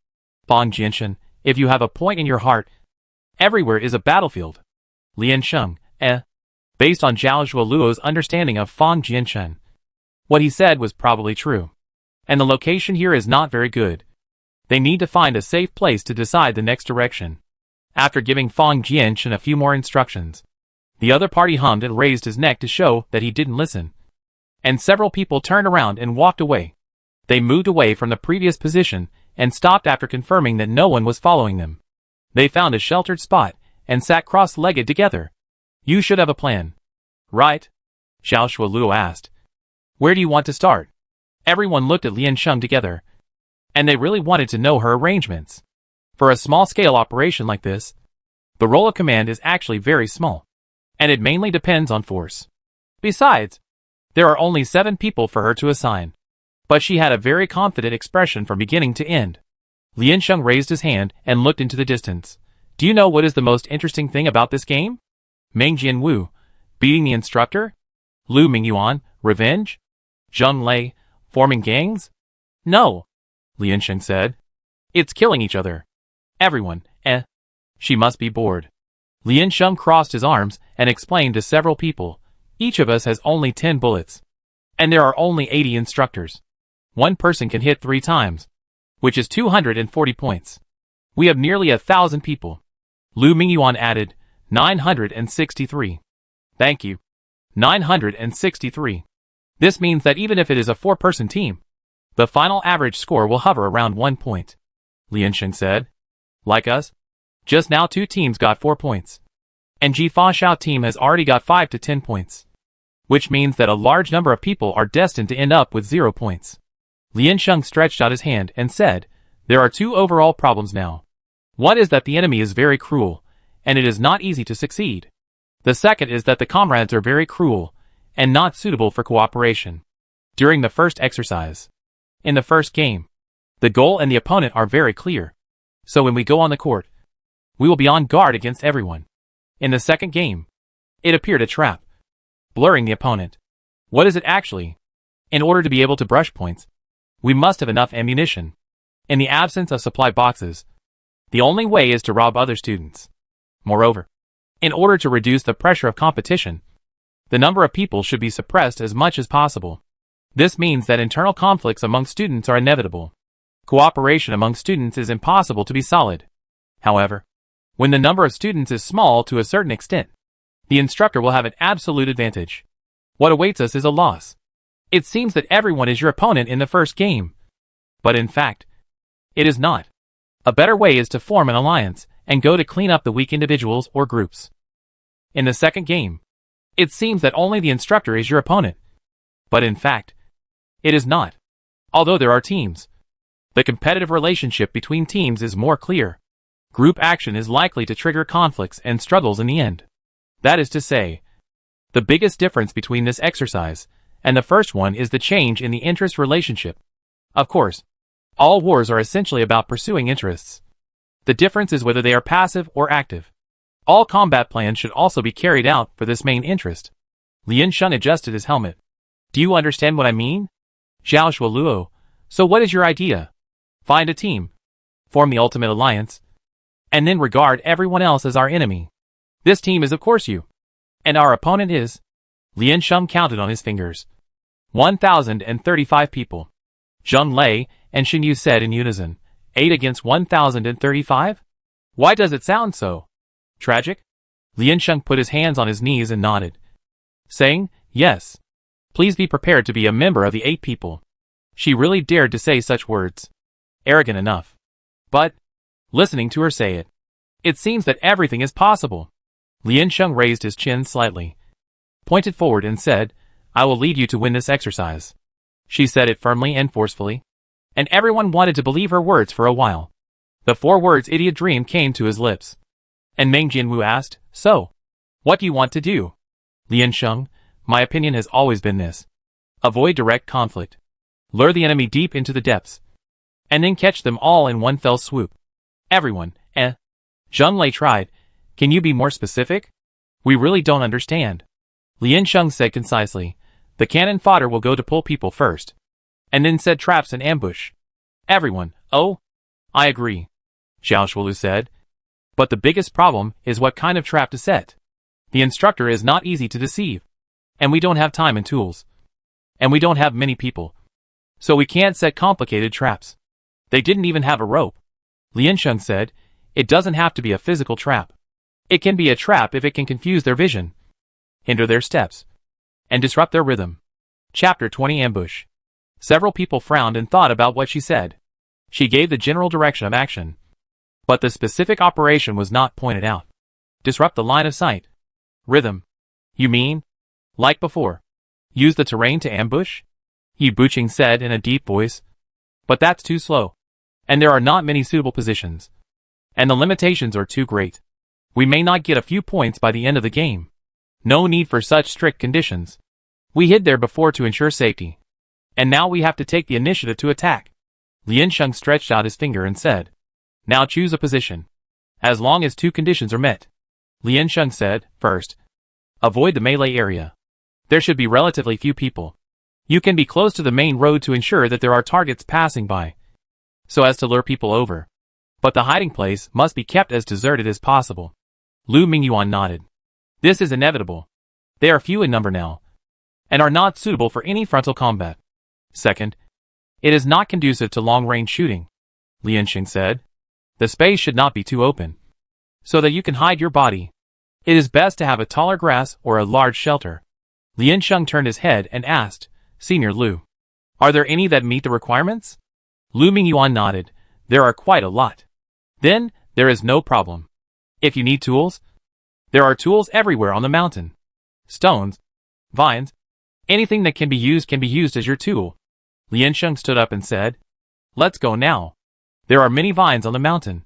Fang Jianshan, if you have a point in your heart, everywhere is a battlefield." Lian Sheng, Based on Zhao Zhuoluo's understanding of Fang Jianshan, what he said was probably true. And the location here is not very good. They need to find a safe place to decide the next direction. After giving Fang Jianshan a few more instructions, the other party hummed and raised his neck to show that he didn't listen. And several people turned around and walked away. They moved away from the previous position and stopped after confirming that no one was following them. They found a sheltered spot and sat cross-legged together. "You should have a plan, right?" Zhao Zhuoluo asked. "Where do you want to start?" Everyone looked at Lian Sheng together, and they really wanted to know her arrangements. For a small-scale operation like this, the role of command is actually very small, and it mainly depends on force. Besides, there are only 7 people for her to assign. But she had a very confident expression from beginning to end. Lian Sheng raised his hand and looked into the distance. "Do you know what is the most interesting thing about this game? Meng Jianwu, beating the instructor? Lu Mingyuan, revenge? Zheng Lei, forming gangs? No," Lian Sheng said. "It's killing each other. Everyone, She must be bored." Lian Sheng crossed his arms and explained to several people, "Each of us has only 10 bullets. And there are only 80 instructors. One person can hit 3 times, which is 240 points. We have nearly 1,000 people." Lu Mingyuan added, 963. "Thank you. 963. This means that even if it is a 4-person team, the final average score will hover around 1 point. Lian Sheng said. "Like us? Just now 2 teams got 4 points. And Ji Fangshao team has already got 5 to 10 points. Which means that a large number of people are destined to end up with 0 points. Lian Sheng stretched out his hand and said, "There are 2 overall problems now. One is that the enemy is very cruel, and it is not easy to succeed. The second is that the comrades are very cruel, and not suitable for cooperation. During the first exercise, in the first game, the goal and the opponent are very clear. So when we go on the court, we will be on guard against everyone. In the second game, it appeared a trap, blurring the opponent. What is it actually? In order to be able to brush points, we must have enough ammunition. In the absence of supply boxes, the only way is to rob other students. Moreover, in order to reduce the pressure of competition, the number of people should be suppressed as much as possible. This means that internal conflicts among students are inevitable. Cooperation among students is impossible to be solid. However, when the number of students is small to a certain extent, the instructor will have an absolute advantage. What awaits us is a loss. It seems that everyone is your opponent in the first game. But in fact, it is not. A better way is to form an alliance and go to clean up the weak individuals or groups. In the second game, it seems that only the instructor is your opponent. But in fact, it is not. Although there are teams, the competitive relationship between teams is more clear. Group action is likely to trigger conflicts and struggles in the end. That is to say, the biggest difference between this exercise and the first one is the change in the interest relationship. Of course, all wars are essentially about pursuing interests. The difference is whether they are passive or active. All combat plans should also be carried out for this main interest. Lian Sheng adjusted his helmet. Do you understand what I mean? Zhao Shuoluo, so what is your idea? Find a team, form the ultimate alliance, and then regard everyone else as our enemy. This team is of course you. And our opponent is? Lian Sheng counted on his fingers. 1,035 people. Zheng Lei and Xin Yu said in unison, 8 against 1,035? Why does it sound so tragic? Lian Sheng put his hands on his knees and nodded, saying, yes. Please be prepared to be a member of the 8 people. She really dared to say such words. Arrogant enough. But, listening to her say it, it seems that everything is possible. Lian Sheng raised his chin slightly, pointed forward and said, I will lead you to win this exercise. She said it firmly and forcefully, and everyone wanted to believe her words for a while. The 4 words idiot dream came to his lips. And Meng Jianwu asked, so, what do you want to do? Lian Sheng, my opinion has always been this. Avoid direct conflict. Lure the enemy deep into the depths. And then catch them all in one fell swoop. Everyone, Zheng Lei tried. Can you be more specific? We really don't understand. Lian Sheng said concisely. The cannon fodder will go to pull people first. And then set traps and ambush. Everyone, oh? I agree. Zhao Shuolu said. But the biggest problem is what kind of trap to set. The instructor is not easy to deceive. And we don't have time and tools. And we don't have many people. So we can't set complicated traps. They didn't even have a rope. Lian Sheng said, it doesn't have to be a physical trap. It can be a trap if it can confuse their vision, hinder their steps, and disrupt their rhythm. Chapter 20 Ambush. Several people frowned and thought about what she said. She gave the general direction of action. But the specific operation was not pointed out. Disrupt the line of sight. Rhythm. You mean? Like before. Use the terrain to ambush? Yi Buqing said in a deep voice. But that's too slow. And there are not many suitable positions. And the limitations are too great. We may not get a few points by the end of the game. No need for such strict conditions. We hid there before to ensure safety. And now we have to take the initiative to attack. Lian Sheng stretched out his finger and said, now choose a position. As long as 2 conditions are met. Lian Sheng said, first, avoid the melee area. There should be relatively few people. You can be close to the main road to ensure that there are targets passing by, so as to lure people over. But the hiding place must be kept as deserted as possible. Lu Mingyuan nodded. This is inevitable. They are few in number now, and are not suitable for any frontal combat. Second, it is not conducive to long-range shooting. Lian Sheng said. The space should not be too open, so that you can hide your body. It is best to have a taller grass or a large shelter. Lian Sheng turned his head and asked, Senior Lu, are there any that meet the requirements? Lu Mingyuan nodded. There are quite a lot. Then, there is no problem. If you need tools, there are tools everywhere on the mountain. Stones, vines, anything that can be used as your tool. Lian Sheng stood up and said, let's go now. There are many vines on the mountain.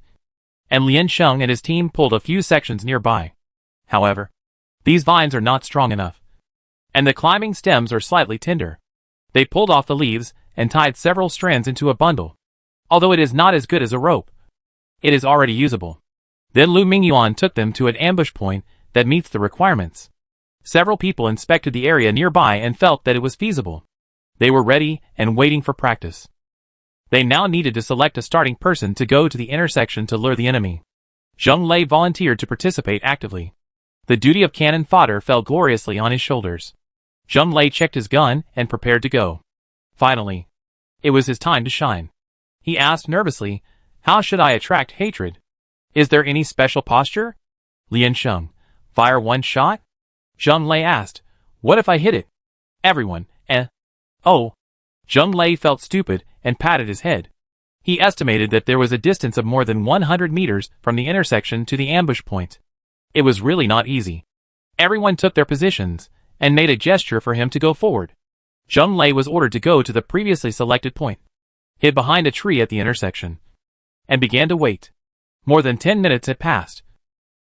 And Lian Sheng and his team pulled a few sections nearby. However, these vines are not strong enough. And the climbing stems are slightly tender. They pulled off the leaves and tied several strands into a bundle. Although it is not as good as a rope, it is already usable. Then Lu Mingyuan took them to an ambush point that meets the requirements. Several people inspected the area nearby and felt that it was feasible. They were ready and waiting for practice. They now needed to select a starting person to go to the intersection to lure the enemy. Zheng Lei volunteered to participate actively. The duty of cannon fodder fell gloriously on his shoulders. Zheng Lei checked his gun and prepared to go. Finally, it was his time to shine. He asked nervously, how should I attract hatred? Is there any special posture? Lian Sheng. Fire one shot? Zheng Lei asked. What if I hit it? Everyone. Oh. Zheng Lei felt stupid and patted his head. He estimated that there was a distance of more than 100 meters from the intersection to the ambush point. It was really not easy. Everyone took their positions and made a gesture for him to go forward. Zheng Lei was ordered to go to the previously selected point, hid behind a tree at the intersection, and began to wait. More than 10 minutes had passed,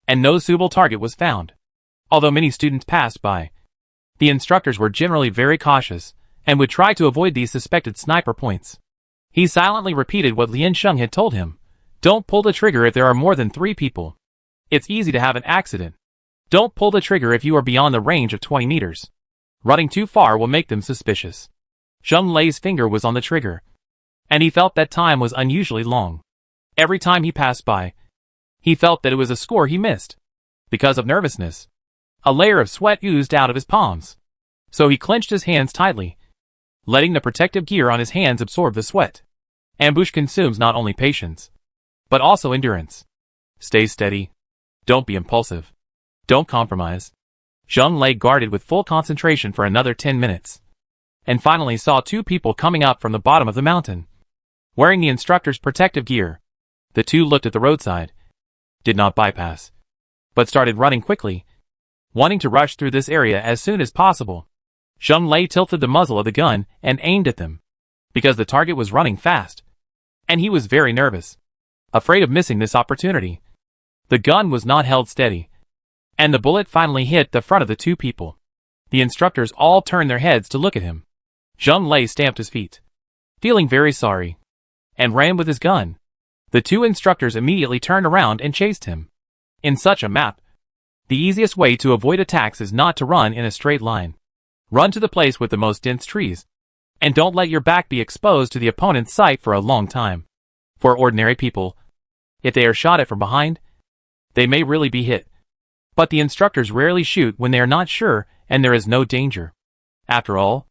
and no suitable target was found. Although many students passed by, the instructors were generally very cautious and would try to avoid these suspected sniper points. He silently repeated what Lian Sheng had told him. Don't pull the trigger if there are more than 3 people. It's easy to have an accident. Don't pull the trigger if you are beyond the range of 20 meters. Running too far will make them suspicious. Zheng Lei's finger was on the trigger, and he felt that time was unusually long. Every time he passed by, he felt that it was a score he missed. Because of nervousness, a layer of sweat oozed out of his palms. So he clenched his hands tightly, letting the protective gear on his hands absorb the sweat. Ambush consumes not only patience, but also endurance. Stay steady. Don't be impulsive. Don't compromise. Zheng Lei guarded with full concentration for another 10 minutes, and finally saw 2 people coming up from the bottom of the mountain, wearing the instructor's protective gear. The 2 looked at the roadside, did not bypass, but started running quickly, wanting to rush through this area as soon as possible. Zheng Lei tilted the muzzle of the gun and aimed at them, because the target was running fast, and he was very nervous, afraid of missing this opportunity. The gun was not held steady, and the bullet finally hit the front of the 2 people. The instructors all turned their heads to look at him. Zheng Lei stamped his feet, feeling very sorry, and ran with his gun. The 2 instructors immediately turned around and chased him. In such a map, the easiest way to avoid attacks is not to run in a straight line. Run to the place with the most dense trees, and don't let your back be exposed to the opponent's sight for a long time. For ordinary people, if they are shot at from behind, they may really be hit. But the instructors rarely shoot when they are not sure and there is no danger. After all,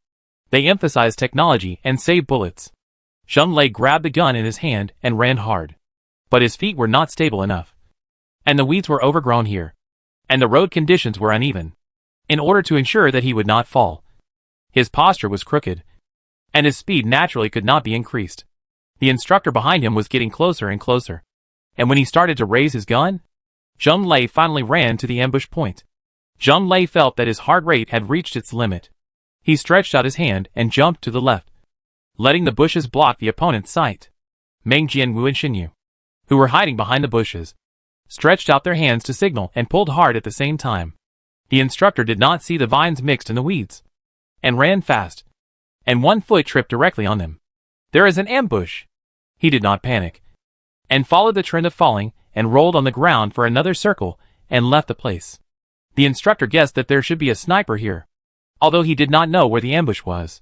they emphasize technology and save bullets. Zheng Lei grabbed the gun in his hand and ran hard. But his feet were not stable enough, and the weeds were overgrown here, and the road conditions were uneven. In order to ensure that he would not fall, his posture was crooked, and his speed naturally could not be increased. The instructor behind him was getting closer and closer, and when he started to raise his gun, Zheng Lei finally ran to the ambush point. Zheng Lei felt that his heart rate had reached its limit. He stretched out his hand and jumped to the left, letting the bushes block the opponent's sight. Meng Jianwu and Xinyu, who were hiding behind the bushes, stretched out their hands to signal and pulled hard at the same time. The instructor did not see the vines mixed in the weeds, and ran fast, and one foot tripped directly on them. There is an ambush! He did not panic, and followed the trend of falling, and rolled on the ground for another circle, and left the place. The instructor guessed that there should be a sniper here, although he did not know where the ambush was.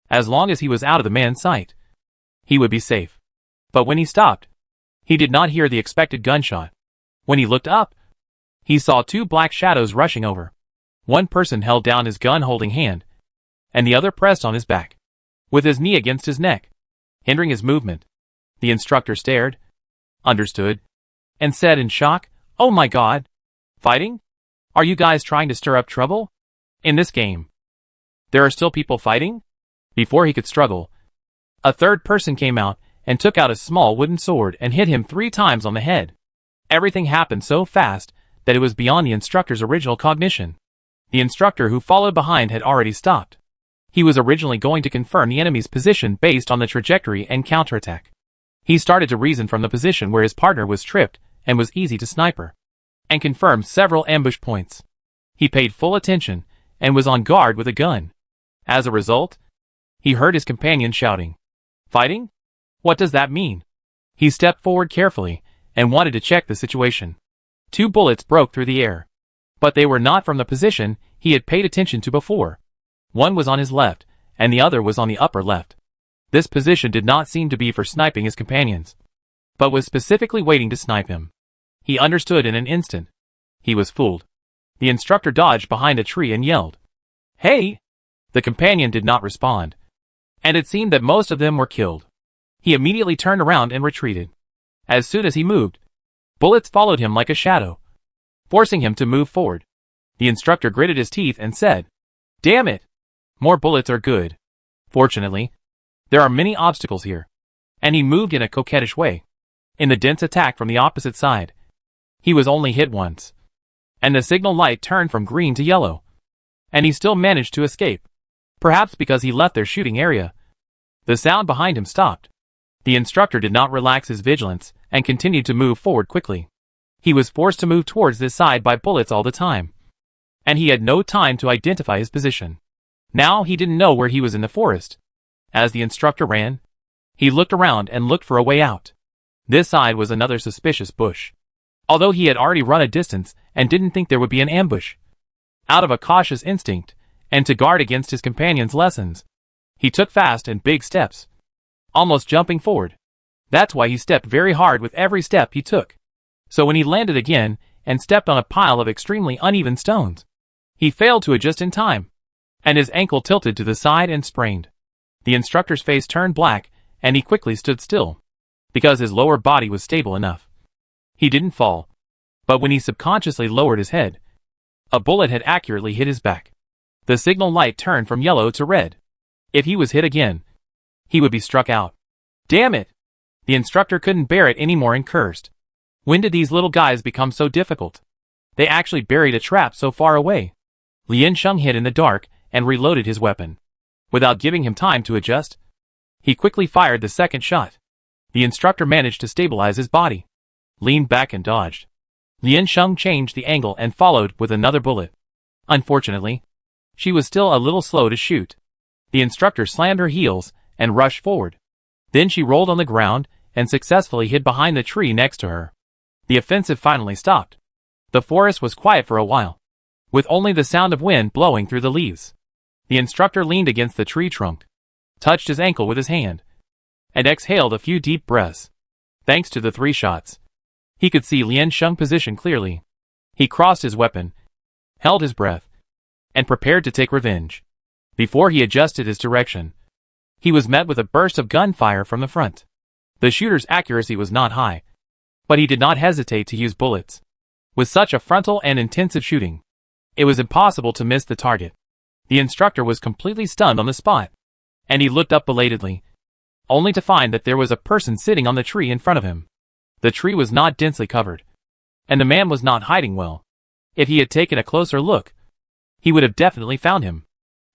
As long as he was out of the man's sight, he would be safe. But when he stopped, he did not hear the expected gunshot. When he looked up, he saw 2 black shadows rushing over. One person held down his gun-holding hand, and the other pressed on his back, with his knee against his neck, hindering his movement. The instructor stared, understood, and said in shock, "Oh my God! Fighting? Are you guys trying to stir up trouble? In this game, there are still people fighting?" Before he could struggle, a third person came out and took out a small wooden sword and hit him 3 times on the head. Everything happened so fast that it was beyond the instructor's original cognition. The instructor who followed behind had already stopped. He was originally going to confirm the enemy's position based on the trajectory and counterattack. He started to reason from the position where his partner was tripped and was easy to sniper, and confirmed several ambush points. He paid full attention and was on guard with a gun. As a result, he heard his companion shouting, "Fighting? What does that mean?" He stepped forward carefully and wanted to check the situation. 2 bullets broke through the air, but they were not from the position he had paid attention to before. One was on his left, and the other was on the upper left. This position did not seem to be for sniping his companions, but was specifically waiting to snipe him. He understood in an instant. He was fooled. The instructor dodged behind a tree and yelled, "Hey!" The companion did not respond, and it seemed that most of them were killed. He immediately turned around and retreated. As soon as he moved, Bullets followed him like a shadow, forcing him to move forward. The instructor gritted his teeth and said, "Damn it! More bullets are good. Fortunately, there are many obstacles here." And he moved in a coquettish way. In the dense attack from the opposite side, he was only hit once, and the signal light turned from green to yellow. And he still managed to escape, perhaps because he left their shooting area. The sound behind him stopped. The instructor did not relax his vigilance and continued to move forward quickly. He was forced to move towards this side by bullets all the time, and he had no time to identify his position. Now he didn't know where he was in the forest. As the instructor ran, he looked around and looked for a way out. This side was another suspicious bush, although he had already run a distance and didn't think there would be an ambush. Out of a cautious instinct, and to guard against his companion's lessons, he took fast and big steps, almost jumping forward. That's why he stepped very hard with every step he took. So when he landed again and stepped on a pile of extremely uneven stones, he failed to adjust in time, and his ankle tilted to the side and sprained. The instructor's face turned black, and he quickly stood still, because his lower body was stable enough. He didn't fall, but when he subconsciously lowered his head, a bullet had accurately hit his back. The signal light turned from yellow to red. If he was hit again, he would be struck out. Damn it! The instructor couldn't bear it anymore and cursed. When did these little guys become so difficult? They actually buried a trap so far away. Lian Sheng hid in the dark and reloaded his weapon. Without giving him time to adjust, he quickly fired the second shot. The instructor managed to stabilize his body, leaned back and dodged. Lian Sheng changed the angle and followed with another bullet. Unfortunately, she was still a little slow to shoot. The instructor slammed her heels and rushed forward. Then she rolled on the ground and successfully hid behind the tree next to her. The offensive finally stopped. The forest was quiet for a while, with only the sound of wind blowing through the leaves. The instructor leaned against the tree trunk, touched his ankle with his hand, and exhaled a few deep breaths. Thanks to the 3 shots, he could see Lian Sheng's position clearly. He crossed his weapon, held his breath, and prepared to take revenge. Before he adjusted his direction, he was met with a burst of gunfire from the front. The shooter's accuracy was not high, but he did not hesitate to use bullets. With such a frontal and intensive shooting, it was impossible to miss the target. The instructor was completely stunned on the spot, and he looked up belatedly, only to find that there was a person sitting on the tree in front of him. The tree was not densely covered, and the man was not hiding well. If he had taken a closer look, he would have definitely found him.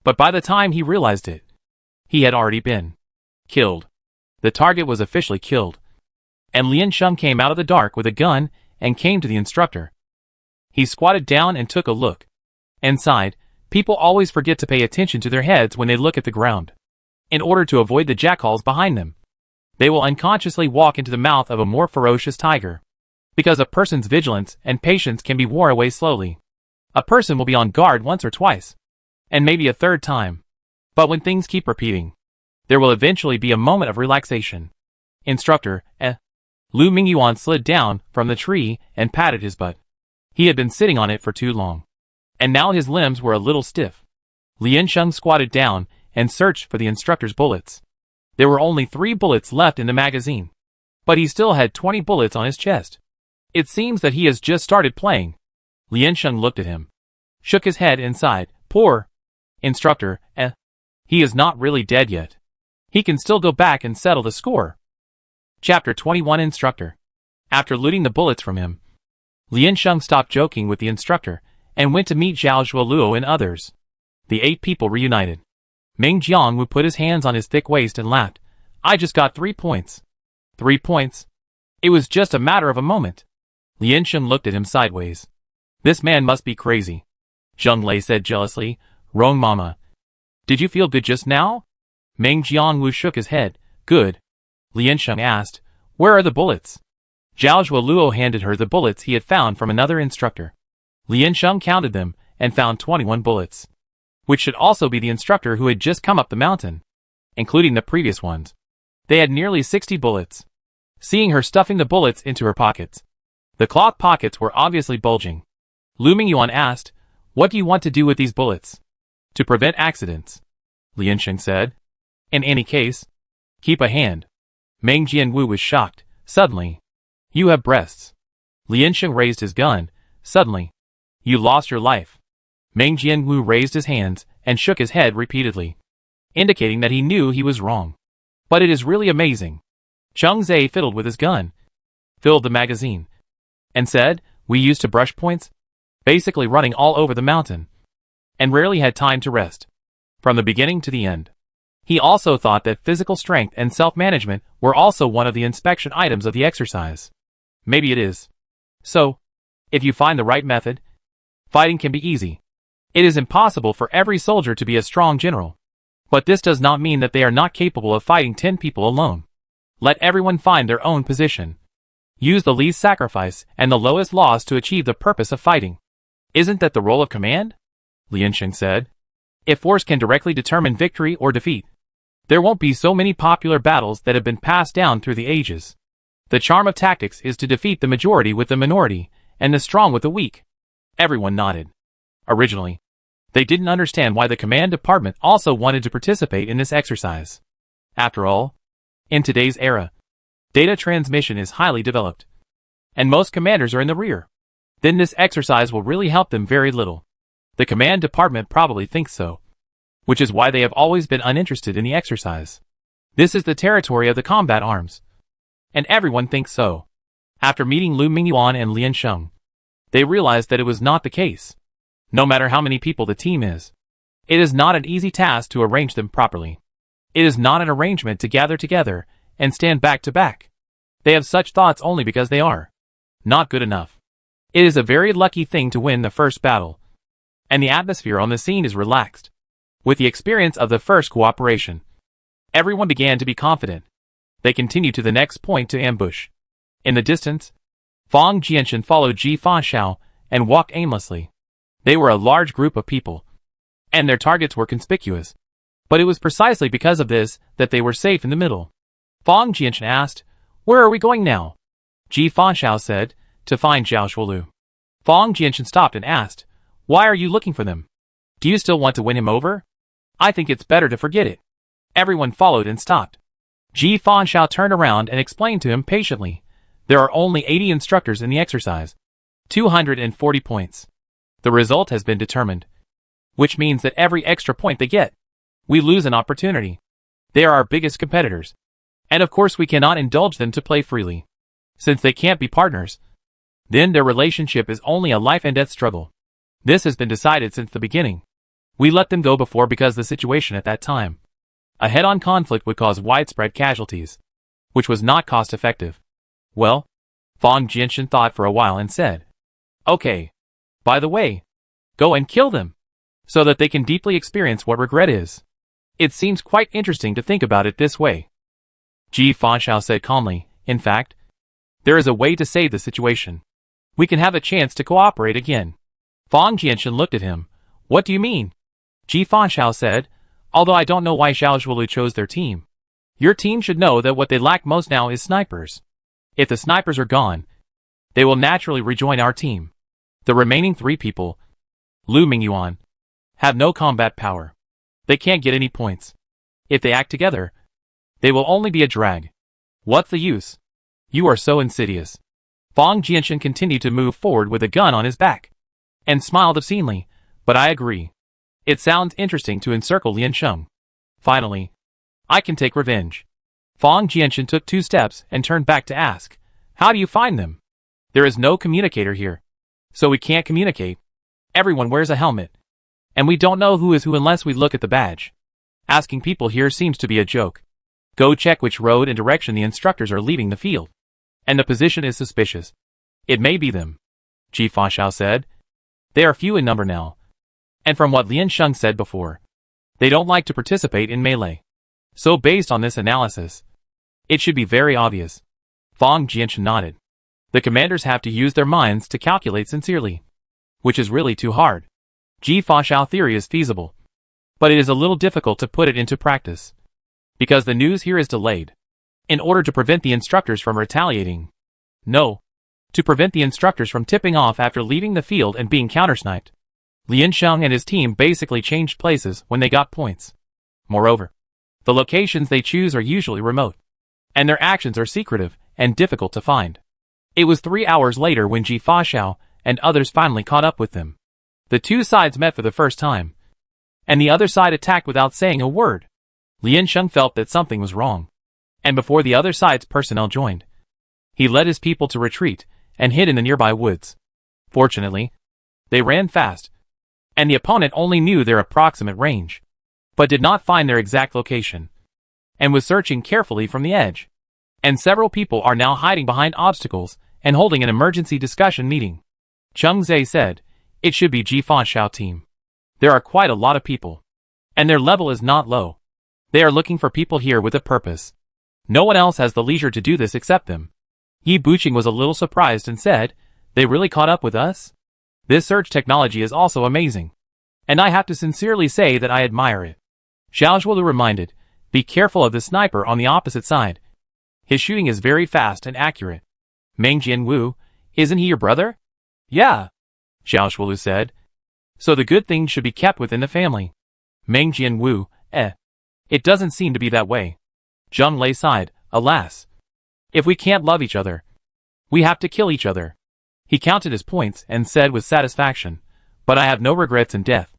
But by the time he realized it, he had already been killed. The target was officially killed, and Lian Sheng came out of the dark with a gun and came to the instructor. He squatted down and took a look, and sighed. People always forget to pay attention to their heads when they look at the ground. In order to avoid the jackals behind them, they will unconsciously walk into the mouth of a more ferocious tiger. Because a person's vigilance and patience can be worn away slowly, a person will be on guard once or twice, and maybe a third time. But when things keep repeating, there will eventually be a moment of relaxation. Instructor, Lu Mingyuan slid down from the tree and patted his butt. He had been sitting on it for too long, and now his limbs were a little stiff. Lian Sheng squatted down and searched for the instructor's bullets. There were only 3 bullets left in the magazine, but he still had 20 bullets on his chest. It seems that he has just started playing. Lian Sheng looked at him, shook his head and sighed. Poor instructor, he is not really dead yet. He can still go back and settle the score. Chapter 21 Instructor. After looting the bullets from him, Lian Sheng stopped joking with the instructor and went to meet Zhao Zhuoluo and others. The 8 people reunited. Meng Jiangwu put his hands on his thick waist and laughed. I just got 3 points. 3 points? It was just a matter of a moment. Lian Sheng looked at him sideways. This man must be crazy. Zheng Lei said jealously. Rong Mama, did you feel good just now? Meng Jiangwu shook his head. Good. Lian Sheng asked, where are the bullets? Zhao Zhuoluo handed her the bullets he had found from another instructor. Lian Sheng counted them and found 21 bullets, which should also be the instructor who had just come up the mountain, including the previous ones. They had nearly 60 bullets. Seeing her stuffing the bullets into her pockets, the cloth pockets were obviously bulging. Lu Mingyuan asked, what do you want to do with these bullets? To prevent accidents, Lian Sheng said. In any case, keep a hand. Meng Jianwu was shocked. Suddenly, you have breasts. Liansheng raised his gun. Suddenly, you lost your life. Meng Jianwu raised his hands and shook his head repeatedly, indicating that he knew he was wrong. But it is really amazing. Cheng Zhe fiddled with his gun, filled the magazine, and said, we used to brush points, basically running all over the mountain, and rarely had time to rest, from the beginning to the end. He also thought that physical strength and self-management were also one of the inspection items of the exercise. Maybe it is. So, if you find the right method, fighting can be easy. It is impossible for every soldier to be a strong general. But this does not mean that they are not capable of fighting 10 people alone. Let everyone find their own position. Use the least sacrifice and the lowest loss to achieve the purpose of fighting. Isn't that the role of command? Liansheng said. If force can directly determine victory or defeat, there won't be so many popular battles that have been passed down through the ages. The charm of tactics is to defeat the majority with the minority, and the strong with the weak. Everyone nodded. Originally, they didn't understand why the command department also wanted to participate in this exercise. After all, in today's era, data transmission is highly developed, and most commanders are in the rear. Then this exercise will really help them very little. The command department probably thinks so, which is why they have always been uninterested in the exercise. This is the territory of the combat arms, and everyone thinks so. After meeting Lu Mingyuan and Liansheng, they realized that it was not the case. No matter how many people the team is, it is not an easy task to arrange them properly. It is not an arrangement to gather together and stand back to back. They have such thoughts only because they are not good enough. It is a very lucky thing to win the first battle, and the atmosphere on the scene is relaxed. With the experience of the first cooperation, everyone began to be confident. They continued to the next point to ambush. In the distance, Fang Jianshan followed Ji Fanxiao and walked aimlessly. They were a large group of people, and their targets were conspicuous. But it was precisely because of this that they were safe in the middle. Fang Jianshan asked, where are we going now? Ji Fanxiao said, to find Zhao Shuolu. Fang Jianshan stopped and asked, why are you looking for them? Do you still want to win him over? I think it's better to forget it. Everyone followed and stopped. Ji Fanxiao turned around and explained to him patiently, there are only 80 instructors in the exercise. 240 points. The result has been determined, which means that every extra point they get, we lose an opportunity. They are our biggest competitors, and of course we cannot indulge them to play freely. Since they can't be partners, then their relationship is only a life and death struggle. This has been decided since the beginning. We let them go before because the situation at that time, a head-on conflict would cause widespread casualties, which was not cost-effective. Well, Fang Jianshan thought for a while and said, okay, by the way, go and kill them, so that they can deeply experience what regret is. It seems quite interesting to think about it this way. Ji Fanxiao said calmly, in fact, there is a way to save the situation. We can have a chance to cooperate again. Fang Jianshan looked at him. What do you mean? Ji Fanxiao said, although I don't know why Zhao Shuolu chose their team. Your team should know that what they lack most now is snipers. If the snipers are gone, they will naturally rejoin our team. The remaining 3 people, Lu Mingyuan, have no combat power. They can't get any points. If they act together, they will only be a drag. What's the use? You are so insidious. Fang Jianshan continued to move forward with a gun on his back, and smiled obscenely, but I agree. It sounds interesting to encircle Liansheng. Finally, I can take revenge. Fang Jianshan took 2 steps and turned back to ask, how do you find them? There is no communicator here, so we can't communicate. Everyone wears a helmet, and we don't know who is who unless we look at the badge. Asking people here seems to be a joke. Go check which road and direction the instructors are leaving the field. And the position is suspicious. It may be them. Ji Fanxiao said. They are few in number now. And from what Liansheng said before, they don't like to participate in melee. So based on this analysis, it should be very obvious. Fang Jianshan nodded. The commanders have to use their minds to calculate sincerely, which is really too hard. Ji Fanxiao theory is feasible, but it is a little difficult to put it into practice, because the news here is delayed. In order to prevent the instructors from retaliating. No. To prevent the instructors from tipping off after leaving the field and being countersniped. Liansheng and his team basically changed places when they got points. Moreover, the locations they choose are usually remote, and their actions are secretive and difficult to find. It was 3 hours later when Ji Fa and others finally caught up with them. The two sides met for the first time, and the other side attacked without saying a word. Lian Sheng felt that something was wrong, and before the other side's personnel joined, he led his people to retreat and hid in the nearby woods. Fortunately, they ran fast, and the opponent only knew their approximate range, but did not find their exact location, and was searching carefully from the edge. And several people are now hiding behind obstacles and holding an emergency discussion meeting. Cheng Zhe said, "It should be Ji Fa team. There are quite a lot of people, and their level is not low. They are looking for people here with a purpose. No one else has the leisure to do this except them." Yi Buqing was a little surprised and said, "They really caught up with us? This search technology is also amazing, and I have to sincerely say that I admire it." Xiao Zhuolu reminded, "Be careful of the sniper on the opposite side. His shooting is very fast and accurate." "Meng Jianwu, isn't he your brother?" "Yeah," Xiao Zhuolu said. "So the good things should be kept within the family." Meng Jianwu, It doesn't seem to be that way." Zheng Lei sighed, "Alas. If we can't love each other, we have to kill each other." He counted his points and said with satisfaction, "But I have no regrets in death."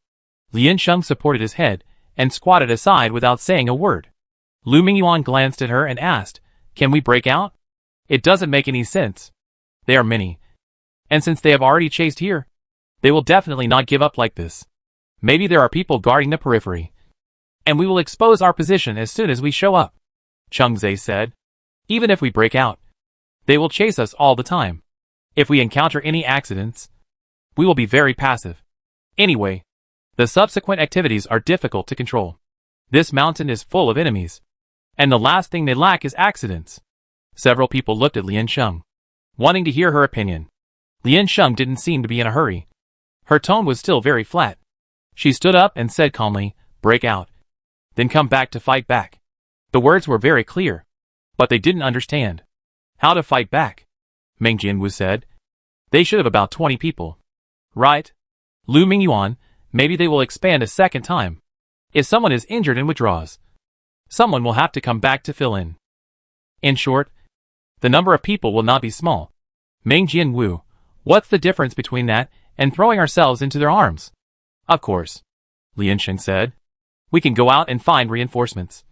Lian Sheng supported his head and squatted aside without saying a word. Lu Mingyuan glanced at her and asked, "Can we break out? It doesn't make any sense. They are many, and since they have already chased here, they will definitely not give up like this. Maybe there are people guarding the periphery, and we will expose our position as soon as we show up." Cheng Zhe said, "Even if we break out, they will chase us all the time. If we encounter any accidents, we will be very passive. Anyway, the subsequent activities are difficult to control. This mountain is full of enemies, and the last thing they lack is accidents." Several people looked at Lian Sheng, wanting to hear her opinion. Lian Sheng didn't seem to be in a hurry. Her tone was still very flat. She stood up and said calmly, "Break out. Then come back to fight back." The words were very clear, but they didn't understand. "How to fight back?" Meng Jianwu said. "They should have about 20 people." "Right. Lu Mingyuan, maybe they will expand a second time. If someone is injured and withdraws, someone will have to come back to fill in. In short, the number of people will not be small." Meng Jianwu, "What's the difference between that and throwing ourselves into their arms?" "Of course," Lian Sheng said. "We can go out and find reinforcements,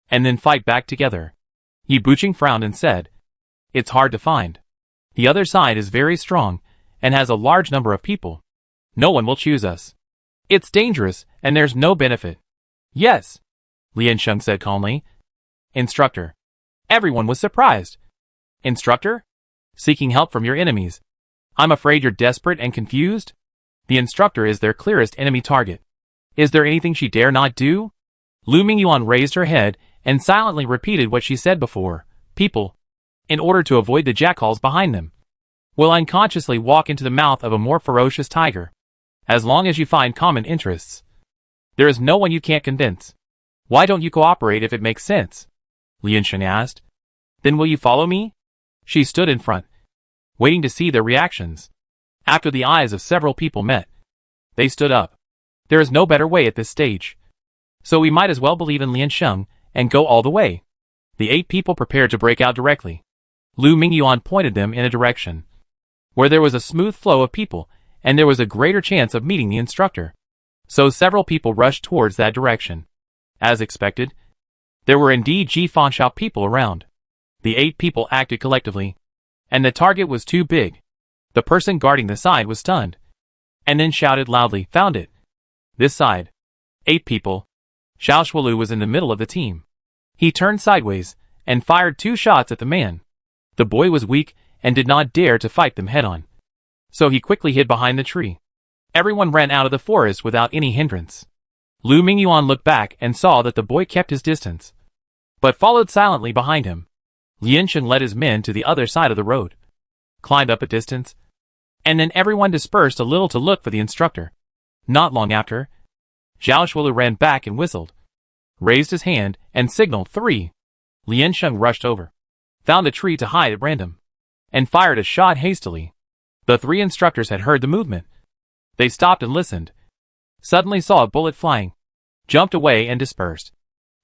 and then fight back together." Yi Buqing frowned and said, "It's hard to find. The other side is very strong and has a large number of people. No one will choose us. It's dangerous and there's no benefit." "Yes," Lian Sheng said calmly. "Instructor." Everyone was surprised. "Instructor? Seeking help from your enemies. I'm afraid you're desperate and confused? The Instructor is their clearest enemy target. Is there anything she dare not do?" Lu Mingyuan raised her head and silently repeated what she said before. "People, in order to avoid the jackals behind them, will unconsciously walk into the mouth of a more ferocious tiger. As long as you find common interests, there is no one you can't convince. Why don't you cooperate if it makes sense?" Lian Sheng asked. "Then will you follow me?" She stood in front, waiting to see their reactions. After the eyes of several people met, they stood up. There is no better way at this stage, so we might as well believe in Lian Sheng and go all the way. The 8 people prepared to break out directly. Lu Mingyuan pointed them in a direction where there was a smooth flow of people and there was a greater chance of meeting the Instructor. So several people rushed towards that direction. As expected, there were indeed Ji Fa people around. The 8 people acted collectively, and the target was too big. The person guarding the side was stunned, and then shouted loudly, "Found it! This side." 8 people. Xiao Zhuolu was in the middle of the team. He turned sideways and fired 2 shots at the man. The boy was weak and did not dare to fight them head-on, so he quickly hid behind the tree. Everyone ran out of the forest without any hindrance. Lu Mingyuan looked back and saw that the boy kept his distance, but followed silently behind him. Lian Sheng led his men to the other side of the road, climbed up a distance, and then everyone dispersed a little to look for the Instructor. Not long after, Xiao Zhuolu ran back and whistled, raised his hand, and signaled 3. Lian Sheng rushed over, found a tree to hide at random, and fired a shot hastily. The 3 instructors had heard the movement. They stopped and listened, suddenly saw a bullet flying, jumped away and dispersed,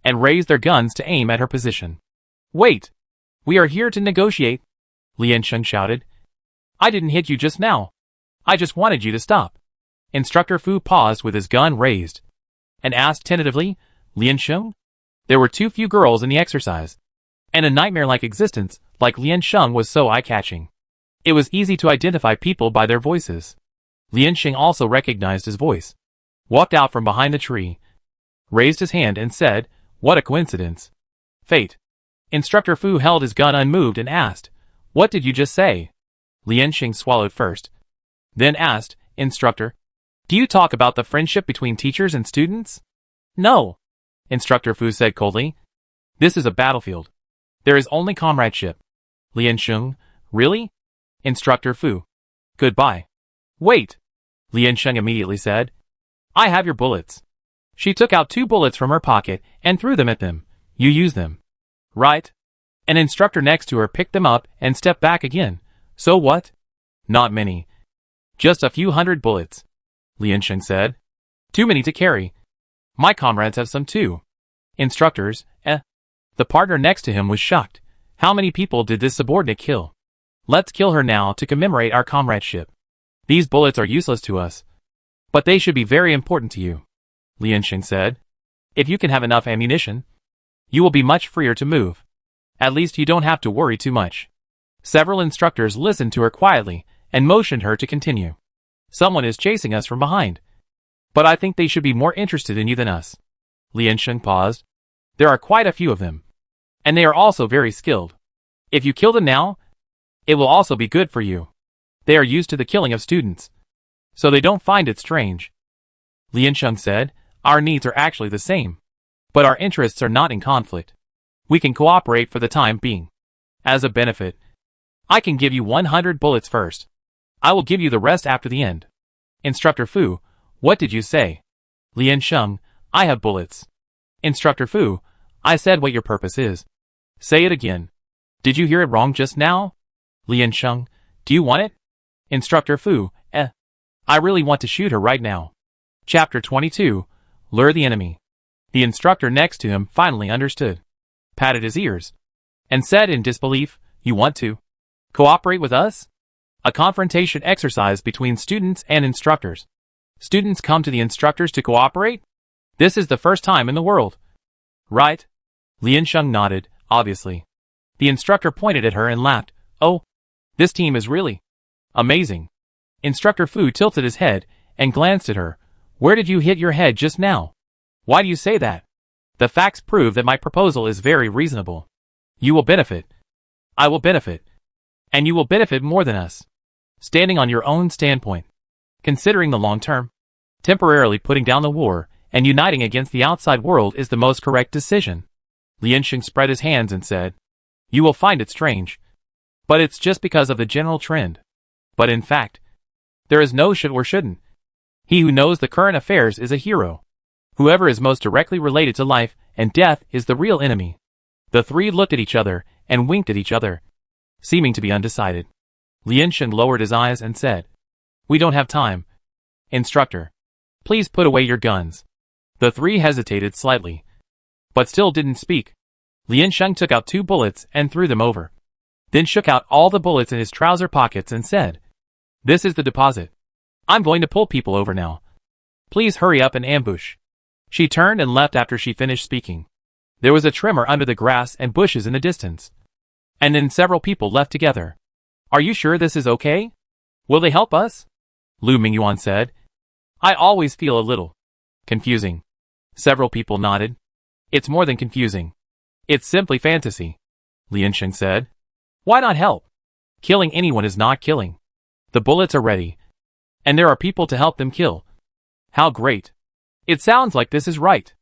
and raised their guns to aim at her position. "Wait! We are here to negotiate," Liansheng shouted. I didn't hit you just now. I just wanted you to stop. Instructor Fu paused with his gun raised and asked tentatively, Liansheng? There were too few girls in the exercise, and a nightmare-like existence like Liansheng was so eye-catching. It was easy to identify people by their voices. Liansheng also recognized his voice, walked out from behind the tree, raised his hand and said, What a coincidence. Fate. Instructor Fu held his gun unmoved and asked, What did you just say? Liansheng swallowed first, then asked, Instructor, do you talk about the friendship between teachers and students? No. Instructor Fu said coldly. This is a battlefield. There is only comradeship. Liansheng, really? Instructor Fu. Goodbye. Wait. Liansheng immediately said. I have your bullets. She took out 2 bullets from her pocket and threw them at them. You use them. Right? An instructor next to her picked them up and stepped back again. So what? Not many. Just a few hundred bullets. Liansheng said. Too many to carry. My comrades have some too. Instructors, The partner next to him was shocked. How many people did this subordinate kill? Let's kill her now to commemorate our comradeship. These bullets are useless to us, but they should be very important to you. Liansheng said. If you can have enough ammunition, you will be much freer to move. At least you don't have to worry too much. Several instructors listened to her quietly and motioned her to continue. Someone is chasing us from behind. But I think they should be more interested in you than us. Liansheng paused. There are quite a few of them. And they are also very skilled. If you kill them now, it will also be good for you. They are used to the killing of students, so they don't find it strange. Liansheng said, Our needs are actually the same, but our interests are not in conflict. We can cooperate for the time being. As a benefit, I can give you 100 bullets first. I will give you the rest after the end. Instructor Fu, what did you say? Liansheng, I have bullets. Instructor Fu, I said what your purpose is. Say it again. Did you hear it wrong just now? Liansheng, do you want it? Instructor Fu, I really want to shoot her right now. Chapter 22, Lure the Enemy. The instructor next to him finally understood, patted his ears, and said in disbelief, You want to cooperate with us? A confrontation exercise between students and instructors. Students come to the instructors to cooperate? This is the first time in the world. Right? Liansheng nodded, obviously. The instructor pointed at her and laughed. Oh, this team is really amazing. Instructor Fu tilted his head and glanced at her. Where did you hit your head just now? Why do you say that? The facts prove that my proposal is very reasonable. You will benefit. I will benefit. And you will benefit more than us. Standing on your own standpoint. Considering the long term. Temporarily putting down the war and uniting against the outside world is the most correct decision. Liansheng spread his hands and said, You will find it strange. But it's just because of the general trend. But in fact, there is no should or shouldn't. He who knows the current affairs is a hero. Whoever is most directly related to life and death is the real enemy. The three looked at each other and winked at each other, seeming to be undecided. Liansheng lowered his eyes and said, We don't have time. Instructor, please put away your guns. The three hesitated slightly, but still didn't speak. Liansheng took out 2 bullets and threw them over, then shook out all the bullets in his trouser pockets and said, This is the deposit. I'm going to pull people over now. Please hurry up and ambush. She turned and left after she finished speaking. There was a tremor under the grass and bushes in the distance. And then several people left together. Are you sure this is okay? Will they help us? Lu Mingyuan said. I always feel a little confusing. Several people nodded. It's more than confusing. It's simply fantasy. Liansheng said. Why not help? Killing anyone is not killing. The bullets are ready. And there are people to help them kill. How great. It sounds like this is right.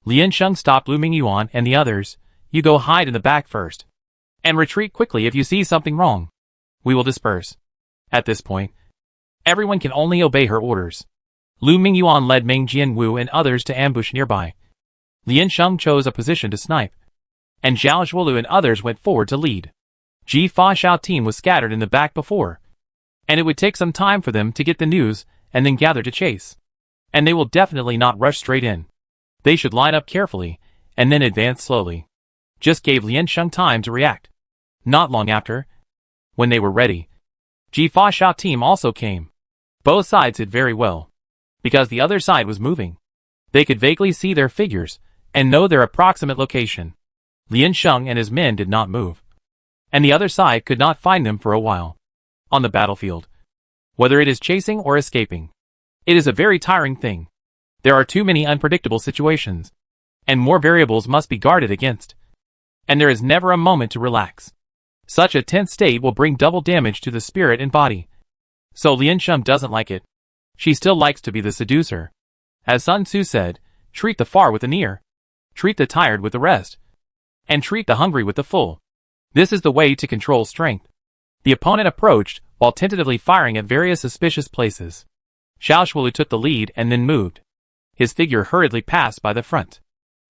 Liansheng stopped Lu Mingyuan and the others. You go hide in the back first. And retreat quickly if you see something wrong. We will disperse. At this point, everyone can only obey her orders. Lu Mingyuan led Meng Jianwu and others to ambush nearby. Liansheng chose a position to snipe. And Zhao Zhuolu and others went forward to lead. Ji Fa Xiao team was scattered in the back before. And it would take some time for them to get the news and then gather to chase. And they will definitely not rush straight in. They should line up carefully and then advance slowly. Just gave Liansheng time to react. Not long after, When they were ready, Fa Xiao team also came. Both sides did very well. Because the other side was moving, they could vaguely see their figures and know their approximate location. Lian Sheng and his men did not move, and the other side could not find them for a while. On the battlefield, whether it is chasing or escaping, it is a very tiring thing. There are too many unpredictable situations, and more variables must be guarded against. And there is never a moment to relax. Such a tense state will bring double damage to the spirit and body. So Lian Sheng doesn't like it. She still likes to be the seducer. As Sun Tzu said, treat the far with the near, treat the tired with the rest, and treat the hungry with the full. This is the way to control strength. The opponent approached, while tentatively firing at various suspicious places. Xiao Shuolu took the lead and then moved. His figure hurriedly passed by the front.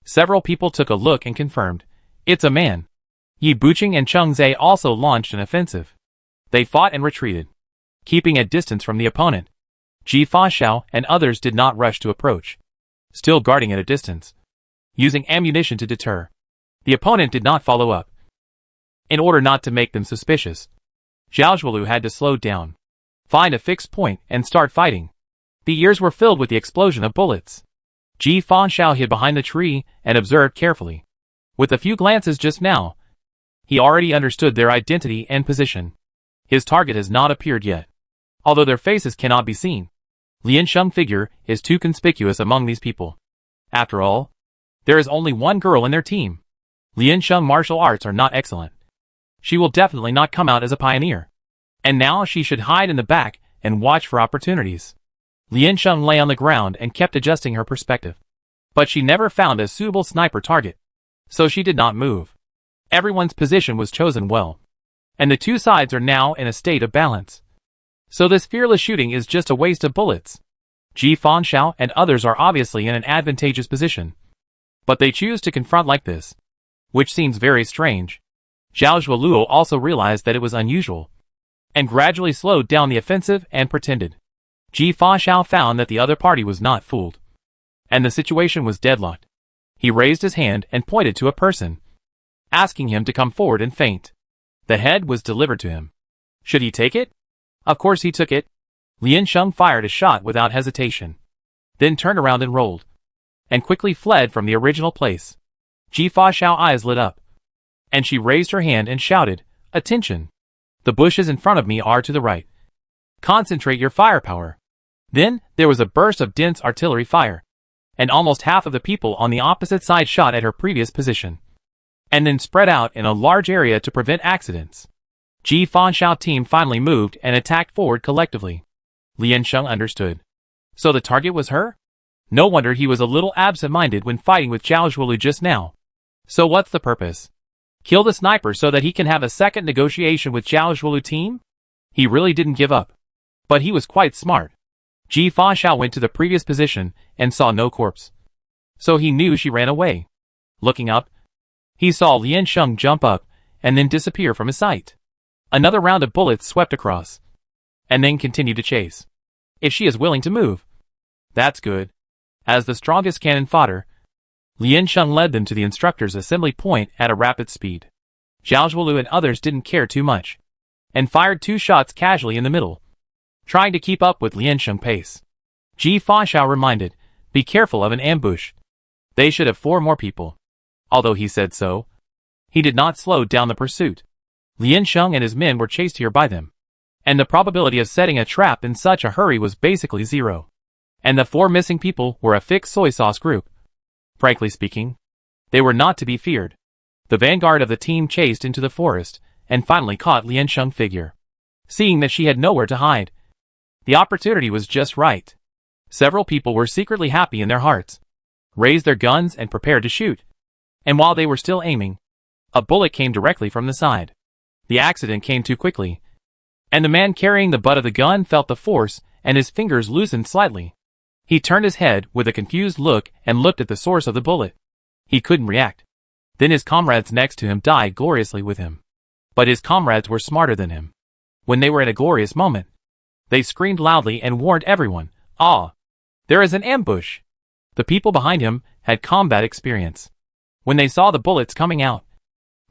Several people took a look and confirmed, it's a man. Yi Buqing and Cheng Zhe also launched an offensive. They fought and retreated, keeping a distance from the opponent. Fa Xiao and others did not rush to approach, still guarding at a distance, using ammunition to deter. The opponent did not follow up. In order not to make them suspicious, Xiao Shuolu had to slow down, find a fixed point, and start fighting. The ears were filled with the explosion of bullets. Fa Xiao hid behind the tree and observed carefully. With a few glances just now, he already understood their identity and position. His target has not appeared yet, although their faces cannot be seen. Lian Sheng's figure is too conspicuous among these people. After all, there is only one girl in their team. Lian Sheng's martial arts are not excellent. She will definitely not come out as a pioneer. And now she should hide in the back and watch for opportunities. Lian Sheng lay on the ground and kept adjusting her perspective. But she never found a suitable sniper target, so she did not move. Everyone's position was chosen well, and the two sides are now in a state of balance. So this fearless shooting is just a waste of bullets. Fa Xiao and others are obviously in an advantageous position, but they choose to confront like this, which seems very strange. Xiao Shuolu also realized that it was unusual, and gradually slowed down the offensive and pretended. Fa Xiao found that the other party was not fooled, and the situation was deadlocked. He raised his hand and pointed to a person, asking him to come forward and feint. The head was delivered to him. Should he take it? Of course he took it. Lian Sheng fired a shot without hesitation, then turned around and rolled, and quickly fled from the original place. Fa Xiao's eyes lit up, and she raised her hand and shouted, "Attention! The bushes in front of me are to the right. Concentrate your firepower." Then, there was a burst of dense artillery fire, and almost half of the people on the opposite side shot at her previous position, and then spread out in a large area to prevent accidents. Fa Xiao team finally moved and attacked forward collectively. Lian Sheng understood. So the target was her? No wonder he was a little absent-minded when fighting with Xiao Shuolu just now. So what's the purpose? Kill the sniper so that he can have a second negotiation with Xiao Shuolu team? He really didn't give up. But he was quite smart. Fa Xiao went to the previous position and saw no corpse, so he knew she ran away. Looking up, he saw Lian Sheng jump up and then disappear from his sight. Another round of bullets swept across, and then continued to chase. If she is willing to move, that's good. As the strongest cannon fodder, Lian Sheng led them to the instructor's assembly point at a rapid speed. Xiao Shuolu and others didn't care too much, and fired 2 shots casually in the middle, trying to keep up with Lian Sheng's pace. Fa Xiao reminded, be careful of an ambush. They should have 4 more people. Although he said so, he did not slow down the pursuit. Lian Sheng and his men were chased here by them, and the probability of setting a trap in such a hurry was basically 0. And the 4 missing people were a fixed soy sauce group. Frankly speaking, they were not to be feared. The vanguard of the team chased into the forest, and finally caught Lian Sheng's figure. Seeing that she had nowhere to hide, the opportunity was just right. Several people were secretly happy in their hearts, raised their guns and prepared to shoot. And while they were still aiming, a bullet came directly from the side. The accident came too quickly, and the man carrying the butt of the gun felt the force and his fingers loosened slightly. He turned his head with a confused look and looked at the source of the bullet. He couldn't react. Then his comrades next to him died gloriously with him. But his comrades were smarter than him. When they were in a glorious moment, they screamed loudly and warned everyone, "Ah! There is an ambush!" The people behind him had combat experience. When they saw the bullets coming out,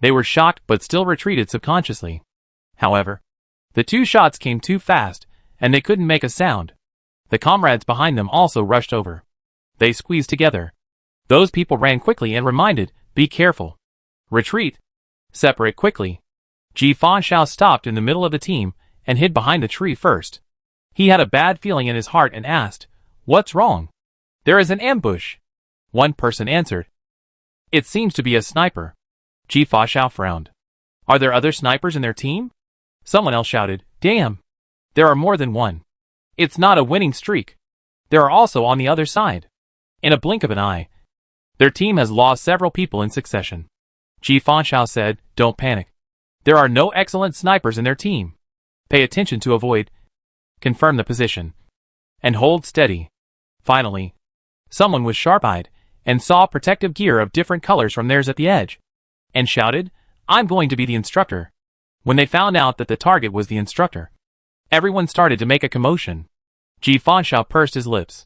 they were shocked but still retreated subconsciously. However, The 2 shots came too fast, and they couldn't make a sound. The comrades behind them also rushed over. They squeezed together. Those people ran quickly and reminded, "Be careful. Retreat. Separate quickly." Ji Fanshao stopped in the middle of the team and hid behind the tree first. He had a bad feeling in his heart and asked, "What's wrong?" "There is an ambush," one person answered. "It seems to be a sniper." Ji Fanshao frowned. "Are there other snipers in their team?" Someone else shouted, "Damn! There are more than one. It's not a winning streak. There are also on the other side." In a blink of an eye, their team has lost several people in succession. Ji Fanshao said, "Don't panic. There are no excellent snipers in their team. Pay attention to avoid, confirm the position, and hold steady." Finally, someone was sharp-eyed and saw protective gear of different colors from theirs at the edge, and shouted, "I'm going to be the instructor." When they found out that the target was the instructor, everyone started to make a commotion. Ji Fanshao pursed his lips.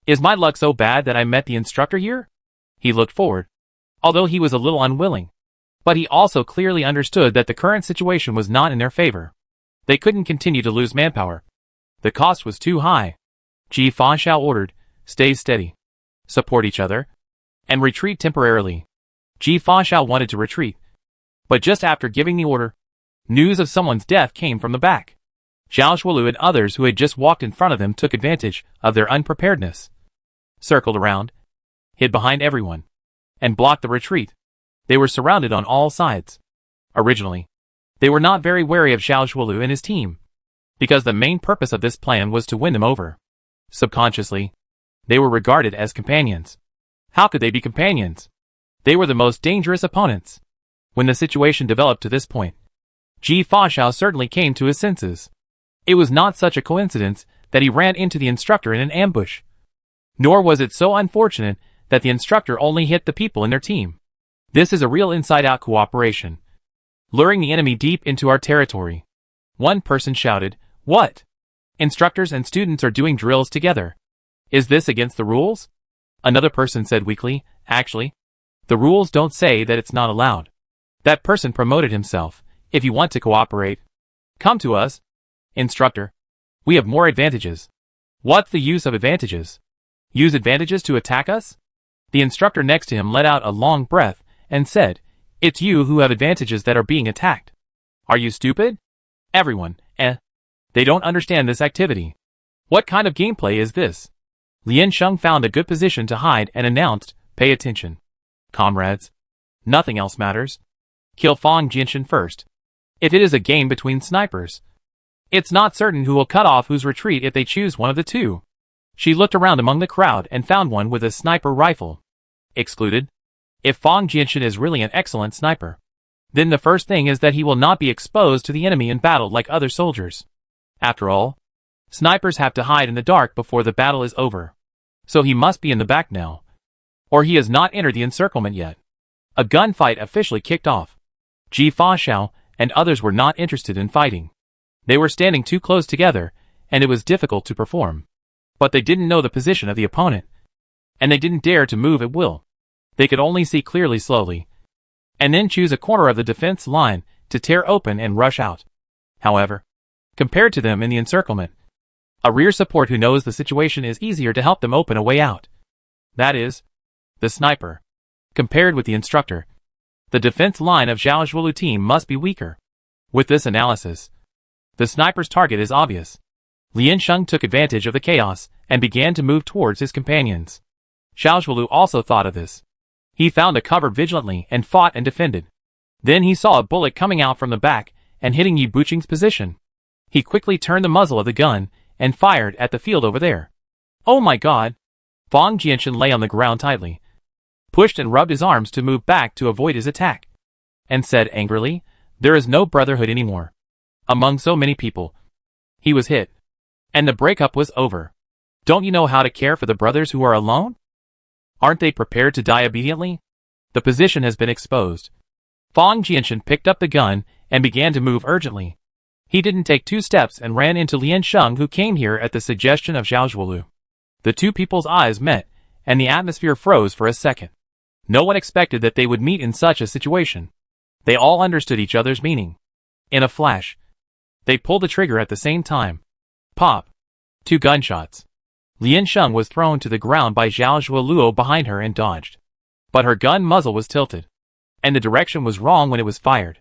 "Is my luck so bad that I met the instructor here?" He looked forward, although he was a little unwilling. But he also clearly understood that the current situation was not in their favor. They couldn't continue to lose manpower. The cost was too high. Ji Fanshao ordered, "Stay steady. Support each other. And retreat temporarily." Ji Fanshao wanted to retreat. But just after giving the order, news of someone's death came from the back. Zhao Shuolu and others who had just walked in front of them took advantage of their unpreparedness, circled around, hid behind everyone, and blocked the retreat. They were surrounded on all sides. Originally, they were not very wary of Zhao Shuolu and his team, because the main purpose of this plan was to win them over. Subconsciously, they were regarded as companions. How could they be companions? They were the most dangerous opponents. When the situation developed to this point, Ji Fanshao certainly came to his senses. It was not such a coincidence that he ran into the instructor in an ambush. Nor was it so unfortunate that the instructor only hit the people in their team. This is a real inside-out cooperation, luring the enemy deep into our territory. One person shouted, "What? Instructors and students are doing drills together. Is this against the rules?" Another person said weakly, "Actually, the rules don't say that it's not allowed." That person promoted himself. "If you want to cooperate, come to us, instructor. We have more advantages." "What's the use of advantages? Use advantages to attack us?" The instructor next to him let out a long breath and said, "It's you who have advantages that are being attacked. Are you stupid?" Everyone, They don't understand this activity. What kind of gameplay is this? Lian Sheng found a good position to hide and announced, "Pay attention, comrades. Nothing else matters. Kill Fang Jinshan first. If it is a game between snipers, it's not certain who will cut off whose retreat if they choose one of the two." She looked around among the crowd and found one with a sniper rifle. Excluded. If Fang Jinshan is really an excellent sniper, then the first thing is that he will not be exposed to the enemy in battle like other soldiers. After all, snipers have to hide in the dark before the battle is over. So he must be in the back now. Or he has not entered the encirclement yet. A gunfight officially kicked off. Ji Fanshao and others were not interested in fighting. They were standing too close together, and it was difficult to perform. But they didn't know the position of the opponent, and they didn't dare to move at will. They could only see clearly slowly, and then choose a corner of the defense line to tear open and rush out. However, compared to them in the encirclement, a rear support who knows the situation is easier to help them open a way out. That is, the sniper. Compared with the instructor, the defense line of Zhao Shuolu team must be weaker. With this analysis, the sniper's target is obvious. Lian Sheng took advantage of the chaos and began to move towards his companions. Zhao Shuolu also thought of this. He found a cover vigilantly and fought and defended. Then he saw a bullet coming out from the back and hitting Yi Buqing's position. He quickly turned the muzzle of the gun and fired at the field over there. Oh my god! Fang Jinshan lay on the ground tightly, pushed and rubbed his arms to move back to avoid his attack, and said angrily, "There is no brotherhood anymore. Among so many people." He was hit, and the breakup was over. Don't you know how to care for the brothers who are alone? Aren't they prepared to die obediently? The position has been exposed. Fang Jinshan picked up the gun and began to move urgently. He didn't take 2 steps and ran into Lian Sheng, who came here at the suggestion of Zhao Shuolu. The two people's eyes met, and the atmosphere froze for a second. No one expected that they would meet in such a situation. They all understood each other's meaning. In a flash, They pulled the trigger at the same time. Pop. 2 gunshots. Lian Sheng was thrown to the ground by Zhao Zhuoluo behind her and dodged. But her gun muzzle was tilted. And the direction was wrong when it was fired.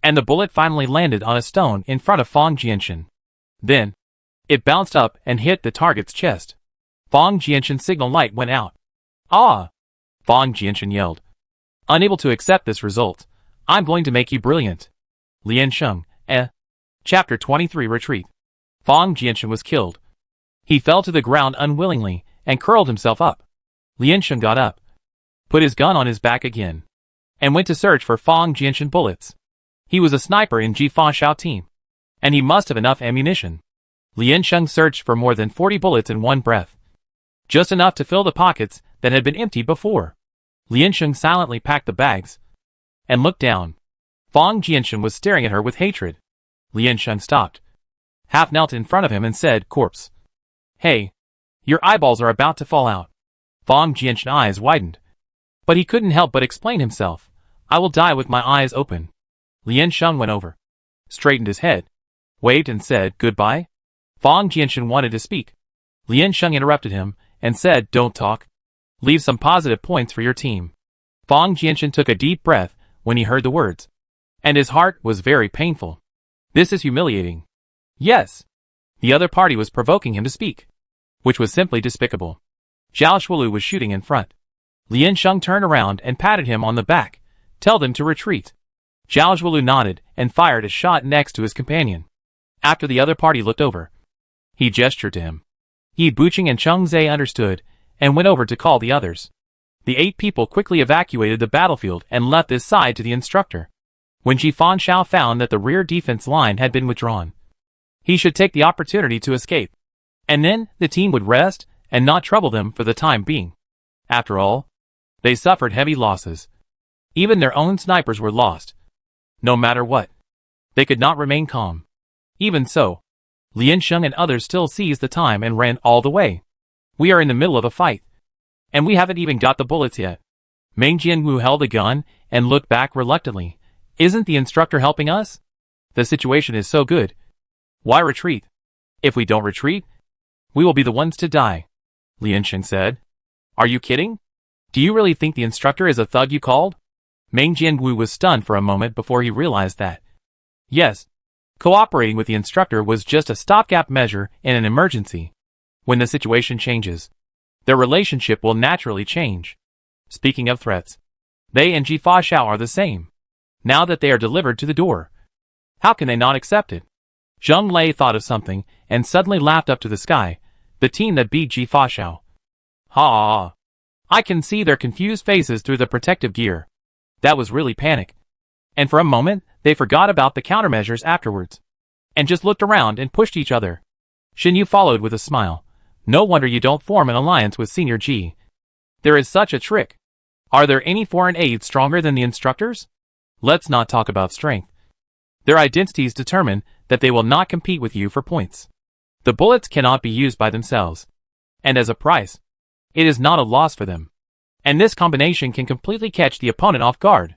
And the bullet finally landed on a stone in front of Fang Jianshan. Then, it bounced up and hit the target's chest. Fang Jianshan's signal light went out. Ah! Fang Jianshan yelled. Unable to accept this result, I'm going to make you brilliant. Lian Sheng, Chapter 23 Retreat. Fang Jianshan was killed. He fell to the ground unwillingly and curled himself up. Lian Sheng got up, put his gun on his back again, and went to search for Fang Jianshan bullets. He was a sniper in Ji Fa team, and he must have enough ammunition. Lian Sheng searched for more than 40 bullets in one breath, just enough to fill the pockets that had been emptied before. Lian Sheng silently packed the bags and looked down. Fang Jianshan was staring at her with hatred. Lian Sheng stopped, half knelt in front of him and said, "Corpse. Hey, your eyeballs are about to fall out." Fang Jianshan's eyes widened, but he couldn't help but explain himself. "I will die with my eyes open." Lian Sheng went over, straightened his head, waved and said, "Goodbye." Fang Jianshan wanted to speak. Lian Sheng interrupted him and said, "Don't talk. Leave some positive points for your team." Fang Jianshan took a deep breath when he heard the words, and his heart was very painful. This is humiliating. Yes. The other party was provoking him to speak, which was simply despicable. Zhao Zhuolu was shooting in front. Lian Sheng turned around and patted him on the back. "Tell them to retreat." Zhao Zhuolu nodded and fired a shot next to his companion. After the other party looked over, he gestured to him. Yi Buqing and Cheng Zhe understood and went over to call the others. The 8 people quickly evacuated the battlefield and left this side to the instructor. When Ji Fanshao found that the rear defense line had been withdrawn, he should take the opportunity to escape, and then the team would rest and not trouble them for the time being. After all, they suffered heavy losses. Even their own snipers were lost. No matter what, they could not remain calm. Even so, Lian Sheng and others still seized the time and ran all the way. "We are in the middle of a fight, and we haven't even got the bullets yet." Meng Jianwu held a gun and looked back reluctantly. "Isn't the instructor helping us? The situation is so good. Why retreat? If we don't retreat, we will be the ones to die," Lian Sheng said. "Are you kidding? Do you really think the instructor is a thug you called?" Meng Jianwu was stunned for a moment before he realized that, yes, cooperating with the instructor was just a stopgap measure in an emergency. When the situation changes, their relationship will naturally change. Speaking of threats, they and Ji Fa are the same. Now that they are delivered to the door, how can they not accept it? Zheng Lei thought of something and suddenly laughed up to the sky. The team that beat Ji Fa. Ha! I can see their confused faces through the protective gear. That was really panic. And for a moment, they forgot about the countermeasures afterwards, and just looked around and pushed each other. Xin Yu followed with a smile. "No wonder you don't form an alliance with Senior Ji. There is such a trick. Are there any foreign aides stronger than the instructors? Let's not talk about strength. Their identities determine that they will not compete with you for points. The bullets cannot be used by themselves, and as a price, it is not a loss for them. And this combination can completely catch the opponent off guard."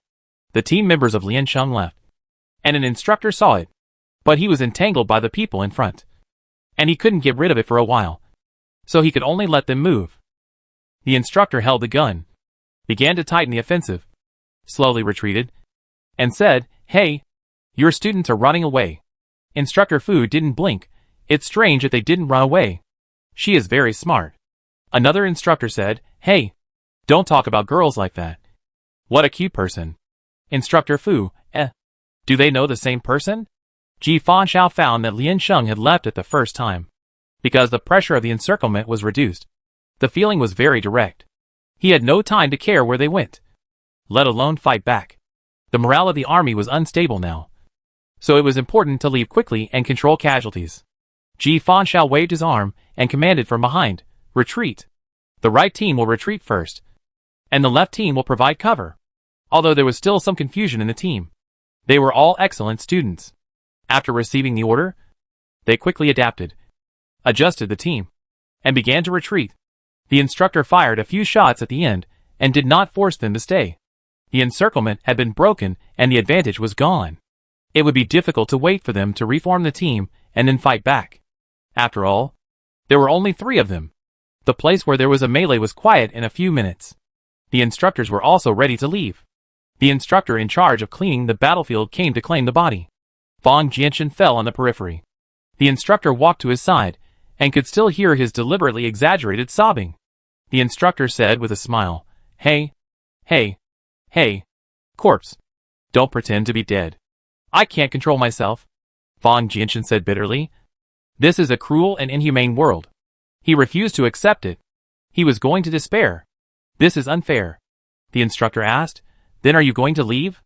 The team members of Lian Sheng left, and an instructor saw it, but he was entangled by the people in front, and he couldn't get rid of it for a while, so he could only let them move. The instructor held the gun, began to tighten the offensive, slowly retreated, and said, "Hey, your students are running away." Instructor Fu didn't blink. "It's strange that they didn't run away. She is very smart." Another instructor said, "Hey, don't talk about girls like that. What a cute person." Instructor Fu, do they know the same person? Ji Fanshao found that Lian Sheng had left it the first time, because the pressure of the encirclement was reduced. The feeling was very direct. He had no time to care where they went, let alone fight back. The morale of the army was unstable now, so it was important to leave quickly and control casualties. Ji Fanshao waved his arm and commanded from behind, "Retreat. The right team will retreat first, and the left team will provide cover." Although there was still some confusion in the team, they were all excellent students. After receiving the order, they quickly adapted, adjusted the team, and began to retreat. The instructor fired a few shots at the end and did not force them to stay. The encirclement had been broken and the advantage was gone. It would be difficult to wait for them to reform the team and then fight back. After all, there were only 3 of them. The place where there was a melee was quiet in a few minutes. The instructors were also ready to leave. The instructor in charge of cleaning the battlefield came to claim the body. Fang Jianshan fell on the periphery. The instructor walked to his side and could still hear his deliberately exaggerated sobbing. The instructor said with a smile, "Hey, hey, hey, corpse. Don't pretend to be dead. I can't control myself," Fang Jianshan said bitterly. This is a cruel and inhumane world. He refused to accept it. He was going to despair. This is unfair. The instructor asked, "Then are you going to leave?"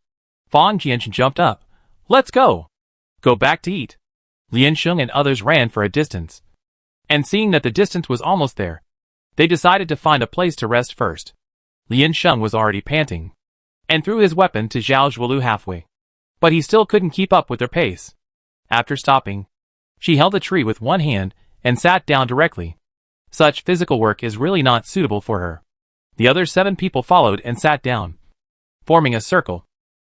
Fang Jianshan jumped up. "Let's go. Go back to eat." Lian Sheng and others ran for a distance. And seeing that the distance was almost there, they decided to find a place to rest first. Lian Sheng was already panting, and threw his weapon to Zhao Zhuolu halfway. But he still couldn't keep up with their pace. After stopping, she held the tree with one hand and sat down directly. Such physical work is really not suitable for her. The other 7 people followed and sat down, forming a circle.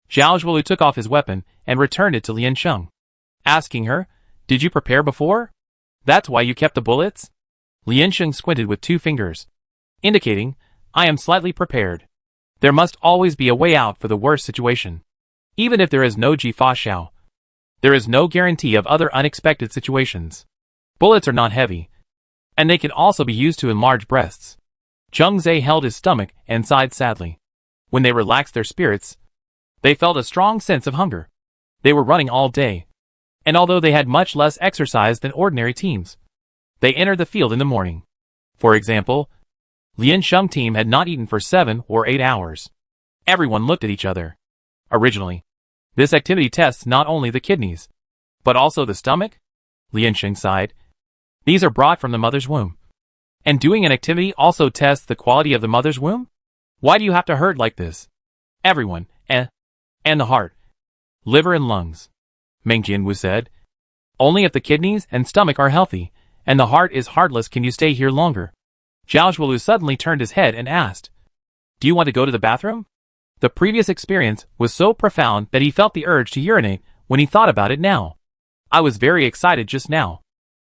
Zhao Zhuolu took off his weapon and returned it to Lian Sheng, asking her, "Did you prepare before? That's why you kept the bullets?" Lian Sheng squinted with 2 fingers, indicating, "I am slightly prepared. There must always be a way out for the worst situation. Even if there is no Jifa Shao, there is no guarantee of other unexpected situations. Bullets are not heavy, and they can also be used to enlarge breasts." Cheng Zhe held his stomach and sighed sadly. When they relaxed their spirits, they felt a strong sense of hunger. They were running all day, and although they had much less exercise than ordinary teams, they entered the field in the morning. For example, Lian Sheng team had not eaten for 7 or 8 hours. Everyone looked at each other. Originally, this activity tests not only the kidneys, but also the stomach? Lian Sheng sighed. These are brought from the mother's womb. And doing an activity also tests the quality of the mother's womb? Why do you have to hurt like this? Everyone, and the heart, liver and lungs, Meng Jianwu said. Only if the kidneys and stomach are healthy, and the heart is heartless can you stay here longer. Zhao Zhuolu suddenly turned his head and asked, "Do you want to go to the bathroom?" The previous experience was so profound that he felt the urge to urinate when he thought about it now. "I was very excited just now.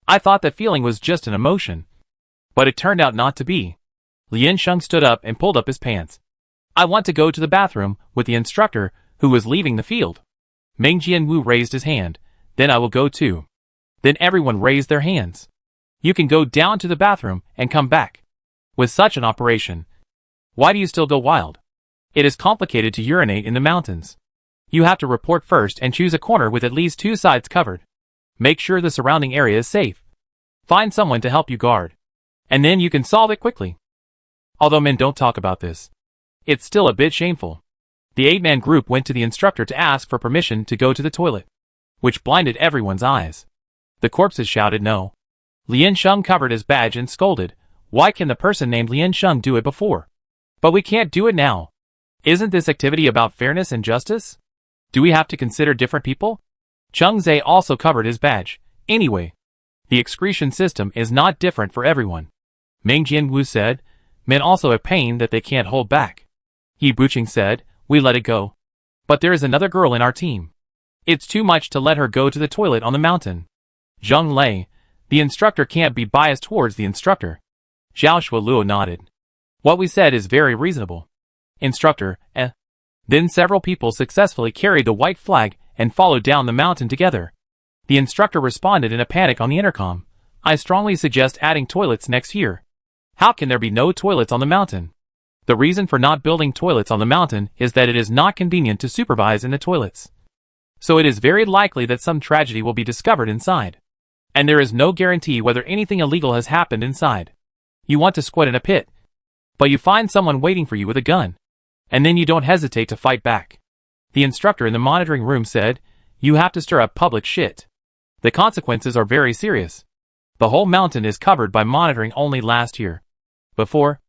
I thought that feeling was just an emotion. But it turned out not to be." Lian Sheng stood up and pulled up his pants. "I want to go to the bathroom with the instructor who was leaving the field." Meng Jianwu raised his hand. "Then I will go too." Then everyone raised their hands. "You can go down to the bathroom and come back." With such an operation, why do you still go wild? It is complicated to urinate in the mountains. You have to report first and choose a corner with at least 2 sides covered. Make sure the surrounding area is safe. Find someone to help you guard. And then you can solve it quickly. Although men don't talk about this, it's still a bit shameful. The 8-man group went to the instructor to ask for permission to go to the toilet, which blinded everyone's eyes. The corpses shouted no. Lian Sheng covered his badge and scolded, "Why can the person named Lian Sheng do it before? But we can't do it now. Isn't this activity about fairness and justice? Do we have to consider different people?" Cheng Zhe also covered his badge. "Anyway, the excretion system is not different for everyone," Meng Jianwu said. "Men also have pain that they can't hold back." Yi Buqing said, "We let it go. But there is another girl in our team. It's too much to let her go to the toilet on the mountain." Zheng Lei, the instructor can't be biased towards the instructor. Zhao Shuoluo nodded. "What we said is very reasonable. Instructor, Then several people successfully carried the white flag and followed down the mountain together. The instructor responded in a panic on the intercom. "I strongly suggest adding toilets next year. How can there be no toilets on the mountain? The reason for not building toilets on the mountain is that it is not convenient to supervise in the toilets. So it is very likely that some tragedy will be discovered inside. And there is no guarantee whether anything illegal has happened inside. You want to squat in a pit, but you find someone waiting for you with a gun. And then you don't hesitate to fight back." The instructor in the monitoring room said, "You have to stir up public shit. The consequences are very serious. The whole mountain is covered by monitoring only last year. Before,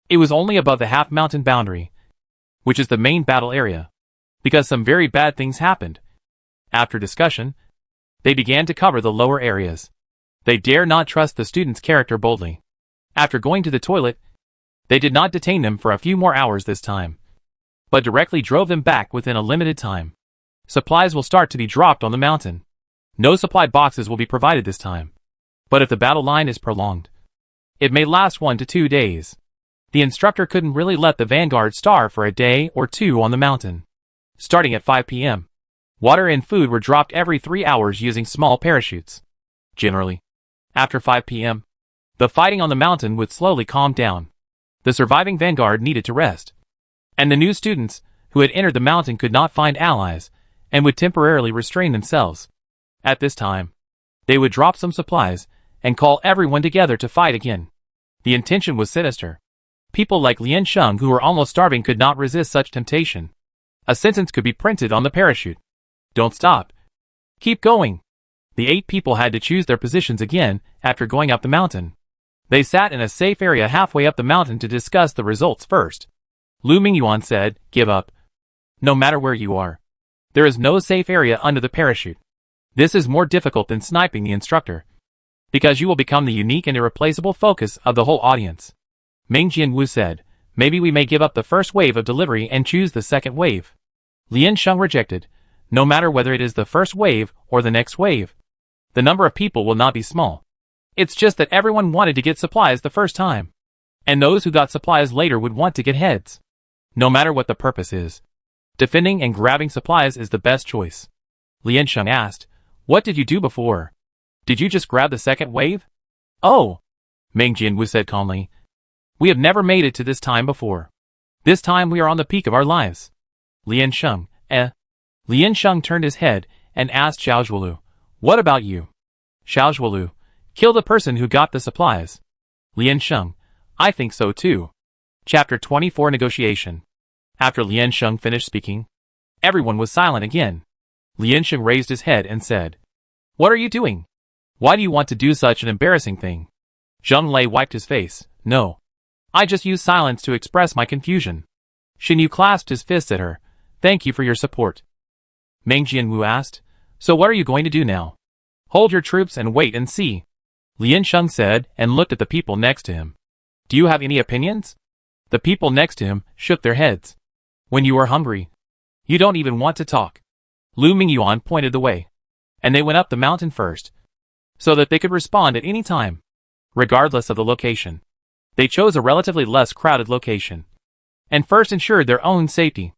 it was only above the half-mountain boundary, which is the main battle area, because some very bad things happened. After discussion, they began to cover the lower areas. They dare not trust the student's character boldly. After going to the toilet, they did not detain them for a few more hours this time, but directly drove them back within a limited time. Supplies will start to be dropped on the mountain. No supply boxes will be provided this time. But if the battle line is prolonged, it may last 1 to 2 days. The instructor couldn't really let the vanguard starve for a day or two on the mountain. Starting at 5 p.m., water and food were dropped every 3 hours using small parachutes. Generally, after 5 p.m., the fighting on the mountain would slowly calm down. The surviving vanguard needed to rest. And the new students who had entered the mountain could not find allies and would temporarily restrain themselves. At this time, they would drop some supplies and call everyone together to fight again. The intention was sinister. People like Lian Sheng who were almost starving could not resist such temptation. A sentence could be printed on the parachute. Don't stop. Keep going. The 8 people had to choose their positions again after going up the mountain. They sat in a safe area halfway up the mountain to discuss the results first. Lu Mingyuan said, "Give up. No matter where you are, there is no safe area under the parachute. This is more difficult than sniping the instructor, because you will become the unique and irreplaceable focus of the whole audience." Meng Jianwu said, "Maybe we may give up the first wave of delivery and choose the second wave." Lian Sheng rejected, "No matter whether it is the first wave or the next wave, the number of people will not be small. It's just that everyone wanted to get supplies the first time, and those who got supplies later would want to get heads. No matter what the purpose is, defending and grabbing supplies is the best choice." Lian Sheng asked, "What did you do before? Did you just grab the second wave?" "Oh," Meng Jianwu said calmly, "we have never made it to this time before. This time we are on the peak of our lives." Lian Sheng, Lian Sheng turned his head and asked Xiao Zhuolu, "What about you?" Xiao Zhuolu, "Kill the person who got the supplies." Lian Sheng, "I think so too." Chapter 24 Negotiation. After Lian Sheng finished speaking, everyone was silent again. Lian Sheng raised his head and said, "What are you doing? Why do you want to do such an embarrassing thing?" Zheng Lei wiped his face. "No. I just use silence to express my confusion." Xin Yu clasped his fists at her. "Thank you for your support." Meng Jianwu asked, "So what are you going to do now?" "Hold your troops and wait and see," Lian Sheng said and looked at the people next to him. "Do you have any opinions?" The people next to him shook their heads. "When you are hungry, you don't even want to talk." Lu Mingyuan pointed the way, and they went up the mountain first, so that they could respond at any time, regardless of the location. They chose a relatively less crowded location, and first ensured their own safety.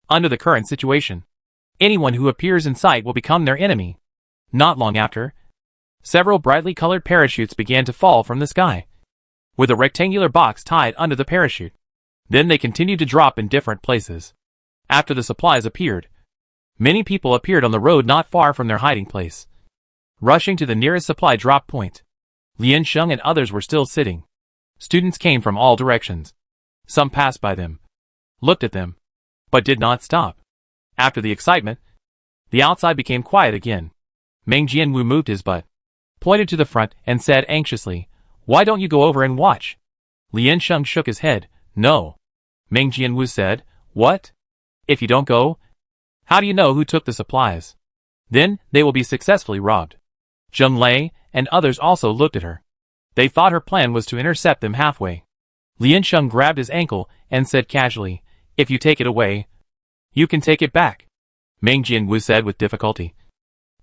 Under the current situation, anyone who appears in sight will become their enemy. Not long after, several brightly colored parachutes began to fall from the sky, with a rectangular box tied under the parachute. Then they continued to drop in different places. After the supplies appeared, many people appeared on the road not far from their hiding place, rushing to the nearest supply drop point. Lian Sheng and others were still sitting. Students came from all directions. Some passed by them, looked at them, but did not stop. After the excitement, the outside became quiet again. Meng Jianwu moved his butt, pointed to the front, and said anxiously, "Why don't you go over and watch?" Lian Sheng shook his head. "No." Meng Jianwu said, "What? If you don't go, how do you know who took the supplies? Then they will be successfully robbed." Zheng Lei and others also looked at her. They thought her plan was to intercept them halfway. Lian Sheng grabbed his ankle and said casually, "If you take it away, you can take it back." Meng Jianwu said with difficulty,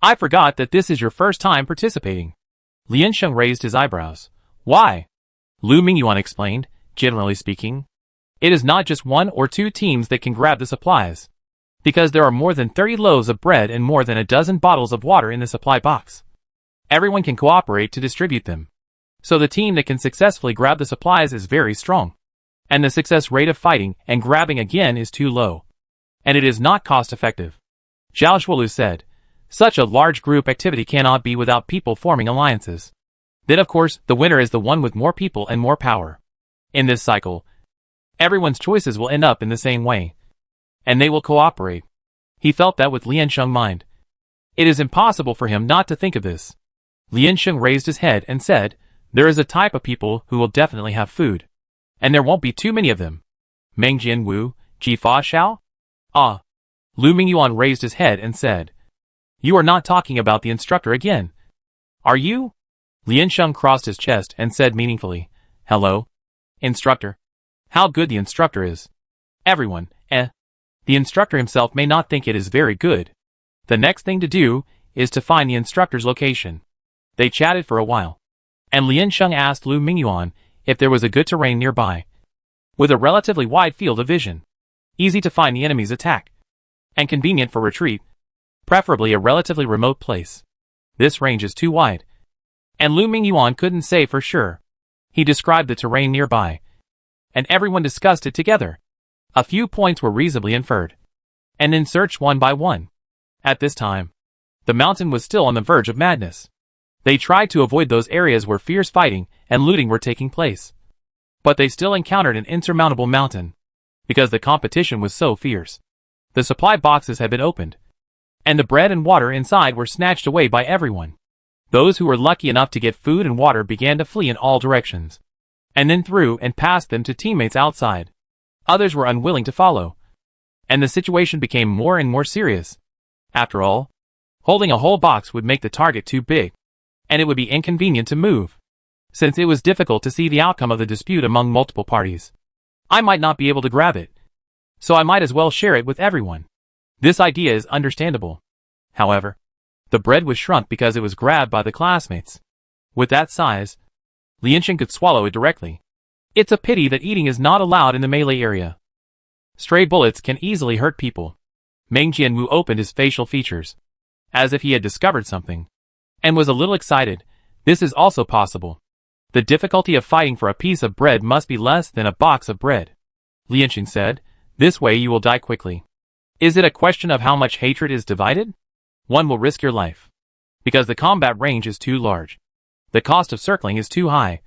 "I forgot that this is your first time participating." Lian Sheng raised his eyebrows. "Why?" Lu Mingyuan explained, "Generally speaking, it is not just 1 or 2 teams that can grab the supplies, because there are more than 30 loaves of bread and more than a dozen bottles of water in the supply box. Everyone can cooperate to distribute them. So the team that can successfully grab the supplies is very strong, and the success rate of fighting and grabbing again is too low, and it is not cost-effective." Xiao Zhuolu said, "Such a large group activity cannot be without people forming alliances. Then of course, the winner is the one with more people and more power. In this cycle, everyone's choices will end up in the same way, and they will cooperate." He felt that with Lian Sheng's mind, it is impossible for him not to think of this. Lian Sheng raised his head and said, "There is a type of people who will definitely have food, and there won't be too many of them." Meng Jianwu, Ji Fa Xiao? Ah. Lu Mingyuan raised his head and said, "You are not talking about the instructor again, are you?" Lian Sheng crossed his chest and said meaningfully, "Hello, instructor. How good the instructor is." Everyone, The instructor himself may not think it is very good, The next thing to do is to find the instructor's location. They chatted for a while, and Liansheng asked Lu Mingyuan if there was a good terrain nearby, with a relatively wide field of vision, easy to find the enemy's attack, and convenient for retreat, preferably a relatively remote place. This range is too wide, and Lu Mingyuan couldn't say for sure. He described the terrain nearby, and everyone discussed it together. A few points were reasonably inferred, and then searched one by one. At this time, the mountain was still on the verge of madness. They tried to avoid those areas where fierce fighting and looting were taking place, but they still encountered an insurmountable mountain, because the competition was so fierce. The supply boxes had been opened, and the bread and water inside were snatched away by everyone. Those who were lucky enough to get food and water began to flee in all directions, and then threw and passed them to teammates outside. Others were unwilling to follow, and the situation became more and more serious. After all, holding a whole box would make the target too big, and it would be inconvenient to move, since it was difficult to see the outcome of the dispute among multiple parties. I might not be able to grab it, so I might as well share it with everyone. This idea is understandable. However, the bread was shrunk because it was grabbed by the classmates. With that size, Liansheng could swallow it directly. It's a pity that eating is not allowed in the melee area. Stray bullets can easily hurt people. Meng Jianwu opened his facial features, as if he had discovered something, and was a little excited. This is also possible. The difficulty of fighting for a piece of bread must be less than a box of bread. Liansheng said, this way you will die quickly. Is it a question of how much hatred is divided? One will risk your life, because the combat range is too large. The cost of circling is too high,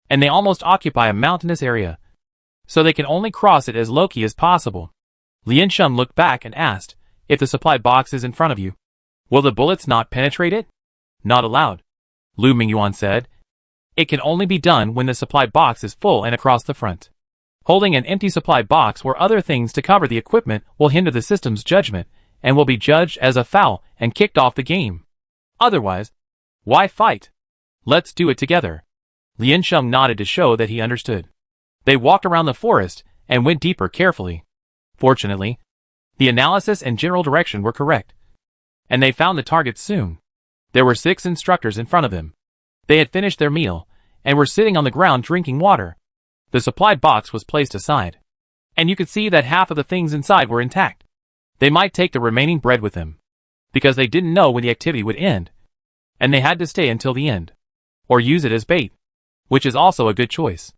and they almost occupy a mountainous area, so they can only cross it as low-key as possible. Liansheng looked back and asked, if the supply box is in front of you, will the bullets not penetrate it? Not allowed. Lu Mingyuan said, it can only be done when the supply box is full and across the front. Holding an empty supply box or other things to cover the equipment will hinder the system's judgment, and will be judged as a foul and kicked off the game. Otherwise, why fight? Let's do it together. Liansheng nodded to show that he understood. They walked around the forest and went deeper carefully. Fortunately, the analysis and general direction were correct, and they found the target soon. There were 6 instructors in front of them. They had finished their meal and were sitting on the ground drinking water. The supply box was placed aside, and you could see that half of the things inside were intact. They might take the remaining bread with them, because they didn't know when the activity would end, and they had to stay until the end, or use it as bait, which is also a good choice.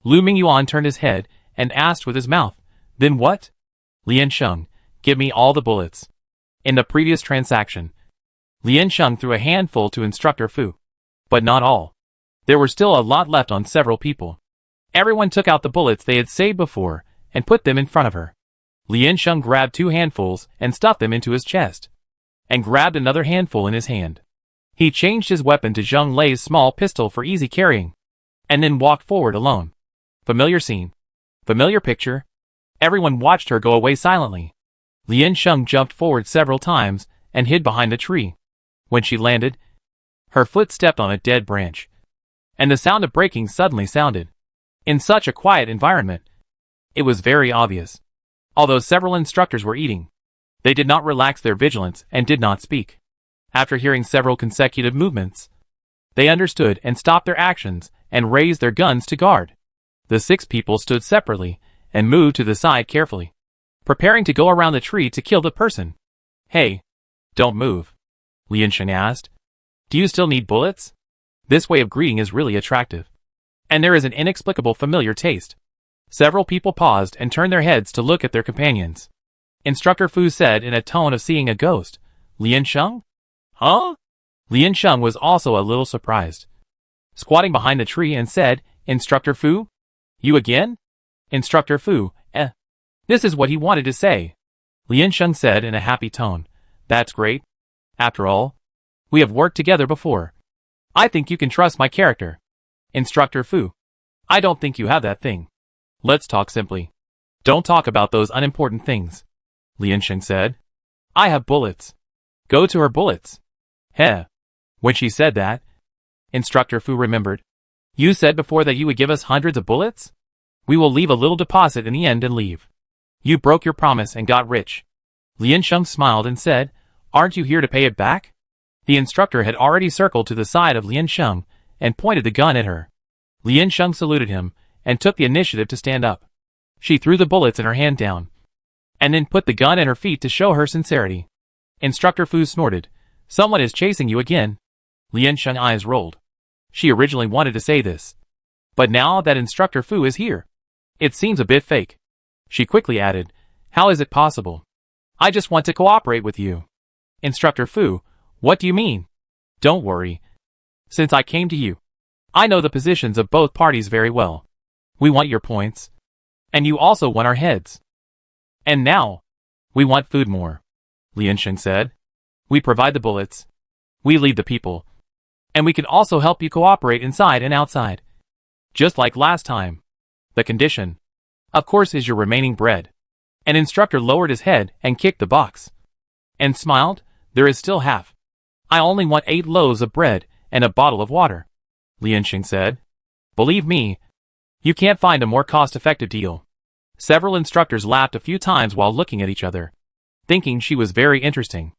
Lu Mingyuan turned his head and asked with his mouth, then what? Liansheng, give me all the bullets. In the previous transaction, Liansheng threw a handful to Instructor Fu, but not all. There were still a lot left on several people. Everyone took out the bullets they had saved before and put them in front of her. Liansheng grabbed 2 handfuls and stuffed them into his chest, and grabbed another handful in his hand. He changed his weapon to Zheng Lei's small pistol for easy carrying, and then walked forward alone. Familiar scene. Familiar picture. Everyone watched her go away silently. Liansheng jumped forward several times and hid behind a tree. When she landed, her foot stepped on a dead branch, and the sound of breaking suddenly sounded. In such a quiet environment, it was very obvious. Although several instructors were eating, they did not relax their vigilance and did not speak. After hearing several consecutive movements, they understood and stopped their actions and raised their guns to guard. The 6 people stood separately and moved to the side carefully, preparing to go around the tree to kill the person. Hey, don't move, Liansheng asked. Do you still need bullets? This way of greeting is really attractive, and there is an inexplicable familiar taste. Several people paused and turned their heads to look at their companions. Instructor Fu said in a tone of seeing a ghost, Liansheng? Huh? Liansheng was also a little surprised, squatting behind the tree, and said, Instructor Fu? You again? Instructor Fu, This is what he wanted to say. Liansheng said in a happy tone, that's great. After all, we have worked together before. I think you can trust my character. Instructor Fu, I don't think you have that thing. Let's talk simply. Don't talk about those unimportant things. Liansheng said. I have bullets. Go to her bullets. Heh. When she said that, Instructor Fu remembered. You said before that you would give us hundreds of bullets? We will leave a little deposit in the end and leave. You broke your promise and got rich. Liansheng smiled and said, Aren't you here to pay it back? The instructor had already circled to the side of Lian Sheng and pointed the gun at her. Lian Sheng saluted him and took the initiative to stand up. She threw the bullets in her hand down and then put the gun at her feet to show her sincerity. Instructor Fu snorted. Someone is chasing you again. Lian Sheng's eyes rolled. She originally wanted to say this, but now that Instructor Fu is here, it seems a bit fake. She quickly added, how is it possible? I just want to cooperate with you. Instructor Fu, what do you mean? Don't worry. Since I came to you, I know the positions of both parties very well. We want your points. And you also want our heads. And now, we want food more. Lian Sheng said. We provide the bullets. We lead the people. And we can also help you cooperate inside and outside. Just like last time. The condition, of course, is your remaining bread. An instructor lowered his head and kicked the box. And smiled, there is still half. I only want 8 loaves of bread and a bottle of water. Lian Sheng said. Believe me, you can't find a more cost-effective deal. Several instructors laughed a few times while looking at each other, thinking she was very interesting.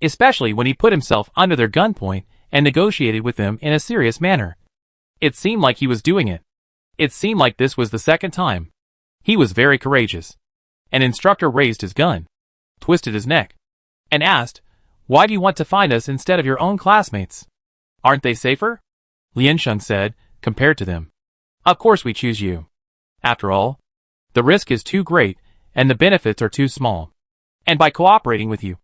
Especially when he put himself under their gunpoint and negotiated with them in a serious manner. It seemed like he was doing it. It seemed like this was the second time. He was very courageous. An instructor raised his gun, twisted his neck, and asked, why do you want to find us instead of your own classmates? Aren't they safer? Lian Sheng said, compared to them. Of course we choose you. After all, the risk is too great and the benefits are too small. And by cooperating with you,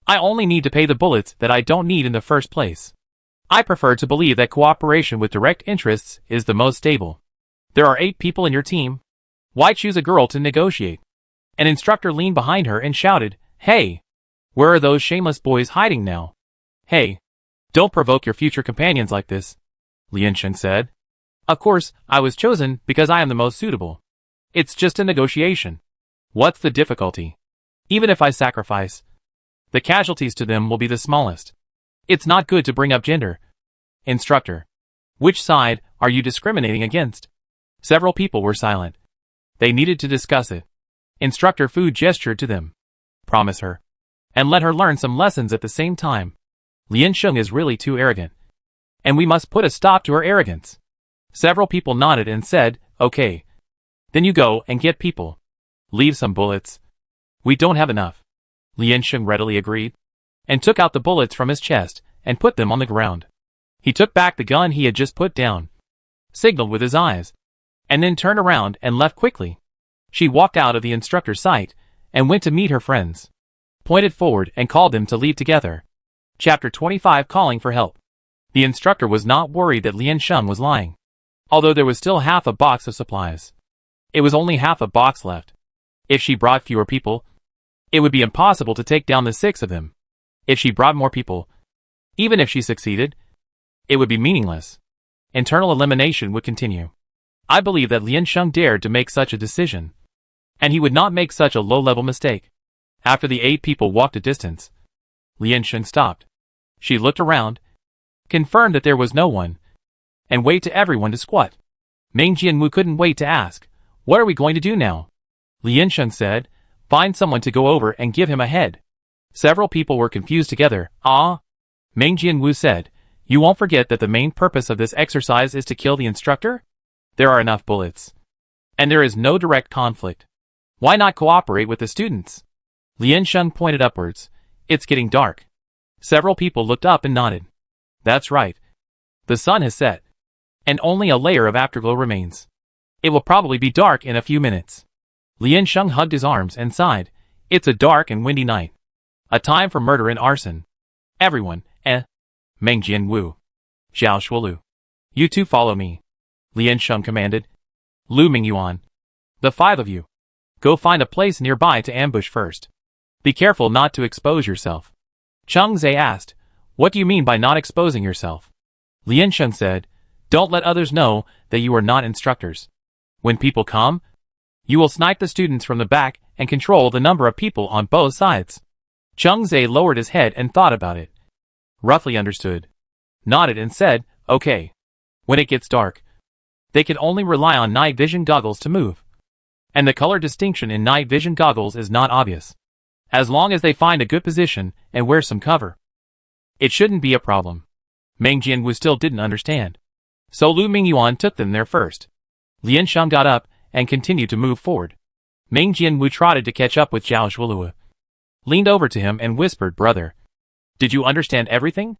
I only need to pay the bullets that I don't need in the first place. I prefer to believe that cooperation with direct interests is the most stable. There are 8 people in your team. Why choose a girl to negotiate? An instructor leaned behind her and shouted, hey! Where are those shameless boys hiding now? Hey! Don't provoke your future companions like this, Lian Sheng said. Of course, I was chosen because I am the most suitable. It's just a negotiation. What's the difficulty? Even if I sacrifice, the casualties to them will be the smallest. It's not good to bring up gender. Instructor, which side are you discriminating against? Several people were silent. They needed to discuss it. Instructor Fu gestured to them. Promise her. And let her learn some lessons at the same time. Lian Sheng is really too arrogant. And we must put a stop to her arrogance. Several people nodded and said, okay. Then you go and get people. Leave some bullets. We don't have enough. Lian Sheng readily agreed, and took out the bullets from his chest and put them on the ground. He took back the gun he had just put down, signaled with his eyes, and then turned around and left quickly. She walked out of the instructor's sight and went to meet her friends, pointed forward and called them to leave together. Chapter 25 Calling for Help. The instructor was not worried that Lian Sheng was lying, although there was still half a box of supplies. It was only half a box left. If she brought fewer people, it would be impossible to take down the 6 of them. If she brought more people, even if she succeeded, it would be meaningless. Internal elimination would continue. I believe that Lian Sheng dared to make such a decision, and he would not make such a low-level mistake. After the 8 people walked a distance, Lian Sheng stopped. She looked around, confirmed that there was no one, and waited to everyone to squat. Meng Jianwu couldn't wait to ask, what are we going to do now? Lian Sheng said, find someone to go over and give him a head. Several people were confused together. Meng Jianwu said, you won't forget that the main purpose of this exercise is to kill the instructor? There are enough bullets. And there is no direct conflict. Why not cooperate with the students? Lian Sheng pointed upwards. It's getting dark. Several people looked up and nodded. That's right. The sun has set, and only a layer of afterglow remains. It will probably be dark in a few minutes. Lian Sheng hugged his arms and sighed. It's a dark and windy night. A time for murder and arson. Everyone, Meng Jianwu. Xiao Shuolu. You two follow me. Lian Sheng commanded. Lu Mingyuan. The 5 of you. Go find a place nearby to ambush first. Be careful not to expose yourself. Cheng Zhe asked, what do you mean by not exposing yourself? Lian Sheng said, don't let others know that you are not instructors. When people come, you will snipe the students from the back and control the number of people on both sides. Cheng Zhe lowered his head and thought about it. Roughly understood. Nodded and said, okay. When it gets dark, they can only rely on night vision goggles to move. And the color distinction in night vision goggles is not obvious. As long as they find a good position and wear some cover, it shouldn't be a problem. Meng Jianwu still didn't understand. So Lu Mingyuan took them there first. Lian Sheng got up and continued to move forward. Meng Jianwu trotted to catch up with Zhao Shuilue, leaned over to him and whispered, "Brother, did you understand everything?"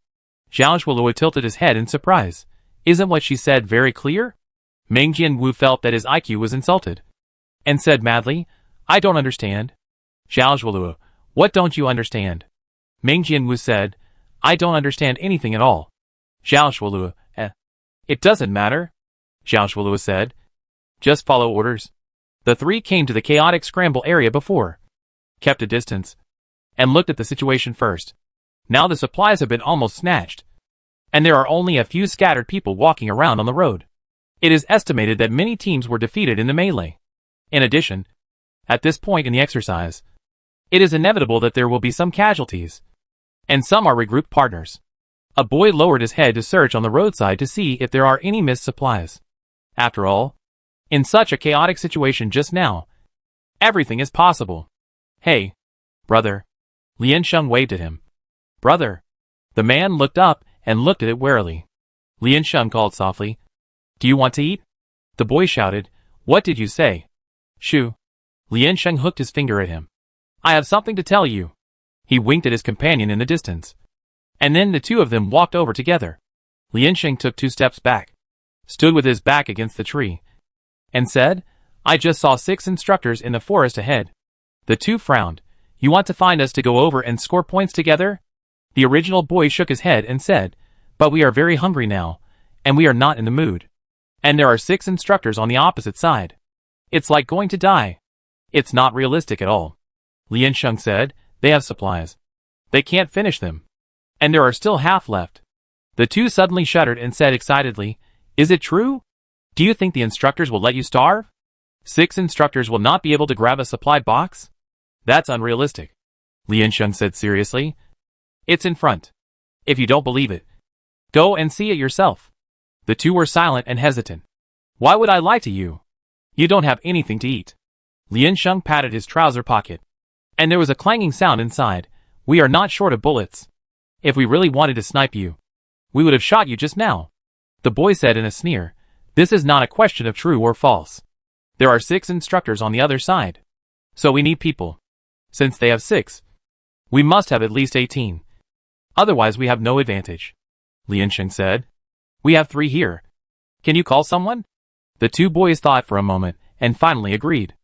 Zhao Shuilue tilted his head in surprise. "Isn't what she said very clear?" Meng Jianwu felt that his IQ was insulted, and said madly, "I don't understand." Zhao Shuilue, "What don't you understand?" Meng Jianwu said, "I don't understand anything at all." Zhao Shuilue, "It doesn't matter," Zhao Shuilue said. "Just follow orders." The three came to the chaotic scramble area before, kept a distance, and looked at the situation first. Now the supplies have been almost snatched, and there are only a few scattered people walking around on the road. It is estimated that many teams were defeated in the melee. In addition, at this point in the exercise, it is inevitable that there will be some casualties, and some are regrouped partners. A boy lowered his head to search on the roadside to see if there are any missed supplies. After all, in such a chaotic situation just now, everything is possible. "Hey, brother." Lian Sheng waved at him. "Brother." The man looked up and looked at it warily. Lian Sheng called softly, "Do you want to eat?" The boy shouted, "What did you say?" "Shoo." Lian Sheng hooked his finger at him. "I have something to tell you." He winked at his companion in the distance, and then the two of them walked over together. Lian Sheng took 2 steps back, stood with his back against the tree, and said, "I just saw 6 instructors in the forest ahead." The two frowned. "You want to find us to go over and score points together?" The original boy shook his head and said, "But we are very hungry now, and we are not in the mood. And there are 6 instructors on the opposite side. It's like going to die. It's not realistic at all." Lian Sheng said, "They have supplies. They can't finish them. And there are still half left." The two suddenly shuddered and said excitedly, "Is it true? Do you think the instructors will let you starve? 6 instructors will not be able to grab a supply box? That's unrealistic." Lian Sheng said seriously, "It's in front. If you don't believe it, go and see it yourself." The two were silent and hesitant. "Why would I lie to you? You don't have anything to eat." Lian Sheng patted his trouser pocket, and there was a clanging sound inside. "We are not short of bullets. If we really wanted to snipe you, we would have shot you just now." The boy said in a sneer, "This is not a question of true or false. There are 6 instructors on the other side, so we need people. Since they have 6, we must have at least 18. Otherwise we have no advantage." Lian Sheng said, "We have 3 here. Can you call someone?" The two boys thought for a moment and finally agreed.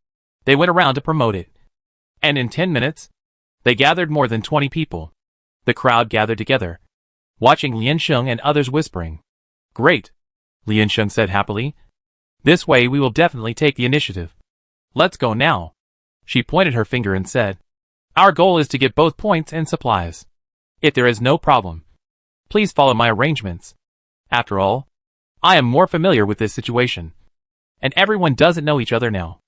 They went around to promote it, and in 10 minutes, they gathered more than 20 people. The crowd gathered together, watching Lian Sheng and others whispering. "Great," Lian Sheng said happily. "This way we will definitely take the initiative. Let's go now." She pointed her finger and said, "Our goal is to get both points and supplies. If there is no problem, please follow my arrangements. After all, I am more familiar with this situation, and everyone doesn't know each other now.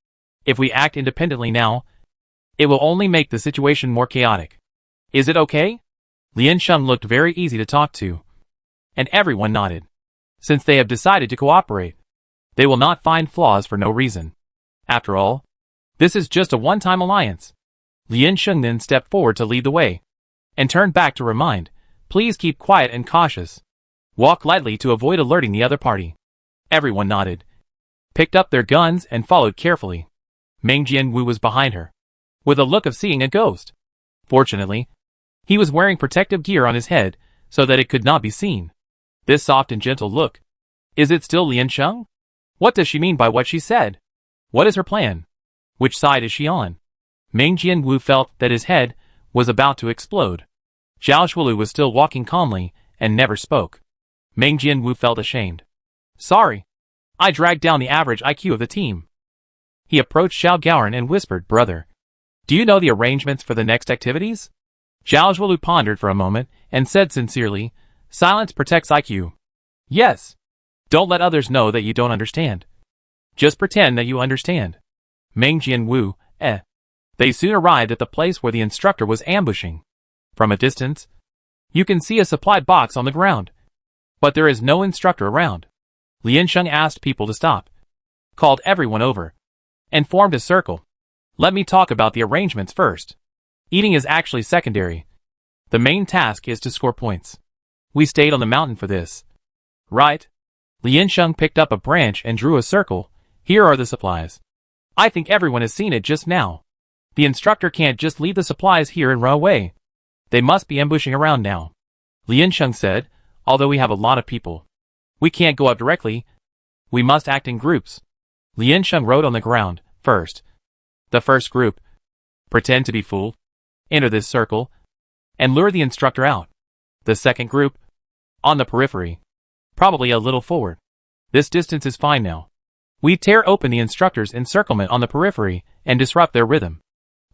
If we act independently now, it will only make the situation more chaotic. Is it okay?" Lian Sheng looked very easy to talk to, and everyone nodded. Since they have decided to cooperate, they will not find flaws for no reason. After all, this is just a one-time alliance. Lian Sheng then stepped forward to lead the way, and turned back to remind, "Please keep quiet and cautious. Walk lightly to avoid alerting the other party." Everyone nodded, picked up their guns and followed carefully. Meng Jianwu was behind her, with a look of seeing a ghost. Fortunately, he was wearing protective gear on his head so that it could not be seen. This soft and gentle look. Is it still Lian Sheng? What does she mean by what she said? What is her plan? Which side is she on? Meng Jianwu felt that his head was about to explode. Zhao Shuilue was still walking calmly and never spoke. Meng Jianwu felt ashamed. "Sorry. I dragged down the average IQ of the team." He approached Zhao Gaoran and whispered, "Brother, do you know the arrangements for the next activities?" Zhao Shuilue pondered for a moment and said sincerely, "Silence protects IQ. Yes. Don't let others know that you don't understand. Just pretend that you understand." Meng Jianwu, They soon arrived at the place where the instructor was ambushing. From a distance, you can see a supply box on the ground, but there is no instructor around. Lian Sheng asked people to stop, called everyone over, and formed a circle. "Let me talk about the arrangements first." Eating is actually secondary. The main task is to score points. We stayed on the mountain for this. Right? Liansheng picked up a branch and drew a circle. Here are the supplies. I think everyone has seen it just now. The instructor can't just leave the supplies here and run away. They must be ambushing around now. Liansheng said, although we have a lot of people. We can't go up directly. We must act in groups. Liansheng wrote on the ground, first. The first group. Pretend to be fooled. Enter this circle. And lure the instructor out. The second group. On the periphery. Probably a little forward. This distance is fine now. We tear open the instructor's encirclement on the periphery and disrupt their rhythm.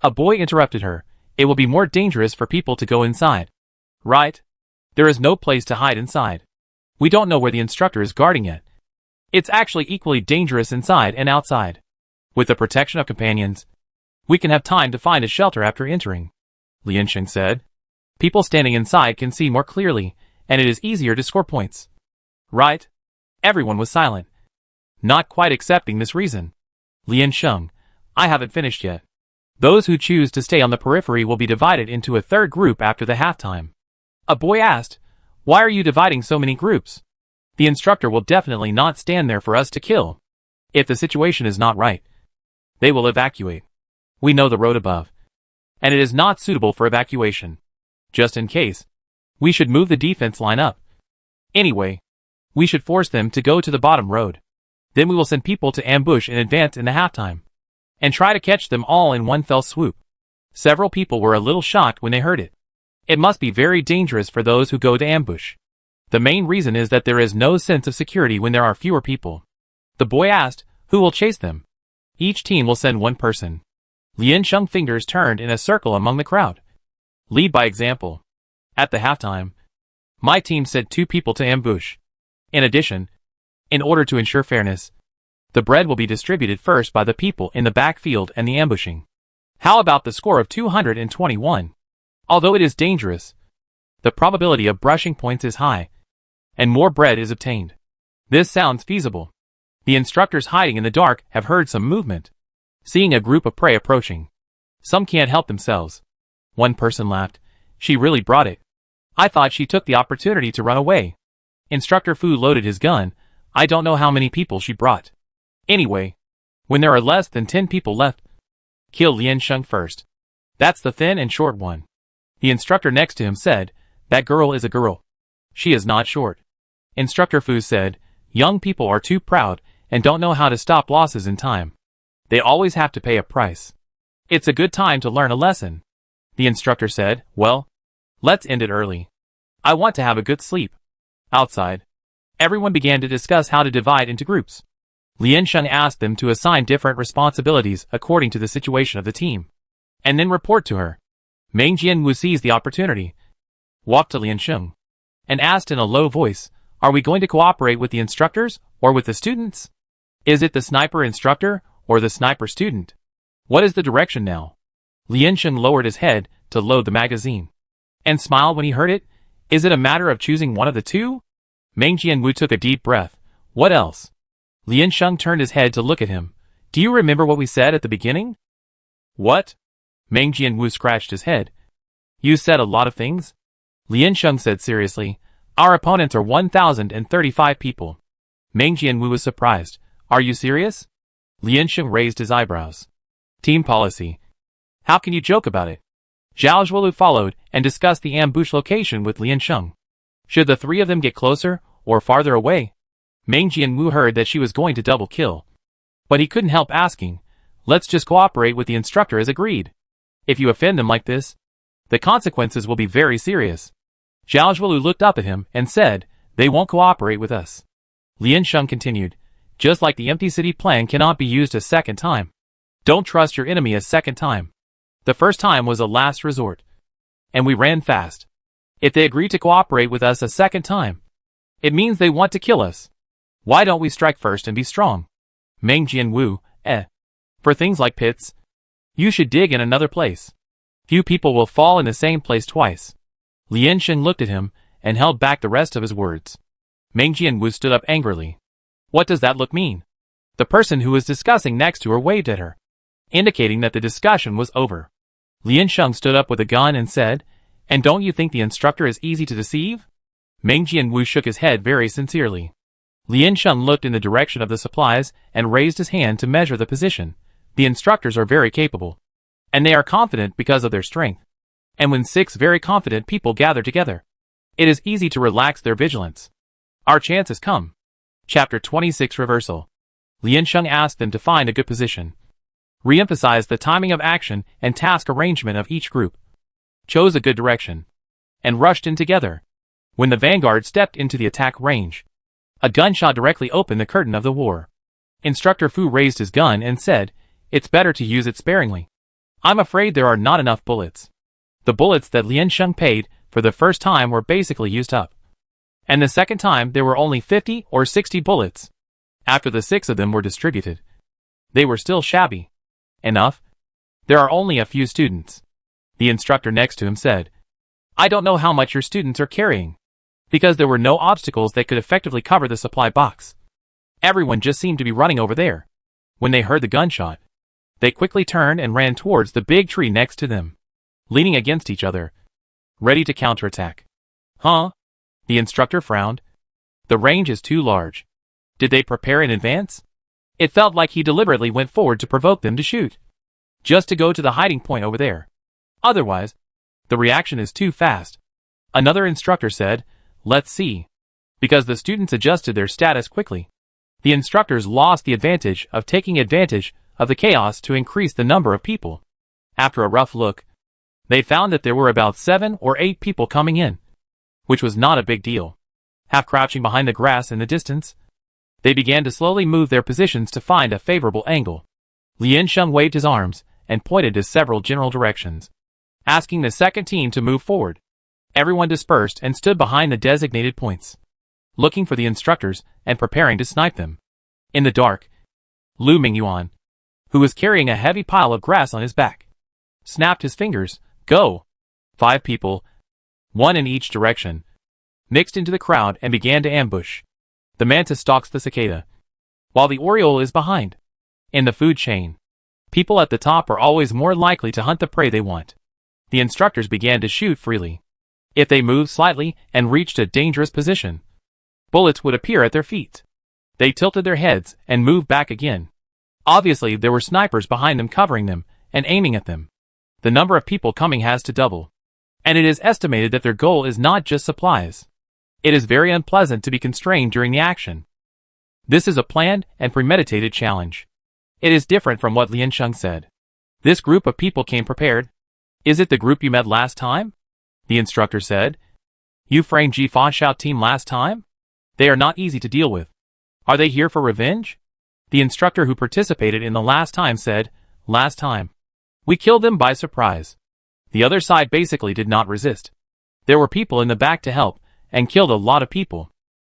A boy interrupted her. It will be more dangerous for people to go inside. Right? There is no place to hide inside. We don't know where the instructor is guarding it. It's actually equally dangerous inside and outside. With the protection of companions, we can have time to find a shelter after entering. Liansheng said. People standing inside can see more clearly, and it is easier to score points. Right? Everyone was silent. Not quite accepting this reason. Liansheng, I haven't finished yet. Those who choose to stay on the periphery will be divided into a third group after the halftime. A boy asked, why are you dividing so many groups? The instructor will definitely not stand there for us to kill. If the situation is not right, they will evacuate. We know the road above, and it is not suitable for evacuation. Just in case, we should move the defense line up. Anyway, we should force them to go to the bottom road. Then we will send people to ambush in advance in the halftime, and try to catch them all in one fell swoop. Several people were a little shocked when they heard it. It must be very dangerous for those who go to ambush. The main reason is that there is no sense of security when there are fewer people. The boy asked, who will chase them? Each team will send one person. Liansheng's fingers turned in a circle among the crowd. Lead by example. At the halftime, my team sent 2 people to ambush. In addition, in order to ensure fairness, the bread will be distributed first by the people in the backfield and the ambushing. How about the score of 221? Although it is dangerous, the probability of brushing points is high, and more bread is obtained. This sounds feasible. The instructors hiding in the dark have heard some movement, seeing a group of prey approaching. Some can't help themselves. One person laughed. She really brought it. I thought she took the opportunity to run away. Instructor Fu loaded his gun. I don't know how many people she brought. Anyway, when there are less than 10 people left, kill Liansheng first. That's the thin and short one. The instructor next to him said, that girl is a girl. She is not short. Instructor Fu said, young people are too proud and don't know how to stop losses in time. They always have to pay a price. It's a good time to learn a lesson. The instructor said, well, let's end it early. I want to have a good sleep. Outside, everyone began to discuss how to divide into groups. Liansheng asked them to assign different responsibilities according to the situation of the team, and then report to her. Meng Jianwu seized the opportunity, walked to Liansheng, and asked in a low voice, are we going to cooperate with the instructors or with the students? Is it the sniper instructor or the sniper student? What is the direction now? Liansheng lowered his head to load the magazine, and smiled when he heard it. Is it a matter of choosing one of the two? Meng Jianwu took a deep breath. What else? Liansheng turned his head to look at him. Do you remember what we said at the beginning? What? Meng Jianwu scratched his head. You said a lot of things? Liansheng said seriously. Our opponents are 1,035 people. Meng Jianwu was surprised. Are you serious? Liansheng raised his eyebrows. Team policy. How can you joke about it? Zhao Zhuolu followed and discussed the ambush location with Liansheng. Should the 3 of them get closer or farther away? Meng Jianwu heard that she was going to double kill, but he couldn't help asking. Let's just cooperate with the instructor as agreed. If you offend them like this, the consequences will be very serious. Zhao Zhuolu looked up at him and said, they won't cooperate with us. Liansheng continued, just like the empty city plan cannot be used a second time. Don't trust your enemy a second time. The first time was a last resort, and we ran fast. If they agree to cooperate with us a second time, it means they want to kill us. Why don't we strike first and be strong? Meng Jianwu, For things like pits, you should dig in another place. Few people will fall in the same place twice. Liansheng looked at him and held back the rest of his words. Meng Jianwu stood up angrily. What does that look mean? The person who was discussing next to her waved at her, indicating that the discussion was over. Lian Sheng stood up with a gun and said, "And don't you think the instructor is easy to deceive?" Meng Jianwu shook his head very sincerely. Lian Sheng looked in the direction of the supplies and raised his hand to measure the position. The instructors are very capable. And they are confident because of their strength. And when 6 very confident people gather together, it is easy to relax their vigilance. Our chance has come. Chapter 26 Reversal. Lian Sheng asked them to find a good position. Re-emphasized the timing of action and task arrangement of each group. Chose a good direction. And rushed in together. When the vanguard stepped into the attack range, a gunshot directly opened the curtain of the war. Instructor Fu raised his gun and said, "It's better to use it sparingly. I'm afraid there are not enough bullets." The bullets that Lian Sheng paid for the first time were basically used up. And the second time there were only 50 or 60 bullets. After the 6 of them were distributed, they were still shabby. Enough? There are only a few students. The instructor next to him said, "I don't know how much your students are carrying." Because there were no obstacles that could effectively cover the supply box. Everyone just seemed to be running over there. When they heard the gunshot, they quickly turned and ran towards the big tree next to them, leaning against each other, ready to counterattack. Huh? The instructor frowned. The range is too large. Did they prepare in advance? It felt like he deliberately went forward to provoke them to shoot. Just to go to the hiding point over there. Otherwise, the reaction is too fast. Another instructor said, "Let's see." Because the students adjusted their status quickly. The instructors lost the advantage of taking advantage of the chaos to increase the number of people. After a rough look, they found that there were about 7 or 8 people coming in, which was not a big deal. Half crouching behind the grass in the distance, they began to slowly move their positions to find a favorable angle. Lian Sheng waved his arms and pointed to several general directions, asking the second team to move forward. Everyone dispersed and stood behind the designated points, looking for the instructors and preparing to snipe them. In the dark, Lu Mingyuan, who was carrying a heavy pile of grass on his back, snapped his fingers. "Go!" 5 people, 1 in each direction, mixed into the crowd and began to ambush. The mantis stalks the cicada, while the oriole is behind. In the food chain, people at the top are always more likely to hunt the prey they want. The instructors began to shoot freely. If they moved slightly and reached a dangerous position, bullets would appear at their feet. They tilted their heads and moved back again. Obviously, there were snipers behind them covering them and aiming at them. The number of people coming has to double. And it is estimated that their goal is not just supplies. It is very unpleasant to be constrained during the action. This is a planned and premeditated challenge. It is different from what Lian Sheng said. This group of people came prepared. "Is it the group you met last time?" The instructor said. "You framed Ji Fa Xiao team last time? They are not easy to deal with. Are they here for revenge?" The instructor who participated in the last time said, "Last time, we killed them by surprise. The other side basically did not resist. There were people in the back to help, and killed a lot of people.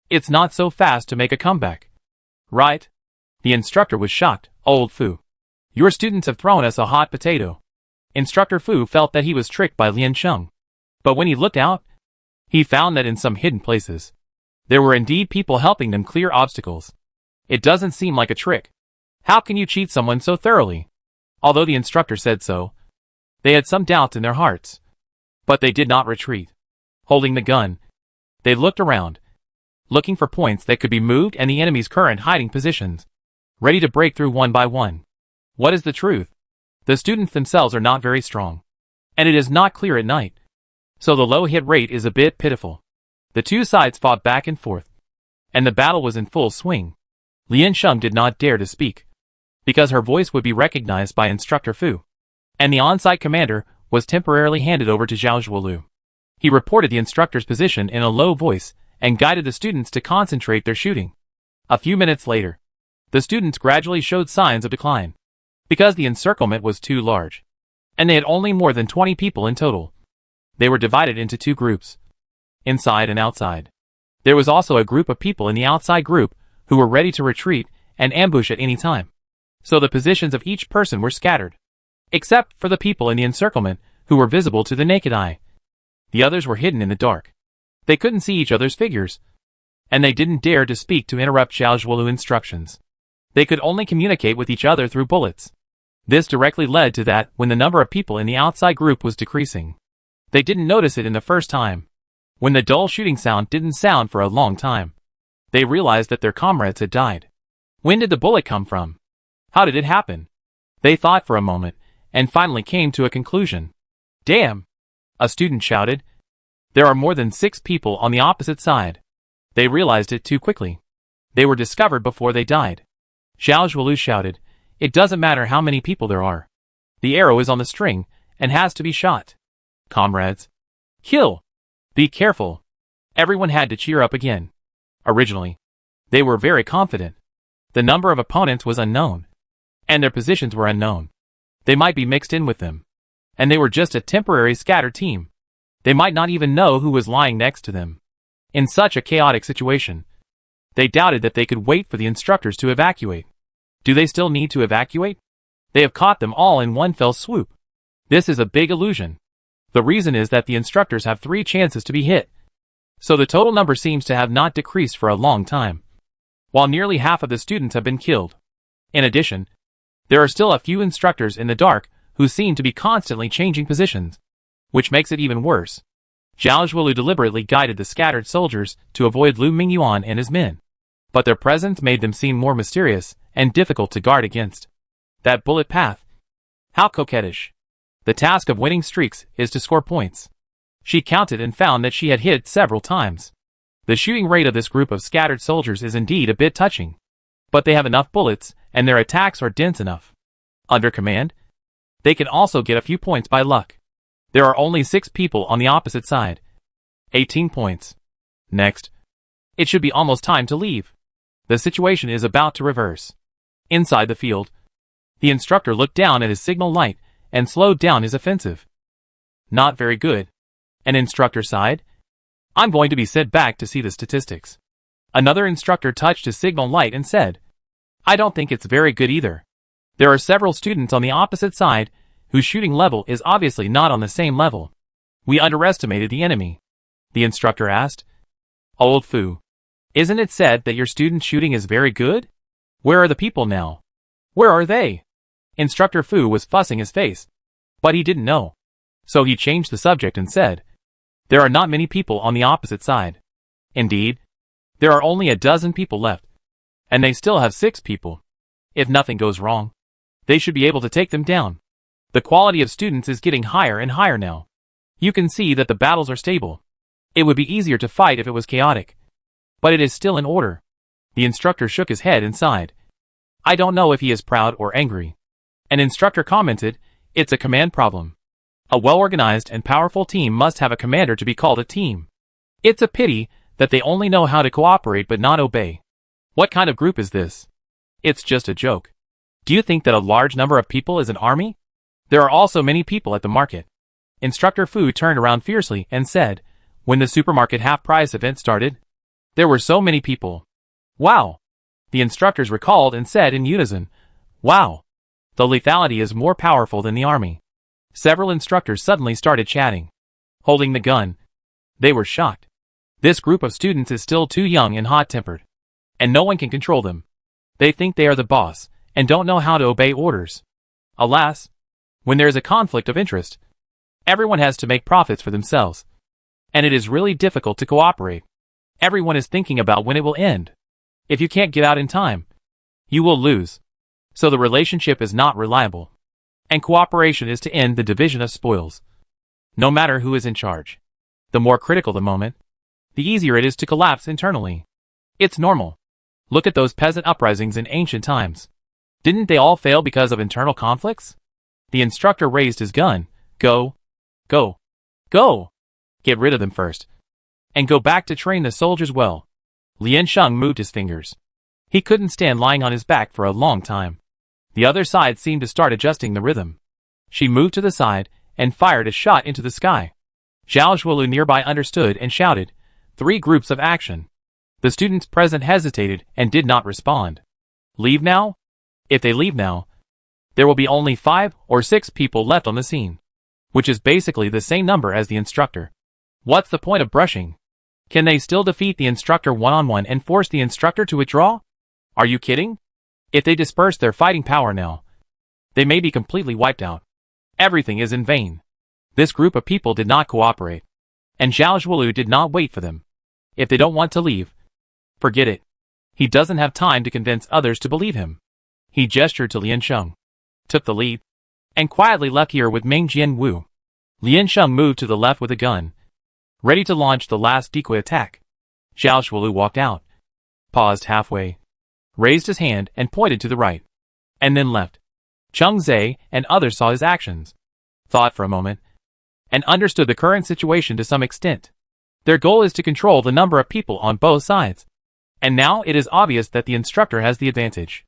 It's not so fast to make a comeback. Right?" The instructor was shocked. "Old Fu, your students have thrown us a hot potato." Instructor Fu felt that he was tricked by Lian Sheng. But when he looked out, he found that in some hidden places, there were indeed people helping them clear obstacles. It doesn't seem like a trick. How can you cheat someone so thoroughly? Although the instructor said so, they had some doubts in their hearts. But they did not retreat. Holding the gun, they looked around, looking for points that could be moved and the enemy's current hiding positions, ready to break through one by one. What is the truth? The students themselves are not very strong, and it is not clear at night. So the low hit rate is a bit pitiful. The two sides fought back and forth, and the battle was in full swing. Lian Sheng did not dare to speak, because her voice would be recognized by Instructor Fu, and the on-site commander was temporarily handed over to Zhao Zhuolu. He reported the instructor's position in a low voice and guided the students to concentrate their shooting. A few minutes later, the students gradually showed signs of decline, because the encirclement was too large, and they had only more than 20 people in total. They were divided into 2 groups, inside and outside. There was also a group of people in the outside group who were ready to retreat and ambush at any time. So the positions of each person were scattered, except for the people in the encirclement who were visible to the naked eye. The others were hidden in the dark. They couldn't see each other's figures, and they didn't dare to speak to interrupt Zhao Zhuolu's instructions. They could only communicate with each other through bullets. This directly led to that when the number of people in the outside group was decreasing. They didn't notice it in the first time. When the dull shooting sound didn't sound for a long time, they realized that their comrades had died. When did the bullet come from? How did it happen? They thought for a moment, and finally came to a conclusion. Damn! A student shouted. There are more than 6 people on the opposite side. They realized it too quickly. They were discovered before they died. Xiao Zhuolu shouted, it doesn't matter how many people there are. The arrow is on the string, and has to be shot. Comrades. Kill! Be careful. Everyone had to cheer up again. Originally, they were very confident. The number of opponents was unknown, and their positions were unknown. They might be mixed in with them, and they were just a temporary scattered team. They might not even know who was lying next to them. In such a chaotic situation, they doubted that they could wait for the instructors to evacuate. Do they still need to evacuate? They have caught them all in one fell swoop. This is a big illusion. The reason is that the instructors have 3 chances to be hit. So the total number seems to have not decreased for a long time, while nearly half of the students have been killed. In addition, there are still a few instructors in the dark who seem to be constantly changing positions, which makes it even worse. Zhao Zhuolu deliberately guided the scattered soldiers to avoid Lu Mingyuan and his men, but their presence made them seem more mysterious and difficult to guard against. That bullet path. How coquettish. The task of winning streaks is to score points. She counted and found that she had hit several times. The shooting rate of this group of scattered soldiers is indeed a bit touching, but they have enough bullets and their attacks are dense enough. Under command, they can also get a few points by luck. There are only 6 people on the opposite side. 18 points. Next. It should be almost time to leave. The situation is about to reverse. Inside the field, the instructor looked down at his signal light and slowed down his offensive. Not very good. An instructor sighed. I'm going to be sent back to see the statistics. Another instructor touched his signal light and said, I don't think it's very good either. There are several students on the opposite side whose shooting level is obviously not on the same level. We underestimated the enemy. The instructor asked. Old Fu, isn't it said that your student's shooting is very good? Where are the people now? Where are they? Instructor Fu was fussing his face, but he didn't know. So he changed the subject and said, there are not many people on the opposite side. Indeed, there are only a dozen people left, and they still have 6 people. If nothing goes wrong, they should be able to take them down. The quality of students is getting higher and higher now. You can see that the battles are stable. It would be easier to fight if it was chaotic, but it is still in order. The instructor shook his head and sighed. I don't know if he is proud or angry. An instructor commented, it's a command problem. A well-organized and powerful team must have a commander to be called a team. It's a pity that they only know how to cooperate but not obey. What kind of group is this? It's just a joke. Do you think that a large number of people is an army? There are also many people at the market. Instructor Fu turned around fiercely and said, when the supermarket half-price event started, there were so many people. Wow! The instructors recalled and said in unison, wow! The lethality is more powerful than the army. Several instructors suddenly started chatting, holding the gun. They were shocked. This group of students is still too young and hot-tempered, and no one can control them. They think they are the boss, and don't know how to obey orders. Alas, when there is a conflict of interest, everyone has to make profits for themselves, and it is really difficult to cooperate. Everyone is thinking about when it will end. If you can't get out in time, you will lose. So the relationship is not reliable, and cooperation is to end the division of spoils. No matter who is in charge, the more critical the moment, the easier it is to collapse internally. It's normal. Look at those peasant uprisings in ancient times. Didn't they all fail because of internal conflicts? The instructor raised his gun. Go. Go. Go. Get rid of them first. And go back to train the soldiers well. Lian Sheng moved his fingers. He couldn't stand lying on his back for a long time. The other side seemed to start adjusting the rhythm. She moved to the side and fired a shot into the sky. Zhao Zhuolu nearby understood and shouted, 3 groups of action. The students present hesitated and did not respond. Leave now? If they leave now, there will be only 5 or 6 people left on the scene, which is basically the same number as the instructor. What's the point of brushing? Can they still defeat the instructor one-on-one and force the instructor to withdraw? Are you kidding? If they disperse their fighting power now, They may be completely wiped out. Everything is in vain. This group of people did not cooperate. And Zhao Zhuolu did not wait for them. If they don't want to leave, forget it. He doesn't have time to convince others to believe him. He gestured to Lian Sheng, took the lead, and quietly left here with Meng Jianwu. Lian Sheng moved to the left with a gun, ready to launch the last decoy attack. Zhao Zhuolu walked out, paused halfway, raised his hand and pointed to the right, and then left. Cheng Zhe and others saw his actions, thought for a moment, and understood the current situation to some extent. Their goal is to control the number of people on both sides. And now it is obvious that the instructor has the advantage.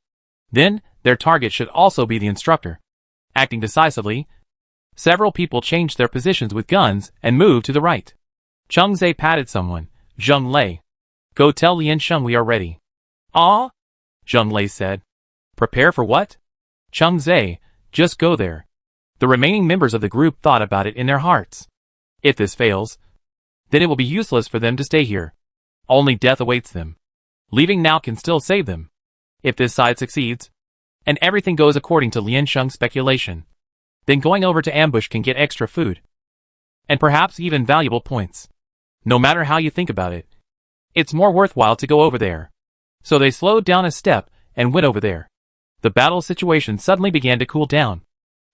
Then, their target should also be the instructor. Acting decisively, several people changed their positions with guns and moved to the right. Cheng Zhe patted someone. Zheng Lei, go tell Lian Sheng we are ready. Ah? Zheng Lei said. Prepare for what? Cheng Zhe, just go there. The remaining members of the group thought about it in their hearts. If this fails, then it will be useless for them to stay here. Only death awaits them. Leaving now can still save them. If this side succeeds, and everything goes according to Lian Sheng's speculation, then going over to ambush can get extra food. And perhaps even valuable points. No matter how you think about it, it's more worthwhile to go over there. So they slowed down a step and went over there. The battle situation suddenly began to cool down,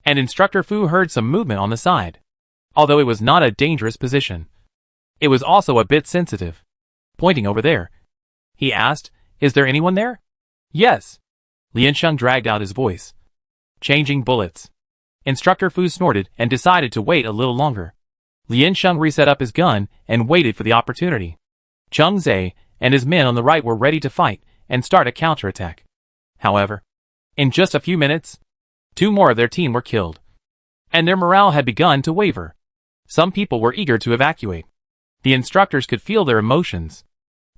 and Instructor Fu heard some movement on the side. Although it was not a dangerous position, it was also a bit sensitive. Pointing over there, he asked, is there anyone there? Yes. Lian Sheng dragged out his voice. Changing bullets. Instructor Fu snorted and decided to wait a little longer. Lian Sheng reset up his gun and waited for the opportunity. Cheng Zhe and his men on the right were ready to fight and start a counterattack. However, in just a few minutes, 2 more of their team were killed, and their morale had begun to waver. Some people were eager to evacuate. The instructors could feel their emotions.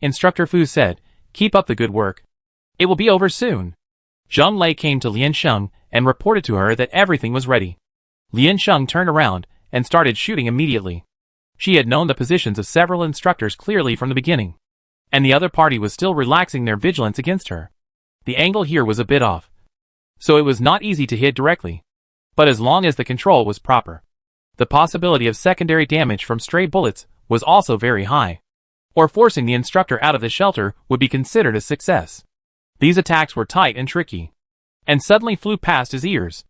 Instructor Fu said, keep up the good work. It will be over soon. Zheng Lei came to Lian Sheng and reported to her that everything was ready. Lian Sheng turned around and started shooting immediately. She had known the positions of several instructors clearly from the beginning, and the other party was still relaxing their vigilance against her. The angle here was a bit off, so it was not easy to hit directly. But as long as the control was proper, the possibility of secondary damage from stray bullets was also very high. Or forcing the instructor out of the shelter would be considered a success. These attacks were tight and tricky, and suddenly flew past his ears.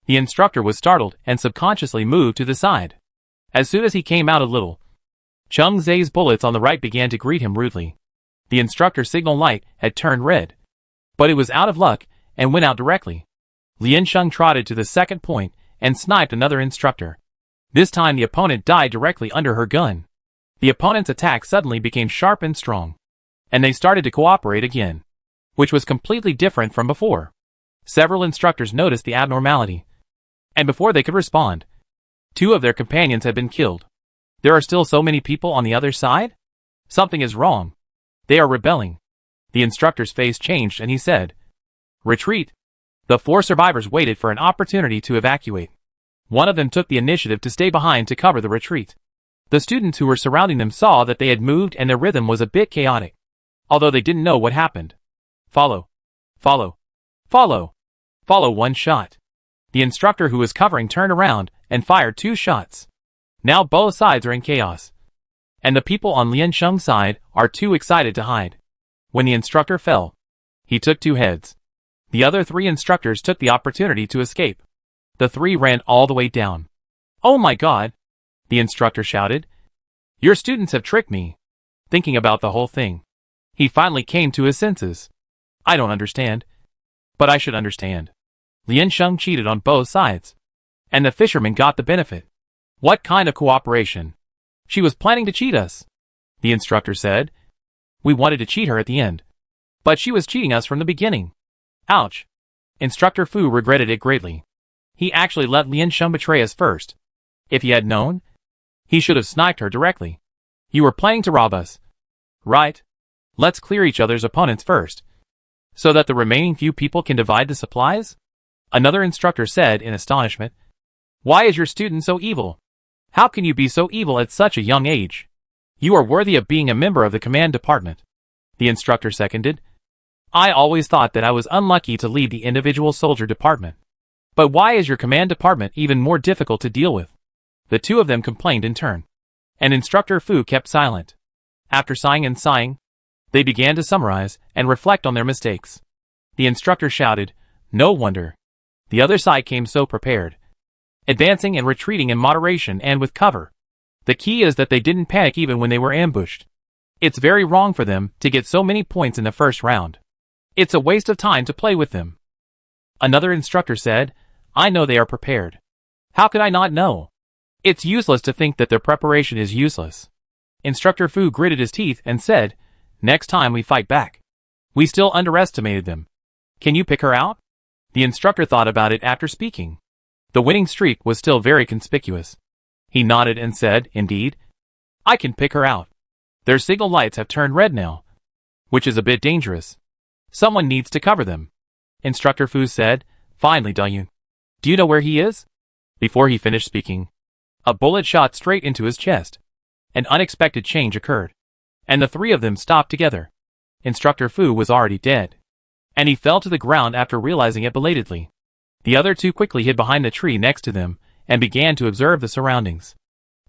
The instructor was startled and subconsciously moved to the side. As soon as he came out a little, Cheng Zhe's bullets on the right began to greet him rudely. The instructor's signal light had turned red, but it was out of luck and went out directly. Lian Sheng trotted to the second point and sniped another instructor. This time the opponent died directly under her gun. The opponent's attack suddenly became sharp and strong, and they started to cooperate again, which was completely different from before. Several instructors noticed the abnormality, and before they could respond, 2 of their companions had been killed. There are still so many people on the other side? Something is wrong. They are rebelling. The instructor's face changed and he said, retreat. The 4 survivors waited for an opportunity to evacuate. One of them took the initiative to stay behind to cover the retreat. The students who were surrounding them saw that they had moved and their rhythm was a bit chaotic, although they didn't know what happened. Follow. Follow. Follow. Follow 1 shot. The instructor who was covering turned around and fired 2 shots. Now both sides are in chaos, and the people on Lian Sheng's side are too excited to hide. When the instructor fell, he took 2 heads. The other 3 instructors took the opportunity to escape. The 3 ran all the way down. Oh my God! The instructor shouted. Your students have tricked me. Thinking about the whole thing, he finally came to his senses. I don't understand. But I should understand. Lian Sheng cheated on both sides, and the fisherman got the benefit. What kind of cooperation? She was planning to cheat us, the instructor said. We wanted to cheat her at the end, but she was cheating us from the beginning. Ouch. Instructor Fu regretted it greatly. He actually let Lian Sheng betray us first. If he had known, he should have sniped her directly. You were planning to rob us. Right. Let's clear each other's opponents first, so that the remaining few people can divide the supplies? Another instructor said in astonishment. Why is your student so evil? How can you be so evil at such a young age? You are worthy of being a member of the command department. The instructor seconded. I always thought that I was unlucky to lead the individual soldier department. But why is your command department even more difficult to deal with? The two of them complained in turn. And Instructor Fu kept silent. After sighing and sighing, they began to summarize and reflect on their mistakes. The instructor shouted, "No wonder. The other side came so prepared. Advancing and retreating in moderation and with cover. The key is that they didn't panic even when they were ambushed. It's very wrong for them to get so many points in the first round. It's a waste of time to play with them." Another instructor said, "I know they are prepared. How could I not know? It's useless to think that their preparation is useless." Instructor Fu gritted his teeth and said, "Next time we fight back. We still underestimated them. Can you pick her out?" The instructor thought about it after speaking. The winning streak was still very conspicuous. He nodded and said, "Indeed. I can pick her out. Their signal lights have turned red now, which is a bit dangerous. Someone needs to cover them." Instructor Fu said, "Finally, Dayun. Do you know where he is?" Before he finished speaking, a bullet shot straight into his chest. An unexpected change occurred, and the three of them stopped together. Instructor Fu was already dead, and he fell to the ground after realizing it belatedly. The other two quickly hid behind the tree next to them and began to observe the surroundings.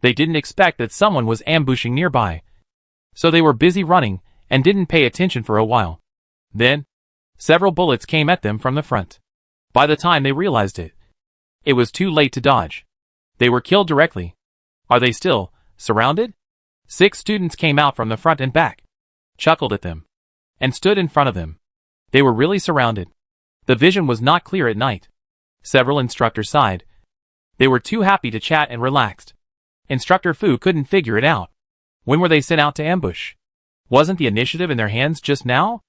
They didn't expect that someone was ambushing nearby, so they were busy running and didn't pay attention for a while. Then, several bullets came at them from the front. By the time they realized it, it was too late to dodge. They were killed directly. Are they still surrounded? 6 students came out from the front and back, chuckled at them, and stood in front of them. They were really surrounded. The vision was not clear at night. Several instructors sighed. They were too happy to chat and relaxed. Instructor Fu couldn't figure it out. When were they sent out to ambush? Wasn't the initiative in their hands just now?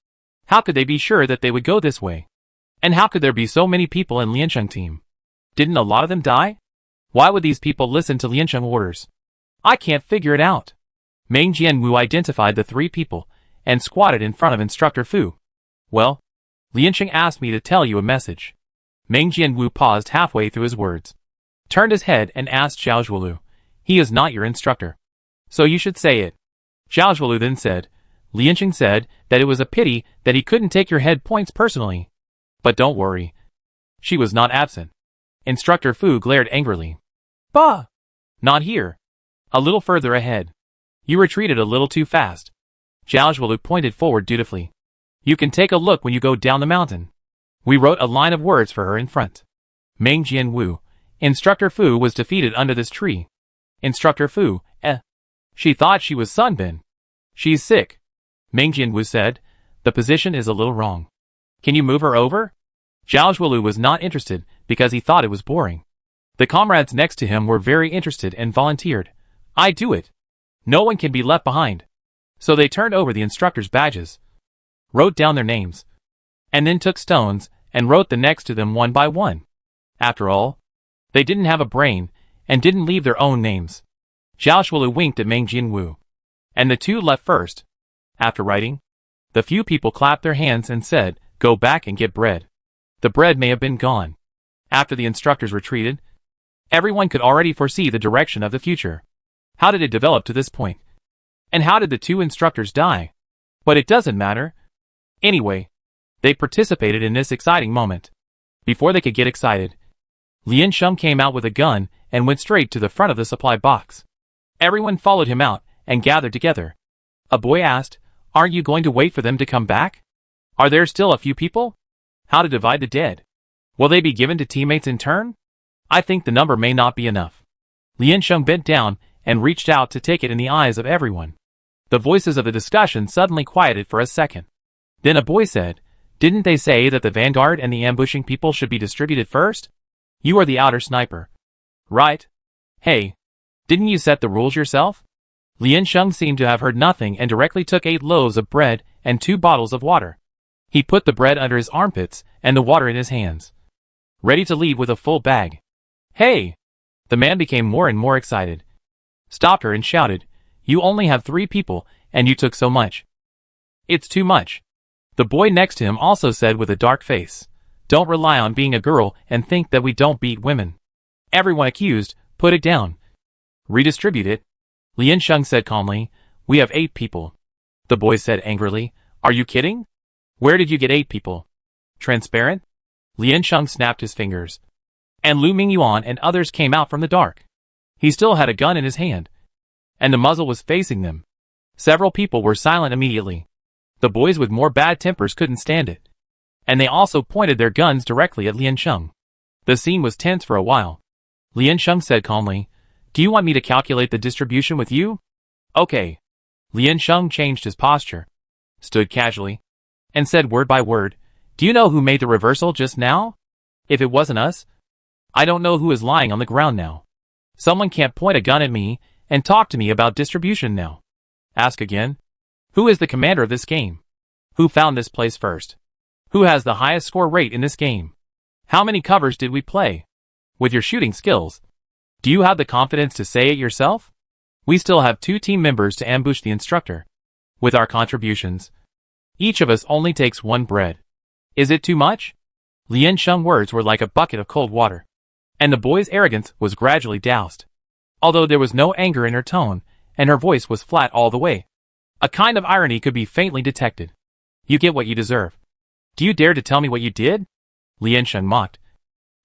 How could they be sure that they would go this way? And how could there be so many people in Liansheng team? Didn't a lot of them die? Why would these people listen to Liansheng orders? I can't figure it out. Meng Jianwu identified the 3 people and squatted in front of Instructor Fu. "Well, Liansheng asked me to tell you a message." Meng Jianwu paused halfway through his words, turned his head and asked Zhao Zhuolu, "He is not your instructor, so you should say it." Zhao Zhuolu then said, "Liansheng said that it was a pity that he couldn't take your head points personally. But don't worry. She was not absent." Instructor Fu glared angrily. "Bah! Not here. A little further ahead. You retreated a little too fast." Zhao Zhuolu pointed forward dutifully. "You can take a look when you go down the mountain. We wrote a line of words for her in front." Meng Jianwu, Instructor Fu was defeated under this tree. Instructor Fu, She thought she was Sunbin. She's sick. Meng Jianwu said, "The position is a little wrong. Can you move her over?" Zhao Zhuolu was not interested because he thought it was boring. The comrades next to him were very interested and volunteered. "I do it. No one can be left behind." So they turned over the instructors' badges, wrote down their names, and then took stones and wrote the next to them one by one. After all, they didn't have a brain and didn't leave their own names. Zhao Zhuolu winked at Meng Jianwu, and the two left first. After writing, the few people clapped their hands and said, "Go back and get bread." The bread may have been gone. After the instructors retreated, everyone could already foresee the direction of the future. How did it develop to this point? And how did the two instructors die? But it doesn't matter. Anyway, they participated in this exciting moment. Before they could get excited, Liansheng came out with a gun and went straight to the front of the supply box. Everyone followed him out and gathered together. A boy asked, "Aren't you going to wait for them to come back? Are there still a few people? How to divide the dead? Will they be given to teammates in turn? I think the number may not be enough." Liansheng bent down and reached out to take it in the eyes of everyone. The voices of the discussion suddenly quieted for a second. Then a boy said, "Didn't they say that the vanguard and the ambushing people should be distributed first? You are the outer sniper, right? Hey, didn't you set the rules yourself?" Liansheng seemed to have heard nothing and directly took 8 loaves of bread and 2 bottles of water. He put the bread under his armpits and the water in his hands, ready to leave with a full bag. "Hey!" The man became more and more excited, stopped her and shouted, "You only have 3 people and you took so much. It's too much." The boy next to him also said with a dark face, "Don't rely on being a girl and think that we don't beat women." Everyone accused, "Put it down. Redistribute it." Liansheng said calmly, "We have 8 people." The boy said angrily, "Are you kidding? Where did you get 8 people? Transparent?" Liansheng snapped his fingers. and Lu Mingyuan and others came out from the dark. He still had a gun in his hand, and the muzzle was facing them. Several people were silent immediately. The boys with more bad tempers couldn't stand it, and they also pointed their guns directly at Liansheng. The scene was tense for a while. Liansheng said calmly, "Do you want me to calculate the distribution with you?" "Okay." Liansheng changed his posture, stood casually, and said word by word, "Do you know who made the reversal just now? If it wasn't us, I don't know who is lying on the ground now. Someone can't point a gun at me and talk to me about distribution now. Ask again. Who is the commander of this game? Who found this place first? Who has the highest score rate in this game? How many covers did we play? With your shooting skills, do you have the confidence to say it yourself? We still have 2 team members to ambush the instructor. With our contributions, each of us only takes 1 bread. Is it too much?" Liansheng's words were like a bucket of cold water, and the boy's arrogance was gradually doused. Although there was no anger in her tone, and her voice was flat all the way, a kind of irony could be faintly detected. "You get what you deserve. Do you dare to tell me what you did?" Liansheng mocked.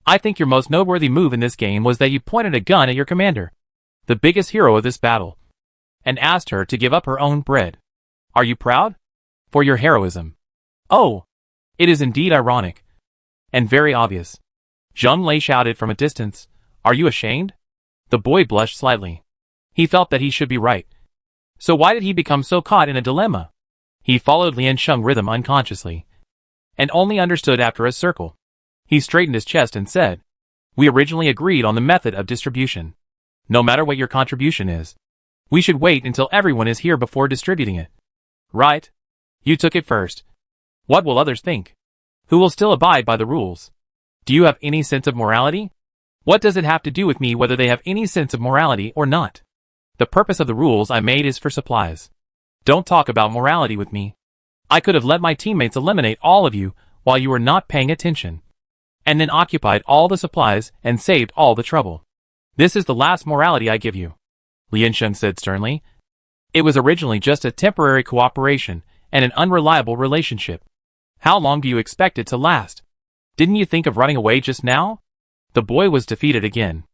"I think your most noteworthy move in this game was that you pointed a gun at your commander, the biggest hero of this battle, and asked her to give up her own bread. Are you proud? For your heroism? Oh, it is indeed ironic, and very obvious." Zheng Lei shouted from a distance, "Are you ashamed?" The boy blushed slightly. He felt that he should be right. So why did he become so caught in a dilemma? He followed Liansheng's rhythm unconsciously, and only understood after a circle. He straightened his chest and said, "We originally agreed on the method of distribution. No matter what your contribution is, we should wait until everyone is here before distributing it. Right? You took it first. What will others think? Who will still abide by the rules? Do you have any sense of morality? What does it have to do with me whether they have any sense of morality or not? The purpose of the rules I made is for supplies. Don't talk about morality with me. I could have let my teammates eliminate all of you while you were not paying attention, and then occupied all the supplies and saved all the trouble. This is the last morality I give you," Liansheng said sternly. "It was originally just a temporary cooperation and an unreliable relationship. How long do you expect it to last? Didn't you think of running away just now?" The boy was defeated again.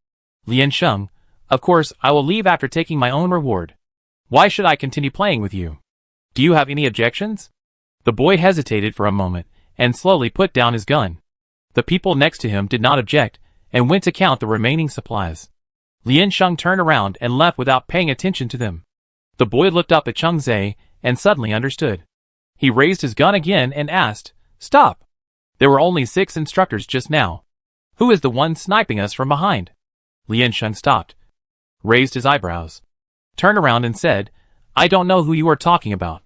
"Liansheng, of course I will leave after taking my own reward. Why should I continue playing with you? Do you have any objections?" The boy hesitated for a moment and slowly put down his gun. The people next to him did not object and went to count the remaining supplies. Liansheng turned around and left without paying attention to them. The boy looked up at Cheng Zhe and suddenly understood. He raised his gun again and asked, "Stop! There were only 6 instructors just now. Who is the one sniping us from behind?" Liansheng stopped, raised his eyebrows, turned around and said, "I don't know who you are talking about.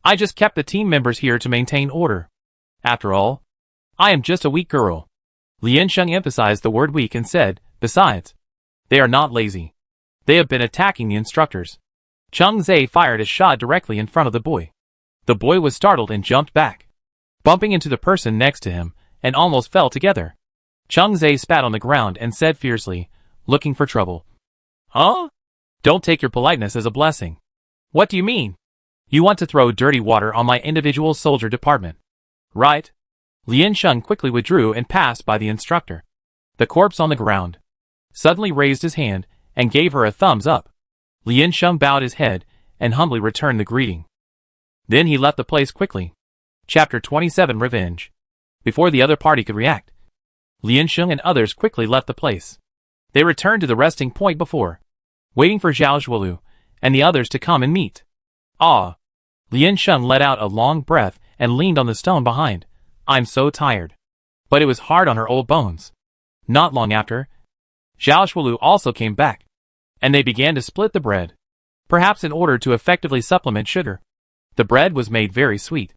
I just kept the team members here to maintain order. After all, I am just a weak girl." Liansheng emphasized the word weak and said, "Besides, they are not lazy. They have been attacking the instructors." Cheng Zhe fired a shot directly in front of the boy. The boy was startled and jumped back, bumping into the person next to him, and almost fell together. Cheng Zhe spat on the ground and said fiercely, "Looking for trouble? Huh? Don't take your politeness as a blessing. What do you mean? You want to throw dirty water on my individual soldier department, right?" Liansheng quickly withdrew and passed by the instructor. The corpse on the ground suddenly raised his hand and gave her a thumbs up. Liansheng bowed his head and humbly returned the greeting. Then he left the place quickly. Chapter 27 Revenge. Before the other party could react, Liansheng and others quickly left the place. They returned to the resting point before, waiting for Zhao Zhuolu and the others to come and meet. "Ah!" Liansheng let out a long breath and leaned on the stone behind. "I'm so tired." But it was hard on her old bones. Not long after, Zhao Zhuolu also came back, and they began to split the bread, perhaps in order to effectively supplement sugar. The bread was made very sweet,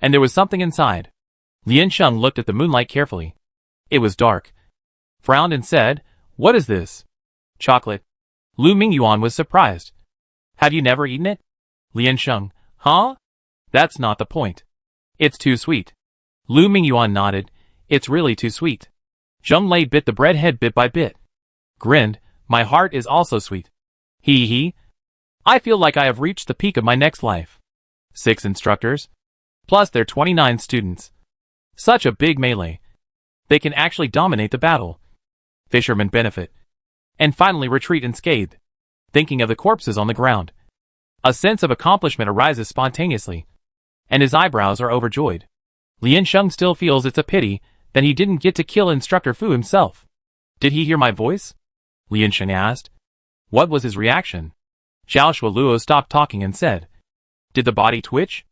and there was something inside. Liansheng looked at the moonlight carefully. It was dark, frowned and said, "What is this?" "Chocolate." Lu Mingyuan was surprised. "Have you never eaten it?" Liansheng, "Huh? That's not the point. It's too sweet." Lu Mingyuan nodded. "It's really too sweet." Zheng Lei bit the bread head bit by bit, grinned. "My heart is also sweet. Hee hee. I feel like I have reached the peak of my next life. 6 instructors, plus their 29 students. Such a big melee. They can actually dominate the battle. fishermen benefit, and finally retreat unscathed. Thinking of the corpses on the ground, a sense of accomplishment arises spontaneously, and his eyebrows are overjoyed. Lian-sheng still feels it's a pity that he didn't get to kill Instructor Fu himself. Did he hear my voice? Lian-sheng asked. What was his reaction? Zhao Shualuo stopped talking and said, Did the body twitch?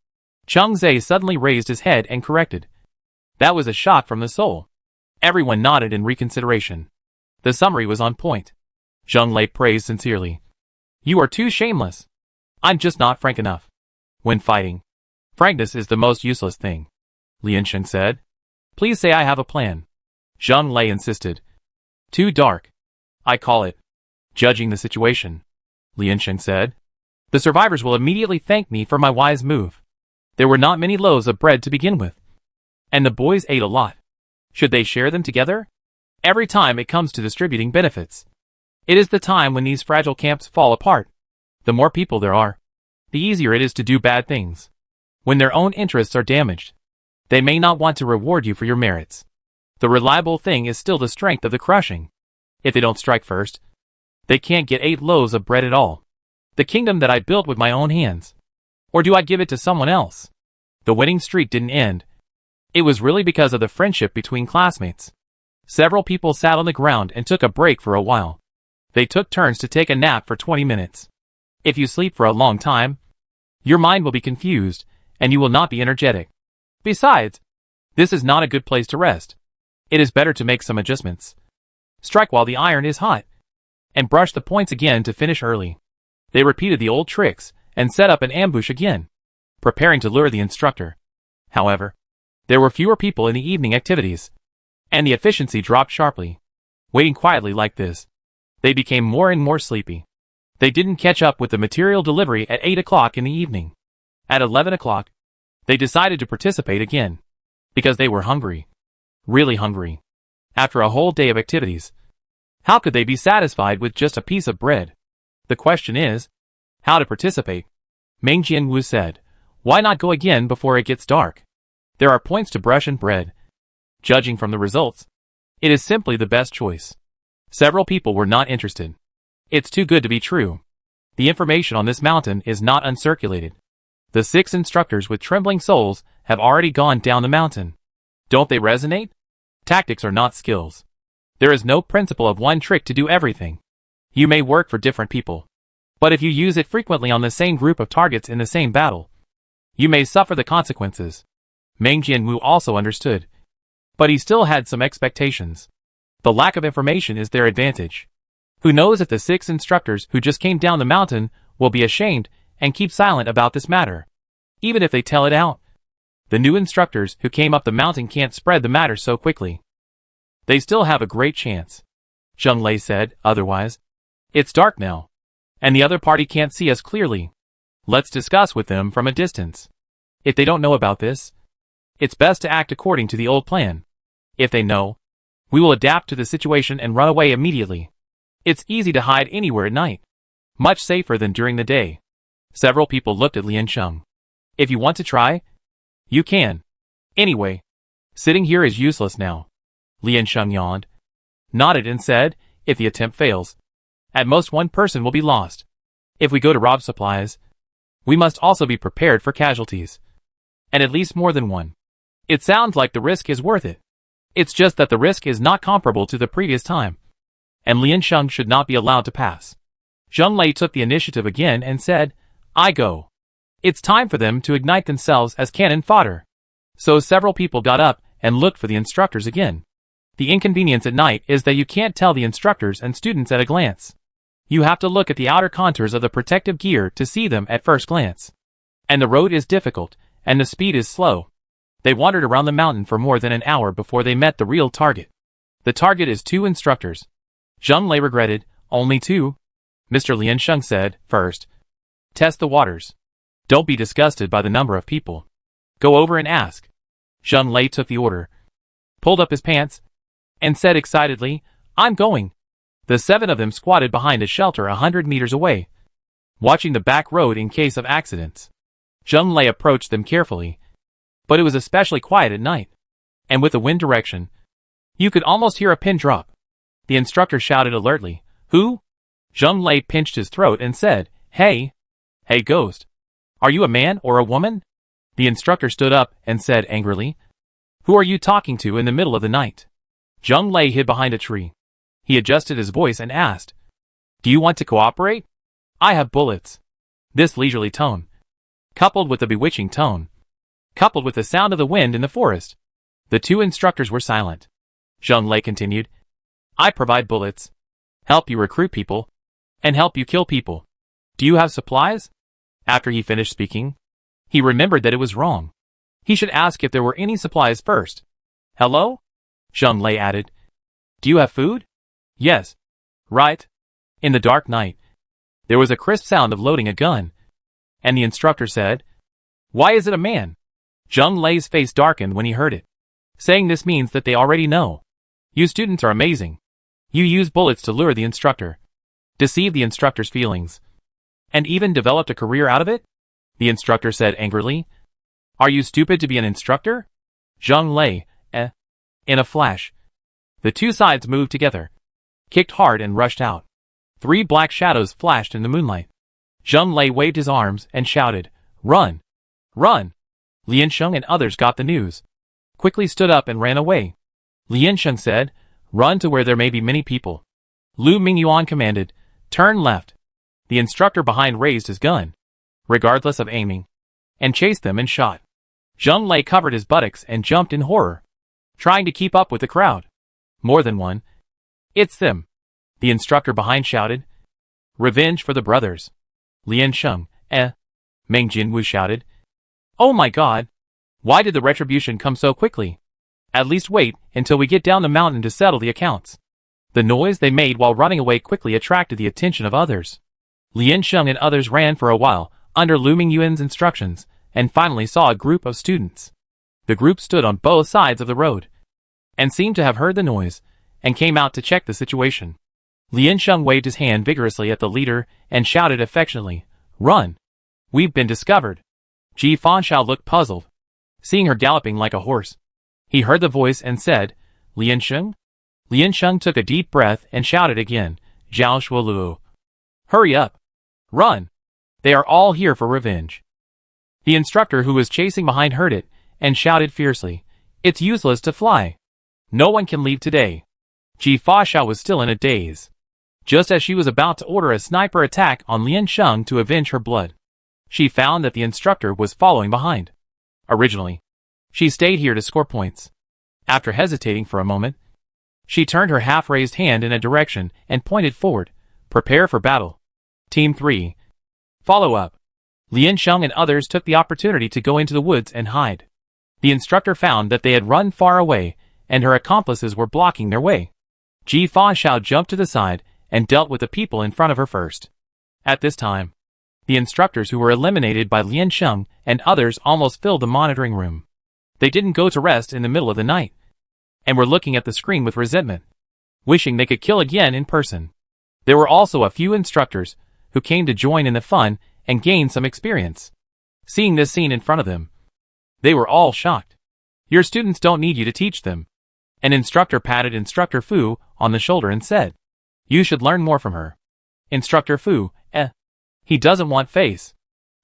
Cheng Zhe suddenly raised his head and corrected. That was a shot from the soul. Everyone nodded in reconsideration. The summary was on point. Zheng Lei praised sincerely. You are too shameless. I'm just not frank enough. When fighting, frankness is the most useless thing, Lian-sheng said. Please say I have a plan. Zheng Lei insisted. Too dark. I call it judging the situation, Lian-sheng said. The survivors will immediately thank me for my wise move. There were not many loaves of bread to begin with, and the boys ate a lot. Should they share them together? Every time it comes to distributing benefits, it is the time when these fragile camps fall apart. The more people there are, the easier it is to do bad things. When their own interests are damaged, they may not want to reward you for your merits. The reliable thing is still the strength of the crushing. If they don't strike first, they can't get 8 loaves of bread at all. The kingdom that I built with my own hands. Or do I give it to someone else? The winning streak didn't end. It was really because of the friendship between classmates. Several people sat on the ground and took a break for a while. They took turns to take a nap for 20 minutes. If you sleep for a long time, your mind will be confused, and you will not be energetic. Besides, this is not a good place to rest. It is better to make some adjustments. Strike while the iron is hot, and brush the points again to finish early. They repeated the old tricks, and set up an ambush again, preparing to lure the instructor. However, there were fewer people in the evening activities, and the efficiency dropped sharply. Waiting quietly like this, they became more and more sleepy. They didn't catch up with the material delivery at 8 o'clock in the evening. At 11 o'clock, they decided to participate again, because they were hungry. Really hungry. After a whole day of activities, how could they be satisfied with just a piece of bread? The question is, how to participate? Meng Jianwu said, why not go again before it gets dark? There are points to brush and bread. Judging from the results, it is simply the best choice. Several people were not interested. It's too good to be true. The information on this mountain is not uncirculated. The 6 instructors with trembling souls have already gone down the mountain. Don't they resonate? Tactics are not skills. There is no principle of one trick to do everything. You may work for different people, but if you use it frequently on the same group of targets in the same battle, you may suffer the consequences. Meng Jianwu also understood, but he still had some expectations. The lack of information is their advantage. Who knows if the 6 instructors who just came down the mountain will be ashamed and keep silent about this matter, even if they tell it out. The new instructors who came up the mountain can't spread the matter so quickly. They still have a great chance. Zheng Lei said, otherwise, it's dark now, and the other party can't see us clearly. Let's discuss with them from a distance. If they don't know about this, it's best to act according to the old plan. If they know, we will adapt to the situation and run away immediately. It's easy to hide anywhere at night. Much safer than during the day. Several people looked at Lian-sheng. If you want to try, you can. Anyway, sitting here is useless now. Lian-sheng yawned, nodded and said, if the attempt fails, at most one person will be lost. If we go to rob supplies, we must also be prepared for casualties. And at least more than one. It sounds like the risk is worth it. It's just that the risk is not comparable to the previous time, and Lian-sheng should not be allowed to pass. Zheng Lei took the initiative again and said, I go. It's time for them to ignite themselves as cannon fodder. So several people got up and looked for the instructors again. The inconvenience at night is that you can't tell the instructors and students at a glance. You have to look at the outer contours of the protective gear to see them at first glance. And the road is difficult, and the speed is slow. They wandered around the mountain for more than an hour before they met the real target. The target is 2 instructors. Zheng Lei regretted, only 2? Mr. Lian-sheng said, first, test the waters. Don't be disgusted by the number of people. Go over and ask. Zheng Lei took the order, pulled up his pants, and said excitedly, I'm going. The 7 of them squatted behind a shelter 100 meters away, watching the back road in case of accidents. Zheng Lei approached them carefully, but it was especially quiet at night, and with the wind direction, you could almost hear a pin drop. The instructor shouted alertly. Who? Zheng Lei pinched his throat and said, Hey! Hey ghost! Are you a man or a woman? The instructor stood up and said angrily, Who are you talking to in the middle of the night? Zheng Lei hid behind a tree. He adjusted his voice and asked, Do you want to cooperate? I have bullets. This leisurely tone, coupled with the bewitching tone, coupled with the sound of the wind in the forest. The two instructors were silent. Zheng Lei continued, I provide bullets, help you recruit people, and help you kill people. Do you have supplies? After he finished speaking, he remembered that it was wrong. He should ask if there were any supplies first. Hello? Zheng Lei added. Do you have food? Yes. Right. In the dark night, there was a crisp sound of loading a gun. And the instructor said, Why is it a man? Zheng Lei's face darkened when he heard it. Saying this means that they already know. You students are amazing. You use bullets to lure the instructor, deceive the instructor's feelings, and even developed a career out of it? The instructor said angrily. Are you stupid to be an instructor? Zheng Lei, In a flash, the two sides moved together, kicked hard and rushed out. 3 black shadows flashed in the moonlight. Zheng Lei waved his arms and shouted, Run! Run! Lian Sheng and others got the news, quickly stood up and ran away. Lian Sheng said, Run to where there may be many people. Lu Mingyuan commanded, Turn left. The instructor behind raised his gun, regardless of aiming, and chased them and shot. Zheng Lei covered his buttocks and jumped in horror, trying to keep up with the crowd. More than one. It's them. The instructor behind shouted. Revenge for the brothers. Lian Sheng, Meng Jinwu shouted. Oh my god! Why did the retribution come so quickly? At least wait until we get down the mountain to settle the accounts. The noise they made while running away quickly attracted the attention of others. Lian Sheng and others ran for a while, under Lu Mingyuan's instructions, and finally saw a group of students. The group stood on both sides of the road, and seemed to have heard the noise, and came out to check the situation. Lian Sheng waved his hand vigorously at the leader, and shouted affectionately, Run! We've been discovered. Ji Fanshao looked puzzled, seeing her galloping like a horse. He heard the voice and said, Lian Sheng? Lian Sheng took a deep breath and shouted again, Zhao Shuoluo. Hurry up! Run! They are all here for revenge. The instructor who was chasing behind heard it, and shouted fiercely, It's useless to fly. No one can leave today. Ji Fanshao was still in a daze, just as she was about to order a sniper attack on Lian Sheng to avenge her blood. She found that the instructor was following behind. Originally, she stayed here to score points. After hesitating for a moment, she turned her half-raised hand in a direction and pointed forward. Prepare for battle. Team 3. Follow up. Lian Sheng and others took the opportunity to go into the woods and hide. The instructor found that they had run far away, and her accomplices were blocking their way. Ji Fanshao jumped to the side and dealt with the people in front of her first. At this time, the instructors who were eliminated by Lian Sheng and others almost filled the monitoring room. They didn't go to rest in the middle of the night, and were looking at the screen with resentment, wishing they could kill again in person. There were also a few instructors who came to join in the fun and gain some experience. Seeing this scene in front of them, they were all shocked. Your students don't need you to teach them. An instructor patted Instructor Fu on the shoulder and said, You should learn more from her. Instructor Fu, He doesn't want face.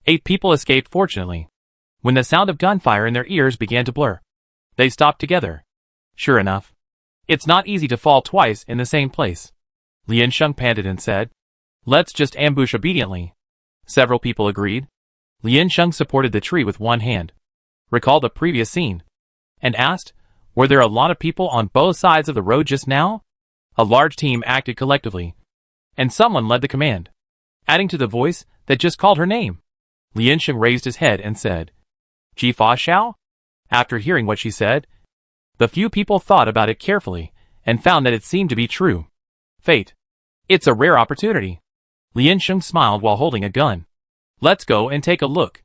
8 people escaped fortunately. When the sound of gunfire in their ears began to blur, they stopped together. Sure enough, it's not easy to fall twice in the same place. Lian Sheng panted and said, Let's just ambush obediently. Several people agreed. Lian Sheng supported the tree with one hand, recalled the previous scene, and asked, Were there a lot of people on both sides of the road just now? A large team acted collectively, and someone led the command, adding to the voice that just called her name. Lian Sheng raised his head and said, Ji Fanshao? After hearing what she said, the few people thought about it carefully, and found that it seemed to be true. Fate. It's a rare opportunity. Lian Sheng smiled while holding a gun. Let's go and take a look.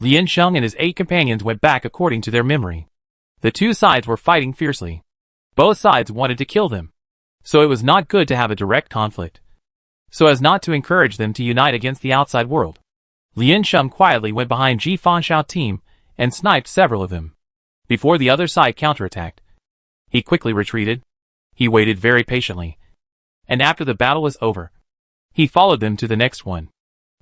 Lian Sheng and his 8 companions went back according to their memory. The two sides were fighting fiercely. Both sides wanted to kill them, so it was not good to have a direct conflict, so as not to encourage them to unite against the outside world. Lian Sheng quietly went behind Ji Fanshao team and sniped several of them. Before the other side counterattacked, he quickly retreated. He waited very patiently, and after the battle was over, he followed them to the next one.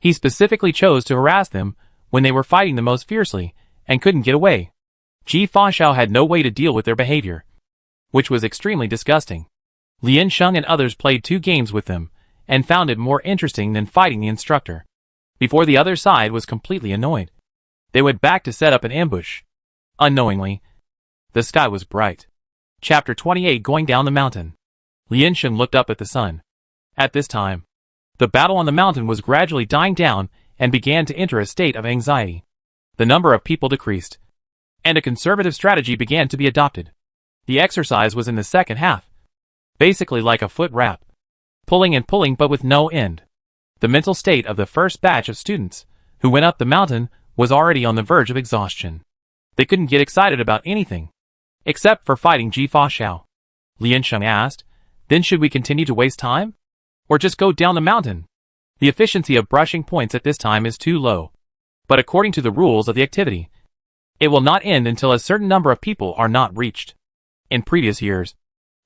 He specifically chose to harass them when they were fighting the most fiercely and couldn't get away. Ji Fa had no way to deal with their behavior, which was extremely disgusting. Lian Sheng and others played 2 games with them and found it more interesting than fighting the instructor. Before the other side was completely annoyed, they went back to set up an ambush. Unknowingly, the sky was bright. Chapter 28 Going Down the Mountain. Lian Sheng looked up at the sun. At this time, the battle on the mountain was gradually dying down and began to enter a state of anxiety. The number of people decreased, and a conservative strategy began to be adopted. The exercise was in the second half, basically like a foot wrap, pulling and pulling but with no end. The mental state of the first batch of students who went up the mountain was already on the verge of exhaustion. They couldn't get excited about anything, except for fighting Ji Fa. Lian Sheng asked, "Then should we continue to waste time? Or just go down the mountain?" The efficiency of brushing points at this time is too low. But according to the rules of the activity, it will not end until a certain number of people are not reached. In previous years,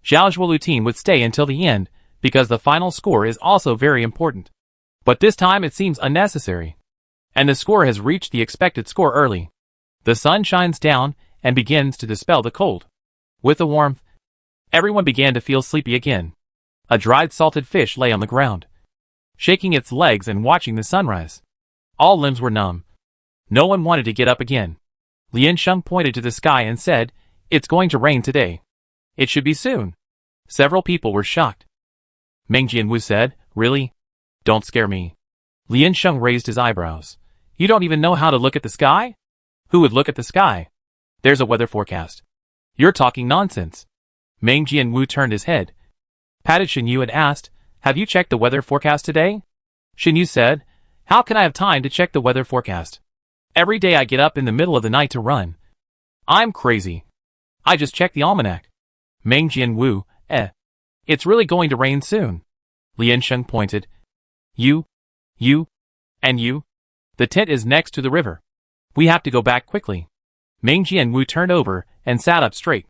Zhao Zhuolu team would stay until the end because the final score is also very important. But this time it seems unnecessary, and the score has reached the expected score early. The sun shines down and begins to dispel the cold. With the warmth, everyone began to feel sleepy again. A dried salted fish lay on the ground, shaking its legs and watching the sunrise. All limbs were numb. No one wanted to get up again. Lian Sheng pointed to the sky and said, "It's going to rain today. It should be soon." Several people were shocked. Meng Jianwu said, "Really? Don't scare me." Lian Sheng raised his eyebrows. "You don't even know how to look at the sky? Who would look at the sky? There's a weather forecast. You're talking nonsense." Meng Jianwu turned his head, patted Xinyu and asked, "Have you checked the weather forecast today?" Xinyu said, "How can I have time to check the weather forecast? Every day I get up in the middle of the night to run. I'm crazy. I just checked the almanac." Meng Jianwu, "It's really going to rain soon." Lian Sheng pointed. You, and you. The tent is next to the river. We have to go back quickly." Meng Jianwu turned over and sat up straight.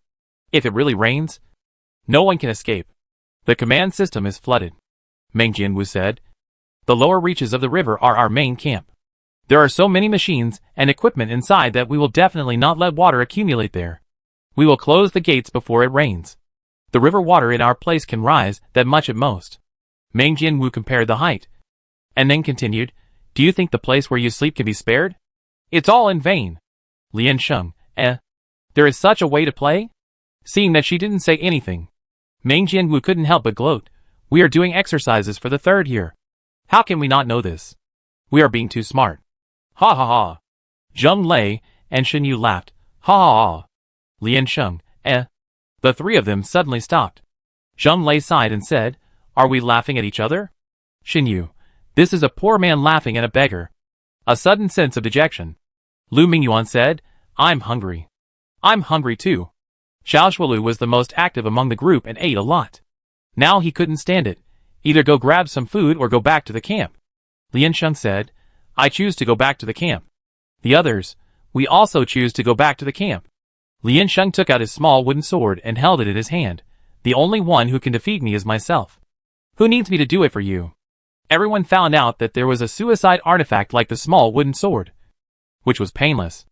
"If it really rains, no one can escape. The command system is flooded." Meng Jianwu said, "The lower reaches of the river are our main camp. There are so many machines and equipment inside that we will definitely not let water accumulate there. We will close the gates before it rains. The river water in our place can rise that much at most." Meng Jianwu compared the height, and then continued, "Do you think the place where you sleep can be spared? It's all in vain." Lian Sheng, "There is such a way to play?" Seeing that she didn't say anything, Meng Jianwu couldn't help but gloat. "We are doing exercises for the 3rd year. How can we not know this? We are being too smart." "Ha ha ha." Zheng Lei and Xinyu laughed. "Ha ha ha." Lian Sheng, The 3 of them suddenly stopped. Zheng Lei sighed and said, "Are we laughing at each other?" Xinyu, "This is a poor man laughing at a beggar." A sudden sense of dejection. Lu Mingyuan said, "I'm hungry." "I'm hungry too." Zhao Zhuolu was the most active among the group and ate a lot. Now he couldn't stand it. Either go grab some food or go back to the camp. Lian Sheng said, "I choose to go back to the camp." The others, "We also choose to go back to the camp." Lian Sheng took out his small wooden sword and held it in his hand. "The only one who can defeat me is myself. Who needs me to do it for you?" Everyone found out that there was a suicide artifact like the small wooden sword, which was painless,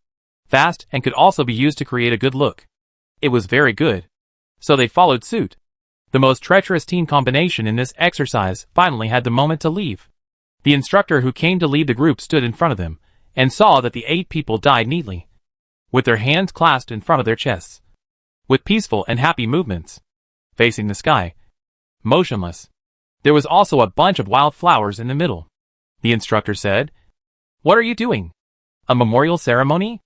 fast, and could also be used to create a good look. It was very good. So they followed suit. The most treacherous team combination in this exercise finally had the moment to leave. The instructor who came to lead the group stood in front of them and saw that the 8 people died neatly, with their hands clasped in front of their chests, with peaceful and happy movements, facing the sky, motionless. There was also a bunch of wild flowers in the middle. The instructor said, "What are you doing? A memorial ceremony?"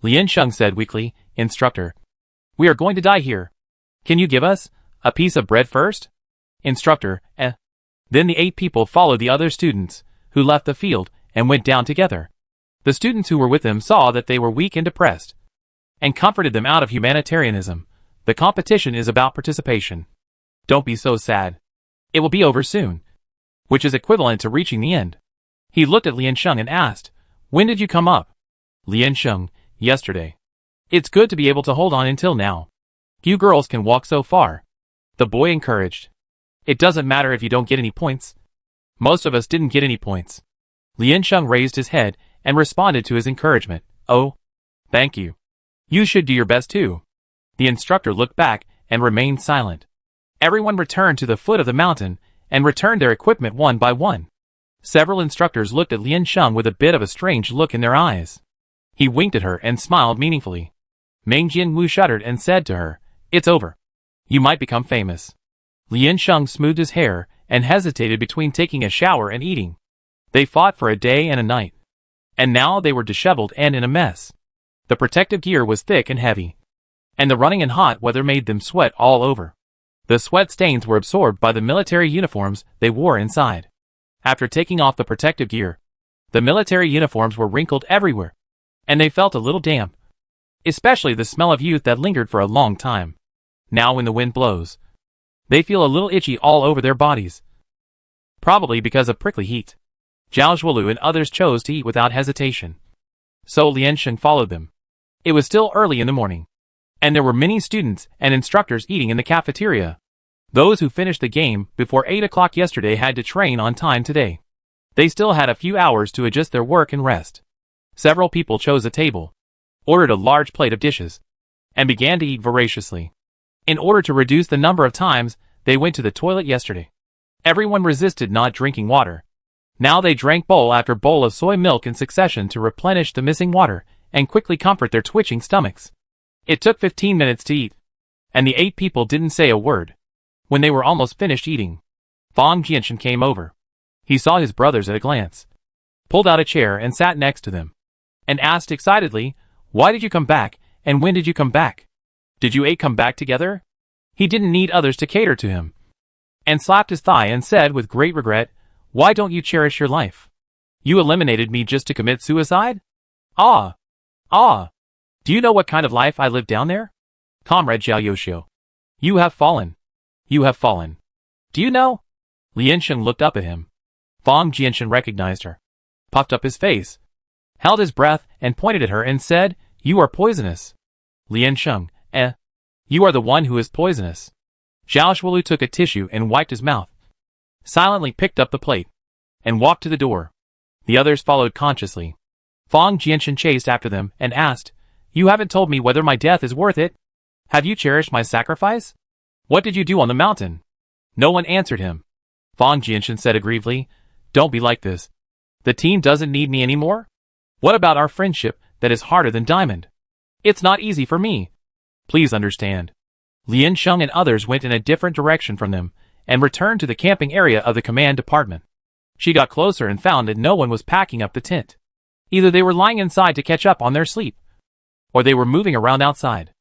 Lian Sheng said weakly, "Instructor, we are going to die here. Can you give us a piece of bread first?" Instructor, Then the 8 people followed the other students, who left the field and went down together. The students who were with them saw that they were weak and depressed, and comforted them out of humanitarianism. The competition is about participation. Don't be so sad. It will be over soon, which is equivalent to reaching the end. He looked at Lian Sheng and asked, "When did you come up?" Lian Sheng, "Yesterday." "It's good to be able to hold on until now. Few girls can walk so far." The boy encouraged. It doesn't matter if you don't get any points. Most of us didn't get any points. Liansheng raised his head and responded to his encouragement. Oh, thank you. You should do your best too. The instructor looked back and remained silent. Everyone returned to the foot of the mountain and returned their equipment one by one. Several instructors looked at Liansheng with a bit of a strange look in their eyes. He winked at her and smiled meaningfully. Meng Jianwu shuddered and said to her, "It's over. You might become famous." Liansheng smoothed his hair and hesitated between taking a shower and eating. They fought for a day and a night. And now they were disheveled and in a mess. The protective gear was thick and heavy. And the running in hot weather made them sweat all over. The sweat stains were absorbed by the military uniforms they wore inside. After taking off the protective gear, the military uniforms were wrinkled everywhere. And they felt a little damp. Especially the smell of youth that lingered for a long time. Now when the wind blows, they feel a little itchy all over their bodies. Probably because of prickly heat. Zhao Zhuolu and others chose to eat without hesitation. So Liansheng followed them. It was still early in the morning. And there were many students and instructors eating in the cafeteria. Those who finished the game before 8 o'clock yesterday had to train on time today. They still had a few hours to adjust their work and rest. Several people chose a table, ordered a large plate of dishes, and began to eat voraciously. In order to reduce the number of times they went to the toilet yesterday, everyone resisted not drinking water. Now they drank bowl after bowl of soy milk in succession to replenish the missing water and quickly comfort their twitching stomachs. It took 15 minutes to eat, and the 8 people didn't say a word. When they were almost finished eating, Fang Jianshan came over. He saw his brothers at a glance, pulled out a chair and sat next to them, and asked excitedly, "Why did you come back, and when did you come back? Did you 8 come back together?" He didn't need others to cater to him, and slapped his thigh and said with great regret, "Why don't you cherish your life? You eliminated me just to commit suicide? Ah! Do you know what kind of life I lived down there? Comrade Zhao Yoshio, you have fallen. You have fallen. Do you know?" Liansheng looked up at him. Fang Jianshan recognized her, puffed up his face, held his breath and pointed at her and said, "You are poisonous." Liansheng, you are the one who is poisonous. Zhao Zhuolu took a tissue and wiped his mouth, silently picked up the plate, and walked to the door. The others followed consciously. Fang Jianshan chased after them and asked, "You haven't told me whether my death is worth it. Have you cherished my sacrifice? What did you do on the mountain?" No one answered him. Fang Jianshan said aggrievedly, "Don't be like this. The team doesn't need me anymore? What about our friendship that is harder than diamond? It's not easy for me. Please understand." Liansheng and others went in a different direction from them and returned to the camping area of the command department. She got closer and found that no one was packing up the tent. Either they were lying inside to catch up on their sleep, or they were moving around outside.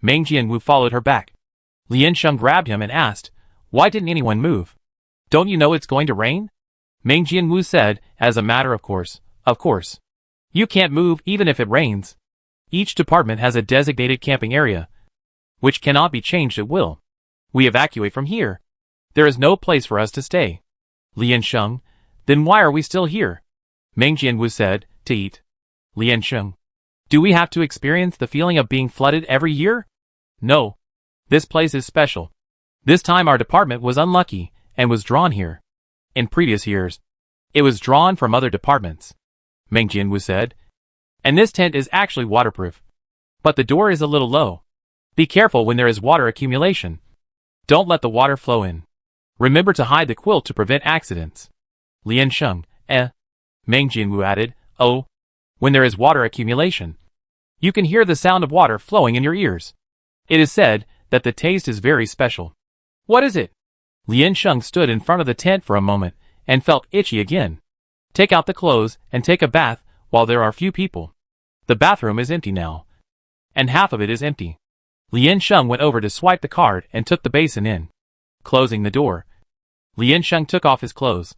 Meng Jianwu followed her back. Liansheng grabbed him and asked, "Why didn't anyone move? Don't you know it's going to rain?" Meng Jianwu said, as a matter of course, "Of course. You can't move even if it rains. Each department has a designated camping area, which cannot be changed at will. We evacuate from here. There is no place for us to stay." Liansheng, "Then why are we still here?" Meng Jianwu said, "To eat." Liansheng, "Do we have to experience the feeling of being flooded every year?" "No. This place is special. This time our department was unlucky and was drawn here. In previous years, it was drawn from other departments," Meng Jianwu said. "And this tent is actually waterproof. But the door is a little low. Be careful when there is water accumulation. Don't let the water flow in. Remember to hide the quilt to prevent accidents." Liansheng, Meng Jianwu added, "Oh, when there is water accumulation, you can hear the sound of water flowing in your ears. It is said that the taste is very special." "What is it?" Liansheng stood in front of the tent for a moment and felt itchy again. "Take out the clothes and take a bath while there are few people. The bathroom is empty now, and half of it is empty." Liansheng went over to swipe the card and took the basin in. Closing the door, Liansheng took off his clothes.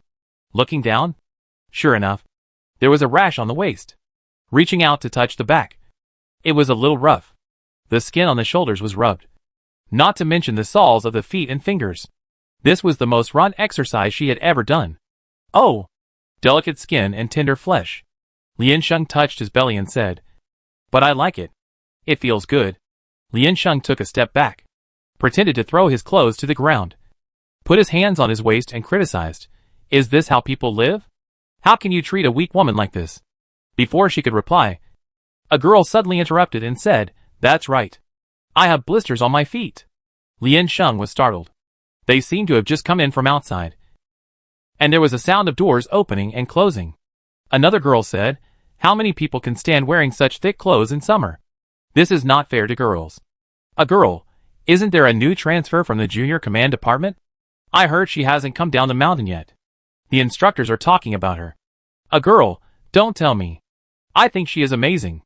Looking down, sure enough, there was a rash on the waist. Reaching out to touch the back, it was a little rough. The skin on the shoulders was rubbed, not to mention the soles of the feet and fingers. This was the most run exercise she had ever done. "Oh, delicate skin and tender flesh." Liansheng touched his belly and said, "But I like it. It feels good." Liansheng took a step back, pretended to throw his clothes to the ground, put his hands on his waist and criticized, "Is this how people live? How can you treat a weak woman like this?" Before she could reply, a girl suddenly interrupted and said, "That's right. I have blisters on my feet." Lian Sheng was startled. They seemed to have just come in from outside. And there was a sound of doors opening and closing. Another girl said, "How many people can stand wearing such thick clothes in summer? This is not fair to girls." A girl, "Isn't there a new transfer from the junior command department? I heard she hasn't come down the mountain yet. The instructors are talking about her." A girl, "Don't tell me. I think she is amazing.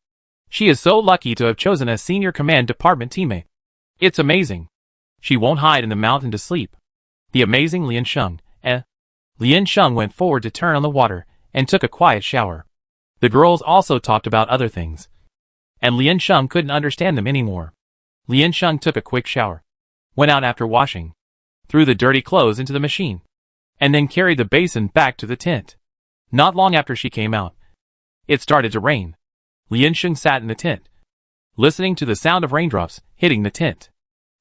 She is so lucky to have chosen a senior command department teammate. It's amazing. She won't hide in the mountain to sleep." The amazing Lian Sheng, Lian Sheng went forward to turn on the water and took a quiet shower. The girls also talked about other things, and Lian Sheng couldn't understand them anymore. Lian Sheng took a quick shower, went out after washing, threw the dirty clothes into the machine, and then carried the basin back to the tent. Not long after she came out, it started to rain. Lian Sheng sat in the tent, listening to the sound of raindrops hitting the tent.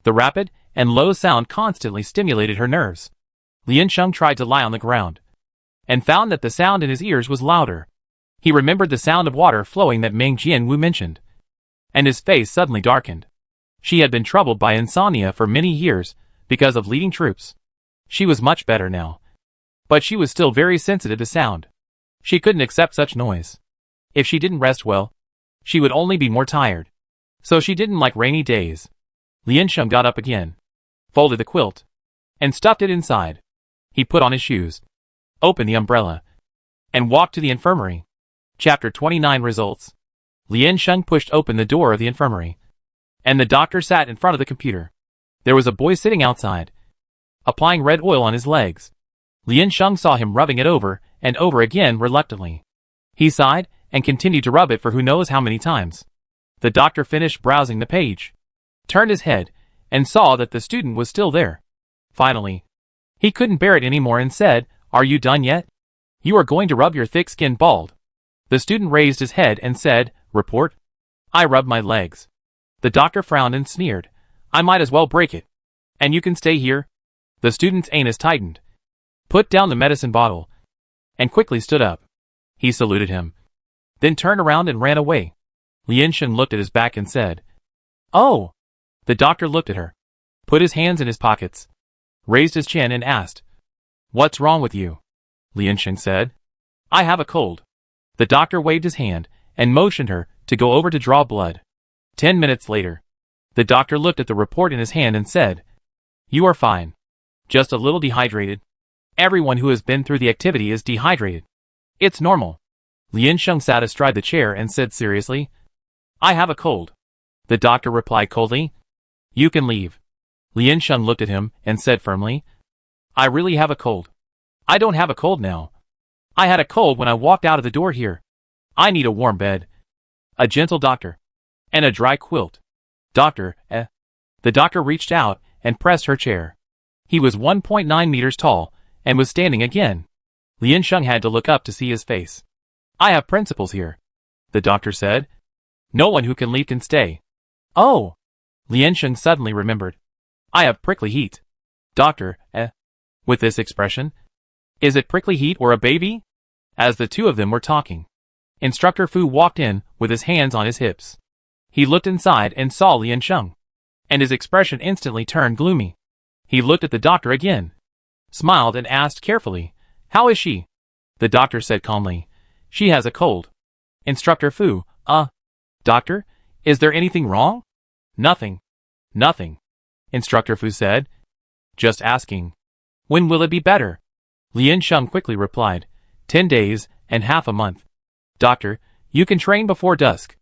The rapid and low sound constantly stimulated her nerves. Lian Sheng tried to lie on the ground, and found that the sound in his ears was louder. He remembered the sound of water flowing that Meng Jianwu mentioned, and his face suddenly darkened. She had been troubled by insomnia for many years because of leading troops. She was much better now, but she was still very sensitive to sound. She couldn't accept such noise. If she didn't rest well, she would only be more tired. So she didn't like rainy days. Lian Sheng got up again, folded the quilt, and stuffed it inside. He put on his shoes, opened the umbrella, and walked to the infirmary. Chapter 29 Results. Lian Sheng pushed open the door of the infirmary, and the doctor sat in front of the computer. There was a boy sitting outside, applying red oil on his legs. Lian Sheng saw him rubbing it over and over again reluctantly. He sighed and continued to rub it for who knows how many times. The doctor finished browsing the page, turned his head, and saw that the student was still there. Finally, he couldn't bear it anymore and said, "Are you done yet? You are going to rub your thick skin bald." The student raised his head and said, "Report." "I rubbed my legs." The doctor frowned and sneered, "I might as well break it. And you can stay here?" The student's anus tightened, put down the medicine bottle, and quickly stood up. He saluted him, then turned around and ran away. Lian Sheng looked at his back and said, "Oh." The doctor looked at her, put his hands in his pockets, raised his chin and asked, "What's wrong with you?" Lian Sheng said, "I have a cold." The doctor waved his hand and motioned her to go over to draw blood. 10 minutes later, the doctor looked at the report in his hand and said, "You are fine. Just a little dehydrated. Everyone who has been through the activity is dehydrated. It's normal." Lian Sheng sat astride the chair and said seriously, "I have a cold." The doctor replied coldly, "You can leave." Lian Sheng looked at him and said firmly, "I really have a cold. I don't have a cold now. I had a cold when I walked out of the door here. I need a warm bed, a gentle doctor, and a dry quilt." "Doctor, The doctor reached out and pressed her chair. He was 1.9 meters tall and was standing again. Lian Sheng had to look up to see his face. "I have principles here," the doctor said. "No one who can leave can stay." "Oh!" Lian Sheng suddenly remembered. "I have prickly heat." "Doctor, With this expression, "Is it prickly heat or a baby?" As the two of them were talking, Instructor Fu walked in with his hands on his hips. He looked inside and saw Lian Sheng, and his expression instantly turned gloomy. He looked at the doctor again, smiled and asked carefully, "How is she?" The doctor said calmly, "She has a cold." Instructor Fu, Doctor, is there anything wrong?" "Nothing. Nothing," Instructor Fu said. "Just asking. When will it be better?" Lian Sheng quickly replied, 10 days and half a month. "Doctor, you can train before dusk."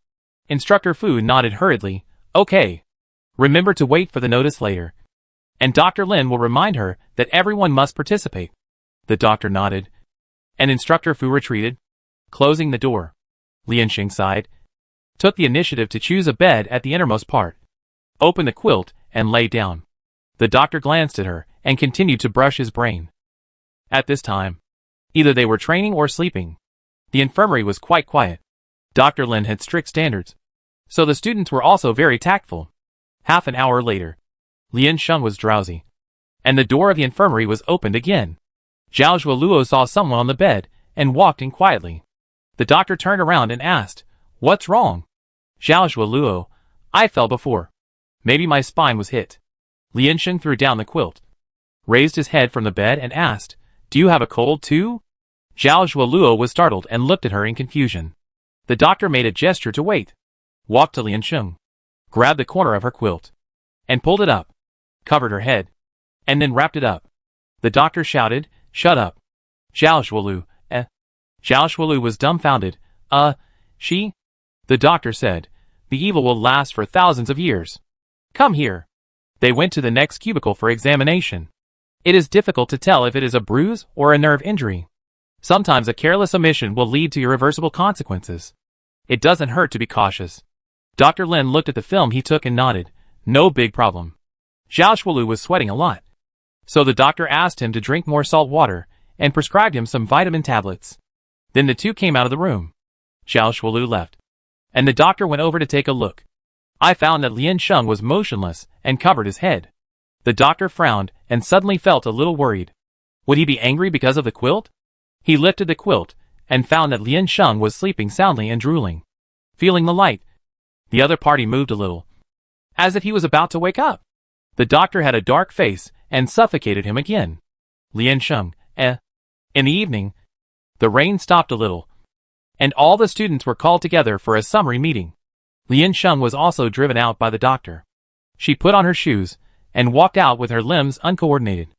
Instructor Fu nodded hurriedly, "Okay. Remember to wait for the notice later. And Dr. Lin will remind her that everyone must participate." The doctor nodded, and Instructor Fu retreated, closing the door. Lian Sheng sighed, took the initiative to choose a bed at the innermost part, opened the quilt, and lay down. The doctor glanced at her and continued to brush his brain. At this time, either they were training or sleeping. The infirmary was quite quiet. Dr. Lin had strict standards, so the students were also very tactful. Half an hour later, Lian Sheng was drowsy. and the door of the infirmary was opened again. Zhao Zhuoluo saw someone on the bed and walked in quietly. The doctor turned around and asked, "What's wrong?" "Zhao Zhuoluo, I fell before. Maybe my spine was hit." Liansheng threw down the quilt, raised his head from the bed and asked, "Do you have a cold too?" Zhao Zhuoluo was startled and looked at her in confusion. The doctor made a gesture to wait, walked to Liansheng, grabbed the corner of her quilt, and pulled it up, covered her head, and then wrapped it up. The doctor shouted, "Shut up. Zhao Zhuolu, eh?" Zhao Zhuolu was dumbfounded. She? The doctor said, "The evil will last for thousands of years. Come here." They went to the next cubicle for examination. It is difficult to tell if it is a bruise or a nerve injury. Sometimes a careless omission will lead to irreversible consequences. It doesn't hurt to be cautious. Dr. Lin looked at the film he took and nodded. No big problem. Zhao Zhuolu was sweating a lot, so the doctor asked him to drink more salt water and prescribed him some vitamin tablets. Then the two came out of the room. Zhao Zhuolu left, and the doctor went over to take a look. I found that Liansheng was motionless and covered his head. The doctor frowned and suddenly felt a little worried. Would he be angry because of the quilt? He lifted the quilt and found that Liansheng was sleeping soundly and drooling. Feeling the light, the other party moved a little, as if he was about to wake up. The doctor had a dark face and suffocated him again. Liansheng, eh? In the evening, the rain stopped a little, and all the students were called together for a summary meeting. Liansheng was also driven out by the doctor. She put on her shoes and walked out with her limbs uncoordinated.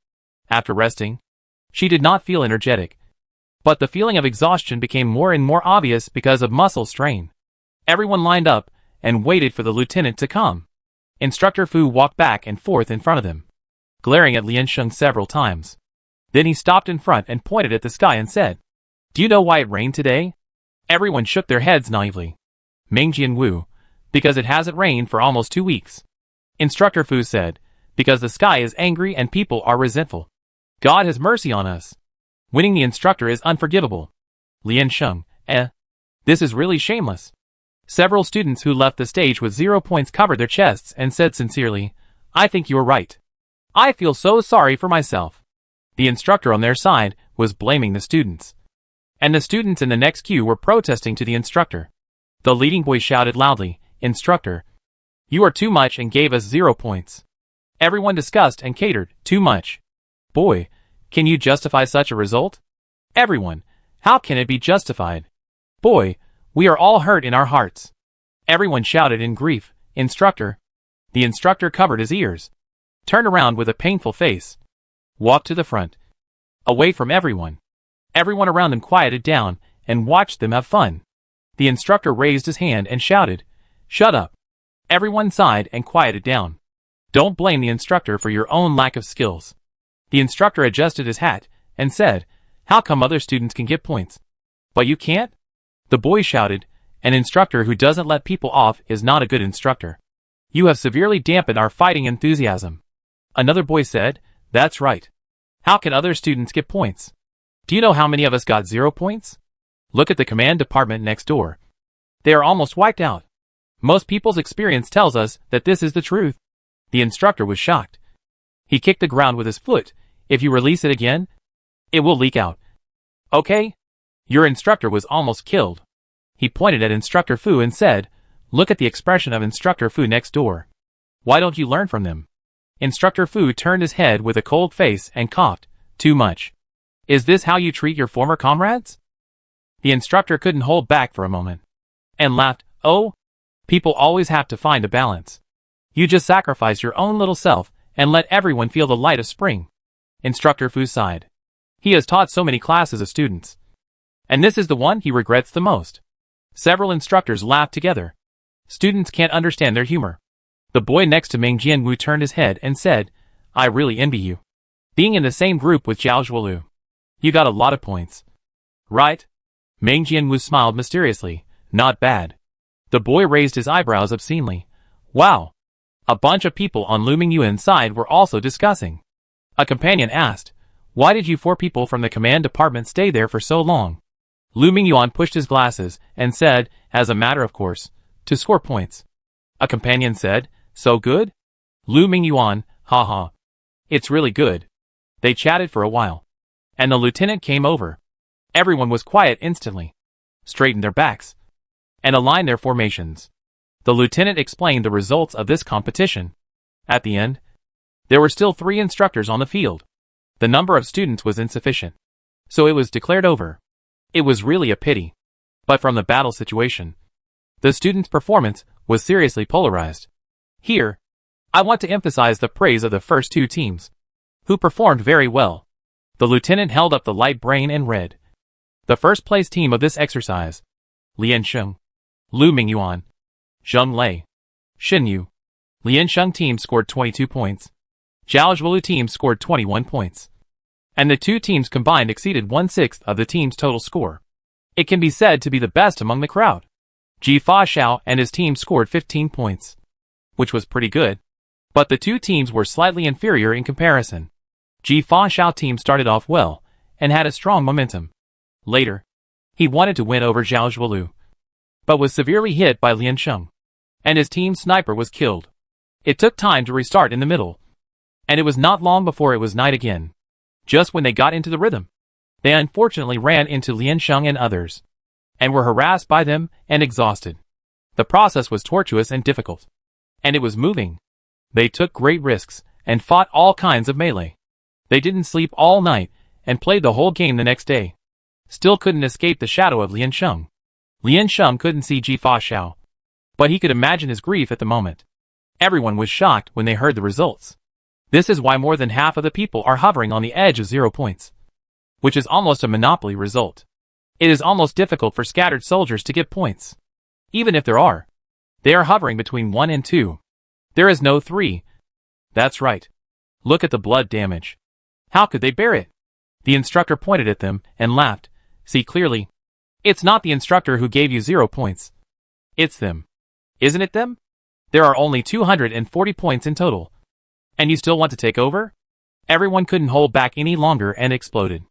After resting, she did not feel energetic, but the feeling of exhaustion became more and more obvious because of muscle strain. Everyone lined up and waited for the lieutenant to come. Instructor Fu walked back and forth in front of them, glaring at Liansheng several times. Then he stopped in front and pointed at the sky and said, "Do you know why it rained today?" Everyone shook their heads naively. Ming Jianwu, because it hasn't rained for almost 2 weeks. Instructor Fu said, because the sky is angry and people are resentful. God has mercy on us. Winning the instructor is unforgivable. Liansheng, this is really shameless. Several students who left the stage with 0 points covered their chests and said sincerely, "I think you are right. I feel so sorry for myself." The instructor on their side was blaming the students, and the students in the next queue were protesting to the instructor. The leading boy shouted loudly, "Instructor, you are too much," and gave us 0 points. Everyone discussed and catered, "Too much. Boy, can you justify such a result?" Everyone, "How can it be justified? Boy, we are all hurt in our hearts." Everyone shouted in grief, "Instructor." The instructor covered his ears, turned around with a painful face, walked to the front, away from everyone. Everyone around them quieted down and watched them have fun. The instructor raised his hand and shouted, "Shut up." Everyone sighed and quieted down. Don't blame the instructor for your own lack of skills. The instructor adjusted his hat and said, "How come other students can get points, but you can't?" The boy shouted, "An instructor who doesn't let people off is not a good instructor. You have severely dampened our fighting enthusiasm." Another boy said, "That's right. How can other students get points? Do you know how many of us got 0 points? Look at the command department next door. They are almost wiped out. Most people's experience tells us that this is the truth." The instructor was shocked. He kicked the ground with his foot. "If you release it again, it will leak out. Okay? Your instructor was almost killed." He pointed at Instructor Fu and said, "Look at the expression of Instructor Fu next door. Why don't you learn from them?" Instructor Fu turned his head with a cold face and coughed, "Too much. Is this how you treat your former comrades?" The instructor couldn't hold back for a moment, and laughed, "Oh, people always have to find a balance. You just sacrifice your own little self and let everyone feel the light of spring." Instructor Fu sighed. He has taught so many classes of students, and this is the one he regrets the most. Several instructors laughed together. Students can't understand their humor. The boy next to Ming Jianwu turned his head and said, "I really envy you. Being in the same group with Zhao Zhuolu. You got a lot of points. Right?" Ming Jianwu smiled mysteriously. "Not bad." The boy raised his eyebrows obscenely. "Wow." A bunch of people on Luming Yuan's side were also discussing. A companion asked, "Why did you 4 people from the command department stay there for so long?" Luming Yuan pushed his glasses and said, "As a matter of course, to score points." A companion said, "So good?" Luming Yuan, "Ha ha. It's really good. They chatted for a while. And the lieutenant came over. Everyone was quiet instantly. Straightened their backs. And aligned their formations. The lieutenant explained the results of this competition. At the end, there were still 3 instructors on the field. The number of students was insufficient. So it was declared over. It was really a pity. But from the battle situation, the students' performance was seriously polarized. Here, I want to emphasize the praise of the first 2 teams, who performed very well. The lieutenant held up the light brain and read. The first place team of this exercise: Liansheng, Lu Mingyuan, Zheng Lei, Xinyu. Liansheng team scored 22 points. Zhao Zhuolu team scored 21 points. And the 2 teams combined exceeded 1/6 of the team's total score. It can be said to be the best among the crowd. Ji Fa Xiao and his team scored 15 points, which was pretty good. But the 2 teams were slightly inferior in comparison. Ji Fa Xiao team started off well and had a strong momentum. Later, he wanted to win over Zhao Zhuolu, but was severely hit by Liansheng, and his team's sniper was killed. It took time to restart in the middle, and it was not long before it was night again. Just when they got into the rhythm, they unfortunately ran into Liansheng and others, and were harassed by them and exhausted. The process was tortuous and difficult, and it was moving. They took great risks and fought all kinds of melee. They didn't sleep all night and played the whole game the next day. Still couldn't escape the shadow of Liansheng. Liansheng couldn't see Ji Fa Xiao, but he could imagine his grief at the moment. Everyone was shocked when they heard the results. This is why more than half of the people are hovering on the edge of 0 points, which is almost a monopoly result. It is almost difficult for scattered soldiers to get points. Even if there are, they are hovering between 1 and 2. There is no 3. That's right. Look at the blood damage. How could they bear it? The instructor pointed at them and laughed. See clearly. It's not the instructor who gave you 0 points. It's them. Isn't it them? There are only 240 points in total. And you still want to take over? Everyone couldn't hold back any longer and exploded.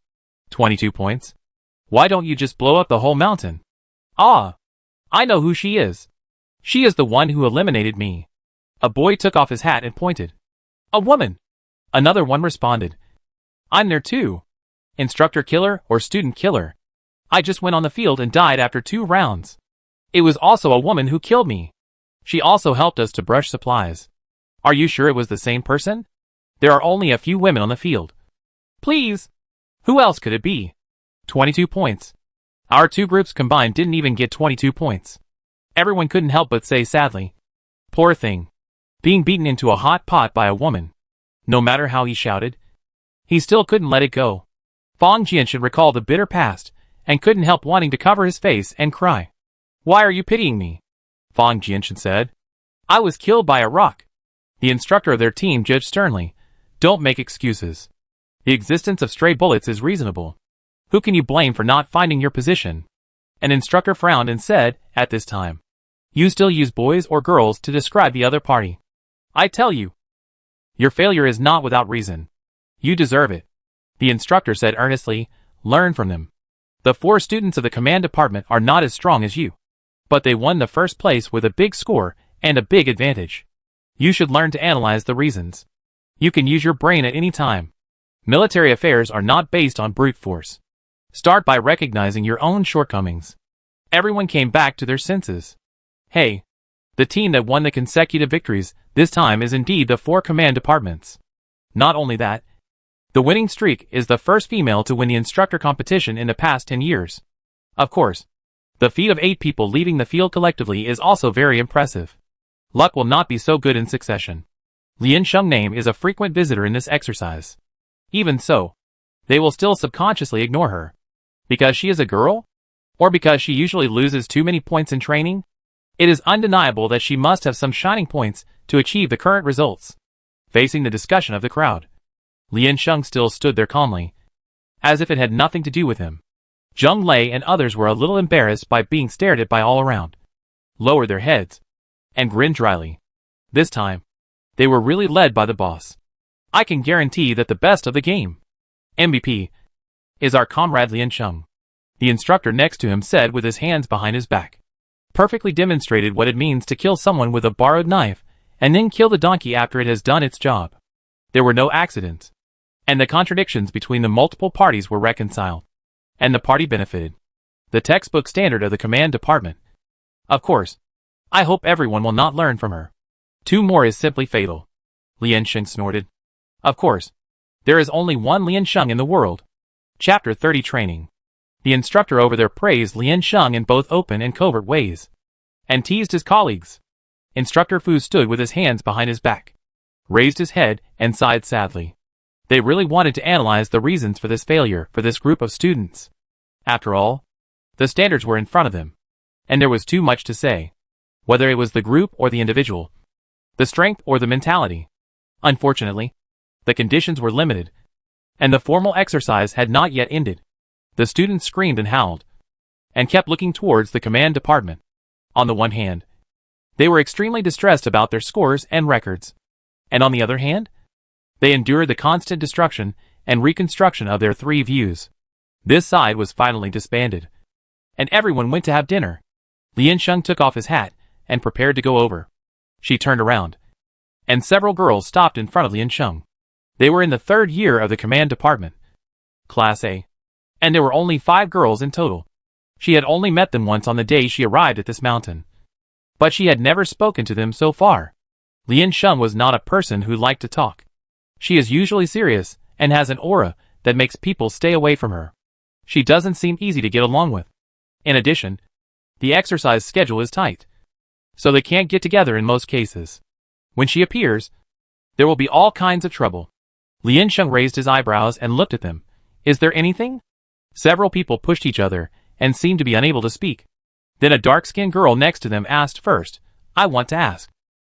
22 points? Why don't you just blow up the whole mountain? Ah! I know who she is. She is the one who eliminated me. A boy took off his hat and pointed. A woman! Another one responded. I'm there too. Instructor killer or student killer. I just went on the field and died after 2 rounds. It was also a woman who killed me. She also helped us to brush supplies. Are you sure it was the same person? There are only a few women on the field. Please! Who else could it be? 22 points. Our 2 groups combined didn't even get 22 points. Everyone couldn't help but say sadly. Poor thing. Being beaten into a hot pot by a woman. No matter how he shouted, he still couldn't let it go. Fang Jianshan recalled the bitter past, and couldn't help wanting to cover his face and cry. Why are you pitying me? Fang Jianshan said. I was killed by a rock. The instructor of their team judged sternly. Don't make excuses. The existence of stray bullets is reasonable. Who can you blame for not finding your position? An instructor frowned and said, at this time, you still use boys or girls to describe the other party. I tell you, your failure is not without reason. You deserve it. The instructor said earnestly, learn from them. The 4 students of the command department are not as strong as you, but they won the first place with a big score and a big advantage. You should learn to analyze the reasons. You can use your brain at any time. Military affairs are not based on brute force. Start by recognizing your own shortcomings. Everyone came back to their senses. Hey, the team that won the consecutive victories this time is indeed the 4 command departments. Not only that, the winning streak is the first female to win the instructor competition in the past 10 years. Of course, the feat of 8 people leaving the field collectively is also very impressive. Luck will not be so good in succession. Liansheng's name is a frequent visitor in this exercise. Even so, they will still subconsciously ignore her. Because she is a girl? Or because she usually loses too many points in training? It is undeniable that she must have some shining points to achieve the current results. Facing the discussion of the crowd, Liansheng still stood there calmly, as if it had nothing to do with him. Zheng Lei and others were a little embarrassed by being stared at by all around, lowered their heads, and grinned dryly. This time, they were really led by the boss. I can guarantee that the best of the game, MVP, is our comrade Liansheng. The instructor next to him said with his hands behind his back. Perfectly demonstrated what it means to kill someone with a borrowed knife, and then kill the donkey after it has done its job. There were no accidents. And the contradictions between the multiple parties were reconciled. And the party benefited. The textbook standard of the command department. Of course. I hope everyone will not learn from her. 2 more is simply fatal. Liansheng snorted. Of course. There is only one Liansheng in the world. Chapter 30 Training. The instructor over there praised Liansheng in both open and covert ways. And teased his colleagues. Instructor Fu stood with his hands behind his back. Raised his head and sighed sadly. They really wanted to analyze the reasons for this failure for this group of students. After all, the standards were in front of them. And there was too much to say. Whether it was the group or the individual. The strength or the mentality. Unfortunately, the conditions were limited. And the formal exercise had not yet ended. The students screamed and howled. And kept looking towards the command department. On the one hand, they were extremely distressed about their scores and records. And on the other hand, they endured the constant destruction and reconstruction of their 3 views. This side was finally disbanded. And everyone went to have dinner. Liansheng took off his hat and prepared to go over. She turned around. And several girls stopped in front of Liansheng. They were in the 3rd year of the command department. Class A. And there were only 5 girls in total. She had only met them once on the day she arrived at this mountain. But she had never spoken to them so far. Liansheng was not a person who liked to talk. She is usually serious and has an aura that makes people stay away from her. She doesn't seem easy to get along with. In addition, the exercise schedule is tight. So they can't get together in most cases. When she appears, there will be all kinds of trouble. Liansheng raised his eyebrows and looked at them. Is there anything? Several people pushed each other and seemed to be unable to speak. Then a dark-skinned girl next to them asked first, I want to ask.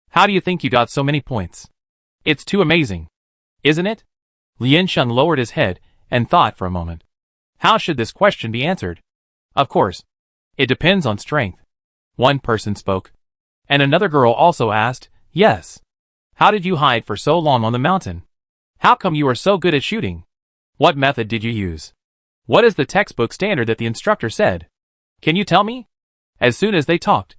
How do you think you got so many points? It's too amazing. Isn't it? Liansheng lowered his head and thought for a moment. How should this question be answered? Of course. It depends on strength. One person spoke. And another girl also asked, yes. How did you hide for so long on the mountain? How come you are so good at shooting? What method did you use? What is the textbook standard that the instructor said? Can you tell me? As soon as they talked,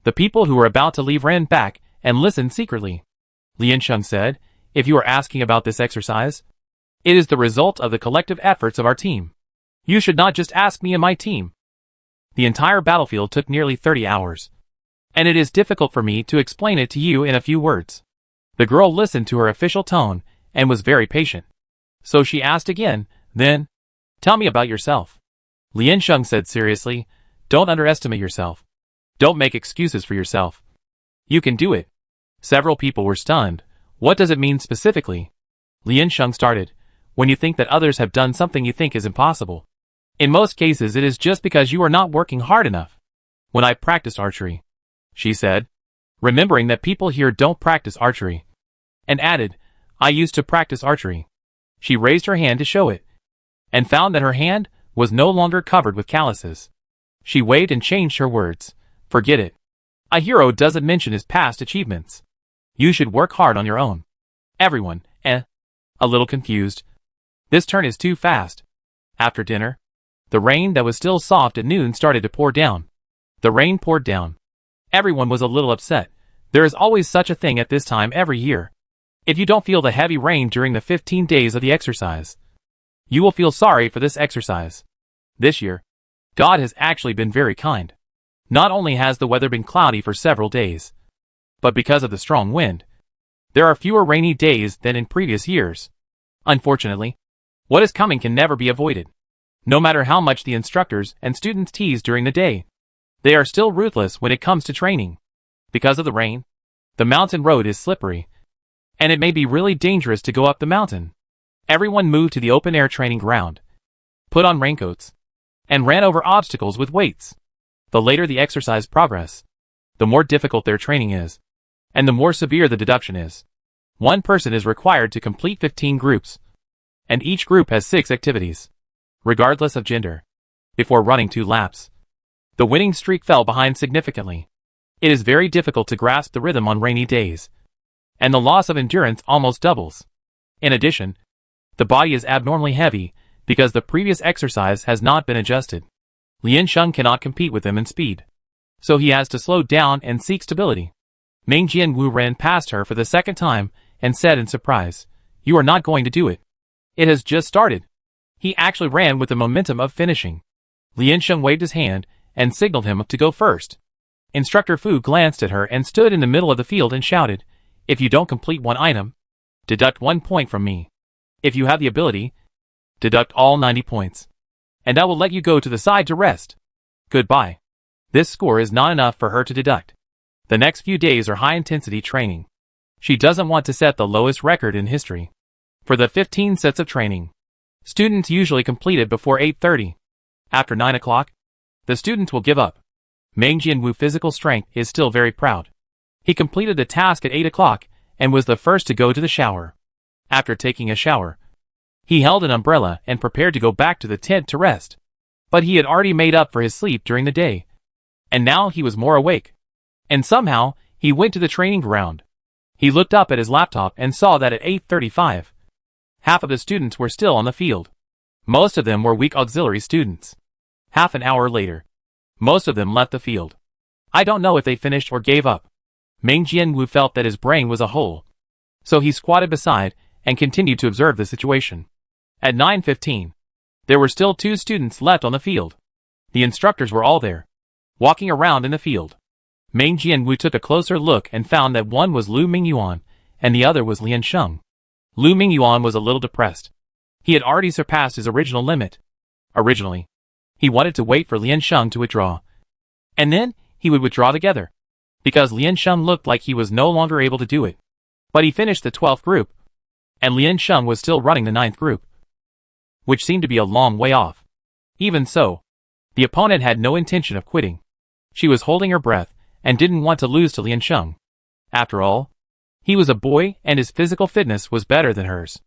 the people who were about to leave ran back and listened secretly. Liansheng said, if you are asking about this exercise, it is the result of the collective efforts of our team. You should not just ask me and my team. The entire battlefield took nearly 30 hours. And it is difficult for me to explain it to you in a few words. The girl listened to her official tone and was very patient. So she asked again, then, tell me about yourself. Liansheng said seriously, don't underestimate yourself. Don't make excuses for yourself. You can do it. Several people were stunned. What does it mean specifically? Liansheng started. When you think that others have done something you think is impossible. In most cases it is just because you are not working hard enough. When I practiced archery, she said, remembering that people here don't practice archery. And added, I used to practice archery. She raised her hand to show it. And found that her hand was no longer covered with calluses. She waved and changed her words. Forget it. A hero doesn't mention his past achievements. You should work hard on your own. Everyone, a little confused. This turn is too fast. After dinner, the rain that was still soft at noon started to pour down. The rain poured down. Everyone was a little upset. There is always such a thing at this time every year. If you don't feel the heavy rain during the 15 days of the exercise, you will feel sorry for this exercise. This year, God has actually been very kind. Not only has the weather been cloudy for several days, but because of the strong wind, there are fewer rainy days than in previous years. Unfortunately, what is coming can never be avoided. No matter how much the instructors and students tease during the day, they are still ruthless when it comes to training. Because of the rain, the mountain road is slippery, and it may be really dangerous to go up the mountain. Everyone moved to the open-air training ground, put on raincoats, and ran over obstacles with weights. The later the exercise progress, the more difficult their training is, and the more severe the deduction is. One person is required to complete 15 groups, and each group has 6 activities, regardless of gender. Before running 2 laps, the winning streak fell behind significantly. It is very difficult to grasp the rhythm on rainy days, and the loss of endurance almost doubles. In addition, the body is abnormally heavy because the previous exercise has not been adjusted. Liansheng cannot compete with them in speed, so he has to slow down and seek stability. Meng Jianwu ran past her for the second time and said in surprise, You are not going to do it. It has just started. He actually ran with the momentum of finishing. Liansheng waved his hand and signaled him to go first. Instructor Fu glanced at her and stood in the middle of the field and shouted, "If you don't complete one item, deduct 1 point from me. If you have the ability, deduct all 90 points. And I will let you go to the side to rest. Goodbye." This score is not enough for her to deduct. The next few days are high-intensity training. She doesn't want to set the lowest record in history. For the 15 sets of training, students usually complete it before 8:30. After 9 o'clock, the students will give up. Meng Jianwu's physical strength is still very proud. He completed the task at 8 o'clock and was the first to go to the shower. After taking a shower, he held an umbrella and prepared to go back to the tent to rest. But he had already made up for his sleep during the day, and now he was more awake. And somehow, he went to the training ground. He looked up at his laptop and saw that at 8:35, half of the students were still on the field. Most of them were weak auxiliary students. Half an hour later, most of them left the field. I don't know if they finished or gave up. Meng Jianwu felt that his brain was a hole. So he squatted beside and continued to observe the situation. At 9:15, there were still 2 students left on the field. The instructors were all there, walking around in the field. Meng Jianwu took a closer look and found that one was Lu Mingyuan and the other was Liansheng. Lu Mingyuan was a little depressed. He had already surpassed his original limit. Originally, he wanted to wait for Liansheng to withdraw, and then he would withdraw together, because Liansheng looked like he was no longer able to do it. But he finished the 12th group, and Liansheng was still running the 9th group, which seemed to be a long way off. Even so, the opponent had no intention of quitting. She was holding her breath and didn't want to lose to Liansheng. After all, he was a boy and his physical fitness was better than hers.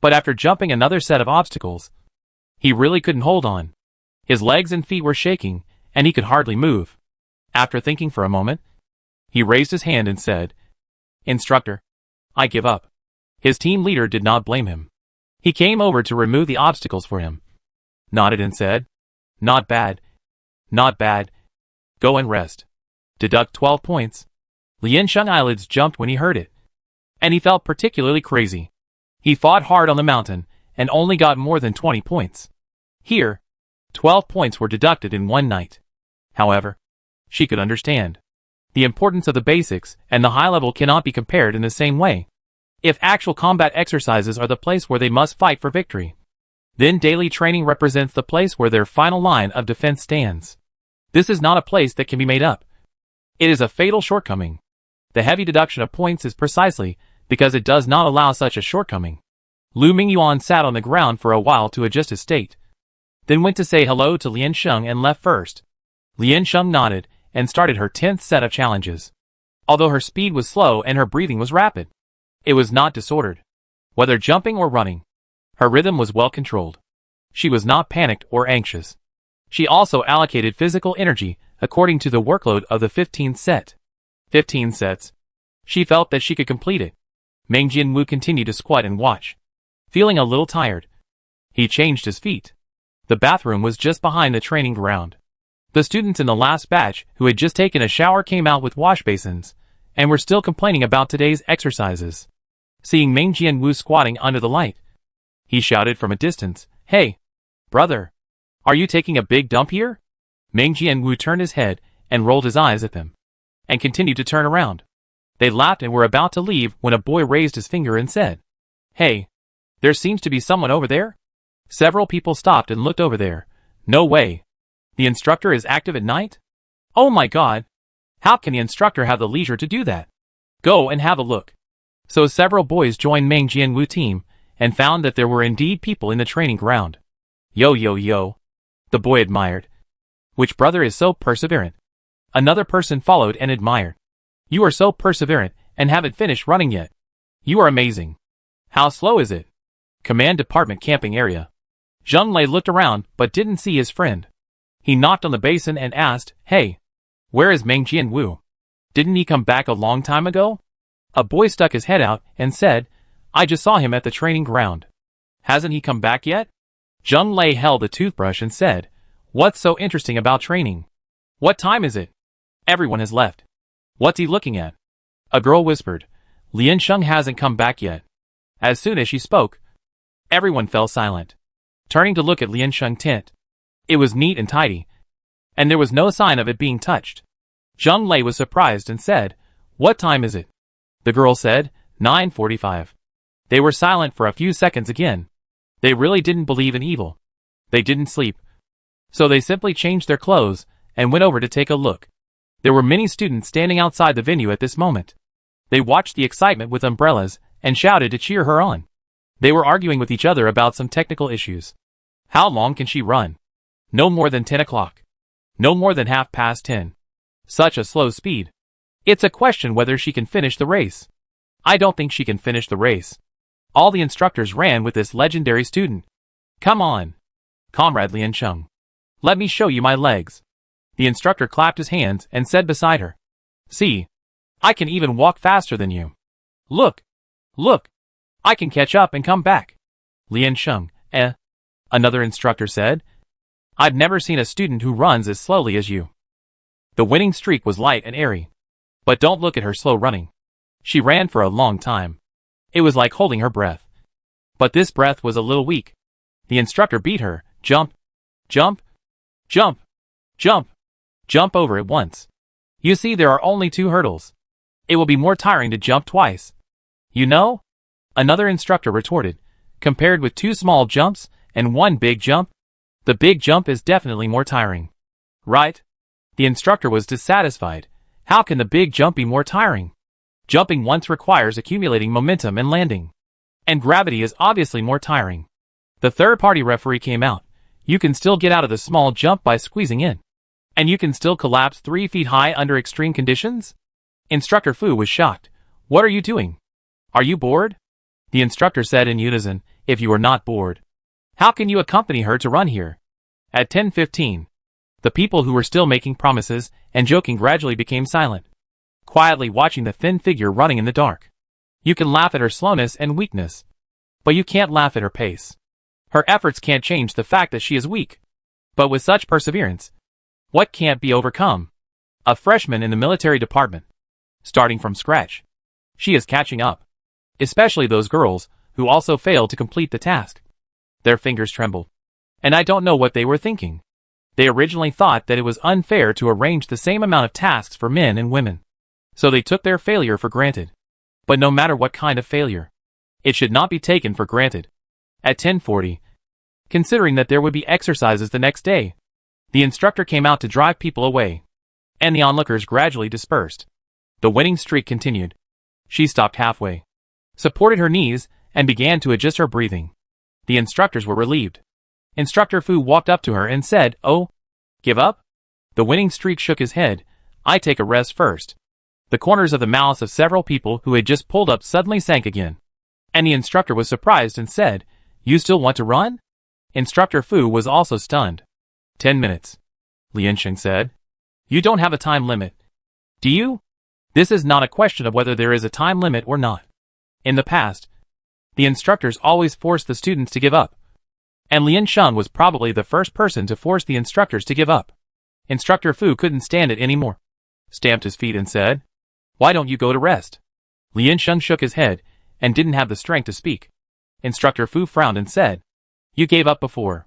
But after jumping another set of obstacles, he really couldn't hold on. His legs and feet were shaking, and he could hardly move. After thinking for a moment, he raised his hand and said, "Instructor, I give up." His team leader did not blame him. He came over to remove the obstacles for him, nodded and said, "Not bad. Not bad. Go and rest. Deduct 12 points. Liansheng's eyelids jumped when he heard it, and he felt particularly crazy. He fought hard on the mountain and only got more than 20 points. Here, 12 points were deducted in one night. However, she could understand. The importance of the basics and the high level cannot be compared in the same way. If actual combat exercises are the place where they must fight for victory, then daily training represents the place where their final line of defense stands. This is not a place that can be made up. It is a fatal shortcoming. The heavy deduction of points is precisely because it does not allow such a shortcoming. Lu Mingyuan sat on the ground for a while to adjust his state, then went to say hello to Liansheng and left first. Liansheng nodded and started her 10th set of challenges. Although her speed was slow and her breathing was rapid, it was not disordered. Whether jumping or running, her rhythm was well controlled. She was not panicked or anxious. She also allocated physical energy according to the workload of the 15th set. 15 sets. She felt that she could complete it. Meng Jianwu continued to squat and watch. Feeling a little tired, he changed his feet. The bathroom was just behind the training ground. The students in the last batch who had just taken a shower came out with wash basins and were still complaining about today's exercises. Seeing Meng Jianwu squatting under the light, he shouted from a distance, "Hey, brother, are you taking a big dump here?" Meng Jianwu turned his head and rolled his eyes at them, and continued to turn around. They laughed and were about to leave when a boy raised his finger and said, "Hey, there seems to be someone over there." Several people stopped and looked over there. No way. The instructor is active at night? Oh my god. How can the instructor have the leisure to do that? Go and have a look. So several boys joined Meng Jianwu team and found that there were indeed people in the training ground. Yo yo yo. The boy admired. Which brother is so perseverant? Another person followed and admired. You are so perseverant and haven't finished running yet. You are amazing. How slow is it? Command Department camping area. Zheng Lei looked around but didn't see his friend. He knocked on the basin and asked, "Hey, where is Meng Jianwu? Didn't he come back a long time ago?" A boy stuck his head out and said, "I just saw him at the training ground." "Hasn't he come back yet?" Zheng Lei held a toothbrush and said, "What's so interesting about training? What time is it? Everyone has left. What's he looking at?" A girl whispered, "Liansheng hasn't come back yet." As soon as she spoke, everyone fell silent, turning to look at Liansheng's tent. It was neat and tidy, and there was no sign of it being touched. Zheng Lei was surprised and said, "What time is it?" The girl said, 9:45. They were silent for a few seconds again. They really didn't believe in evil. They didn't sleep. So they simply changed their clothes and went over to take a look. There were many students standing outside the venue at this moment. They watched the excitement with umbrellas and shouted to cheer her on. They were arguing with each other about some technical issues. How long can she run? No more than 10 o'clock. No more than 10:30. Such a slow speed. It's a question whether she can finish the race. I don't think she can finish the race. All the instructors ran with this legendary student. Come on, Comrade Liansheng. Let me show you my legs. The instructor clapped his hands and said beside her, "See, I can even walk faster than you. Look, look, I can catch up and come back." Liansheng, another instructor said. "I've never seen a student who runs as slowly as you." The winning streak was light and airy. But don't look at her slow running. She ran for a long time. It was like holding her breath. But this breath was a little weak. The instructor beat her. Jump, jump, jump, jump, jump over it once. You see, there are only 2 hurdles. It will be more tiring to jump twice. You know? Another instructor retorted. Compared with 2 small jumps and 1 big jump, the big jump is definitely more tiring. Right? The instructor was dissatisfied. How can the big jump be more tiring? Jumping once requires accumulating momentum and landing. And gravity is obviously more tiring. The third-party referee came out. You can still get out of the small jump by squeezing in. And you can still collapse 3 feet high under extreme conditions? Instructor Fu was shocked. What are you doing? Are you bored? The instructor said in unison, if you are not bored, how can you accompany her to run here? At 10:15, the people who were still making promises and joking gradually became silent, quietly watching the thin figure running in the dark. You can laugh at her slowness and weakness, but you can't laugh at her pace. Her efforts can't change the fact that she is weak. But with such perseverance, what can't be overcome? A freshman in the military department, starting from scratch. She is catching up. Especially those girls who also failed to complete the task. Their fingers trembled. And I don't know what they were thinking. They originally thought that it was unfair to arrange the same amount of tasks for men and women. So they took their failure for granted. But no matter what kind of failure, it should not be taken for granted. At 10:40, considering that there would be exercises the next day, the instructor came out to drive people away, and the onlookers gradually dispersed. The winning streak continued. She stopped halfway, supported her knees, and began to adjust her breathing. The instructors were relieved. Instructor Fu walked up to her and said, "Oh, give up?" The winning streak shook his head. "I take a rest first." The corners of the mouths of several people who had just pulled up suddenly sank again. And the instructor was surprised and said, "You still want to run?" Instructor Fu was also stunned. 10 minutes, Liansheng said. "You don't have a time limit, do you?" This is not a question of whether there is a time limit or not. In the past, the instructors always forced the students to give up. And Liansheng was probably the first person to force the instructors to give up. Instructor Fu couldn't stand it anymore. Stamped his feet and said, "Why don't you go to rest?" Liansheng shook his head and didn't have the strength to speak. Instructor Fu frowned and said, "You gave up before.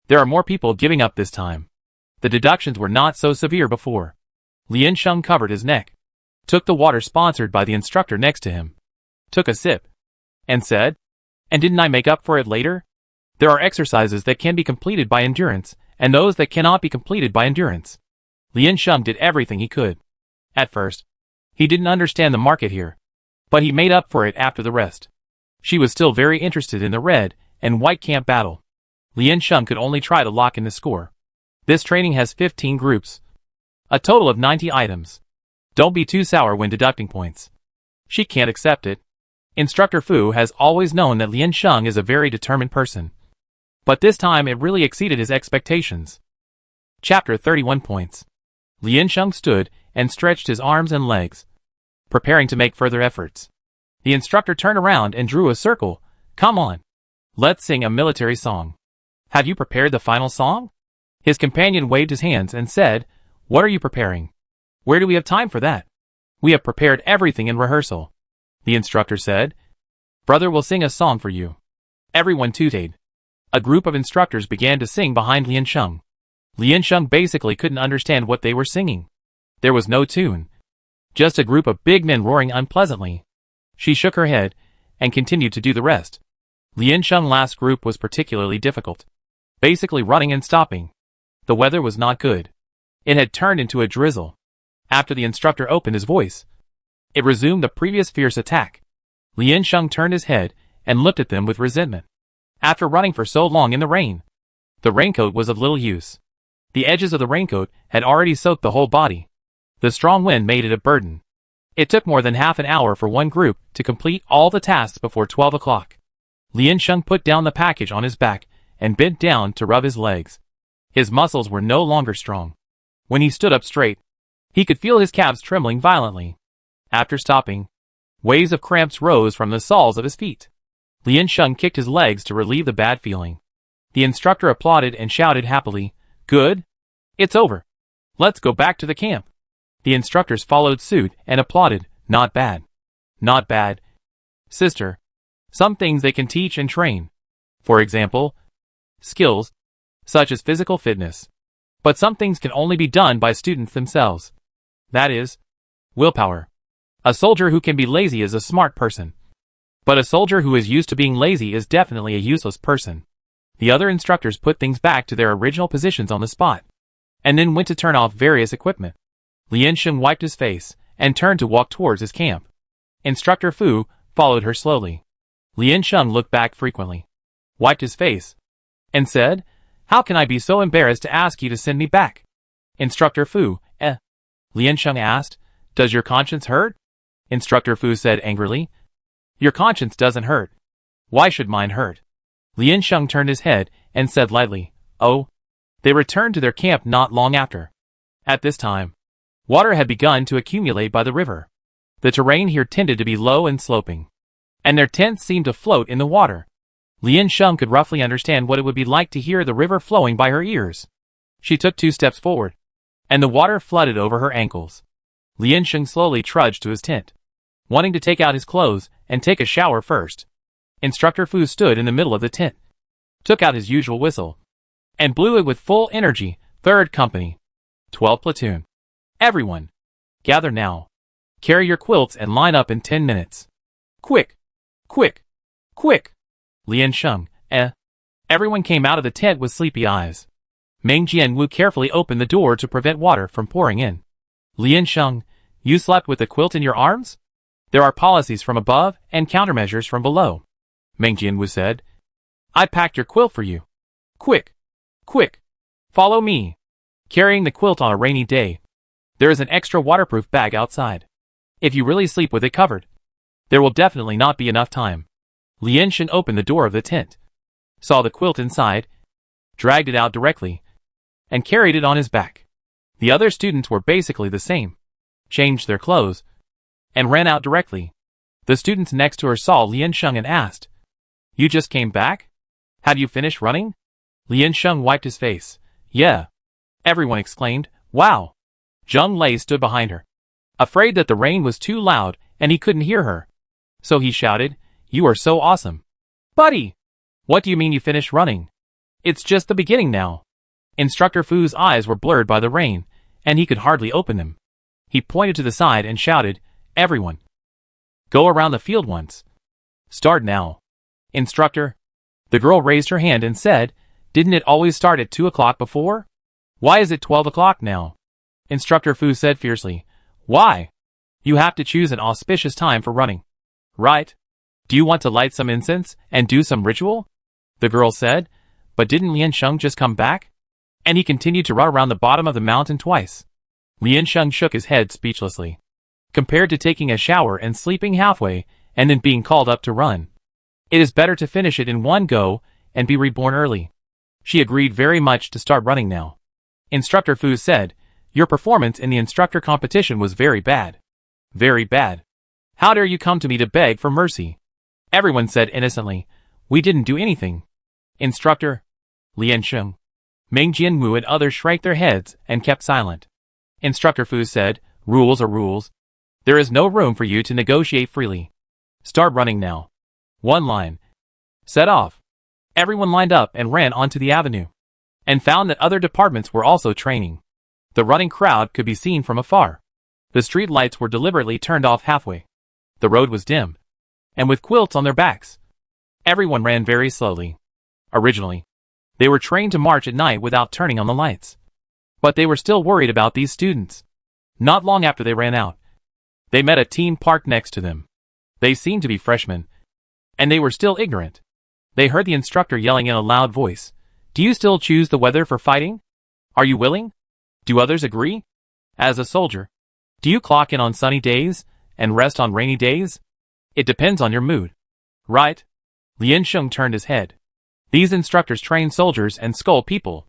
There are more people giving up this time. The deductions were not so severe before." Liansheng covered his neck, took the water sponsored by the instructor next to him, took a sip, and said, "And didn't I make up for it later? There are exercises that can be completed by endurance, and those that cannot be completed by endurance." Liansheng did everything he could. At first, he didn't understand the market here, but he made up for it after the rest. She was still very interested in the red and white camp battle. Liansheng could only try to lock in the score. This training has 15 groups, a total of 90 items. Don't be too sour when deducting points. She can't accept it. Instructor Fu has always known that Liansheng is a very determined person. But this time it really exceeded his expectations. Chapter 31 points. Liansheng stood and stretched his arms and legs, preparing to make further efforts. The instructor turned around and drew a circle. "Come on. Let's sing a military song. Have you prepared the final song?" His companion waved his hands and said, "What are you preparing? Where do we have time for that? We have prepared everything in rehearsal," the instructor said. Brother will sing a song for you. Everyone tooted. A group of instructors began to sing behind Liansheng. Liansheng basically couldn't understand what they were singing. There was no tune. Just a group of big men roaring unpleasantly. She shook her head and continued to do the rest. Liansheng's last group was particularly difficult. Basically running and stopping. The weather was not good. It had turned into a drizzle. After the instructor opened his voice, it resumed the previous fierce attack. Liansheng turned his head and looked at them with resentment. After running for so long in the rain, the raincoat was of little use. The edges of the raincoat had already soaked the whole body. The strong wind made it a burden. It took more than half an hour for one group to complete all the tasks before 12 o'clock. Liansheng put down the package on his back and bent down to rub his legs. His muscles were no longer strong. When he stood up straight, he could feel his calves trembling violently. After stopping, waves of cramps rose from the soles of his feet. Liansheng kicked his legs to relieve the bad feeling. The instructor applauded and shouted happily, "Good! It's over. Let's go back to the camp." The instructors followed suit and applauded, "Not bad. Not bad. Sister. Some things they can teach and train. For example, skills, such as physical fitness. But some things can only be done by students themselves. That is, willpower. A soldier who can be lazy is a smart person. But a soldier who is used to being lazy is definitely a useless person." The other instructors put things back to their original positions on the spot, and then went to turn off various equipment. Liansheng wiped his face and turned to walk towards his camp. Instructor Fu followed her slowly. Liansheng looked back frequently, wiped his face, and said, "How can I be so embarrassed to ask you to send me back?" Instructor Fu, Liansheng asked, "Does your conscience hurt?" Instructor Fu said angrily, "Your conscience doesn't hurt. Why should mine hurt?" Liansheng turned his head and said lightly, "Oh." They returned to their camp not long after. At this time, water had begun to accumulate by the river. The terrain here tended to be low and sloping, and their tents seemed to float in the water. Liansheng could roughly understand what it would be like to hear the river flowing by her ears. She took 2 steps forward, and the water flooded over her ankles. Liansheng slowly trudged to his tent, wanting to take out his clothes and take a shower first. Instructor Fu stood in the middle of the tent, took out his usual whistle, and blew it with full energy. 3rd Company, 12th Platoon. Everyone, gather now. Carry your quilts and line up in 10 minutes. Quick! Quick! Quick! Liansheng, Everyone came out of the tent with sleepy eyes. Meng Jianwu carefully opened the door to prevent water from pouring in. Liansheng, you slept with the quilt in your arms? There are policies from above and countermeasures from below. Meng Jianwu said, I packed your quilt for you. Quick! Quick! Follow me. Carrying the quilt on a rainy day. There is an extra waterproof bag outside. If you really sleep with it covered, there will definitely not be enough time. Liansheng opened the door of the tent, saw the quilt inside, dragged it out directly, and carried it on his back. The other students were basically the same, changed their clothes, and ran out directly. The students next to her saw Liansheng and asked, You just came back? Had you finished running? Liansheng wiped his face. Yeah. Everyone exclaimed, Wow. Zheng Lei stood behind her, afraid that the rain was too loud and he couldn't hear her. So he shouted, You are so awesome. Buddy! What do you mean you finished running? It's just the beginning now. Instructor Fu's eyes were blurred by the rain, and he could hardly open them. He pointed to the side and shouted, Everyone! Go around the field once. Start now. Instructor. The girl raised her hand and said, Didn't it always start at 2 o'clock before? Why is it 12 o'clock now? Instructor Fu said fiercely, Why? You have to choose an auspicious time for running. Right? Do you want to light some incense and do some ritual? The girl said, But didn't Liansheng just come back? And he continued to run around the bottom of the mountain twice. Liansheng shook his head speechlessly. Compared to taking a shower and sleeping halfway, and then being called up to run, it is better to finish it in one go and be reborn early. She agreed very much to start running now. Instructor Fu said, Your performance in the instructor competition was very bad. Very bad. How dare you come to me to beg for mercy? Everyone said innocently, We didn't do anything. Instructor. Liansheng. Meng Jianwu and others shrank their heads and kept silent. Instructor Fu said, Rules are rules. There is no room for you to negotiate freely. Start running now. One line. Set off. Everyone lined up and ran onto the avenue, and found that other departments were also training. The running crowd could be seen from afar. The street lights were deliberately turned off halfway. The road was dim, and with quilts on their backs. Everyone ran very slowly. Originally, they were trained to march at night without turning on the lights. But they were still worried about these students. Not long after they ran out, they met a team parked next to them. They seemed to be freshmen, and they were still ignorant. They heard the instructor yelling in a loud voice, "Do you still choose the weather for fighting? Are you willing? Do others agree? As a soldier, do you clock in on sunny days and rest on rainy days? It depends on your mood, right?" Lian Sheng turned his head. These instructors train soldiers and school people,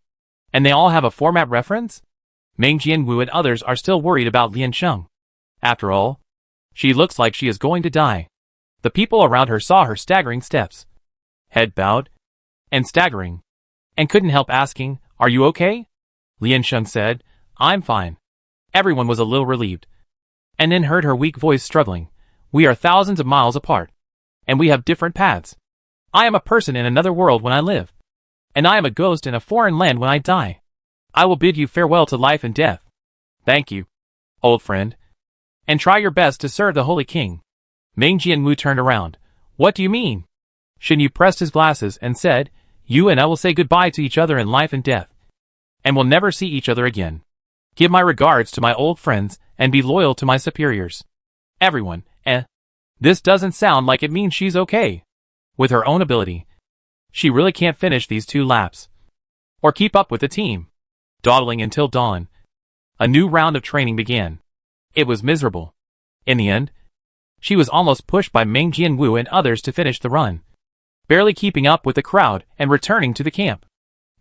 and they all have a format reference? Meng Jianwu and others are still worried about Lian Sheng. After all, she looks like she is going to die. The people around her saw her staggering steps, head bowed, and staggering, and couldn't help asking, "Are you okay?" Lian Sheng said, "I'm fine." Everyone was a little relieved, and then heard her weak voice struggling. "We are thousands of miles apart, and we have different paths. I am a person in another world when I live, and I am a ghost in a foreign land when I die. I will bid you farewell to life and death. Thank you, old friend, and try your best to serve the Holy King." Meng Jianwu turned around. "What do you mean?" Shin Yu pressed his glasses and said, "You and I will say goodbye to each other in life and death, and will never see each other again. Give my regards to my old friends and be loyal to my superiors." Everyone, This doesn't sound like it means she's okay. With her own ability, she really can't finish these 2 laps, or keep up with the team. Dawdling until dawn, a new round of training began. It was miserable. In the end, she was almost pushed by Meng Jianwu and others to finish the run, barely keeping up with the crowd and returning to the camp.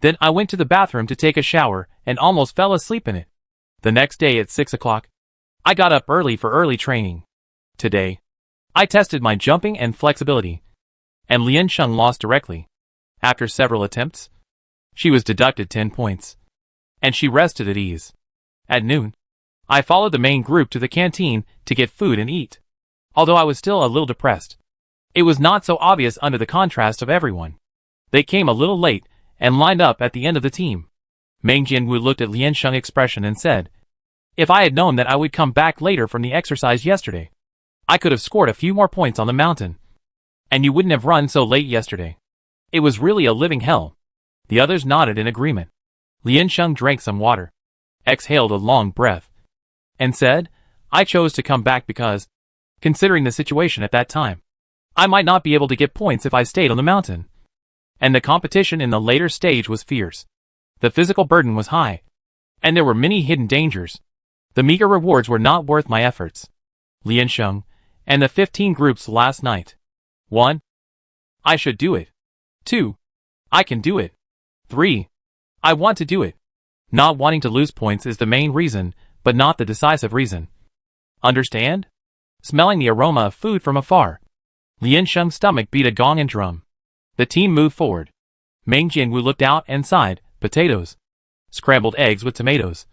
Then I went to the bathroom to take a shower and almost fell asleep in it. The next day at 6 o'clock, I got up early for early training. Today, I tested my jumping and flexibility, and Lian Sheng lost directly. After several attempts, she was deducted 10 points, and she rested at ease. At noon, I followed the main group to the canteen to get food and eat. Although I was still a little depressed, it was not so obvious under the contrast of everyone. They came a little late and lined up at the end of the team. Meng Jianwu looked at Lian Sheng's expression and said, "If I had known that I would come back later from the exercise yesterday, I could have scored a few more points on the mountain. And you wouldn't have run so late yesterday. It was really a living hell." The others nodded in agreement. Lian Sheng drank some water, exhaled a long breath, and said, "I chose to come back because, considering the situation at that time, I might not be able to get points if I stayed on the mountain. And the competition in the later stage was fierce. The physical burden was high, and there were many hidden dangers. The meager rewards were not worth my efforts." Lian Sheng, and the 15 groups last night. 1. I should do it. 2. I can do it. 3. I want to do it. Not wanting to lose points is the main reason, but not the decisive reason. Understand? Smelling the aroma of food from afar, Lian Sheng's stomach beat a gong and drum. The team moved forward. Meng Jianwu looked out and sighed, potatoes, scrambled eggs with tomatoes,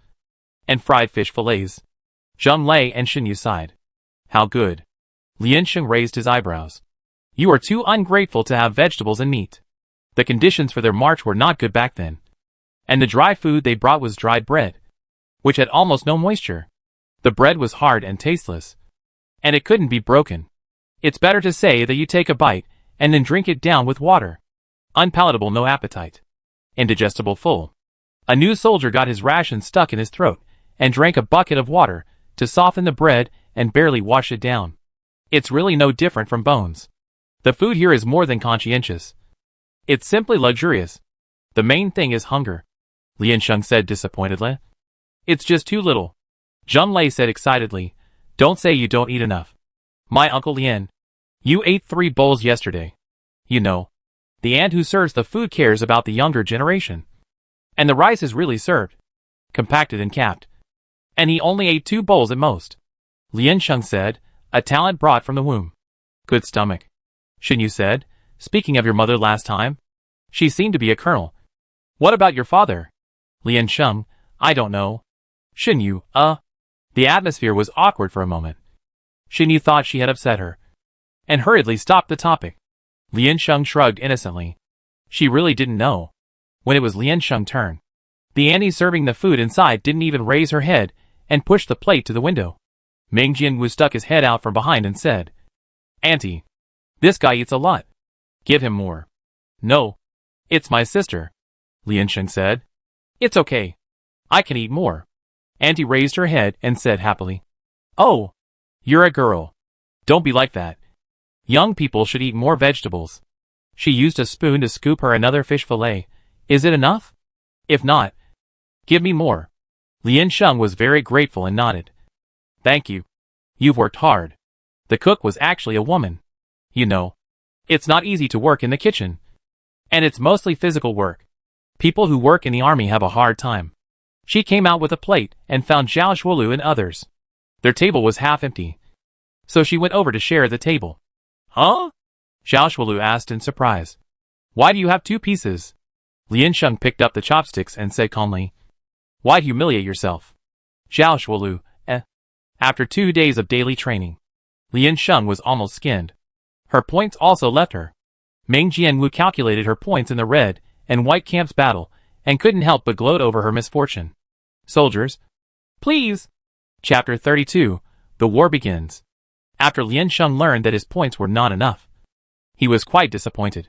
and fried fish fillets. Zheng Lei and Shin Yu sighed. How good. Lian Sheng raised his eyebrows. You are too ungrateful to have vegetables and meat. The conditions for their march were not good back then. And the dry food they brought was dried bread, which had almost no moisture. The bread was hard and tasteless, and it couldn't be broken. It's better to say that you take a bite, and then drink it down with water. Unpalatable, no appetite. Indigestible, full. A new soldier got his ration stuck in his throat, and drank a bucket of water, to soften the bread, and barely wash it down. It's really no different from bones. The food here is more than conscientious. It's simply luxurious. The main thing is hunger. Lian Sheng said disappointedly. It's just too little. Zheng Lei said excitedly. Don't say you don't eat enough. My Uncle Lian. You ate 3 bowls yesterday. You know, the aunt who serves the food cares about the younger generation. And the rice is really served, compacted and capped. And he only ate 2 bowls at most. Lian Sheng said, a talent brought from the womb. Good stomach. Shin Yu said, speaking of your mother last time, she seemed to be a colonel. What about your father? Lian Sheng, I don't know. Shin Yu, The atmosphere was awkward for a moment. Shin Yu thought she had upset her, and hurriedly stopped the topic. Lian Sheng shrugged innocently. She really didn't know. When it was Lian Sheng's turn, the auntie serving the food inside didn't even raise her head and pushed the plate to the window. Meng Jianwu stuck his head out from behind and said, "Auntie, this guy eats a lot. Give him more." "No, it's my sister," Lian Sheng said. "It's okay. I can eat more." Auntie raised her head and said happily, "Oh, you're a girl. Don't be like that. Young people should eat more vegetables." She used a spoon to scoop her another fish fillet. "Is it enough? If not, give me more." Lian Sheng was very grateful and nodded. "Thank you. You've worked hard." The cook was actually a woman. You know, it's not easy to work in the kitchen. And it's mostly physical work. People who work in the army have a hard time. She came out with a plate and found Zhao Shuolu and others. Their table was half empty. So she went over to share the table. "Huh?" Zhao Shuolu asked in surprise. "Why do you have two pieces?" Lian Sheng picked up the chopsticks and said calmly, "Why humiliate yourself?" Zhao Shuolu, After 2 days of daily training, Lian Sheng was almost skinned. Her points also left her. Meng Jianwu calculated her points in the red and white camps battle and couldn't help but gloat over her misfortune. Soldiers, please! Chapter 32, The War Begins. After Lian Sheng learned that his points were not enough, he was quite disappointed.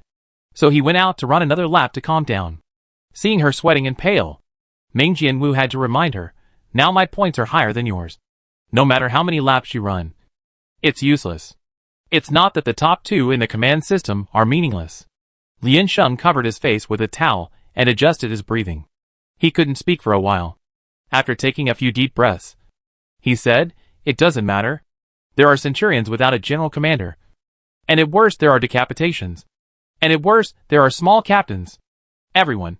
So he went out to run another lap to calm down. Seeing her sweating and pale, Meng Jianwu had to remind her, "Now my points are higher than yours. No matter how many laps you run, it's useless." It's not that the top two in the command system are meaningless. Lian Sheng covered his face with a towel and adjusted his breathing. He couldn't speak for a while. After taking a few deep breaths, he said, "It doesn't matter. There are centurions without a general commander. And at worst there are decapitations. And at worst there are small captains. Everyone,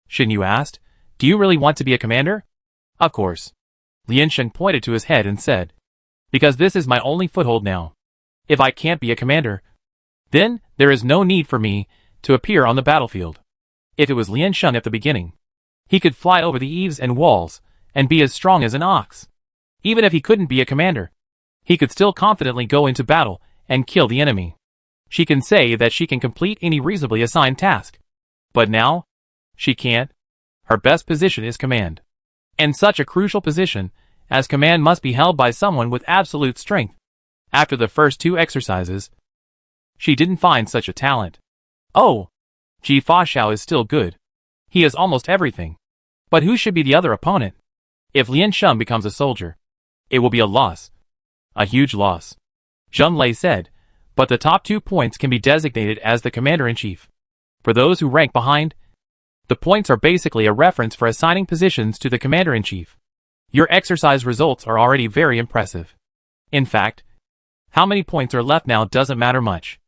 Shin Yu asked, "Do you really want to be a commander?" "Of course." Lian Sheng pointed to his head and said, "Because this is my only foothold now. If I can't be a commander, then there is no need for me to appear on the battlefield." If it was Lian Sheng at the beginning, he could fly over the eaves and walls and be as strong as an ox. Even if he couldn't be a commander, he could still confidently go into battle and kill the enemy. She can say that she can complete any reasonably assigned task. But now, she can't. Her best position is command. And such a crucial position as command must be held by someone with absolute strength. After the first 2 exercises, she didn't find such a talent. Oh, Ji Fa Xiao is still good. He is almost everything. But who should be the other opponent? If Lian Sheng becomes a soldier, it will be a loss. A huge loss. Zheng Lei said, but the top 2 points can be designated as the commander-in-chief. For those who rank behind, the points are basically a reference for assigning positions to the commander-in-chief. Your exercise results are already very impressive. In fact, how many points are left now doesn't matter much.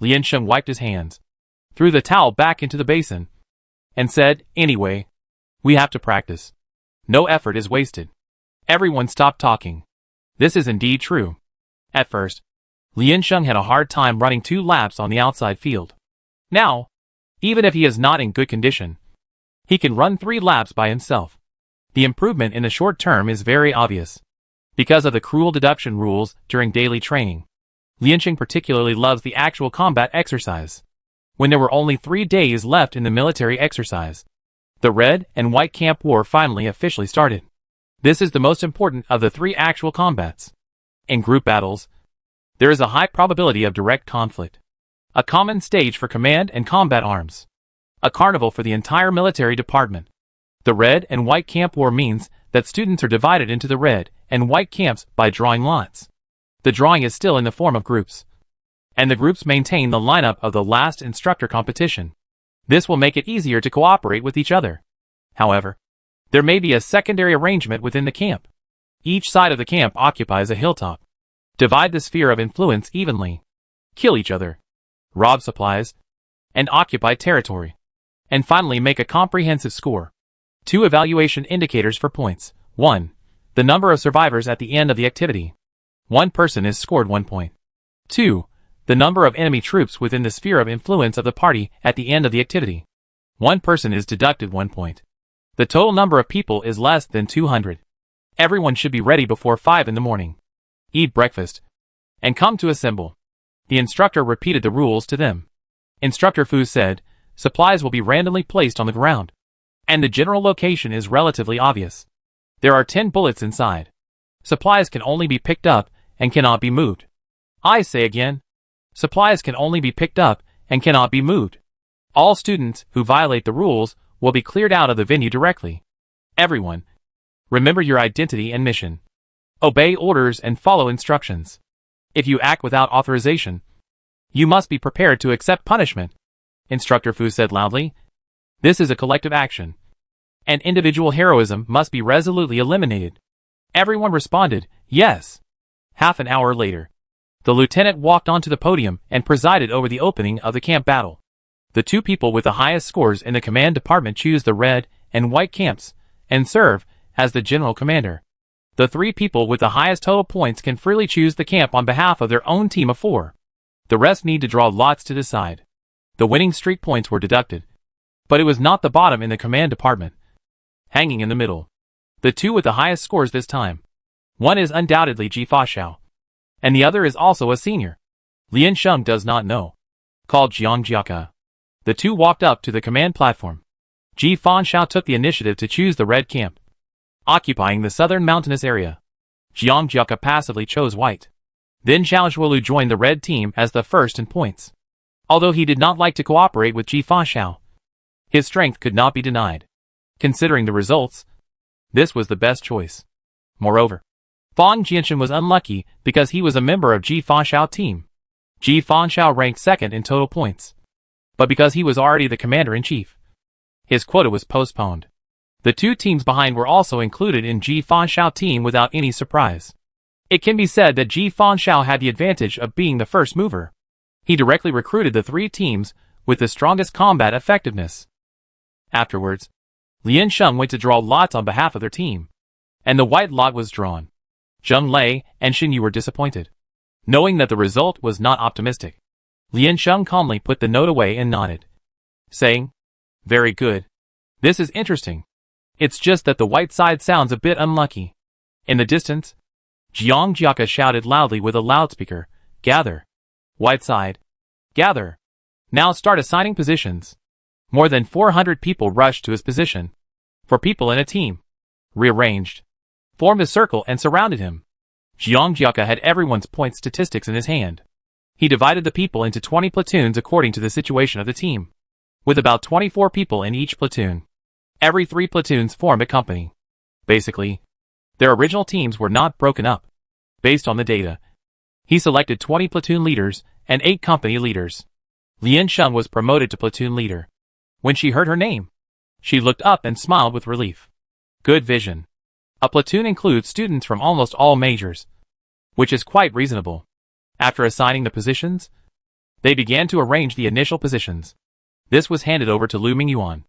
Lian Sheng wiped his hands, threw the towel back into the basin, and said, "Anyway, we have to practice. No effort is wasted." Everyone stopped talking. This is indeed true. At first, Lian Sheng had a hard time running 2 laps on the outside field. Now, even if he is not in good condition, he can run 3 laps by himself. The improvement in the short term is very obvious. Because of the cruel deduction rules during daily training, Lian Sheng particularly loves the actual combat exercise. When there were only 3 days left in the military exercise, the red and white camp war finally officially started. This is the most important of the 3 actual combats. In group battles, there is a high probability of direct conflict. A common stage for command and combat arms. A carnival for the entire military department. The red and white camp war means that students are divided into the red and white camps by drawing lots. The drawing is still in the form of groups. And the groups maintain the lineup of the last instructor competition. This will make it easier to cooperate with each other. However, there may be a secondary arrangement within the camp. Each side of the camp occupies a hilltop. Divide the sphere of influence evenly. Kill each other. Rob supplies. And occupy territory. And finally make a comprehensive score. 2 evaluation indicators for points. 1. The number of survivors at the end of the activity. 1 person is scored 1 point. 2. The number of enemy troops within the sphere of influence of the party at the end of the activity. 1 person is deducted 1 point. The total number of people is less than 200. Everyone should be ready before 5 in the morning. Eat breakfast. And come to assemble. The instructor repeated the rules to them. Instructor Fu said, supplies will be randomly placed on the ground. And the general location is relatively obvious. There are 10 bullets inside. Supplies can only be picked up and cannot be moved. I say again. Supplies can only be picked up and cannot be moved. All students who violate the rules will be cleared out of the venue directly. Everyone, remember your identity and mission. Obey orders and follow instructions. If you act without authorization, you must be prepared to accept punishment. Instructor Fu said loudly. This is a collective action. And individual heroism must be resolutely eliminated. Everyone responded, yes. Half an hour later, the lieutenant walked onto the podium and presided over the opening of the camp battle. The 2 people with the highest scores in the command department choose the red and white camps and serve as the general commander. The 3 people with the highest total points can freely choose the camp on behalf of their own team of 4. The rest need to draw lots to decide. The winning streak points were deducted. But it was not the bottom in the command department. Hanging in the middle. The 2 with the highest scores this time. One is undoubtedly Ji Fa, and the other is also a senior. Lian Sheng does not know. Called Jiang Jiaka. The 2 walked up to the command platform. Ji Fan took the initiative to choose the red camp, occupying the southern mountainous area. Jiang Jiaka passively chose white. Then Xiao Zhuolu joined the red team as the first in points. Although he did not like to cooperate with Ji Fa, his strength could not be denied. Considering the results, this was the best choice. Moreover, Fang Jianshan was unlucky because he was a member of Ji Fa team. Ji Fa ranked second in total points. But because he was already the commander-in-chief, his quota was postponed. The 2 teams behind were also included in Ji Fa team without any surprise. It can be said that Ji Fa had the advantage of being the first mover. He directly recruited the 3 teams with the strongest combat effectiveness. Afterwards, Lian Sheng went to draw lots on behalf of their team, and the white lot was drawn. Zheng Lei and Xin Yu were disappointed. Knowing that the result was not optimistic, Lian Sheng calmly put the note away and nodded, saying, very good. This is interesting. It's just that the white side sounds a bit unlucky. In the distance, Jiang Jiaka shouted loudly with a loudspeaker, gather. White side. Gather. Now start assigning positions. More than 400 people rushed to his position. 4 people in a team, rearranged, formed a circle and surrounded him. Jiang Jiaka had everyone's point statistics in his hand. He divided the people into 20 platoons according to the situation of the team, with about 24 people in each platoon. Every 3 platoons formed a company. Basically, their original teams were not broken up. Based on the data, he selected 20 platoon leaders and 8 company leaders. Lian Sheng was promoted to platoon leader. When she heard her name, she looked up and smiled with relief. Good vision. A platoon includes students from almost all majors, which is quite reasonable. After assigning the positions, they began to arrange the initial positions. This was handed over to Lu Mingyuan.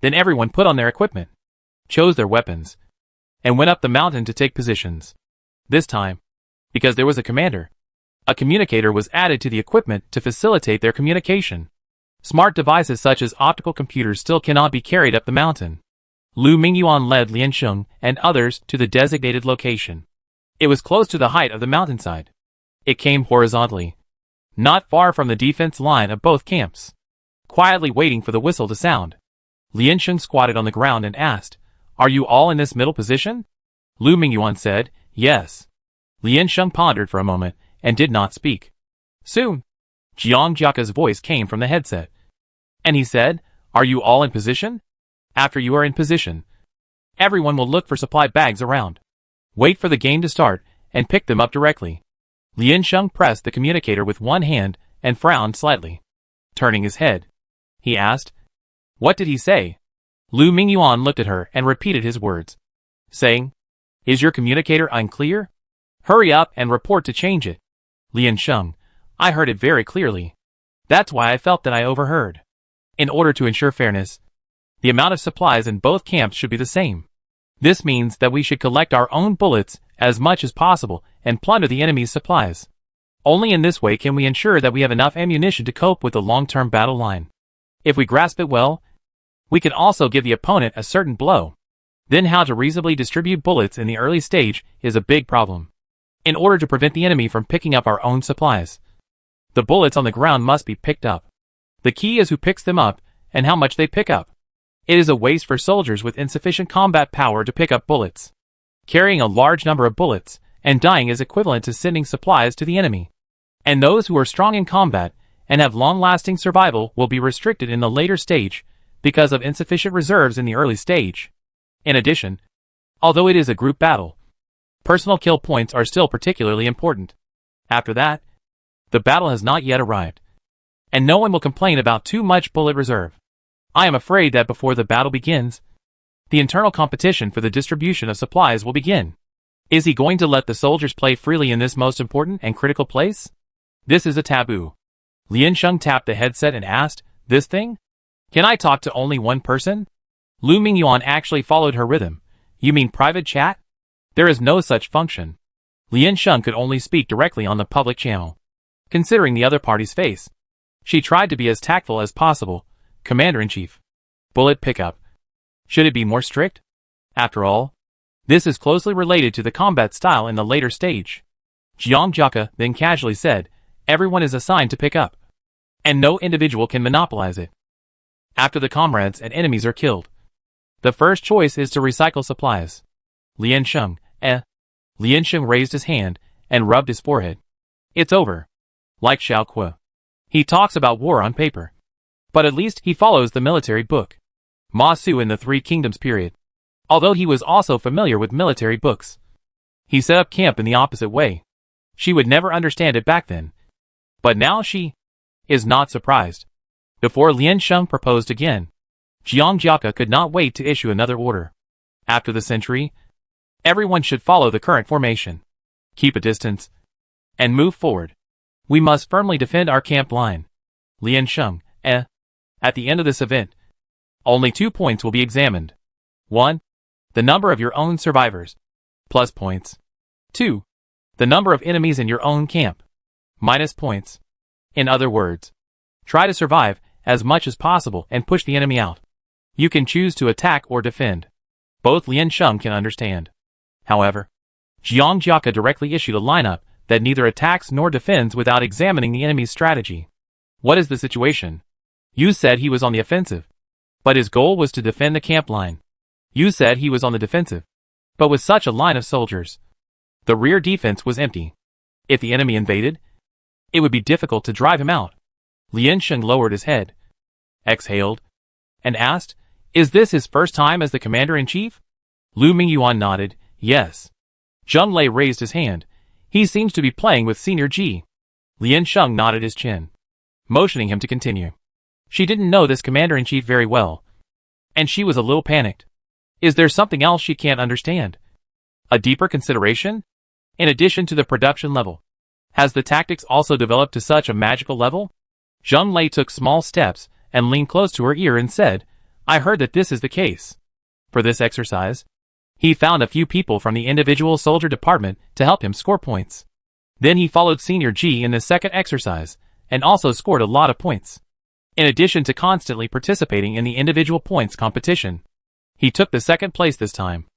Then everyone put on their equipment, chose their weapons, and went up the mountain to take positions. This time, because there was a commander, a communicator was added to the equipment to facilitate their communication. Smart devices such as optical computers still cannot be carried up the mountain. Lu Mingyuan led Lian Sheng and others to the designated location. It was close to the height of the mountainside. It came horizontally, not far from the defense line of both camps. Quietly waiting for the whistle to sound, Lian Sheng squatted on the ground and asked, "Are you all in this middle position?" Lu Mingyuan said, "Yes." Lian Sheng pondered for a moment and did not speak. Soon, Jiang Jiaka's voice came from the headset, and he said, "Are you all in position? After you are in position, everyone will look for supply bags around. Wait for the game to start and pick them up directly." Lian Sheng pressed the communicator with one hand and frowned slightly. Turning his head, he asked, "What did he say?" Lu Mingyuan looked at her and repeated his words, saying, "Is your communicator unclear? Hurry up and report to change it." Lian Sheng, "I heard it very clearly. That's why I felt that I overheard. In order to ensure fairness, the amount of supplies in both camps should be the same. This means that we should collect our own bullets as much as possible and plunder the enemy's supplies. Only in this way can we ensure that we have enough ammunition to cope with the long-term battle line. If we grasp it well, we can also give the opponent a certain blow. Then how to reasonably distribute bullets in the early stage is a big problem, in order to prevent the enemy from picking up our own supplies. The bullets on the ground must be picked up. The key is who picks them up and how much they pick up. It is a waste for soldiers with insufficient combat power to pick up bullets. Carrying a large number of bullets and dying is equivalent to sending supplies to the enemy. And those who are strong in combat and have long-lasting survival will be restricted in the later stage because of insufficient reserves in the early stage. In addition, although it is a group battle, personal kill points are still particularly important. After that, the battle has not yet arrived, and no one will complain about too much bullet reserve. I am afraid that before the battle begins, the internal competition for the distribution of supplies will begin. Is he going to let the soldiers play freely in this most important and critical place? This is a taboo. Lian Sheng tapped the headset and asked, "This thing? Can I talk to only one person?" Lu Mingyuan actually followed her rhythm. "You mean private chat?" There is no such function. Lian Sheng could only speak directly on the public channel. Considering the other party's face, she tried to be as tactful as possible. "Commander-in-Chief. Bullet pickup. Should it be more strict? After all, this is closely related to the combat style in the later stage." Jiang Jiaka then casually said, "Everyone is assigned to pick up, and no individual can monopolize it. After the comrades and enemies are killed, the first choice is to recycle supplies." Lian Sheng, Lian Sheng raised his hand and rubbed his forehead. "It's over. Like Xiao Kuo. He talks about war on paper, but at least he follows the military book. Ma Su in the Three Kingdoms period. Although he was also familiar with military books, he set up camp in the opposite way. She would never understand it back then. But now she is not surprised." Before Lian Sheng proposed again, Jiang Jiaka could not wait to issue another order. "After the century, everyone should follow the current formation. Keep a distance and move forward. We must firmly defend our camp line." Lian Sheng, At the end of this event, only 2 points will be examined. 1. The number of your own survivors. Plus points. 2. The number of enemies in your own camp. Minus points. In other words, try to survive as much as possible and push the enemy out. You can choose to attack or defend. Both Lian Sheng can understand. However, Jiang Jiaka directly issued a lineup that neither attacks nor defends without examining the enemy's strategy. What is the situation? You said he was on the offensive, but his goal was to defend the camp line. You said he was on the defensive, but with such a line of soldiers, the rear defense was empty. If the enemy invaded, it would be difficult to drive him out. Lian Sheng lowered his head, exhaled, and asked, "Is this his first time as the commander-in-chief?" Lu Mingyuan nodded, "Yes." Zheng Lei raised his hand. "He seems to be playing with Senior Ji." Lian Sheng nodded his chin, motioning him to continue. She didn't know this commander-in-chief very well, and she was a little panicked. Is there something else she can't understand? A deeper consideration? In addition to the production level, has the tactics also developed to such a magical level? Zheng Lei took small steps and leaned close to her ear and said, "I heard that this is the case." For this exercise, he found a few people from the individual soldier department to help him score points. Then he followed Senior Ji in the second exercise, and also scored a lot of points. In addition to constantly participating in the individual points competition, he took the second place this time.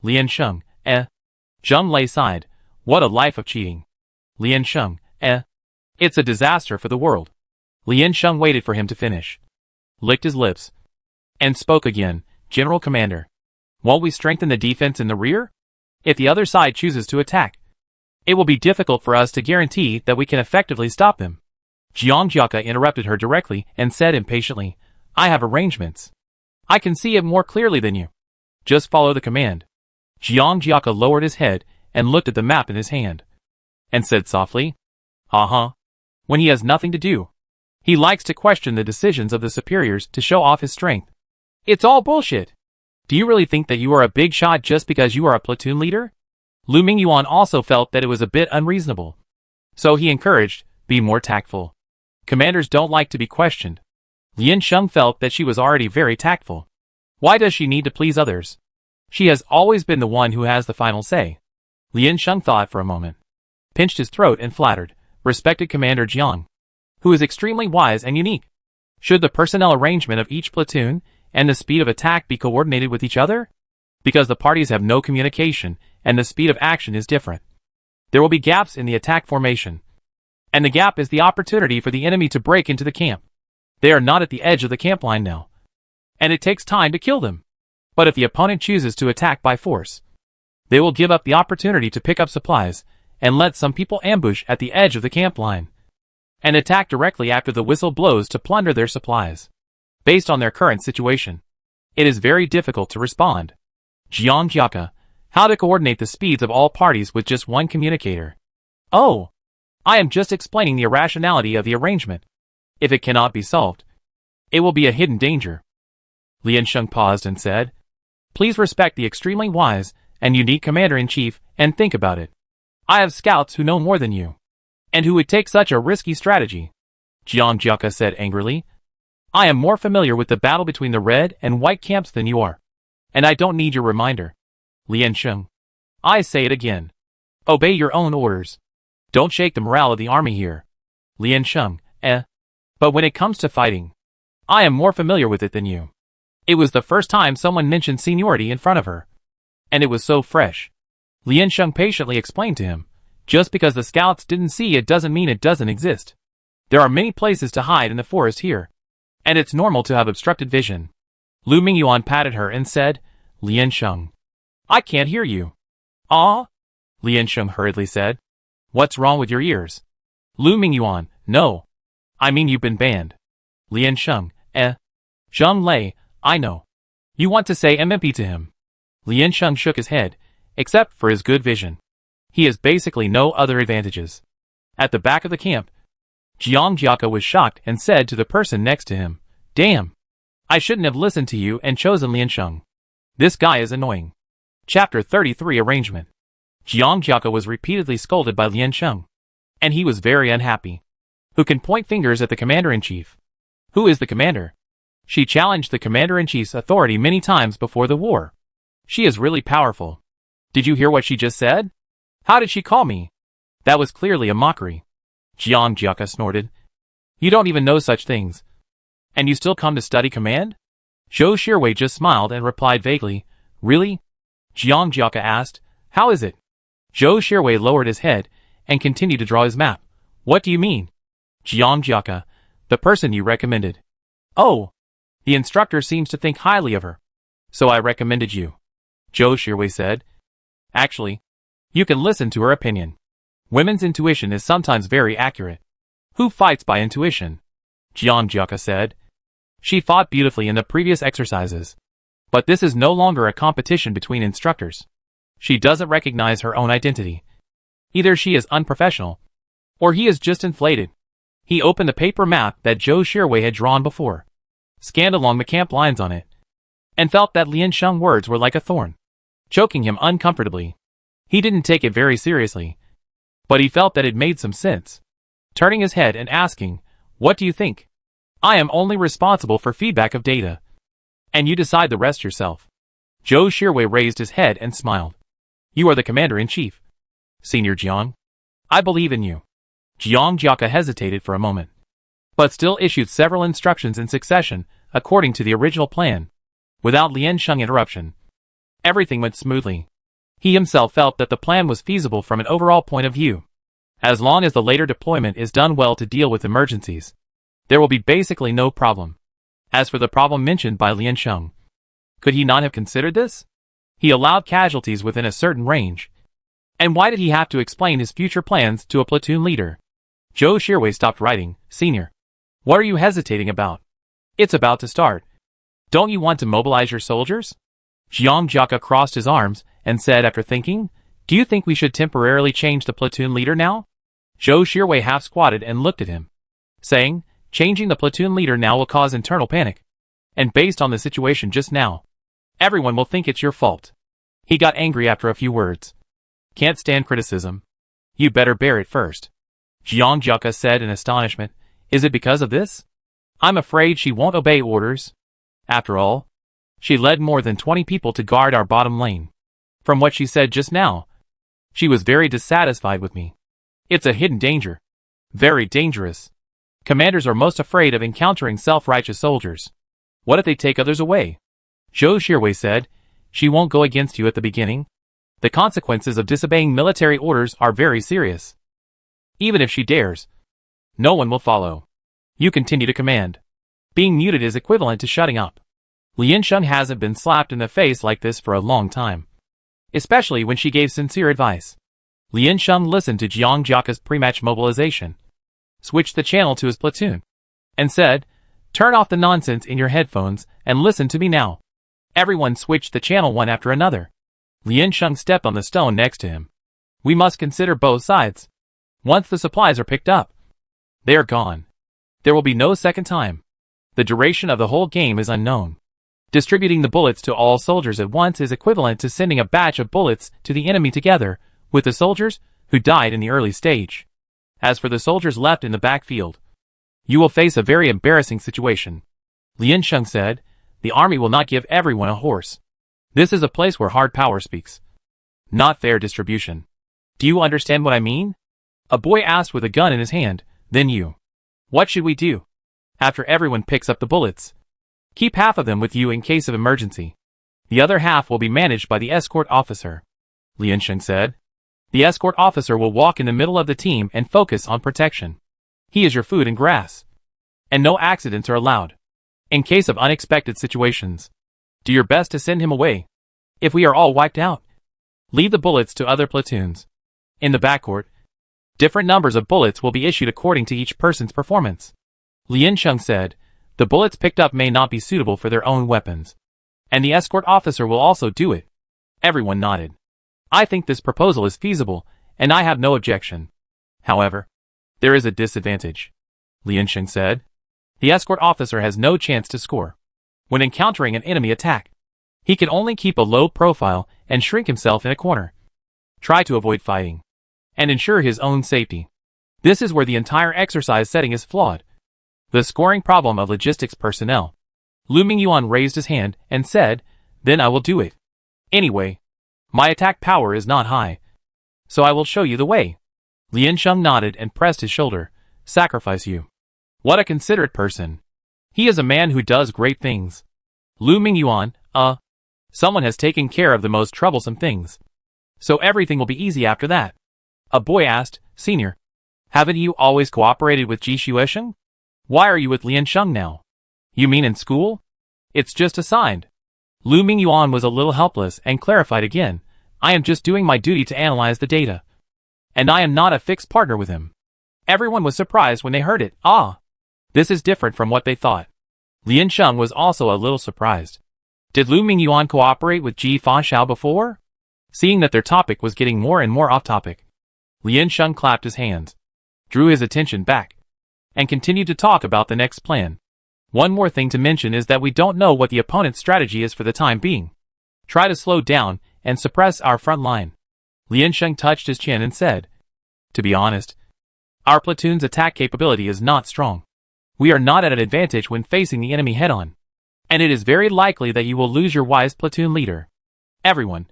Lian Sheng, Zheng Lei sighed. What a life of cheating. Lian Sheng, It's a disaster for the world. Lian Sheng waited for him to finish, licked his lips, and spoke again. "General Commander, won't we strengthen the defense in the rear? If the other side chooses to attack, it will be difficult for us to guarantee that we can effectively stop them." Jiang Jiaka interrupted her directly and said impatiently, "I have arrangements. I can see it more clearly than you. Just follow the command." Jiang Jiaka lowered his head and looked at the map in his hand, and said softly, When he has nothing to do, he likes to question the decisions of the superiors to show off his strength. It's all bullshit. Do you really think that you are a big shot just because you are a platoon leader?" Lu Mingyuan also felt that it was a bit unreasonable, so he encouraged, "Be more tactful. Commanders don't like to be questioned." Lian Sheng felt that she was already very tactful. Why does she need to please others? She has always been the one who has the final say. Lian Sheng thought for a moment, pinched his throat and flattered, "Respected Commander Jiang, who is extremely wise and unique. Should the personnel arrangement of each platoon and the speed of attack be coordinated with each other? Because the parties have no communication and the speed of action is different, there will be gaps in the attack formation. And the gap is the opportunity for the enemy to break into the camp. They are not at the edge of the camp line now, and it takes time to kill them. But if the opponent chooses to attack by force, they will give up the opportunity to pick up supplies and let some people ambush at the edge of the camp line and attack directly after the whistle blows to plunder their supplies. Based on their current situation, it is very difficult to respond. Jiangjiaka, how to coordinate the speeds of all parties with just one communicator. Oh, I am just explaining the irrationality of the arrangement. If it cannot be solved, it will be a hidden danger. Liansheng paused and said, please respect the extremely wise and unique commander-in-chief and think about it. I have scouts who know more than you, and who would take such a risky strategy. Jiangjiaka said angrily, I am more familiar with the battle between the red and white camps than you are, and I don't need your reminder. Liansheng, I say it again. Obey your own orders. Don't shake the morale of the army here. Liansheng, But when it comes to fighting, I am more familiar with it than you. It was the first time someone mentioned seniority in front of her, and it was so fresh. Liansheng patiently explained to him, just because the scouts didn't see it doesn't mean it doesn't exist. There are many places to hide in the forest here, and it's normal to have obstructed vision. Lu Mingyuan patted her and said, Liansheng, I can't hear you. Ah? Liansheng hurriedly said, what's wrong with your ears? Lu Mingyuan, no. I mean you've been banned. Liansheng, Zheng Lei, I know. You want to say MMP to him. Liansheng shook his head, except for his good vision. He has basically no other advantages. At the back of the camp, Jiangjiaka was shocked and said to the person next to him, damn. I shouldn't have listened to you and chosen Liansheng. This guy is annoying. Chapter 33 Arrangement. Jiangjiaka was repeatedly scolded by Liansheng, and he was very unhappy. Who can point fingers at the commander-in-chief? Who is the commander? She challenged the commander-in-chief's authority many times before the war. She is really powerful. Did you hear what she just said? How did she call me? That was clearly a mockery. Jiangjiaka snorted. You don't even know such things. And you still come to study command? Zhou Shirwei just smiled and replied vaguely, really? Jiangjiaka asked, how is it? Zhou Shirwei lowered his head and continued to draw his map. What do you mean? Jiangjiaka, the person you recommended. Oh, the instructor seems to think highly of her. So I recommended you. Zhou Shirwei said. Actually, you can listen to her opinion. Women's intuition is sometimes very accurate. Who fights by intuition? Jiangjiaka said. She fought beautifully in the previous exercises. But this is no longer a competition between instructors. She doesn't recognize her own identity. Either she is unprofessional, or he is just inflated. He opened the paper map that Zhou Shirwei had drawn before, scanned along the camp lines on it, and felt that Liansheng's words were like a thorn, choking him uncomfortably. He didn't take it very seriously, but he felt that it made some sense. Turning his head and asking, what do you think? I am only responsible for feedback of data, and you decide the rest yourself. Zhou Shirwei raised his head and smiled. You are the commander-in-chief. Senior Jiang, I believe in you. Jiangjiaka hesitated for a moment, but still issued several instructions in succession, according to the original plan. Without Liansheng interruption, everything went smoothly. He himself felt that the plan was feasible from an overall point of view. As long as the later deployment is done well to deal with emergencies, there will be basically no problem. As for the problem mentioned by Liansheng, could he not have considered this? He allowed casualties within a certain range. And why did he have to explain his future plans to a platoon leader? Zhou Shirwei stopped writing. Senior, what are you hesitating about? It's about to start. Don't you want to mobilize your soldiers? Jiangjiaka crossed his arms and said after thinking, do you think we should temporarily change the platoon leader now? Zhou Shirwei half squatted and looked at him, saying, changing the platoon leader now will cause internal panic. And based on the situation just now, everyone will think it's your fault. He got angry after a few words. Can't stand criticism. You better bear it first. Jiangjiaka said in astonishment, is it because of this? I'm afraid she won't obey orders. After all, she led more than 20 people to guard our bottom lane. From what she said just now, she was very dissatisfied with me. It's a hidden danger. Very dangerous. Commanders are most afraid of encountering self-righteous soldiers. What if they take others away? Zhou Shirwei said, she won't go against you at the beginning. The consequences of disobeying military orders are very serious. Even if she dares, No one will follow. You continue to command. Being muted is equivalent to shutting up. Lian hasn't been slapped in the face like this for a long time. Especially when she gave sincere advice. Lian listened to Jiang Jiaka's pre-match mobilization, switched the channel to his platoon, and said, "Turn off the nonsense in your headphones and listen to me now." Everyone switched the channel one after another. Lian stepped on the stone next to him. "We must consider both sides. Once the supplies are picked up, they are gone. There will be no second time. The duration of the whole game is unknown. Distributing the bullets to all soldiers at once is equivalent to sending a batch of bullets to the enemy together with the soldiers who died in the early stage. As for the soldiers left in the backfield, you will face a very embarrassing situation." Lian said, "The army will not give everyone a horse. This is a place where hard power speaks, not fair distribution. Do you understand what I mean?" A boy asked with a gun in his hand. "Then you. What should we do?" "After everyone picks up the bullets, keep half of them with you in case of emergency. The other half will be managed by the escort officer," Lian said. "The escort officer will walk in the middle of the team and focus on protection. He is your food and grass. And no accidents are allowed. In case of unexpected situations, do your best to send him away. If we are all wiped out, leave the bullets to other platoons. In the backcourt, different numbers of bullets will be issued according to each person's performance." Lian said, "The bullets picked up may not be suitable for their own weapons. And the escort officer will also do it." Everyone nodded. "I think this proposal is feasible, and I have no objection. However, there is a disadvantage," Lian said. "The escort officer has no chance to score. When encountering an enemy attack, he can only keep a low profile and shrink himself in a corner. Try to avoid fighting, and ensure his own safety. This is where the entire exercise setting is flawed. The scoring problem of logistics personnel." Lu Mingyuan raised his hand and said, "Then I will do it. Anyway, my attack power is not high, so I will show you the way." Lian nodded and pressed his shoulder. "Sacrifice you. What a considerate person. He is a man who does great things." Lu Mingyuan, someone has taken care of the most troublesome things. So everything will be easy after that." A boy asked, "Senior, haven't you always cooperated with Ji Xuesheng? Why are you with Lian now?" "You mean in school? It's just assigned." Lu Mingyuan was a little helpless and clarified again, "I am just doing my duty to analyze the data. And I am not a fixed partner with him." Everyone was surprised when they heard it. This is different from what they thought. Lian was also a little surprised. Did Lu Mingyuan cooperate with Ji Fashao before? Seeing that their topic was getting more and more off topic, Lian clapped his hands, drew his attention back, and continued to talk about the next plan. "One more thing to mention is that we don't know what the opponent's strategy is for the time being. Try to slow down and suppress our front line." Lian touched his chin and said, "To be honest, our platoon's attack capability is not strong. We are not at an advantage when facing the enemy head-on. And it is very likely that you will lose your wise platoon leader." Everyone,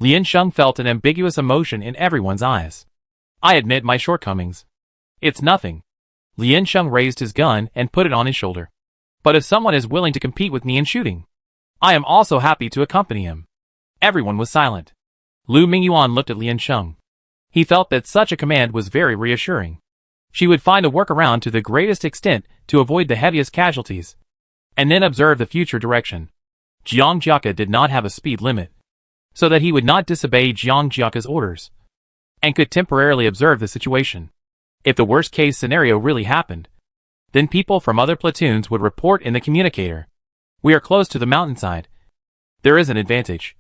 Lian felt an ambiguous emotion in everyone's eyes. "I admit my shortcomings. It's nothing." Lian raised his gun and put it on his shoulder. "But if someone is willing to compete with me in shooting, I am also happy to accompany him." Everyone was silent. Lu Mingyuan looked at Lian. He felt that such a command was very reassuring. She would find a workaround to the greatest extent to avoid the heaviest casualties, and then observe the future direction. Jiang Jiaka did not have a speed limit, so that he would not disobey Jiang Jiaka's orders, and could temporarily observe the situation. If the worst-case scenario really happened, then people from other platoons would report in the communicator. "We are close to the mountainside. There is an advantage.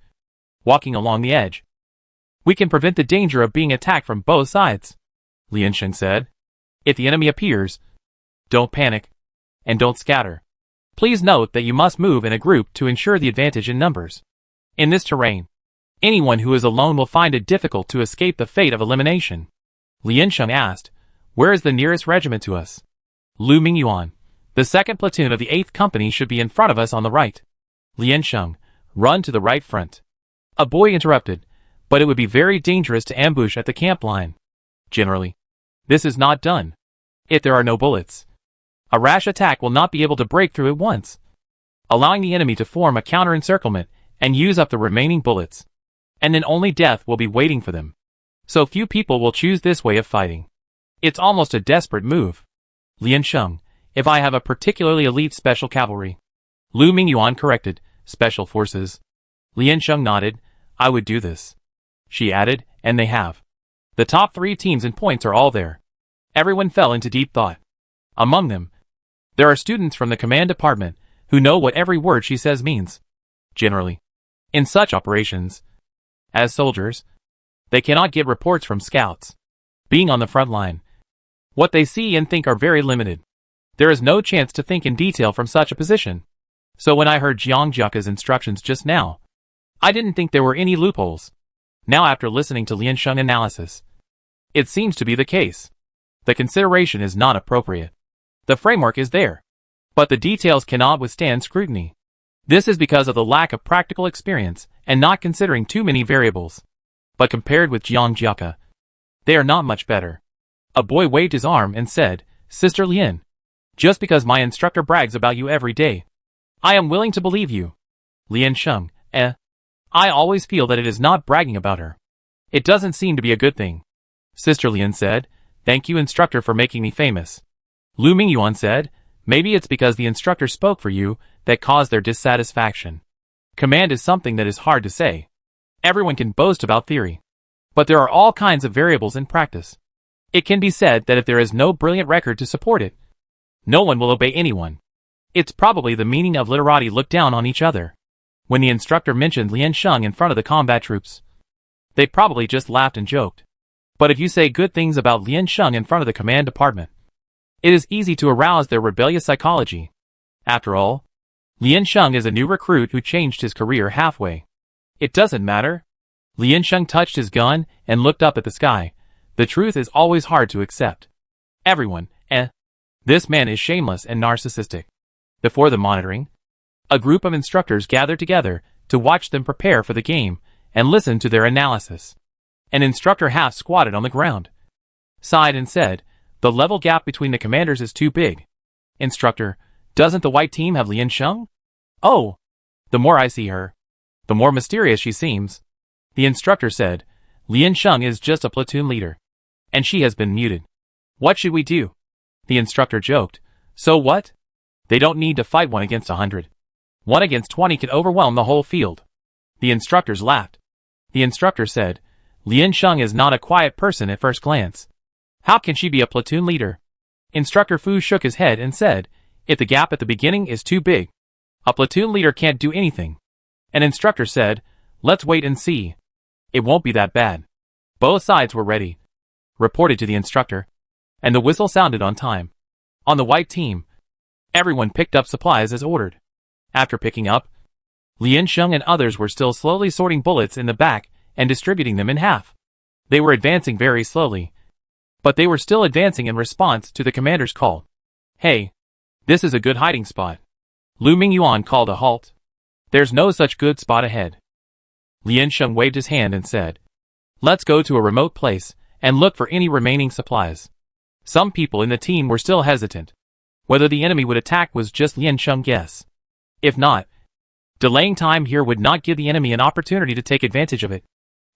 Walking along the edge, we can prevent the danger of being attacked from both sides," Lian said. "If the enemy appears, don't panic, and don't scatter. Please note that you must move in a group to ensure the advantage in numbers. In this terrain, anyone who is alone will find it difficult to escape the fate of elimination." Lian asked, "Where is the nearest regiment to us?" Lu Mingyuan, "The 2nd platoon of the 8th company should be in front of us on the right." Lian, "Run to the right front." A boy interrupted, "But it would be very dangerous to ambush at the camp line. Generally, this is not done. If there are no bullets, a rash attack will not be able to break through at once, allowing the enemy to form a counter-encirclement and use up the remaining bullets. And then only death will be waiting for them. So few people will choose this way of fighting. It's almost a desperate move. Lian Sheng, if I have a particularly elite special cavalry. Lu Mingyuan corrected, special forces. Lian Sheng nodded, I would do this. She added, and they have. The top 3 teams and points are all there. Everyone fell into deep thought. Among them, there are students from the command department who know what every word she says means. Generally, in such operations, as soldiers, they cannot get reports from scouts. Being on the front line, what they see and think are very limited. There is no chance to think in detail from such a position. So when I heard Jiang Jiaka's instructions just now, I didn't think there were any loopholes. Now after listening to Lian Sheng's analysis, it seems to be the case. The consideration is not appropriate. The framework is there, but the details cannot withstand scrutiny. This is because of the lack of practical experience and not considering too many variables. But compared with Jiang Jiaka, they are not much better. A boy waved his arm and said, Sister Lian, just because my instructor brags about you every day, I am willing to believe you. Lian Sheng, I always feel that it is not bragging about her. It doesn't seem to be a good thing. Sister Lian said, thank you instructor for making me famous. Lu Mingyuan said, maybe it's because the instructor spoke for you that caused their dissatisfaction. Command is something that is hard to say. Everyone can boast about theory, but there are all kinds of variables in practice. It can be said that if there is no brilliant record to support it, no one will obey anyone. It's probably the meaning of literati look down on each other. When the instructor mentioned Lian Sheng in front of the combat troops, they probably just laughed and joked. But if you say good things about Lian Sheng in front of the command department, it is easy to arouse their rebellious psychology. After all, Lian Sheng is a new recruit who changed his career halfway. It doesn't matter. Lian Sheng touched his gun and looked up at the sky. The truth is always hard to accept. Everyone, this man is shameless and narcissistic. Before the monitoring, a group of instructors gathered together to watch them prepare for the game and listen to their analysis. An instructor half squatted on the ground, sighed and said, the level gap between the commanders is too big. Instructor, doesn't the white team have Lian Sheng? Oh, the more I see her, the more mysterious she seems. The instructor said, Lian Sheng is just a platoon leader, and she has been muted. What should we do? The instructor joked, so what? They don't need to fight 1 against 100. 1 against 20 can overwhelm the whole field. The instructors laughed. The instructor said, Lian Sheng is not a quiet person at first glance. How can she be a platoon leader? Instructor Fu shook his head and said, if the gap at the beginning is too big, a platoon leader can't do anything. An instructor said, let's wait and see. It won't be that bad. Both sides were ready, reported to the instructor, and the whistle sounded on time. On the white team, everyone picked up supplies as ordered. After picking up, Lian Sheng and others were still slowly sorting bullets in the back and distributing them in half. They were advancing very slowly, but they were still advancing in response to the commander's call. Hey, this is a good hiding spot. Lu Mingyuan called a halt. There's no such good spot ahead. Lian Sheng waved his hand and said, let's go to a remote place and look for any remaining supplies. Some people in the team were still hesitant. Whether the enemy would attack was just Lian Sheng's guess. If not, delaying time here would not give the enemy an opportunity to take advantage of it.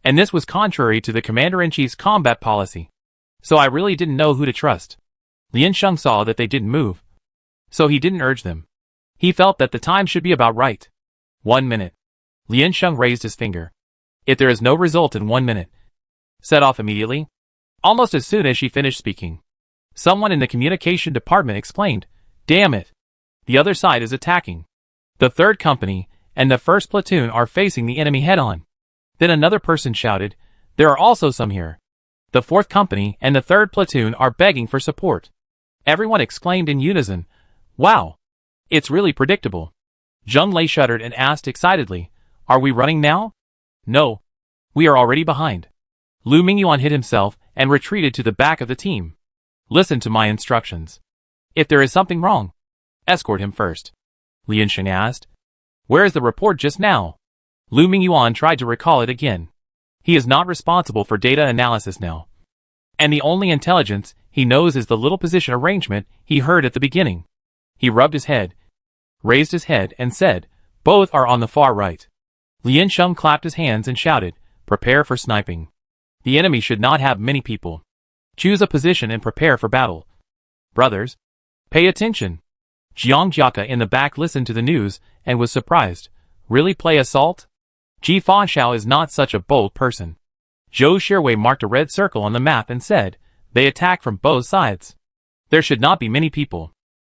And this was contrary to the Commander-in-Chief's combat policy. So I really didn't know who to trust. Lian Sheng saw that they didn't move, so he didn't urge them. He felt that the time should be about right. 1 minute. Lian Sheng raised his finger. If there is no result in 1 minute, set off immediately. Almost as soon as she finished speaking, someone in the communication department explained, damn it. The other side is attacking. The 3rd company and the 1st platoon are facing the enemy head-on. Then another person shouted, there are also some here. The 4th company and the 3rd platoon are begging for support. Everyone exclaimed in unison, wow. It's really predictable. Zheng Lei shuddered and asked excitedly, are we running now? No. We are already behind. Lu Mingyuan hid himself and retreated to the back of the team. Listen to my instructions. If there is something wrong, escort him first. Lian Sheng asked, where is the report just now? Lu Mingyuan tried to recall it again. He is not responsible for data analysis now. And the only intelligence he knows is the little position arrangement he heard at the beginning. He rubbed his head, raised his head and said, both are on the far right. Lian Sheng clapped his hands and shouted, prepare for sniping. The enemy should not have many people. Choose a position and prepare for battle. Brothers, pay attention. Jiang Jiaka in the back listened to the news and was surprised. Really play assault? Ji Fa is not such a bold person. Zhou Shirwei marked a red circle on the map and said, they attack from both sides. There should not be many people.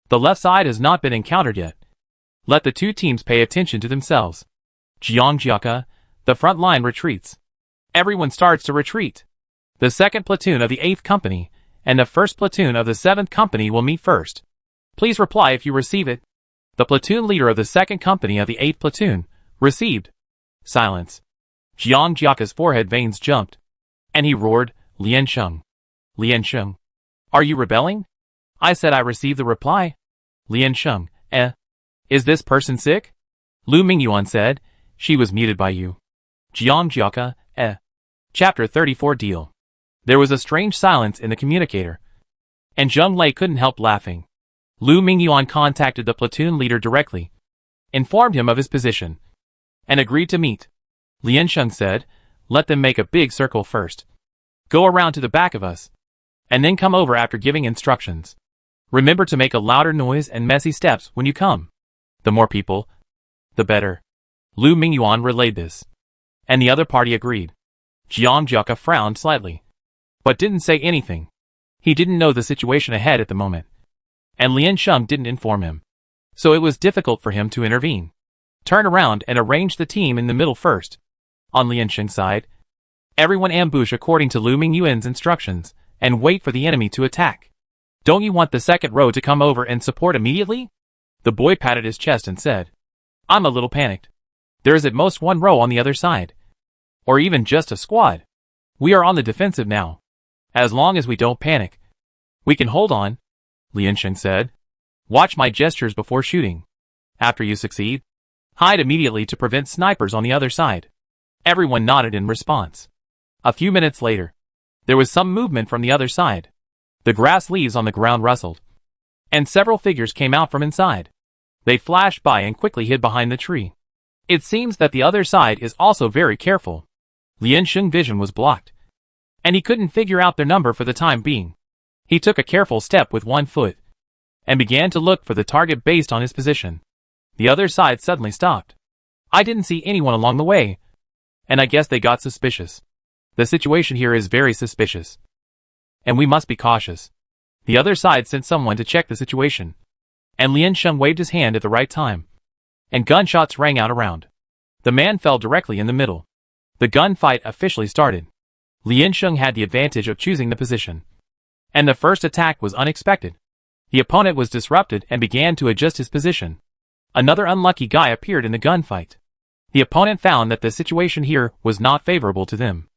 The left side has not been encountered yet. Let the two teams pay attention to themselves. Jiang Jiaka, the front line retreats. Everyone starts to retreat. The 2nd platoon of the 8th Company and the 1st platoon of the 7th Company will meet first. Please reply if you receive it. The platoon leader of the 2nd Company of the 8th platoon received. Silence. Jiang Jiaka's forehead veins jumped. And he roared, Lian Sheng. Lian Sheng. Are you rebelling? I said I received the reply. Lian Sheng. Is this person sick? Lu Mingyuan said, she was muted by you. Jiang Jiaka. Chapter 34 Deal. There was a strange silence in the communicator. And Zheng Lei couldn't help laughing. Lu Mingyuan contacted the platoon leader directly, informed him of his position, and agreed to meet. Lian Sheng said, let them make a big circle first. Go around to the back of us, and then come over after giving instructions. Remember to make a louder noise and messy steps when you come. The more people, the better. Lu Mingyuan relayed this, and the other party agreed. Jiang Jiaka frowned slightly, but didn't say anything. He didn't know the situation ahead at the moment, and Lian Sheng didn't inform him, so it was difficult for him to intervene. Turn around and arrange the team in the middle first. On Lian Sheng's side, everyone ambush according to Lu Mingyuan's instructions, and wait for the enemy to attack. Don't you want the 2nd row to come over and support immediately? The boy patted his chest and said, I'm a little panicked. There is at most 1 row on the other side. Or even just a squad. We are on the defensive now. As long as we don't panic, we can hold on, Lian Sheng said. Watch my gestures before shooting. After you succeed, hide immediately to prevent snipers on the other side. Everyone nodded in response. A few minutes later, there was some movement from the other side. The grass leaves on the ground rustled, and several figures came out from inside. They flashed by and quickly hid behind the tree. It seems that the other side is also very careful. Lian Sheng's vision was blocked, and he couldn't figure out their number for the time being. He took a careful step with 1 foot, and began to look for the target based on his position. The other side suddenly stopped. I didn't see anyone along the way, and I guess they got suspicious. The situation here is very suspicious, and we must be cautious. The other side sent someone to check the situation, and Lian Sheng waved his hand at the right time, and gunshots rang out around. The man fell directly in the middle. The gunfight officially started. Lian Sheng had the advantage of choosing the position, and the first attack was unexpected. The opponent was disrupted and began to adjust his position. Another unlucky guy appeared in the gunfight. The opponent found that the situation here was not favorable to them.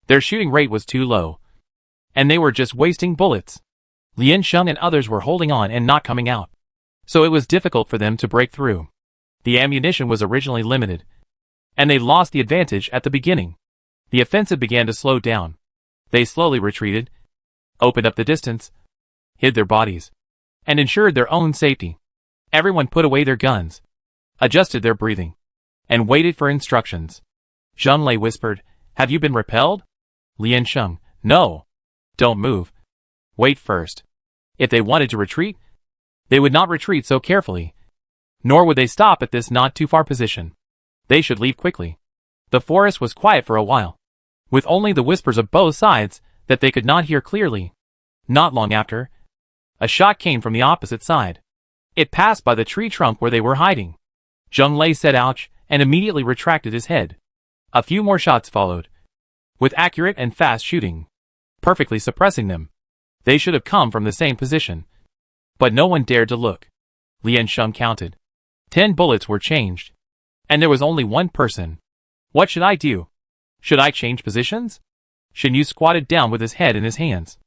Their shooting rate was too low, and they were just wasting bullets. Lian Sheng and others were holding on and not coming out, so it was difficult for them to break through. The ammunition was originally limited, and they lost the advantage at the beginning. The offensive began to slow down. They slowly retreated, opened up the distance, hid their bodies, and ensured their own safety. Everyone put away their guns, adjusted their breathing, and waited for instructions. Zheng Lei whispered, have you been repelled? Lian Sheng, no. Don't move. Wait first. If they wanted to retreat, they would not retreat so carefully, nor would they stop at this not too far position. They should leave quickly. The forest was quiet for a while, with only the whispers of both sides that they could not hear clearly. Not long after, a shot came from the opposite side. It passed by the tree trunk where they were hiding. Zheng Lei said ouch and immediately retracted his head. A few more shots followed, with accurate and fast shooting, perfectly suppressing them. They should have come from the same position, but no one dared to look. Lian Sheng counted. 10 bullets were changed, and there was only 1 person. What should I do? Should I change positions? Shen Yu squatted down with his head in his hands.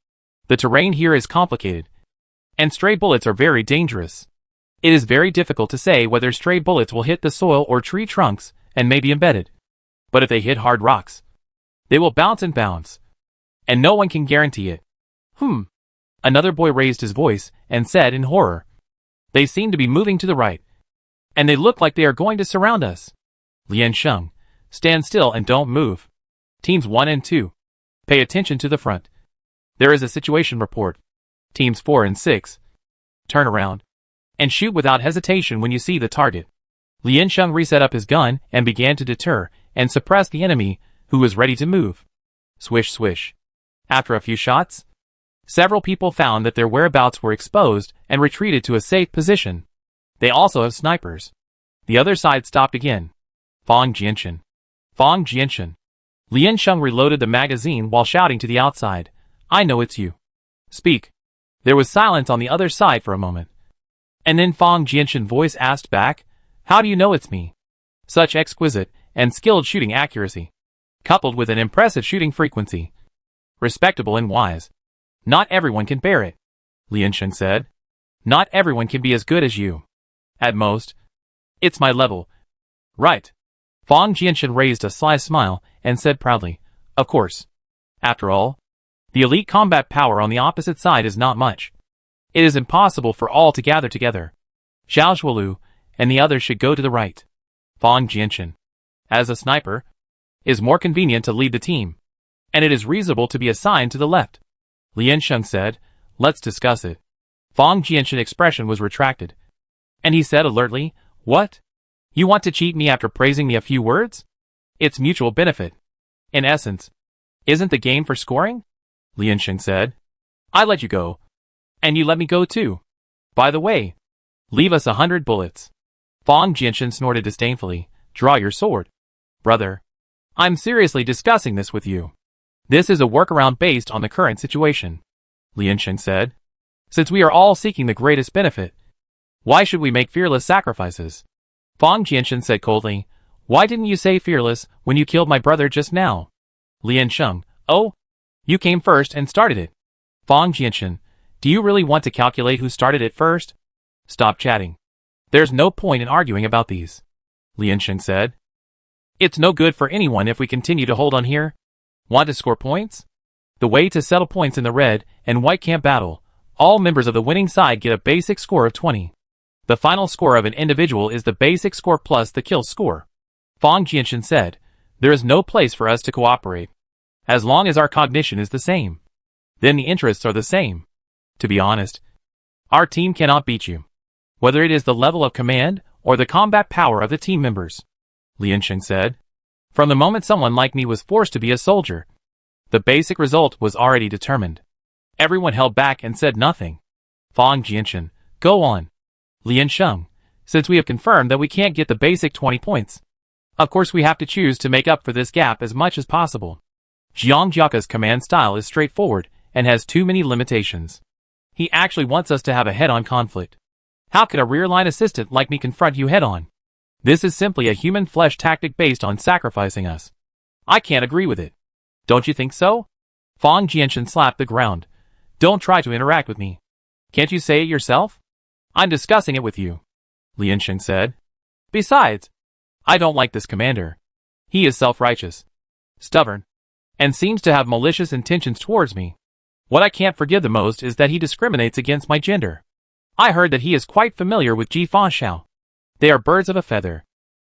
The terrain here is complicated, and stray bullets are very dangerous. It is very difficult to say whether stray bullets will hit the soil or tree trunks and may be embedded. But if they hit hard rocks, they will bounce and bounce, and no one can guarantee it. Another boy raised his voice and said in horror, they seem to be moving to the right, and they look like they are going to surround us. Lian Sheng, stand still and don't move. Teams 1 and 2, pay attention to the front. There is a situation report. Teams 4 and 6. Turn around. And shoot without hesitation when you see the target. Lian Sheng reset up his gun and began to deter and suppress the enemy, who was ready to move. Swish swish. After a few shots, several people found that their whereabouts were exposed and retreated to a safe position. They also have snipers. The other side stopped again. Fang Jianshan. Fang Jianshan. Lian Sheng reloaded the magazine while shouting to the outside, I know it's you. Speak. There was silence on the other side for a moment. And then Fang Jianshan's voice asked back, How do you know it's me? Such exquisite and skilled shooting accuracy, coupled with an impressive shooting frequency. Respectable and wise. Not everyone can bear it, Lian Sheng said. Not everyone can be as good as you. At most, it's my level. Right. Fang Jianshan raised a sly smile and said proudly, Of course. After all, the elite combat power on the opposite side is not much. It is impossible for all to gather together. Zhao Zhuolu and the others should go to the right. Fang Jianshan, as a sniper, is more convenient to lead the team, and it is reasonable to be assigned to the left. Lian Sheng said, Let's discuss it. Fang Jianshan's expression was retracted, and he said alertly, What? You want to cheat me after praising me a few words? It's mutual benefit. In essence, isn't the game for scoring? Lian Sheng said. I let you go. And you let me go too. By the way, leave us 100 bullets. Fang Jianshan snorted disdainfully. Draw your sword. Brother, I'm seriously discussing this with you. This is a workaround based on the current situation, Lian Sheng said. Since we are all seeking the greatest benefit, why should we make fearless sacrifices? Fang Jianshan said coldly, Why didn't you say fearless when you killed my brother just now? Lian Sheng, Oh, you came first and started it. Fang Jianshan, do you really want to calculate who started it first? Stop chatting. There's no point in arguing about these, Lian Sheng said. It's no good for anyone if we continue to hold on here. Want to score points? The way to settle points in the red and white camp battle, all members of the winning side get a basic score of 20. The final score of an individual is the basic score plus the kill score. Fang Jianshan said, There is no place for us to cooperate. As long as our cognition is the same, then the interests are the same. To be honest, our team cannot beat you, whether it is the level of command or the combat power of the team members, Lian Sheng said. From the moment someone like me was forced to be a soldier, the basic result was already determined. Everyone held back and said nothing. Fang Jianshan, go on. Lian Sheng, since we have confirmed that we can't get the basic 20 points, of course we have to choose to make up for this gap as much as possible. Jiang Jiaka's command style is straightforward and has too many limitations. He actually wants us to have a head-on conflict. How could a rear-line assistant like me confront you head-on? This is simply a human flesh tactic based on sacrificing us. I can't agree with it. Don't you think so? Fang Jianshan slapped the ground. Don't try to interact with me. Can't you say it yourself? I'm discussing it with you, Lian Sheng said. Besides, I don't like this commander. He is self-righteous, stubborn, and seems to have malicious intentions towards me. What I can't forgive the most is that he discriminates against my gender. I heard that he is quite familiar with Ji Fanxiao. They are birds of a feather.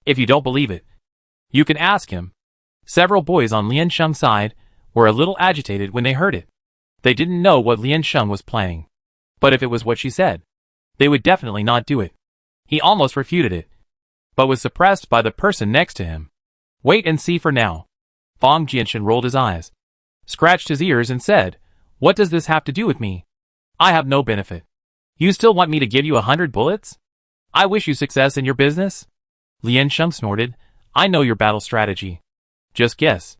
If you don't believe it, you can ask him. Several boys on Lian Sheng's side were a little agitated when they heard it. They didn't know what Lian Sheng was planning. But if it was what she said, they would definitely not do it. He almost refuted it, but was suppressed by the person next to him. Wait and see for now. Fang Jianshan rolled his eyes, scratched his ears and said, What does this have to do with me? I have no benefit. You still want me to give you 100 bullets? I wish you success in your business. Lian Sheng snorted, I know your battle strategy. Just guess.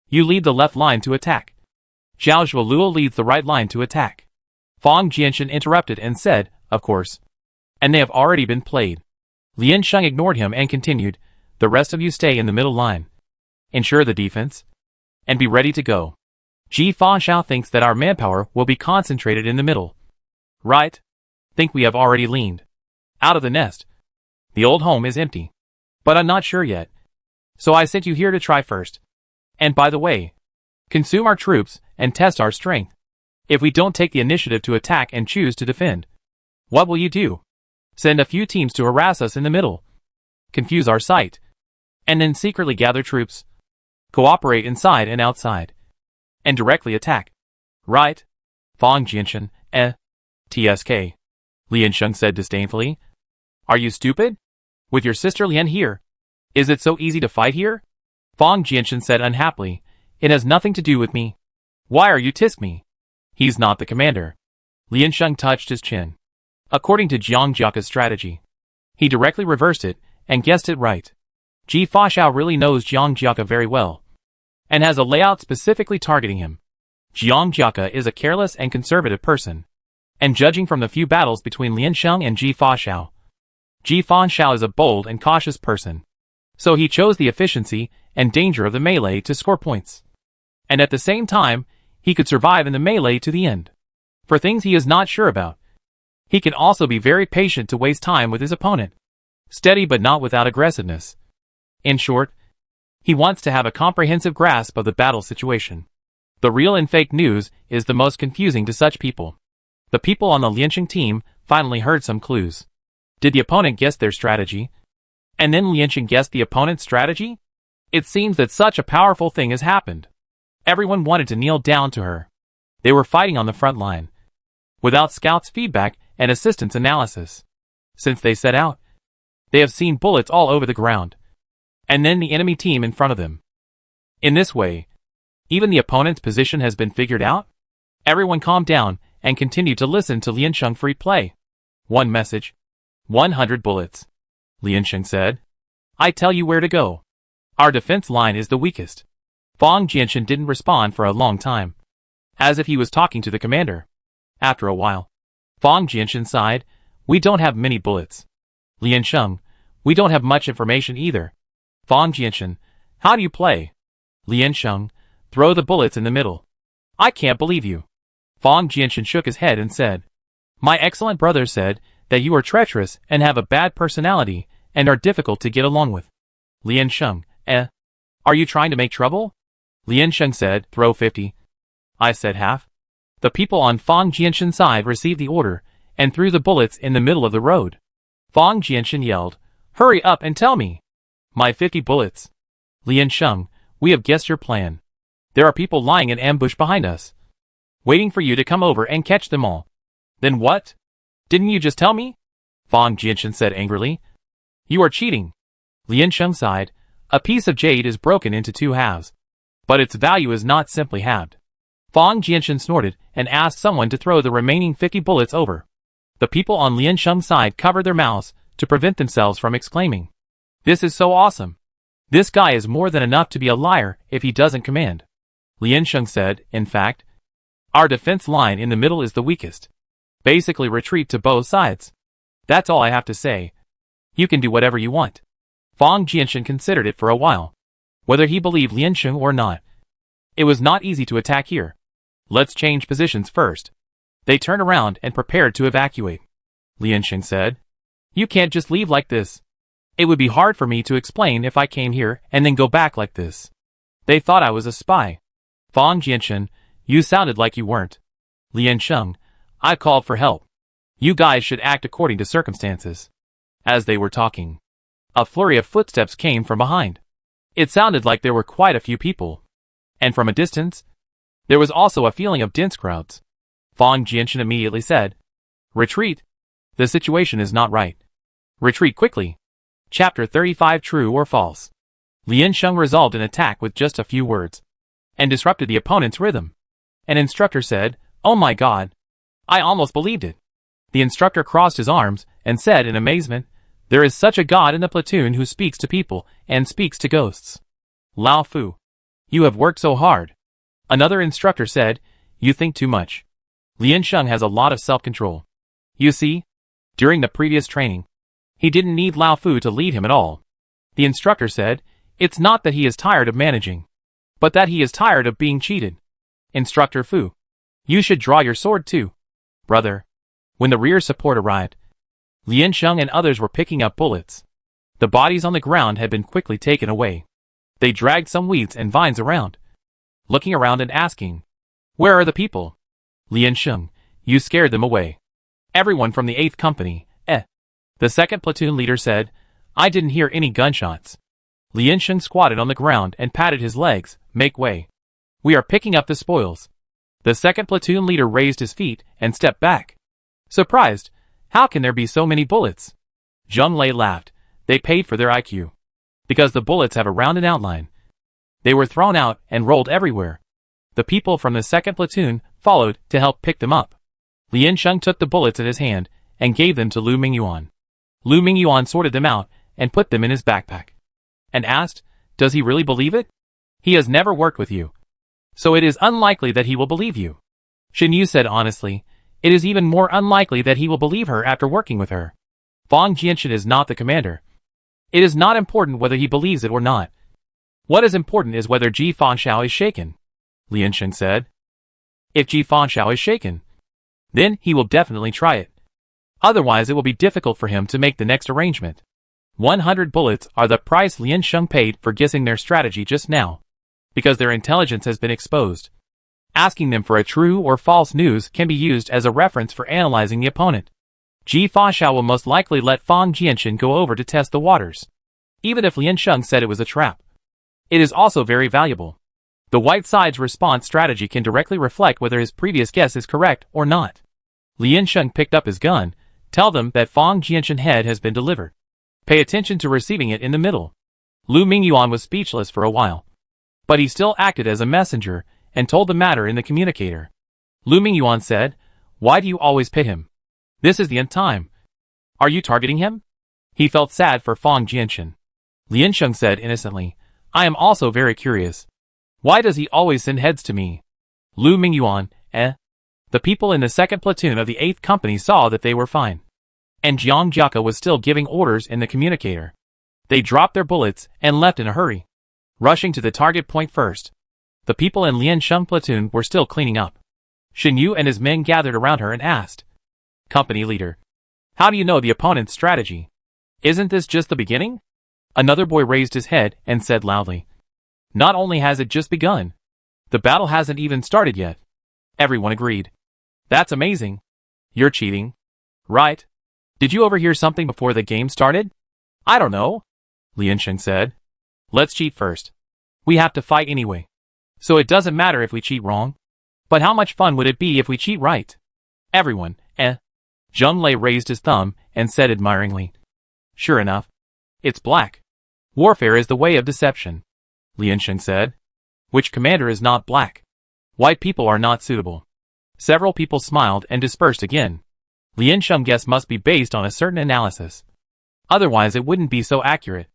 You lead the left line to attack. Zhao Zhuolu leads the right line to attack. Fang Jianshan interrupted and said, Of course. And they have already been played. Lian Sheng ignored him and continued, The rest of you stay in the middle line. Ensure the defense, and be ready to go. Ji Fanxiao thinks that our manpower will be concentrated in the middle. Right? Think we have already leaned out of the nest. The old home is empty, but I'm not sure yet. So I sent you here to try first. And by the way, consume our troops and test our strength. If we don't take the initiative to attack and choose to defend, what will you do? Send a few teams to harass us in the middle, confuse our sight, and then secretly gather troops, cooperate inside and outside, and directly attack. Right? Fong Jianchen, TSK. Lian Sheng said disdainfully. Are you stupid? With your sister Lian here? Is it so easy to fight here? Fong Jianchen said unhappily. It has nothing to do with me. Why are you tisk me? He's not the commander. Lian Sheng touched his chin. According to Jiang Jiaka's strategy, he directly reversed it and guessed it right. Ji Faxiao really knows Jiang Jiaka very well and has a layout specifically targeting him. Jiang Jiaka is a careless and conservative person, and judging from the few battles between Lian Sheng and Ji Faxiao, Ji Faxiao is a bold and cautious person, so he chose the efficiency and danger of the melee to score points. And at the same time, he could survive in the melee to the end. For things he is not sure about, he can also be very patient to waste time with his opponent, steady but not without aggressiveness. In short, he wants to have a comprehensive grasp of the battle situation. The real and fake news is the most confusing to such people. The people on the Liansheng team finally heard some clues. Did the opponent guess their strategy? And then Liansheng guessed the opponent's strategy? It seems that such a powerful thing has happened. Everyone wanted to kneel down to her. They were fighting on the front line, without scouts' feedback and assistants' analysis. Since they set out, they have seen bullets all over the ground, and then the enemy team in front of them. In this way, even the opponent's position has been figured out? Everyone calmed down and continued to listen to Liansheng free play. One message. 100 bullets. Liansheng said. I tell you where to go. Our defense line is the weakest. Fong Jianchen didn't respond for a long time, as if he was talking to the commander. After a while, Fong Jianchen sighed. We don't have many bullets. Liansheng, we don't have much information either. Fong Jianchen, how do you play? Liansheng, throw the bullets in the middle. I can't believe you. Fong Jianchen shook his head and said, my excellent brother said that you are treacherous and have a bad personality and are difficult to get along with. Liansheng, are you trying to make trouble? Liansheng said, throw 50. I said half. The people on Fong Jianchen's side received the order and threw the bullets in the middle of the road. Fong Jianchen yelled, hurry up and tell me. My 50 bullets. Liansheng, we have guessed your plan. There are people lying in ambush behind us, waiting for you to come over and catch them all. Then what? Didn't you just tell me? Fong Jianchen said angrily. You are cheating. Liansheng sighed. A piece of jade is broken into two halves, but its value is not simply halved. Fong Jianchen snorted and asked someone to throw the remaining 50 bullets over. The people on Liansheng's side covered their mouths to prevent themselves from exclaiming, this is so awesome. This guy is more than enough to be a liar if he doesn't command. Liansheng said, in fact, our defense line in the middle is the weakest. Basically retreat to both sides. That's all I have to say. You can do whatever you want. Fong Jianchen considered it for a while, whether he believed Liansheng or not. It was not easy to attack here. Let's change positions first. They turned around and prepared to evacuate. Liansheng said, you can't just leave like this. It would be hard for me to explain if I came here and then go back like this. They thought I was a spy. Fong Jianchen, you sounded like you weren't. Liansheng, I called for help. You guys should act according to circumstances. As they were talking, a flurry of footsteps came from behind. It sounded like there were quite a few people. And from a distance, there was also a feeling of dense crowds. Fong Jianchen immediately said, retreat. The situation is not right. Retreat quickly. Chapter 35 True or False. Liansheng resolved an attack with just a few words, and disrupted the opponent's rhythm. An instructor said, oh my god. I almost believed it. The instructor crossed his arms and said in amazement, there is such a god in the platoon who speaks to people and speaks to ghosts. Lao Fu. You have worked so hard. Another instructor said, you think too much. Liansheng has a lot of self-control. You see, during the previous training, he didn't need Lao Fu to lead him at all. The instructor said, it's not that he is tired of managing, but that he is tired of being cheated. Instructor Fu. You should draw your sword too. Brother. When the rear support arrived, Liansheng and others were picking up bullets. The bodies on the ground had been quickly taken away. They dragged some weeds and vines around, looking around and asking, where are the people? Liansheng, you scared them away. Everyone from the 8th company, The second platoon leader said, I didn't hear any gunshots. Liansheng squatted on the ground and patted his legs, make way. We are picking up the spoils. The second platoon leader raised his feet and stepped back. Surprised, how can there be so many bullets? Zhang Lei laughed. They paid for their IQ. Because the bullets have a rounded outline. They were thrown out and rolled everywhere. The people from the second platoon followed to help pick them up. Lian Sheng took the bullets in his hand and gave them to Lu Mingyuan. Lu Mingyuan sorted them out and put them in his backpack. And asked, does he really believe it? He has never worked with you. So it is unlikely that he will believe you. Shen Yu said honestly, it is even more unlikely that he will believe her after working with her. Fang Jianshan is not the commander. It is not important whether he believes it or not. What is important is whether Ji Fangshao is shaken, Lian Sheng said. If Ji Fangshao is shaken, then he will definitely try it. Otherwise it will be difficult for him to make the next arrangement. 100 bullets are the price Lian Sheng paid for guessing their strategy just now. Because their intelligence has been exposed. Asking them for a true or false news can be used as a reference for analyzing the opponent. Ji Fangshao will most likely let Fang Jianshan go over to test the waters. Even if Lian Sheng said it was a trap. It is also very valuable. The white side's response strategy can directly reflect whether his previous guess is correct or not. Lian Sheng picked up his gun. Tell them that Fang Jianshan head has been delivered. Pay attention to receiving it in the middle. Lu Mingyuan was speechless for a while. But he still acted as a messenger and told the matter in the communicator. Lu Mingyuan said, why do you always pit him? This is the end time. Are you targeting him? He felt sad for Fang Jianshan. Lian Sheng said innocently, I am also very curious. Why does he always send heads to me? Lu Mingyuan, The people in the second platoon of the 8th company saw that they were fine. And Jiang Jiaka was still giving orders in the communicator. They dropped their bullets and left in a hurry. Rushing to the target point first. The people in Lian Sheng platoon were still cleaning up. Shen Yu and his men gathered around her and asked, Company leader, how do you know the opponent's strategy? Isn't this just the beginning? Another boy raised his head and said loudly, not only has it just begun, the battle hasn't even started yet. Everyone agreed. That's amazing. You're cheating. Right? Did you overhear something before the game started? I don't know, Lian Sheng said. Let's cheat first. We have to fight anyway. So it doesn't matter if we cheat wrong. But how much fun would it be if we cheat right? Everyone, Zhang Lei raised his thumb and said admiringly. Sure enough. It's black. Warfare is the way of deception, Lian Sheng said. Which commander is not black? White people are not suitable. Several people smiled and dispersed again. Lian Sheng's guess must be based on a certain analysis. Otherwise it wouldn't be so accurate.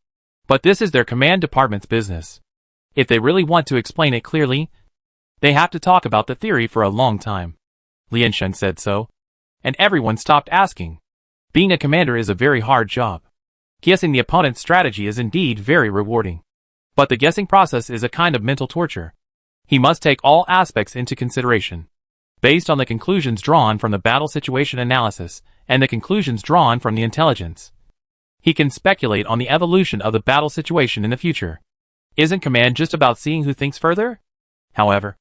But this is their command department's business. If they really want to explain it clearly, they have to talk about the theory for a long time. Lian Sheng said so. And everyone stopped asking. Being a commander is a very hard job. Guessing the opponent's strategy is indeed very rewarding. But the guessing process is a kind of mental torture. He must take all aspects into consideration. Based on the conclusions drawn from the battle situation analysis and the conclusions drawn from the intelligence. He can speculate on the evolution of the battle situation in the future. Isn't command just about seeing who thinks further? However,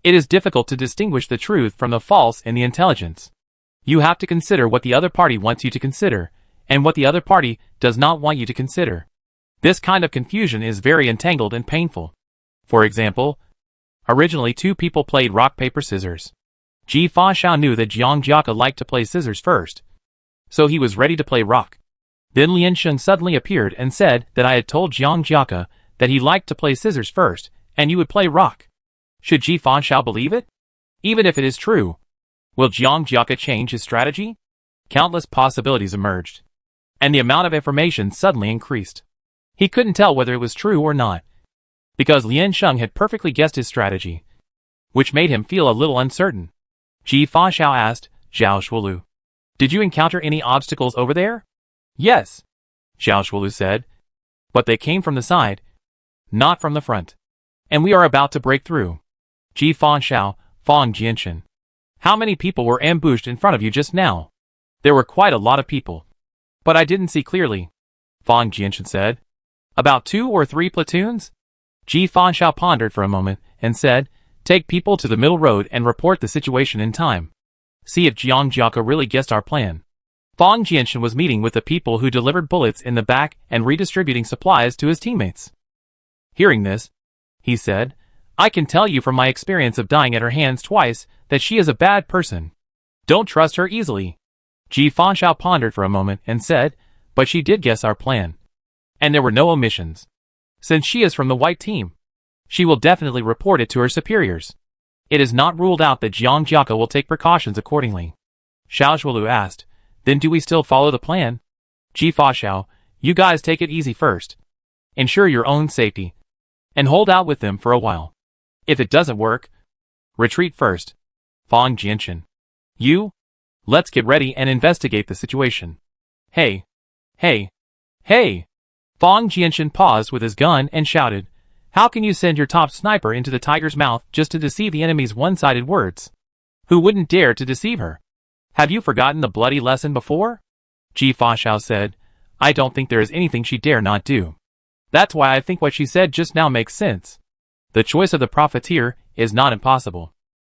it is difficult to distinguish the truth from the false in the intelligence. You have to consider what the other party wants you to consider, and what the other party does not want you to consider. This kind of confusion is very entangled and painful. For example, originally 2 people played rock paper scissors. Ji Fangshao knew that Jiang Jiaka liked to play scissors first. So he was ready to play rock. Then Lian Sheng suddenly appeared and said that I had told Jiang Jiaka that he liked to play scissors first, and you would play rock. Should Ji Fangshao believe it? Even if it is true, will Jiang Jiaka change his strategy? Countless possibilities emerged. And the amount of information suddenly increased. He couldn't tell whether it was true or not. Because Lian Sheng had perfectly guessed his strategy. Which made him feel a little uncertain. Ji Fangshao asked, Zhao Shuolu, did you encounter any obstacles over there? Yes, Zhao Shuolu said. But they came from the side, not from the front. And we are about to break through. Ji Fangshao, Fang Jianshan. How many people were ambushed in front of you just now? There were quite a lot of people. But I didn't see clearly, Fang Jianshan said. About 2 or 3 platoons? Ji Fangshao pondered for a moment and said, take people to the middle road and report the situation in time. See if Jiang Jiaka really guessed our plan. Fang Jianshan was meeting with the people who delivered bullets in the back and redistributing supplies to his teammates. Hearing this, he said, I can tell you from my experience of dying at her hands twice that she is a bad person. Don't trust her easily. Ji Fanshao pondered for a moment and said, but she did guess our plan. And there were no omissions. Since she is from the white team, she will definitely report it to her superiors. It is not ruled out that Jiang Jiaka will take precautions accordingly. Xiao Zhuolu asked, then do we still follow the plan? Ji Fanshao, you guys take it easy first. Ensure your own safety. And hold out with them for a while. If it doesn't work, retreat first. Fang Jianshan. You? Let's get ready and investigate the situation. Hey! Hey! Hey! Fang Jianshan paused with his gun and shouted, how can you send your top sniper into the tiger's mouth just to deceive the enemy's one-sided words? Who wouldn't dare to deceive her? Have you forgotten the bloody lesson before? Ji Fanshao said, I don't think there is anything she dare not do. That's why I think what she said just now makes sense. The choice of the profiteer is not impossible.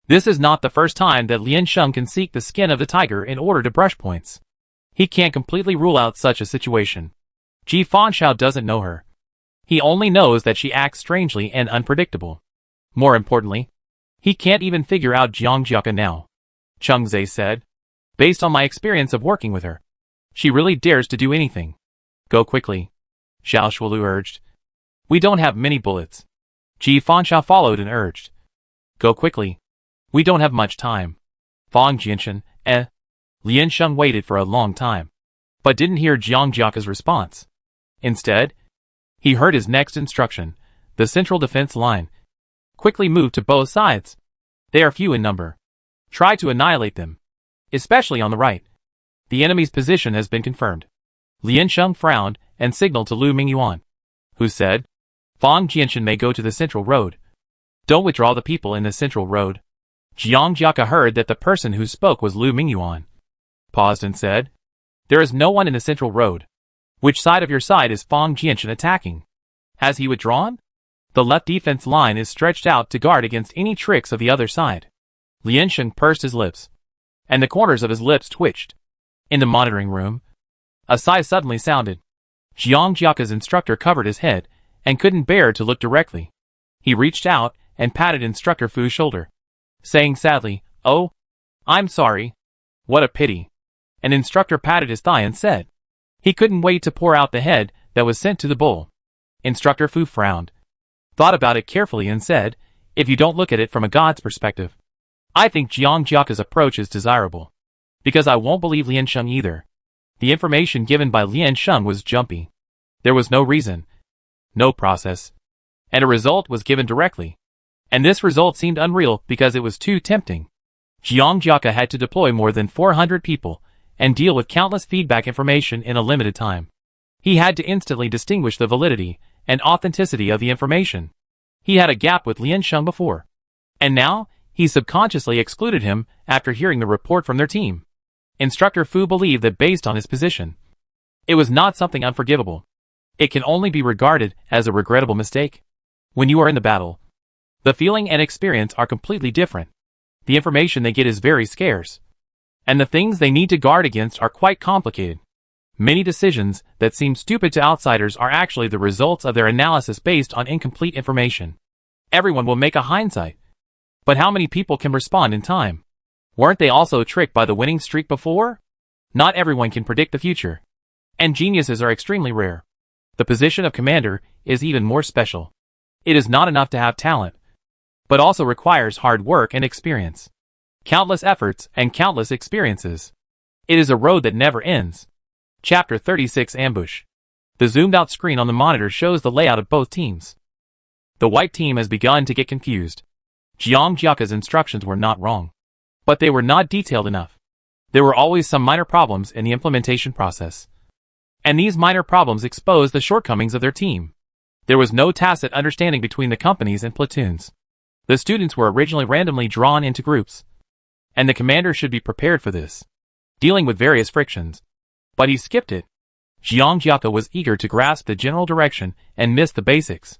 This is not the first time that Lian Sheng can seek the skin of the tiger in order to brush points. He can't completely rule out such a situation. Ji Fanshao doesn't know her. He only knows that she acts strangely and unpredictable. More importantly, he can't even figure out Jiang Jiaka now. Cheng Zhe said, based on my experience of working with her, she really dares to do anything. Go quickly. Xiao Zhuolu urged. We don't have many bullets. Ji Fanshao followed and urged. Go quickly. We don't have much time. Fang Jianshan, Lian Sheng waited for a long time, but didn't hear Jiang Jiaka's response. Instead, he heard his next instruction, the central defense line. Quickly move to both sides. They are few in number. Try to annihilate them, especially on the right. The enemy's position has been confirmed. Lian Sheng frowned and signaled to Lu Mingyuan, who said, Fang Jianshan may go to the central road. Don't withdraw the people in the central road. Jiang Jiaka heard that the person who spoke was Lu Mingyuan. Paused and said, there is no one in the central road. Which side of your side is Fang Jianshan attacking? Has he withdrawn? The left defense line is stretched out to guard against any tricks of the other side. Lian Sheng pursed his lips, and the corners of his lips twitched. In the monitoring room, a sigh suddenly sounded. Jiang Jiaka's instructor covered his head and couldn't bear to look directly. He reached out and patted Instructor Fu's shoulder, saying sadly, oh, I'm sorry. What a pity. An instructor patted his thigh and said, he couldn't wait to pour out the head that was sent to the bull. Instructor Fu frowned, thought about it carefully and said, if you don't look at it from a god's perspective, I think Jiang Jiaka's approach is desirable. Because I won't believe Lian Sheng either. The information given by Lian Sheng was jumpy. There was no reason, no process, and a result was given directly. And this result seemed unreal because it was too tempting. Jiang Jiaka had to deploy more than 400 people and deal with countless feedback information in a limited time. He had to instantly distinguish the validity and authenticity of the information. He had a gap with Lian Sheng before, and now he subconsciously excluded him after hearing the report from their team. Instructor Fu believed that based on his position, it was not something unforgivable. It can only be regarded as a regrettable mistake. When you are in the battle, the feeling and experience are completely different. The information they get is very scarce, and the things they need to guard against are quite complicated. Many decisions that seem stupid to outsiders are actually the results of their analysis based on incomplete information. Everyone will make a hindsight. But how many people can respond in time? Weren't they also tricked by the winning streak before? Not everyone can predict the future. And geniuses are extremely rare. The position of commander is even more special. It is not enough to have talent, but also requires hard work and experience. Countless efforts and countless experiences. It is a road that never ends. Chapter 36 Ambush. The zoomed-out screen on the monitor shows the layout of both teams. The white team has begun to get confused. Jiang Jiaka's instructions were not wrong, but they were not detailed enough. There were always some minor problems in the implementation process, and these minor problems exposed the shortcomings of their team. There was no tacit understanding between the companies and platoons. The students were originally randomly drawn into groups, and the commander should be prepared for this, dealing with various frictions. But he skipped it. Jiang Jiaka was eager to grasp the general direction and missed the basics.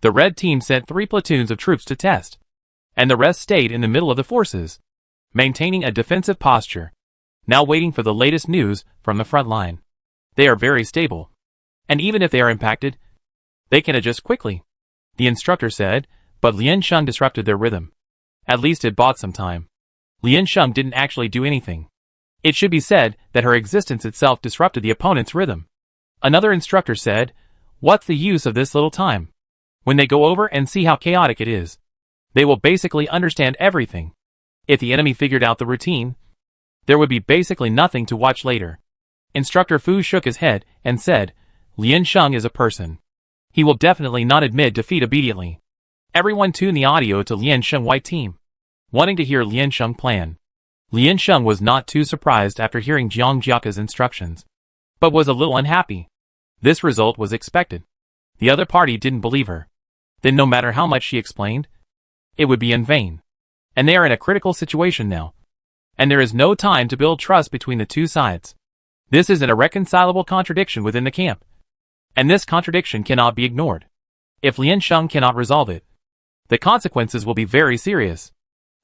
The red team sent 3 platoons of troops to test, and the rest stayed in the middle of the forces, maintaining a defensive posture, now waiting for the latest news from the front line. They are very stable, and even if they are impacted, they can adjust quickly. The instructor said, But Lian Sheng disrupted their rhythm. At least it bought some time. Lian Sheng didn't actually do anything. It should be said that her existence itself disrupted the opponent's rhythm. Another instructor said, "What's the use of this little time? When they go over and see how chaotic it is, they will basically understand everything. If the enemy figured out the routine, there would be basically nothing to watch later." Instructor Fu shook his head and said, "Lian Sheng is a person. He will definitely not admit defeat immediately." Everyone tuned the audio to Lian Sheng white team, wanting to hear Lian Sheng plan. Lian Sheng was not too surprised after hearing Jiang Jiaka's instructions, but was a little unhappy. This result was expected. The other party didn't believe her. Then no matter how much she explained, it would be in vain. And they are in a critical situation now. And there is no time to build trust between the two sides. This is an irreconcilable contradiction within the camp. And this contradiction cannot be ignored. If Lian Sheng cannot resolve it, the consequences will be very serious.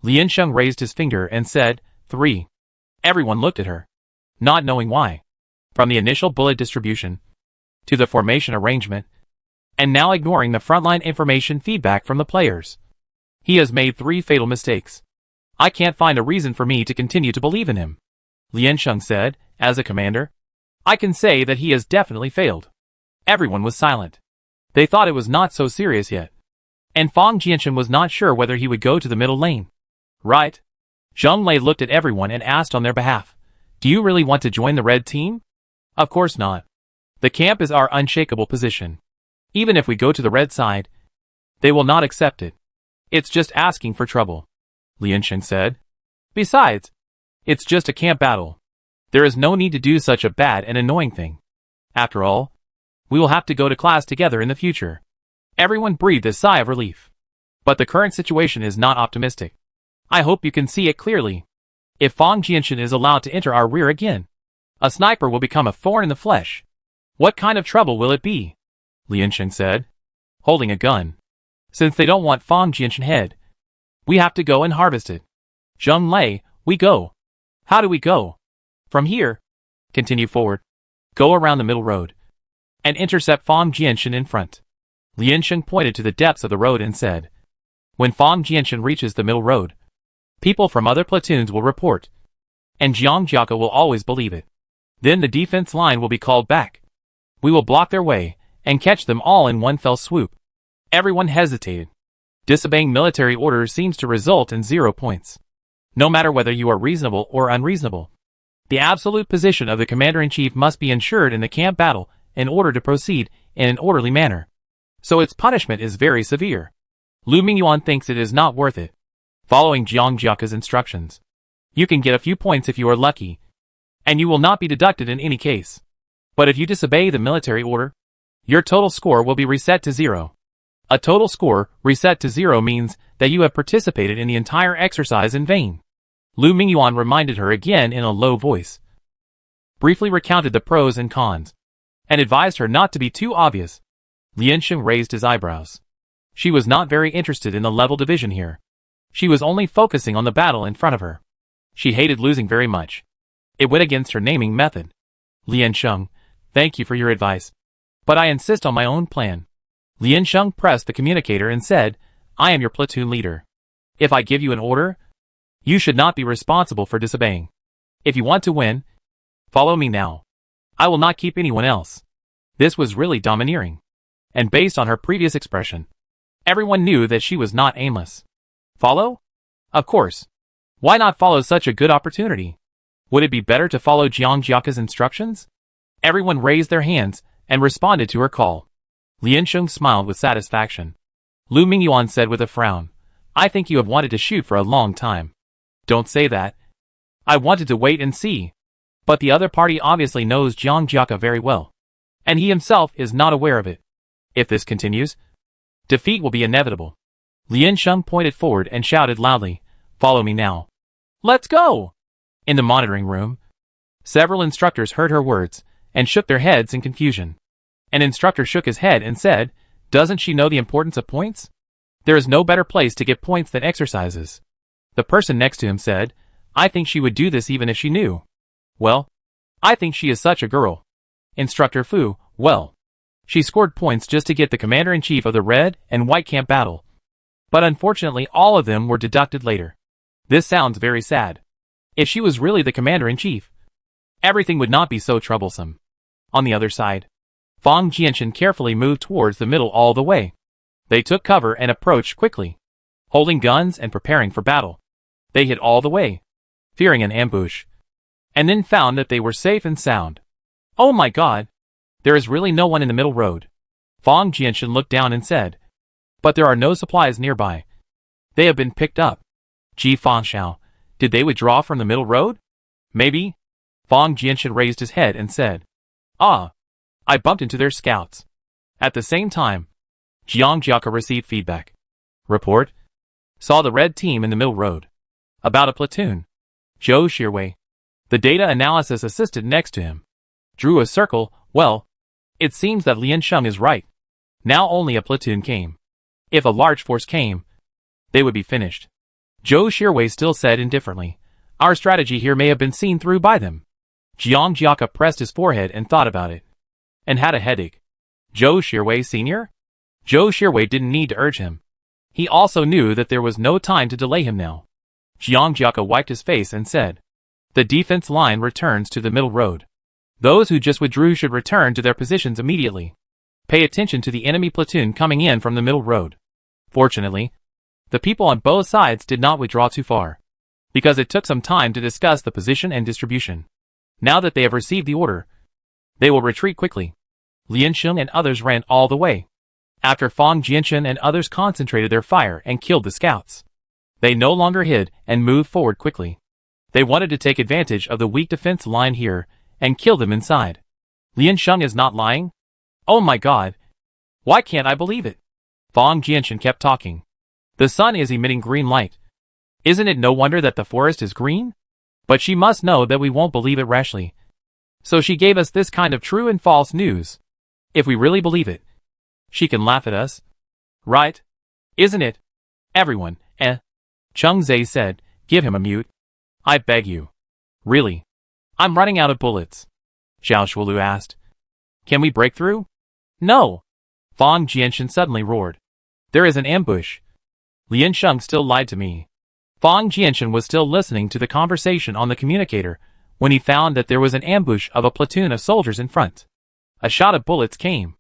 Lian Sheng raised his finger and said, 3. Everyone looked at her, not knowing why. From the initial bullet distribution, to the formation arrangement, and now ignoring the frontline information feedback from the players. He has made 3 fatal mistakes. I can't find a reason for me to continue to believe in him. Lian Sheng said, as a commander. I can say that he has definitely failed. Everyone was silent. They thought it was not so serious yet. And Fang Jianshan was not sure whether he would go to the middle lane. Right? Zheng Lei looked at everyone and asked on their behalf, "Do you really want to join the red team?" Of course not. The camp is our unshakable position. Even if we go to the red side, they will not accept it. It's just asking for trouble, Lian Sheng said. Besides, it's just a camp battle. There is no need to do such a bad and annoying thing. After all, we will have to go to class together in the future. Everyone breathed a sigh of relief. But the current situation is not optimistic. I hope you can see it clearly. If Fang Jianshan is allowed to enter our rear again, a sniper will become a thorn in the flesh. What kind of trouble will it be? Lian Sheng said, holding a gun. Since they don't want Fang Jianshan head, we have to go and harvest it. Zheng Lei, we go. How do we go? From here. Continue forward. Go around the middle road. And intercept Fang Jianshan in front. Lian Sheng pointed to the depths of the road and said, when Fang Jianshan reaches the middle road, people from other platoons will report. And Jiang Jiaka will always believe it. Then the defense line will be called back. We will block their way, and catch them all in one fell swoop. Everyone hesitated. Disobeying military orders seems to result in 0 points. No matter whether you are reasonable or unreasonable. The absolute position of the commander-in-chief must be ensured in the camp battle in order to proceed in an orderly manner. So its punishment is very severe. Lu Mingyuan thinks it is not worth it. Following Jiang Jiaka's instructions, you can get a few points if you are lucky, and you will not be deducted in any case. But if you disobey the military order, your total score will be reset to 0. A total score reset to 0 means that you have participated in the entire exercise in vain. Lu Mingyuan reminded her again in a low voice, briefly recounted the pros and cons, and advised her not to be too obvious. Lian Sheng raised his eyebrows. She was not very interested in the level division here. She was only focusing on the battle in front of her. She hated losing very much. It went against her naming method. Lian Sheng, thank you for your advice. But I insist on my own plan. Lian Sheng pressed the communicator and said, I am your platoon leader. If I give you an order, you should not be responsible for disobeying. If you want to win, follow me now. I will not keep anyone else. This was really domineering. And based on her previous expression, everyone knew that she was not aimless. Follow? Of course. Why not follow such a good opportunity? Would it be better to follow Jiang Jiaka's instructions? Everyone raised their hands and responded to her call. Lian Sheng smiled with satisfaction. Lu Mingyuan said with a frown, I think you have wanted to shoot for a long time. Don't say that. I wanted to wait and see. But the other party obviously knows Jiang Jiaka very well. And he himself is not aware of it. If this continues, defeat will be inevitable. Lian Sheng pointed forward and shouted loudly, follow me now. Let's go! In the monitoring room, several instructors heard her words and shook their heads in confusion. An instructor shook his head and said, doesn't she know the importance of points? There is no better place to get points than exercises. The person next to him said, I think she would do this even if she knew. Well, I think she is such a girl. Instructor Fu, well, she scored points just to get the commander-in-chief of the red and white camp battle. But unfortunately all of them were deducted later. This sounds very sad. If she was really the commander-in-chief, everything would not be so troublesome. On the other side, Fang Jianshan carefully moved towards the middle all the way. They took cover and approached quickly, holding guns and preparing for battle. They hid all the way, fearing an ambush, and then found that they were safe and sound. Oh my god! There is really no one in the middle road. Fang Jianshan looked down and said, but there are no supplies nearby. They have been picked up. Ji Fangxiao, did they withdraw from the middle road? Maybe. Fang Jianshan raised his head and said, ah, I bumped into their scouts. At the same time, Jiang Jiaka received feedback. Report. Saw the red team in the middle road. About a platoon. Zhou Shirwei, the data analysis assistant next to him, drew a circle. Well, it seems that Lian Sheng is right. Now only a platoon came. If a large force came, they would be finished. Zhou Shirwei still said indifferently, our strategy here may have been seen through by them. Jiang Jiaka pressed his forehead and thought about it, and had a headache. Zhou Shirwei Sr.? Zhou Shirwei didn't need to urge him. He also knew that there was no time to delay him now. Jiang Jiaka wiped his face and said, the defense line returns to the middle road. Those who just withdrew should return to their positions immediately. Pay attention to the enemy platoon coming in from the middle road. Fortunately, the people on both sides did not withdraw too far, because it took some time to discuss the position and distribution. Now that they have received the order, they will retreat quickly. Lian Sheng and others ran all the way. After Fang Jianshan and others concentrated their fire and killed the scouts, they no longer hid and moved forward quickly. They wanted to take advantage of the weak defense line here and kill them inside. Lian Sheng is not lying? Oh my god! Why can't I believe it? Fang Jianshan kept talking. The sun is emitting green light. Isn't it no wonder that the forest is green? But she must know that we won't believe it rashly. So she gave us this kind of true and false news. If we really believe it, she can laugh at us. Right? Isn't it? Everyone, Cheng Zhe said, give him a mute. I beg you. Really? I'm running out of bullets. Zhao Shuolu asked. Can we break through? No. Fang Jianshan suddenly roared. There is an ambush. Lian Sheng still lied to me. Fang Jianshan was still listening to the conversation on the communicator when he found that there was an ambush of a platoon of soldiers in front. A shot of bullets came,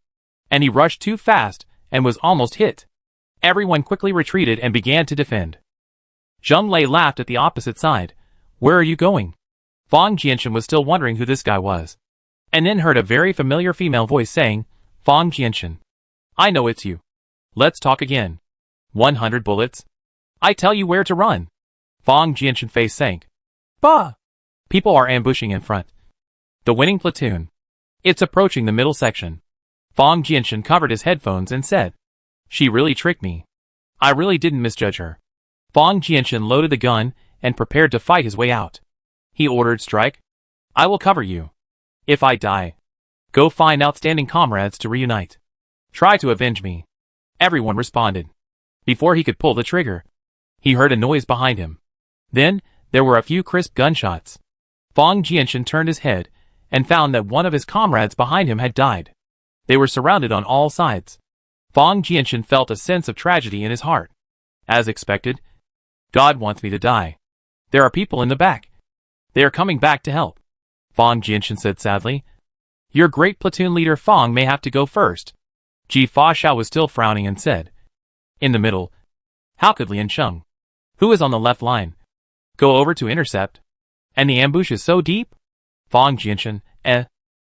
and he rushed too fast and was almost hit. Everyone quickly retreated and began to defend. Zheng Lei laughed at the opposite side. Where are you going? Fang Jianshan was still wondering who this guy was, and then heard a very familiar female voice saying, Fang Jianshan, I know it's you. Let's talk again. 100 bullets? I tell you where to run. Fang Jianshan's face sank. Bah! People are ambushing in front. The winning platoon. It's approaching the middle section. Fang Jianshan covered his headphones and said, she really tricked me. I really didn't misjudge her. Fang Jianshan loaded the gun and prepared to fight his way out. He ordered, strike. I will cover you. If I die, go find outstanding comrades to reunite. Try to avenge me. Everyone responded. Before he could pull the trigger, he heard a noise behind him. Then, there were a few crisp gunshots. Fang Jianshan turned his head and found that one of his comrades behind him had died. They were surrounded on all sides. Fang Jianshan felt a sense of tragedy in his heart. As expected, God wants me to die. There are people in the back. They are coming back to help. Fang Jianshan said sadly. Your great platoon leader Fang may have to go first. Ji Fangxiao was still frowning and said. In the middle. How could Lian Sheng, who is on the left line, go over to intercept? And the ambush is so deep? Fang Jianshan,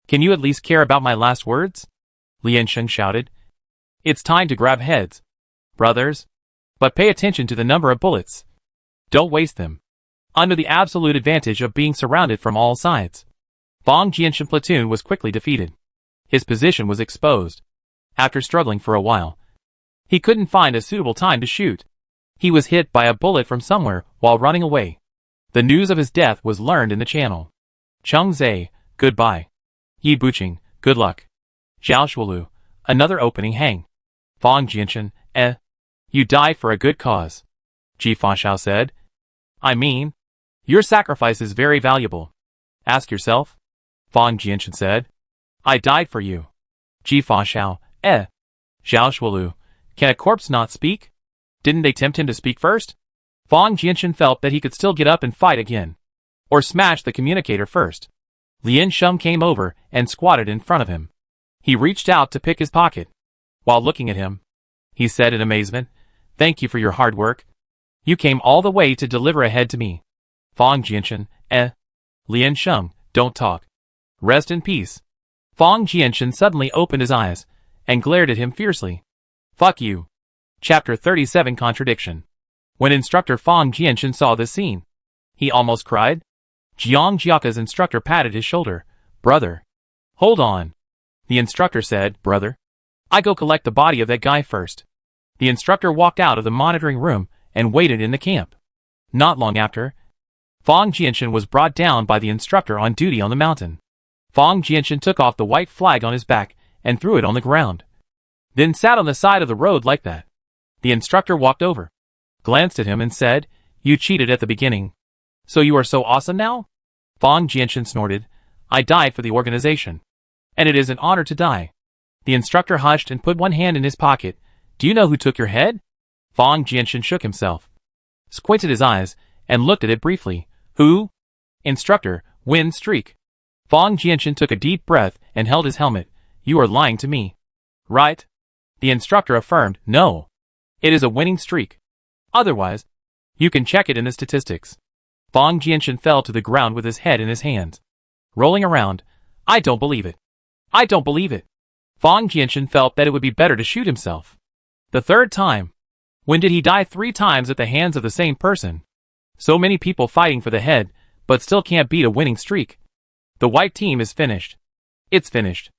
can you at least care about my last words? Lian Sheng shouted. It's time to grab heads, brothers. But pay attention to the number of bullets. Don't waste them. Under the absolute advantage of being surrounded from all sides, Fang Jianshan's platoon was quickly defeated. His position was exposed. After struggling for a while, he couldn't find a suitable time to shoot. He was hit by a bullet from somewhere while running away. The news of his death was learned in the channel. Cheng Zhe, goodbye. Yi Buqing, good luck. Zhao Shuolu, another opening hang. Fang Jianshan, you died for a good cause. Ji Fangxiao said. I mean, your sacrifice is very valuable. Ask yourself. Fang Jianshan said. I died for you. Ji Fangxiao, Zhao Shuolu, can a corpse not speak? Didn't they tempt him to speak first? Fang Jianchen felt that he could still get up and fight again. Or smash the communicator first. Lian Sheng came over and squatted in front of him. He reached out to pick his pocket. While looking at him, he said in amazement, "Thank you for your hard work. You came all the way to deliver a head to me." Fang Jianchen, Lian Sheng, don't talk. Rest in peace. Fang Jianchen suddenly opened his eyes and glared at him fiercely. Fuck you. Chapter 37 Contradiction. When Instructor Fang Jianchen saw this scene, he almost cried. Jiang Jiaka's instructor patted his shoulder. Brother. Hold on. The instructor said, Brother. I go collect the body of that guy first. The instructor walked out of the monitoring room and waited in the camp. Not long after, Fang Jianchen was brought down by the instructor on duty on the mountain. Fang Jianchen took off the white flag on his back and threw it on the ground. Then sat on the side of the road like that. The instructor walked over, glanced at him and said, You cheated at the beginning. So you are so awesome now? Fang Jianchen snorted, I died for the organization. And it is an honor to die. The instructor hushed and put one hand in his pocket. Do you know who took your head? Fang Jianchen shook himself, squinted his eyes, and looked at it briefly. Who? Instructor, win streak. Fang Jianchen took a deep breath and held his helmet. You are lying to me. Right? The instructor affirmed, No. It is a winning streak. Otherwise, you can check it in the statistics. Fang Jianchen fell to the ground with his head in his hands, rolling around. I don't believe it. I don't believe it. Fang Jianchen felt that it would be better to shoot himself. The third time. When did he die 3 times at the hands of the same person? So many people fighting for the head, but still can't beat a winning streak. The white team is finished. It's finished.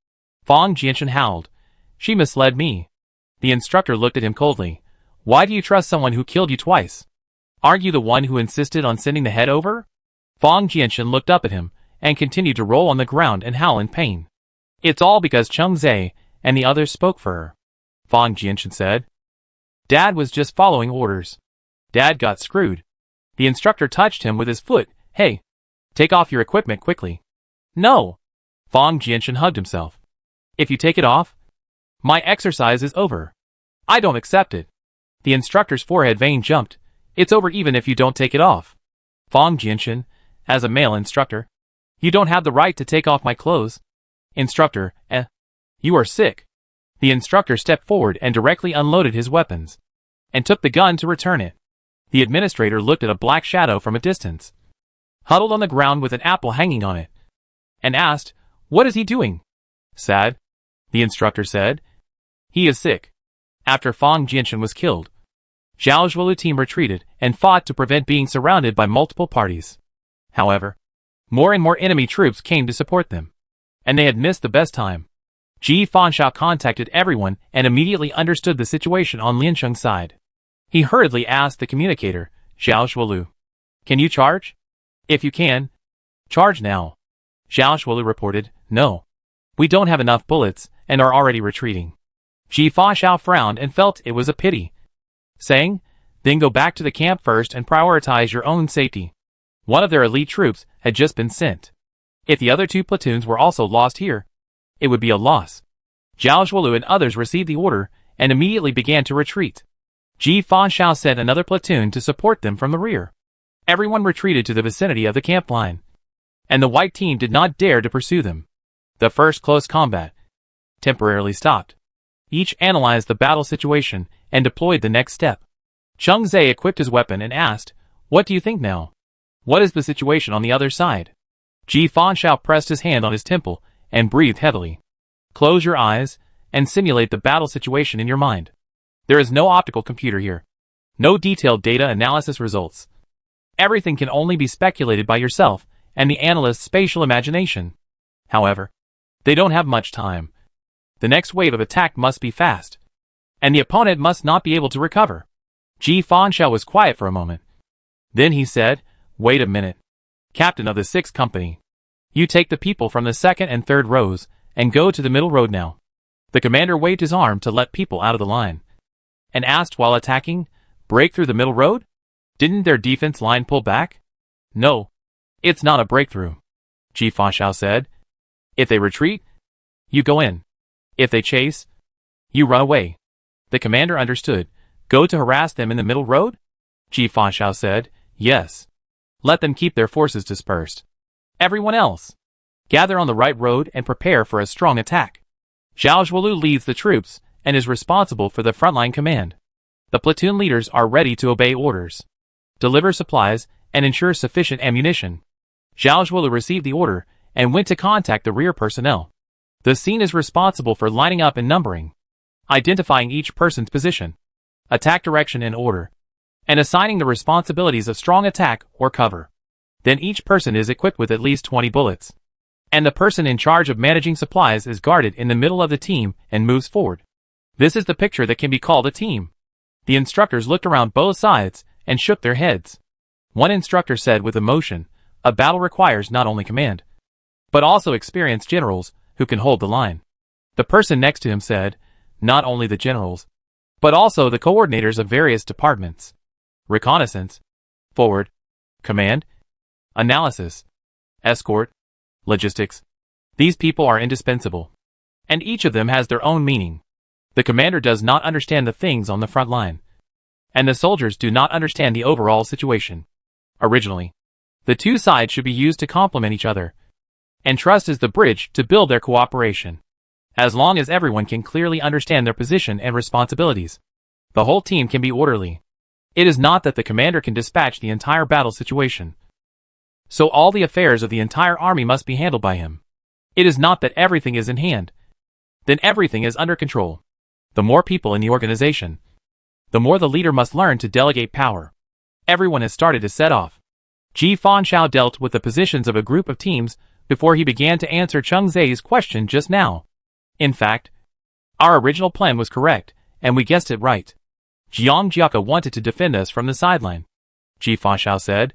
Fang Jianchen howled. She misled me. The instructor looked at him coldly. Why do you trust someone who killed you twice? Aren't you the one who insisted on sending the head over? Fang Jianchen looked up at him and continued to roll on the ground and howl in pain. It's all because Cheng Zhe and the others spoke for her. Fang Jianchen said. Dad was just following orders. Dad got screwed. The instructor touched him with his foot. Hey, take off your equipment quickly. No. Fang Jianchen hugged himself. If you take it off, my exercise is over. I don't accept it. The instructor's forehead vein jumped. It's over even if you don't take it off. Fang Jianchen, as a male instructor, you don't have the right to take off my clothes. Instructor, you are sick. The instructor stepped forward and directly unloaded his weapons, and took the gun to return it. The administrator looked at a black shadow from a distance, huddled on the ground with an apple hanging on it, and asked, What is he doing? Sad. The instructor said. He is sick. After Fang Jianchen was killed, Zhao Zhuolu team retreated and fought to prevent being surrounded by multiple parties. However, more and more enemy troops came to support them, and they had missed the best time. Ji Fanshao contacted everyone and immediately understood the situation on Lian Sheng's side. He hurriedly asked the communicator, Zhao Zhuolu, Can you charge? If you can, charge now. Zhao Zhuolu reported, No. We don't have enough bullets and are already retreating. Ji Fanshao frowned and felt it was a pity, saying, Then go back to the camp first and prioritize your own safety. One of their elite troops had just been sent. If the other 2 platoons were also lost here, it would be a loss. Zhao Zhuolu and others received the order and immediately began to retreat. Ji Fanshao sent another platoon to support them from the rear. Everyone retreated to the vicinity of the camp line, and the white team did not dare to pursue them. The first close combat temporarily stopped. Each analyzed the battle situation and deployed the next step. Cheng Zhe equipped his weapon and asked, What do you think now? What is the situation on the other side? Ji Fanshao pressed his hand on his temple and breathed heavily. Close your eyes and simulate the battle situation in your mind. There is no optical computer here. No detailed data analysis results. Everything can only be speculated by yourself and the analyst's spatial imagination. However, they don't have much time. The next wave of attack must be fast, and the opponent must not be able to recover. Ji Fanshao was quiet for a moment. Then he said, Wait a minute. Captain of the 6th company, you take the people from the 2nd and 3rd rows and go to the middle road now. The commander waved his arm to let people out of the line, and asked while attacking, Break through the middle road? Didn't their defense line pull back? No. It's not a breakthrough. Ji Fanshao said. If they retreat, you go in. If they chase, you run away. The commander understood. Go to harass them in the middle road? Ji Fanshao said, yes. Let them keep their forces dispersed. Everyone else, gather on the right road and prepare for a strong attack. Zhao Zhuolu leads the troops and is responsible for the frontline command. The platoon leaders are ready to obey orders, deliver supplies, and ensure sufficient ammunition. Zhao Zhuolu received the order and went to contact the rear personnel. The scene is responsible for lining up and numbering, identifying each person's position, attack direction and order, and assigning the responsibilities of strong attack or cover. Then each person is equipped with at least 20 bullets. And the person in charge of managing supplies is guarded in the middle of the team and moves forward. This is the picture that can be called a team. The instructors looked around both sides and shook their heads. One instructor said with emotion, a battle requires not only command, but also experienced generals who can hold the line. The person next to him said, not only the generals, but also the coordinators of various departments. Reconnaissance, forward, command, analysis, escort, logistics. These people are indispensable, and each of them has their own meaning. The commander does not understand the things on the front line, and the soldiers do not understand the overall situation. Originally, the two sides should be used to complement each other, and trust is the bridge to build their cooperation. As long as everyone can clearly understand their position and responsibilities, the whole team can be orderly. It is not that the commander can dispatch the entire battle situation, so all the affairs of the entire army must be handled by him. It is not that everything is in hand, then everything is under control. The more people in the organization, the more the leader must learn to delegate power. Everyone has started to set off. Ji Fanshao dealt with the positions of a group of teams before he began to answer Cheng Zai's question just now. In fact, our original plan was correct, and we guessed it right. Jiang Jiaka wanted to defend us from the sideline, Ji Fanshao said.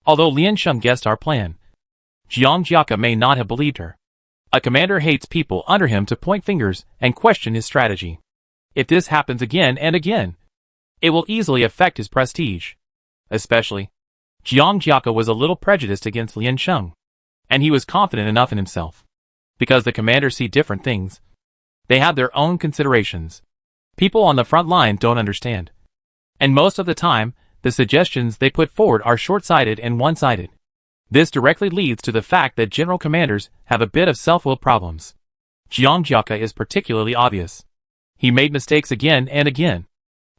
Although Lian Sheng guessed our plan, Jiang Jiaka may not have believed her. A commander hates people under him to point fingers and question his strategy. If this happens again and again, it will easily affect his prestige. Especially, Jiang Jiaka was a little prejudiced against Lian Sheng, and he was confident enough in himself. Because the commanders see different things, they have their own considerations. People on the front line don't understand. And most of the time, the suggestions they put forward are short-sighted and one-sided. This directly leads to the fact that general commanders have a bit of self-will problems. Jiang Jiaka is particularly obvious. He made mistakes again and again,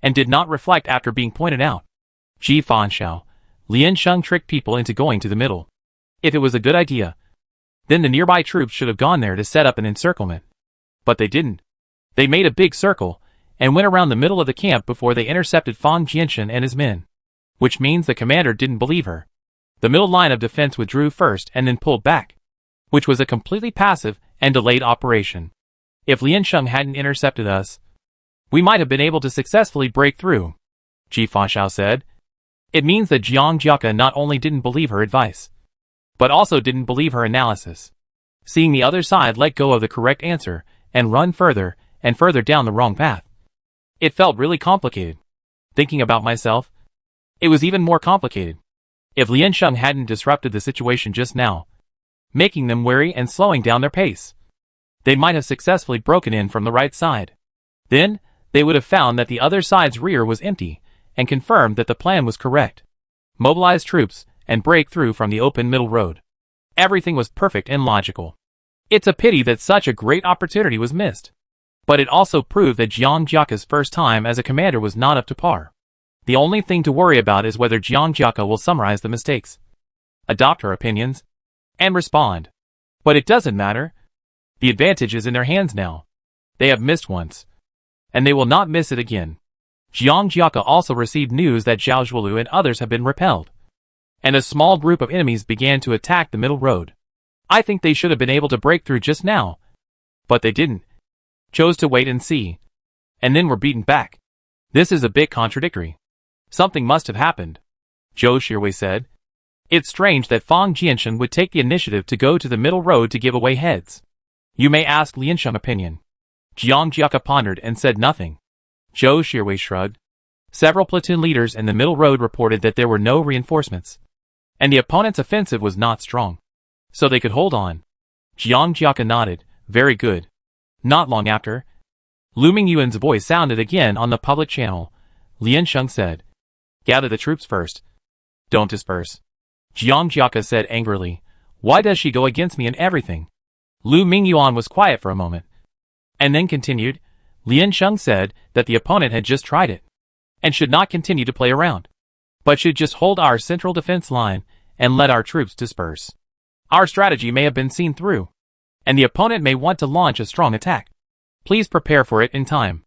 and did not reflect after being pointed out. Ji Fanshao, Lian Sheng tricked people into going to the middle. If it was a good idea, then the nearby troops should have gone there to set up an encirclement. But they didn't. They made a big circle, and went around the middle of the camp before they intercepted Fang Jianshan and his men. Which means the commander didn't believe her. The middle line of defense withdrew first and then pulled back, which was a completely passive and delayed operation. If Lian Sheng hadn't intercepted us, we might have been able to successfully break through, Ji Fanshao said. It means that Jiang Jiaka not only didn't believe her advice, but also didn't believe her analysis. Seeing the other side let go of the correct answer and run further and further down the wrong path. It felt really complicated. Thinking about myself, it was even more complicated. If Lian Sheng hadn't disrupted the situation just now, making them wary and slowing down their pace, they might have successfully broken in from the right side. Then, they would have found that the other side's rear was empty, and confirmed that the plan was correct. Mobilize troops, and break through from the open middle road. Everything was perfect and logical. It's a pity that such a great opportunity was missed. But it also proved that Jiang Jiaka's first time as a commander was not up to par. The only thing to worry about is whether Jiang Jiaka will summarize the mistakes, adopt her opinions, and respond. But it doesn't matter. The advantage is in their hands now. They have missed once, and they will not miss it again. Jiang Jiaka also received news that Zhao Zhuolu and others have been repelled, and a small group of enemies began to attack the middle road. I think they should have been able to break through just now, but they didn't. Chose to wait and see, and then were beaten back. This is a bit contradictory. Something must have happened, Zhou Shirwei said. It's strange that Fang Jianshan would take the initiative to go to the middle road to give away heads. You may ask Lian Sheng's opinion. Jiang Jiaka pondered and said nothing. Zhou Shirwei shrugged. Several platoon leaders in the middle road reported that there were no reinforcements, and the opponent's offensive was not strong, so they could hold on. Jiang Jiaka nodded. Very good. Not long after, Lu Mingyuan's voice sounded again on the public channel. Lian Sheng said. Gather the troops first. Don't disperse. Jiang Jiaka said angrily. Why does she go against me in everything? Lu Mingyuan was quiet for a moment, and then continued. Lian Sheng said that the opponent had just tried it, and should not continue to play around, but should just hold our central defense line and let our troops disperse. Our strategy may have been seen through, and the opponent may want to launch a strong attack. Please prepare for it in time.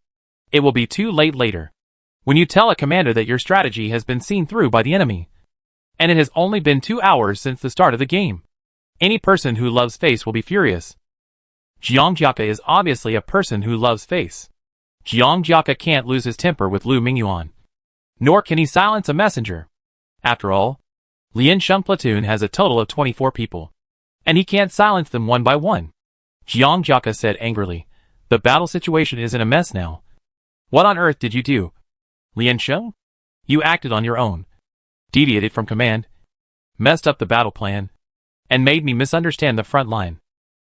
It will be too late later. When you tell a commander that your strategy has been seen through by the enemy, and it has only been 2 hours since the start of the game, any person who loves face will be furious. Jiang Jiaka is obviously a person who loves face. Jiang Jiaka can't lose his temper with Lu Mingyuan, nor can he silence a messenger. After all, Lian Sheng platoon has a total of 24 people, and he can't silence them one by one. Jiang Jiaka said angrily. The battle situation is in a mess now. What on earth did you do, Lian Sheng? You acted on your own, deviated from command, messed up the battle plan, and made me misunderstand the front line.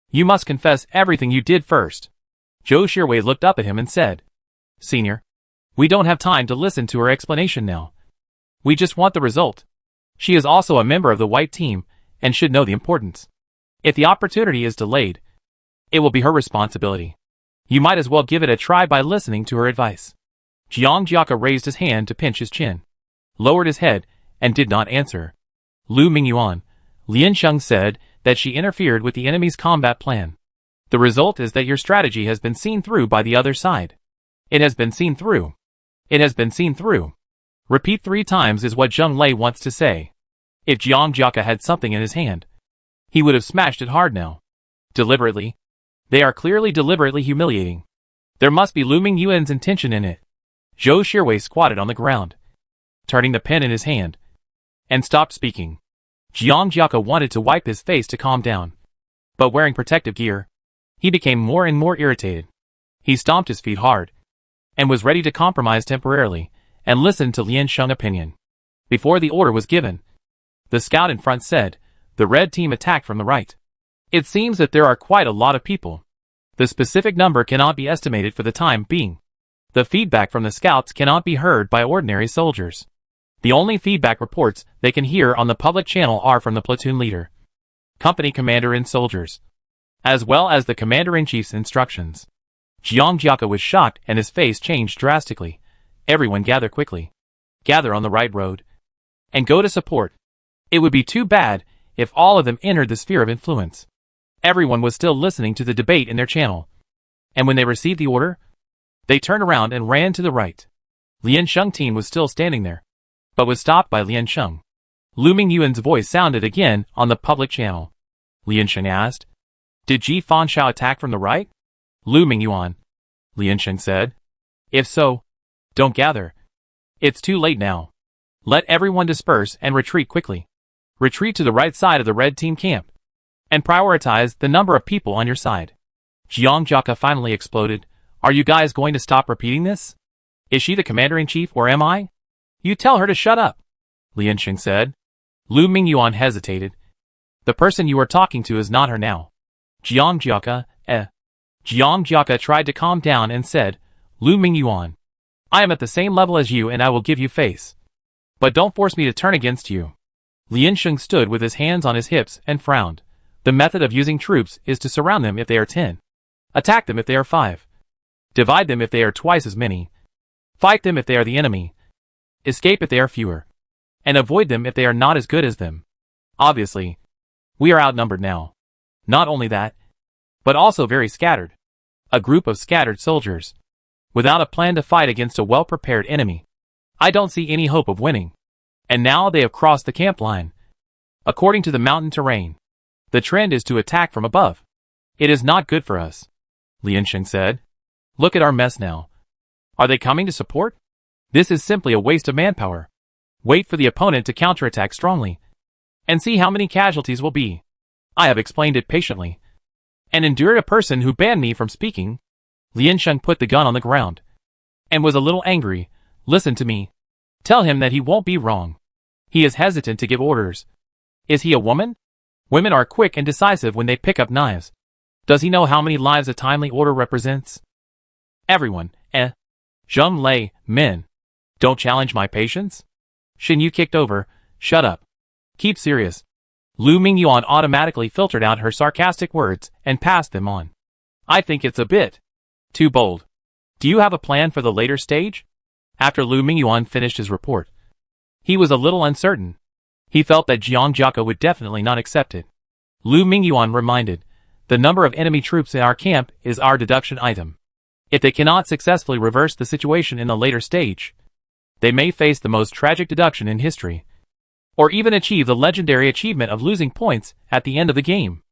You must confess everything you did first. Zhou Shirwei looked up at him and said, Senior, we don't have time to listen to her explanation now. We just want the result. She is also a member of the white team and should know the importance. If the opportunity is delayed, it will be her responsibility. You might as well give it a try by listening to her advice. Jiang Jiaka raised his hand to pinch his chin, lowered his head, and did not answer. Lu Mingyuan, Lian Sheng said that she interfered with the enemy's combat plan. The result is that your strategy has been seen through by the other side. It has been seen through. It has been seen through. Repeat 3 times is what Zheng Lei wants to say. If Jiang Jiaka had something in his hand, he would have smashed it hard now. Deliberately. They are clearly deliberately humiliating. There must be Lu Mingyuan's intention in it. Zhou Shirwei squatted on the ground, turning the pen in his hand, and stopped speaking. Jiang Jiaka wanted to wipe his face to calm down, but wearing protective gear, he became more and more irritated. He stomped his feet hard, and was ready to compromise temporarily, and listen to Lian Sheng's opinion. Before the order was given, the scout in front said, the red team attacked from the right. It seems that there are quite a lot of people. The specific number cannot be estimated for the time being. The feedback from the scouts cannot be heard by ordinary soldiers. The only feedback reports they can hear on the public channel are from the platoon leader, company commander and soldiers, as well as the commander-in-chief's instructions. Jiang Jiaka was shocked and his face changed drastically. Everyone gather quickly. Gather on the right road. And go to support. It would be too bad if all of them entered the sphere of influence. Everyone was still listening to the debate in their channel. And when they received the order, they turned around and ran to the right. Lian Sheng team was still standing there, but was stopped by Lian Sheng. Lu Mingyuan's voice sounded again on the public channel. Lian Sheng asked, Did Ji Fanshao attack from the right? Lu Mingyuan, Lian Sheng said. If so, don't gather. It's too late now. Let everyone disperse and retreat quickly. Retreat to the right side of the red team camp, and prioritize the number of people on your side. Jiang Jiaka finally exploded. Are you guys going to stop repeating this? Is she the commander-in-chief or am I? You tell her to shut up, Lian Sheng said. Lu Mingyuan hesitated. The person you are talking to is not her now. Jiang Jiaka, Jiang Jiaka tried to calm down and said, Lu Mingyuan, I am at the same level as you and I will give you face. But don't force me to turn against you. Lian Sheng stood with his hands on his hips and frowned. The method of using troops is to surround them if they are 10. Attack them if they are 5. Divide them if they are twice as many. Fight them if they are the enemy. Escape if they are fewer. And avoid them if they are not as good as them. Obviously, we are outnumbered now. Not only that, but also very scattered. A group of scattered soldiers, without a plan to fight against a well-prepared enemy. I don't see any hope of winning. And now they have crossed the camp line. According to the mountain terrain, the trend is to attack from above. It is not good for us, Lian Sheng said. Look at our mess now. Are they coming to support? This is simply a waste of manpower. Wait for the opponent to counterattack strongly, and see how many casualties will be. I have explained it patiently, and endured a person who banned me from speaking. Lian Sheng put the gun on the ground, and was a little angry. Listen to me. Tell him that he won't be wrong. He is hesitant to give orders. Is he a woman? Women are quick and decisive when they pick up knives. Does he know how many lives a timely order represents? Everyone, Zheng Lei, men. Don't challenge my patience? Shin Yu kicked over. Shut up. Keep serious. Lu Mingyuan automatically filtered out her sarcastic words and passed them on. I think it's a bit too bold. Do you have a plan for the later stage? After Lu Mingyuan finished his report, he was a little uncertain. He felt that Jiang Jiaka would definitely not accept it. Lu Mingyuan reminded, the number of enemy troops in our camp is our deduction item. If they cannot successfully reverse the situation in the later stage, they may face the most tragic deduction in history, or even achieve the legendary achievement of losing points at the end of the game.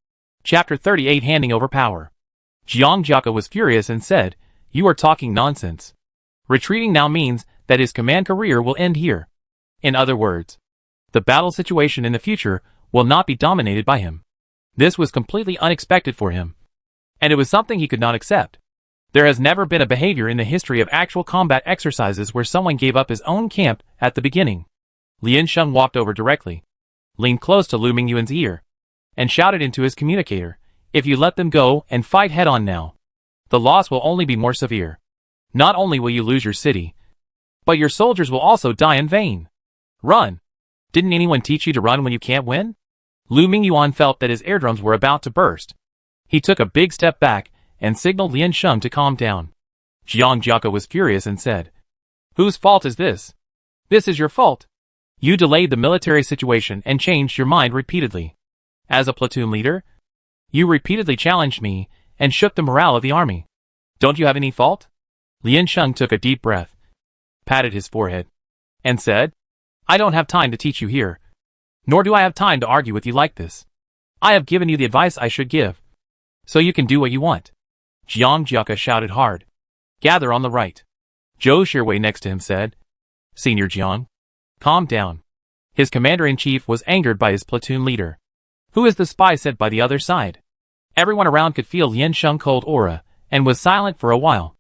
Chapter 38 Handing Over Power. Jiang Jiaka was furious and said, you are talking nonsense. Retreating now means that his command career will end here. In other words, the battle situation in the future will not be dominated by him. This was completely unexpected for him, and it was something he could not accept. There has never been a behavior in the history of actual combat exercises where someone gave up his own camp at the beginning. Lian Sheng walked over directly, leaned close to Lu Mingyuan's ear, and shouted into his communicator, if you let them go and fight head-on now, the loss will only be more severe. Not only will you lose your city, but your soldiers will also die in vain. Run! Didn't anyone teach you to run when you can't win? Lu Mingyuan felt that his eardrums were about to burst. He took a big step back and signaled Lian Sheng to calm down. Jiang Jiaka was furious and said, whose fault is this? This is your fault. You delayed the military situation and changed your mind repeatedly. As a platoon leader, you repeatedly challenged me and shook the morale of the army. Don't you have any fault? Lian Sheng took a deep breath, patted his forehead, and said, I don't have time to teach you here. Nor do I have time to argue with you like this. I have given you the advice I should give, so you can do what you want. Jiang Jiaka shouted hard. Gather on the right. Zhou Shirwei next to him said, Senior Jiang, calm down. His commander-in-chief was angered by his platoon leader. Who is the spy sent by the other side? Everyone around could feel Lian Sheng's cold aura, and was silent for a while.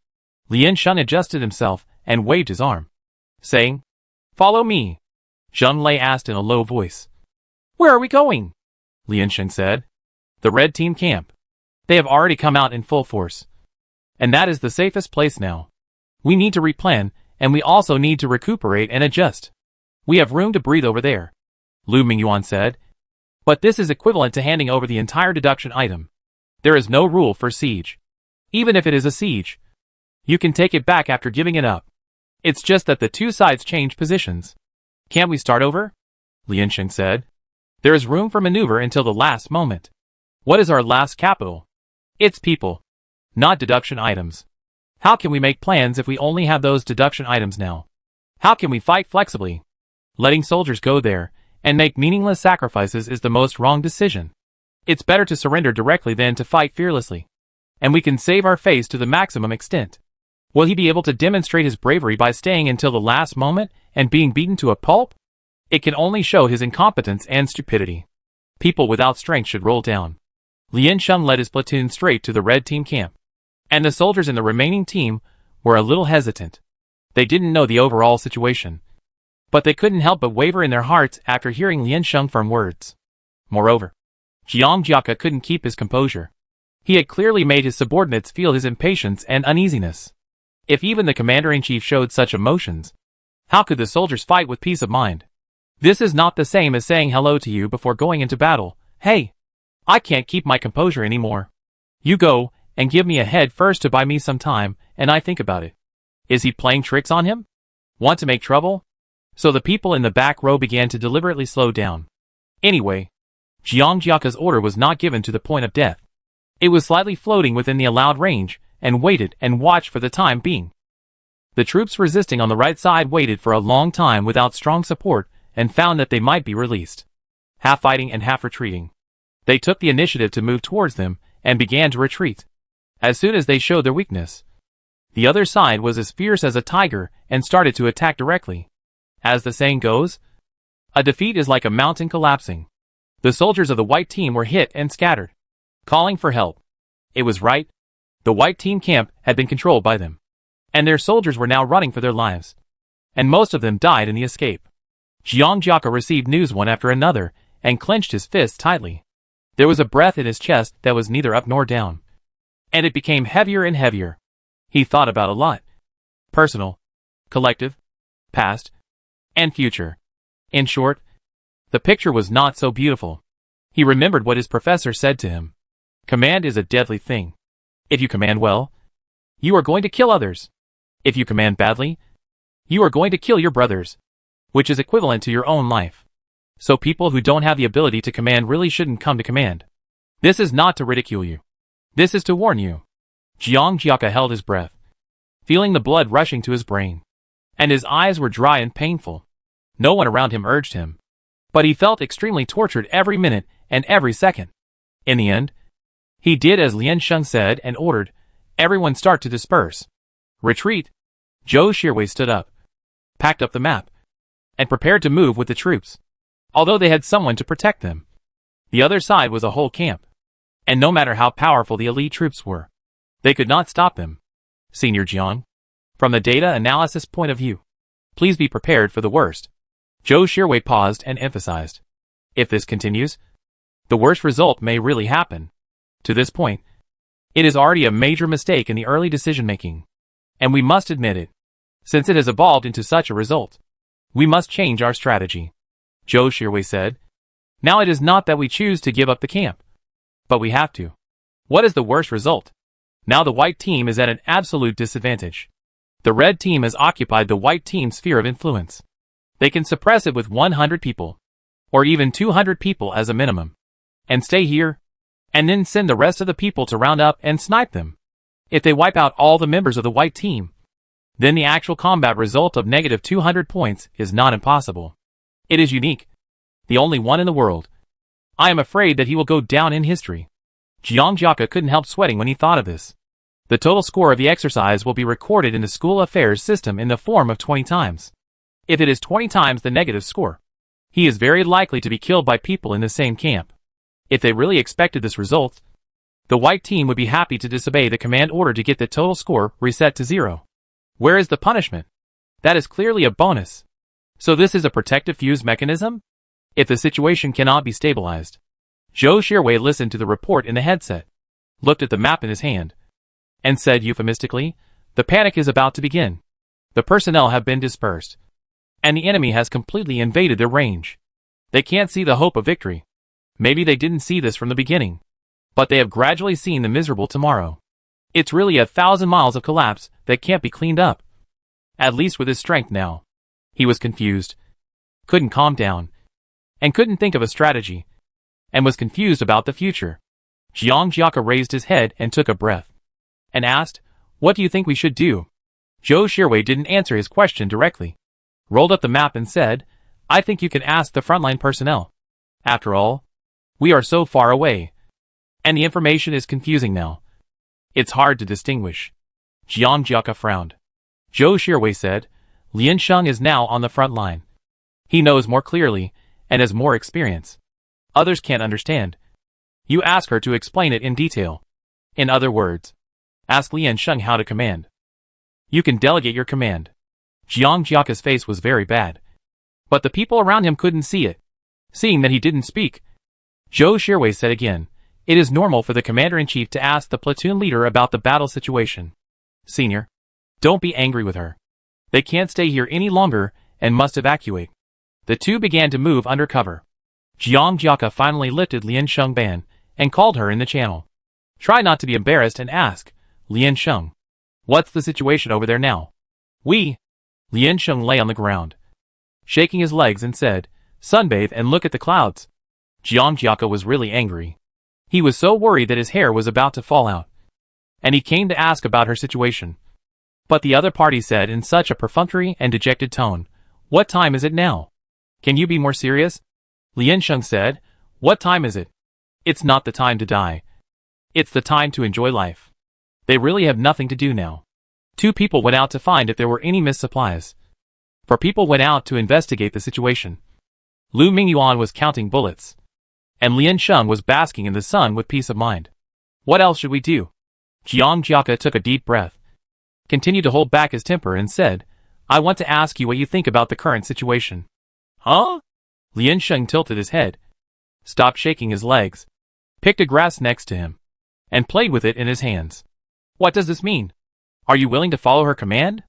Lian Sheng adjusted himself and waved his arm, saying, Follow me. Zheng Lei asked in a low voice. Where are we going? Lian Sheng said. The red team camp. They have already come out in full force. And that is the safest place now. We need to replan, and we also need to recuperate and adjust. We have room to breathe over there, Lu Mingyuan said. But this is equivalent to handing over the entire deduction item. There is no rule for siege. Even if it is a siege, you can take it back after giving it up. It's just that the two sides change positions. Can't we start over? Lian Sheng said. There is room for maneuver until the last moment. What is our last capital? It's people, not deduction items. How can we make plans if we only have those deduction items now? How can we fight flexibly? Letting soldiers go there and make meaningless sacrifices is the most wrong decision. It's better to surrender directly than to fight fearlessly. And we can save our face to the maximum extent. Will he be able to demonstrate his bravery by staying until the last moment and being beaten to a pulp? It can only show his incompetence and stupidity. People without strength should roll down. Lian Sheng led his platoon straight to the red team camp, and the soldiers in the remaining team were a little hesitant. They didn't know the overall situation, but they couldn't help but waver in their hearts after hearing Lian Sheng's firm words. Moreover, Jiang Jiaka couldn't keep his composure. He had clearly made his subordinates feel his impatience and uneasiness. If even the commander-in-chief showed such emotions, how could the soldiers fight with peace of mind? This is not the same as saying hello to you before going into battle. Hey, I can't keep my composure anymore. You go and give me a head first to buy me some time, and I think about it. Is he playing tricks on him? Want to make trouble? So the people in the back row began to deliberately slow down. Anyway, Jiang Jiaka's order was not given to the point of death. It was slightly floating within the allowed range, and waited and watched for the time being. The troops resisting on the right side waited for a long time without strong support, and found that they might be released. Half fighting and half retreating. They took the initiative to move towards them, and began to retreat. As soon as they showed their weakness, the other side was as fierce as a tiger, and started to attack directly. As the saying goes, a defeat is like a mountain collapsing. The soldiers of the white team were hit and scattered, calling for help. It was right. The white team camp had been controlled by them, and their soldiers were now running for their lives. And most of them died in the escape. Jiang Jiaka received news one after another, and clenched his fists tightly. There was a breath in his chest that was neither up nor down, and it became heavier and heavier. He thought about a lot. Personal, collective, past, and future. In short, the picture was not so beautiful. He remembered what his professor said to him. Command is a deadly thing. If you command well, you are going to kill others. If you command badly, you are going to kill your brothers, which is equivalent to your own life. So people who don't have the ability to command really shouldn't come to command. This is not to ridicule you. This is to warn you. Jiaka held his breath, feeling the blood rushing to his brain, and his eyes were dry and painful. No one around him urged him, but he felt extremely tortured every minute and every second. In the end, he did as Lian Sheng said and ordered, "Everyone start to disperse. Retreat." Zhou Shirwei stood up, packed up the map, and prepared to move with the troops. Although they had someone to protect them, the other side was a whole camp, and no matter how powerful the elite troops were, they could not stop them. Senior Jiang, from the data analysis point of view, please be prepared for the worst. Zhou Shirwei paused and emphasized. If this continues, the worst result may really happen. To this point, it is already a major mistake in the early decision-making, and we must admit it. Since it has evolved into such a result, we must change our strategy. Zhou Shirwei said. Now it is not that we choose to give up the camp, but we have to. What is the worst result? Now the white team is at an absolute disadvantage. The red team has occupied the white team's sphere of influence. They can suppress it with 100 people, or even 200 people as a minimum, and stay here, and then send the rest of the people to round up and snipe them. If they wipe out all the members of the white team, then the actual combat result of negative 200 points is not impossible. It is unique. The only one in the world. I am afraid that he will go down in history. Jiaka couldn't help sweating when he thought of this. The total score of the exercise will be recorded in the school affairs system in the form of 20 times. If it is 20 times the negative score, he is very likely to be killed by people in the same camp. If they really expected this result, the white team would be happy to disobey the command order to get the total score reset to 0. Where is the punishment? That is clearly a bonus. So this is a protective fuse mechanism? If the situation cannot be stabilized. Zhou Shirwei listened to the report in the headset, looked at the map in his hand, and said euphemistically, the panic is about to begin. The personnel have been dispersed, and the enemy has completely invaded their range. They can't see the hope of victory. Maybe they didn't see this from the beginning, but they have gradually seen the miserable tomorrow. It's really 1,000 miles of collapse that can't be cleaned up. At least with his strength now. He was confused, couldn't calm down, and couldn't think of a strategy, and was confused about the future. Jiaka raised his head and took a breath, and asked, what do you think we should do? Zhou Shirwei didn't answer his question directly, rolled up the map and said, I think you can ask the frontline personnel. After all, we are so far away, and the information is confusing now. It's hard to distinguish. Jiaka frowned. Zhou Shirwei said, Lian Sheng is now on the front line. He knows more clearly, and has more experience. Others can't understand. You ask her to explain it in detail. In other words, ask Lian Sheng how to command. You can delegate your command. Jiaka's face was very bad, but the people around him couldn't see it. Seeing that he didn't speak, Zhou Shirwei said again, it is normal for the commander-in-chief to ask the platoon leader about the battle situation. Senior, don't be angry with her. They can't stay here any longer and must evacuate. The two began to move under cover. Jiaka finally lifted Lian Sheng Ban and called her in the channel. Try not to be embarrassed and ask, Lian Sheng, what's the situation over there now? Lian Sheng lay on the ground, shaking his legs and said, sunbathe and look at the clouds. Jiaka was really angry. He was so worried that his hair was about to fall out, and he came to ask about her situation. But the other party said in such a perfunctory and dejected tone, what time is it now? Can you be more serious? Lian Sheng said, what time is it? It's not the time to die. It's the time to enjoy life. They really have nothing to do now. 2 people went out to find if there were any missed supplies. 4 people went out to investigate the situation. Lu Mingyuan was counting bullets, and Lian Sheng was basking in the sun with peace of mind. What else should we do? Jiaka took a deep breath, continued to hold back his temper and said, I want to ask you what you think about the current situation. Huh? Lian Sheng tilted his head, stopped shaking his legs, picked a grass next to him, and played with it in his hands. What does this mean? Are you willing to follow her command?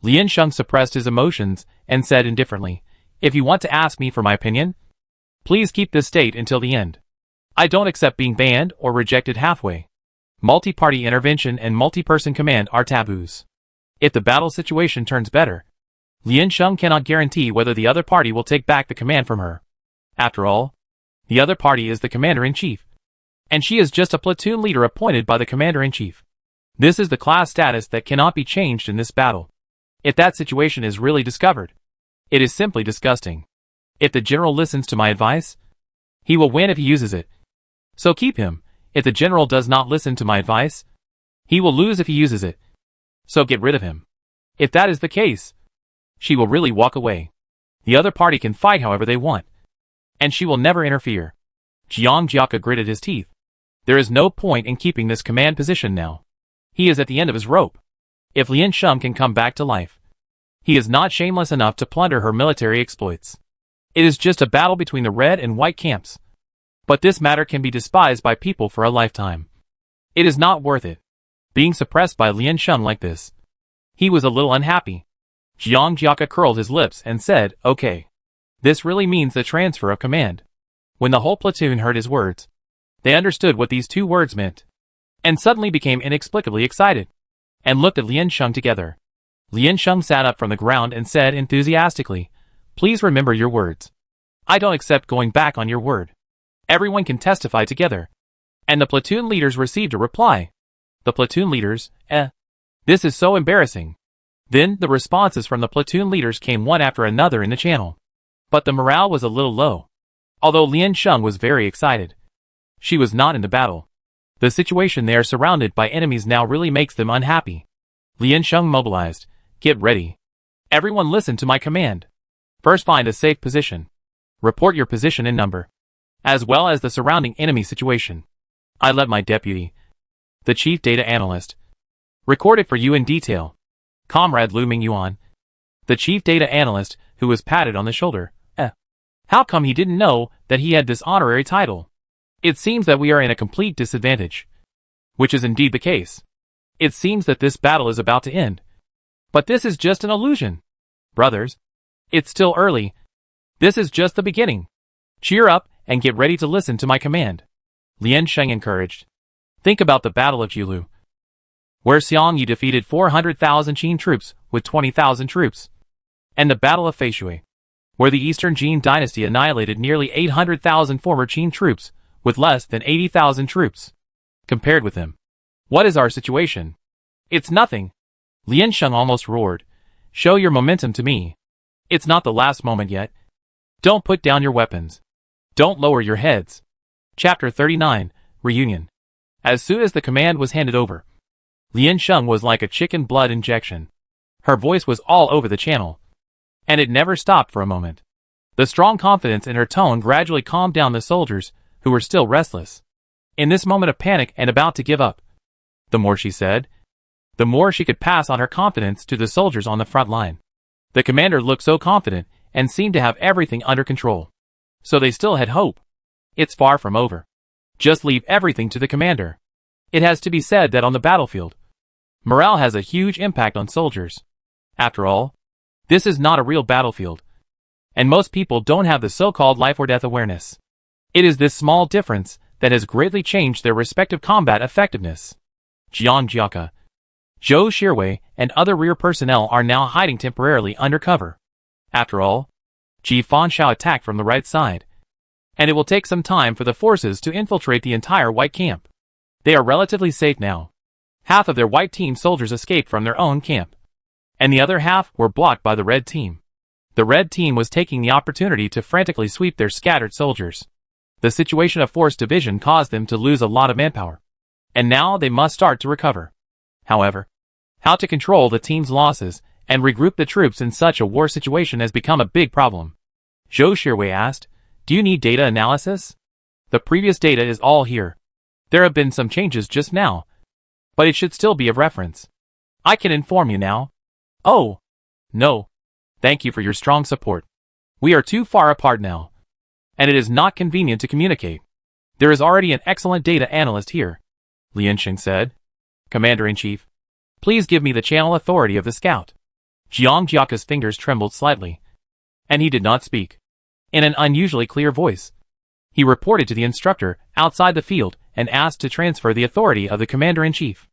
Lian Sheng suppressed his emotions and said indifferently, "If you want to ask me for my opinion, please keep this state until the end. I don't accept being banned or rejected halfway. Multi-party intervention and multi-person command are taboos. If the battle situation turns better, Lian Sheng cannot guarantee whether the other party will take back the command from her. After all, the other party is the commander-in-chief, and she is just a platoon leader appointed by the commander-in-chief. This is the class status that cannot be changed in this battle. If that situation is really discovered, it is simply disgusting. If the general listens to my advice, he will win if he uses it. So keep him. If the general does not listen to my advice, he will lose if he uses it. So get rid of him. If that is the case, she will really walk away. The other party can fight however they want, and she will never interfere." Jiang Jiaka gritted his teeth. There is no point in keeping this command position now. He is at the end of his rope. If Lian Sheng can come back to life, he is not shameless enough to plunder her military exploits. It is just a battle between the red and white camps. But this matter can be despised by people for a lifetime. It is not worth it. Being suppressed by Lian Sheng like this. He was a little unhappy. Jiang Jiaka curled his lips and said, "Okay. This really means the transfer of command." When the whole platoon heard his words, they understood what these two words meant, and suddenly became inexplicably excited, and looked at Lian Sheng together. Lian Sheng sat up from the ground and said enthusiastically, "Please remember your words. I don't accept going back on your word. Everyone can testify together." And the platoon leaders received a reply. The platoon leaders, This is so embarrassing. Then the responses from the platoon leaders came one after another in the channel. But the morale was a little low. Although Lian Sheng was very excited, she was not in the battle. The situation they are surrounded by enemies now really makes them unhappy. Lian Sheng mobilized. "Get ready. Everyone listen to my command. First find a safe position. Report your position and number, as well as the surrounding enemy situation. I let my deputy, the chief data analyst, record it for you in detail. Comrade Lu Mingyuan, the chief data analyst, who was patted on the shoulder. How come he didn't know that he had this honorary title? It seems that we are in a complete disadvantage." Which is indeed the case. It seems that this battle is about to end. But this is just an illusion. Brothers, it's still early. This is just the beginning. Cheer up and get ready to listen to my command. Lian Sheng encouraged. Think about the Battle of Jiulu, where Xiang Yi defeated 400,000 Qin troops with 20,000 troops. And the Battle of Feishui, where the Eastern Jin dynasty annihilated nearly 800,000 former Qin troops with less than 80,000 troops. Compared with them, what is our situation? It's nothing. Lian Sheng almost roared. Show your momentum to me. It's not the last moment yet. Don't put down your weapons. Don't lower your heads. Chapter 39, Reunion. As soon as the command was handed over, Lian Sheng was like a chicken blood injection. Her voice was all over the channel, and it never stopped for a moment. The strong confidence in her tone gradually calmed down the soldiers, who were still restless. In this moment of panic and about to give up, the more she said, the more she could pass on her confidence to the soldiers on the front line. The commander looked so confident and seemed to have everything under control. So they still had hope. It's far from over. Just leave everything to the commander. It has to be said that on the battlefield, morale has a huge impact on soldiers. After all, this is not a real battlefield, and most people don't have the so-called life or death awareness. It is this small difference that has greatly changed their respective combat effectiveness. Jiang Jiaka, Zhou Shirwei, and other rear personnel are now hiding temporarily under cover. After all, Ji Fanshao attacked from the right side, and it will take some time for the forces to infiltrate the entire white camp. They are relatively safe now. Half of their white team soldiers escaped from their own camp, and the other half were blocked by the red team. The red team was taking the opportunity to frantically sweep their scattered soldiers. The situation of force division caused them to lose a lot of manpower, and now they must start to recover. However, how to control the team's losses and regroup the troops in such a war situation has become a big problem. Zhou Shirwei asked, "Do you need data analysis?" "The previous data is all here. There have been some changes just now, but it should still be of reference. I can inform you now." "Oh, no. Thank you for your strong support. We are too far apart now, and it is not convenient to communicate. There is already an excellent data analyst here," Lian Sheng said. "Commander-in-Chief, please give me the channel authority of the scout." Jiang Jiaka's fingers trembled slightly, and he did not speak. In an unusually clear voice, he reported to the instructor outside the field and asked to transfer the authority of the commander-in-chief.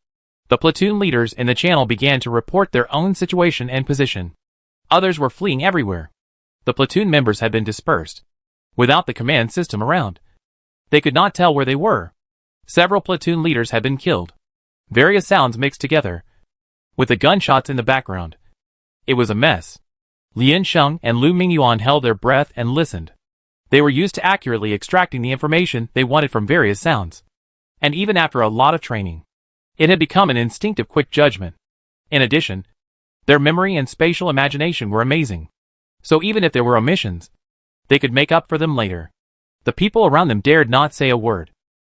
The platoon leaders in the channel began to report their own situation and position. Others were fleeing everywhere. The platoon members had been dispersed. Without the command system around, they could not tell where they were. Several platoon leaders had been killed. Various sounds mixed together, with the gunshots in the background. It was a mess. Lian Sheng and Lu Mingyuan held their breath and listened. They were used to accurately extracting the information they wanted from various sounds. And even after a lot of training, it had become an instinctive quick judgment. In addition, their memory and spatial imagination were amazing. So even if there were omissions, they could make up for them later. The people around them dared not say a word,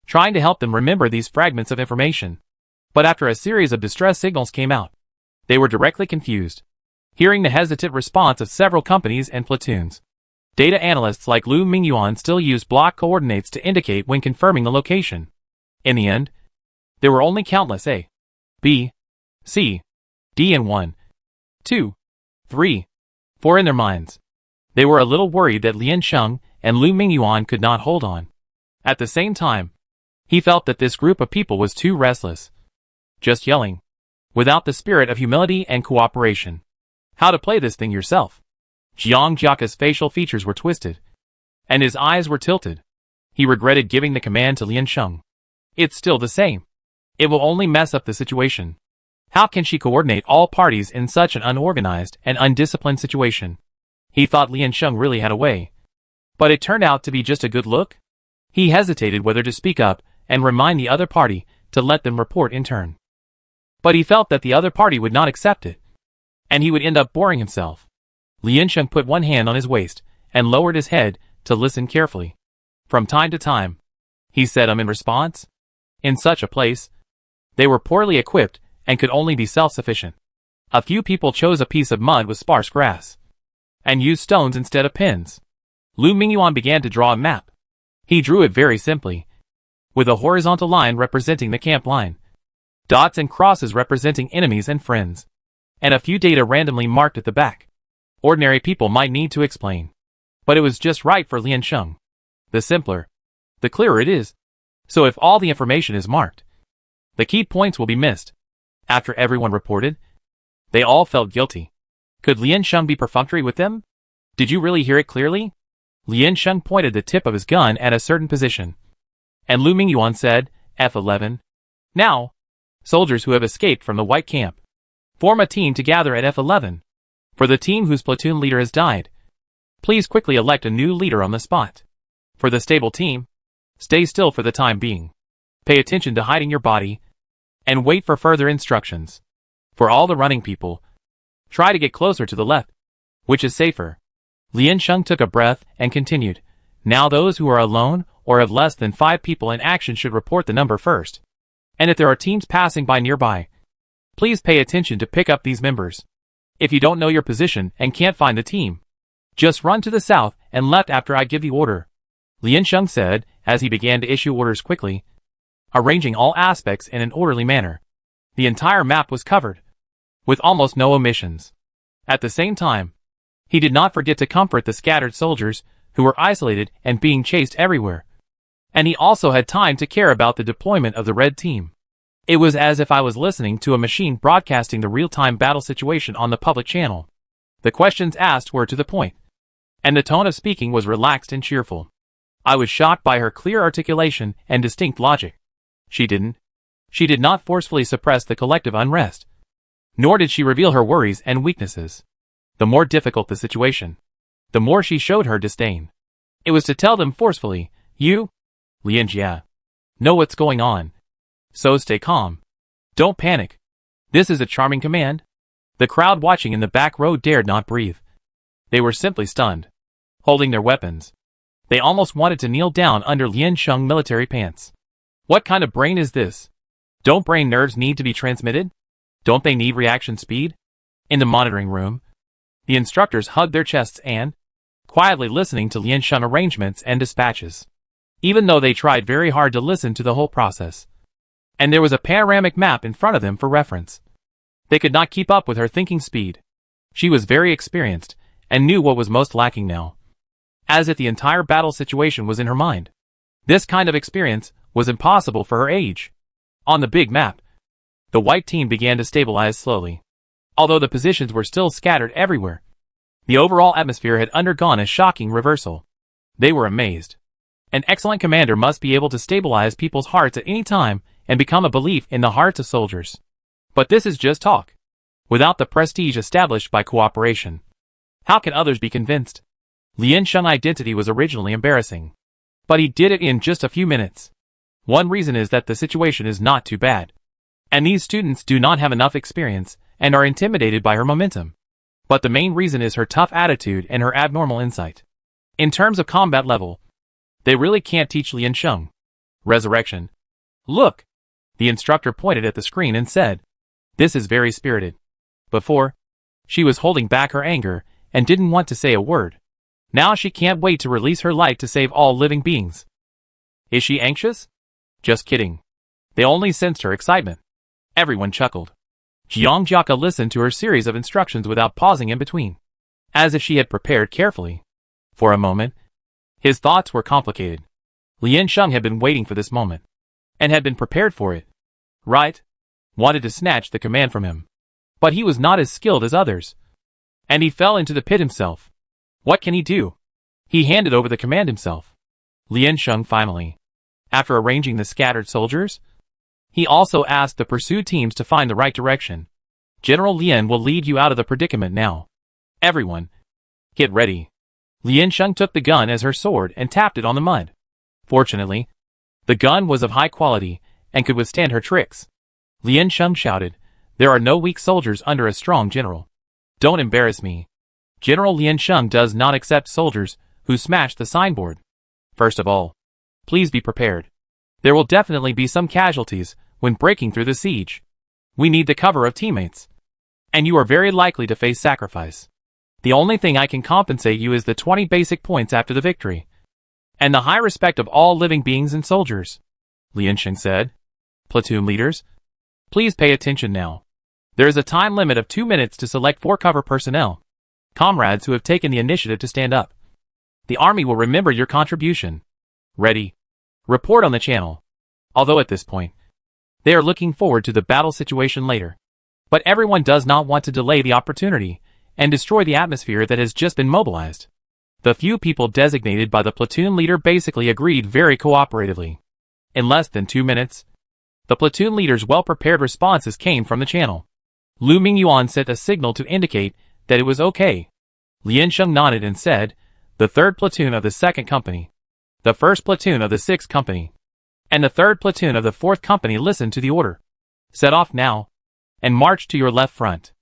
trying to help them remember these fragments of information. But after a series of distress signals came out, they were directly confused, hearing the hesitant response of several companies and platoons. Data analysts like Lu Mingyuan still used block coordinates to indicate when confirming the location. In the end, there were only countless A, B, C, D and 1, 2, 3, 4 in their minds. They were a little worried that Lian Sheng and Lu Mingyuan could not hold on. At the same time, he felt that this group of people was too restless, just yelling, without the spirit of humility and cooperation. How to play this thing yourself? Jiang Jiaka's facial features were twisted, and his eyes were tilted. He regretted giving the command to Lian Sheng. It's still the same. It will only mess up the situation. How can she coordinate all parties in such an unorganized and undisciplined situation? He thought Lian Sheng really had a way, but it turned out to be just a good look. He hesitated whether to speak up and remind the other party to let them report in turn. But he felt that the other party would not accept it, and he would end up boring himself. Lian Sheng put one hand on his waist and lowered his head to listen carefully. From time to time, he said in response. In such a place, they were poorly equipped and could only be self-sufficient. A few people chose a piece of mud with sparse grass and used stones instead of pins. Lu Mingyuan began to draw a map. He drew it very simply, with a horizontal line representing the camp line, dots and crosses representing enemies and friends, and a few data randomly marked at the back. Ordinary people might need to explain, but it was just right for Lian Sheng. The simpler, the clearer it is. So if all the information is marked, the key points will be missed. After everyone reported, they all felt guilty. Could Lian Sheng be perfunctory with them? Did you really hear it clearly? Lian Sheng pointed the tip of his gun at a certain position, and Lu Mingyuan said, F11. Now, soldiers who have escaped from the white camp, form a team to gather at F11. For the team whose platoon leader has died, please quickly elect a new leader on the spot. For the stable team, stay still for the time being. Pay attention to hiding your body, and wait for further instructions. For all the running people, try to get closer to the left, which is safer. Lian Sheng took a breath and continued. Now those who are alone or have less than 5 people in action should report the number first. And if there are teams passing by nearby, please pay attention to pick up these members. If you don't know your position and can't find the team, just run to the south and left after I give the order. Lian Sheng said as he began to issue orders quickly, arranging all aspects in an orderly manner. The entire map was covered, with almost no omissions. At the same time, he did not forget to comfort the scattered soldiers who were isolated and being chased everywhere. And he also had time to care about the deployment of the red team. It was as if I was listening to a machine broadcasting the real-time battle situation on the public channel. The questions asked were to the point, and the tone of speaking was relaxed and cheerful. I was shocked by her clear articulation and distinct logic. She did not forcefully suppress the collective unrest, nor did she reveal her worries and weaknesses. The more difficult the situation, the more she showed her disdain. It was to tell them forcefully, you, Lian Jia, know what's going on. So stay calm. Don't panic. This is a charming command. The crowd watching in the back row dared not breathe. They were simply stunned, holding their weapons. They almost wanted to kneel down under Lian Sheng military pants. What kind of brain is this? Don't brain nerves need to be transmitted? Don't they need reaction speed? In the monitoring room, the instructors hugged their chests and, quietly listening to Lian Sheng arrangements and dispatches, even though they tried very hard to listen to the whole process. And there was a panoramic map in front of them for reference. They could not keep up with her thinking speed. She was very experienced, and knew what was most lacking now. As if the entire battle situation was in her mind. This kind of experience was impossible for her age. On the big map, the white team began to stabilize slowly. Although the positions were still scattered everywhere, the overall atmosphere had undergone a shocking reversal. They were amazed. An excellent commander must be able to stabilize people's hearts at any time and become a belief in the hearts of soldiers. But this is just talk. Without the prestige established by cooperation, how can others be convinced? Lian Sheng's identity was originally embarrassing. But he did it in just a few minutes. One reason is that the situation is not too bad. And these students do not have enough experience and are intimidated by her momentum. But the main reason is her tough attitude and her abnormal insight. In terms of combat level, they really can't teach Lian Sheng. Resurrection. Look! The instructor pointed at the screen and said, "This is very spirited." Before, she was holding back her anger and didn't want to say a word. Now she can't wait to release her light to save all living beings. Is she anxious? Just kidding. They only sensed her excitement. Everyone chuckled. Jiang Jiaka listened to her series of instructions without pausing in between, as if she had prepared carefully. For a moment, his thoughts were complicated. Lian Sheng had been waiting for this moment, and had been prepared for it. Right? Wanted to snatch the command from him. But he was not as skilled as others. And he fell into the pit himself. What can he do? He handed over the command himself. Lian Sheng finally. After arranging the scattered soldiers, he also asked the pursued teams to find the right direction. General Lian will lead you out of the predicament now. Everyone, get ready. Lian Sheng took the gun as her sword and tapped it on the mud. Fortunately, the gun was of high quality and could withstand her tricks. Lian Sheng shouted, "There are no weak soldiers under a strong general. Don't embarrass me." General Lian Sheng does not accept soldiers who smash the signboard. First of all, please be prepared. There will definitely be some casualties when breaking through the siege. We need the cover of teammates. And you are very likely to face sacrifice. The only thing I can compensate you is the 20 basic points after the victory. And the high respect of all living beings and soldiers. Lian Sheng said. Platoon leaders, please pay attention now. There is a time limit of 2 minutes to select 4 cover personnel. Comrades who have taken the initiative to stand up. The army will remember your contribution. Ready. Report on the channel. Although at this point, they are looking forward to the battle situation later. But everyone does not want to delay the opportunity and destroy the atmosphere that has just been mobilized. The few people designated by the platoon leader basically agreed very cooperatively. In less than 2 minutes, the platoon leader's well-prepared responses came from the channel. Lu Mingyuan sent a signal to indicate that it was okay. Lian Sheng nodded and said, "The 3rd platoon of the 2nd company, the 1st platoon of the 6th company, and the 3rd platoon of the 4th company listen to the order. Set off now, and march to your left front."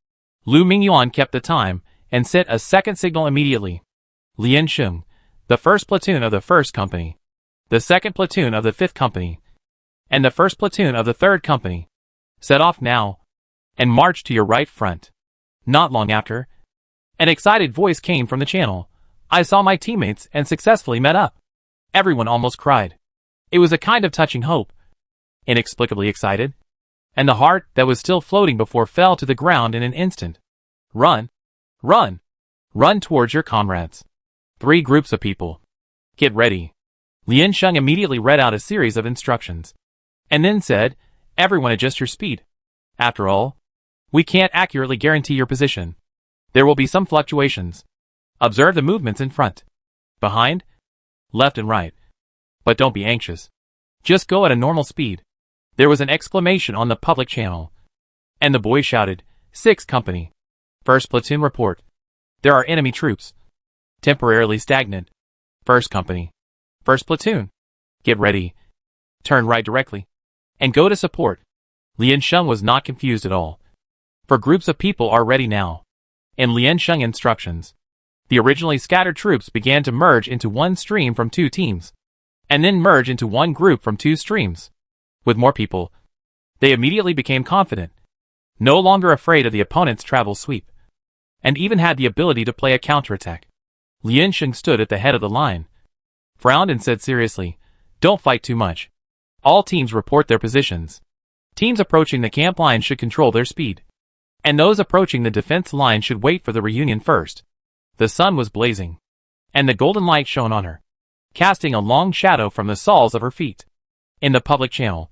Lu Mingyuan kept the time, and sent a second signal immediately. Lian Sheng, the 1st platoon of the 1st company, the 2nd platoon of the 5th company, and the 1st platoon of the 3rd company, set off now, and march to your right front. Not long after, an excited voice came from the channel. "I saw my teammates and successfully met up." Everyone almost cried. It was a kind of touching hope. Inexplicably excited. And the heart that was still floating before fell to the ground in an instant. Run! Run! Run towards your comrades. 3 groups of people. Get ready. Lian Sheng immediately read out a series of instructions. And then said, "Everyone adjust your speed. After all, we can't accurately guarantee your position. There will be some fluctuations. Observe the movements in front, behind, left and right. But don't be anxious. Just go at a normal speed." There was an exclamation on the public channel. And the boy shouted, "6th company. 1st platoon report. There are enemy troops. Temporarily stagnant. 1st company. 1st platoon. Get ready. Turn right directly. And go to support." Lian Sheng was not confused at all. For groups of people are ready now. In Lian Sheng instructions, the originally scattered troops began to merge into one stream from 2 teams. And then merge into one group from 2 streams. With more people, they immediately became confident. No longer afraid of the opponent's travel sweep. And even had the ability to play a counterattack. Lian Sheng stood at the head of the line, frowned and said seriously, "Don't fight too much. All teams report their positions. Teams approaching the camp line should control their speed. and those approaching the defense line should wait for the reunion first. The sun was blazing, and the golden light shone on her, casting a long shadow from the soles of her feet. In the public channel,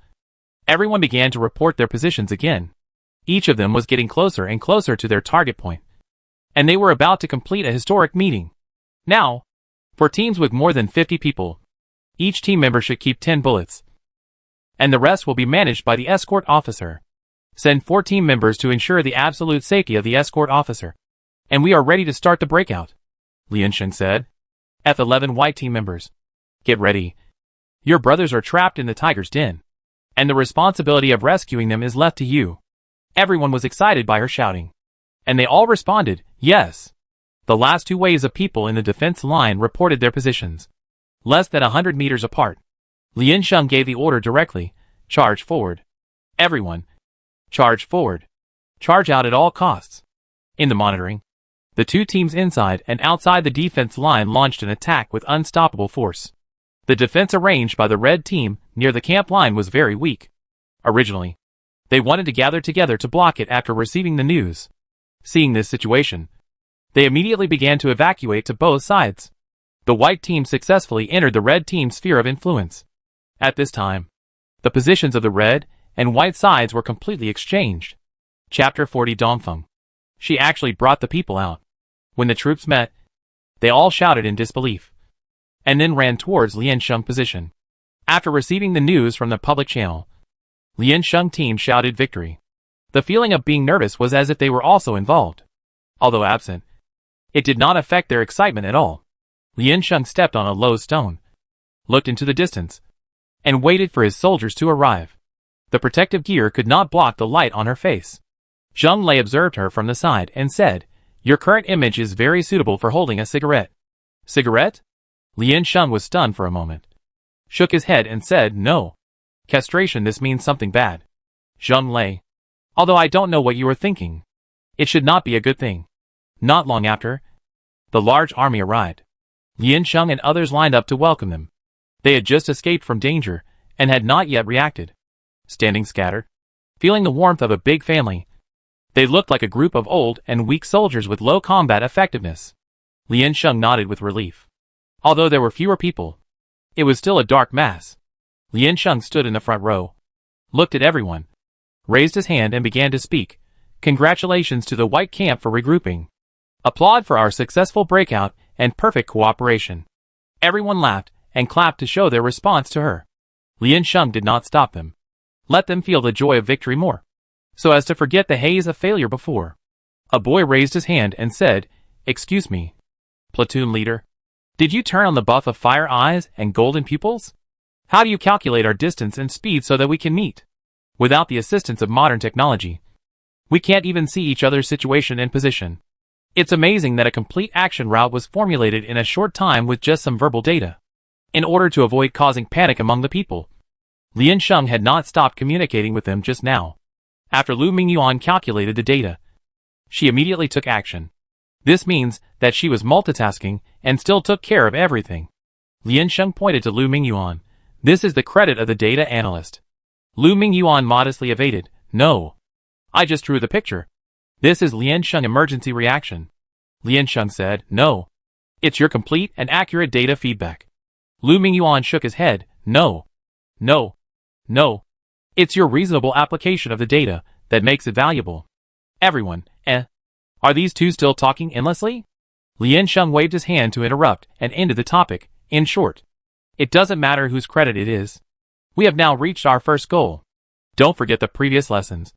everyone began to report their positions again. Each of them was getting closer and closer to their target point, and they were about to complete a historic meeting. Now, for teams with more than 50 people, each team member should keep 10 bullets, and the rest will be managed by the escort officer. Send 4 team members to ensure the absolute safety of the escort officer, and we are ready to start the breakout, Liansheng said. F11 white team members, get ready. Your brothers are trapped in the tiger's den, and the responsibility of rescuing them is left to you. Everyone was excited by her shouting, and they all responded, yes. The last 2 waves of people in the defense line reported their positions, less than 100 meters apart. Liansheng gave the order directly, charge forward. Everyone, charge forward. Charge out at all costs. In the monitoring, the 2 teams inside and outside the defense line launched an attack with unstoppable force. The defense arranged by the red team near the camp line was very weak. Originally, they wanted to gather together to block it after receiving the news. Seeing this situation, they immediately began to evacuate to both sides. The white team successfully entered the red team's sphere of influence. At this time, the positions of the red and white sides were completely exchanged. Chapter 40 Dongfeng. She actually brought the people out. When the troops met, they all shouted in disbelief, and then ran towards Liansheng's position. After receiving the news from the public channel, Liansheng team shouted victory. The feeling of being nervous was as if they were also involved. Although absent, it did not affect their excitement at all. Liansheng stepped on a low stone, looked into the distance, and waited for his soldiers to arrive. The protective gear could not block the light on her face. Zheng Lei observed her from the side and said, your current image is very suitable for holding a cigarette. Cigarette? Liansheng was stunned for a moment, shook his head and said, no. Castration, this means something bad. Zheng Lei, although I don't know what you are thinking, it should not be a good thing. Not long after, the large army arrived. Liansheng and others lined up to welcome them. They had just escaped from danger and had not yet reacted. Standing scattered, feeling the warmth of a big family, they looked like a group of old and weak soldiers with low combat effectiveness. Liansheng nodded with relief. Although there were fewer people, it was still a dark mass. Liansheng stood in the front row, looked at everyone, raised his hand and began to speak. Congratulations to the white camp for regrouping. Applaud for our successful breakout and perfect cooperation. Everyone laughed and clapped to show their response to her. Liansheng did not stop them. Let them feel the joy of victory more, so as to forget the haze of failure before. A boy raised his hand and said, excuse me, platoon leader, did you turn on the buff of fire eyes and golden pupils? How do you calculate our distance and speed so that we can meet? Without the assistance of modern technology, we can't even see each other's situation and position. It's amazing that a complete action route was formulated in a short time with just some verbal data. In order to avoid causing panic among the people, Liansheng had not stopped communicating with them just now. After Lu Mingyuan calculated the data, she immediately took action. This means that she was multitasking and still took care of everything. Liansheng pointed to Lu Mingyuan. This is the credit of the data analyst. Lu Mingyuan modestly evaded. No. I just drew the picture. This is Liansheng emergency reaction. Liansheng said, no. It's your complete and accurate data feedback. Lu Mingyuan shook his head. No. No. No. It's your reasonable application of the data that makes it valuable. Everyone, Are these two still talking endlessly? Liansheng waved his hand to interrupt and ended the topic. In short, it doesn't matter whose credit it is. We have now reached our first goal. Don't forget the previous lessons.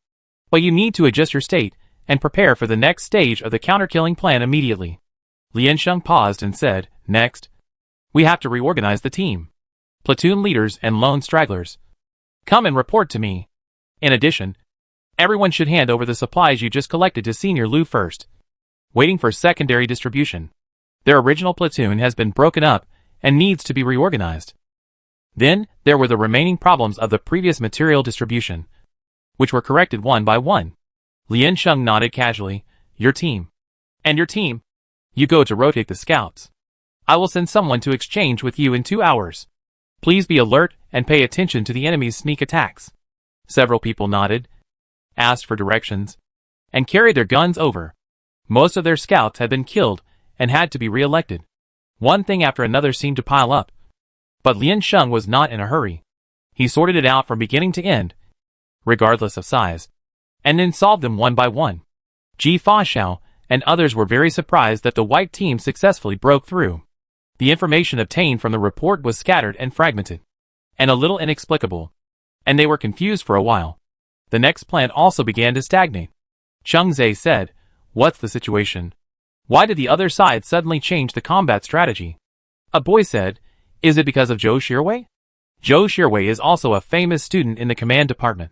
But you need to adjust your state and prepare for the next stage of the counter-killing plan immediately. Liansheng paused and said, next, we have to reorganize the team. Platoon leaders and lone stragglers, come and report to me. In addition, everyone should hand over the supplies you just collected to Senior Lu first. Waiting for secondary distribution. Their original platoon has been broken up and needs to be reorganized. Then, there were the remaining problems of the previous material distribution, which were corrected one by one. Liansheng nodded casually. Your team. And your team. You go to rotate the scouts. I will send someone to exchange with you in 2 hours. Please be alert and pay attention to the enemy's sneak attacks. Several people nodded, asked for directions, and carried their guns over. Most of their scouts had been killed and had to be re-elected. One thing after another seemed to pile up. But Lian Sheng was not in a hurry. He sorted it out from beginning to end, regardless of size, and then solved them one by one. Ji Fa and others were very surprised that the white team successfully broke through. The information obtained from the report was scattered and fragmented, and a little inexplicable, and they were confused for a while. The next plan also began to stagnate. Cheng Zhe said, "What's the situation? Why did the other side suddenly change the combat strategy?" A boy said, "Is it because of Zhou Shirwei?" Zhou Shirwei is also a famous student in the command department.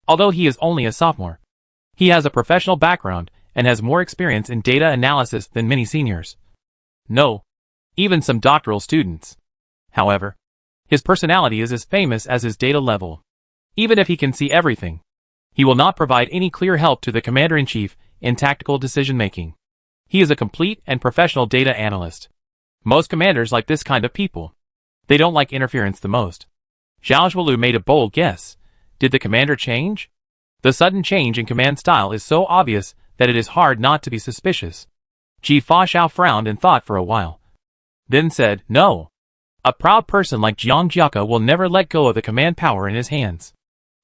Although he is only a sophomore, he has a professional background and has more experience in data analysis than many seniors. No, even some doctoral students. However, his personality is as famous as his data level. Even if he can see everything, he will not provide any clear help to the commander-in-chief in tactical decision-making. He is a complete and professional data analyst. Most commanders like this kind of people. They don't like interference the most. Zhao Zhuolu made a bold guess. Did the commander change? The sudden change in command style is so obvious that it is hard not to be suspicious. Ji Fa frowned and thought for a while, then said, "No. A proud person like Jiang Jiaka will never let go of the command power in his hands."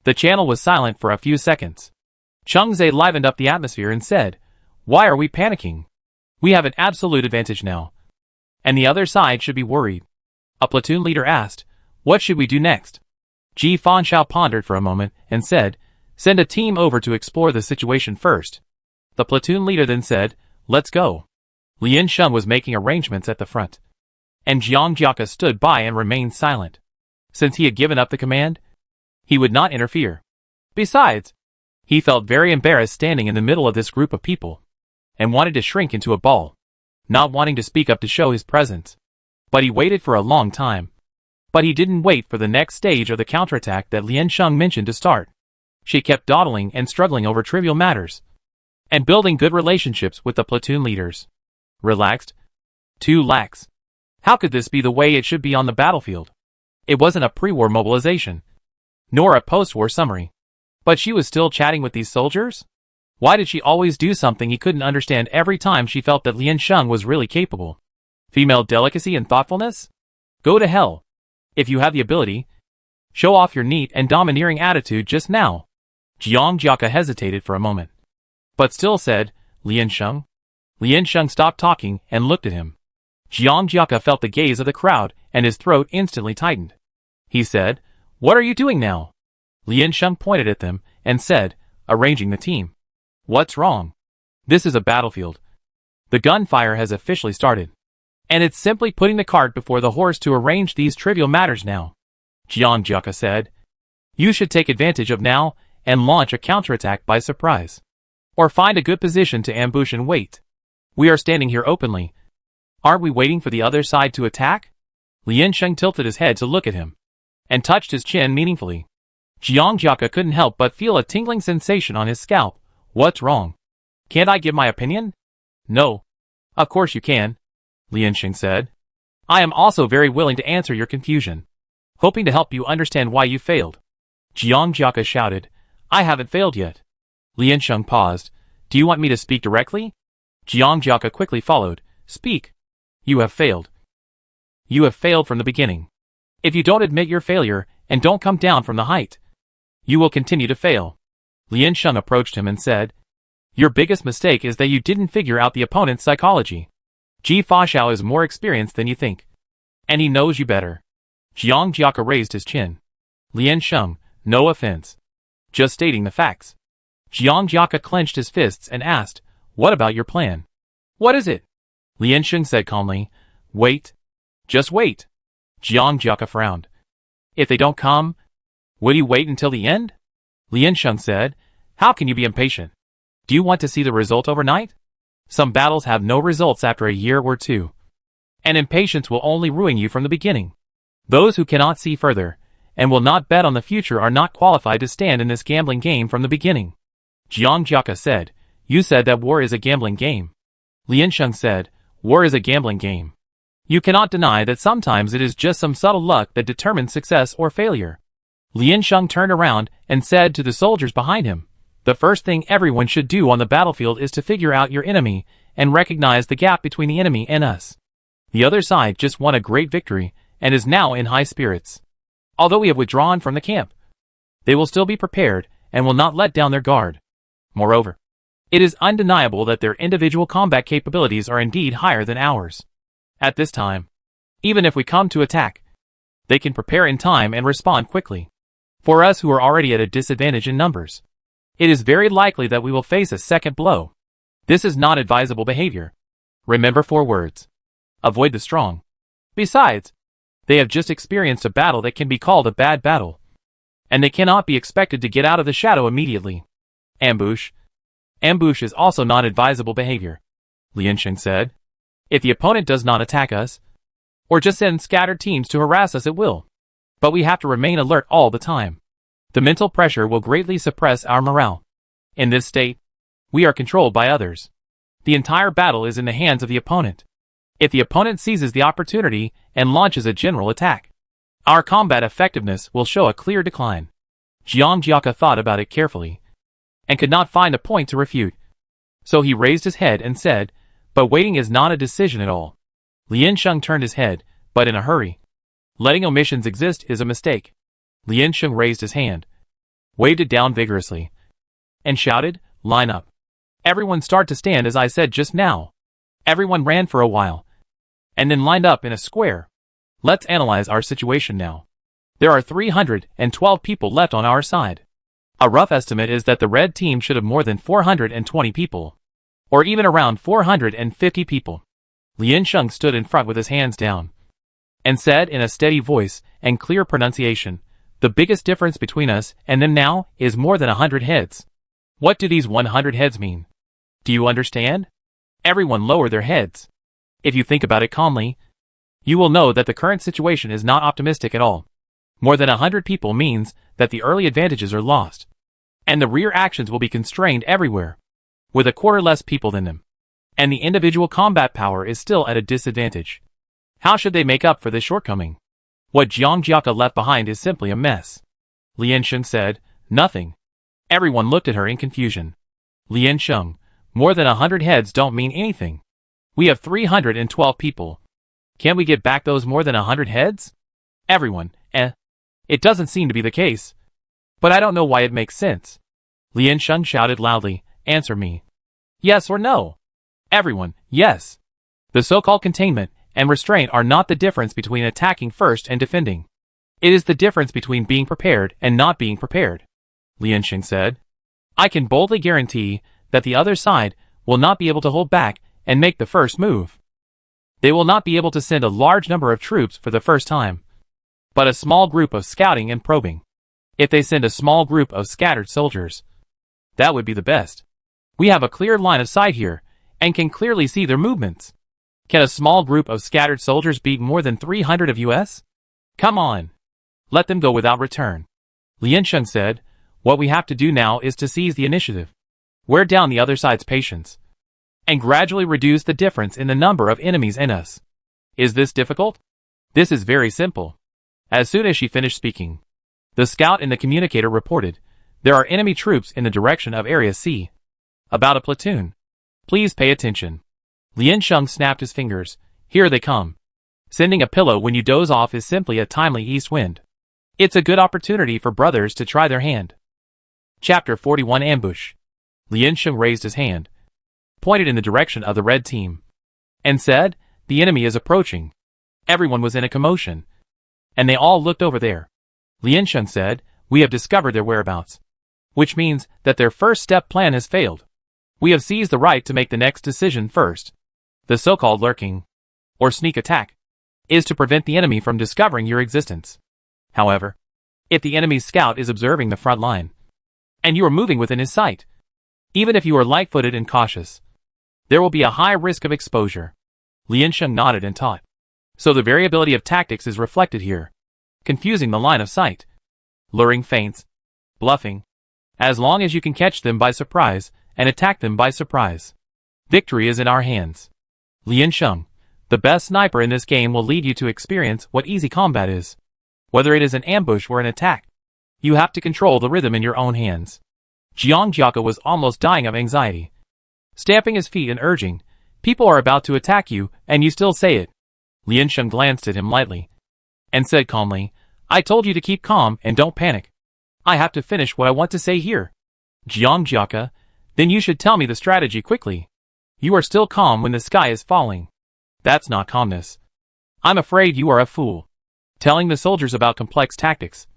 The channel was silent for a few seconds. Cheng Zhe livened up the atmosphere and said, "Why are we panicking? We have an absolute advantage now, and the other side should be worried." A platoon leader asked, "What should we do next?" Ji Fanshao pondered for a moment and said, "Send a team over to explore the situation first." The platoon leader then said, "Let's go." Lian Sheng was making arrangements at the front, and Jiang Jiaka stood by and remained silent. Since he had given up the command, he would not interfere. Besides, he felt very embarrassed standing in the middle of this group of people, and wanted to shrink into a ball, not wanting to speak up to show his presence. But he waited for a long time. But he didn't wait for the next stage of the counterattack that Lian Sheng mentioned to start. She kept dawdling and struggling over trivial matters, and building good relationships with the platoon leaders. Relaxed? Too lax. How could this be the way it should be on the battlefield? It wasn't a pre-war mobilization, nor a post-war summary. But she was still chatting with these soldiers? Why did she always do something he couldn't understand every time she felt that Lian Sheng was really capable? Female delicacy and thoughtfulness? Go to hell. If you have the ability, show off your neat and domineering attitude just now. Jiang Jiaka hesitated for a moment, but still said, "Lian Sheng?" Lian Sheng stopped talking and looked at him. Jiang Jiaka felt the gaze of the crowd and his throat instantly tightened. He said, "What are you doing now?" Lian Sheng pointed at them and said, "Arranging the team." "What's wrong? This is a battlefield. The gunfire has officially started, and it's simply putting the cart before the horse to arrange these trivial matters now." Jiang Jiaka said, "You should take advantage of now and launch a counterattack by surprise. Or find a good position to ambush and wait. We are standing here openly. Aren't we waiting for the other side to attack?" Lian Sheng tilted his head to look at him, and touched his chin meaningfully. Jiang Jiaka couldn't help but feel a tingling sensation on his scalp. "What's wrong? Can't I give my opinion?" "No. Of course you can," Lian Sheng said. "I am also very willing to answer your confusion, hoping to help you understand why you failed." Jiang Jiaka shouted, "I haven't failed yet." Lian Sheng paused. "Do you want me to speak directly?" Jiang Jiaka quickly followed. "Speak. You have failed. You have failed from the beginning. If you don't admit your failure and don't come down from the height, you will continue to fail." Lian Sheng approached him and said, "Your biggest mistake is that you didn't figure out the opponent's psychology. Ji Fa is more experienced than you think, and he knows you better." Jiang Jiaka raised his chin. "Lian Sheng, no offense. Just stating the facts." Jiang Jiaka clenched his fists and asked, "What about your plan?" "What is it?" Lian Sheng said calmly, "Wait. Just wait." Jiang Jiaka frowned. "If they don't come, will you wait until the end?" Lian Sheng said, "How can you be impatient? Do you want to see the result overnight? Some battles have no results after a year or two, and impatience will only ruin you from the beginning. Those who cannot see further and will not bet on the future are not qualified to stand in this gambling game from the beginning." Jiang Jiaka said, "You said that war is a gambling game." Lian Sheng said, "War is a gambling game. You cannot deny that sometimes it is just some subtle luck that determines success or failure." Lian Sheng turned around and said to the soldiers behind him, The first thing everyone should do on the battlefield is to figure out your enemy and recognize the gap between the enemy and us. The other side just won a great victory and is now in high spirits. Although we have withdrawn from the camp, they will still be prepared and will not let down their guard. Moreover, it is undeniable that their individual combat capabilities are indeed higher than ours. At this time, even if we come to attack, they can prepare in time and respond quickly. For us who are already at a disadvantage in numbers, it is very likely that we will face a second blow. This is not advisable behavior. Remember 4 words. Avoid the strong. Besides, they have just experienced a battle that can be called a bad battle, and they cannot be expected to get out of the shadow immediately. Ambush. Ambush is also not advisable behavior, Liansheng said. If the opponent does not attack us, or just send scattered teams to harass us, it will. But we have to remain alert all the time. The mental pressure will greatly suppress our morale. In this state, we are controlled by others. The entire battle is in the hands of the opponent. If the opponent seizes the opportunity and launches a general attack, our combat effectiveness will show a clear decline. Jiang Jiaka thought about it carefully, and could not find a point to refute. So he raised his head and said, "But waiting is not a decision at all." Liansheng turned his head, but in a hurry. Letting omissions exist is a mistake. Liansheng raised his hand, waved it down vigorously, and shouted, "Line up. Everyone start to stand as I said just now." Everyone ran for a while, and then lined up in a square. Let's analyze our situation now. There are 312 people left on our side. A rough estimate is that the red team should have more than 420 people, or even around 450 people. Liansheng stood in front with his hands down, and said in a steady voice and clear pronunciation, "The biggest difference between us and them now is more than 100 heads. What do these 100 heads mean? Do you understand?" Everyone lowered their heads. If you think about it calmly, you will know that the current situation is not optimistic at all. More than 100 people means that the early advantages are lost, and the rear actions will be constrained everywhere, with a quarter less people than them, and the individual combat power is still at a disadvantage. How should they make up for this shortcoming? What Jiang Jiaka left behind is simply a mess. Liansheng said, "Nothing." Everyone looked at her in confusion. Liansheng, more than 100 heads don't mean anything. We have 312 people. Can't we get back those more than 100 heads? Everyone, It doesn't seem to be the case. But I don't know why it makes sense. Liansheng shouted loudly, "Answer me. Yes or no?" Everyone, yes. The so-called containment and restraint are not the difference between attacking first and defending. It is the difference between being prepared and not being prepared, Liansheng said. I can boldly guarantee that the other side will not be able to hold back and make the first move. They will not be able to send a large number of troops for the first time, but a small group of scouting and probing. If they send a small group of scattered soldiers, that would be the best. We have a clear line of sight here, and can clearly see their movements. Can a small group of scattered soldiers beat more than 300 of us? Come on. Let them go without return. Liansheng said, "What we have to do now is to seize the initiative, wear down the other side's patience, and gradually reduce the difference in the number of enemies and us." Is this difficult? This is very simple. As soon as she finished speaking, the scout in the communicator reported, "There are enemy troops in the direction of Area C. About a platoon. Please pay attention." Liansheng snapped his fingers. "Here they come." Sending a pillow when you doze off is simply a timely east wind. It's a good opportunity for brothers to try their hand. Chapter 41 Ambush. Liansheng raised his hand, pointed in the direction of the red team, and said, "The enemy is approaching." Everyone was in a commotion, and they all looked over there. Liansheng said, "We have discovered their whereabouts, which means that their first step plan has failed. We have seized the right to make the next decision first. The so-called lurking, or sneak attack, is to prevent the enemy from discovering your existence. However, if the enemy's scout is observing the front line, and you are moving within his sight, even if you are light-footed and cautious, there will be a high risk of exposure." Liansheng nodded and taught. So the variability of tactics is reflected here, confusing the line of sight, luring feints, bluffing, as long as you can catch them by surprise and attack them by surprise. Victory is in our hands. Liansheng, the best sniper in this game, will lead you to experience what easy combat is. Whether it is an ambush or an attack, you have to control the rhythm in your own hands. Jiangjiaka was almost dying of anxiety. Stamping his feet and urging, "People are about to attack you, and you still say it." Liansheng glanced at him lightly and said calmly, "I told you to keep calm and don't panic. I have to finish what I want to say here." "Jiangjiaka, then you should tell me the strategy quickly. You are still calm when the sky is falling. That's not calmness. I'm afraid you are a fool. Telling the soldiers about complex tactics.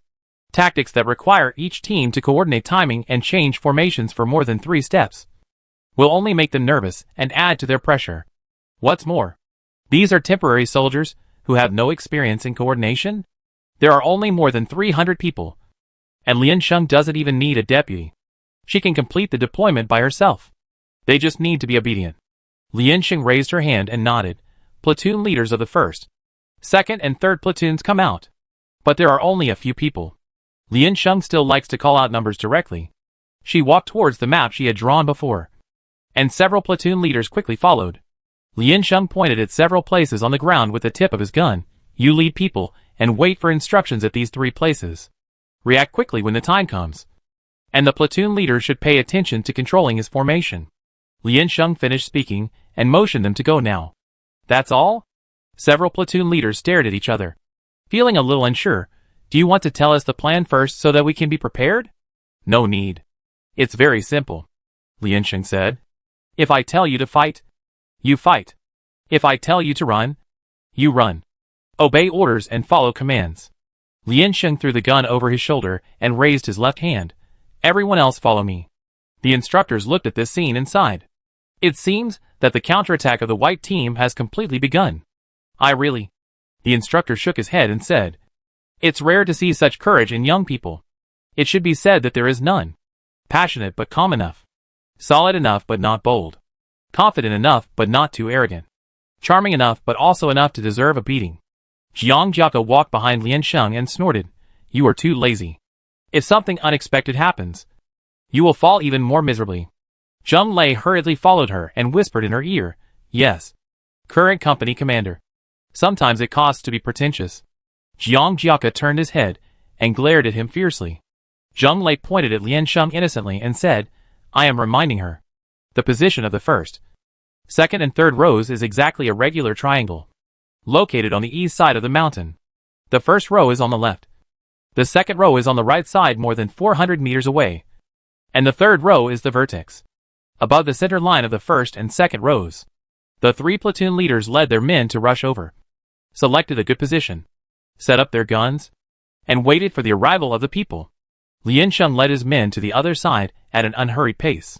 Tactics that require each team to coordinate timing and change formations for more than 3 steps. Will only make them nervous and add to their pressure. What's more, these are temporary soldiers who have no experience in coordination. There are only more than 300 people. And Liansheng doesn't even need a deputy. She can complete the deployment by herself. They just need to be obedient." Liansheng raised her hand and nodded. "Platoon leaders of the 1st, 2nd and 3rd platoons come out. But there are only a few people." Liansheng still likes to call out numbers directly. She walked towards the map she had drawn before, and several platoon leaders quickly followed. Liansheng pointed at several places on the ground with the tip of his gun. "You lead people, and wait for instructions at these 3 places. React quickly when the time comes. And the platoon leader should pay attention to controlling his formation." Liansheng finished speaking, and motioned them to go now. "That's all?" Several platoon leaders stared at each other, feeling a little unsure. "Do you want to tell us the plan first so that we can be prepared?" "No need. It's very simple," Liansheng said. "If I tell you to fight, you fight. If I tell you to run, you run. Obey orders and follow commands." Liansheng threw the gun over his shoulder and raised his left hand. "Everyone else follow me." The instructors looked at this scene and sighed. It seems that the counterattack of the white team has completely begun. The instructor shook his head and said, "It's rare to see such courage in young people. It should be said that there is none. Passionate but calm enough. Solid enough but not bold. Confident enough but not too arrogant. Charming enough but also enough to deserve a beating." Jiangjiaka walked behind Liansheng and snorted, "You are too lazy. If something unexpected happens, you will fall even more miserably." Zheng Lei hurriedly followed her and whispered in her ear, "Yes. Current company commander. Sometimes it costs to be pretentious." Jiangjiaka turned his head and glared at him fiercely. Zheng Lei pointed at Liansheng innocently and said, "I am reminding her. The position of the 1st, 2nd and 3rd rows is exactly a regular triangle, located on the east side of the mountain. The 1st row is on the left. The 2nd row is on the right side more than 400 meters away. And the 3rd row is the vertex, above the center line of the 1st and 2nd rows." The 3 platoon leaders led their men to rush over, selected a good position, set up their guns, and waited for the arrival of the people. Liansheng led his men to the other side at an unhurried pace.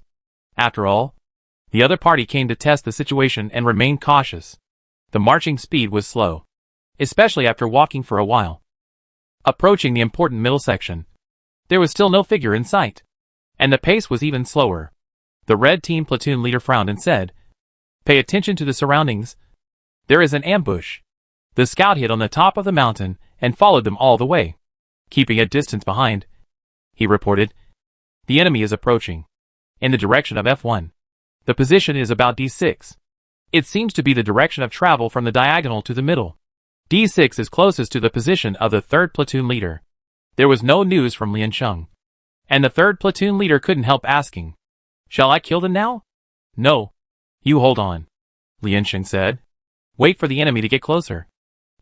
After all, the other party came to test the situation and remained cautious. The marching speed was slow, especially after walking for a while. Approaching the important middle section, there was still no figure in sight, and the pace was even slower. The red team platoon leader frowned and said, "Pay attention to the surroundings. There is an ambush." The scout hid on the top of the mountain and followed them all the way, keeping a distance behind. He reported, "The enemy is approaching, in the direction of F1. The position is about D6. It seems to be the direction of travel from the diagonal to the middle. D6 is closest to the position of the 3rd platoon leader." There was no news from Liansheng, and the 3rd platoon leader couldn't help asking, "Shall I kill them now?" "No. You hold on," Liansheng said. "Wait for the enemy to get closer,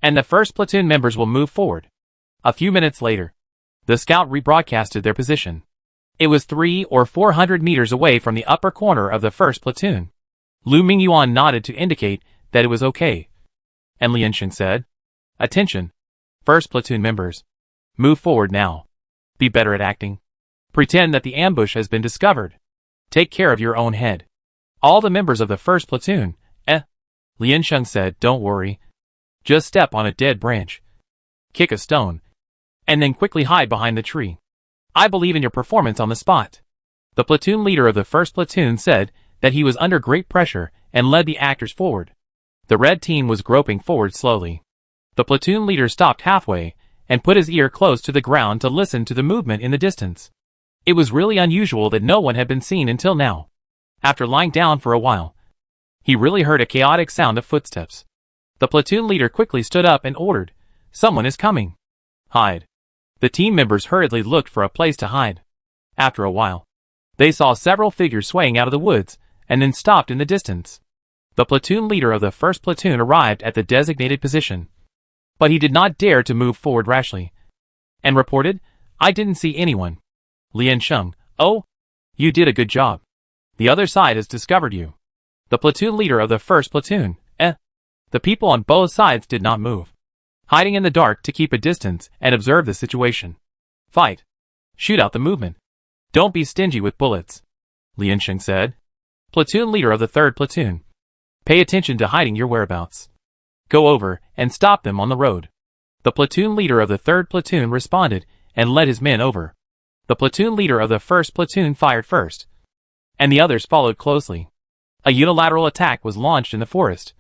and the 1st platoon members will move forward." A few minutes later, the scout rebroadcasted their position. It was 300 or 400 meters away from the upper corner of the 1st platoon. Lu Mingyuan nodded to indicate that it was okay. And Liansheng said, "Attention, 1st platoon members. Move forward now. Be better at acting. Pretend that the ambush has been discovered. Take care of your own head." All the members of the 1st platoon, Liansheng said, "Don't worry. Just step on a dead branch, kick a stone, and then quickly hide behind the tree. I believe in your performance on the spot." The platoon leader of the 1st platoon said that he was under great pressure and led the actors forward. The red team was groping forward slowly. The platoon leader stopped halfway and put his ear close to the ground to listen to the movement in the distance. It was really unusual that no one had been seen until now. After lying down for a while, he really heard a chaotic sound of footsteps. The platoon leader quickly stood up and ordered, "Someone is coming. Hide." The team members hurriedly looked for a place to hide. After a while, They saw several figures swaying out of the woods, and then stopped in the distance. The platoon leader of the first platoon arrived at the designated position. But he did not dare to move forward rashly, and reported, "I didn't see anyone." Lian Sheng, "Oh, you did a good job. The other side has discovered you." The platoon leader of the first platoon, The people on both sides did not move, hiding in the dark to keep a distance and observe the situation. "Fight. Shoot out the movement. Don't be stingy with bullets," Lian Sheng said. Platoon leader of the third platoon, "Pay attention to hiding your whereabouts. Go over and stop them on the road." The platoon leader of the third platoon responded and led his men over. The platoon leader of the first platoon fired first, and the others followed closely. A unilateral attack was launched in the forest,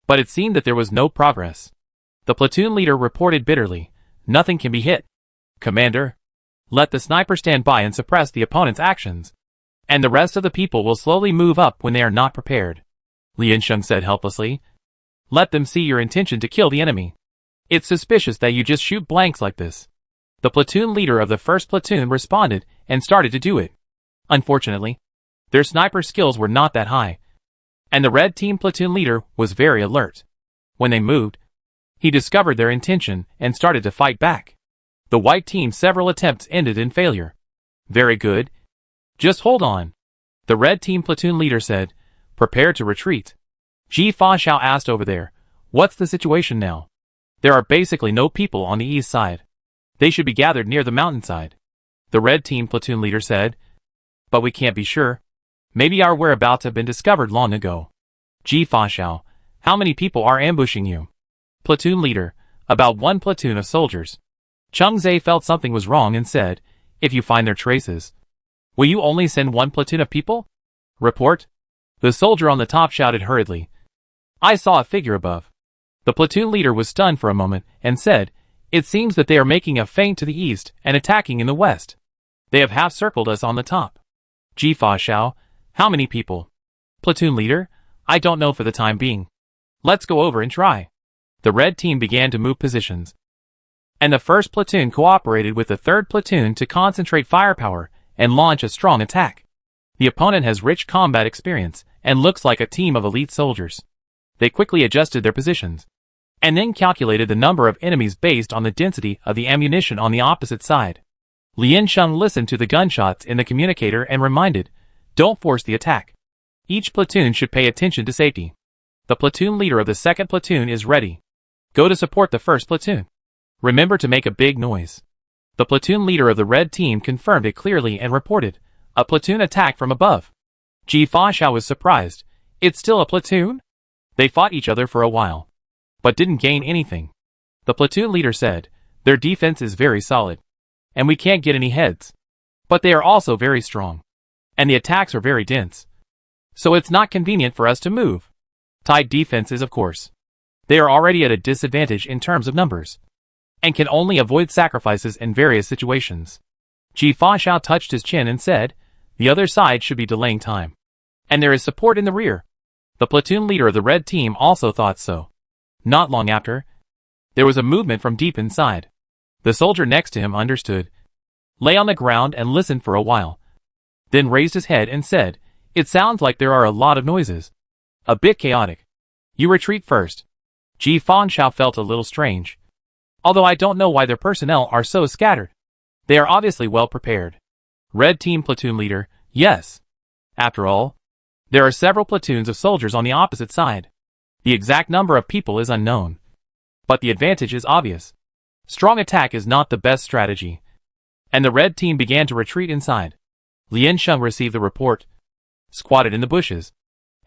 but it seemed that there was no progress. The platoon leader reported bitterly, "Nothing can be hit. Commander, let the sniper stand by and suppress the opponent's actions, and the rest of the people will slowly move up when they are not prepared." Lian Sheng said helplessly, "Let them see your intention to kill the enemy. It's suspicious that you just shoot blanks like this." The platoon leader of the first platoon responded and started to do it. Unfortunately, their sniper skills were not that high, and the red team platoon leader was very alert. When they moved, he discovered their intention and started to fight back. The white team's several attempts ended in failure. "Very good. Just hold on," the red team platoon leader said. "Prepare to retreat." Ji Fa Xiao asked over there, "What's the situation now?" "There are basically no people on the east side. They should be gathered near the mountainside," the red team platoon leader said. "But we can't be sure. Maybe our whereabouts have been discovered long ago." Ji Fa Xiao, "How many people are ambushing you?" Platoon leader, "About one platoon of soldiers." Cheng Zhe felt something was wrong and said, "If you find their traces, will you only send one platoon of people?" "Report." The soldier on the top shouted hurriedly, "I saw a figure above." The platoon leader was stunned for a moment and said, "It seems that they are making a feint to the east and attacking in the west. They have half-circled us on the top." Ji Fa Xiao, "How many people?" Platoon leader, "I don't know for the time being. Let's go over and try." The red team began to move positions, and the first platoon cooperated with the third platoon to concentrate firepower and launch a strong attack. The opponent has rich combat experience and looks like a team of elite soldiers. They quickly adjusted their positions, and then calculated the number of enemies based on the density of the ammunition on the opposite side. Lian Sheng listened to the gunshots in the communicator and reminded, "Don't force the attack. Each platoon should pay attention to safety. The platoon leader of the second platoon is ready. Go to support the first platoon. Remember to make a big noise." The platoon leader of the red team confirmed it clearly and reported, "A platoon attack from above." Ji Fa Xiao was surprised. "It's still a platoon?" They fought each other for a while, but didn't gain anything. The platoon leader said, "Their defense is very solid, and we can't get any heads. But they are also very strong, and the attacks are very dense. So it's not convenient for us to move." Tight defenses, of course. They are already at a disadvantage in terms of numbers, and can only avoid sacrifices in various situations. Ji Fa Xiao touched his chin and said, "The other side should be delaying time, and there is support in the rear." The platoon leader of the red team also thought so. Not long after, there was a movement from deep inside. The soldier next to him understood, lay on the ground and listened for a while, then raised his head and said, "It sounds like there are a lot of noises. A bit chaotic. You retreat first." Ji Fa Xiao felt a little strange, although I don't know why their personnel are so scattered. They are obviously well prepared. Red team platoon leader, "Yes. After all, there are several platoons of soldiers on the opposite side. The exact number of people is unknown, but the advantage is obvious. Strong attack is not the best strategy." And the red team began to retreat inside. Lian Sheng received the report, squatted in the bushes,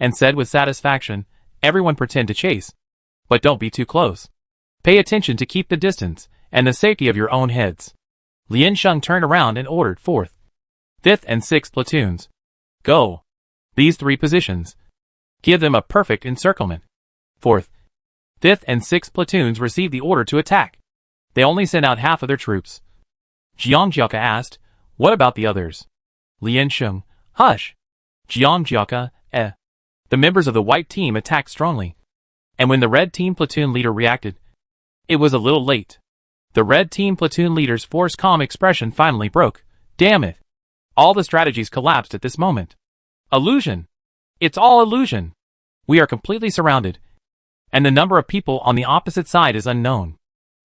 and said with satisfaction, "Everyone pretend to chase, but don't be too close. Pay attention to keep the distance and the safety of your own heads." Lian Sheng turned around and ordered 4th, 5th and 6th platoons, "Go. These 3 positions. Give them a perfect encirclement." 4th, 5th and 6th platoons received the order to attack. They only sent out half of their troops. Jiangjiaka asked, "What about the others?" Lian Sheng, "Hush." Jiangjiaka, The members of the white team attacked strongly, and when the red team platoon leader reacted, it was a little late. The red team platoon leader's forced calm expression finally broke. "Damn it. All the strategies collapsed at this moment. Illusion! It's all illusion! We are completely surrounded, and the number of people on the opposite side is unknown.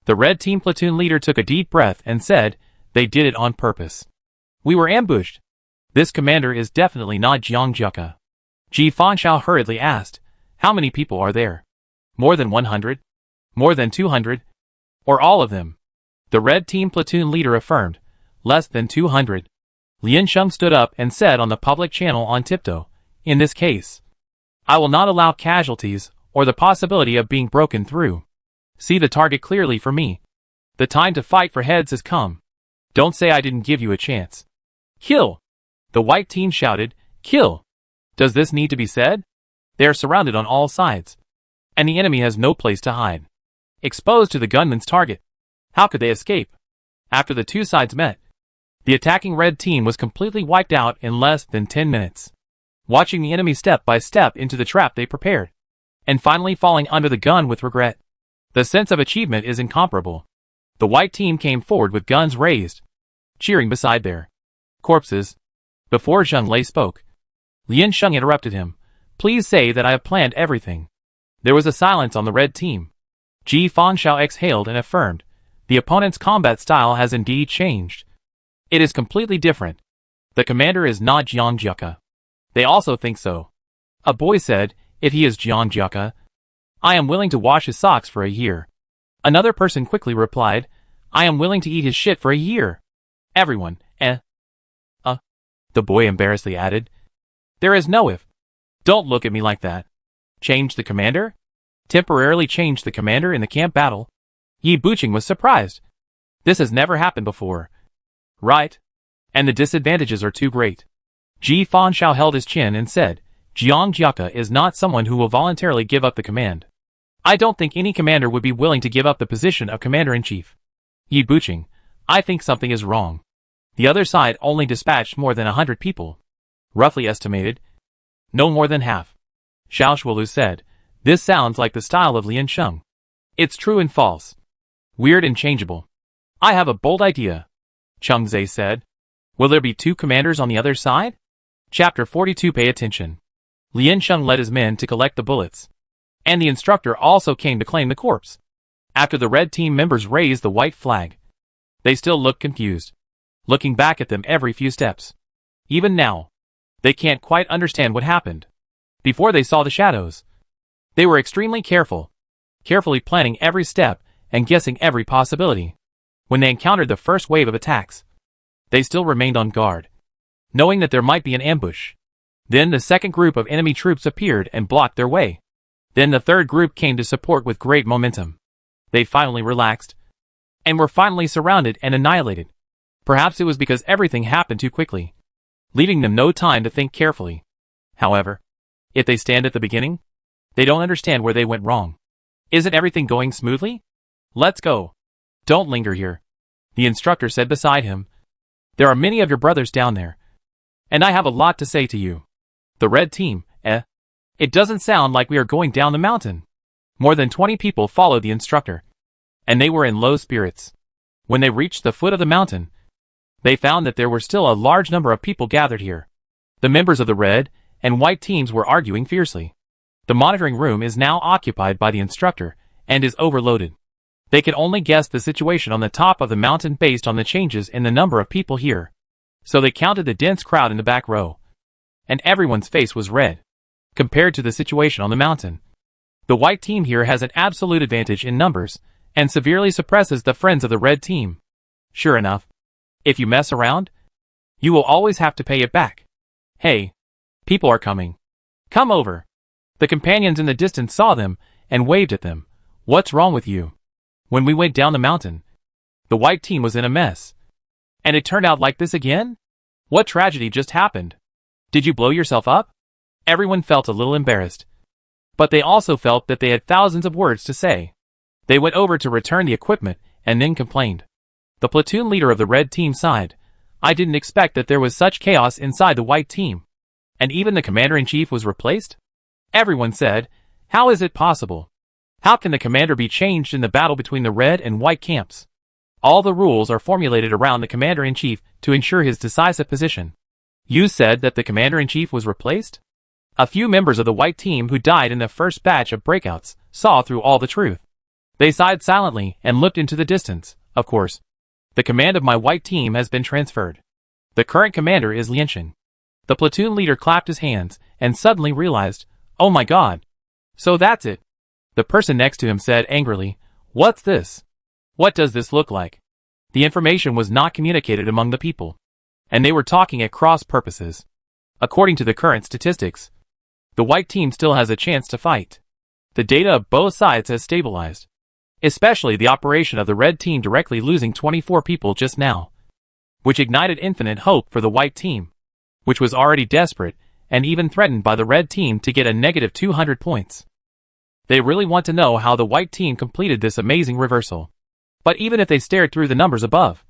The red team platoon leader took a deep breath and said, "They did it on purpose. We were ambushed. This commander is definitely not Jiang Jiaka." Ji Fanshao hurriedly asked, "How many people are there? More than 100? More than 200? Or all of them?" The red team platoon leader affirmed, "Less than 200. Lian Sheng stood up and said on the public channel on tiptoe, "In this case, I will not allow casualties or the possibility of being broken through. See the target clearly for me. The time to fight for heads has come. Don't say I didn't give you a chance." "Kill!" The white team shouted, "Kill!" Does this need to be said? They are surrounded on all sides, and the enemy has no place to hide. Exposed to the gunman's target, how could they escape? After the two sides met, the attacking red team was completely wiped out in less than 10 minutes. Watching the enemy step by step into the trap they prepared, and finally falling under the gun with regret. The sense of achievement is incomparable. The white team came forward with guns raised, cheering beside their corpses. Before Zheng Lei spoke, Lian Sheng interrupted him. "Please say that I have planned everything." There was a silence on the red team. Ji Fanshao exhaled and affirmed, "The opponent's combat style has indeed changed. It is completely different. The commander is not Jiang Jiaka." "They also think so." A boy said, "If he is Jiang Jiaka, I am willing to wash his socks for a year." Another person quickly replied, "I am willing to eat his shit for a year." Everyone, The boy embarrassedly added, "There is no if. Don't look at me like that." Change the commander? Temporarily change the commander in the camp battle? Yi Buqing was surprised. This has never happened before. Right? And the disadvantages are too great. Ji Fanshao held his chin and said, "Jiang Jiaka is not someone who will voluntarily give up the command. I don't think any commander would be willing to give up the position of commander-in-chief." Yi Buqing, "I think something is wrong. The other side only dispatched more than 100 people. Roughly estimated. No more than half." Xiao Shuolu said, "This sounds like the style of Lian Sheng. It's true and false. Weird and changeable." "I have a bold idea," Cheng Zhe said. "Will there be two commanders on the other side?" Chapter 42. Pay attention. Lian Sheng led his men to collect the bullets, and the instructor also came to claim the corpse. After the red team members raised the white flag, they still looked confused, looking back at them every few steps. Even now, they can't quite understand what happened. Before they saw the shadows, they were extremely carefully planning every step and guessing every possibility. When they encountered the first wave of attacks, they still remained on guard, knowing that there might be an ambush. Then the second group of enemy troops appeared and blocked their way. Then the third group came to support with great momentum. They finally relaxed, and were finally surrounded and annihilated. Perhaps it was because everything happened too quickly, leaving them no time to think carefully. However, if they stand at the beginning, they don't understand where they went wrong. Isn't everything going smoothly? Let's go. Don't linger here, the instructor said beside him. There are many of your brothers down there, and I have a lot to say to you. The red team, It doesn't sound like we are going down the mountain. More than 20 people followed the instructor, and they were in low spirits. When they reached the foot of the mountain, they found that there were still a large number of people gathered here. The members of the red and white teams were arguing fiercely. The monitoring room is now occupied by the instructor and is overloaded. They could only guess the situation on the top of the mountain based on the changes in the number of people here. So they counted the dense crowd in the back row, and everyone's face was red, compared to the situation on the mountain. The white team here has an absolute advantage in numbers, and severely suppresses the friends of the red team. Sure enough, if you mess around, you will always have to pay it back. Hey, people are coming. Come over. The companions in the distance saw them, and waved at them. What's wrong with you? When we went down the mountain, the white team was in a mess. And it turned out like this again? What tragedy just happened? Did you blow yourself up? Everyone felt a little embarrassed. But they also felt that they had thousands of words to say. They went over to return the equipment, and then complained. The platoon leader of the red team sighed. I didn't expect that there was such chaos inside the white team. And even the commander-in-chief was replaced? Everyone said, how is it possible? How can the commander be changed in the battle between the red and white camps? All the rules are formulated around the commander-in-chief to ensure his decisive position. You said that the commander-in-chief was replaced? A few members of the white team who died in the first batch of breakouts saw through all the truth. They sighed silently and looked into the distance. Of course, the command of my white team has been transferred. The current commander is Liansheng. The platoon leader clapped his hands and suddenly realized, oh my god. So that's it. The person next to him said angrily, what's this? What does this look like? The information was not communicated among the people, and they were talking at cross purposes. According to the current statistics, the white team still has a chance to fight. The data of both sides has stabilized, especially the operation of the red team directly losing 24 people just now, which ignited infinite hope for the white team, which was already desperate and even threatened by the red team to get a negative 200 points. They really want to know how the white team completed this amazing reversal. But even if they stared through the numbers above,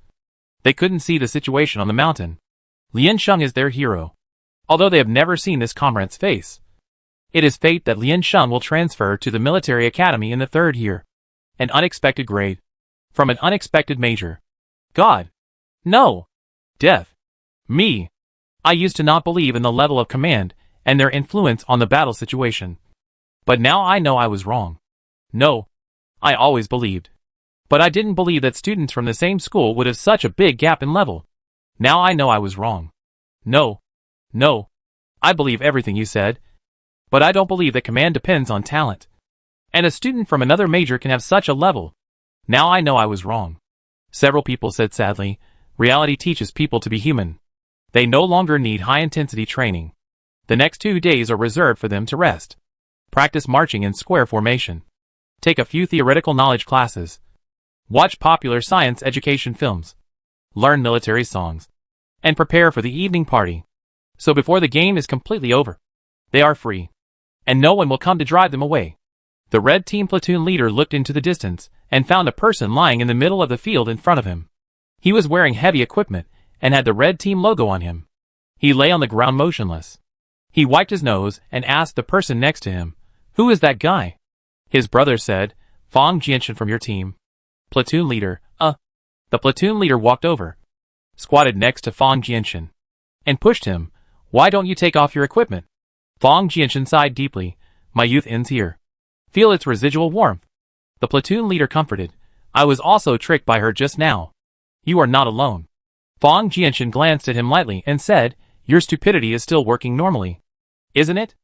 they couldn't see the situation on the mountain. Liansheng is their hero. Although they have never seen this comrade's face, it is fate that Liansheng will transfer to the military academy in the 3rd year. An unexpected grade. From an unexpected major. God. No. Death. Me. I used to not believe in the level of command and their influence on the battle situation. But now I know I was wrong. No. I always believed. But I didn't believe that students from the same school would have such a big gap in level. Now I know I was wrong. No. No. I believe everything you said. But I don't believe that command depends on talent. And a student from another major can have such a level. Now I know I was wrong. Several people said sadly, reality teaches people to be human. They no longer need high-intensity training. The next 2 days are reserved for them to rest. Practice marching in square formation. Take a few theoretical knowledge classes. Watch popular science education films. Learn military songs. And prepare for the evening party. So before the game is completely over, they are free. And no one will come to drive them away. The red team platoon leader looked into the distance and found a person lying in the middle of the field in front of him. He was wearing heavy equipment and had the red team logo on him. He lay on the ground motionless. He wiped his nose and asked the person next to him, who is that guy? His brother said, Fang Jianshan from your team. Platoon leader, The platoon leader walked over, squatted next to Fang Jianshan, and pushed him. Why don't you take off your equipment? Fang Jianshan sighed deeply. My youth ends here. Feel its residual warmth. The platoon leader comforted. I was also tricked by her just now. You are not alone. Fang Jianshan glanced at him lightly and said, your stupidity is still working normally. Isn't it?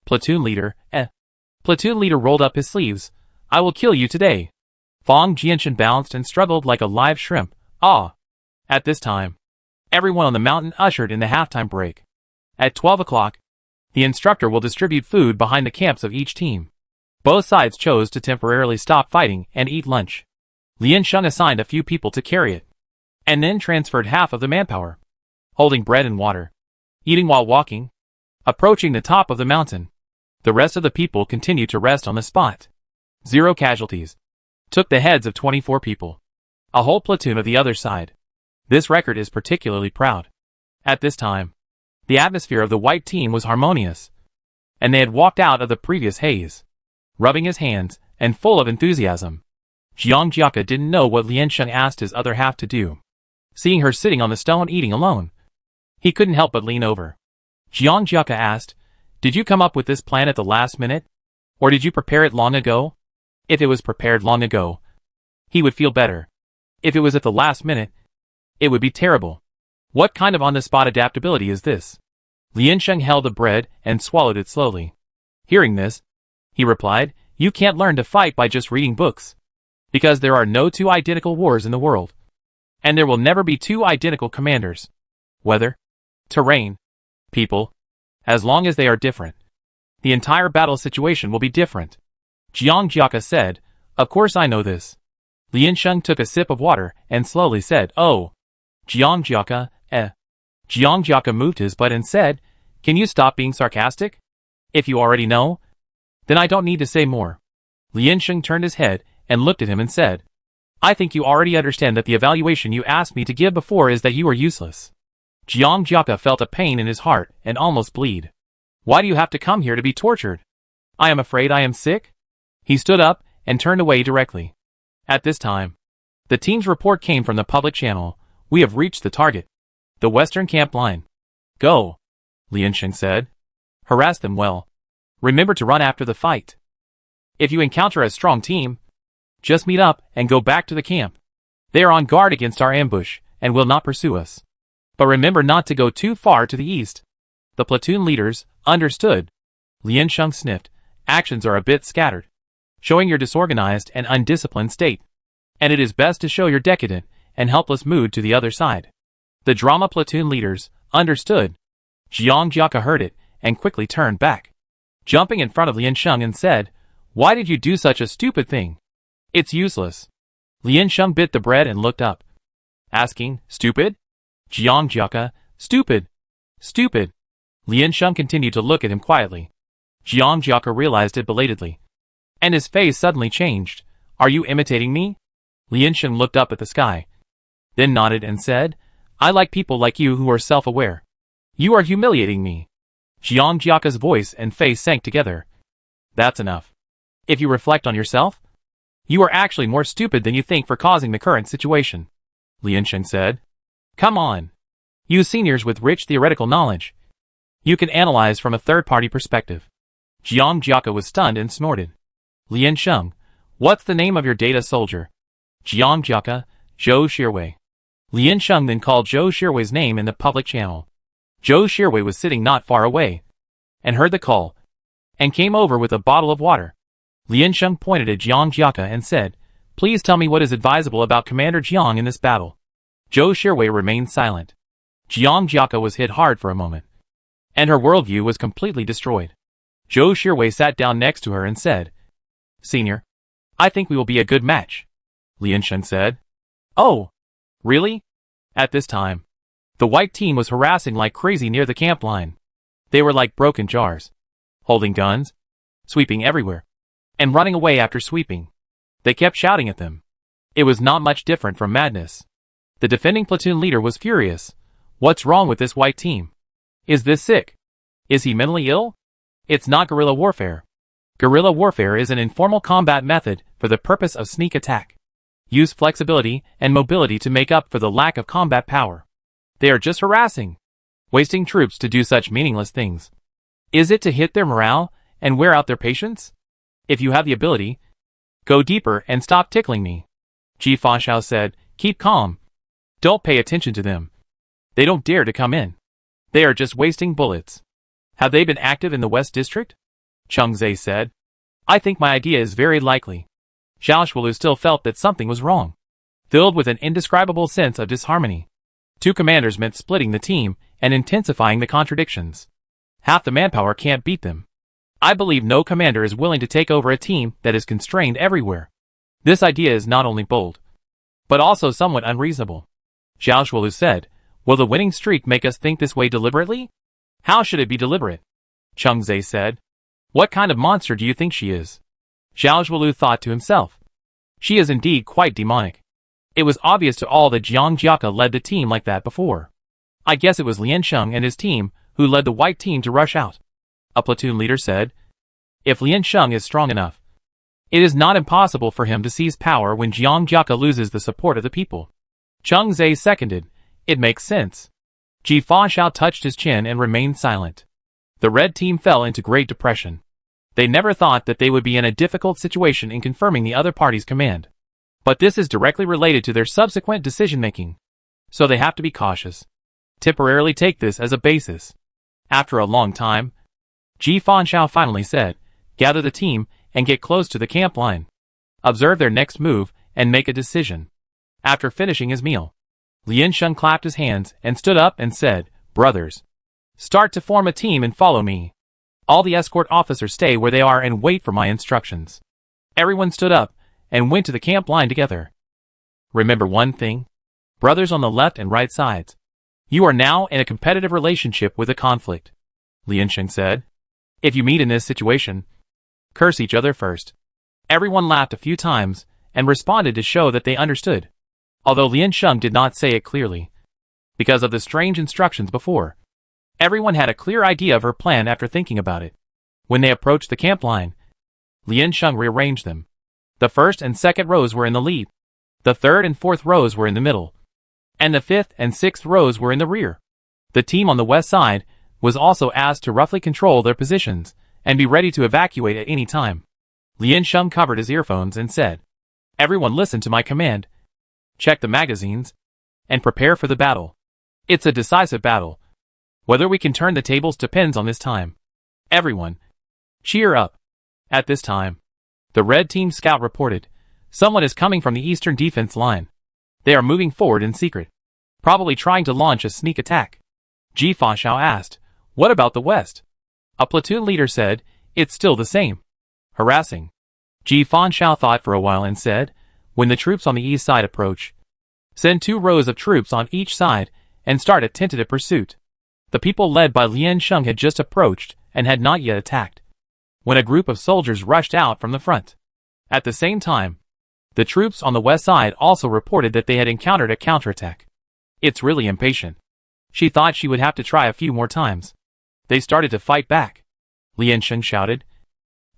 Platoon leader, Platoon leader rolled up his sleeves. I will kill you today. Fang Jianshan bounced and struggled like a live shrimp. At this time, everyone on the mountain ushered in the halftime break. At 12 o'clock, the instructor will distribute food behind the camps of each team. Both sides chose to temporarily stop fighting and eat lunch. Liansheng assigned a few people to carry it, and then transferred half of the manpower, holding bread and water, eating while walking, approaching the top of the mountain. The rest of the people continued to rest on the spot. 0 casualties. Took the heads of 24 people. A whole platoon of the other side. This record is particularly proud. At this time, the atmosphere of the white team was harmonious, and they had walked out of the previous haze, rubbing his hands and full of enthusiasm. Jiang Jiaka didn't know what Liansheng asked his other half to do. Seeing her sitting on the stone eating alone, he couldn't help but lean over. Jiang Jiaka asked, did you come up with this plan at the last minute? Or did you prepare it long ago? If it was prepared long ago, he would feel better. If it was at the last minute, it would be terrible. What kind of on-the-spot adaptability is this? Liansheng held the bread and swallowed it slowly. Hearing this, he replied, you can't learn to fight by just reading books. Because there are no 2 identical wars in the world. And there will never be 2 identical commanders. Weather, terrain, people, as long as they are different, the entire battle situation will be different. Jiang Jiaka said, of course I know this. Liansheng took a sip of water and slowly said, oh. Jiang Jiaka, Jiang Jiaka moved his butt and said, can you stop being sarcastic? If you already know, then I don't need to say more. Liansheng turned his head and looked at him and said, I think you already understand that the evaluation you asked me to give before is that you are useless. Jiang Jiaka felt a pain in his heart and almost bleed. Why do you have to come here to be tortured? I am afraid I am sick? He stood up and turned away directly. At this time, The team's report came from the public channel. We have reached the target. The western camp line. Go, Liansheng said. Harass them well. Remember to run after the fight. If you encounter a strong team, just meet up and go back to the camp. They are on guard against our ambush and will not pursue us. But remember not to go too far to the east. The platoon leaders understood. Liansheng sniffed. Actions are a bit scattered, showing your disorganized and undisciplined state. And it is best to show your decadent and helpless mood to the other side. The drama platoon leaders understood. Jiang Jiaka heard it and quickly turned back, jumping in front of Liansheng and said, "Why did you do such a stupid thing? It's useless." Liansheng bit the bread and looked up, asking, "Stupid?" Jiang Jiaka, "Stupid. Stupid." Liansheng continued to look at him quietly. Jiang Jiaka realized it belatedly, and his face suddenly changed. "Are you imitating me?" Liansheng looked up at the sky, then nodded and said, "I like people like you who are self-aware. You are humiliating me." Jiang Jiaka's voice and face sank together. "That's enough. If you reflect on yourself, you are actually more stupid than you think for causing the current situation," Liansheng said. "Come on. You seniors with rich theoretical knowledge. You can analyze from a third-party perspective." Jiang Jiaka was stunned and snorted. "Liansheng, what's the name of your data soldier?" Jiang Jiaka, Zhou Shirwei. Liansheng then called Zhou Shirwei's name in the public channel. Zhou Shirwei was sitting not far away, and heard the call, and came over with a bottle of water. Liansheng pointed at Jiang Jiaka and said, "Please tell me what is advisable about Commander Jiang in this battle." Zhou Shirwei remained silent. Jiang Jiaka was hit hard for a moment, and her worldview was completely destroyed. Zhou Shirwei sat down next to her and said, "Senior, I think we will be a good match," Liansheng said. "Oh, really?" At this time, the white team was harassing like crazy near the camp line. They were like broken jars, holding guns, sweeping everywhere, and running away after sweeping. They kept shouting at them. It was not much different from madness. The defending platoon leader was furious. "What's wrong with this white team? Is this sick? Is he mentally ill? It's not guerrilla warfare. Guerrilla warfare is an informal combat method for the purpose of sneak attack. Use flexibility and mobility to make up for the lack of combat power. They are just harassing, wasting troops to do such meaningless things. Is it to hit their morale and wear out their patience? If you have the ability, go deeper and stop tickling me." Ji Fashao said, "Keep calm. Don't pay attention to them. They don't dare to come in. They are just wasting bullets." "Have they been active in the West District?" Cheng Zhe said. "I think my idea is very likely." Zhao Shualu still felt that something was wrong. Filled with an indescribable sense of disharmony. Two commanders meant splitting the team and intensifying the contradictions. Half the manpower can't beat them. I believe no commander is willing to take over a team that is constrained everywhere. This idea is not only bold, but also somewhat unreasonable. Zhao Shualu said, "Will the winning streak make us think this way deliberately? How should it be deliberate?" Cheng Zhe said, "What kind of monster do you think she is?" Zhao Shualu thought to himself. She is indeed quite demonic. It was obvious to all that Jiang Jiaka led the team like that before. I guess it was Liansheng and his team who led the white team to rush out. A platoon leader said, "If Liansheng is strong enough, it is not impossible for him to seize power when Jiang Jiaka loses the support of the people." Cheng Zhe seconded, "It makes sense." Ji Fashao touched his chin and remained silent. The red team fell into great depression. They never thought that they would be in a difficult situation in confirming the other party's command. But this is directly related to their subsequent decision-making. So they have to be cautious. Temporarily take this as a basis. After a long time, Ji Fashao finally said, "Gather the team and get close to the camp line. Observe their next move and make a decision." After finishing his meal, Liansheng clapped his hands and stood up and said, "Brothers, start to form a team and follow me. All the escort officers stay where they are and wait for my instructions." Everyone stood up and went to the camp line together. "Remember one thing, brothers on the left and right sides. You are now in a competitive relationship with a conflict," Liansheng said. "If you meet in this situation, curse each other first." Everyone laughed a few times and responded to show that they understood, although Liansheng did not say it clearly. Because of the strange instructions before, everyone had a clear idea of her plan after thinking about it. When they approached the camp line, Liansheng rearranged them. The first and second rows were in the lead. The third and fourth rows were in the middle, and the fifth and sixth rows were in the rear. The team on the west side was also asked to roughly control their positions and be ready to evacuate at any time. Lien Sheng covered his earphones and said, "Everyone listen to my command. Check the magazines and prepare for the battle. It's a decisive battle. Whether we can turn the tables depends on this time. Everyone, cheer up." At this time, the red team scout reported, "Someone is coming from the eastern defense line. They are moving forward in secret, probably trying to launch a sneak attack." Ji Fa-shao asked, "What about the west?" A platoon leader said, "It's still the same. Harassing." Ji Fa-shao thought for a while and said, "When the troops on the east side approach, send 2 rows of troops on each side and start a tentative pursuit." The people led by Lien Sheng had just approached and had not yet attacked, when a group of soldiers rushed out from the front. At the same time, the troops on the west side also reported that they had encountered a counterattack. "It's really impatient." She thought she would have to try a few more times. They started to fight back. Lien Sheng shouted,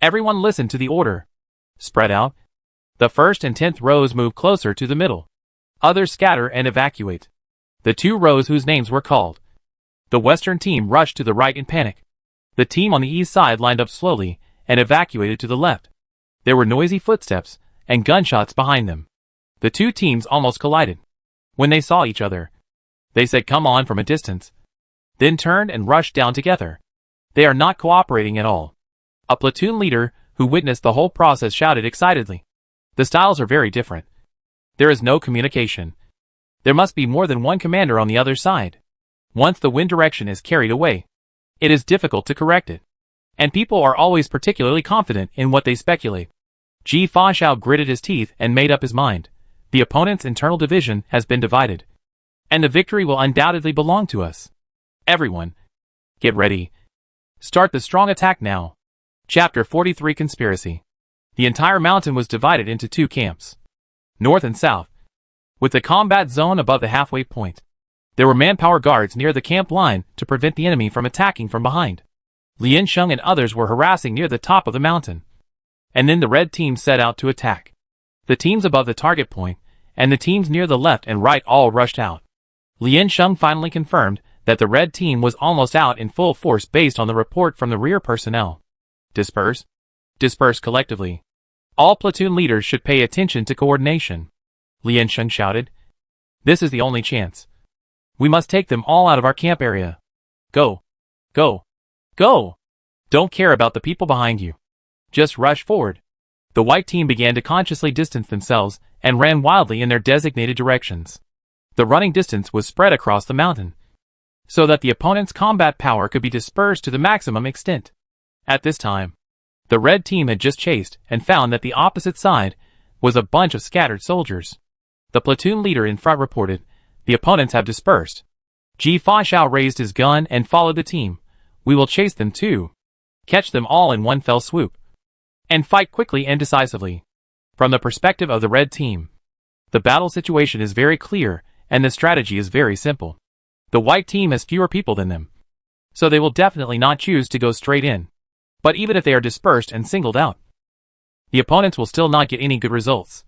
"Everyone listen to the order. Spread out. The first and 10th rows move closer to the middle. Others scatter and evacuate." The 2 rows whose names were called. The western team rushed to the right in panic. The team on the east side lined up slowly and evacuated to the left. There were noisy footsteps and gunshots behind them. The 2 teams almost collided. When they saw each other, they said "come on" from a distance, then turned and rushed down together. They are not cooperating at all. A platoon leader who witnessed the whole process shouted excitedly, "The styles are very different. There is no communication. There must be more than one commander on the other side. Once the wind direction is carried away, it is difficult to correct it. And people are always particularly confident in what they speculate." Ji Fa-shao gritted his teeth and made up his mind. The opponent's internal division has been divided, and the victory will undoubtedly belong to us. Everyone, get ready. Start the strong attack now. Chapter 43 Conspiracy. The entire mountain was divided into 2 camps, north and south, with the combat zone above the halfway point. There were manpower guards near the camp line to prevent the enemy from attacking from behind. Lien Sheng and others were harassing near the top of the mountain. And then the red team set out to attack. The teams above the target point and the teams near the left and right all rushed out. Lien Sheng finally confirmed that the red team was almost out in full force based on the report from the rear personnel. "Disperse. Disperse collectively. All platoon leaders should pay attention to coordination," Lien Sheng shouted. "This is the only chance. We must take them all out of our camp area. Go. Go. Go. Don't care about the people behind you. Just rush forward." The white team began to consciously distance themselves and ran wildly in their designated directions. The running distance was spread across the mountain, so that the opponent's combat power could be dispersed to the maximum extent. At this time, the red team had just chased and found that the opposite side was a bunch of scattered soldiers. The platoon leader in front reported, "The opponents have dispersed." Ji Fa-shao raised his gun and followed the team. "We will chase them too. Catch them all in one fell swoop. And fight quickly and decisively." From the perspective of the red team, the battle situation is very clear and the strategy is very simple. The white team has fewer people than them, so they will definitely not choose to go straight in. But even if they are dispersed and singled out, the opponents will still not get any good results,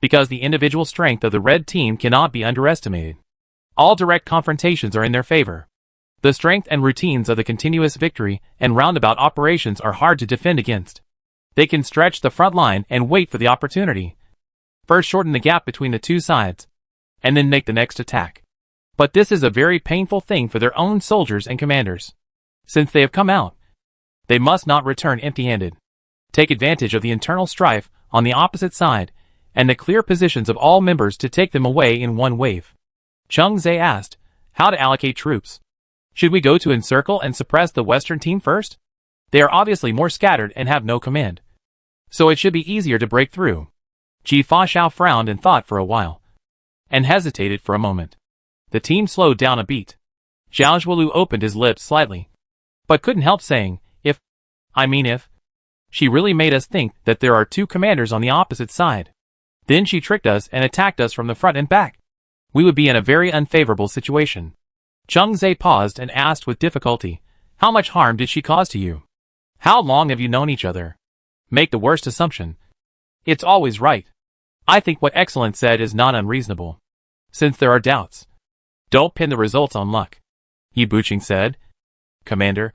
because the individual strength of the red team cannot be underestimated. All direct confrontations are in their favor. The strength and routines of the continuous victory and roundabout operations are hard to defend against. They can stretch the front line and wait for the opportunity. First shorten the gap between the 2 sides, and then make the next attack. But this is a very painful thing for their own soldiers and commanders. Since they have come out, they must not return empty-handed. Take advantage of the internal strife on the opposite side and the clear positions of all members to take them away in one wave. Cheng Zhe asked, "How to allocate troops? Should we go to encircle and suppress the western team first? They are obviously more scattered and have no command, so it should be easier to break through." Ji Fa-shao frowned and thought for a while, and hesitated for a moment. The team slowed down a beat. Zhao Zhuolu opened his lips slightly, but couldn't help saying, if. She really made us think that there are 2 commanders on the opposite side. Then she tricked us and attacked us from the front and back. We would be in a very unfavorable situation." Cheng Zhe paused and asked with difficulty, "How much harm did she cause to you? How long have you known each other?" "Make the worst assumption. It's always right. I think what Excellent said is not unreasonable. Since there are doubts, don't pin the results on luck. Yi Buqing said. Commander,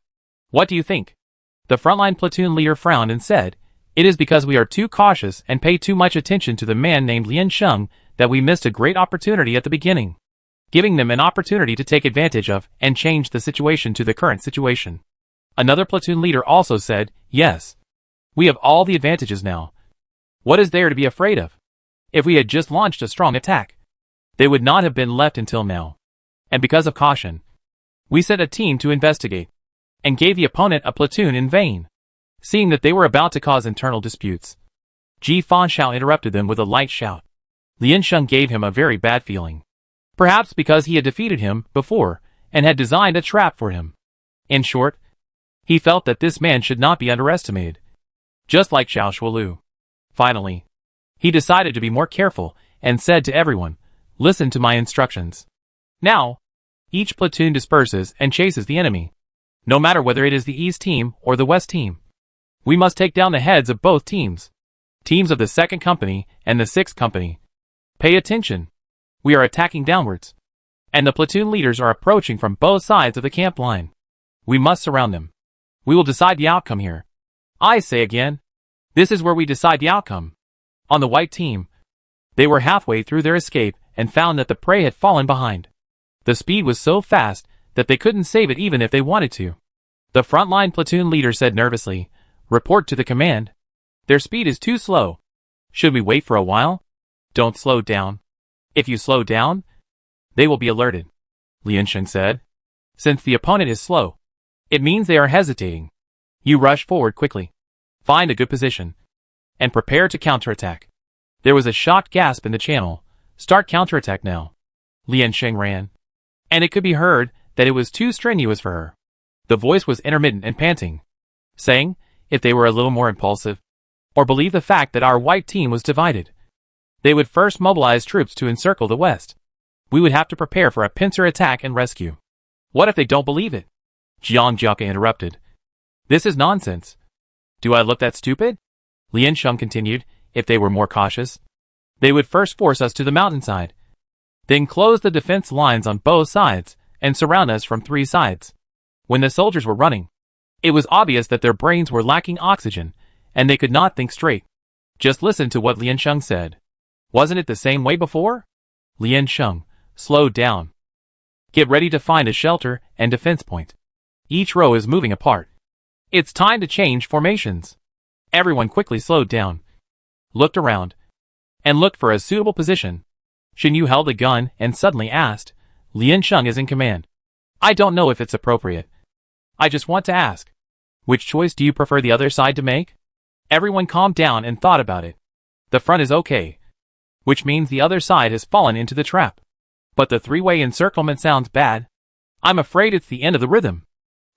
what do you think? The frontline platoon leader frowned and said, it is because we are too cautious and pay too much attention to the man named Lian Sheng that we missed a great opportunity at the beginning, giving them an opportunity to take advantage of and change the situation to the current situation. Another platoon leader also said, yes. We have all the advantages now. What is there to be afraid of? If we had just launched a strong attack, they would not have been left until now. And because of caution, we sent a team to investigate, and gave the opponent a platoon in vain, seeing that they were about to cause internal disputes. Ji Fanshao interrupted them with a light shout. Lian Sheng gave him a very bad feeling. Perhaps because he had defeated him before, and had designed a trap for him. In short, he felt that this man should not be underestimated. Just like Xiao Shuolu. Finally, he decided to be more careful, and said to everyone, listen to my instructions. Now, each platoon disperses and chases the enemy, no matter whether it is the East team or the West team. We must take down the heads of both teams. Teams of the 2nd Company and the 6th Company. Pay attention. We are attacking downwards, and the platoon leaders are approaching from both sides of the camp line. We must surround them. We will decide the outcome here. I say again, this is where we decide the outcome. On the white team, they were halfway through their escape and found that the prey had fallen behind. The speed was so fast that they couldn't save it even if they wanted to. The frontline platoon leader said nervously, report to the command. Their speed is too slow. Should we wait for a while? Don't slow down. If you slow down, they will be alerted, Lian Sheng said. Since the opponent is slow, it means they are hesitating. You rush forward quickly. Find a good position, and prepare to counterattack. There was a shocked gasp in the channel. Start counterattack now. Lian Sheng ran, and it could be heard that it was too strenuous for her. The voice was intermittent and panting, saying, if they were a little more impulsive, or believe the fact that our white team was divided, they would first mobilize troops to encircle the west. We would have to prepare for a pincer attack and rescue. What if they don't believe it? Jiang Jiaka interrupted. This is nonsense. Do I look that stupid? Lian Sheng continued, if they were more cautious, they would first force us to the mountainside, then close the defense lines on both sides, and surround us from 3 sides. When the soldiers were running, it was obvious that their brains were lacking oxygen, and they could not think straight. Just listen to what Lian Sheng said. Wasn't it the same way before? Lian Sheng, slow down. Get ready to find a shelter and defense point. Each row is moving apart. It's time to change formations. Everyone quickly slowed down, looked around, and looked for a suitable position. Shen Yu held a gun and suddenly asked, Lian Sheng is in command. I don't know if it's appropriate. I just want to ask. Which choice do you prefer the other side to make? Everyone calmed down and thought about it. The front is okay, which means the other side has fallen into the trap. But the 3-way encirclement sounds bad. I'm afraid it's the end of the rhythm.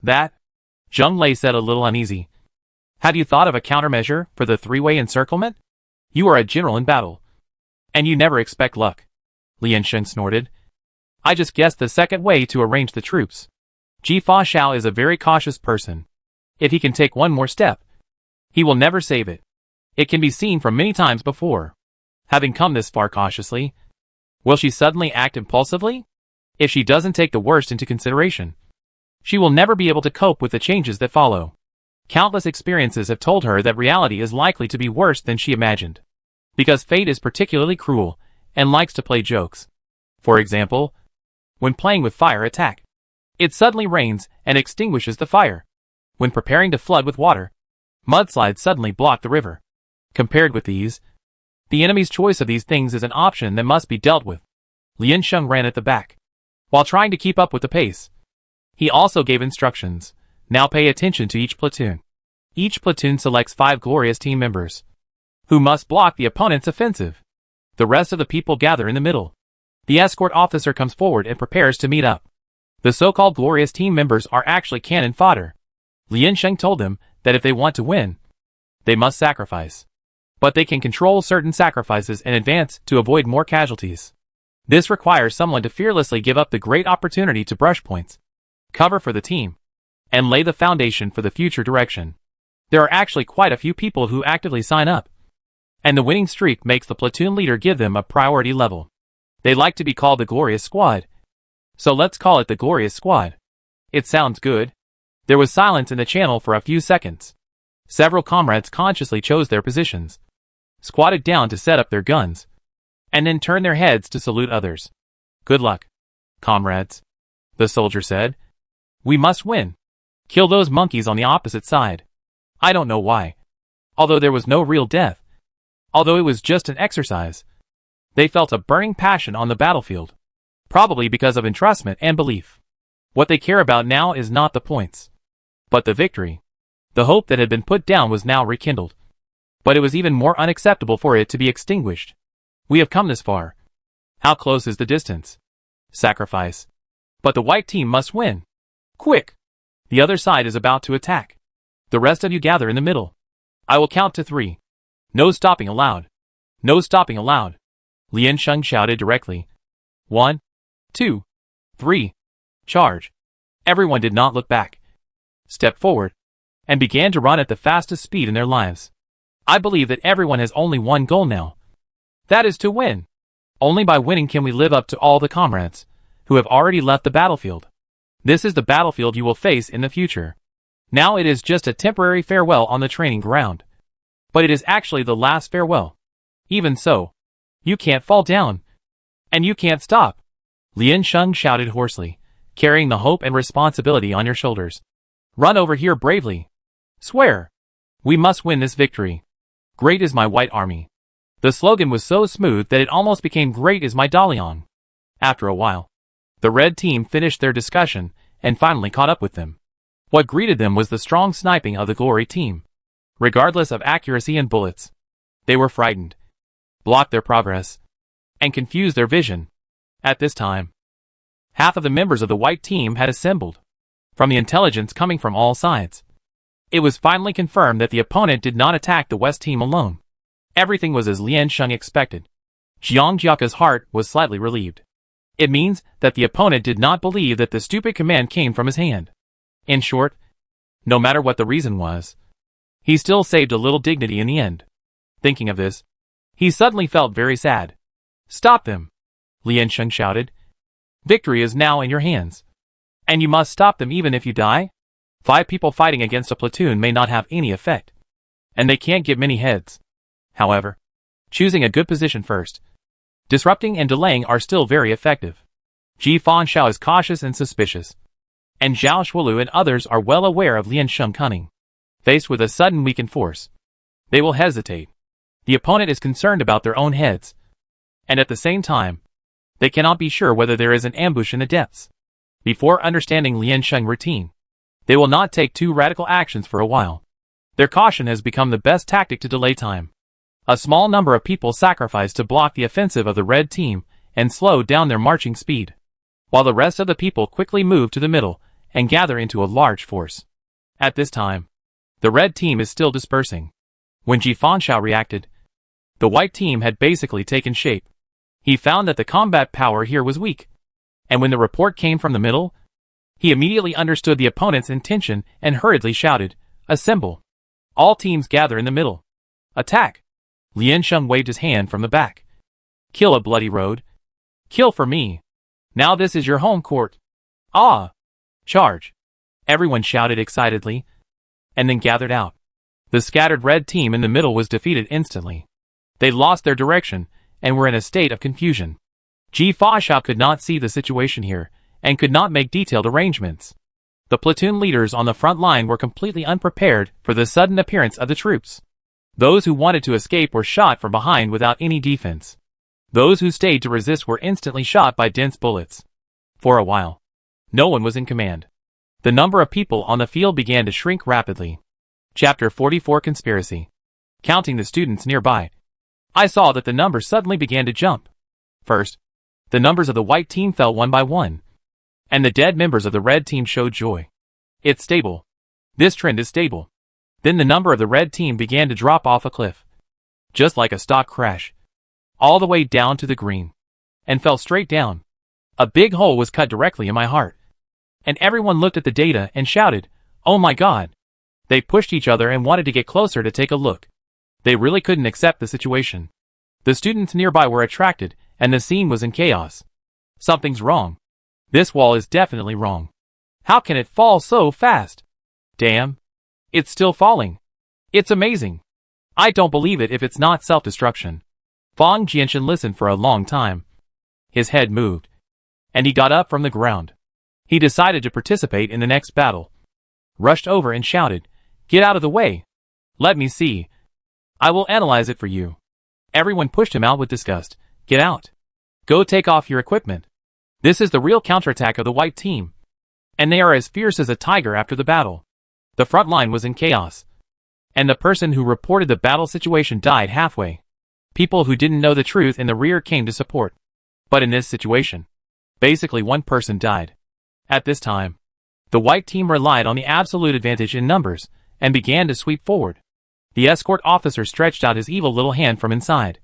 That? Zheng Lei said a little uneasy. Have you thought of a countermeasure for the 3-way encirclement? You are a general in battle, and you never expect luck. Lian Sheng snorted. I just guessed the second way to arrange the troops. Ji Fanshao is a very cautious person. If he can take one more step, he will never save it. It can be seen from many times before. Having come this far cautiously, will she suddenly act impulsively? If she doesn't take the worst into consideration, she will never be able to cope with the changes that follow. Countless experiences have told her that reality is likely to be worse than she imagined, because fate is particularly cruel and likes to play jokes. For example, when playing with fire attack, it suddenly rains and extinguishes the fire. When preparing to flood with water, mudslides suddenly block the river. Compared with these, the enemy's choice of these things is an option that must be dealt with. Lian Sheng ran at the back, while trying to keep up with the pace. He also gave instructions. Now pay attention to each platoon. Each platoon selects 5 glorious team members, who must block the opponent's offensive. The rest of the people gather in the middle. The escort officer comes forward and prepares to meet up. The so-called glorious team members are actually cannon fodder. Lian Sheng told them that if they want to win, they must sacrifice. But they can control certain sacrifices in advance to avoid more casualties. This requires someone to fearlessly give up the great opportunity to brush points, cover for the team, and lay the foundation for the future direction. There are actually quite a few people who actively sign up. and the winning streak makes the platoon leader give them a priority level. They like to be called the Glorious Squad. So let's call it the Glorious Squad. It sounds good. There was silence in the channel for a few seconds. Several comrades consciously chose their positions, squatted down to set up their guns, and then turned their heads to salute others. Good luck, comrades, the soldier said. We must win. Kill those monkeys on the opposite side. I don't know why. Although there was no real death. Although it was just an exercise. They felt a burning passion on the battlefield. Probably because of entrustment and belief. What they care about now is not the points, but the victory. The hope that had been put down was now rekindled. But it was even more unacceptable for it to be extinguished. We have come this far. How close is the distance? Sacrifice. But the white team must win. Quick! The other side is about to attack. The rest of you gather in the middle. I will count to 3. No stopping allowed. No stopping allowed. Lian Sheng shouted directly. 1, 2, 3. Charge. Everyone did not look back. Stepped forward, and began to run at the fastest speed in their lives. I believe that everyone has only one goal now. That is to win. Only by winning can we live up to all the comrades who have already left the battlefield. This is the battlefield you will face in the future. Now it is just a temporary farewell on the training ground. But it is actually the last farewell. Even so, you can't fall down. And you can't stop. Lian Sheng shouted hoarsely, carrying the hope and responsibility on your shoulders. Run over here bravely. Swear. We must win this victory. Great is my white army. The slogan was so smooth that it almost became great is my Dalian. After a while, the red team finished their discussion and finally caught up with them. What greeted them was the strong sniping of the Glory team. Regardless of accuracy and bullets, they were frightened, blocked their progress, and confused their vision. At this time, half of the members of the white team had assembled, from the intelligence coming from all sides. It was finally confirmed that the opponent did not attack the west team alone. Everything was as Lian Sheng expected. Jiang Jiaka's heart was slightly relieved. It means that the opponent did not believe that the stupid command came from his hand. In short, no matter what the reason was, he still saved a little dignity in the end. Thinking of this, he suddenly felt very sad. Stop them! Lian Sheng shouted. Victory is now in your hands. And you must stop them even if you die? 5 people fighting against a platoon may not have any effect. And they can't get many heads. However, choosing a good position first, disrupting and delaying are still very effective. Ji Fanshao is cautious and suspicious. And Zhao Shuolu and others are well aware of Lian Sheng's cunning. Faced with a sudden weakened force, they will hesitate. The opponent is concerned about their own heads. And at the same time, they cannot be sure whether there is an ambush in the depths. Before understanding Lian Sheng's routine, they will not take too radical actions for a while. Their caution has become the best tactic to delay time. A small number of people sacrifice to block the offensive of the red team and slow down their marching speed, while the rest of the people quickly move to the middle and gather into a large force. At this time, the red team is still dispersing. When Ji Fanshao reacted, the white team had basically taken shape. He found that the combat power here was weak, and when the report came from the middle, he immediately understood the opponent's intention and hurriedly shouted, "Assemble! All teams gather in the middle. Attack!" Lian Sheng waved his hand from the back. "Kill a bloody road. Kill for me. Now this is your home court. Ah! Charge!" Everyone shouted excitedly, and then gathered out. The scattered red team in the middle was defeated instantly. They lost their direction and were in a state of confusion. Ji Fanshao could not see the situation here and could not make detailed arrangements. The platoon leaders on the front line were completely unprepared for the sudden appearance of the troops. Those who wanted to escape were shot from behind without any defense. Those who stayed to resist were instantly shot by dense bullets. For a while, no one was in command. The number of people on the field began to shrink rapidly. Chapter 44 Conspiracy. Counting the students nearby, I saw that the numbers suddenly began to jump. First, the numbers of the white team fell one by one, and the dead members of the red team showed joy. It's stable. This trend is stable. Then the number of the red team began to drop off a cliff, just like a stock crash, all the way down to the green, and fell straight down. A big hole was cut directly in my heart. And everyone looked at the data and shouted, "Oh my God!" They pushed each other and wanted to get closer to take a look. They really couldn't accept the situation. The students nearby were attracted, and the scene was in chaos. Something's wrong. This wall is definitely wrong. How can it fall so fast? Damn. It's still falling. It's amazing. I don't believe it if it's not self-destruction. Fang Jianshan listened for a long time. His head moved, and he got up from the ground. He decided to participate in the next battle. Rushed over and shouted, "Get out of the way! Let me see. I will analyze it for you." Everyone pushed him out with disgust. "Get out. Go take off your equipment. This is the real counterattack of the white team. And they are as fierce as a tiger after the battle." The front line was in chaos, and the person who reported the battle situation died halfway. People who didn't know the truth in the rear came to support. But in this situation, basically one person died. At this time, the white team relied on the absolute advantage in numbers, and began to sweep forward. The escort officer stretched out his evil little hand from inside,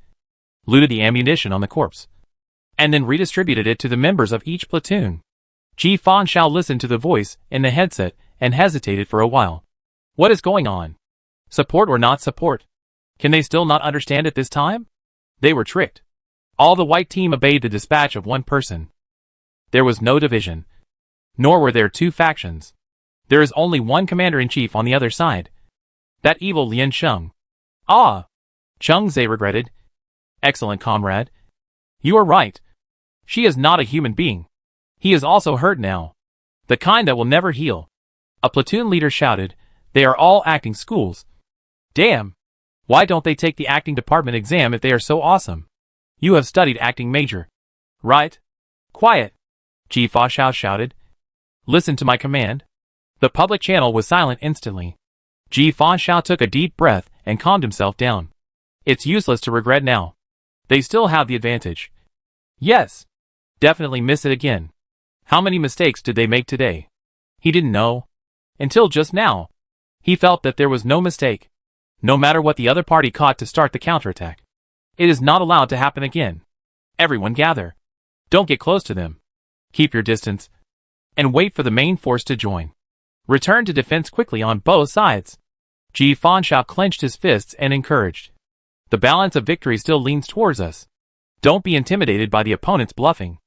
looted the ammunition on the corpse, and then redistributed it to the members of each platoon. Ji Fanshao listened to the voice in the headset and hesitated for a while. What is going on? Support or not support? Can they still not understand at this time? They were tricked. All the white team obeyed the dispatch of one person. There was no division, nor were there two factions. There is only one commander-in-chief on the other side. That evil Lian Sheng. Ah! Cheng Zhe regretted. Excellent comrade. You are right. She is not a human being. He is also hurt now. The kind that will never heal. A platoon leader shouted, "They are all acting schools. Damn! Why don't they take the acting department exam if they are so awesome? You have studied acting major, right?" "Quiet!" Ji Fanshao shouted. "Listen to my command." The public channel was silent instantly. Ji Fanshao took a deep breath and calmed himself down. It's useless to regret now. They still have the advantage. Yes. Definitely miss it again. How many mistakes did they make today? He didn't know. Until just now. He felt that there was no mistake. No matter what the other party caught to start the counterattack. It is not allowed to happen again. Everyone gather. Don't get close to them. Keep your distance. And wait for the main force to join. Return to defense quickly on both sides. Ji Fanshao clenched his fists and encouraged. The balance of victory still leans towards us. Don't be intimidated by the opponent's bluffing.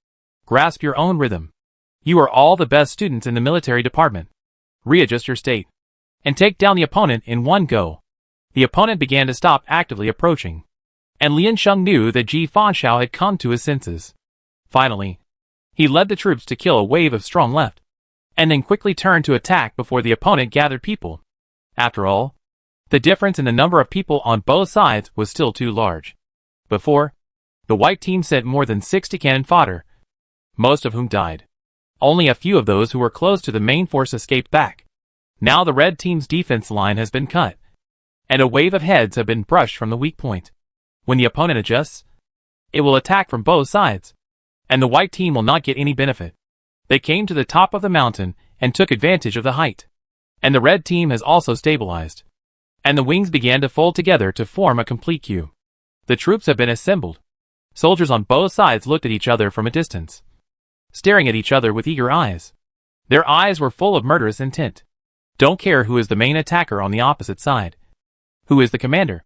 Grasp your own rhythm. You are all the best students in the military department. Readjust your state. And take down the opponent in one go. The opponent began to stop actively approaching. And Lian Sheng knew that Ji Fanshao had come to his senses. Finally, he led the troops to kill a wave of strong left, and then quickly turned to attack before the opponent gathered people. After all, the difference in the number of people on both sides was still too large. Before, the white team sent more than 60 cannon fodder, most of whom died. Only a few of those who were close to the main force escaped back. Now the red team's defense line has been cut, and a wave of heads have been brushed from the weak point. When the opponent adjusts, it will attack from both sides, and the white team will not get any benefit. They came to the top of the mountain and took advantage of the height. And the red team has also stabilized. And the wings began to fold together to form a complete queue. The troops have been assembled. Soldiers on both sides looked at each other from a distance, staring at each other with eager eyes. Their eyes were full of murderous intent. Don't care who is the main attacker on the opposite side. Who is the commander?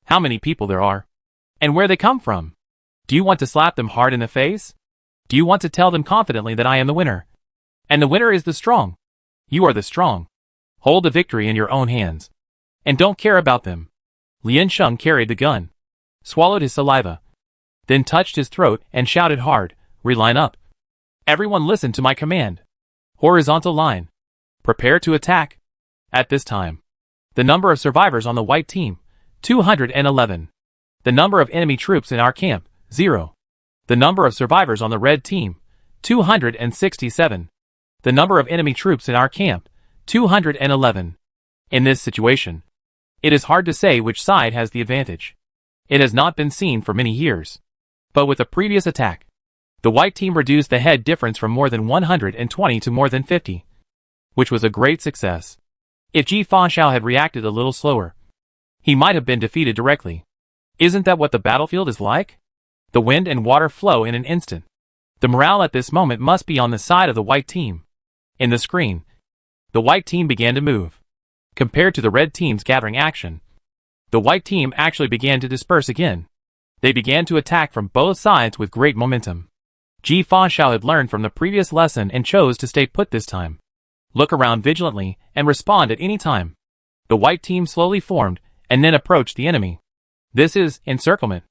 How many people there are? And where they come from? Do you want to slap them hard in the face? Do you want to tell them confidently that I am the winner? And the winner is the strong. You are the strong. Hold the victory in your own hands. And don't care about them. Lian Sheng carried the gun, swallowed his saliva, then touched his throat and shouted hard, "Reline up. Everyone listen to my command. Horizontal line. Prepare to attack." At this time, the number of survivors on the white team, 211. The number of enemy troops in our camp, 0. The number of survivors on the red team, 267. The number of enemy troops in our camp, 211. In this situation, it is hard to say which side has the advantage. It has not been seen for many years. But with the previous attack, the white team reduced the head difference from more than 120 to more than 50, which was a great success. If Ji Fanshao had reacted a little slower, he might have been defeated directly. Isn't that what the battlefield is like? The wind and water flow in an instant. The morale at this moment must be on the side of the white team. In the screen, the white team began to move, compared to the red team's gathering action. The white team actually began to disperse again. They began to attack from both sides with great momentum. Ji Fa had learned from the previous lesson and chose to stay put this time. Look around vigilantly and respond at any time. The white team slowly formed and then approached the enemy. This is encirclement.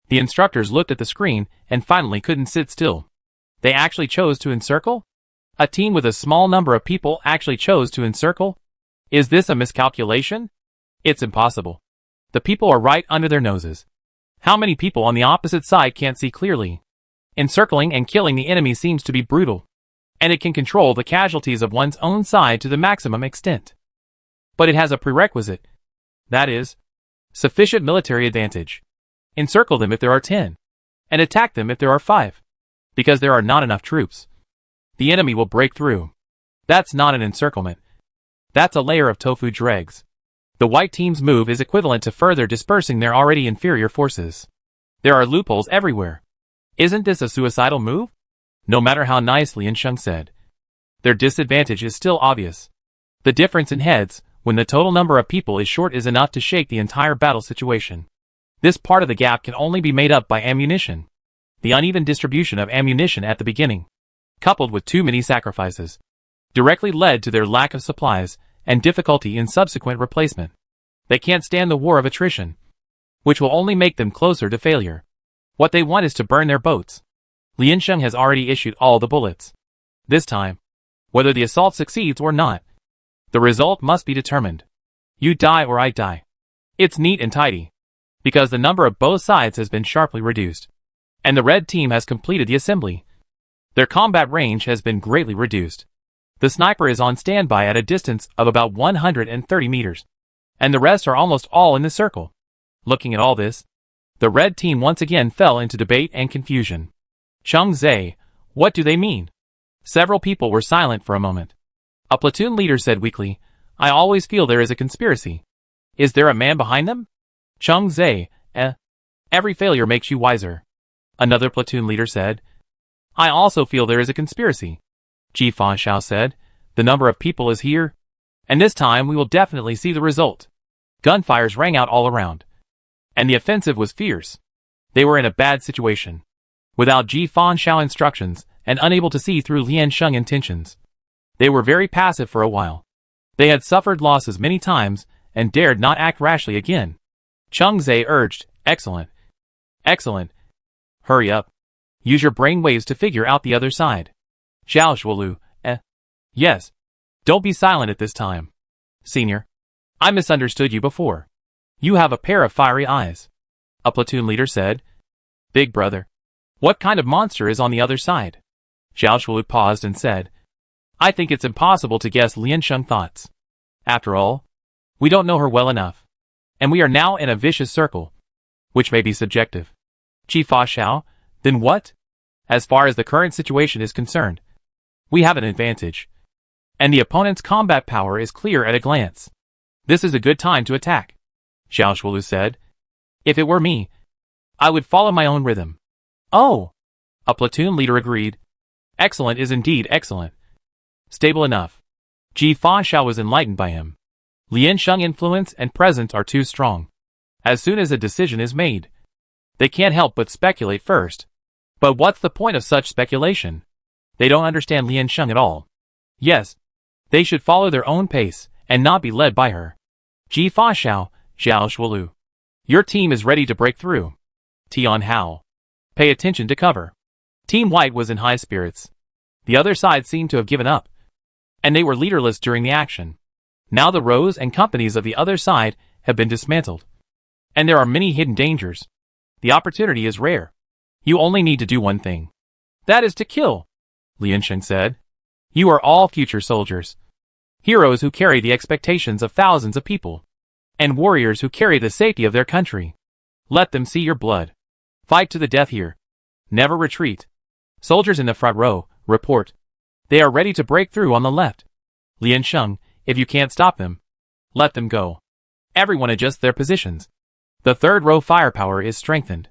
The instructors looked at the screen and finally couldn't sit still. They actually chose to encircle? A team with a small number of people actually chose to encircle? Is this a miscalculation? It's impossible. The people are right under their noses. How many people on the opposite side can't see clearly? Encircling and killing the enemy seems to be brutal, and it can control the casualties of one's own side to the maximum extent. But it has a prerequisite. That is, sufficient military advantage. Encircle them if there are 10, and attack them if there are 5. Because there are not enough troops. The enemy will break through. That's not an encirclement. That's a layer of tofu dregs. The white team's move is equivalent to further dispersing their already inferior forces. There are loopholes everywhere. Isn't this a suicidal move? No matter how nice Lian Sheng said. Their disadvantage is still obvious. The difference in heads, when the total number of people is short, is enough to shake the entire battle situation. This part of the gap can only be made up by ammunition. The uneven distribution of ammunition at the beginning, coupled with too many sacrifices, directly led to their lack of supplies and difficulty in subsequent replacement. They can't stand the war of attrition, which will only make them closer to failure. What they want is to burn their boats. Lian Sheng has already issued all the bullets. This time, whether the assault succeeds or not, the result must be determined. You die or I die. It's neat and tidy, because the number of both sides has been sharply reduced, and the red team has completed the assembly. Their combat range has been greatly reduced. The sniper is on standby at a distance of about 130 meters, and the rest are almost all in the circle. Looking at all this, the red team once again fell into debate and confusion. Cheng Zhe, what do they mean? Several people were silent for a moment. A platoon leader said weakly, I always feel there is a conspiracy. Is there a man behind them? Cheng Zhe, every failure makes you wiser. Another platoon leader said, I also feel there is a conspiracy. Ji Fa said, the number of people is here, and this time we will definitely see the result. Gunfires rang out all around, and the offensive was fierce. They were in a bad situation, without Ji Fa instructions and unable to see through Lian Sheng intentions. They were very passive for a while. They had suffered losses many times and dared not act rashly again. Cheng Zhe urged, excellent. Excellent. Hurry up. Use your brain waves to figure out the other side. Zhao Shuolu, yes. Don't be silent at this time. Senior, I misunderstood you before. You have a pair of fiery eyes. A platoon leader said. Big brother, what kind of monster is on the other side? Zhao Shuolu paused and said, I think it's impossible to guess Lian Sheng thoughts. After all, we don't know her well enough, and we are now in a vicious circle, which may be subjective. Ji Fa Xiao, then what? As far as the current situation is concerned, we have an advantage, and the opponent's combat power is clear at a glance. This is a good time to attack. Zhao Shuolu said. If it were me, I would follow my own rhythm. Oh! A platoon leader agreed. Excellent is indeed excellent. Stable enough. Ji Fa Xiao was enlightened by him. Lian Sheng influence and presence are too strong. As soon as a decision is made, they can't help but speculate first. But what's the point of such speculation? They don't understand Lian Sheng at all. Yes, they should follow their own pace and not be led by her. Ji Fa Xiao, Zhao Shuolu. Your team is ready to break through. Tian Hao. Pay attention to cover. Team White was in high spirits. The other side seemed to have given up, and they were leaderless during the action. Now the rows and companies of the other side have been dismantled, and there are many hidden dangers. The opportunity is rare. You only need to do one thing. That is to kill, Lian Sheng said. You are all future soldiers. Heroes who carry the expectations of thousands of people, and warriors who carry the safety of their country. Let them see your blood. Fight to the death here. Never retreat. Soldiers in the front row, report. They are ready to break through on the left. Lian Sheng, if you can't stop them, let them go. Everyone adjust their positions. The third row firepower is strengthened.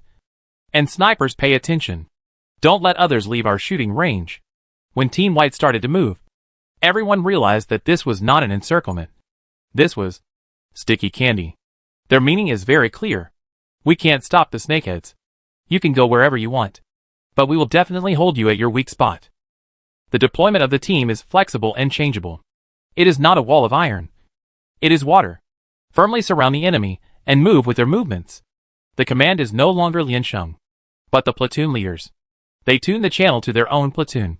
And snipers pay attention. Don't let others leave our shooting range. When Team White started to move, everyone realized that this was not an encirclement. This was sticky candy. Their meaning is very clear. We can't stop the snakeheads. You can go wherever you want. But we will definitely hold you at your weak spot. The deployment of the team is flexible and changeable. It is not a wall of iron. It is water. Firmly surround the enemy and move with their movements. The command is no longer Liansheng, but the platoon leaders. They tuned the channel to their own platoon,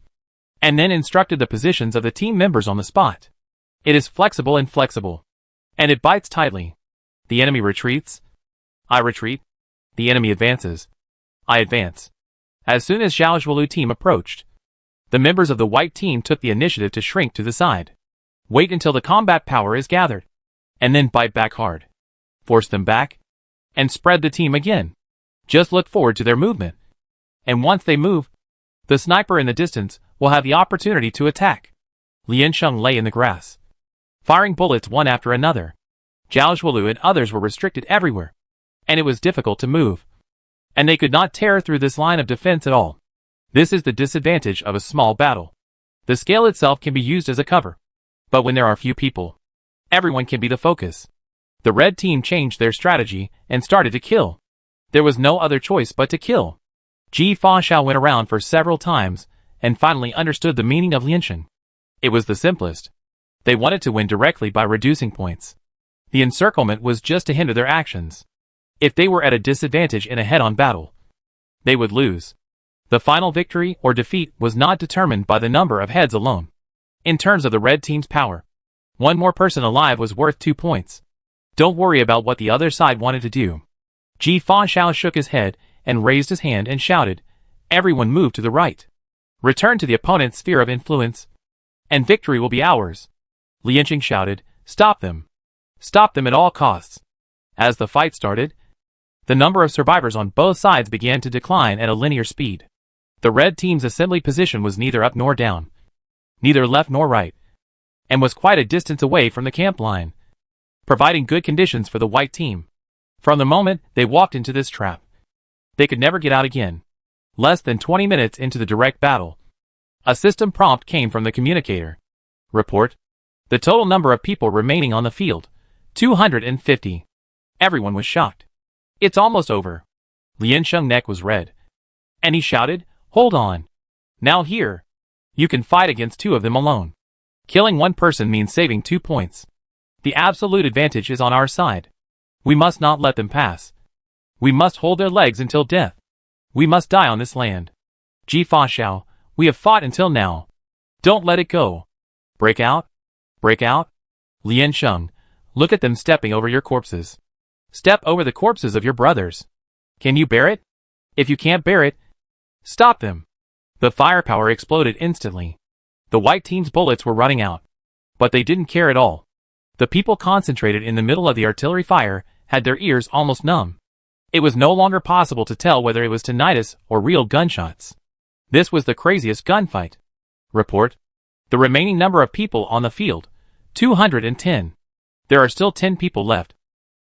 and then instructed the positions of the team members on the spot. It is flexible, and it bites tightly. The enemy retreats. I retreat. The enemy advances. I advance. As soon as Zhao Zhuolu team approached, the members of the white team took the initiative to shrink to the side. Wait until the combat power is gathered, and then bite back hard. Force them back, and spread the team again. Just look forward to their movement. And once they move, the sniper in the distance will have the opportunity to attack. Liansheng lay in the grass, firing bullets one after another. Zhao Zhuolu and others were restricted everywhere, and it was difficult to move. And they could not tear through this line of defense at all. This is the disadvantage of a small battle. The scale itself can be used as a cover, but when there are few people, everyone can be the focus. The red team changed their strategy and started to kill. There was no other choice but to kill. Ji Fa went around for several times and finally understood the meaning of Liansheng. It was the simplest. They wanted to win directly by reducing points. The encirclement was just to hinder their actions. If they were at a disadvantage in a head-on battle, they would lose. The final victory or defeat was not determined by the number of heads alone. In terms of the red team's power, one more person alive was worth 2 points. Don't worry about what the other side wanted to do. Ji Fa shook his head and raised his hand and shouted, "Everyone move to the right. Return to the opponent's sphere of influence, and victory will be ours." Liansheng shouted, "Stop them. Stop them at all costs." As the fight started, the number of survivors on both sides began to decline at a linear speed. The red team's assembly position was neither up nor down, neither left nor right, and was quite a distance away from the camp line, providing good conditions for the white team. From the moment they walked into this trap, they could never get out again. Less than 20 minutes into the direct battle, a system prompt came from the communicator. Report: the total number of people remaining on the field, 250. Everyone was shocked. It's almost over. Liansheng's neck was red, and he shouted, "Hold on. Now here. You can fight against 2 of them alone. Killing 1 person means saving 2 points. The absolute advantage is on our side. We must not let them pass. We must hold their legs until death. We must die on this land. Ji Fa, we have fought until now. Don't let it go. Break out. Break out. Liansheng, look at them stepping over your corpses. Step over the corpses of your brothers. Can you bear it? If you can't bear it, stop them." The firepower exploded instantly. The white team's bullets were running out, but they didn't care at all. The people concentrated in the middle of the artillery fire had their ears almost numb. It was no longer possible to tell whether it was tinnitus or real gunshots. This was the craziest gunfight. Report: the remaining number of people on the field, 210. There are still 10 people left.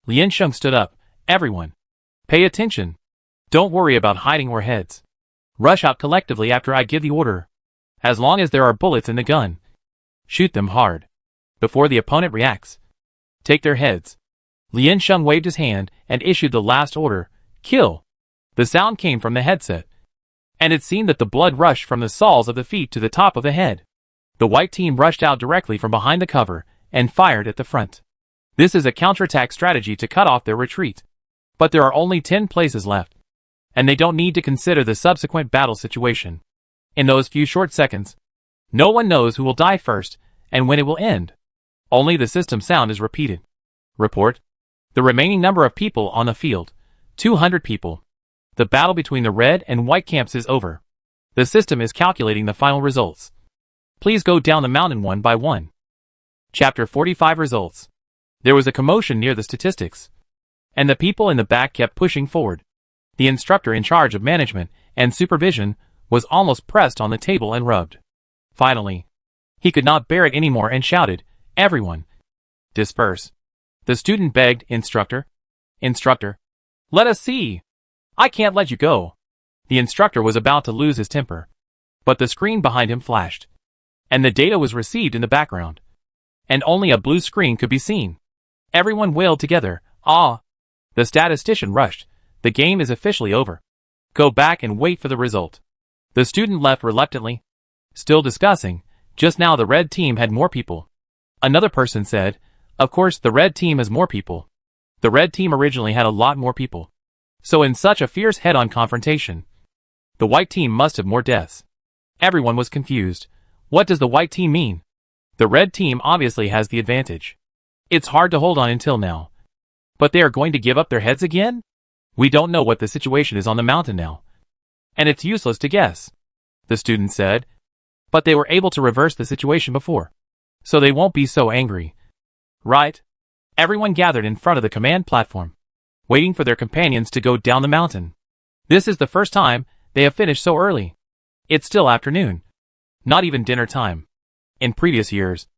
Liansheng stood up. Everyone, pay attention. Don't worry about hiding or heads. Rush out collectively after I give the order. As long as there are bullets in the gun, shoot them hard. Before the opponent reacts, take their heads. Liansheng waved his hand and issued the last order, "Kill." The sound came from the headset, and it seemed that the blood rushed from the soles of the feet to the top of the head. The white team rushed out directly from behind the cover and fired at the front. This is a counterattack strategy to cut off their retreat. But there are only 10 places left, and they don't need to consider the subsequent battle situation. In those few short seconds, no one knows who will die first and when it will end. Only the system sound is repeated. Report: the remaining number of people on the field, 200 people. The battle between the red and white camps is over. The system is calculating the final results. Please go down the mountain one by one. Chapter 45 Results. There was a commotion near the statistics, and the people in the back kept pushing forward. The instructor in charge of management and supervision was almost pressed on the table and rubbed. Finally, he could not bear it anymore and shouted, "Everyone, disperse." The student begged, "Instructor, instructor, let us see. I can't let you go." The instructor was about to lose his temper, but the screen behind him flashed, and the data was received in the background, and only a blue screen could be seen. Everyone wailed together, "Ah!" The statistician rushed. The game is officially over. Go back and wait for the result. The student left reluctantly. Still discussing. Just now the red team had more people. Another person said, of course the red team has more people. The red team originally had a lot more people. So in such a fierce head-on confrontation, the white team must have more deaths. Everyone was confused. What does the white team mean? The red team obviously has the advantage. It's hard to hold on until now. But they are going to give up their heads again? We don't know what the situation is on the mountain now. And it's useless to guess, the student said. But they were able to reverse the situation before. So they won't be so angry. Right? Everyone gathered in front of the command platform, waiting for their companions to go down the mountain. This is the first time they have finished so early. It's still afternoon. Not even dinner time. In previous years,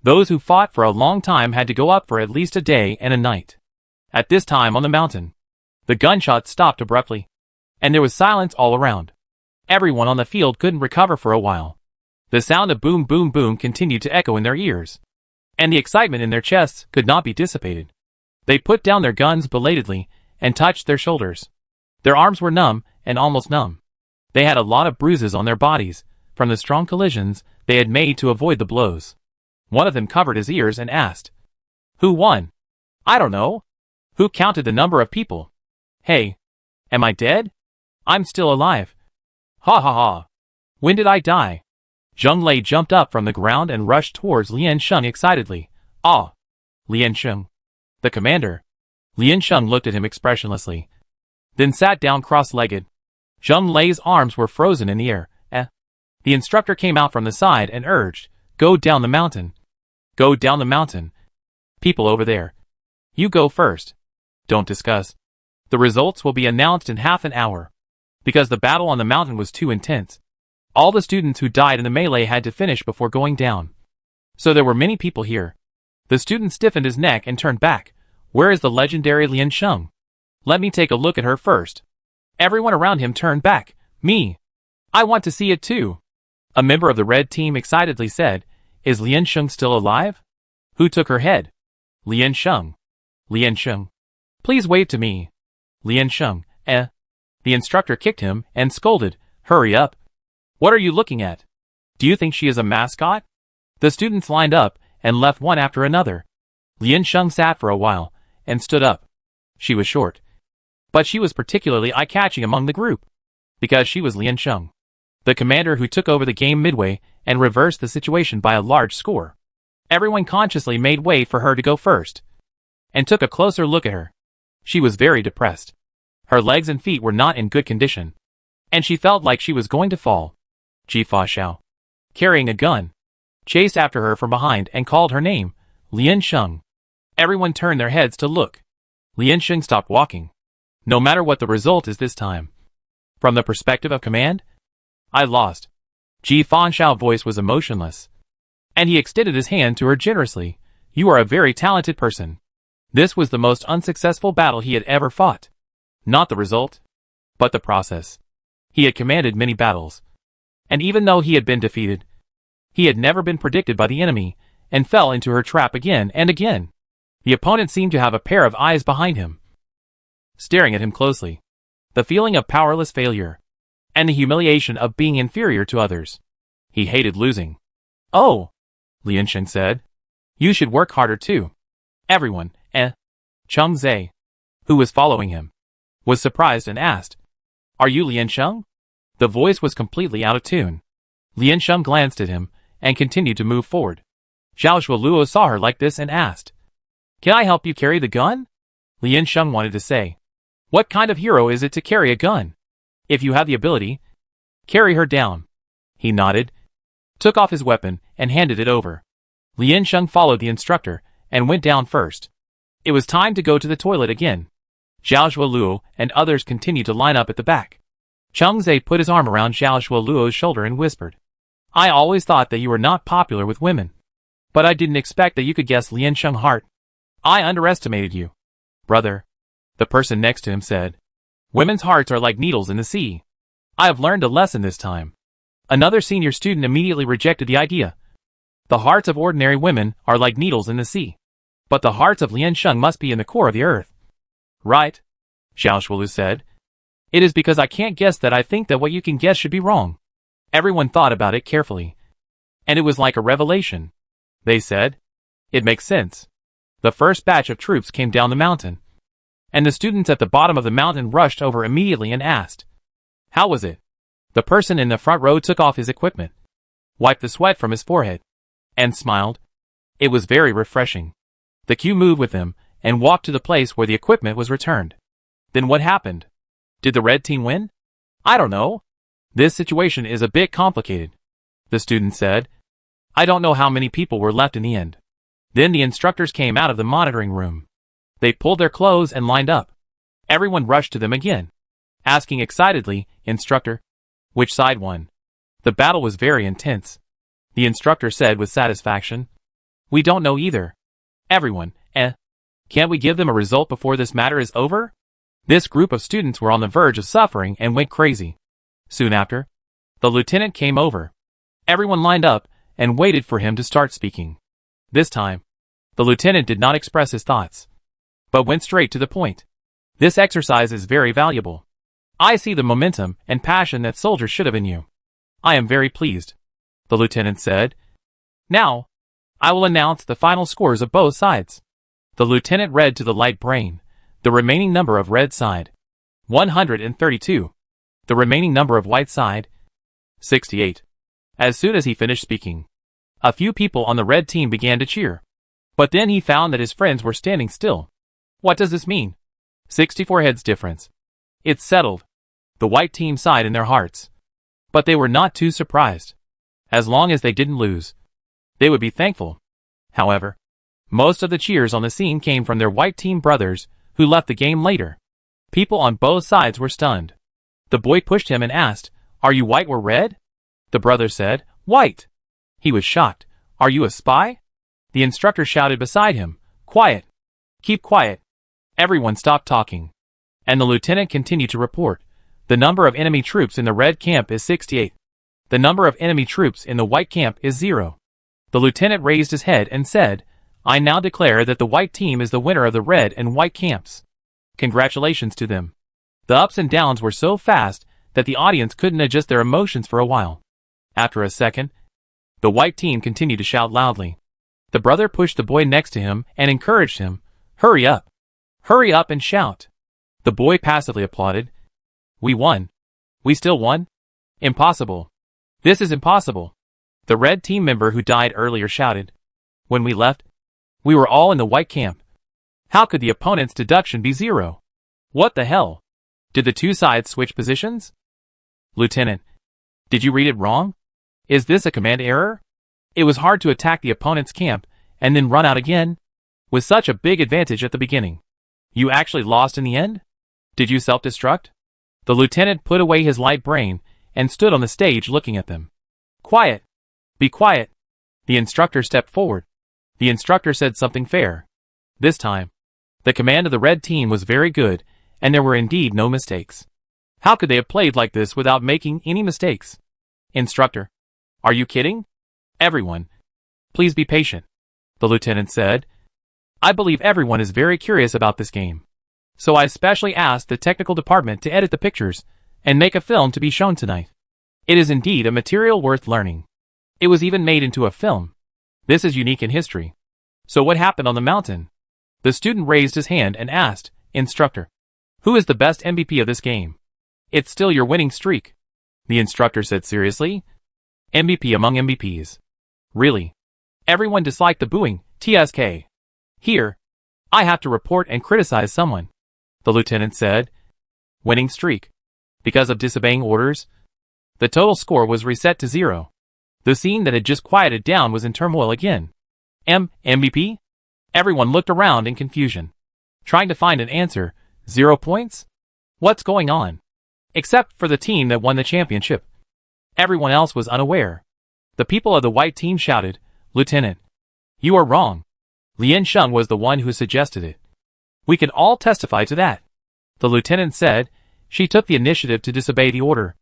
those who fought for a long time had to go up for at least a day and a night. At this time on the mountain, the gunshots stopped abruptly, and there was silence all around. Everyone on the field couldn't recover for a while. The sound of boom boom boom continued to echo in their ears, and the excitement in their chests could not be dissipated. They put down their guns belatedly and touched their shoulders. Their arms were numb and almost numb. They had a lot of bruises on their bodies from the strong collisions they had made to avoid the blows. One of them covered his ears and asked, "Who won?" "I don't know." "Who counted the number of people?" "Hey, am I dead?" "I'm still alive." "Ha ha ha. When did I die?" Zheng Lei jumped up from the ground and rushed towards Lian Sheng excitedly. "Ah, Lian Sheng." "The commander." Lian Sheng looked at him expressionlessly, then sat down cross-legged. Zheng Lei's arms were frozen in the air. The instructor came out from the side and urged, "Go down the mountain. Go down the mountain. People over there. You go first. Don't discuss. The results will be announced in half an hour." Because the battle on the mountain was too intense, all the students who died in the melee had to finish before going down. So there were many people here. The student stiffened his neck and turned back. "Where is the legendary Lian Sheng? Let me take a look at her first." Everyone around him turned back. "Me. I want to see it too." A member of the red team excitedly said, "Is Lian Sheng still alive?" "Who took her head?" "Lian Sheng." "Lian Sheng. Please wave to me." "Lian Sheng, eh?" The instructor kicked him and scolded, "Hurry up. What are you looking at? Do you think she is a mascot?" The students lined up and left one after another. Lian Sheng sat for a while and stood up. She was short, but she was particularly eye-catching among the group, because she was Lian Sheng, the commander who took over the game midway and reversed the situation by a large score. Everyone consciously made way for her to go first, and took a closer look at her. She was very depressed. Her legs and feet were not in good condition, and she felt like she was going to fall. Ji Fa Xiao, carrying a gun, chased after her from behind and called her name, "Lian Sheng." Everyone turned their heads to look. Lian Sheng stopped walking. "No matter what the result is this time, from the perspective of command, I lost." Ji Fa Xiao's voice was emotionless, and he extended his hand to her generously. "You are a very talented person." This was the most unsuccessful battle he had ever fought. Not the result, but the process. He had commanded many battles, and even though he had been defeated, he had never been predicted by the enemy and fell into her trap again and again. The opponent seemed to have a pair of eyes behind him, staring at him closely. The feeling of powerless failure, and the humiliation of being inferior to others. He hated losing. "Oh," Lian Sheng said, "you should work harder too." Everyone, Cheng Zhe, who was following him, was surprised and asked, "Are you Lian Sheng?" The voice was completely out of tune. Lian Sheng glanced at him and continued to move forward. Zhao Shuoluo saw her like this and asked, "Can I help you carry the gun?" Lian Sheng wanted to say, "What kind of hero is it to carry a gun? If you have the ability, carry her down." He nodded, took off his weapon, and handed it over. Lian Sheng followed the instructor and went down first. It was time to go to the toilet again. Zhao Shuoluo and others continued to line up at the back. Cheng Zhe put his arm around Zhao Shuoluo's shoulder and whispered, "I always thought that you were not popular with women, but I didn't expect that you could guess Lian Sheng's heart. I underestimated you." "Brother," the person next to him said, "women's hearts are like needles in the sea. I have learned a lesson this time." Another senior student immediately rejected the idea. "The hearts of ordinary women are like needles in the sea, but the hearts of Lian Sheng must be in the core of the earth." Right, Xiao Shualu said. It is because I can't guess that I think that what you can guess should be wrong. Everyone thought about it carefully. And it was like a revelation. They said, it makes sense. The first batch of troops came down the mountain. And the students at the bottom of the mountain rushed over immediately and asked, how was it? The person in the front row took off his equipment, wiped the sweat from his forehead, and smiled. It was very refreshing. The queue moved with them and walked to the place where the equipment was returned. Then what happened? Did the red team win? I don't know. This situation is a bit complicated, the student said. I don't know how many people were left in the end. Then the instructors came out of the monitoring room. They pulled their clothes and lined up. Everyone rushed to them again, asking excitedly, Instructor, which side won? The battle was very intense. The instructor said with satisfaction. We don't know either. Everyone, can't we give them a result before this matter is over? This group of students were on the verge of suffering and went crazy. Soon after, the lieutenant came over. Everyone lined up and waited for him to start speaking. This time, the lieutenant did not express his thoughts, but went straight to the point. This exercise is very valuable. I see the momentum and passion that soldiers should have in you. I am very pleased, the lieutenant said. Now, I will announce the final scores of both sides. The lieutenant read to the light brain the remaining number of red side, 132. The remaining number of white side, 68. As soon as he finished speaking, a few people on the red team began to cheer. But then he found that his friends were standing still. What does this mean? 64 heads difference. It's settled. The white team sighed in their hearts. But they were not too surprised. As long as they didn't lose, they would be thankful. However, most of the cheers on the scene came from their white team brothers who left the game later. People on both sides were stunned. The boy pushed him and asked, Are you white or red? The brother said, White. He was shocked. Are you a spy? The instructor shouted beside him, Quiet. Keep quiet. Everyone stopped talking. And the lieutenant continued to report. The number of enemy troops in the red camp is 68. The number of enemy troops in the white camp is 0. The lieutenant raised his head and said, I now declare that the white team is the winner of the red and white camps. Congratulations to them. The ups and downs were so fast that the audience couldn't adjust their emotions for a while. After a second, the white team continued to shout loudly. The brother pushed the boy next to him and encouraged him, Hurry up. Hurry up and shout. The boy passively applauded. We won. We still won? Impossible. This is impossible. The red team member who died earlier shouted. When we left, we were all in the white camp. How could the opponent's deduction be 0? What the hell? Did the two sides switch positions? Lieutenant, did you read it wrong? Is this a command error? It was hard to attack the opponent's camp and then run out again, with such a big advantage at the beginning. You actually lost in the end? Did you self-destruct? The lieutenant put away his light brain and stood on the stage looking at them. Quiet. Be quiet. The instructor stepped forward. The instructor said something fair. This time, the command of the red team was very good, and there were indeed no mistakes. How could they have played like this without making any mistakes? Instructor, are you kidding? Everyone, please be patient, the lieutenant said. I believe everyone is very curious about this game. So I especially asked the technical department to edit the pictures and make a film to be shown tonight. It is indeed a material worth learning. It was even made into a film. This is unique in history. So what happened on the mountain? The student raised his hand and asked, Instructor, who is the best MVP of this game? It's still your winning streak. The instructor said seriously. MVP among MVPs. Really? Everyone disliked the booing, TSK. Here, I have to report and criticize someone, the lieutenant said. Winning streak. Because of disobeying orders? The total score was reset to 0. The scene that had just quieted down was in turmoil again. MVP? Everyone looked around in confusion, trying to find an answer. 0 points? What's going on? Except for the team that won the championship. Everyone else was unaware. The people of the white team shouted, Lieutenant, you are wrong. Lian Sheng was the one who suggested it. We can all testify to that. The lieutenant said. She took the initiative to disobey the order.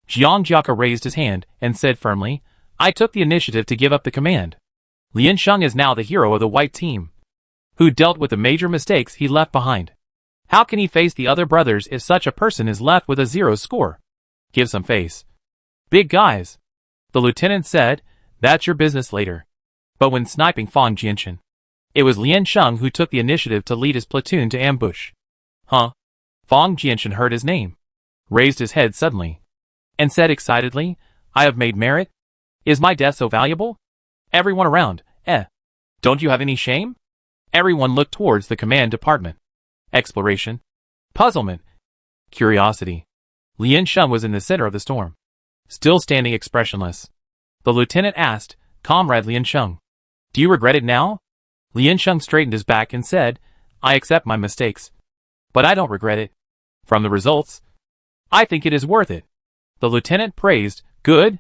Jiang Jiaka raised his hand and said firmly, I took the initiative to give up the command. Lian Sheng is now the hero of the white team, who dealt with the major mistakes he left behind. How can he face the other brothers if such a person is left with a 0 score? Give some face. Big guys. The lieutenant said, that's your business later. But when sniping Fang Jianchen, it was Lian Sheng who took the initiative to lead his platoon to ambush. Huh? Fang Jianchen heard his name, raised his head suddenly, and said excitedly, I have made merit? Is my death so valuable? Everyone around, don't you have any shame? Everyone looked towards the command department. Exploration, puzzlement, curiosity. Lian Sheng was in the center of the storm, still standing expressionless. The lieutenant asked, Comrade Lian Sheng, do you regret it now? Lian Sheng straightened his back and said, I accept my mistakes, but I don't regret it. From the results, I think it is worth it. The lieutenant praised, good.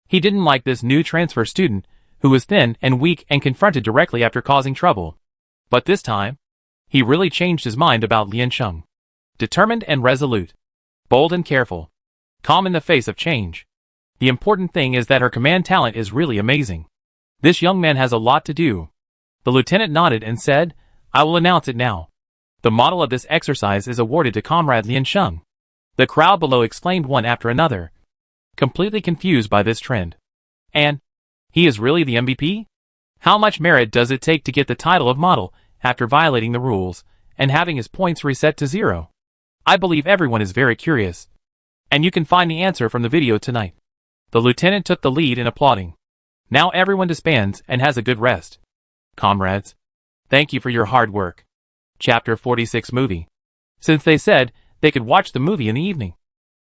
He didn't like this new transfer student, who was thin and weak and confronted directly after causing trouble. But this time, he really changed his mind about Lian Sheng. Determined and resolute, bold and careful, calm in the face of change. The important thing is that her command talent is really amazing. This young man has a lot to do. The lieutenant nodded and said, I will announce it now. The model of this exercise is awarded to Comrade Lian Sheng. The crowd below exclaimed one after another, completely confused by this trend. And he is really the MVP? How much merit does it take to get the title of model after violating the rules and having his points reset to 0? I believe everyone is very curious. And you can find the answer from the video tonight. The lieutenant took the lead in applauding. Now everyone disbands and has a good rest. Comrades, thank you for your hard work. Chapter 46 Movie. Since they said they could watch the movie in the evening,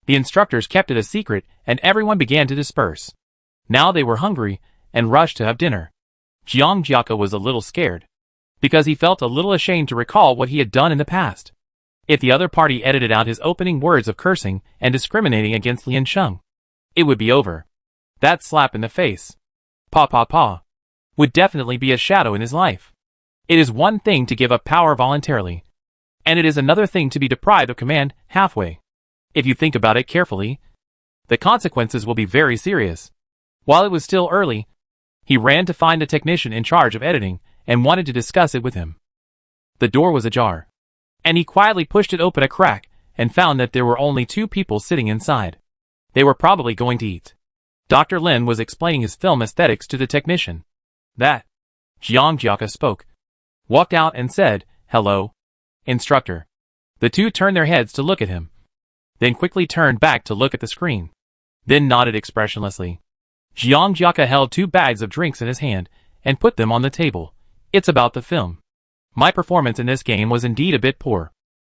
the instructors kept it a secret and everyone began to disperse. Now they were hungry and rushed to have dinner. Jiang Jiaka was a little scared, because he felt a little ashamed to recall what he had done in the past. If the other party edited out his opening words of cursing and discriminating against Lian Sheng, it would be over. That slap in the face, pa, would definitely be a shadow in his life. It is one thing to give up power voluntarily, and it is another thing to be deprived of command halfway. If you think about it carefully, the consequences will be very serious. While it was still early, he ran to find the technician in charge of editing and wanted to discuss it with him. The door was ajar, and he quietly pushed it open a crack and found that there were only 2 people sitting inside. They were probably going to eat. Dr. Lin was explaining his film aesthetics to the technician. That Jiang Jiaka spoke, walked out and said, hello, instructor. The 2 turned their heads to look at him, then quickly turned back to look at the screen, then nodded expressionlessly. Jiang Jiaka held 2 bags of drinks in his hand and put them on the table. It's about the film. My performance in this game was indeed a bit poor.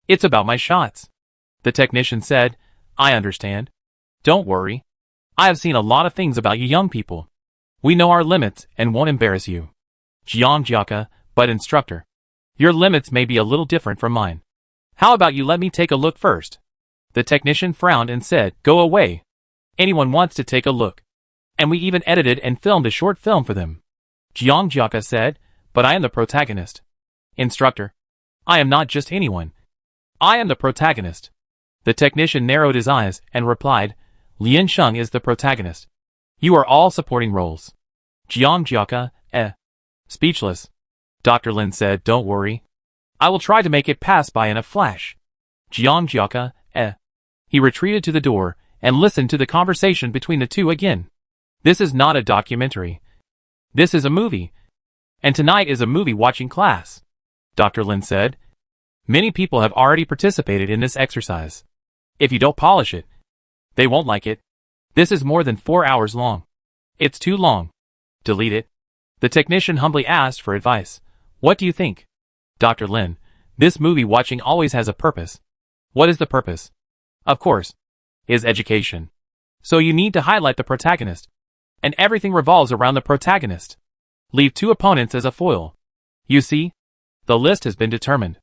It's about my shots. The technician said, I understand. Don't worry. I have seen a lot of things about you young people. We know our limits and won't embarrass you. Jiang Jiaka, but instructor, your limits may be a little different from mine. How about you let me take a look first? The technician frowned and said, go away. Anyone wants to take a look. And we even edited and filmed a short film for them. Jiang Jiaka said, but I am the protagonist. Instructor, I am not just anyone. I am the protagonist. The technician narrowed his eyes and replied, Lian Sheng is the protagonist. You are all supporting roles. Jiang Jiaka, Speechless. Dr. Lin said, don't worry. I will try to make it pass by in a flash. Jiang Jiaka, He retreated to the door and listened to the conversation between the 2 again. This is not a documentary. This is a movie. And tonight is a movie watching class. Dr. Lin said. Many people have already participated in this exercise. If you don't polish it, they won't like it. This is more than 4 hours long. It's too long. Delete it. The technician humbly asked for advice. What do you think? Dr. Lin, this movie watching always has a purpose. What is the purpose? Of course, is education. So you need to highlight the protagonist. And everything revolves around the protagonist. Leave 2 opponents as a foil. You see, the list has been determined.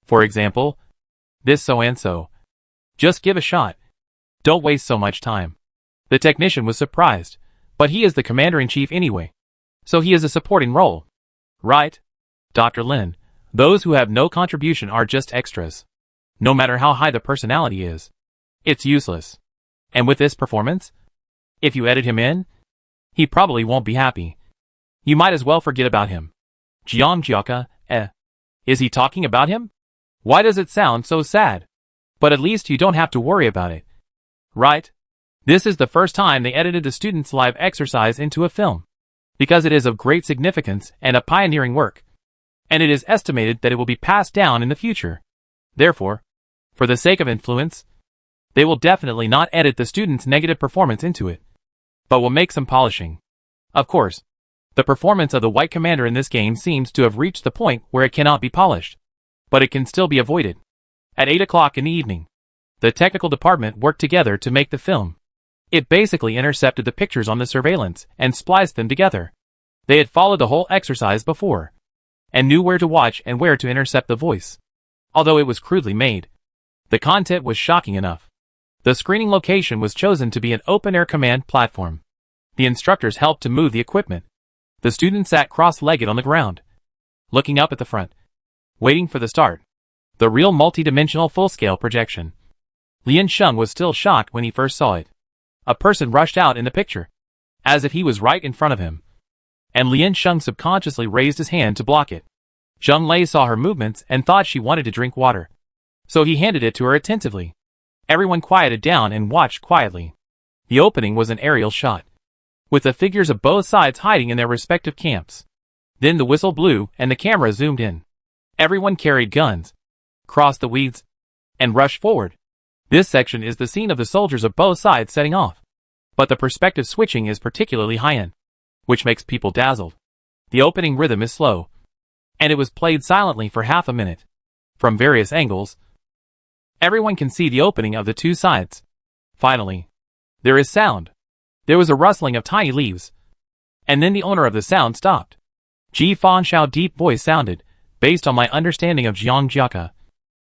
For example, this so-and-so. Just give a shot. Don't waste so much time. The technician was surprised, but he is the commander-in-chief anyway. So he is a supporting role. Right? Dr. Lin, those who have no contribution are just extras. No matter how high the personality is, it's useless. And with this performance, if you edit him in, he probably won't be happy. You might as well forget about him. Jiang Jiaka, Is he talking about him? Why does it sound so sad? But at least you don't have to worry about it. Right? This is the first time they edited the students' live exercise into a film, because it is of great significance and a pioneering work, and it is estimated that it will be passed down in the future. Therefore, for the sake of influence, they will definitely not edit the students' negative performance into it, but will make some polishing. Of course, the performance of the White Commander in this game seems to have reached the point where it cannot be polished, but it can still be avoided. At 8 o'clock in the evening, the technical department worked together to make the film. It basically intercepted the pictures on the surveillance and spliced them together. They had followed the whole exercise before, and knew where to watch and where to intercept the voice. Although it was crudely made, the content was shocking enough. The screening location was chosen to be an open-air command platform. The instructors helped to move the equipment. The students sat cross-legged on the ground, looking up at the front, waiting for the start. The real multi-dimensional full-scale projection. Lian Sheng was still shocked when he first saw it. A person rushed out in the picture, as if he was right in front of him, and Lian Sheng subconsciously raised his hand to block it. Zheng Lei saw her movements and thought she wanted to drink water, so he handed it to her attentively. Everyone quieted down and watched quietly. The opening was an aerial shot, with the figures of both sides hiding in their respective camps. Then the whistle blew and the camera zoomed in. Everyone carried guns, crossed the weeds, and rushed forward. This section is the scene of the soldiers of both sides setting off, but the perspective switching is particularly high-end, which makes people dazzled. The opening rhythm is slow, and it was played silently for half a minute. From various angles, everyone can see the opening of the two sides. Finally, there is sound. There was a rustling of tiny leaves, and then the owner of the sound stopped. Ji Fanxiao's deep voice sounded, based on my understanding of Jiang Jiaka.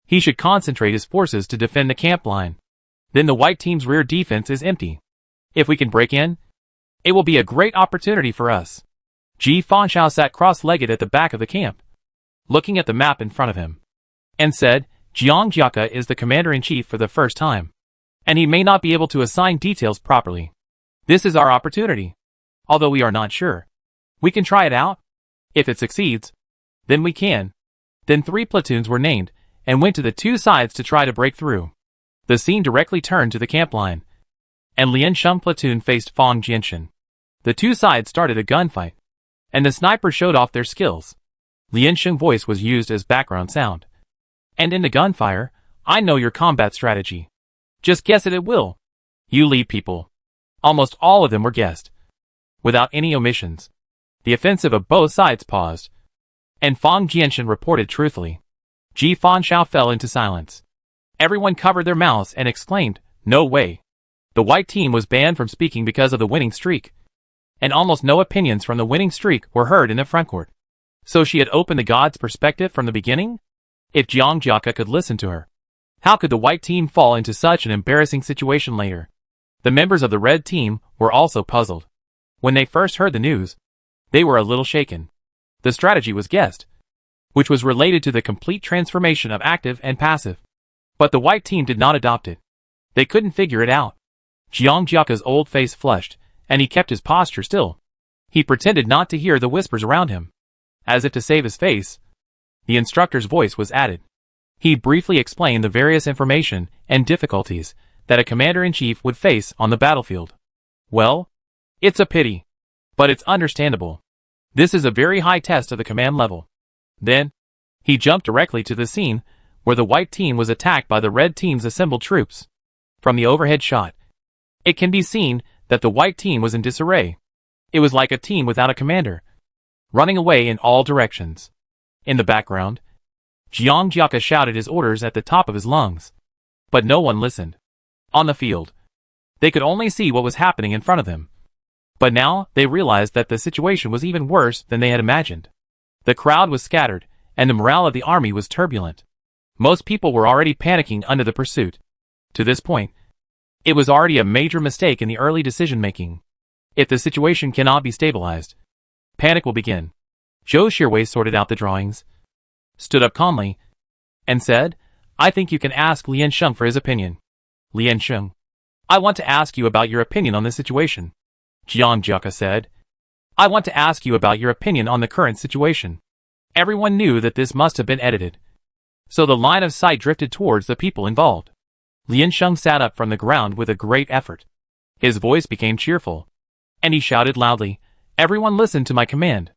He should concentrate his forces to defend the camp line. Then the white team's rear defense is empty. If we can break in, it will be a great opportunity for us. Ji Fanxiao sat cross-legged at the back of the camp, looking at the map in front of him, and said, Jiang Jiaka is the commander-in-chief for the first time, and he may not be able to assign details properly. This is our opportunity. Although we are not sure, we can try it out. If it succeeds, then we can. Then 3 platoons were named, and went to the two sides to try to break through. The scene directly turned to the camp line, and Lian Sheng platoon faced Fang Jianshan. The two sides started a gunfight, and the snipers showed off their skills. Lian Sheng's voice was used as background sound. And in the gunfire, I know your combat strategy. Just guess it at will. You lead people. Almost all of them were guessed, without any omissions. The offensive of both sides paused, and Fang Jianshan reported truthfully. Ji Fanxiao fell into silence. Everyone covered their mouths and exclaimed, no way. The white team was banned from speaking because of the winning streak, and almost no opinions from the winning streak were heard in the front court. So she had opened the god's perspective from the beginning? If Jiang Jiaka could listen to her, how could the white team fall into such an embarrassing situation later? The members of the red team were also puzzled. When they first heard the news, they were a little shaken. The strategy was guessed, which was related to the complete transformation of active and passive. But the white team did not adopt it. They couldn't figure it out. Jiang Jiaka's old face flushed, and he kept his posture still. He pretended not to hear the whispers around him. As if to save his face, the instructor's voice was added. He briefly explained the various information and difficulties that a commander-in-chief would face on the battlefield. Well, it's a pity, but it's understandable. This is a very high test of the command level. Then, he jumped directly to the scene where the white team was attacked by the red team's assembled troops. From the overhead shot, it can be seen that the white team was in disarray. It was like a team without a commander, running away in all directions. In the background, Jiang Jiaka shouted his orders at the top of his lungs, but no one listened. On the field, they could only see what was happening in front of them. But now they realized that the situation was even worse than they had imagined. The crowd was scattered, and the morale of the army was turbulent. Most people were already panicking under the pursuit. To this point, it was already a major mistake in the early decision-making. If the situation cannot be stabilized, panic will begin. Zhou Shirwei sorted out the drawings, stood up calmly, and said, I think you can ask Lian Sheng for his opinion. Lian Sheng, I want to ask you about your opinion on this situation. Jiang Jiaka said, I want to ask you about your opinion on the current situation. Everyone knew that this must have been edited, so the line of sight drifted towards the people involved. Lian Sheng sat up from the ground with a great effort. His voice became cheerful, and he shouted loudly, "Everyone listen to my command."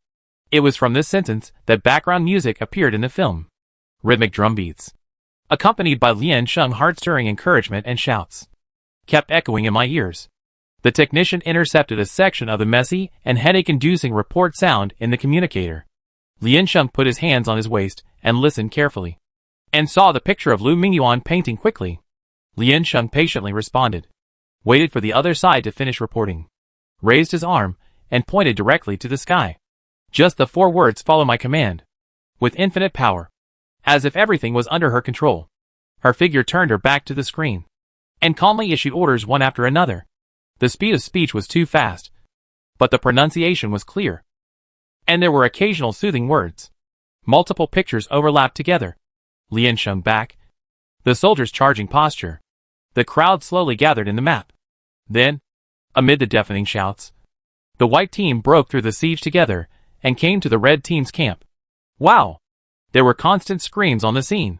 It was from this sentence that background music appeared in the film. Rhythmic drum beats, accompanied by Lian Sheng's heart-stirring encouragement and shouts, kept echoing in my ears. The technician intercepted a section of the messy and headache-inducing report sound in the communicator. Lian Sheng put his hands on his waist and listened carefully, and saw the picture of Lu Mingyuan painting quickly. Lian Sheng patiently responded, waited for the other side to finish reporting, raised his arm, and pointed directly to the sky. Just the 4 words, "Follow my command." With infinite power, as if everything was under her control, her figure turned her back to the screen, and calmly issued orders one after another. The speed of speech was too fast, but the pronunciation was clear, and there were occasional soothing words. Multiple pictures overlapped together. Lian Sheng back, the soldiers' charging posture. The crowd slowly gathered in the map. Then, amid the deafening shouts, the white team broke through the siege together and came to the red team's camp. Wow! There were constant screams on the scene.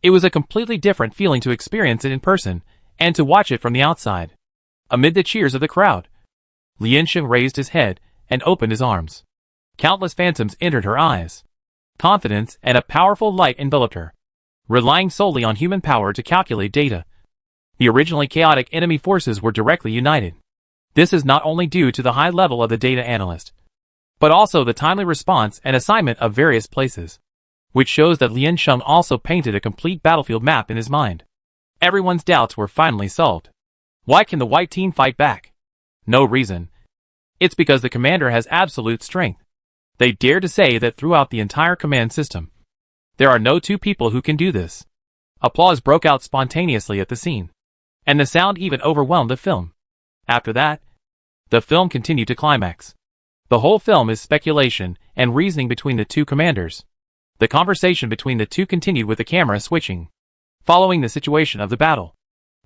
It was a completely different feeling to experience it in person and to watch it from the outside. Amid the cheers of the crowd, Lian Sheng raised his head and opened his arms. Countless phantoms entered her eyes. Confidence and a powerful light enveloped her. Relying solely on human power to calculate data, the originally chaotic enemy forces were directly united. This is not only due to the high level of the data analyst, but also the timely response and assignment of various places, which shows that Lian Sheng also painted a complete battlefield map in his mind. Everyone's doubts were finally solved. Why can the white team fight back? No reason. It's because the commander has absolute strength. They dare to say that throughout the entire command system, there are no 2 people who can do this. Applause broke out spontaneously at the scene, and the sound even overwhelmed the film. After that, the film continued to climax. The whole film is speculation and reasoning between the 2 commanders. The conversation between the 2 continued with the camera switching, following the situation of the battle.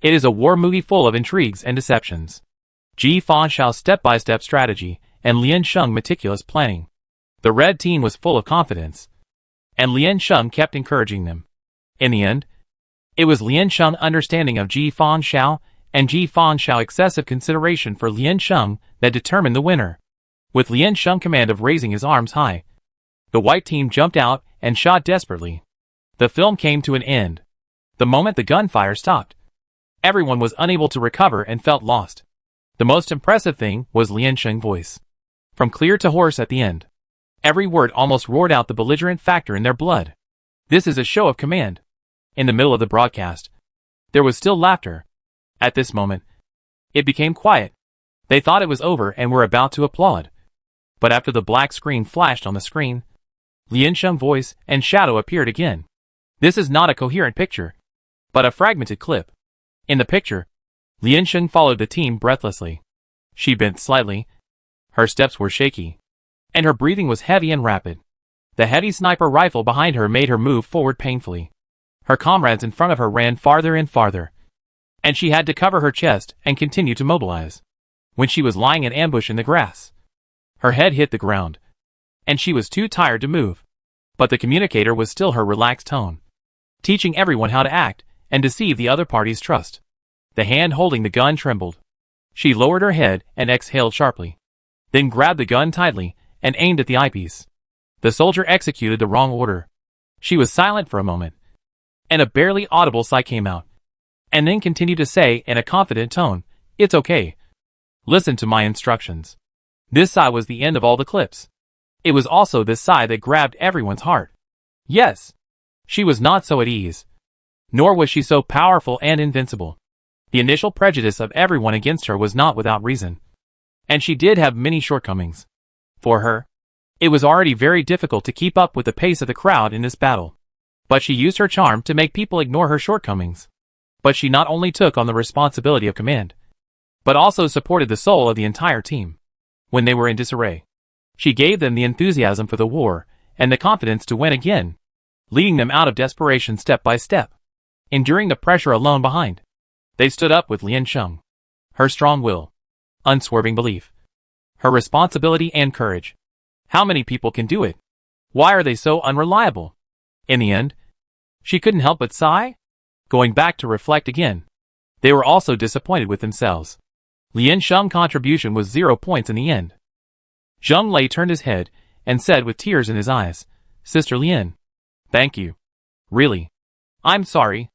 It is a war movie full of intrigues and deceptions. Ji Fan Shao's step-by-step strategy and Lian Sheng's meticulous planning. The red team was full of confidence, and Lian Sheng kept encouraging them. In the end, it was Lian Sheng's understanding of Ji Fan Shao and Ji Fan Shao's excessive consideration for Lian Sheng that determined the winner. With Lian Sheng's command of raising his arms high, the white team jumped out and shot desperately. The film came to an end. The moment the gunfire stopped, everyone was unable to recover and felt lost. The most impressive thing was Lian Sheng's voice. From clear to hoarse at the end, every word almost roared out the belligerent factor in their blood. This is a show of command. In the middle of the broadcast, there was still laughter. At this moment, it became quiet. They thought it was over and were about to applaud. But after the black screen flashed on the screen, Lian Sheng's voice and shadow appeared again. This is not a coherent picture, but a fragmented clip. In the picture, Lian Sheng followed the team breathlessly. She bent slightly, her steps were shaky, and her breathing was heavy and rapid. The heavy sniper rifle behind her made her move forward painfully. Her comrades in front of her ran farther and farther, and she had to cover her chest and continue to mobilize. When she was lying in ambush in the grass, her head hit the ground, and she was too tired to move. But the communicator was still her relaxed tone, teaching everyone how to act and deceive the other party's trust. The hand holding the gun trembled. She lowered her head and exhaled sharply, then grabbed the gun tightly and aimed at the eyepiece. The soldier executed the wrong order. She was silent for a moment, and a barely audible sigh came out, and then continued to say in a confident tone, "It's okay. Listen to my instructions." This sigh was the end of all the clips. It was also this sigh that grabbed everyone's heart. Yes, she was not so at ease, nor was she so powerful and invincible. The initial prejudice of everyone against her was not without reason, and she did have many shortcomings. For her, it was already very difficult to keep up with the pace of the crowd in this battle. But she used her charm to make people ignore her shortcomings. But she not only took on the responsibility of command, but also supported the soul of the entire team. When they were in disarray, she gave them the enthusiasm for the war and the confidence to win again, leading them out of desperation step by step. Enduring the pressure alone behind, they stood up with Lian Sheng. Her strong will, unswerving belief, her responsibility and courage. How many people can do it? Why are they so unreliable? In the end, She couldn't help but sigh. Going back to reflect again. They were also disappointed with themselves. Lian Sheng's contribution was 0 points in the end. Zheng Lei turned his head and said with tears in his eyes, Sister Lian. Thank you. Really. I'm sorry.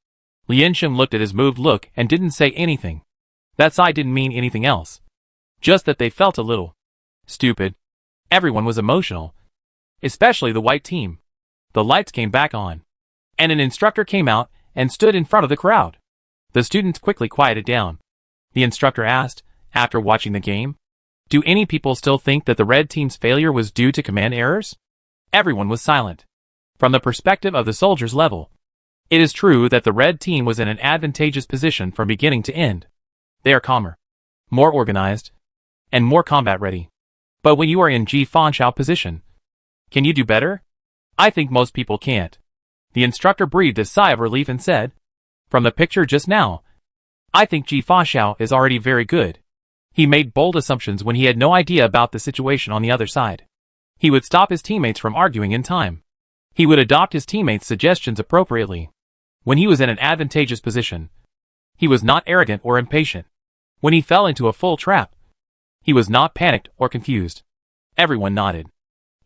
Lian Sheng looked at his moved look and didn't say anything. That sigh didn't mean anything else. Just that they felt a little stupid. Everyone was emotional. Especially the white team. The lights came back on. And an instructor came out and stood in front of the crowd. The students quickly quieted down. The instructor asked, after watching the game, do any people still think that the red team's failure was due to command errors? Everyone was silent. From the perspective of the soldiers' level, it is true that the red team was in an advantageous position from beginning to end. They are calmer, more organized, and more combat ready. But when you are in Ji Fanxiao position, can you do better? I think most people can't. The instructor breathed a sigh of relief and said, from the picture just now, I think Ji Fanxiao is already very good. He made bold assumptions when he had no idea about the situation on the other side. He would stop his teammates from arguing in time. He would adopt his teammates' suggestions appropriately. When he was in an advantageous position, he was not arrogant or impatient. When he fell into a full trap, he was not panicked or confused. Everyone nodded.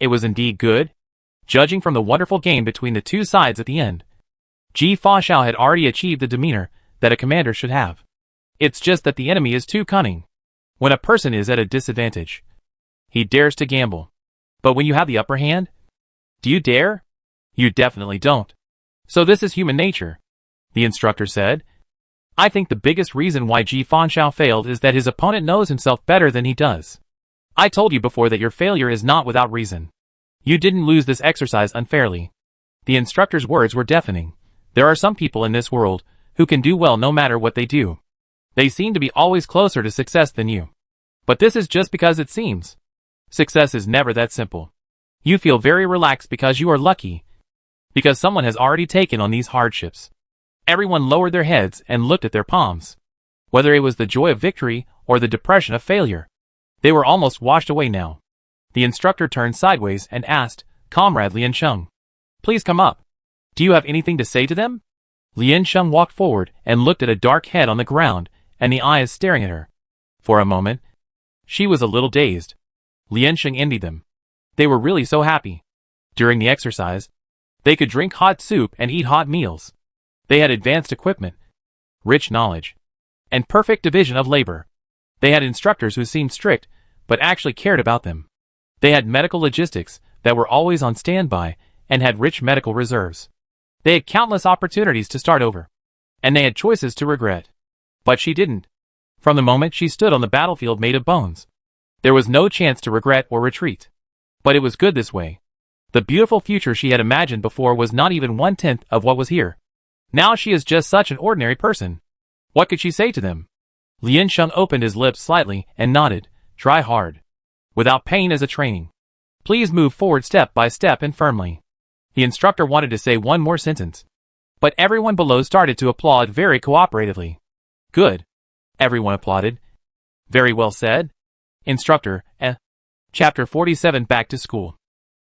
It was indeed good. Judging from the wonderful game between the two sides at the end, Ji Fanxiao had already achieved the demeanor that a commander should have. It's just that the enemy is too cunning. When a person is at a disadvantage, he dares to gamble. But when you have the upper hand, do you dare? You definitely don't. So this is human nature, the instructor said. I think the biggest reason why Ji Fanxiao failed is that his opponent knows himself better than he does. I told you before that your failure is not without reason. You didn't lose this exercise unfairly. The instructor's words were deafening. There are some people in this world who can do well no matter what they do. They seem to be always closer to success than you. But this is just because it seems. Success is never that simple. You feel very relaxed because you are lucky. Because someone has already taken on these hardships. Everyone lowered their heads and looked at their palms. Whether it was the joy of victory or the depression of failure, they were almost washed away now. The instructor turned sideways and asked, Comrade Lian Sheng, please come up. Do you have anything to say to them? Lian Sheng walked forward and looked at a dark head on the ground and the eyes staring at her. For a moment, she was a little dazed. Lian Sheng envied them. They were really so happy. During the exercise, they could drink hot soup and eat hot meals. They had advanced equipment, rich knowledge, and perfect division of labor. They had instructors who seemed strict, but actually cared about them. They had medical logistics that were always on standby and had rich medical reserves. They had countless opportunities to start over. And they had choices to regret. But she didn't. From the moment she stood on the battlefield made of bones, there was no chance to regret or retreat. But it was good this way. The beautiful future she had imagined before was not even 1/10 of what was here. Now she is just such an ordinary person. What could she say to them? Lian Sheng opened his lips slightly and nodded. Try hard. Without pain as a training. Please move forward step by step and firmly. The instructor wanted to say one more sentence. But everyone below started to applaud very cooperatively. Good. Everyone applauded. Very well said. Instructor, Chapter 47 Back to School.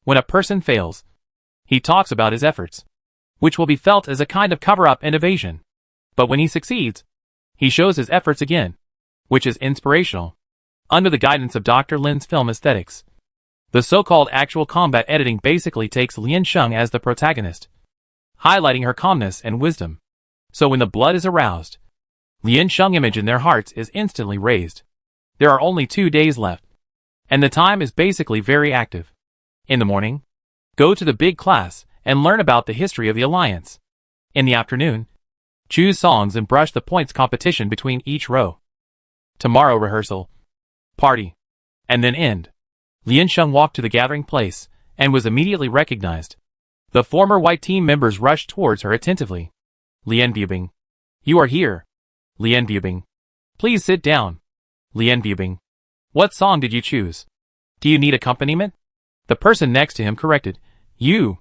When a person fails, he talks about his efforts, which will be felt as a kind of cover-up and evasion. But when he succeeds, he shows his efforts again, which is inspirational. Under the guidance of Dr. Lin's film aesthetics, the so-called actual combat editing basically takes Lian Sheng as the protagonist, highlighting her calmness and wisdom. So when the blood is aroused, Lian Sheng's image in their hearts is instantly raised. There are only 2 days left, and the time is basically very active. In the morning, go to the big class and learn about the history of the alliance. In the afternoon, choose songs and brush the points competition between each row. Tomorrow rehearsal, party, and then end. Lian Sheng walked to the gathering place and was immediately recognized. The former white team members rushed towards her attentively. Lian Bubing. You are here. Lian Bubing. Please sit down. Lian Bubing. What song did you choose? Do you need accompaniment? The person next to him corrected. You.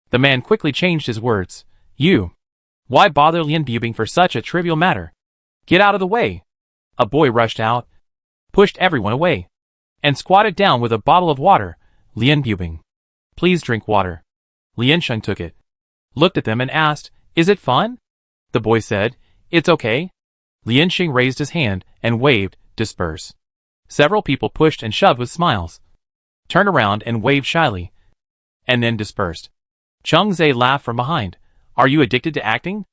The man quickly changed his words. You. Why bother Lian Bubing for such a trivial matter? Get out of the way. A boy rushed out, pushed everyone away, and squatted down with a bottle of water. Lian Bubing. Please drink water. Lian Sheng took it, looked at them and asked, Is it fun? The boy said. It's okay. Liansheng raised his hand and waved, disperse. Several people pushed and shoved with smiles, turned around and waved shyly, and then dispersed. Changzhe laughed from behind. Are you addicted to acting?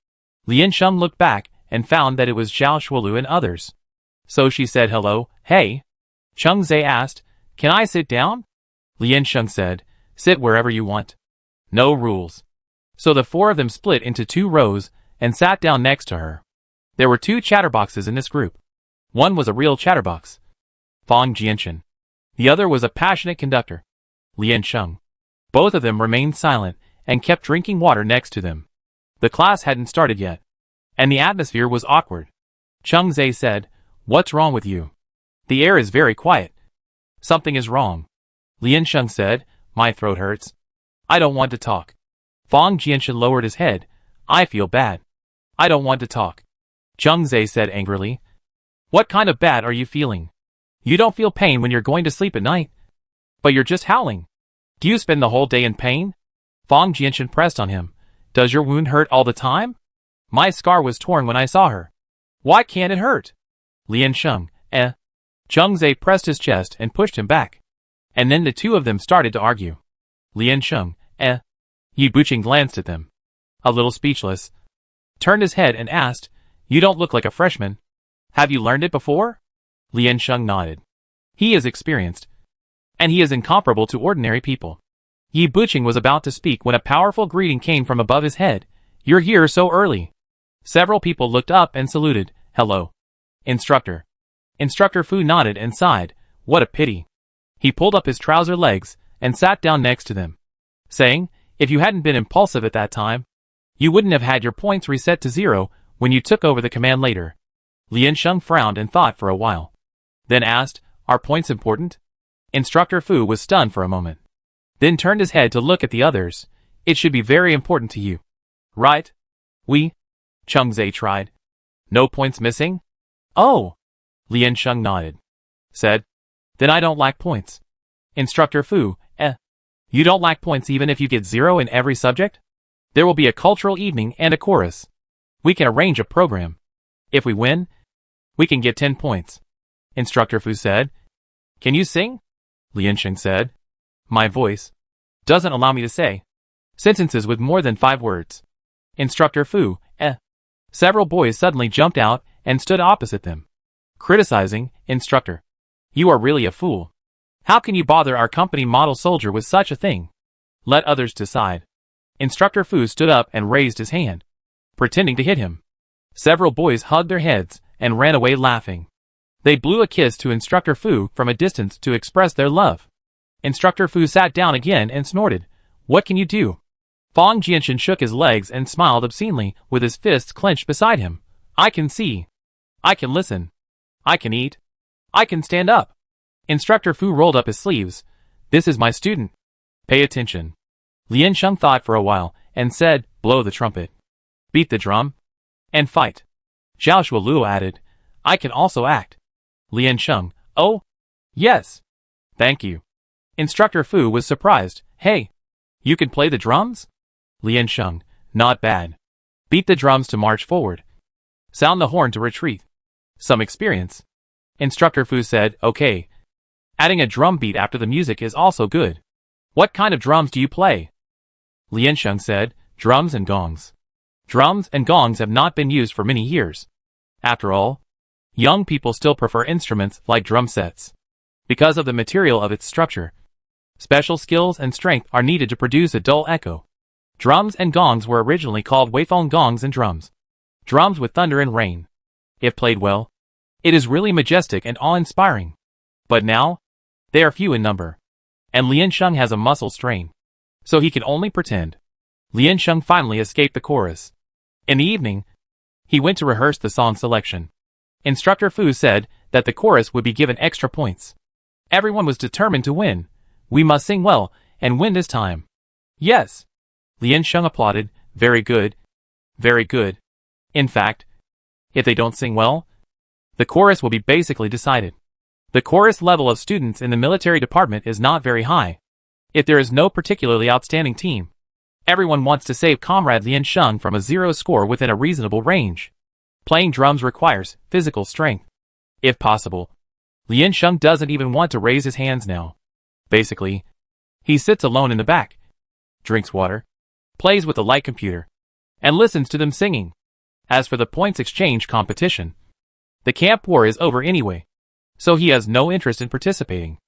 Liansheng looked back and found that it was Zhao Shuolu and others. So she said hello. Hey. Changzhe asked, can I sit down? Liansheng said, sit wherever you want. No rules. So the four of them split into 2 rows and sat down next to her. There were 2 chatterboxes in this group. One was a real chatterbox, Fang Jianchen. The other was a passionate conductor, Liansheng. Both of them remained silent and kept drinking water next to them. The class hadn't started yet, and the atmosphere was awkward. Changzhe said, what's wrong with you? The air is very quiet. Something is wrong. Liansheng said, my throat hurts. I don't want to talk. Fang Jianchen lowered his head. I feel bad. I don't want to talk. Changzhe said angrily. What kind of bad are you feeling? You don't feel pain when you're going to sleep at night. But you're just howling. Do you spend the whole day in pain? Fang Jianchen pressed on him. Does your wound hurt all the time? My scar was torn when I saw her. Why can't it hurt? Liansheng, Changzhe pressed his chest and pushed him back. And then the 2 of them started to argue. Liansheng, Yi Buqing glanced at them, a little speechless, turned his head and asked, you don't look like a freshman. Have you learned it before? Liansheng nodded. He is experienced, and he is incomparable to ordinary people. Yi Buqing was about to speak when a powerful greeting came from above his head. You're here so early. Several people looked up and saluted. Hello. Instructor. Instructor Fu nodded and sighed. What a pity. He pulled up his trouser legs and sat down next to them, saying, if you hadn't been impulsive at that time, you wouldn't have had your points reset to 0 when you took over the command later. Liansheng frowned and thought for a while, then asked, are points important? Instructor Fu was stunned for a moment, then turned his head to look at the others. It should be very important to you, right? We? Changzhe tried. No points missing? Oh! Liansheng nodded, said, then I don't lack points. Instructor Fu, you don't lack points even if you get 0 in every subject? There will be a cultural evening and a chorus. We can arrange a program. If we win, we can get 10 points. Instructor Fu said. Can you sing? Liansheng said. My voice doesn't allow me to say sentences with more than 5 words. Instructor Fu, Several boys suddenly jumped out and stood opposite them, criticizing, Instructor, you are really a fool. How can you bother our company model soldier with such a thing? Let others decide. Instructor Fu stood up and raised his hand, pretending to hit him. Several boys hugged their heads and ran away laughing. They blew a kiss to Instructor Fu from a distance to express their love. Instructor Fu sat down again and snorted. What can you do? Fang Jianchen shook his legs and smiled obscenely with his fists clenched beside him. I can see. I can listen. I can eat. I can stand up. Instructor Fu rolled up his sleeves. This is my student. Pay attention. Liansheng thought for a while and said, blow the trumpet. Beat the drum. And fight. Zhao Shuolu added, I can also act. Liansheng, oh, yes. Thank you. Instructor Fu was surprised. Hey, you can play the drums? Liansheng, not bad. Beat the drums to march forward. Sound the horn to retreat. Some experience. Instructor Fu said, okay. Adding a drum beat after the music is also good. What kind of drums do you play? Liansheng said, drums and gongs. Drums and gongs have not been used for many years. After all, young people still prefer instruments like drum sets. Because of the material of its structure, special skills and strength are needed to produce a dull echo. Drums and gongs were originally called weifeng gongs and drums. Drums with thunder and rain. If played well, it is really majestic and awe-inspiring. But now, they are few in number. And Liansheng has a muscle strain, so he can only pretend. Liansheng finally escaped the chorus. In the evening, he went to rehearse the song selection. Instructor Fu said that the chorus would be given extra points. Everyone was determined to win. We must sing well and win this time. Yes. Liansheng applauded. Very good. Very good. In fact, if they don't sing well, the chorus will be basically decided. The chorus level of students in the military department is not very high. If there is no particularly outstanding team, Everyone wants to save comrade Lian Sheng from a zero score within a reasonable range. Playing drums requires physical strength. If possible, Lian Sheng doesn't even want to raise his hands now. Basically, he sits alone in the back, drinks water, plays with the light computer, and listens to them singing. As for the points exchange competition, the camp war is over anyway, so he has no interest in participating.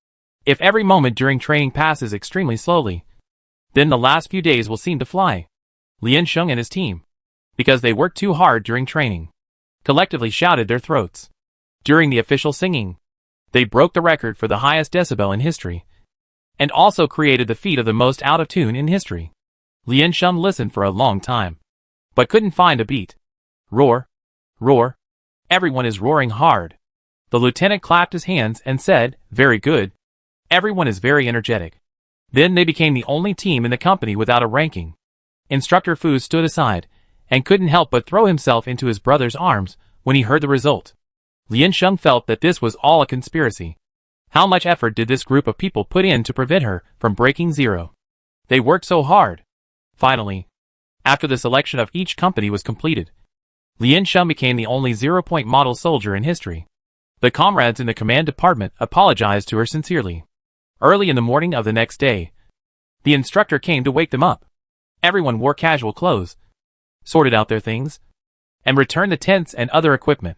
If every moment during training passes extremely slowly, then the last few days will seem to fly. Lian Sheng and his team, because they worked too hard during training, collectively shouted their throats. During the official singing, they broke the record for the highest decibel in history, and also created the feat of the most out of tune in history. Lian Sheng listened for a long time, but couldn't find a beat. Roar, roar. Everyone is roaring hard. The lieutenant clapped his hands and said, "Very good." Everyone is very energetic. Then they became the only team in the company without a ranking. Instructor Fu stood aside, and couldn't help but throw himself into his brother's arms when he heard the result. Lian Sheng felt that this was all a conspiracy. How much effort did this group of people put in to prevent her from breaking zero? They worked so hard. Finally, after the selection of each company was completed, Lian Sheng became the only zero-point model soldier in history. The comrades in the command department apologized to her sincerely. Early in the morning of the next day, the instructor came to wake them up. Everyone wore casual clothes, sorted out their things, and returned the tents and other equipment.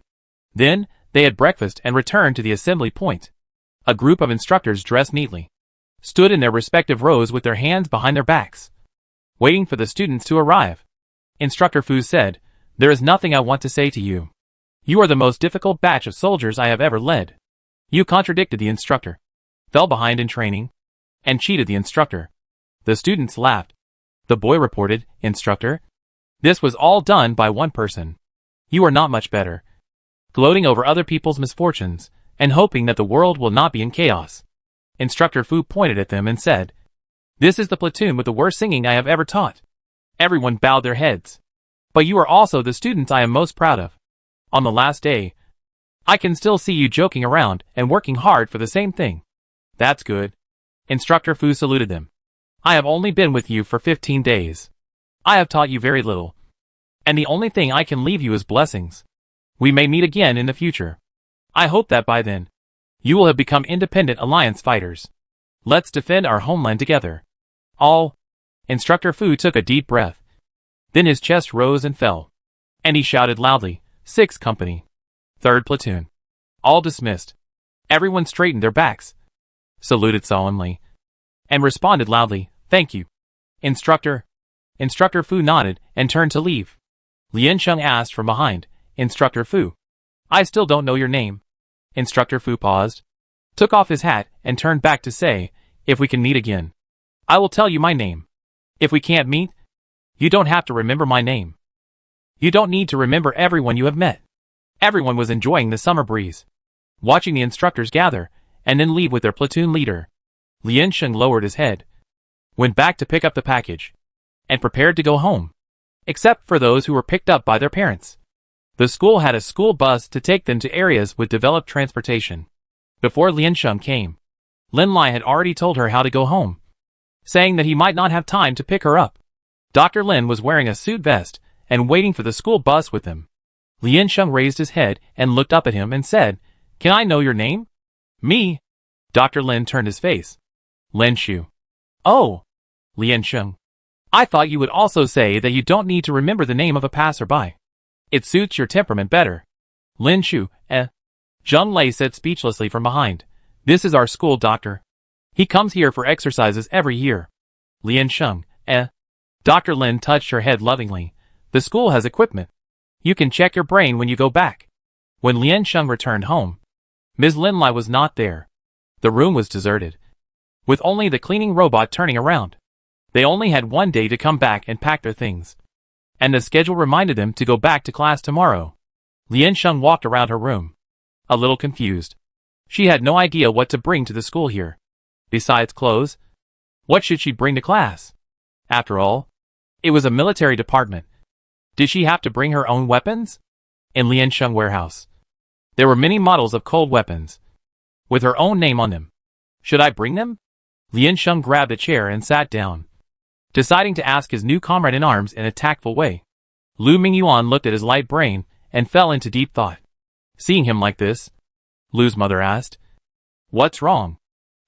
Then, they had breakfast and returned to the assembly point. A group of instructors dressed neatly stood in their respective rows with their hands behind their backs, waiting for the students to arrive. Instructor Fu said, "There is nothing I want to say to you. You are the most difficult batch of soldiers I have ever led. You contradicted the instructor, fell behind in training, and cheated the instructor." The students laughed. The boy reported, "Instructor, this was all done by one person. You are not much better, gloating over other people's misfortunes, and hoping that the world will not be in chaos." Instructor Fu pointed at them and said, "This is the platoon with the worst singing I have ever taught." Everyone bowed their heads. "But you are also the students I am most proud of. On the last day, I can still see you joking around and working hard for the same thing." "That's good." Instructor Fu saluted them. "I have only been with you for 15 days. I have taught you very little, and the only thing I can leave you is blessings. We may meet again in the future. I hope that by then, you will have become independent alliance fighters. Let's defend our homeland together. All." Instructor Fu took a deep breath. Then his chest rose and fell, and he shouted loudly, "6th Company, 3rd Platoon." All dismissed. Everyone straightened their backs, saluted solemnly, and responded loudly, "Thank you, Instructor." Instructor Fu nodded and turned to leave. Lian Sheng asked from behind, "Instructor Fu, I still don't know your name." Instructor Fu paused, took off his hat, and turned back to say, "If we can meet again, I will tell you my name. If we can't meet, you don't have to remember my name. You don't need to remember everyone you have met." Everyone was enjoying the summer breeze, watching the instructors gather and then leave with their platoon leader. Lian Sheng lowered his head, went back to pick up the package, and prepared to go home, except for those who were picked up by their parents. The school had a school bus to take them to areas with developed transportation. Before Lian Sheng came, Lin Lai had already told her how to go home, saying that he might not have time to pick her up. Dr. Lin was wearing a suit vest and waiting for the school bus with him. Lian Sheng raised his head and looked up at him and said, "Can I know your name?" "Me?" Dr. Lin turned his face. "Lin Shu." "Oh, Lian Sheng. I thought you would also say that you don't need to remember the name of a passerby. It suits your temperament better." "Lin Shu, eh?" Zheng Lei said speechlessly from behind. "This is our school doctor. He comes here for exercises every year." "Lian Sheng, eh?" Dr. Lin touched her head lovingly. "The school has equipment. You can check your brain when you go back." When Lian Sheng returned home, Ms. Lin Lai was not there. The room was deserted, with only the cleaning robot turning around. They only had one day to come back and pack their things, and the schedule reminded them to go back to class tomorrow. Lian Sheng walked around her room, a little confused. She had no idea what to bring to the school here. Besides clothes, what should she bring to class? After all, it was a military department. Did she have to bring her own weapons? In Lian Sheng warehouse, there were many models of cold weapons, with her own name on them. Should I bring them? Lian Sheng grabbed a chair and sat down. deciding to ask his new comrade-in-arms in a tactful way. Lu Mingyuan looked at his light brain and fell into deep thought. Seeing him like this, Lu's mother asked, "What's wrong,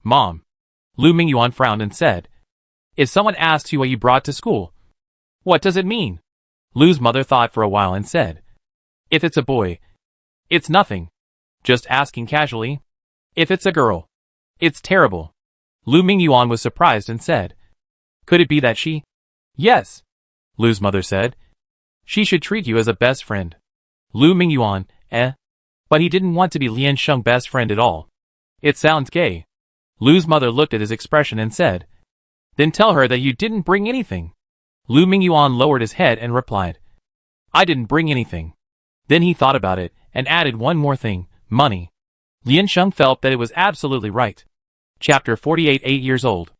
Mom?" Lu Mingyuan frowned and said, "If someone asks you what you brought to school, what does it mean?" Lu's mother thought for a while and said, "If it's a boy, it's nothing. Just asking casually. If it's a girl, it's terrible." Lu Mingyuan was surprised and said, "Could it be that she—" "Yes," Lu's mother said. "She should treat you as a best friend." Lu Mingyuan, But he didn't want to be Lian Sheng's best friend at all. It sounds gay. Lu's mother looked at his expression and said, "Then tell her that you didn't bring anything." Lu Mingyuan lowered his head and replied, "I didn't bring anything." Then he thought about it and added one more thing, money. Lian Sheng felt that it was absolutely right. Chapter 48. 8 years old.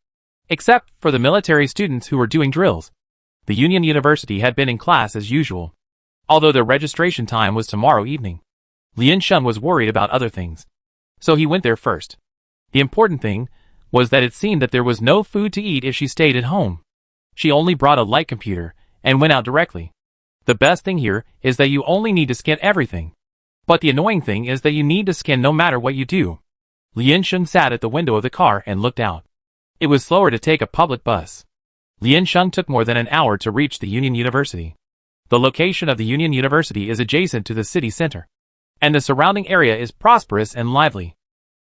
Except for the military students who were doing drills, the Union University had been in class as usual. Although their registration time was tomorrow evening, Lian Sheng was worried about other things. So he went there first. The important thing was that it seemed that there was no food to eat if she stayed at home. She only brought a light computer and went out directly. The best thing here is that you only need to scan everything. But the annoying thing is that you need to scan no matter what you do. Lian Sheng sat at the window of the car and looked out. It was slower to take a public bus. Lian Sheng took more than an hour to reach the Union University. The location of the Union University is adjacent to the city center, and the surrounding area is prosperous and lively.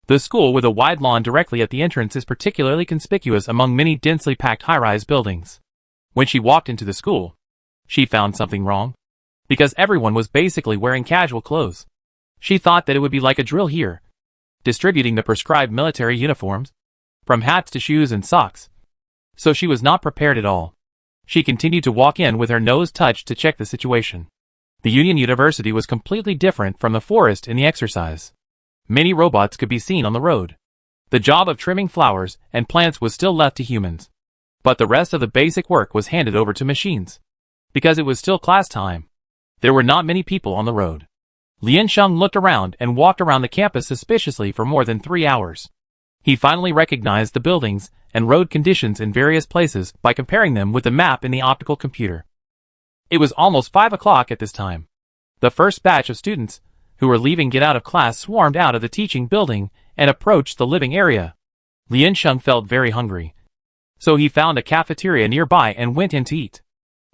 The school with a wide lawn directly at the entrance is particularly conspicuous among many densely packed high-rise buildings. When she walked into the school, she found something wrong, because everyone was basically wearing casual clothes. She thought that it would be like a drill here, distributing the prescribed military uniforms, from hats to shoes and socks. So she was not prepared at all. She continued to walk in with her nose touched to check the situation. The Union University was completely different from the forest in the exercise. Many robots could be seen on the road. The job of trimming flowers and plants was still left to humans. But the rest of the basic work was handed over to machines. Because it was still class time, there were not many people on the road. Lian Sheng looked around and walked around the campus suspiciously for more than 3 hours. He finally recognized the buildings and road conditions in various places by comparing them with the map in the optical computer. It was almost 5 o'clock at this time. The first batch of students who were leaving get out of class swarmed out of the teaching building and approached the living area. Lian Sheng felt very hungry. So he found a cafeteria nearby and went in to eat.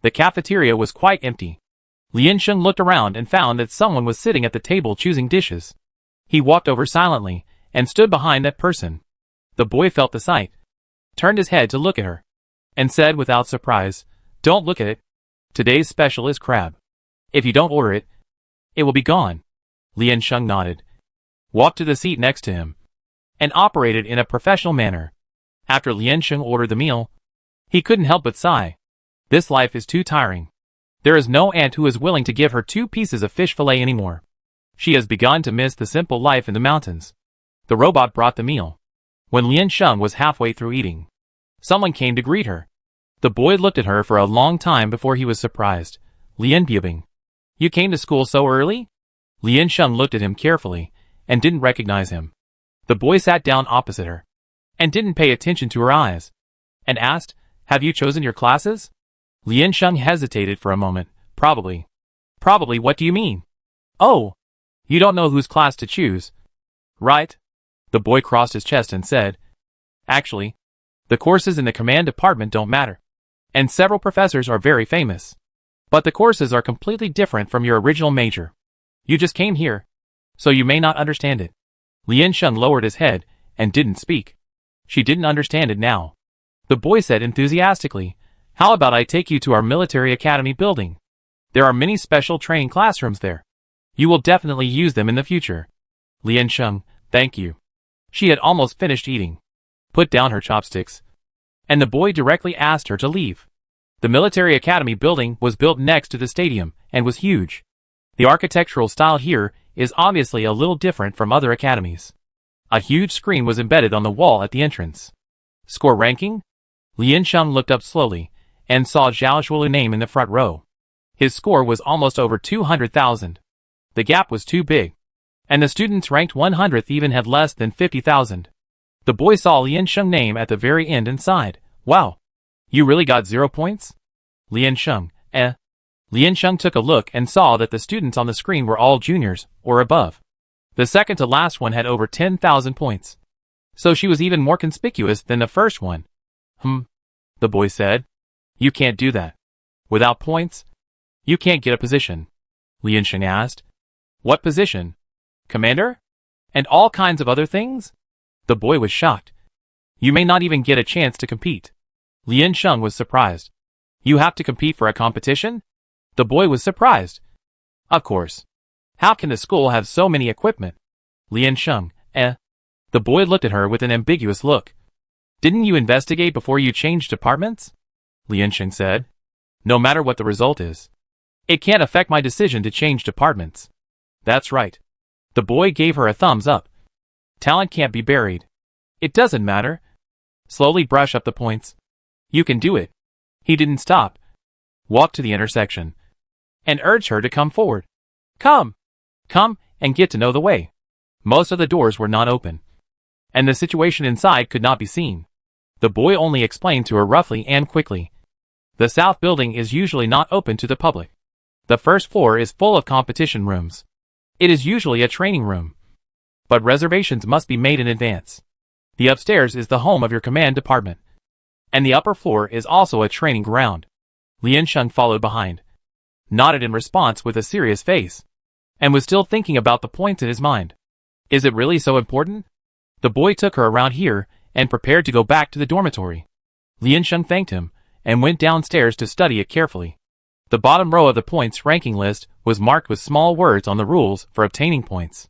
The cafeteria was quite empty. Lian Sheng looked around and found that someone was sitting at the table choosing dishes. He walked over silently and stood behind that person. The boy felt the sight, turned his head to look at her, and said without surprise, "Don't look at it. Today's special is crab. If you don't order it, it will be gone." Lian Sheng nodded, walked to the seat next to him, and operated in a professional manner. After Lian Sheng ordered the meal, he couldn't help but sigh. This life is too tiring. There is no aunt who is willing to give her 2 pieces of fish fillet anymore. She has begun to miss the simple life in the mountains. The robot brought the meal. When Lian Sheng was halfway through eating, someone came to greet her. The boy looked at her for a long time before he was surprised. "Lian Biabing, you came to school so early?" Lian Sheng looked at him carefully and didn't recognize him. The boy sat down opposite her and didn't pay attention to her eyes and asked, "Have you chosen your classes?" Lian Sheng hesitated for a moment. Probably. Probably, what do you mean?" "Oh, you don't know whose class to choose, right?" The boy crossed his chest and said, "Actually, the courses in the command department don't matter, and several professors are very famous. But the courses are completely different from your original major. You just came here, so you may not understand it." Lian Sheng lowered his head and didn't speak. She didn't understand it now. The boy said enthusiastically, "How about I take you to our military academy building? There are many special training classrooms there. You will definitely use them in the future." Lian Sheng, "Thank you." She had almost finished eating, put down her chopsticks, and the boy directly asked her to leave. The military academy building was built next to the stadium and was huge. The architectural style here is obviously a little different from other academies. A huge screen was embedded on the wall at the entrance. Score ranking? Lian Sheng looked up slowly and saw Zhao Shuolu's name in the front row. His score was almost over 200,000. The gap was too big, and the students ranked 100th even had less than 50,000. The boy saw Lian Sheng's name at the very end and sighed, "Wow, You really got 0 points? Lian Sheng, Lian Sheng took a look and saw that the students on the screen were all juniors, or above. The second to last one had over 10,000 points. So she was even more conspicuous than the first one. The boy said. You can't do that. Without points, you can't get a position. Lian Sheng asked. What position? Commander? And all kinds of other things? The boy was shocked. You may not even get a chance to compete. Lian Sheng was surprised. You have to compete for a competition? The boy was surprised. Of course. How can the school have so many equipment? Lian Sheng, The boy looked at her with an ambiguous look. Didn't you investigate before you changed departments? Lian Sheng said. No matter what the result is, it can't affect my decision to change departments. That's right. The boy gave her a thumbs up. Talent can't be buried. It doesn't matter. Slowly brush up the points. You can do it. He didn't stop. Walked to the intersection and urged her to come forward. Come and get to know the way. Most of the doors were not open, and the situation inside could not be seen. The boy only explained to her roughly and quickly. The south building is usually not open to the public. The first floor is full of competition rooms. It is usually a training room, but reservations must be made in advance. The upstairs is the home of your command department, and the upper floor is also a training ground. Lian Sheng followed behind, nodded in response with a serious face, and was still thinking about the points in his mind. Is it really so important? The boy took her around here and prepared to go back to the dormitory. Lian Sheng thanked him and went downstairs to study it carefully. The bottom row of the points ranking list was marked with small words on the rules for obtaining points.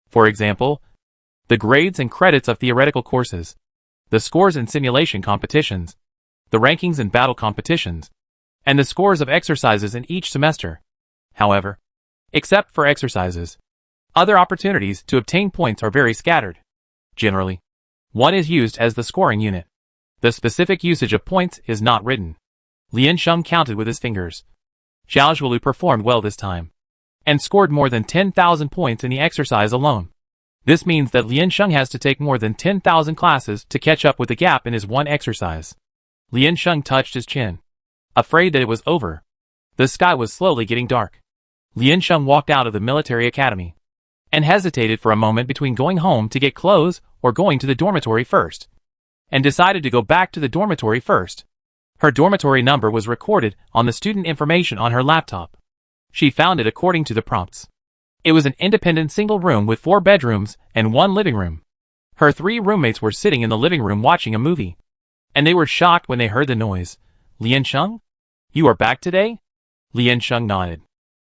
For example, the grades and credits of theoretical courses, the scores in simulation competitions, the rankings in battle competitions, and the scores of exercises in each semester. However, except for exercises, other opportunities to obtain points are very scattered. Generally, one is used as the scoring unit. The specific usage of points is not written. Lian Sheng counted with his fingers. Zhao Zhuolu performed well this time, and scored more than 10,000 points in the exercise alone. This means that Lian Sheng has to take more than 10,000 classes to catch up with the gap in his one exercise. Lian Sheng touched his chin, afraid that it was over. The sky was slowly getting dark. Lian Sheng walked out of the military academy, and hesitated for a moment between going home to get clothes or going to the dormitory first, and decided to go back to the dormitory first. Her dormitory number was recorded on the student information on her laptop. She found it according to the prompts. It was an independent single room with 4 bedrooms and 1 living room. Her 3 roommates were sitting in the living room watching a movie, and they were shocked when they heard the noise. Lian Sheng? You are back today? Lian Sheng nodded.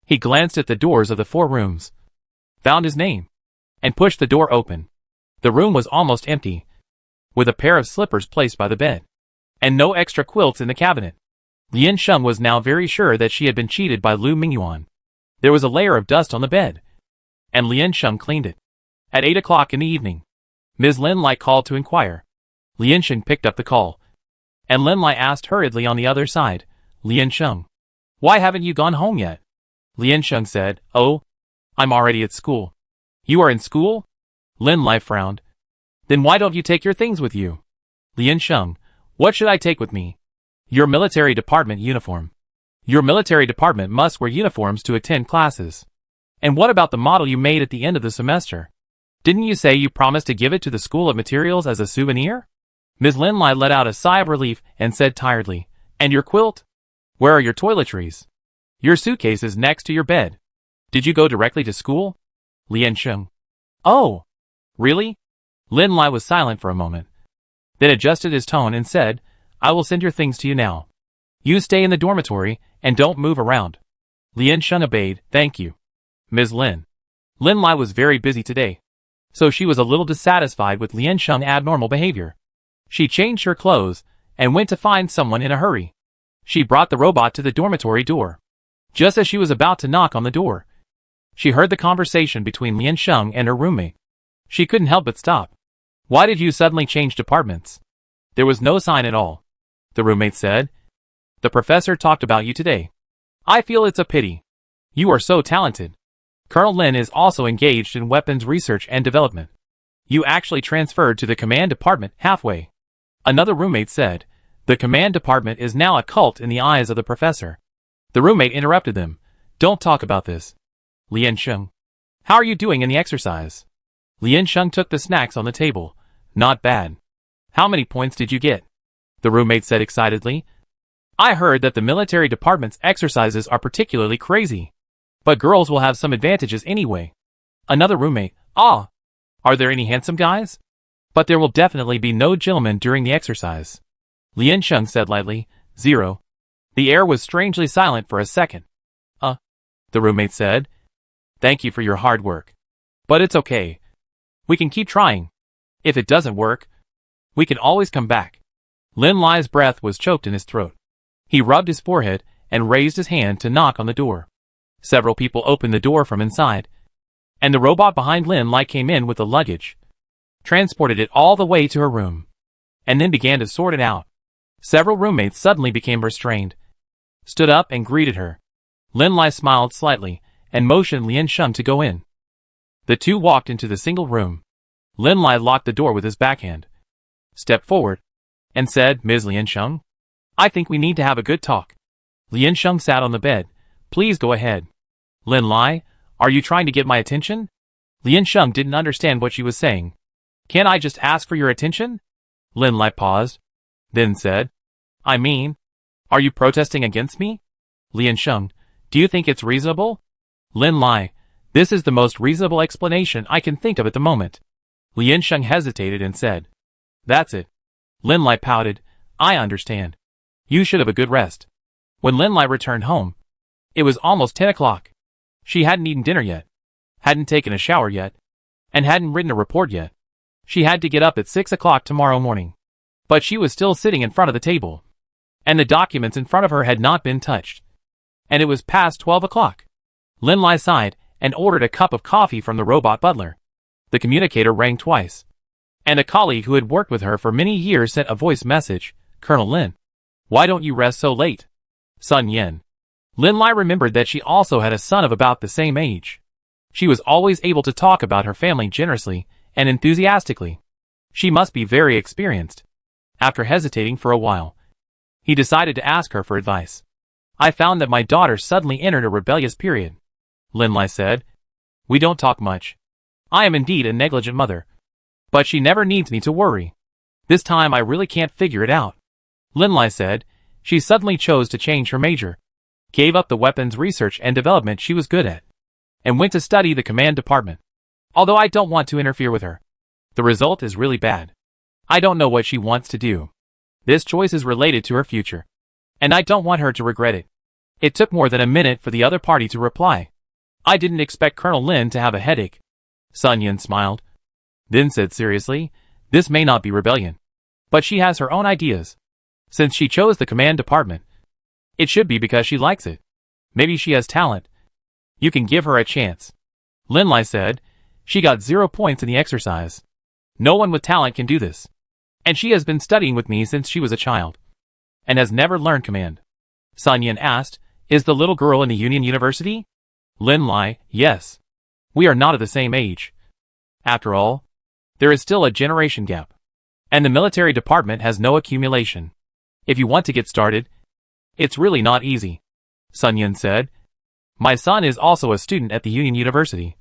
He glanced at the doors of the 4 rooms, found his name, and pushed the door open. The room was almost empty, with a pair of slippers placed by the bed, and no extra quilts in the cabinet. Lian Sheng was now very sure that she had been cheated by Lu Mingyuan. There was a layer of dust on the bed, and Lian Sheng cleaned it. At 8 o'clock in the evening, Ms. Lin Lai called to inquire. Lian Sheng picked up the call, and Lin Lai asked hurriedly on the other side, Lian Sheng, why haven't you gone home yet? Lian Sheng said, Oh, I'm already at school. You are in school? Lin Lai frowned. Then why don't you take your things with you? Lian Sheng, what should I take with me? Your military department uniform. Your military department must wear uniforms to attend classes. And what about the model you made at the end of the semester? Didn't you say you promised to give it to the School of Materials as a souvenir? Ms. Lin Lai let out a sigh of relief and said tiredly, And your quilt? Where are your toiletries? Your suitcase is next to your bed. Did you go directly to school? Lian Sheng. Oh, really? Lin Lai was silent for a moment, then adjusted his tone and said, I will send your things to you now. You stay in the dormitory and don't move around. Lian Sheng obeyed, Thank you, Ms. Lin. Lin Lai was very busy today, so she was a little dissatisfied with Lian Sheng's abnormal behavior. She changed her clothes and went to find someone in a hurry. She brought the robot to the dormitory door. Just as she was about to knock on the door, she heard the conversation between Lian Sheng and her roommate. She couldn't help but stop. Why did you suddenly change departments? There was no sign at all, the roommate said. The professor talked about you today. I feel it's a pity. You are so talented. Colonel Lin is also engaged in weapons research and development. You actually transferred to the command department halfway. Another roommate said, The command department is now a cult in the eyes of the professor. The roommate interrupted them. Don't talk about this. Lian Sheng. How are you doing in the exercise? Lian Sheng took the snacks on the table. Not bad. How many points did you get? The roommate said excitedly. I heard that the military department's exercises are particularly crazy. But girls will have some advantages anyway. Another roommate. Ah. Are there any handsome guys? But there will definitely be no gentlemen during the exercise. Lian Sheng said lightly. 0. The air was strangely silent for a second. The roommate said. Thank you for your hard work. But it's okay. We can keep trying. If it doesn't work, we can always come back. Lin Lai's breath was choked in his throat. He rubbed his forehead and raised his hand to knock on the door. Several people opened the door from inside, and the robot behind Lin Lai came in with the luggage, transported it all the way to her room, and then began to sort it out. Several roommates suddenly became restrained, stood up and greeted her. Lin Lai smiled slightly and motioned Lian Sheng to go in. The two walked into the single room. Lin Lai locked the door with his backhand, stepped forward, and said, Ms. Lian Sheng, I think we need to have a good talk. Lian Sheng sat on the bed. Please go ahead. Lin Lai, are you trying to get my attention? Lian Sheng didn't understand what she was saying. Can't I just ask for your attention? Lin Lai paused, then said, I mean, are you protesting against me? Lian Sheng, do you think it's reasonable? Lin Lai, this is the most reasonable explanation I can think of at the moment. Lian Sheng hesitated and said, That's it. Lin Lai pouted, I understand. You should have a good rest. When Lin Lai returned home, it was almost 10 o'clock. She hadn't eaten dinner yet, hadn't taken a shower yet, and hadn't written a report yet. She had to get up at 6 o'clock tomorrow morning. But she was still sitting in front of the table, and the documents in front of her had not been touched. And it was past 12 o'clock. Lin Lai sighed and ordered a cup of coffee from the robot butler. The communicator rang twice, and a colleague who had worked with her for many years sent a voice message, Colonel Lin, why don't you rest so late? Sun Yen. Lin Lai remembered that she also had a son of about the same age. She was always able to talk about her family generously and enthusiastically. She must be very experienced. After hesitating for a while, he decided to ask her for advice. I found that my daughter suddenly entered a rebellious period. Lin Lai said. We don't talk much. I am indeed a negligent mother. But she never needs me to worry. This time I really can't figure it out. Lin Lai said. She suddenly chose to change her major, gave up the weapons research and development she was good at, and went to study the command department. Although I don't want to interfere with her, the result is really bad. I don't know what she wants to do. This choice is related to her future, and I don't want her to regret it. It took more than a minute for the other party to reply. I didn't expect Colonel Lin to have a headache. Sun Yin smiled, then said seriously, this may not be rebellion, but she has her own ideas. Since she chose the command department, it should be because she likes it. Maybe she has talent. You can give her a chance. Lin Lai said. She got 0 points in the exercise. No one with talent can do this. And she has been studying with me since she was a child, and has never learned command. Sun Yin asked, is the little girl in the Union University? Lin Lai, yes. We are not of the same age. After all, there is still a generation gap, and the military department has no accumulation. If you want to get started, it's really not easy. Sun Yin said. My son is also a student at the Union University.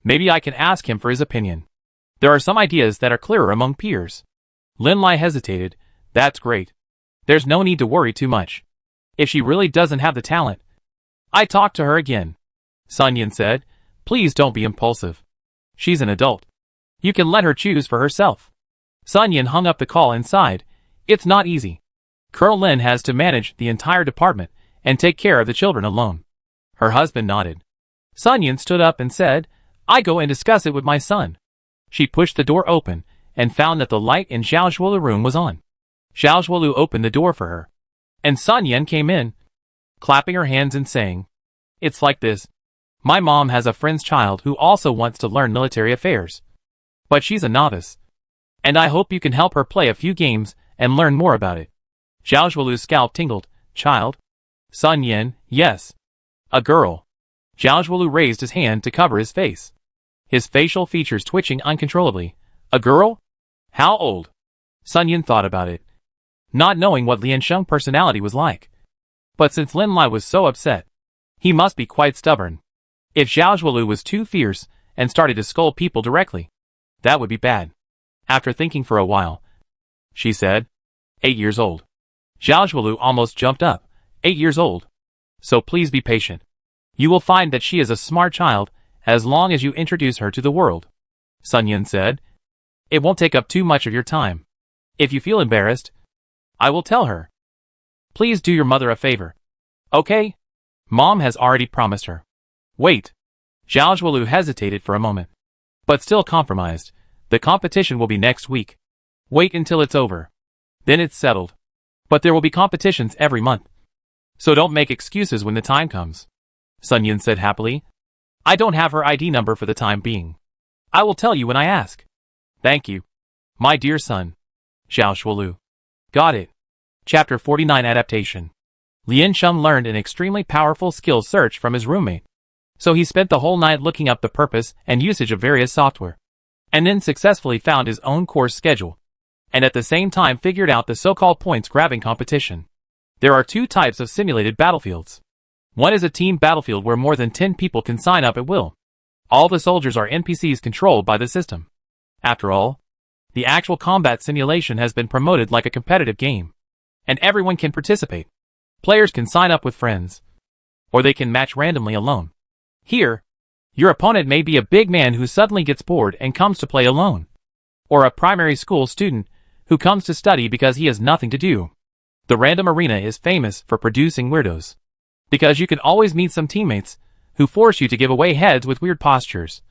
Maybe I can ask him for his opinion. There are some ideas that are clearer among peers. Lin Lai hesitated. That's great. There's no need to worry too much. If she really doesn't have the talent, I talk to her again. Sun Yin said. Please don't be impulsive. She's an adult. You can let her choose for herself. Sun Yin hung up the call and sighed. It's not easy. Colonel Lin has to manage the entire department and take care of the children alone. Her husband nodded. Sun Yin stood up and said, I go and discuss it with my son. She pushed the door open and found that the light in Xiao Zhuolu's room was on. Xiao Zhuolu opened the door for her, and Sun Yin came in, clapping her hands and saying, It's like this. My mom has a friend's child who also wants to learn military affairs. But she's a novice, and I hope you can help her play a few games and learn more about it. Xiao Zhuolu's scalp tingled. Child? Sun Yin, yes. A girl. Xiao Zhuolu raised his hand to cover his face, his facial features twitching uncontrollably. A girl? How old? Sun Yin thought about it. not knowing what Lian Sheng's personality was like. But since Lin Lai was so upset, he must be quite stubborn. If Zhao Zhuolu was too fierce and started to scold people directly, that would be bad. After thinking for a while, she said, 8 years old. Zhao Zhuolu almost jumped up. 8 years old. So please be patient. You will find that she is a smart child as long as you introduce her to the world. Sun Yan said. It won't take up too much of your time. If you feel embarrassed, I will tell her. Please do your mother a favor. Okay? Mom has already promised her. Wait. Zhao Zhuolu hesitated for a moment. But still compromised. The competition will be next week. Wait until it's over. Then it's settled. But there will be competitions every month. So don't make excuses when the time comes. Sun Yan said happily. I don't have her ID number for the time being. I will tell you when I ask. Thank you. My dear son. Zhao Zhuolu. Got it. Chapter 49 Adaptation. Lian Sheng learned an extremely powerful skill search from his roommate. So he spent the whole night looking up the purpose and usage of various software. And then successfully found his own course schedule. And at the same time figured out the so-called points-grabbing competition. There are 2 types of simulated battlefields. One is a team battlefield where more than 10 people can sign up at will. All the soldiers are NPCs controlled by the system. After all, the actual combat simulation has been promoted like a competitive game. And everyone can participate. Players can sign up with friends. Or they can match randomly alone. Here, your opponent may be a big man who suddenly gets bored and comes to play alone. Or a primary school student who comes to study because he has nothing to do. The random arena is famous for producing weirdos. Because you can always meet some teammates who force you to give away heads with weird postures.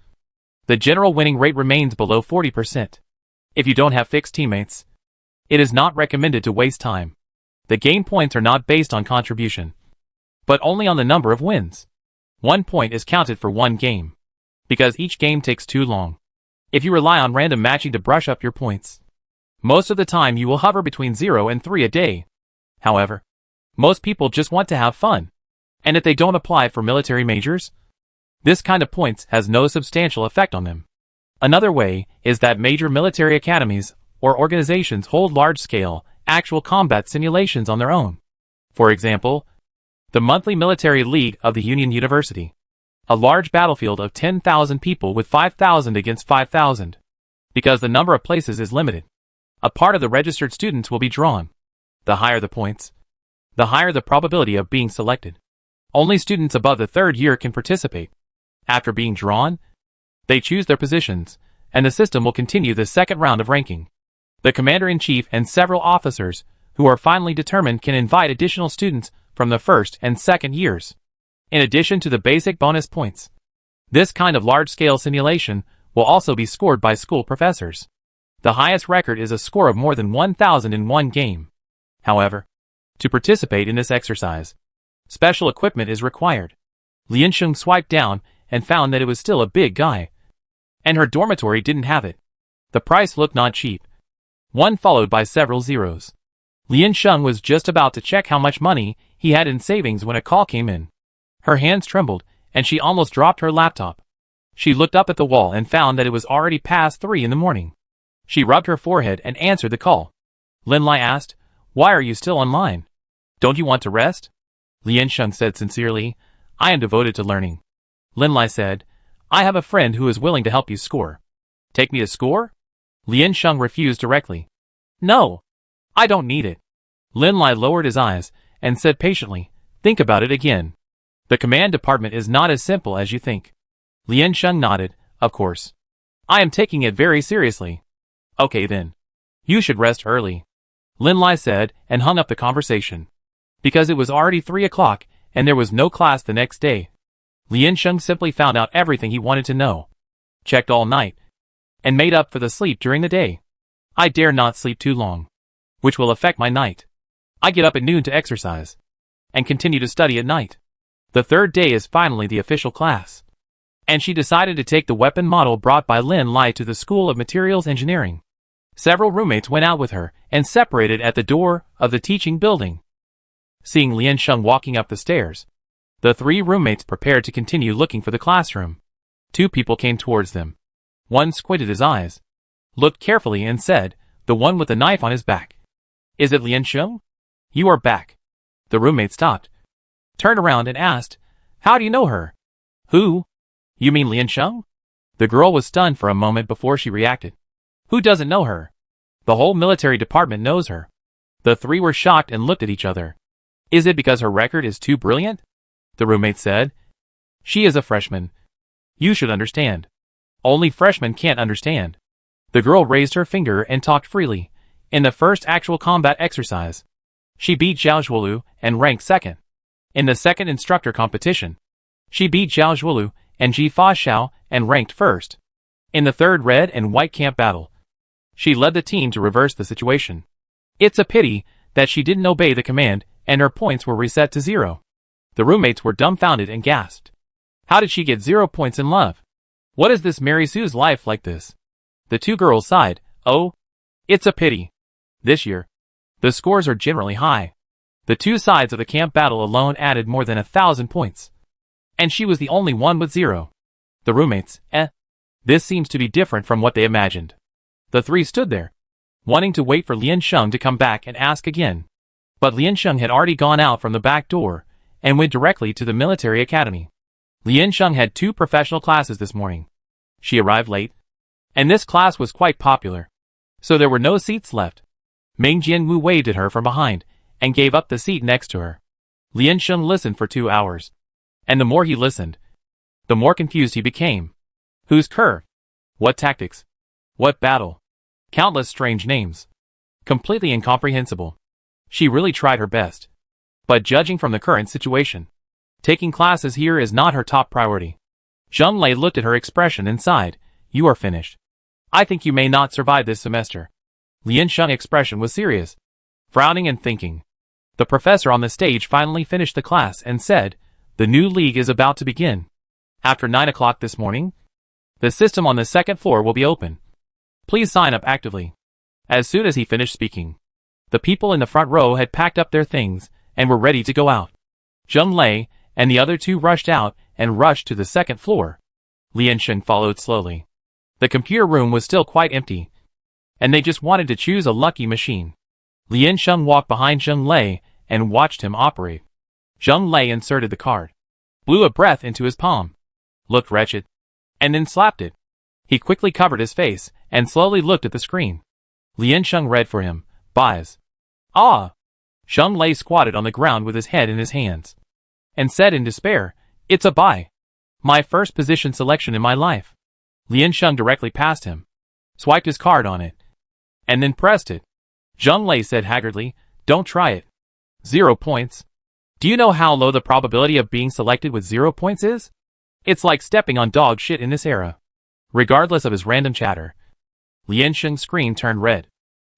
The general winning rate remains below 40%. If you don't have fixed teammates, it is not recommended to waste time. The game points are not based on contribution, but only on the number of wins. 1 point is counted for 1 game, because each game takes too long. If you rely on random matching to brush up your points, most of the time you will hover between 0 and 3 a day. However, most people just want to have fun, and if they don't apply for military majors, this kind of points has no substantial effect on them. Another way is that major military academies or organizations hold large-scale, actual combat simulations on their own. For example, the monthly military league of the Union University. A large battlefield of 10,000 people with 5,000 against 5,000. Because the number of places is limited, a part of the registered students will be drawn. The higher the points, the higher the probability of being selected. Only students above the 3rd year can participate. After being drawn, they choose their positions, and the system will continue the 2nd round of ranking. The commander-in-chief and several officers, who are finally determined, can invite additional students from the 1st and 2nd years, in addition to the basic bonus points. This kind of large-scale simulation will also be scored by school professors. The highest record is a score of more than 1,000 in 1 game. However, to participate in this exercise, special equipment is required. Lian Sheng swiped down and found that it was still a big guy, and her dormitory didn't have it. The price looked not cheap. 1 followed by several zeros. Lian Sheng was just about to check how much money he had in savings when a call came in. Her hands trembled, and she almost dropped her laptop. She looked up at the wall and found that it was already past 3 in the morning. She rubbed her forehead and answered the call. Lin Lai asked, "Why are you still online? Don't you want to rest?" Lian Sheng said sincerely, "I am devoted to learning." Lin Lai said, "I have a friend who is willing to help you score." "Take me to score?" Lian Sheng refused directly. "No, I don't need it." Lin Lai lowered his eyes and said patiently, "Think about it again. The command department is not as simple as you think." Lian Sheng nodded, "Of course. I am taking it very seriously." "Okay then. You should rest early," Lin Lai said and hung up the conversation. Because it was already 3 o'clock and there was no class the next day, Lian Sheng simply found out everything he wanted to know, checked all night, and made up for the sleep during the day. "I dare not sleep too long, which will affect my night. I get up at noon to exercise, and continue to study at night." The 3rd day is finally the official class, and she decided to take the weapon model brought by Lin Lai to the School of Materials Engineering. Several roommates went out with her and separated at the door of the teaching building. Seeing Lian Sheng walking up the stairs, the 3 roommates prepared to continue looking for the classroom. 2 people came towards them. One squinted his eyes, looked carefully and said, "The one with the knife on his back." Is it Lian Sheng? You are back. The roommate stopped, turned around and asked, How do you know her? Who? You mean Lian Sheng? The girl was stunned for a moment before she reacted. Who doesn't know her? The whole military department knows her. The three were shocked and looked at each other. Is it because her record is too brilliant? The roommate said. She is a freshman. You should understand. Only freshmen can't understand. The girl raised her finger and talked freely. In the first actual combat exercise, she beat Zhao Zhuolu and ranked second. In the second instructor competition, she beat Zhao Zhuolu and Ji Fa Xiao and ranked first. In the third red and white camp battle, she led the team to reverse the situation. It's a pity that she didn't obey the command and her points were reset to 0. The roommates were dumbfounded and gasped. How did she get 0 points in love? What is this Mary Sue's life like this? The two girls sighed. Oh, it's a pity. This year, the scores are generally high. The two sides of the camp battle alone added more than 1,000 points. And she was the only one with 0. The roommates, This seems to be different from what they imagined. The three stood there, wanting to wait for Lian Sheng to come back and ask again. But Lian Sheng had already gone out from the back door and went directly to the military academy. Lian Sheng had 2 professional classes this morning. She arrived late, and this class was quite popular, so there were no seats left. Meng Jianwu waved at her from behind and gave up the seat next to her. Lian Sheng listened for 2 hours, and the more he listened, the more confused he became. Whose curve? What tactics? What battle? Countless strange names. Completely incomprehensible. She really tried her best. But judging from the current situation, taking classes here is not her top priority. Zheng Lei looked at her expression and sighed. You are finished. I think you may not survive this semester. Lian Sheng's expression was serious, frowning and thinking. The professor on the stage finally finished the class and said, The new league is about to begin. After 9 o'clock this morning, the system on the second floor will be open. Please sign up actively. As soon as he finished speaking, the people in the front row had packed up their things and were ready to go out. Zheng Lei and the other 2 rushed out and rushed to the second floor. Lian Sheng followed slowly. The computer room was still quite empty, and they just wanted to choose a lucky machine. Lian Sheng walked behind Zheng Lei and watched him operate. Zheng Lei inserted the card, blew a breath into his palm, looked wretched, and then slapped it. He quickly covered his face and slowly looked at the screen. Lian Sheng read for him, Buys. Ah! Zheng Lei squatted on the ground with his head in his hands, and said in despair, It's a buy. My first position selection in my life. Lian Sheng directly passed him, swiped his card on it, and then pressed it. Zheng Lei said haggardly, Don't try it. 0 points. Do you know how low the probability of being selected with 0 points is? It's like stepping on dog shit in this era. Regardless of his random chatter, Lian Sheng's screen turned red.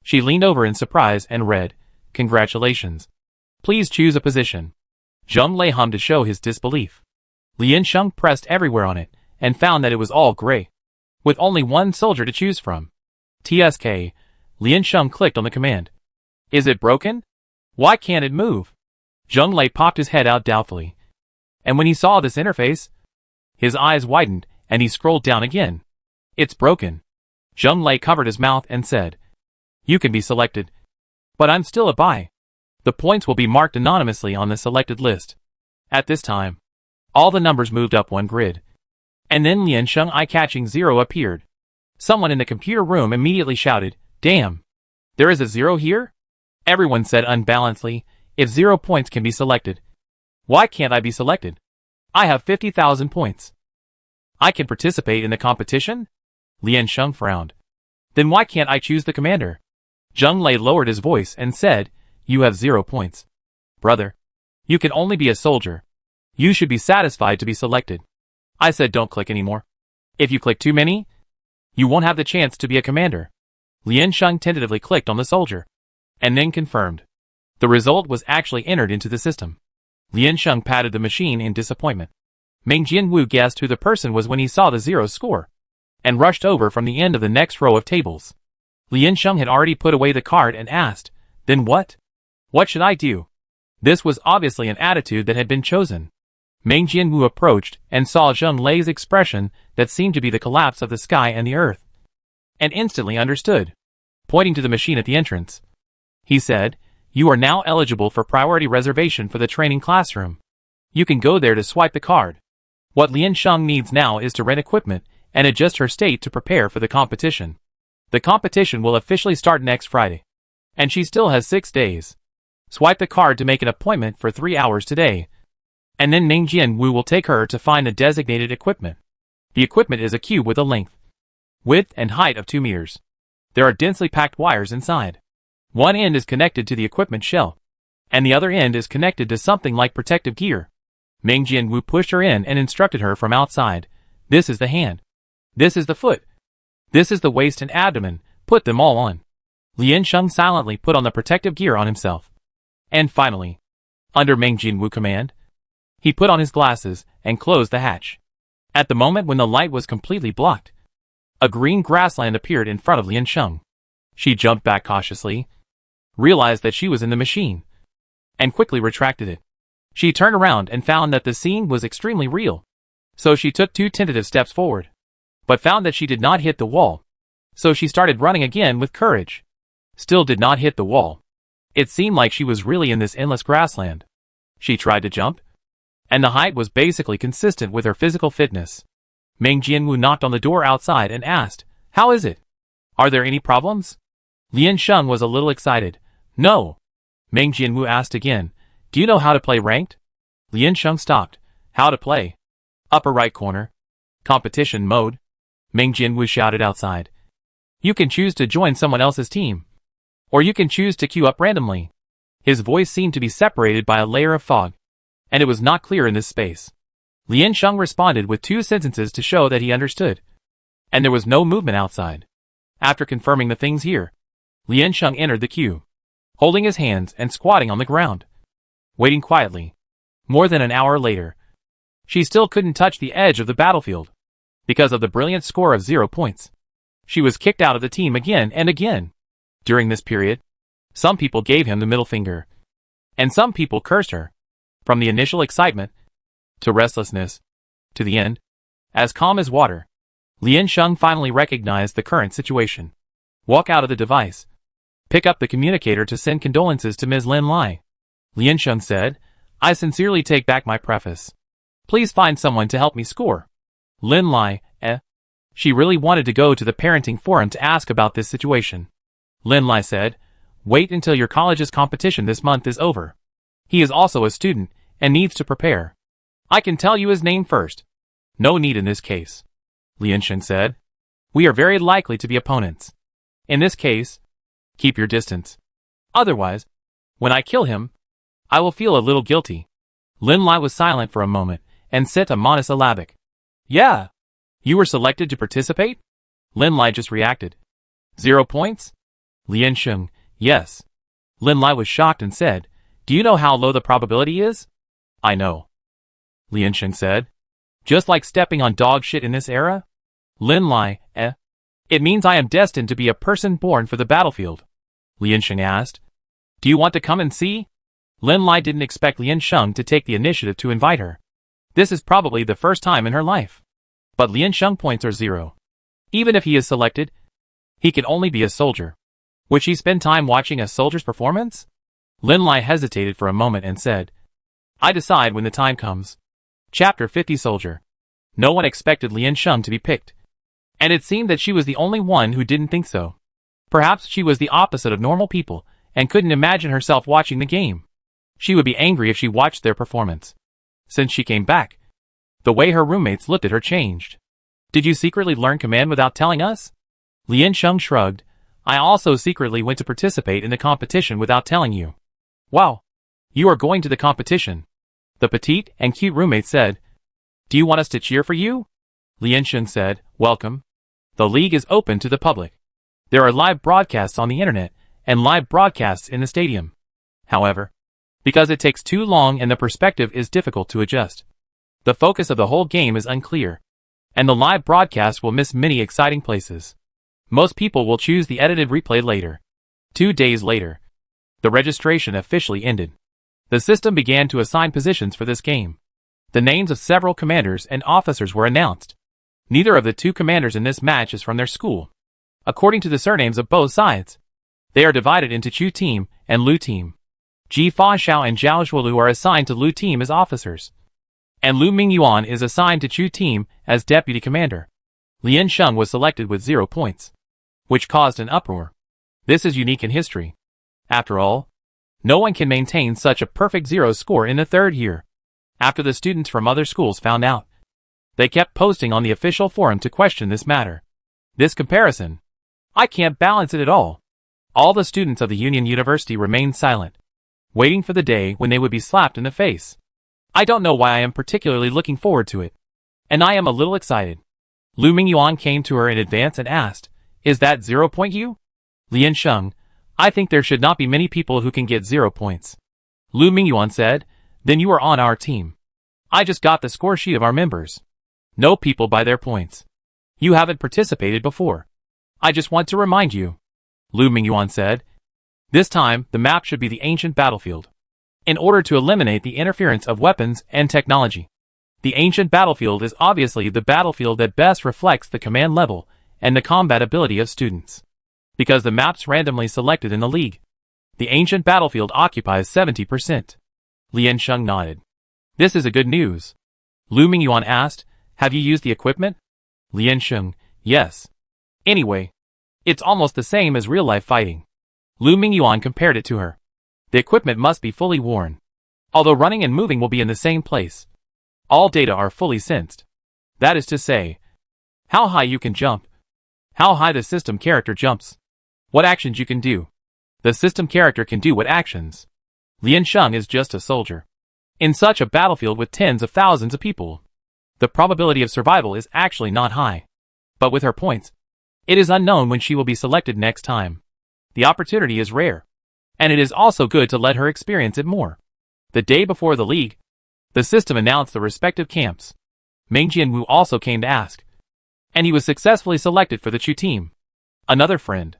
She leaned over in surprise and read, Congratulations. Please choose a position. Zheng Lei hummed to show his disbelief. Lian Sheng pressed everywhere on it and found that it was all gray, with only 1 soldier to choose from. TSK. Lian Sheng clicked on the command. Is it broken? Why can't it move? Zheng Lei popped his head out doubtfully. And when he saw this interface, his eyes widened and he scrolled down again. It's broken. Zheng Lei covered his mouth and said, You can be selected. But I'm still a buy. The points will be marked anonymously on the selected list. At this time, all the numbers moved up 1 grid. And then Lian Sheng's eye-catching 0 appeared. Someone in the computer room immediately shouted, Damn! There is a 0 here? Everyone said unbalancedly, If 0 points can be selected, why can't I be selected? I have 50,000 points. I can participate in the competition? Lian Sheng frowned. Then why can't I choose the commander? Zheng Lei lowered his voice and said, You have 0 points. Brother, you can only be a soldier. You should be satisfied to be selected. I said don't click anymore. If you click too many, you won't have the chance to be a commander. Lian Sheng tentatively clicked on the soldier, and then confirmed. The result was actually entered into the system. Lian Sheng patted the machine in disappointment. Meng Jianwu guessed who the person was when he saw the 0 score, and rushed over from the end of the next row of tables. Lian Sheng had already put away the card and asked, Then what? What should I do? This was obviously an attitude that had been chosen. Meng Jianwu approached and saw Zheng Lei's expression that seemed to be the collapse of the sky and the earth, and instantly understood, pointing to the machine at the entrance. He said, "You are now eligible for priority reservation for the training classroom. You can go there to swipe the card. What Lian Sheng needs now is to rent equipment and adjust her state to prepare for the competition. The competition will officially start next Friday. And she still has 6 days. Swipe the card to make an appointment for 3 hours today. And then Meng Jianwu will take her to find the designated equipment. The equipment is a cube with a length, width, and height of 2 meters. There are densely packed wires inside. One end is connected to the equipment shell, and the other end is connected to something like protective gear." Meng Jianwu pushed her in and instructed her from outside. "This is the hand. This is the foot. This is the waist and abdomen. Put them all on." Lian Sheng silently put on the protective gear on himself. And finally, under Meng Jianwu's command, he put on his glasses and closed the hatch. At the moment when the light was completely blocked, a green grassland appeared in front of Lian Sheng. She jumped back cautiously, realized that she was in the machine, and quickly retracted it. She turned around and found that the scene was extremely real. So she took 2 tentative steps forward, but found that she did not hit the wall. So she started running again with courage. Still did not hit the wall. It seemed like she was really in this endless grassland. She tried to jump, and the height was basically consistent with her physical fitness. Meng Jianwu knocked on the door outside and asked, "How is it? Are there any problems?" Lian Sheng was a little excited. "No." Meng Jianwu asked again, "Do you know how to play ranked?" Lian Sheng stopped. "How to play?" "Upper right corner. Competition mode." Meng Jianwu shouted outside. "You can choose to join someone else's team. Or you can choose to queue up randomly." His voice seemed to be separated by a layer of fog, and it was not clear in this space. Lian Sheng responded with 2 sentences to show that he understood. And there was no movement outside. After confirming the things here, Lian Sheng entered the queue, holding his hands and squatting on the ground, waiting quietly. More than an hour later, she still couldn't touch the edge of the battlefield. Because of the brilliant score of 0 points, she was kicked out of the team again and again. During this period, some people gave him the middle finger, and some people cursed her. From the initial excitement, to restlessness, to the end, as calm as water, Lian Sheng finally recognized the current situation. Walk out of the device. Pick up the communicator to send condolences to Ms. Lin Lai. Lian Sheng said, "I sincerely take back my preface. Please find someone to help me score." Lin Lai, She really wanted to go to the parenting forum to ask about this situation. Lin Lai said, "Wait until your college's competition this month is over. He is also a student and needs to prepare. I can tell you his name first." "No need in this case," Lian Sheng said. "We are very likely to be opponents. In this case, keep your distance. Otherwise, when I kill him, I will feel a little guilty." Lin Lai was silent for a moment and sent a monosyllabic, "Yeah. You were selected to participate?" Lin Lai just reacted. 0 points? Lian Sheng, "Yes." Lin Lai was shocked and said, "Do you know how low the probability is?" "I know," Lian Sheng said. "Just like stepping on dog shit in this era?" Lin Lai, "It means I am destined to be a person born for the battlefield." Lian Sheng asked, "Do you want to come and see?" Lin Lai didn't expect Lian Sheng to take the initiative to invite her. This is probably the first time in her life. But Lian Sheng points are 0. Even if he is selected, he can only be a soldier. Would she spend time watching a soldier's performance? Lin Lai hesitated for a moment and said, "I decide when the time comes." Chapter 50 Soldier. No one expected Lian Sheng to be picked. And it seemed that she was the only one who didn't think so. Perhaps she was the opposite of normal people and couldn't imagine herself watching the game. She would be angry if she watched their performance. Since she came back, the way her roommates looked at her changed. "Did you secretly learn command without telling us?" Lian Sheng shrugged. "I also secretly went to participate in the competition without telling you." "Wow. You are going to the competition," the petite and cute roommate said. "Do you want us to cheer for you?" Lian Sheng said, "Welcome. The league is open to the public. There are live broadcasts on the internet and live broadcasts in the stadium. However, because it takes too long and the perspective is difficult to adjust, the focus of the whole game is unclear, and the live broadcast will miss many exciting places. Most people will choose the edited replay later." 2 days later, the registration officially ended. The system began to assign positions for this game. The names of several commanders and officers were announced. Neither of the 2 commanders in this match is from their school, according to the surnames of both sides. They are divided into Chu Team and Lu Team. Ji Fa Xiao and Zhao Shuolu are assigned to Lu Team as officers, and Lu Mingyuan is assigned to Chu Team as deputy commander. Lian Sheng was selected with 0 points, which caused an uproar. This is unique in history. After all, no one can maintain such a perfect 0 score in the 3rd year. After the students from other schools found out, they kept posting on the official forum to question this matter. This comparison, I can't balance it at all. All the students of the Union University remained silent, waiting for the day when they would be slapped in the face. I don't know why I am particularly looking forward to it, and I am a little excited. Lu Mingyuan came to her in advance and asked, "Is that 0 point you?" Lian Sheng, I think there should not be many people who can get 0 points. Lu Mingyuan said, "Then you are on our team. I just got the score sheet of our members. No people by their points. You haven't participated before. I just want to remind you," Lu Mingyuan said. "This time, the map should be the ancient battlefield, in order to eliminate the interference of weapons and technology. The ancient battlefield is obviously the battlefield that best reflects the command level and the combat ability of students. Because the maps randomly selected in the league, the ancient battlefield occupies 70%. Lian Sheng nodded. "This is a good news." Lu Mingyuan asked, "Have you used the equipment?" Lian Sheng, "Yes. Anyway, it's almost the same as real-life fighting." Lu Mingyuan compared it to her. "The equipment must be fully worn. Although running and moving will be in the same place. All data are fully sensed. That is to say, how high you can jump, how high the system character jumps, what actions you can do. The system character can do what actions. Lian Sheng is just a soldier. In such a battlefield with tens of thousands of people, the probability of survival is actually not high. But with her points, it is unknown when she will be selected next time. The opportunity is rare, and it is also good to let her experience it more." The day before the league, the system announced the respective camps. Meng Jianwu also came to ask, and he was successfully selected for the Chu team. Another friend.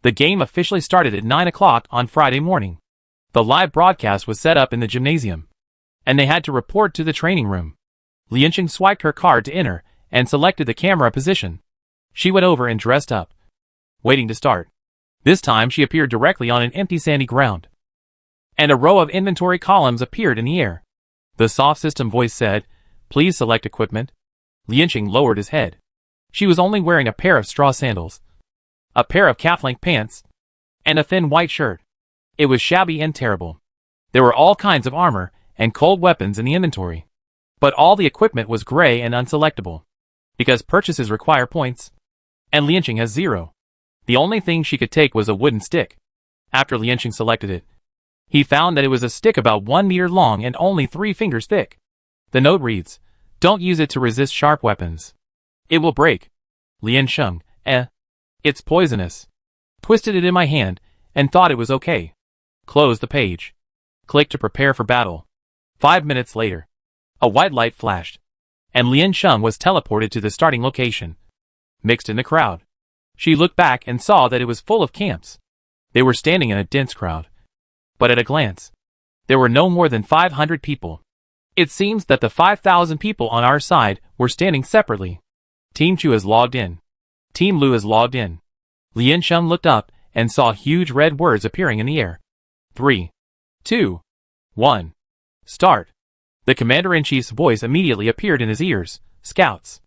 The game officially started at 9 o'clock on Friday morning. The live broadcast was set up in the gymnasium, and they had to report to the training room. Liansheng swiped her card to enter and selected the camera position. She went over and dressed up, waiting to start. This time she appeared directly on an empty sandy ground, and a row of inventory columns appeared in the air. The soft system voice said, "Please select equipment." Liansheng lowered his head. She was only wearing a pair of straw sandals, a pair of calf-length pants, and a thin white shirt. It was shabby and terrible. There were all kinds of armor and cold weapons in the inventory, but all the equipment was gray and unselectable, because purchases require points, and Liansheng has 0. The only thing she could take was a wooden stick. After Liansheng selected it, he found that it was a stick about 1 meter long and only 3 fingers thick. The note reads, "Don't use it to resist sharp weapons. It will break." Liansheng, "It's poisonous." Twisted it in my hand and thought it was okay. Closed the page. Clicked to prepare for battle. 5 minutes later, a white light flashed, and Liansheng was teleported to the starting location. Mixed in the crowd, she looked back and saw that it was full of camps. They were standing in a dense crowd, but at a glance, there were no more than 500 people. It seems that the 5,000 people on our side were standing separately. Team Chu has logged in. Team Lu has logged in. Liansheng looked up and saw huge red words appearing in the air. 3, 2, 1. Start. The Commander-in-Chief's voice immediately appeared in his ears. Scouts.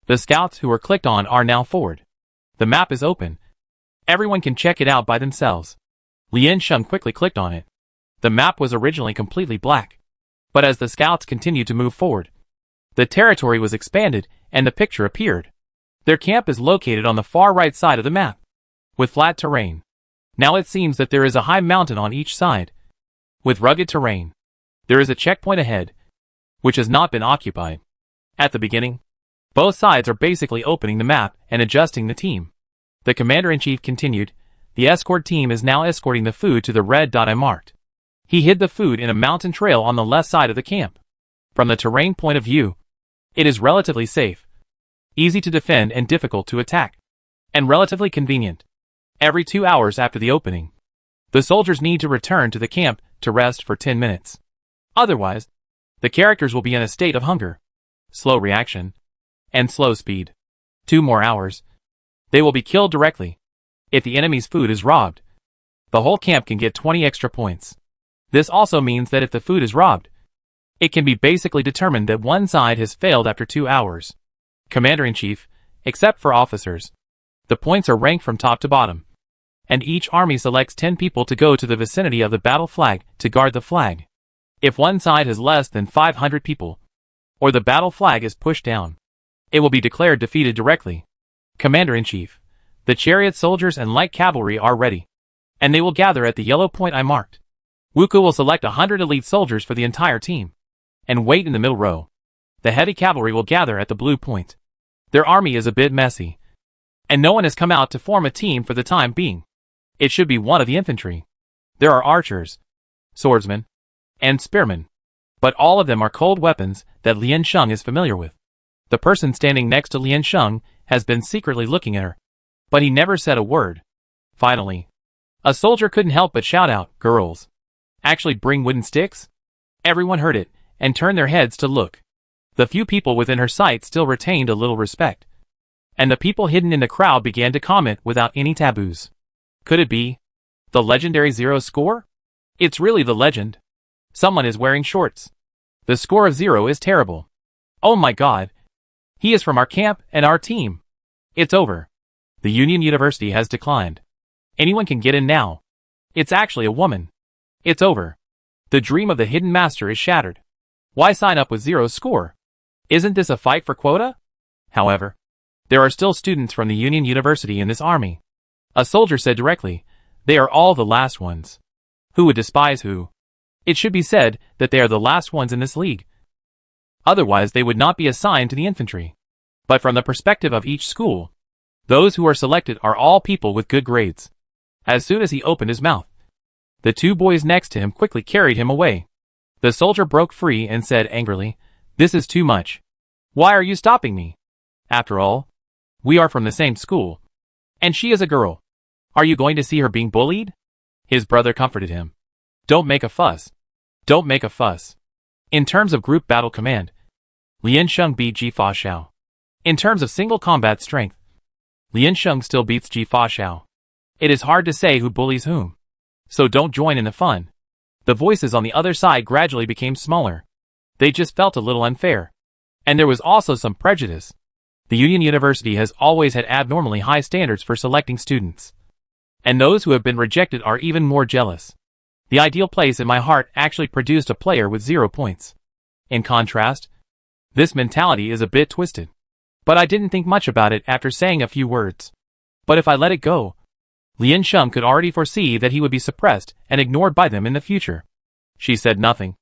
The scouts who were clicked on are now forward. The map is open. Everyone can check it out by themselves. Liansheng quickly clicked on it. The map was originally completely black, but as the scouts continued to move forward, the territory was expanded and the picture appeared. Their camp is located on the far right side of the map, with flat terrain. Now it seems that there is a high mountain on each side, with rugged terrain. There is a checkpoint ahead, which has not been occupied. At the beginning, both sides are basically opening the map and adjusting the team. The Commander-in-Chief continued, "The escort team is now escorting the food to the red dot I marked." He hid the food in a mountain trail on the left side of the camp. From the terrain point of view, it is relatively safe, easy to defend and difficult to attack, and relatively convenient. Every 2 hours after the opening, the soldiers need to return to the camp to rest for 10 minutes. Otherwise, the characters will be in a state of hunger, slow reaction, and slow speed. 2 more hours. They will be killed directly. If the enemy's food is robbed, The whole camp can get 20 extra points. This also means that if the food is robbed, it can be basically determined that one side has failed after 2 hours. Commander-in-Chief, except for officers. The points are ranked from top to bottom, and each army selects 10 people to go to the vicinity of the battle flag to guard the flag. If one side has less than 500 people, or the battle flag is pushed down, it will be declared defeated directly. Commander-in-Chief, the chariot soldiers and light cavalry are ready, and they will gather at the yellow point I marked. Wuku will select 100 elite soldiers for the entire team, and wait in the middle row. The heavy cavalry will gather at the blue point. Their army is a bit messy, and no one has come out to form a team for the time being. It should be one of the infantry. There are archers, swordsmen, and spearmen, but all of them are cold weapons that Lian Sheng is familiar with. The person standing next to Lian Sheng has been secretly looking at her, but he never said a word. Finally, a soldier couldn't help but shout out, "Girls, actually bring wooden sticks?" Everyone heard it and turned their heads to look. The few people within her sight still retained a little respect, and the people hidden in the crowd began to comment without any taboos. Could it be the legendary 0 score? It's really the legend. Someone is wearing shorts. The score of 0 is terrible. Oh my god. He is from our camp and our team. It's over. The Union University has declined. Anyone can get in now. It's actually a woman. It's over. The dream of the hidden master is shattered. Why sign up with 0 score? Isn't this a fight for quota? However, there are still students from the Union University in this army. A soldier said directly, they are all the last ones. Who would despise who? It should be said that they are the last ones in this league. Otherwise they would not be assigned to the infantry. But from the perspective of each school, those who are selected are all people with good grades. As soon as he opened his mouth, the 2 boys next to him quickly carried him away. The soldier broke free and said angrily, "This is too much. Why are you stopping me? After all, we are from the same school. And she is a girl. Are you going to see her being bullied?" His brother comforted him. "Don't make a fuss. Don't make a fuss." In terms of group battle command, Lian Sheng beat Ji Fa Xiao. In terms of single combat strength, Lian Sheng still beats Ji Fa Xiao. It is hard to say who bullies whom, so don't join in the fun. The voices on the other side gradually became smaller. They just felt a little unfair. And there was also some prejudice. The Union University has always had abnormally high standards for selecting students. And those who have been rejected are even more jealous. The ideal place in my heart actually produced a player with 0 points. In contrast, this mentality is a bit twisted. But I didn't think much about it after saying a few words. But if I let it go, Lian Sheng could already foresee that he would be suppressed and ignored by them in the future. She said nothing,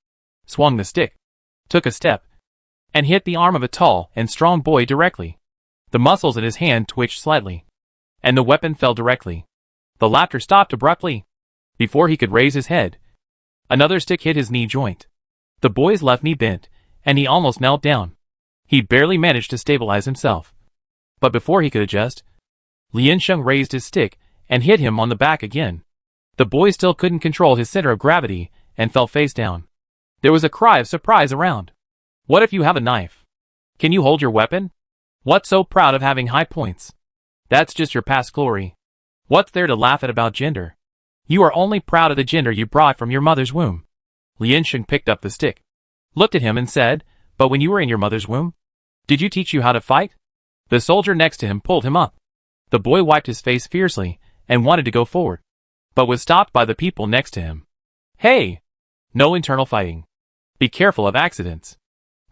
swung the stick, took a step, and hit the arm of a tall and strong boy directly. The muscles in his hand twitched slightly, and the weapon fell directly. The laughter stopped abruptly. Before he could raise his head, another stick hit his knee joint. The boy's left knee bent, and he almost knelt down. He barely managed to stabilize himself. But before he could adjust, Lian Sheng raised his stick and hit him on the back again. The boy still couldn't control his center of gravity and fell face down. There was a cry of surprise around. What if you have a knife? Can you hold your weapon? What's so proud of having high points? That's just your past glory. What's there to laugh at about gender? You are only proud of the gender you brought from your mother's womb. Lian Sheng picked up the stick, looked at him and said, "But when you were in your mother's womb, did you teach you how to fight?" The soldier next to him pulled him up. The boy wiped his face fiercely and wanted to go forward, but was stopped by the people next to him. "Hey! No internal fighting. Be careful of accidents."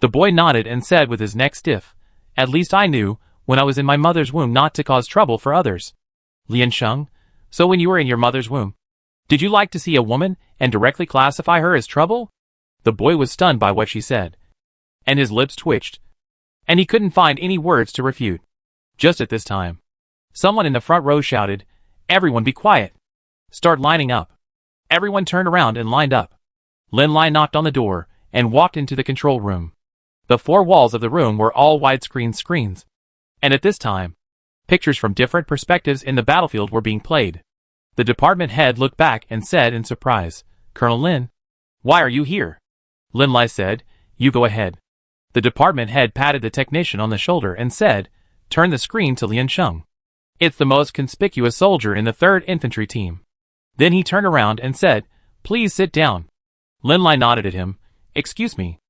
The boy nodded and said with his neck stiff, "At least I knew, when I was in my mother's womb, not to cause trouble for others." Lian Sheng, so when you were in your mother's womb, did you like to see a woman and directly classify her as trouble? The boy was stunned by what she said, and his lips twitched, and he couldn't find any words to refute. Just at this time, someone in the front row shouted, "Everyone be quiet. Start lining up." Everyone turned around and lined up. Lin Lai knocked on the door and walked into the control room. The 4 walls of the room were all widescreen screens, and at this time, pictures from different perspectives in the battlefield were being played. The department head looked back and said in surprise, "Colonel Lin, why are you here?" Lin Lai said, "You go ahead." The department head patted the technician on the shoulder and said, "Turn the screen to Lian Sheng. It's the most conspicuous soldier in the 3rd Infantry Team. Then he turned around and said, "Please sit down." Lin Lai nodded at him. "Excuse me,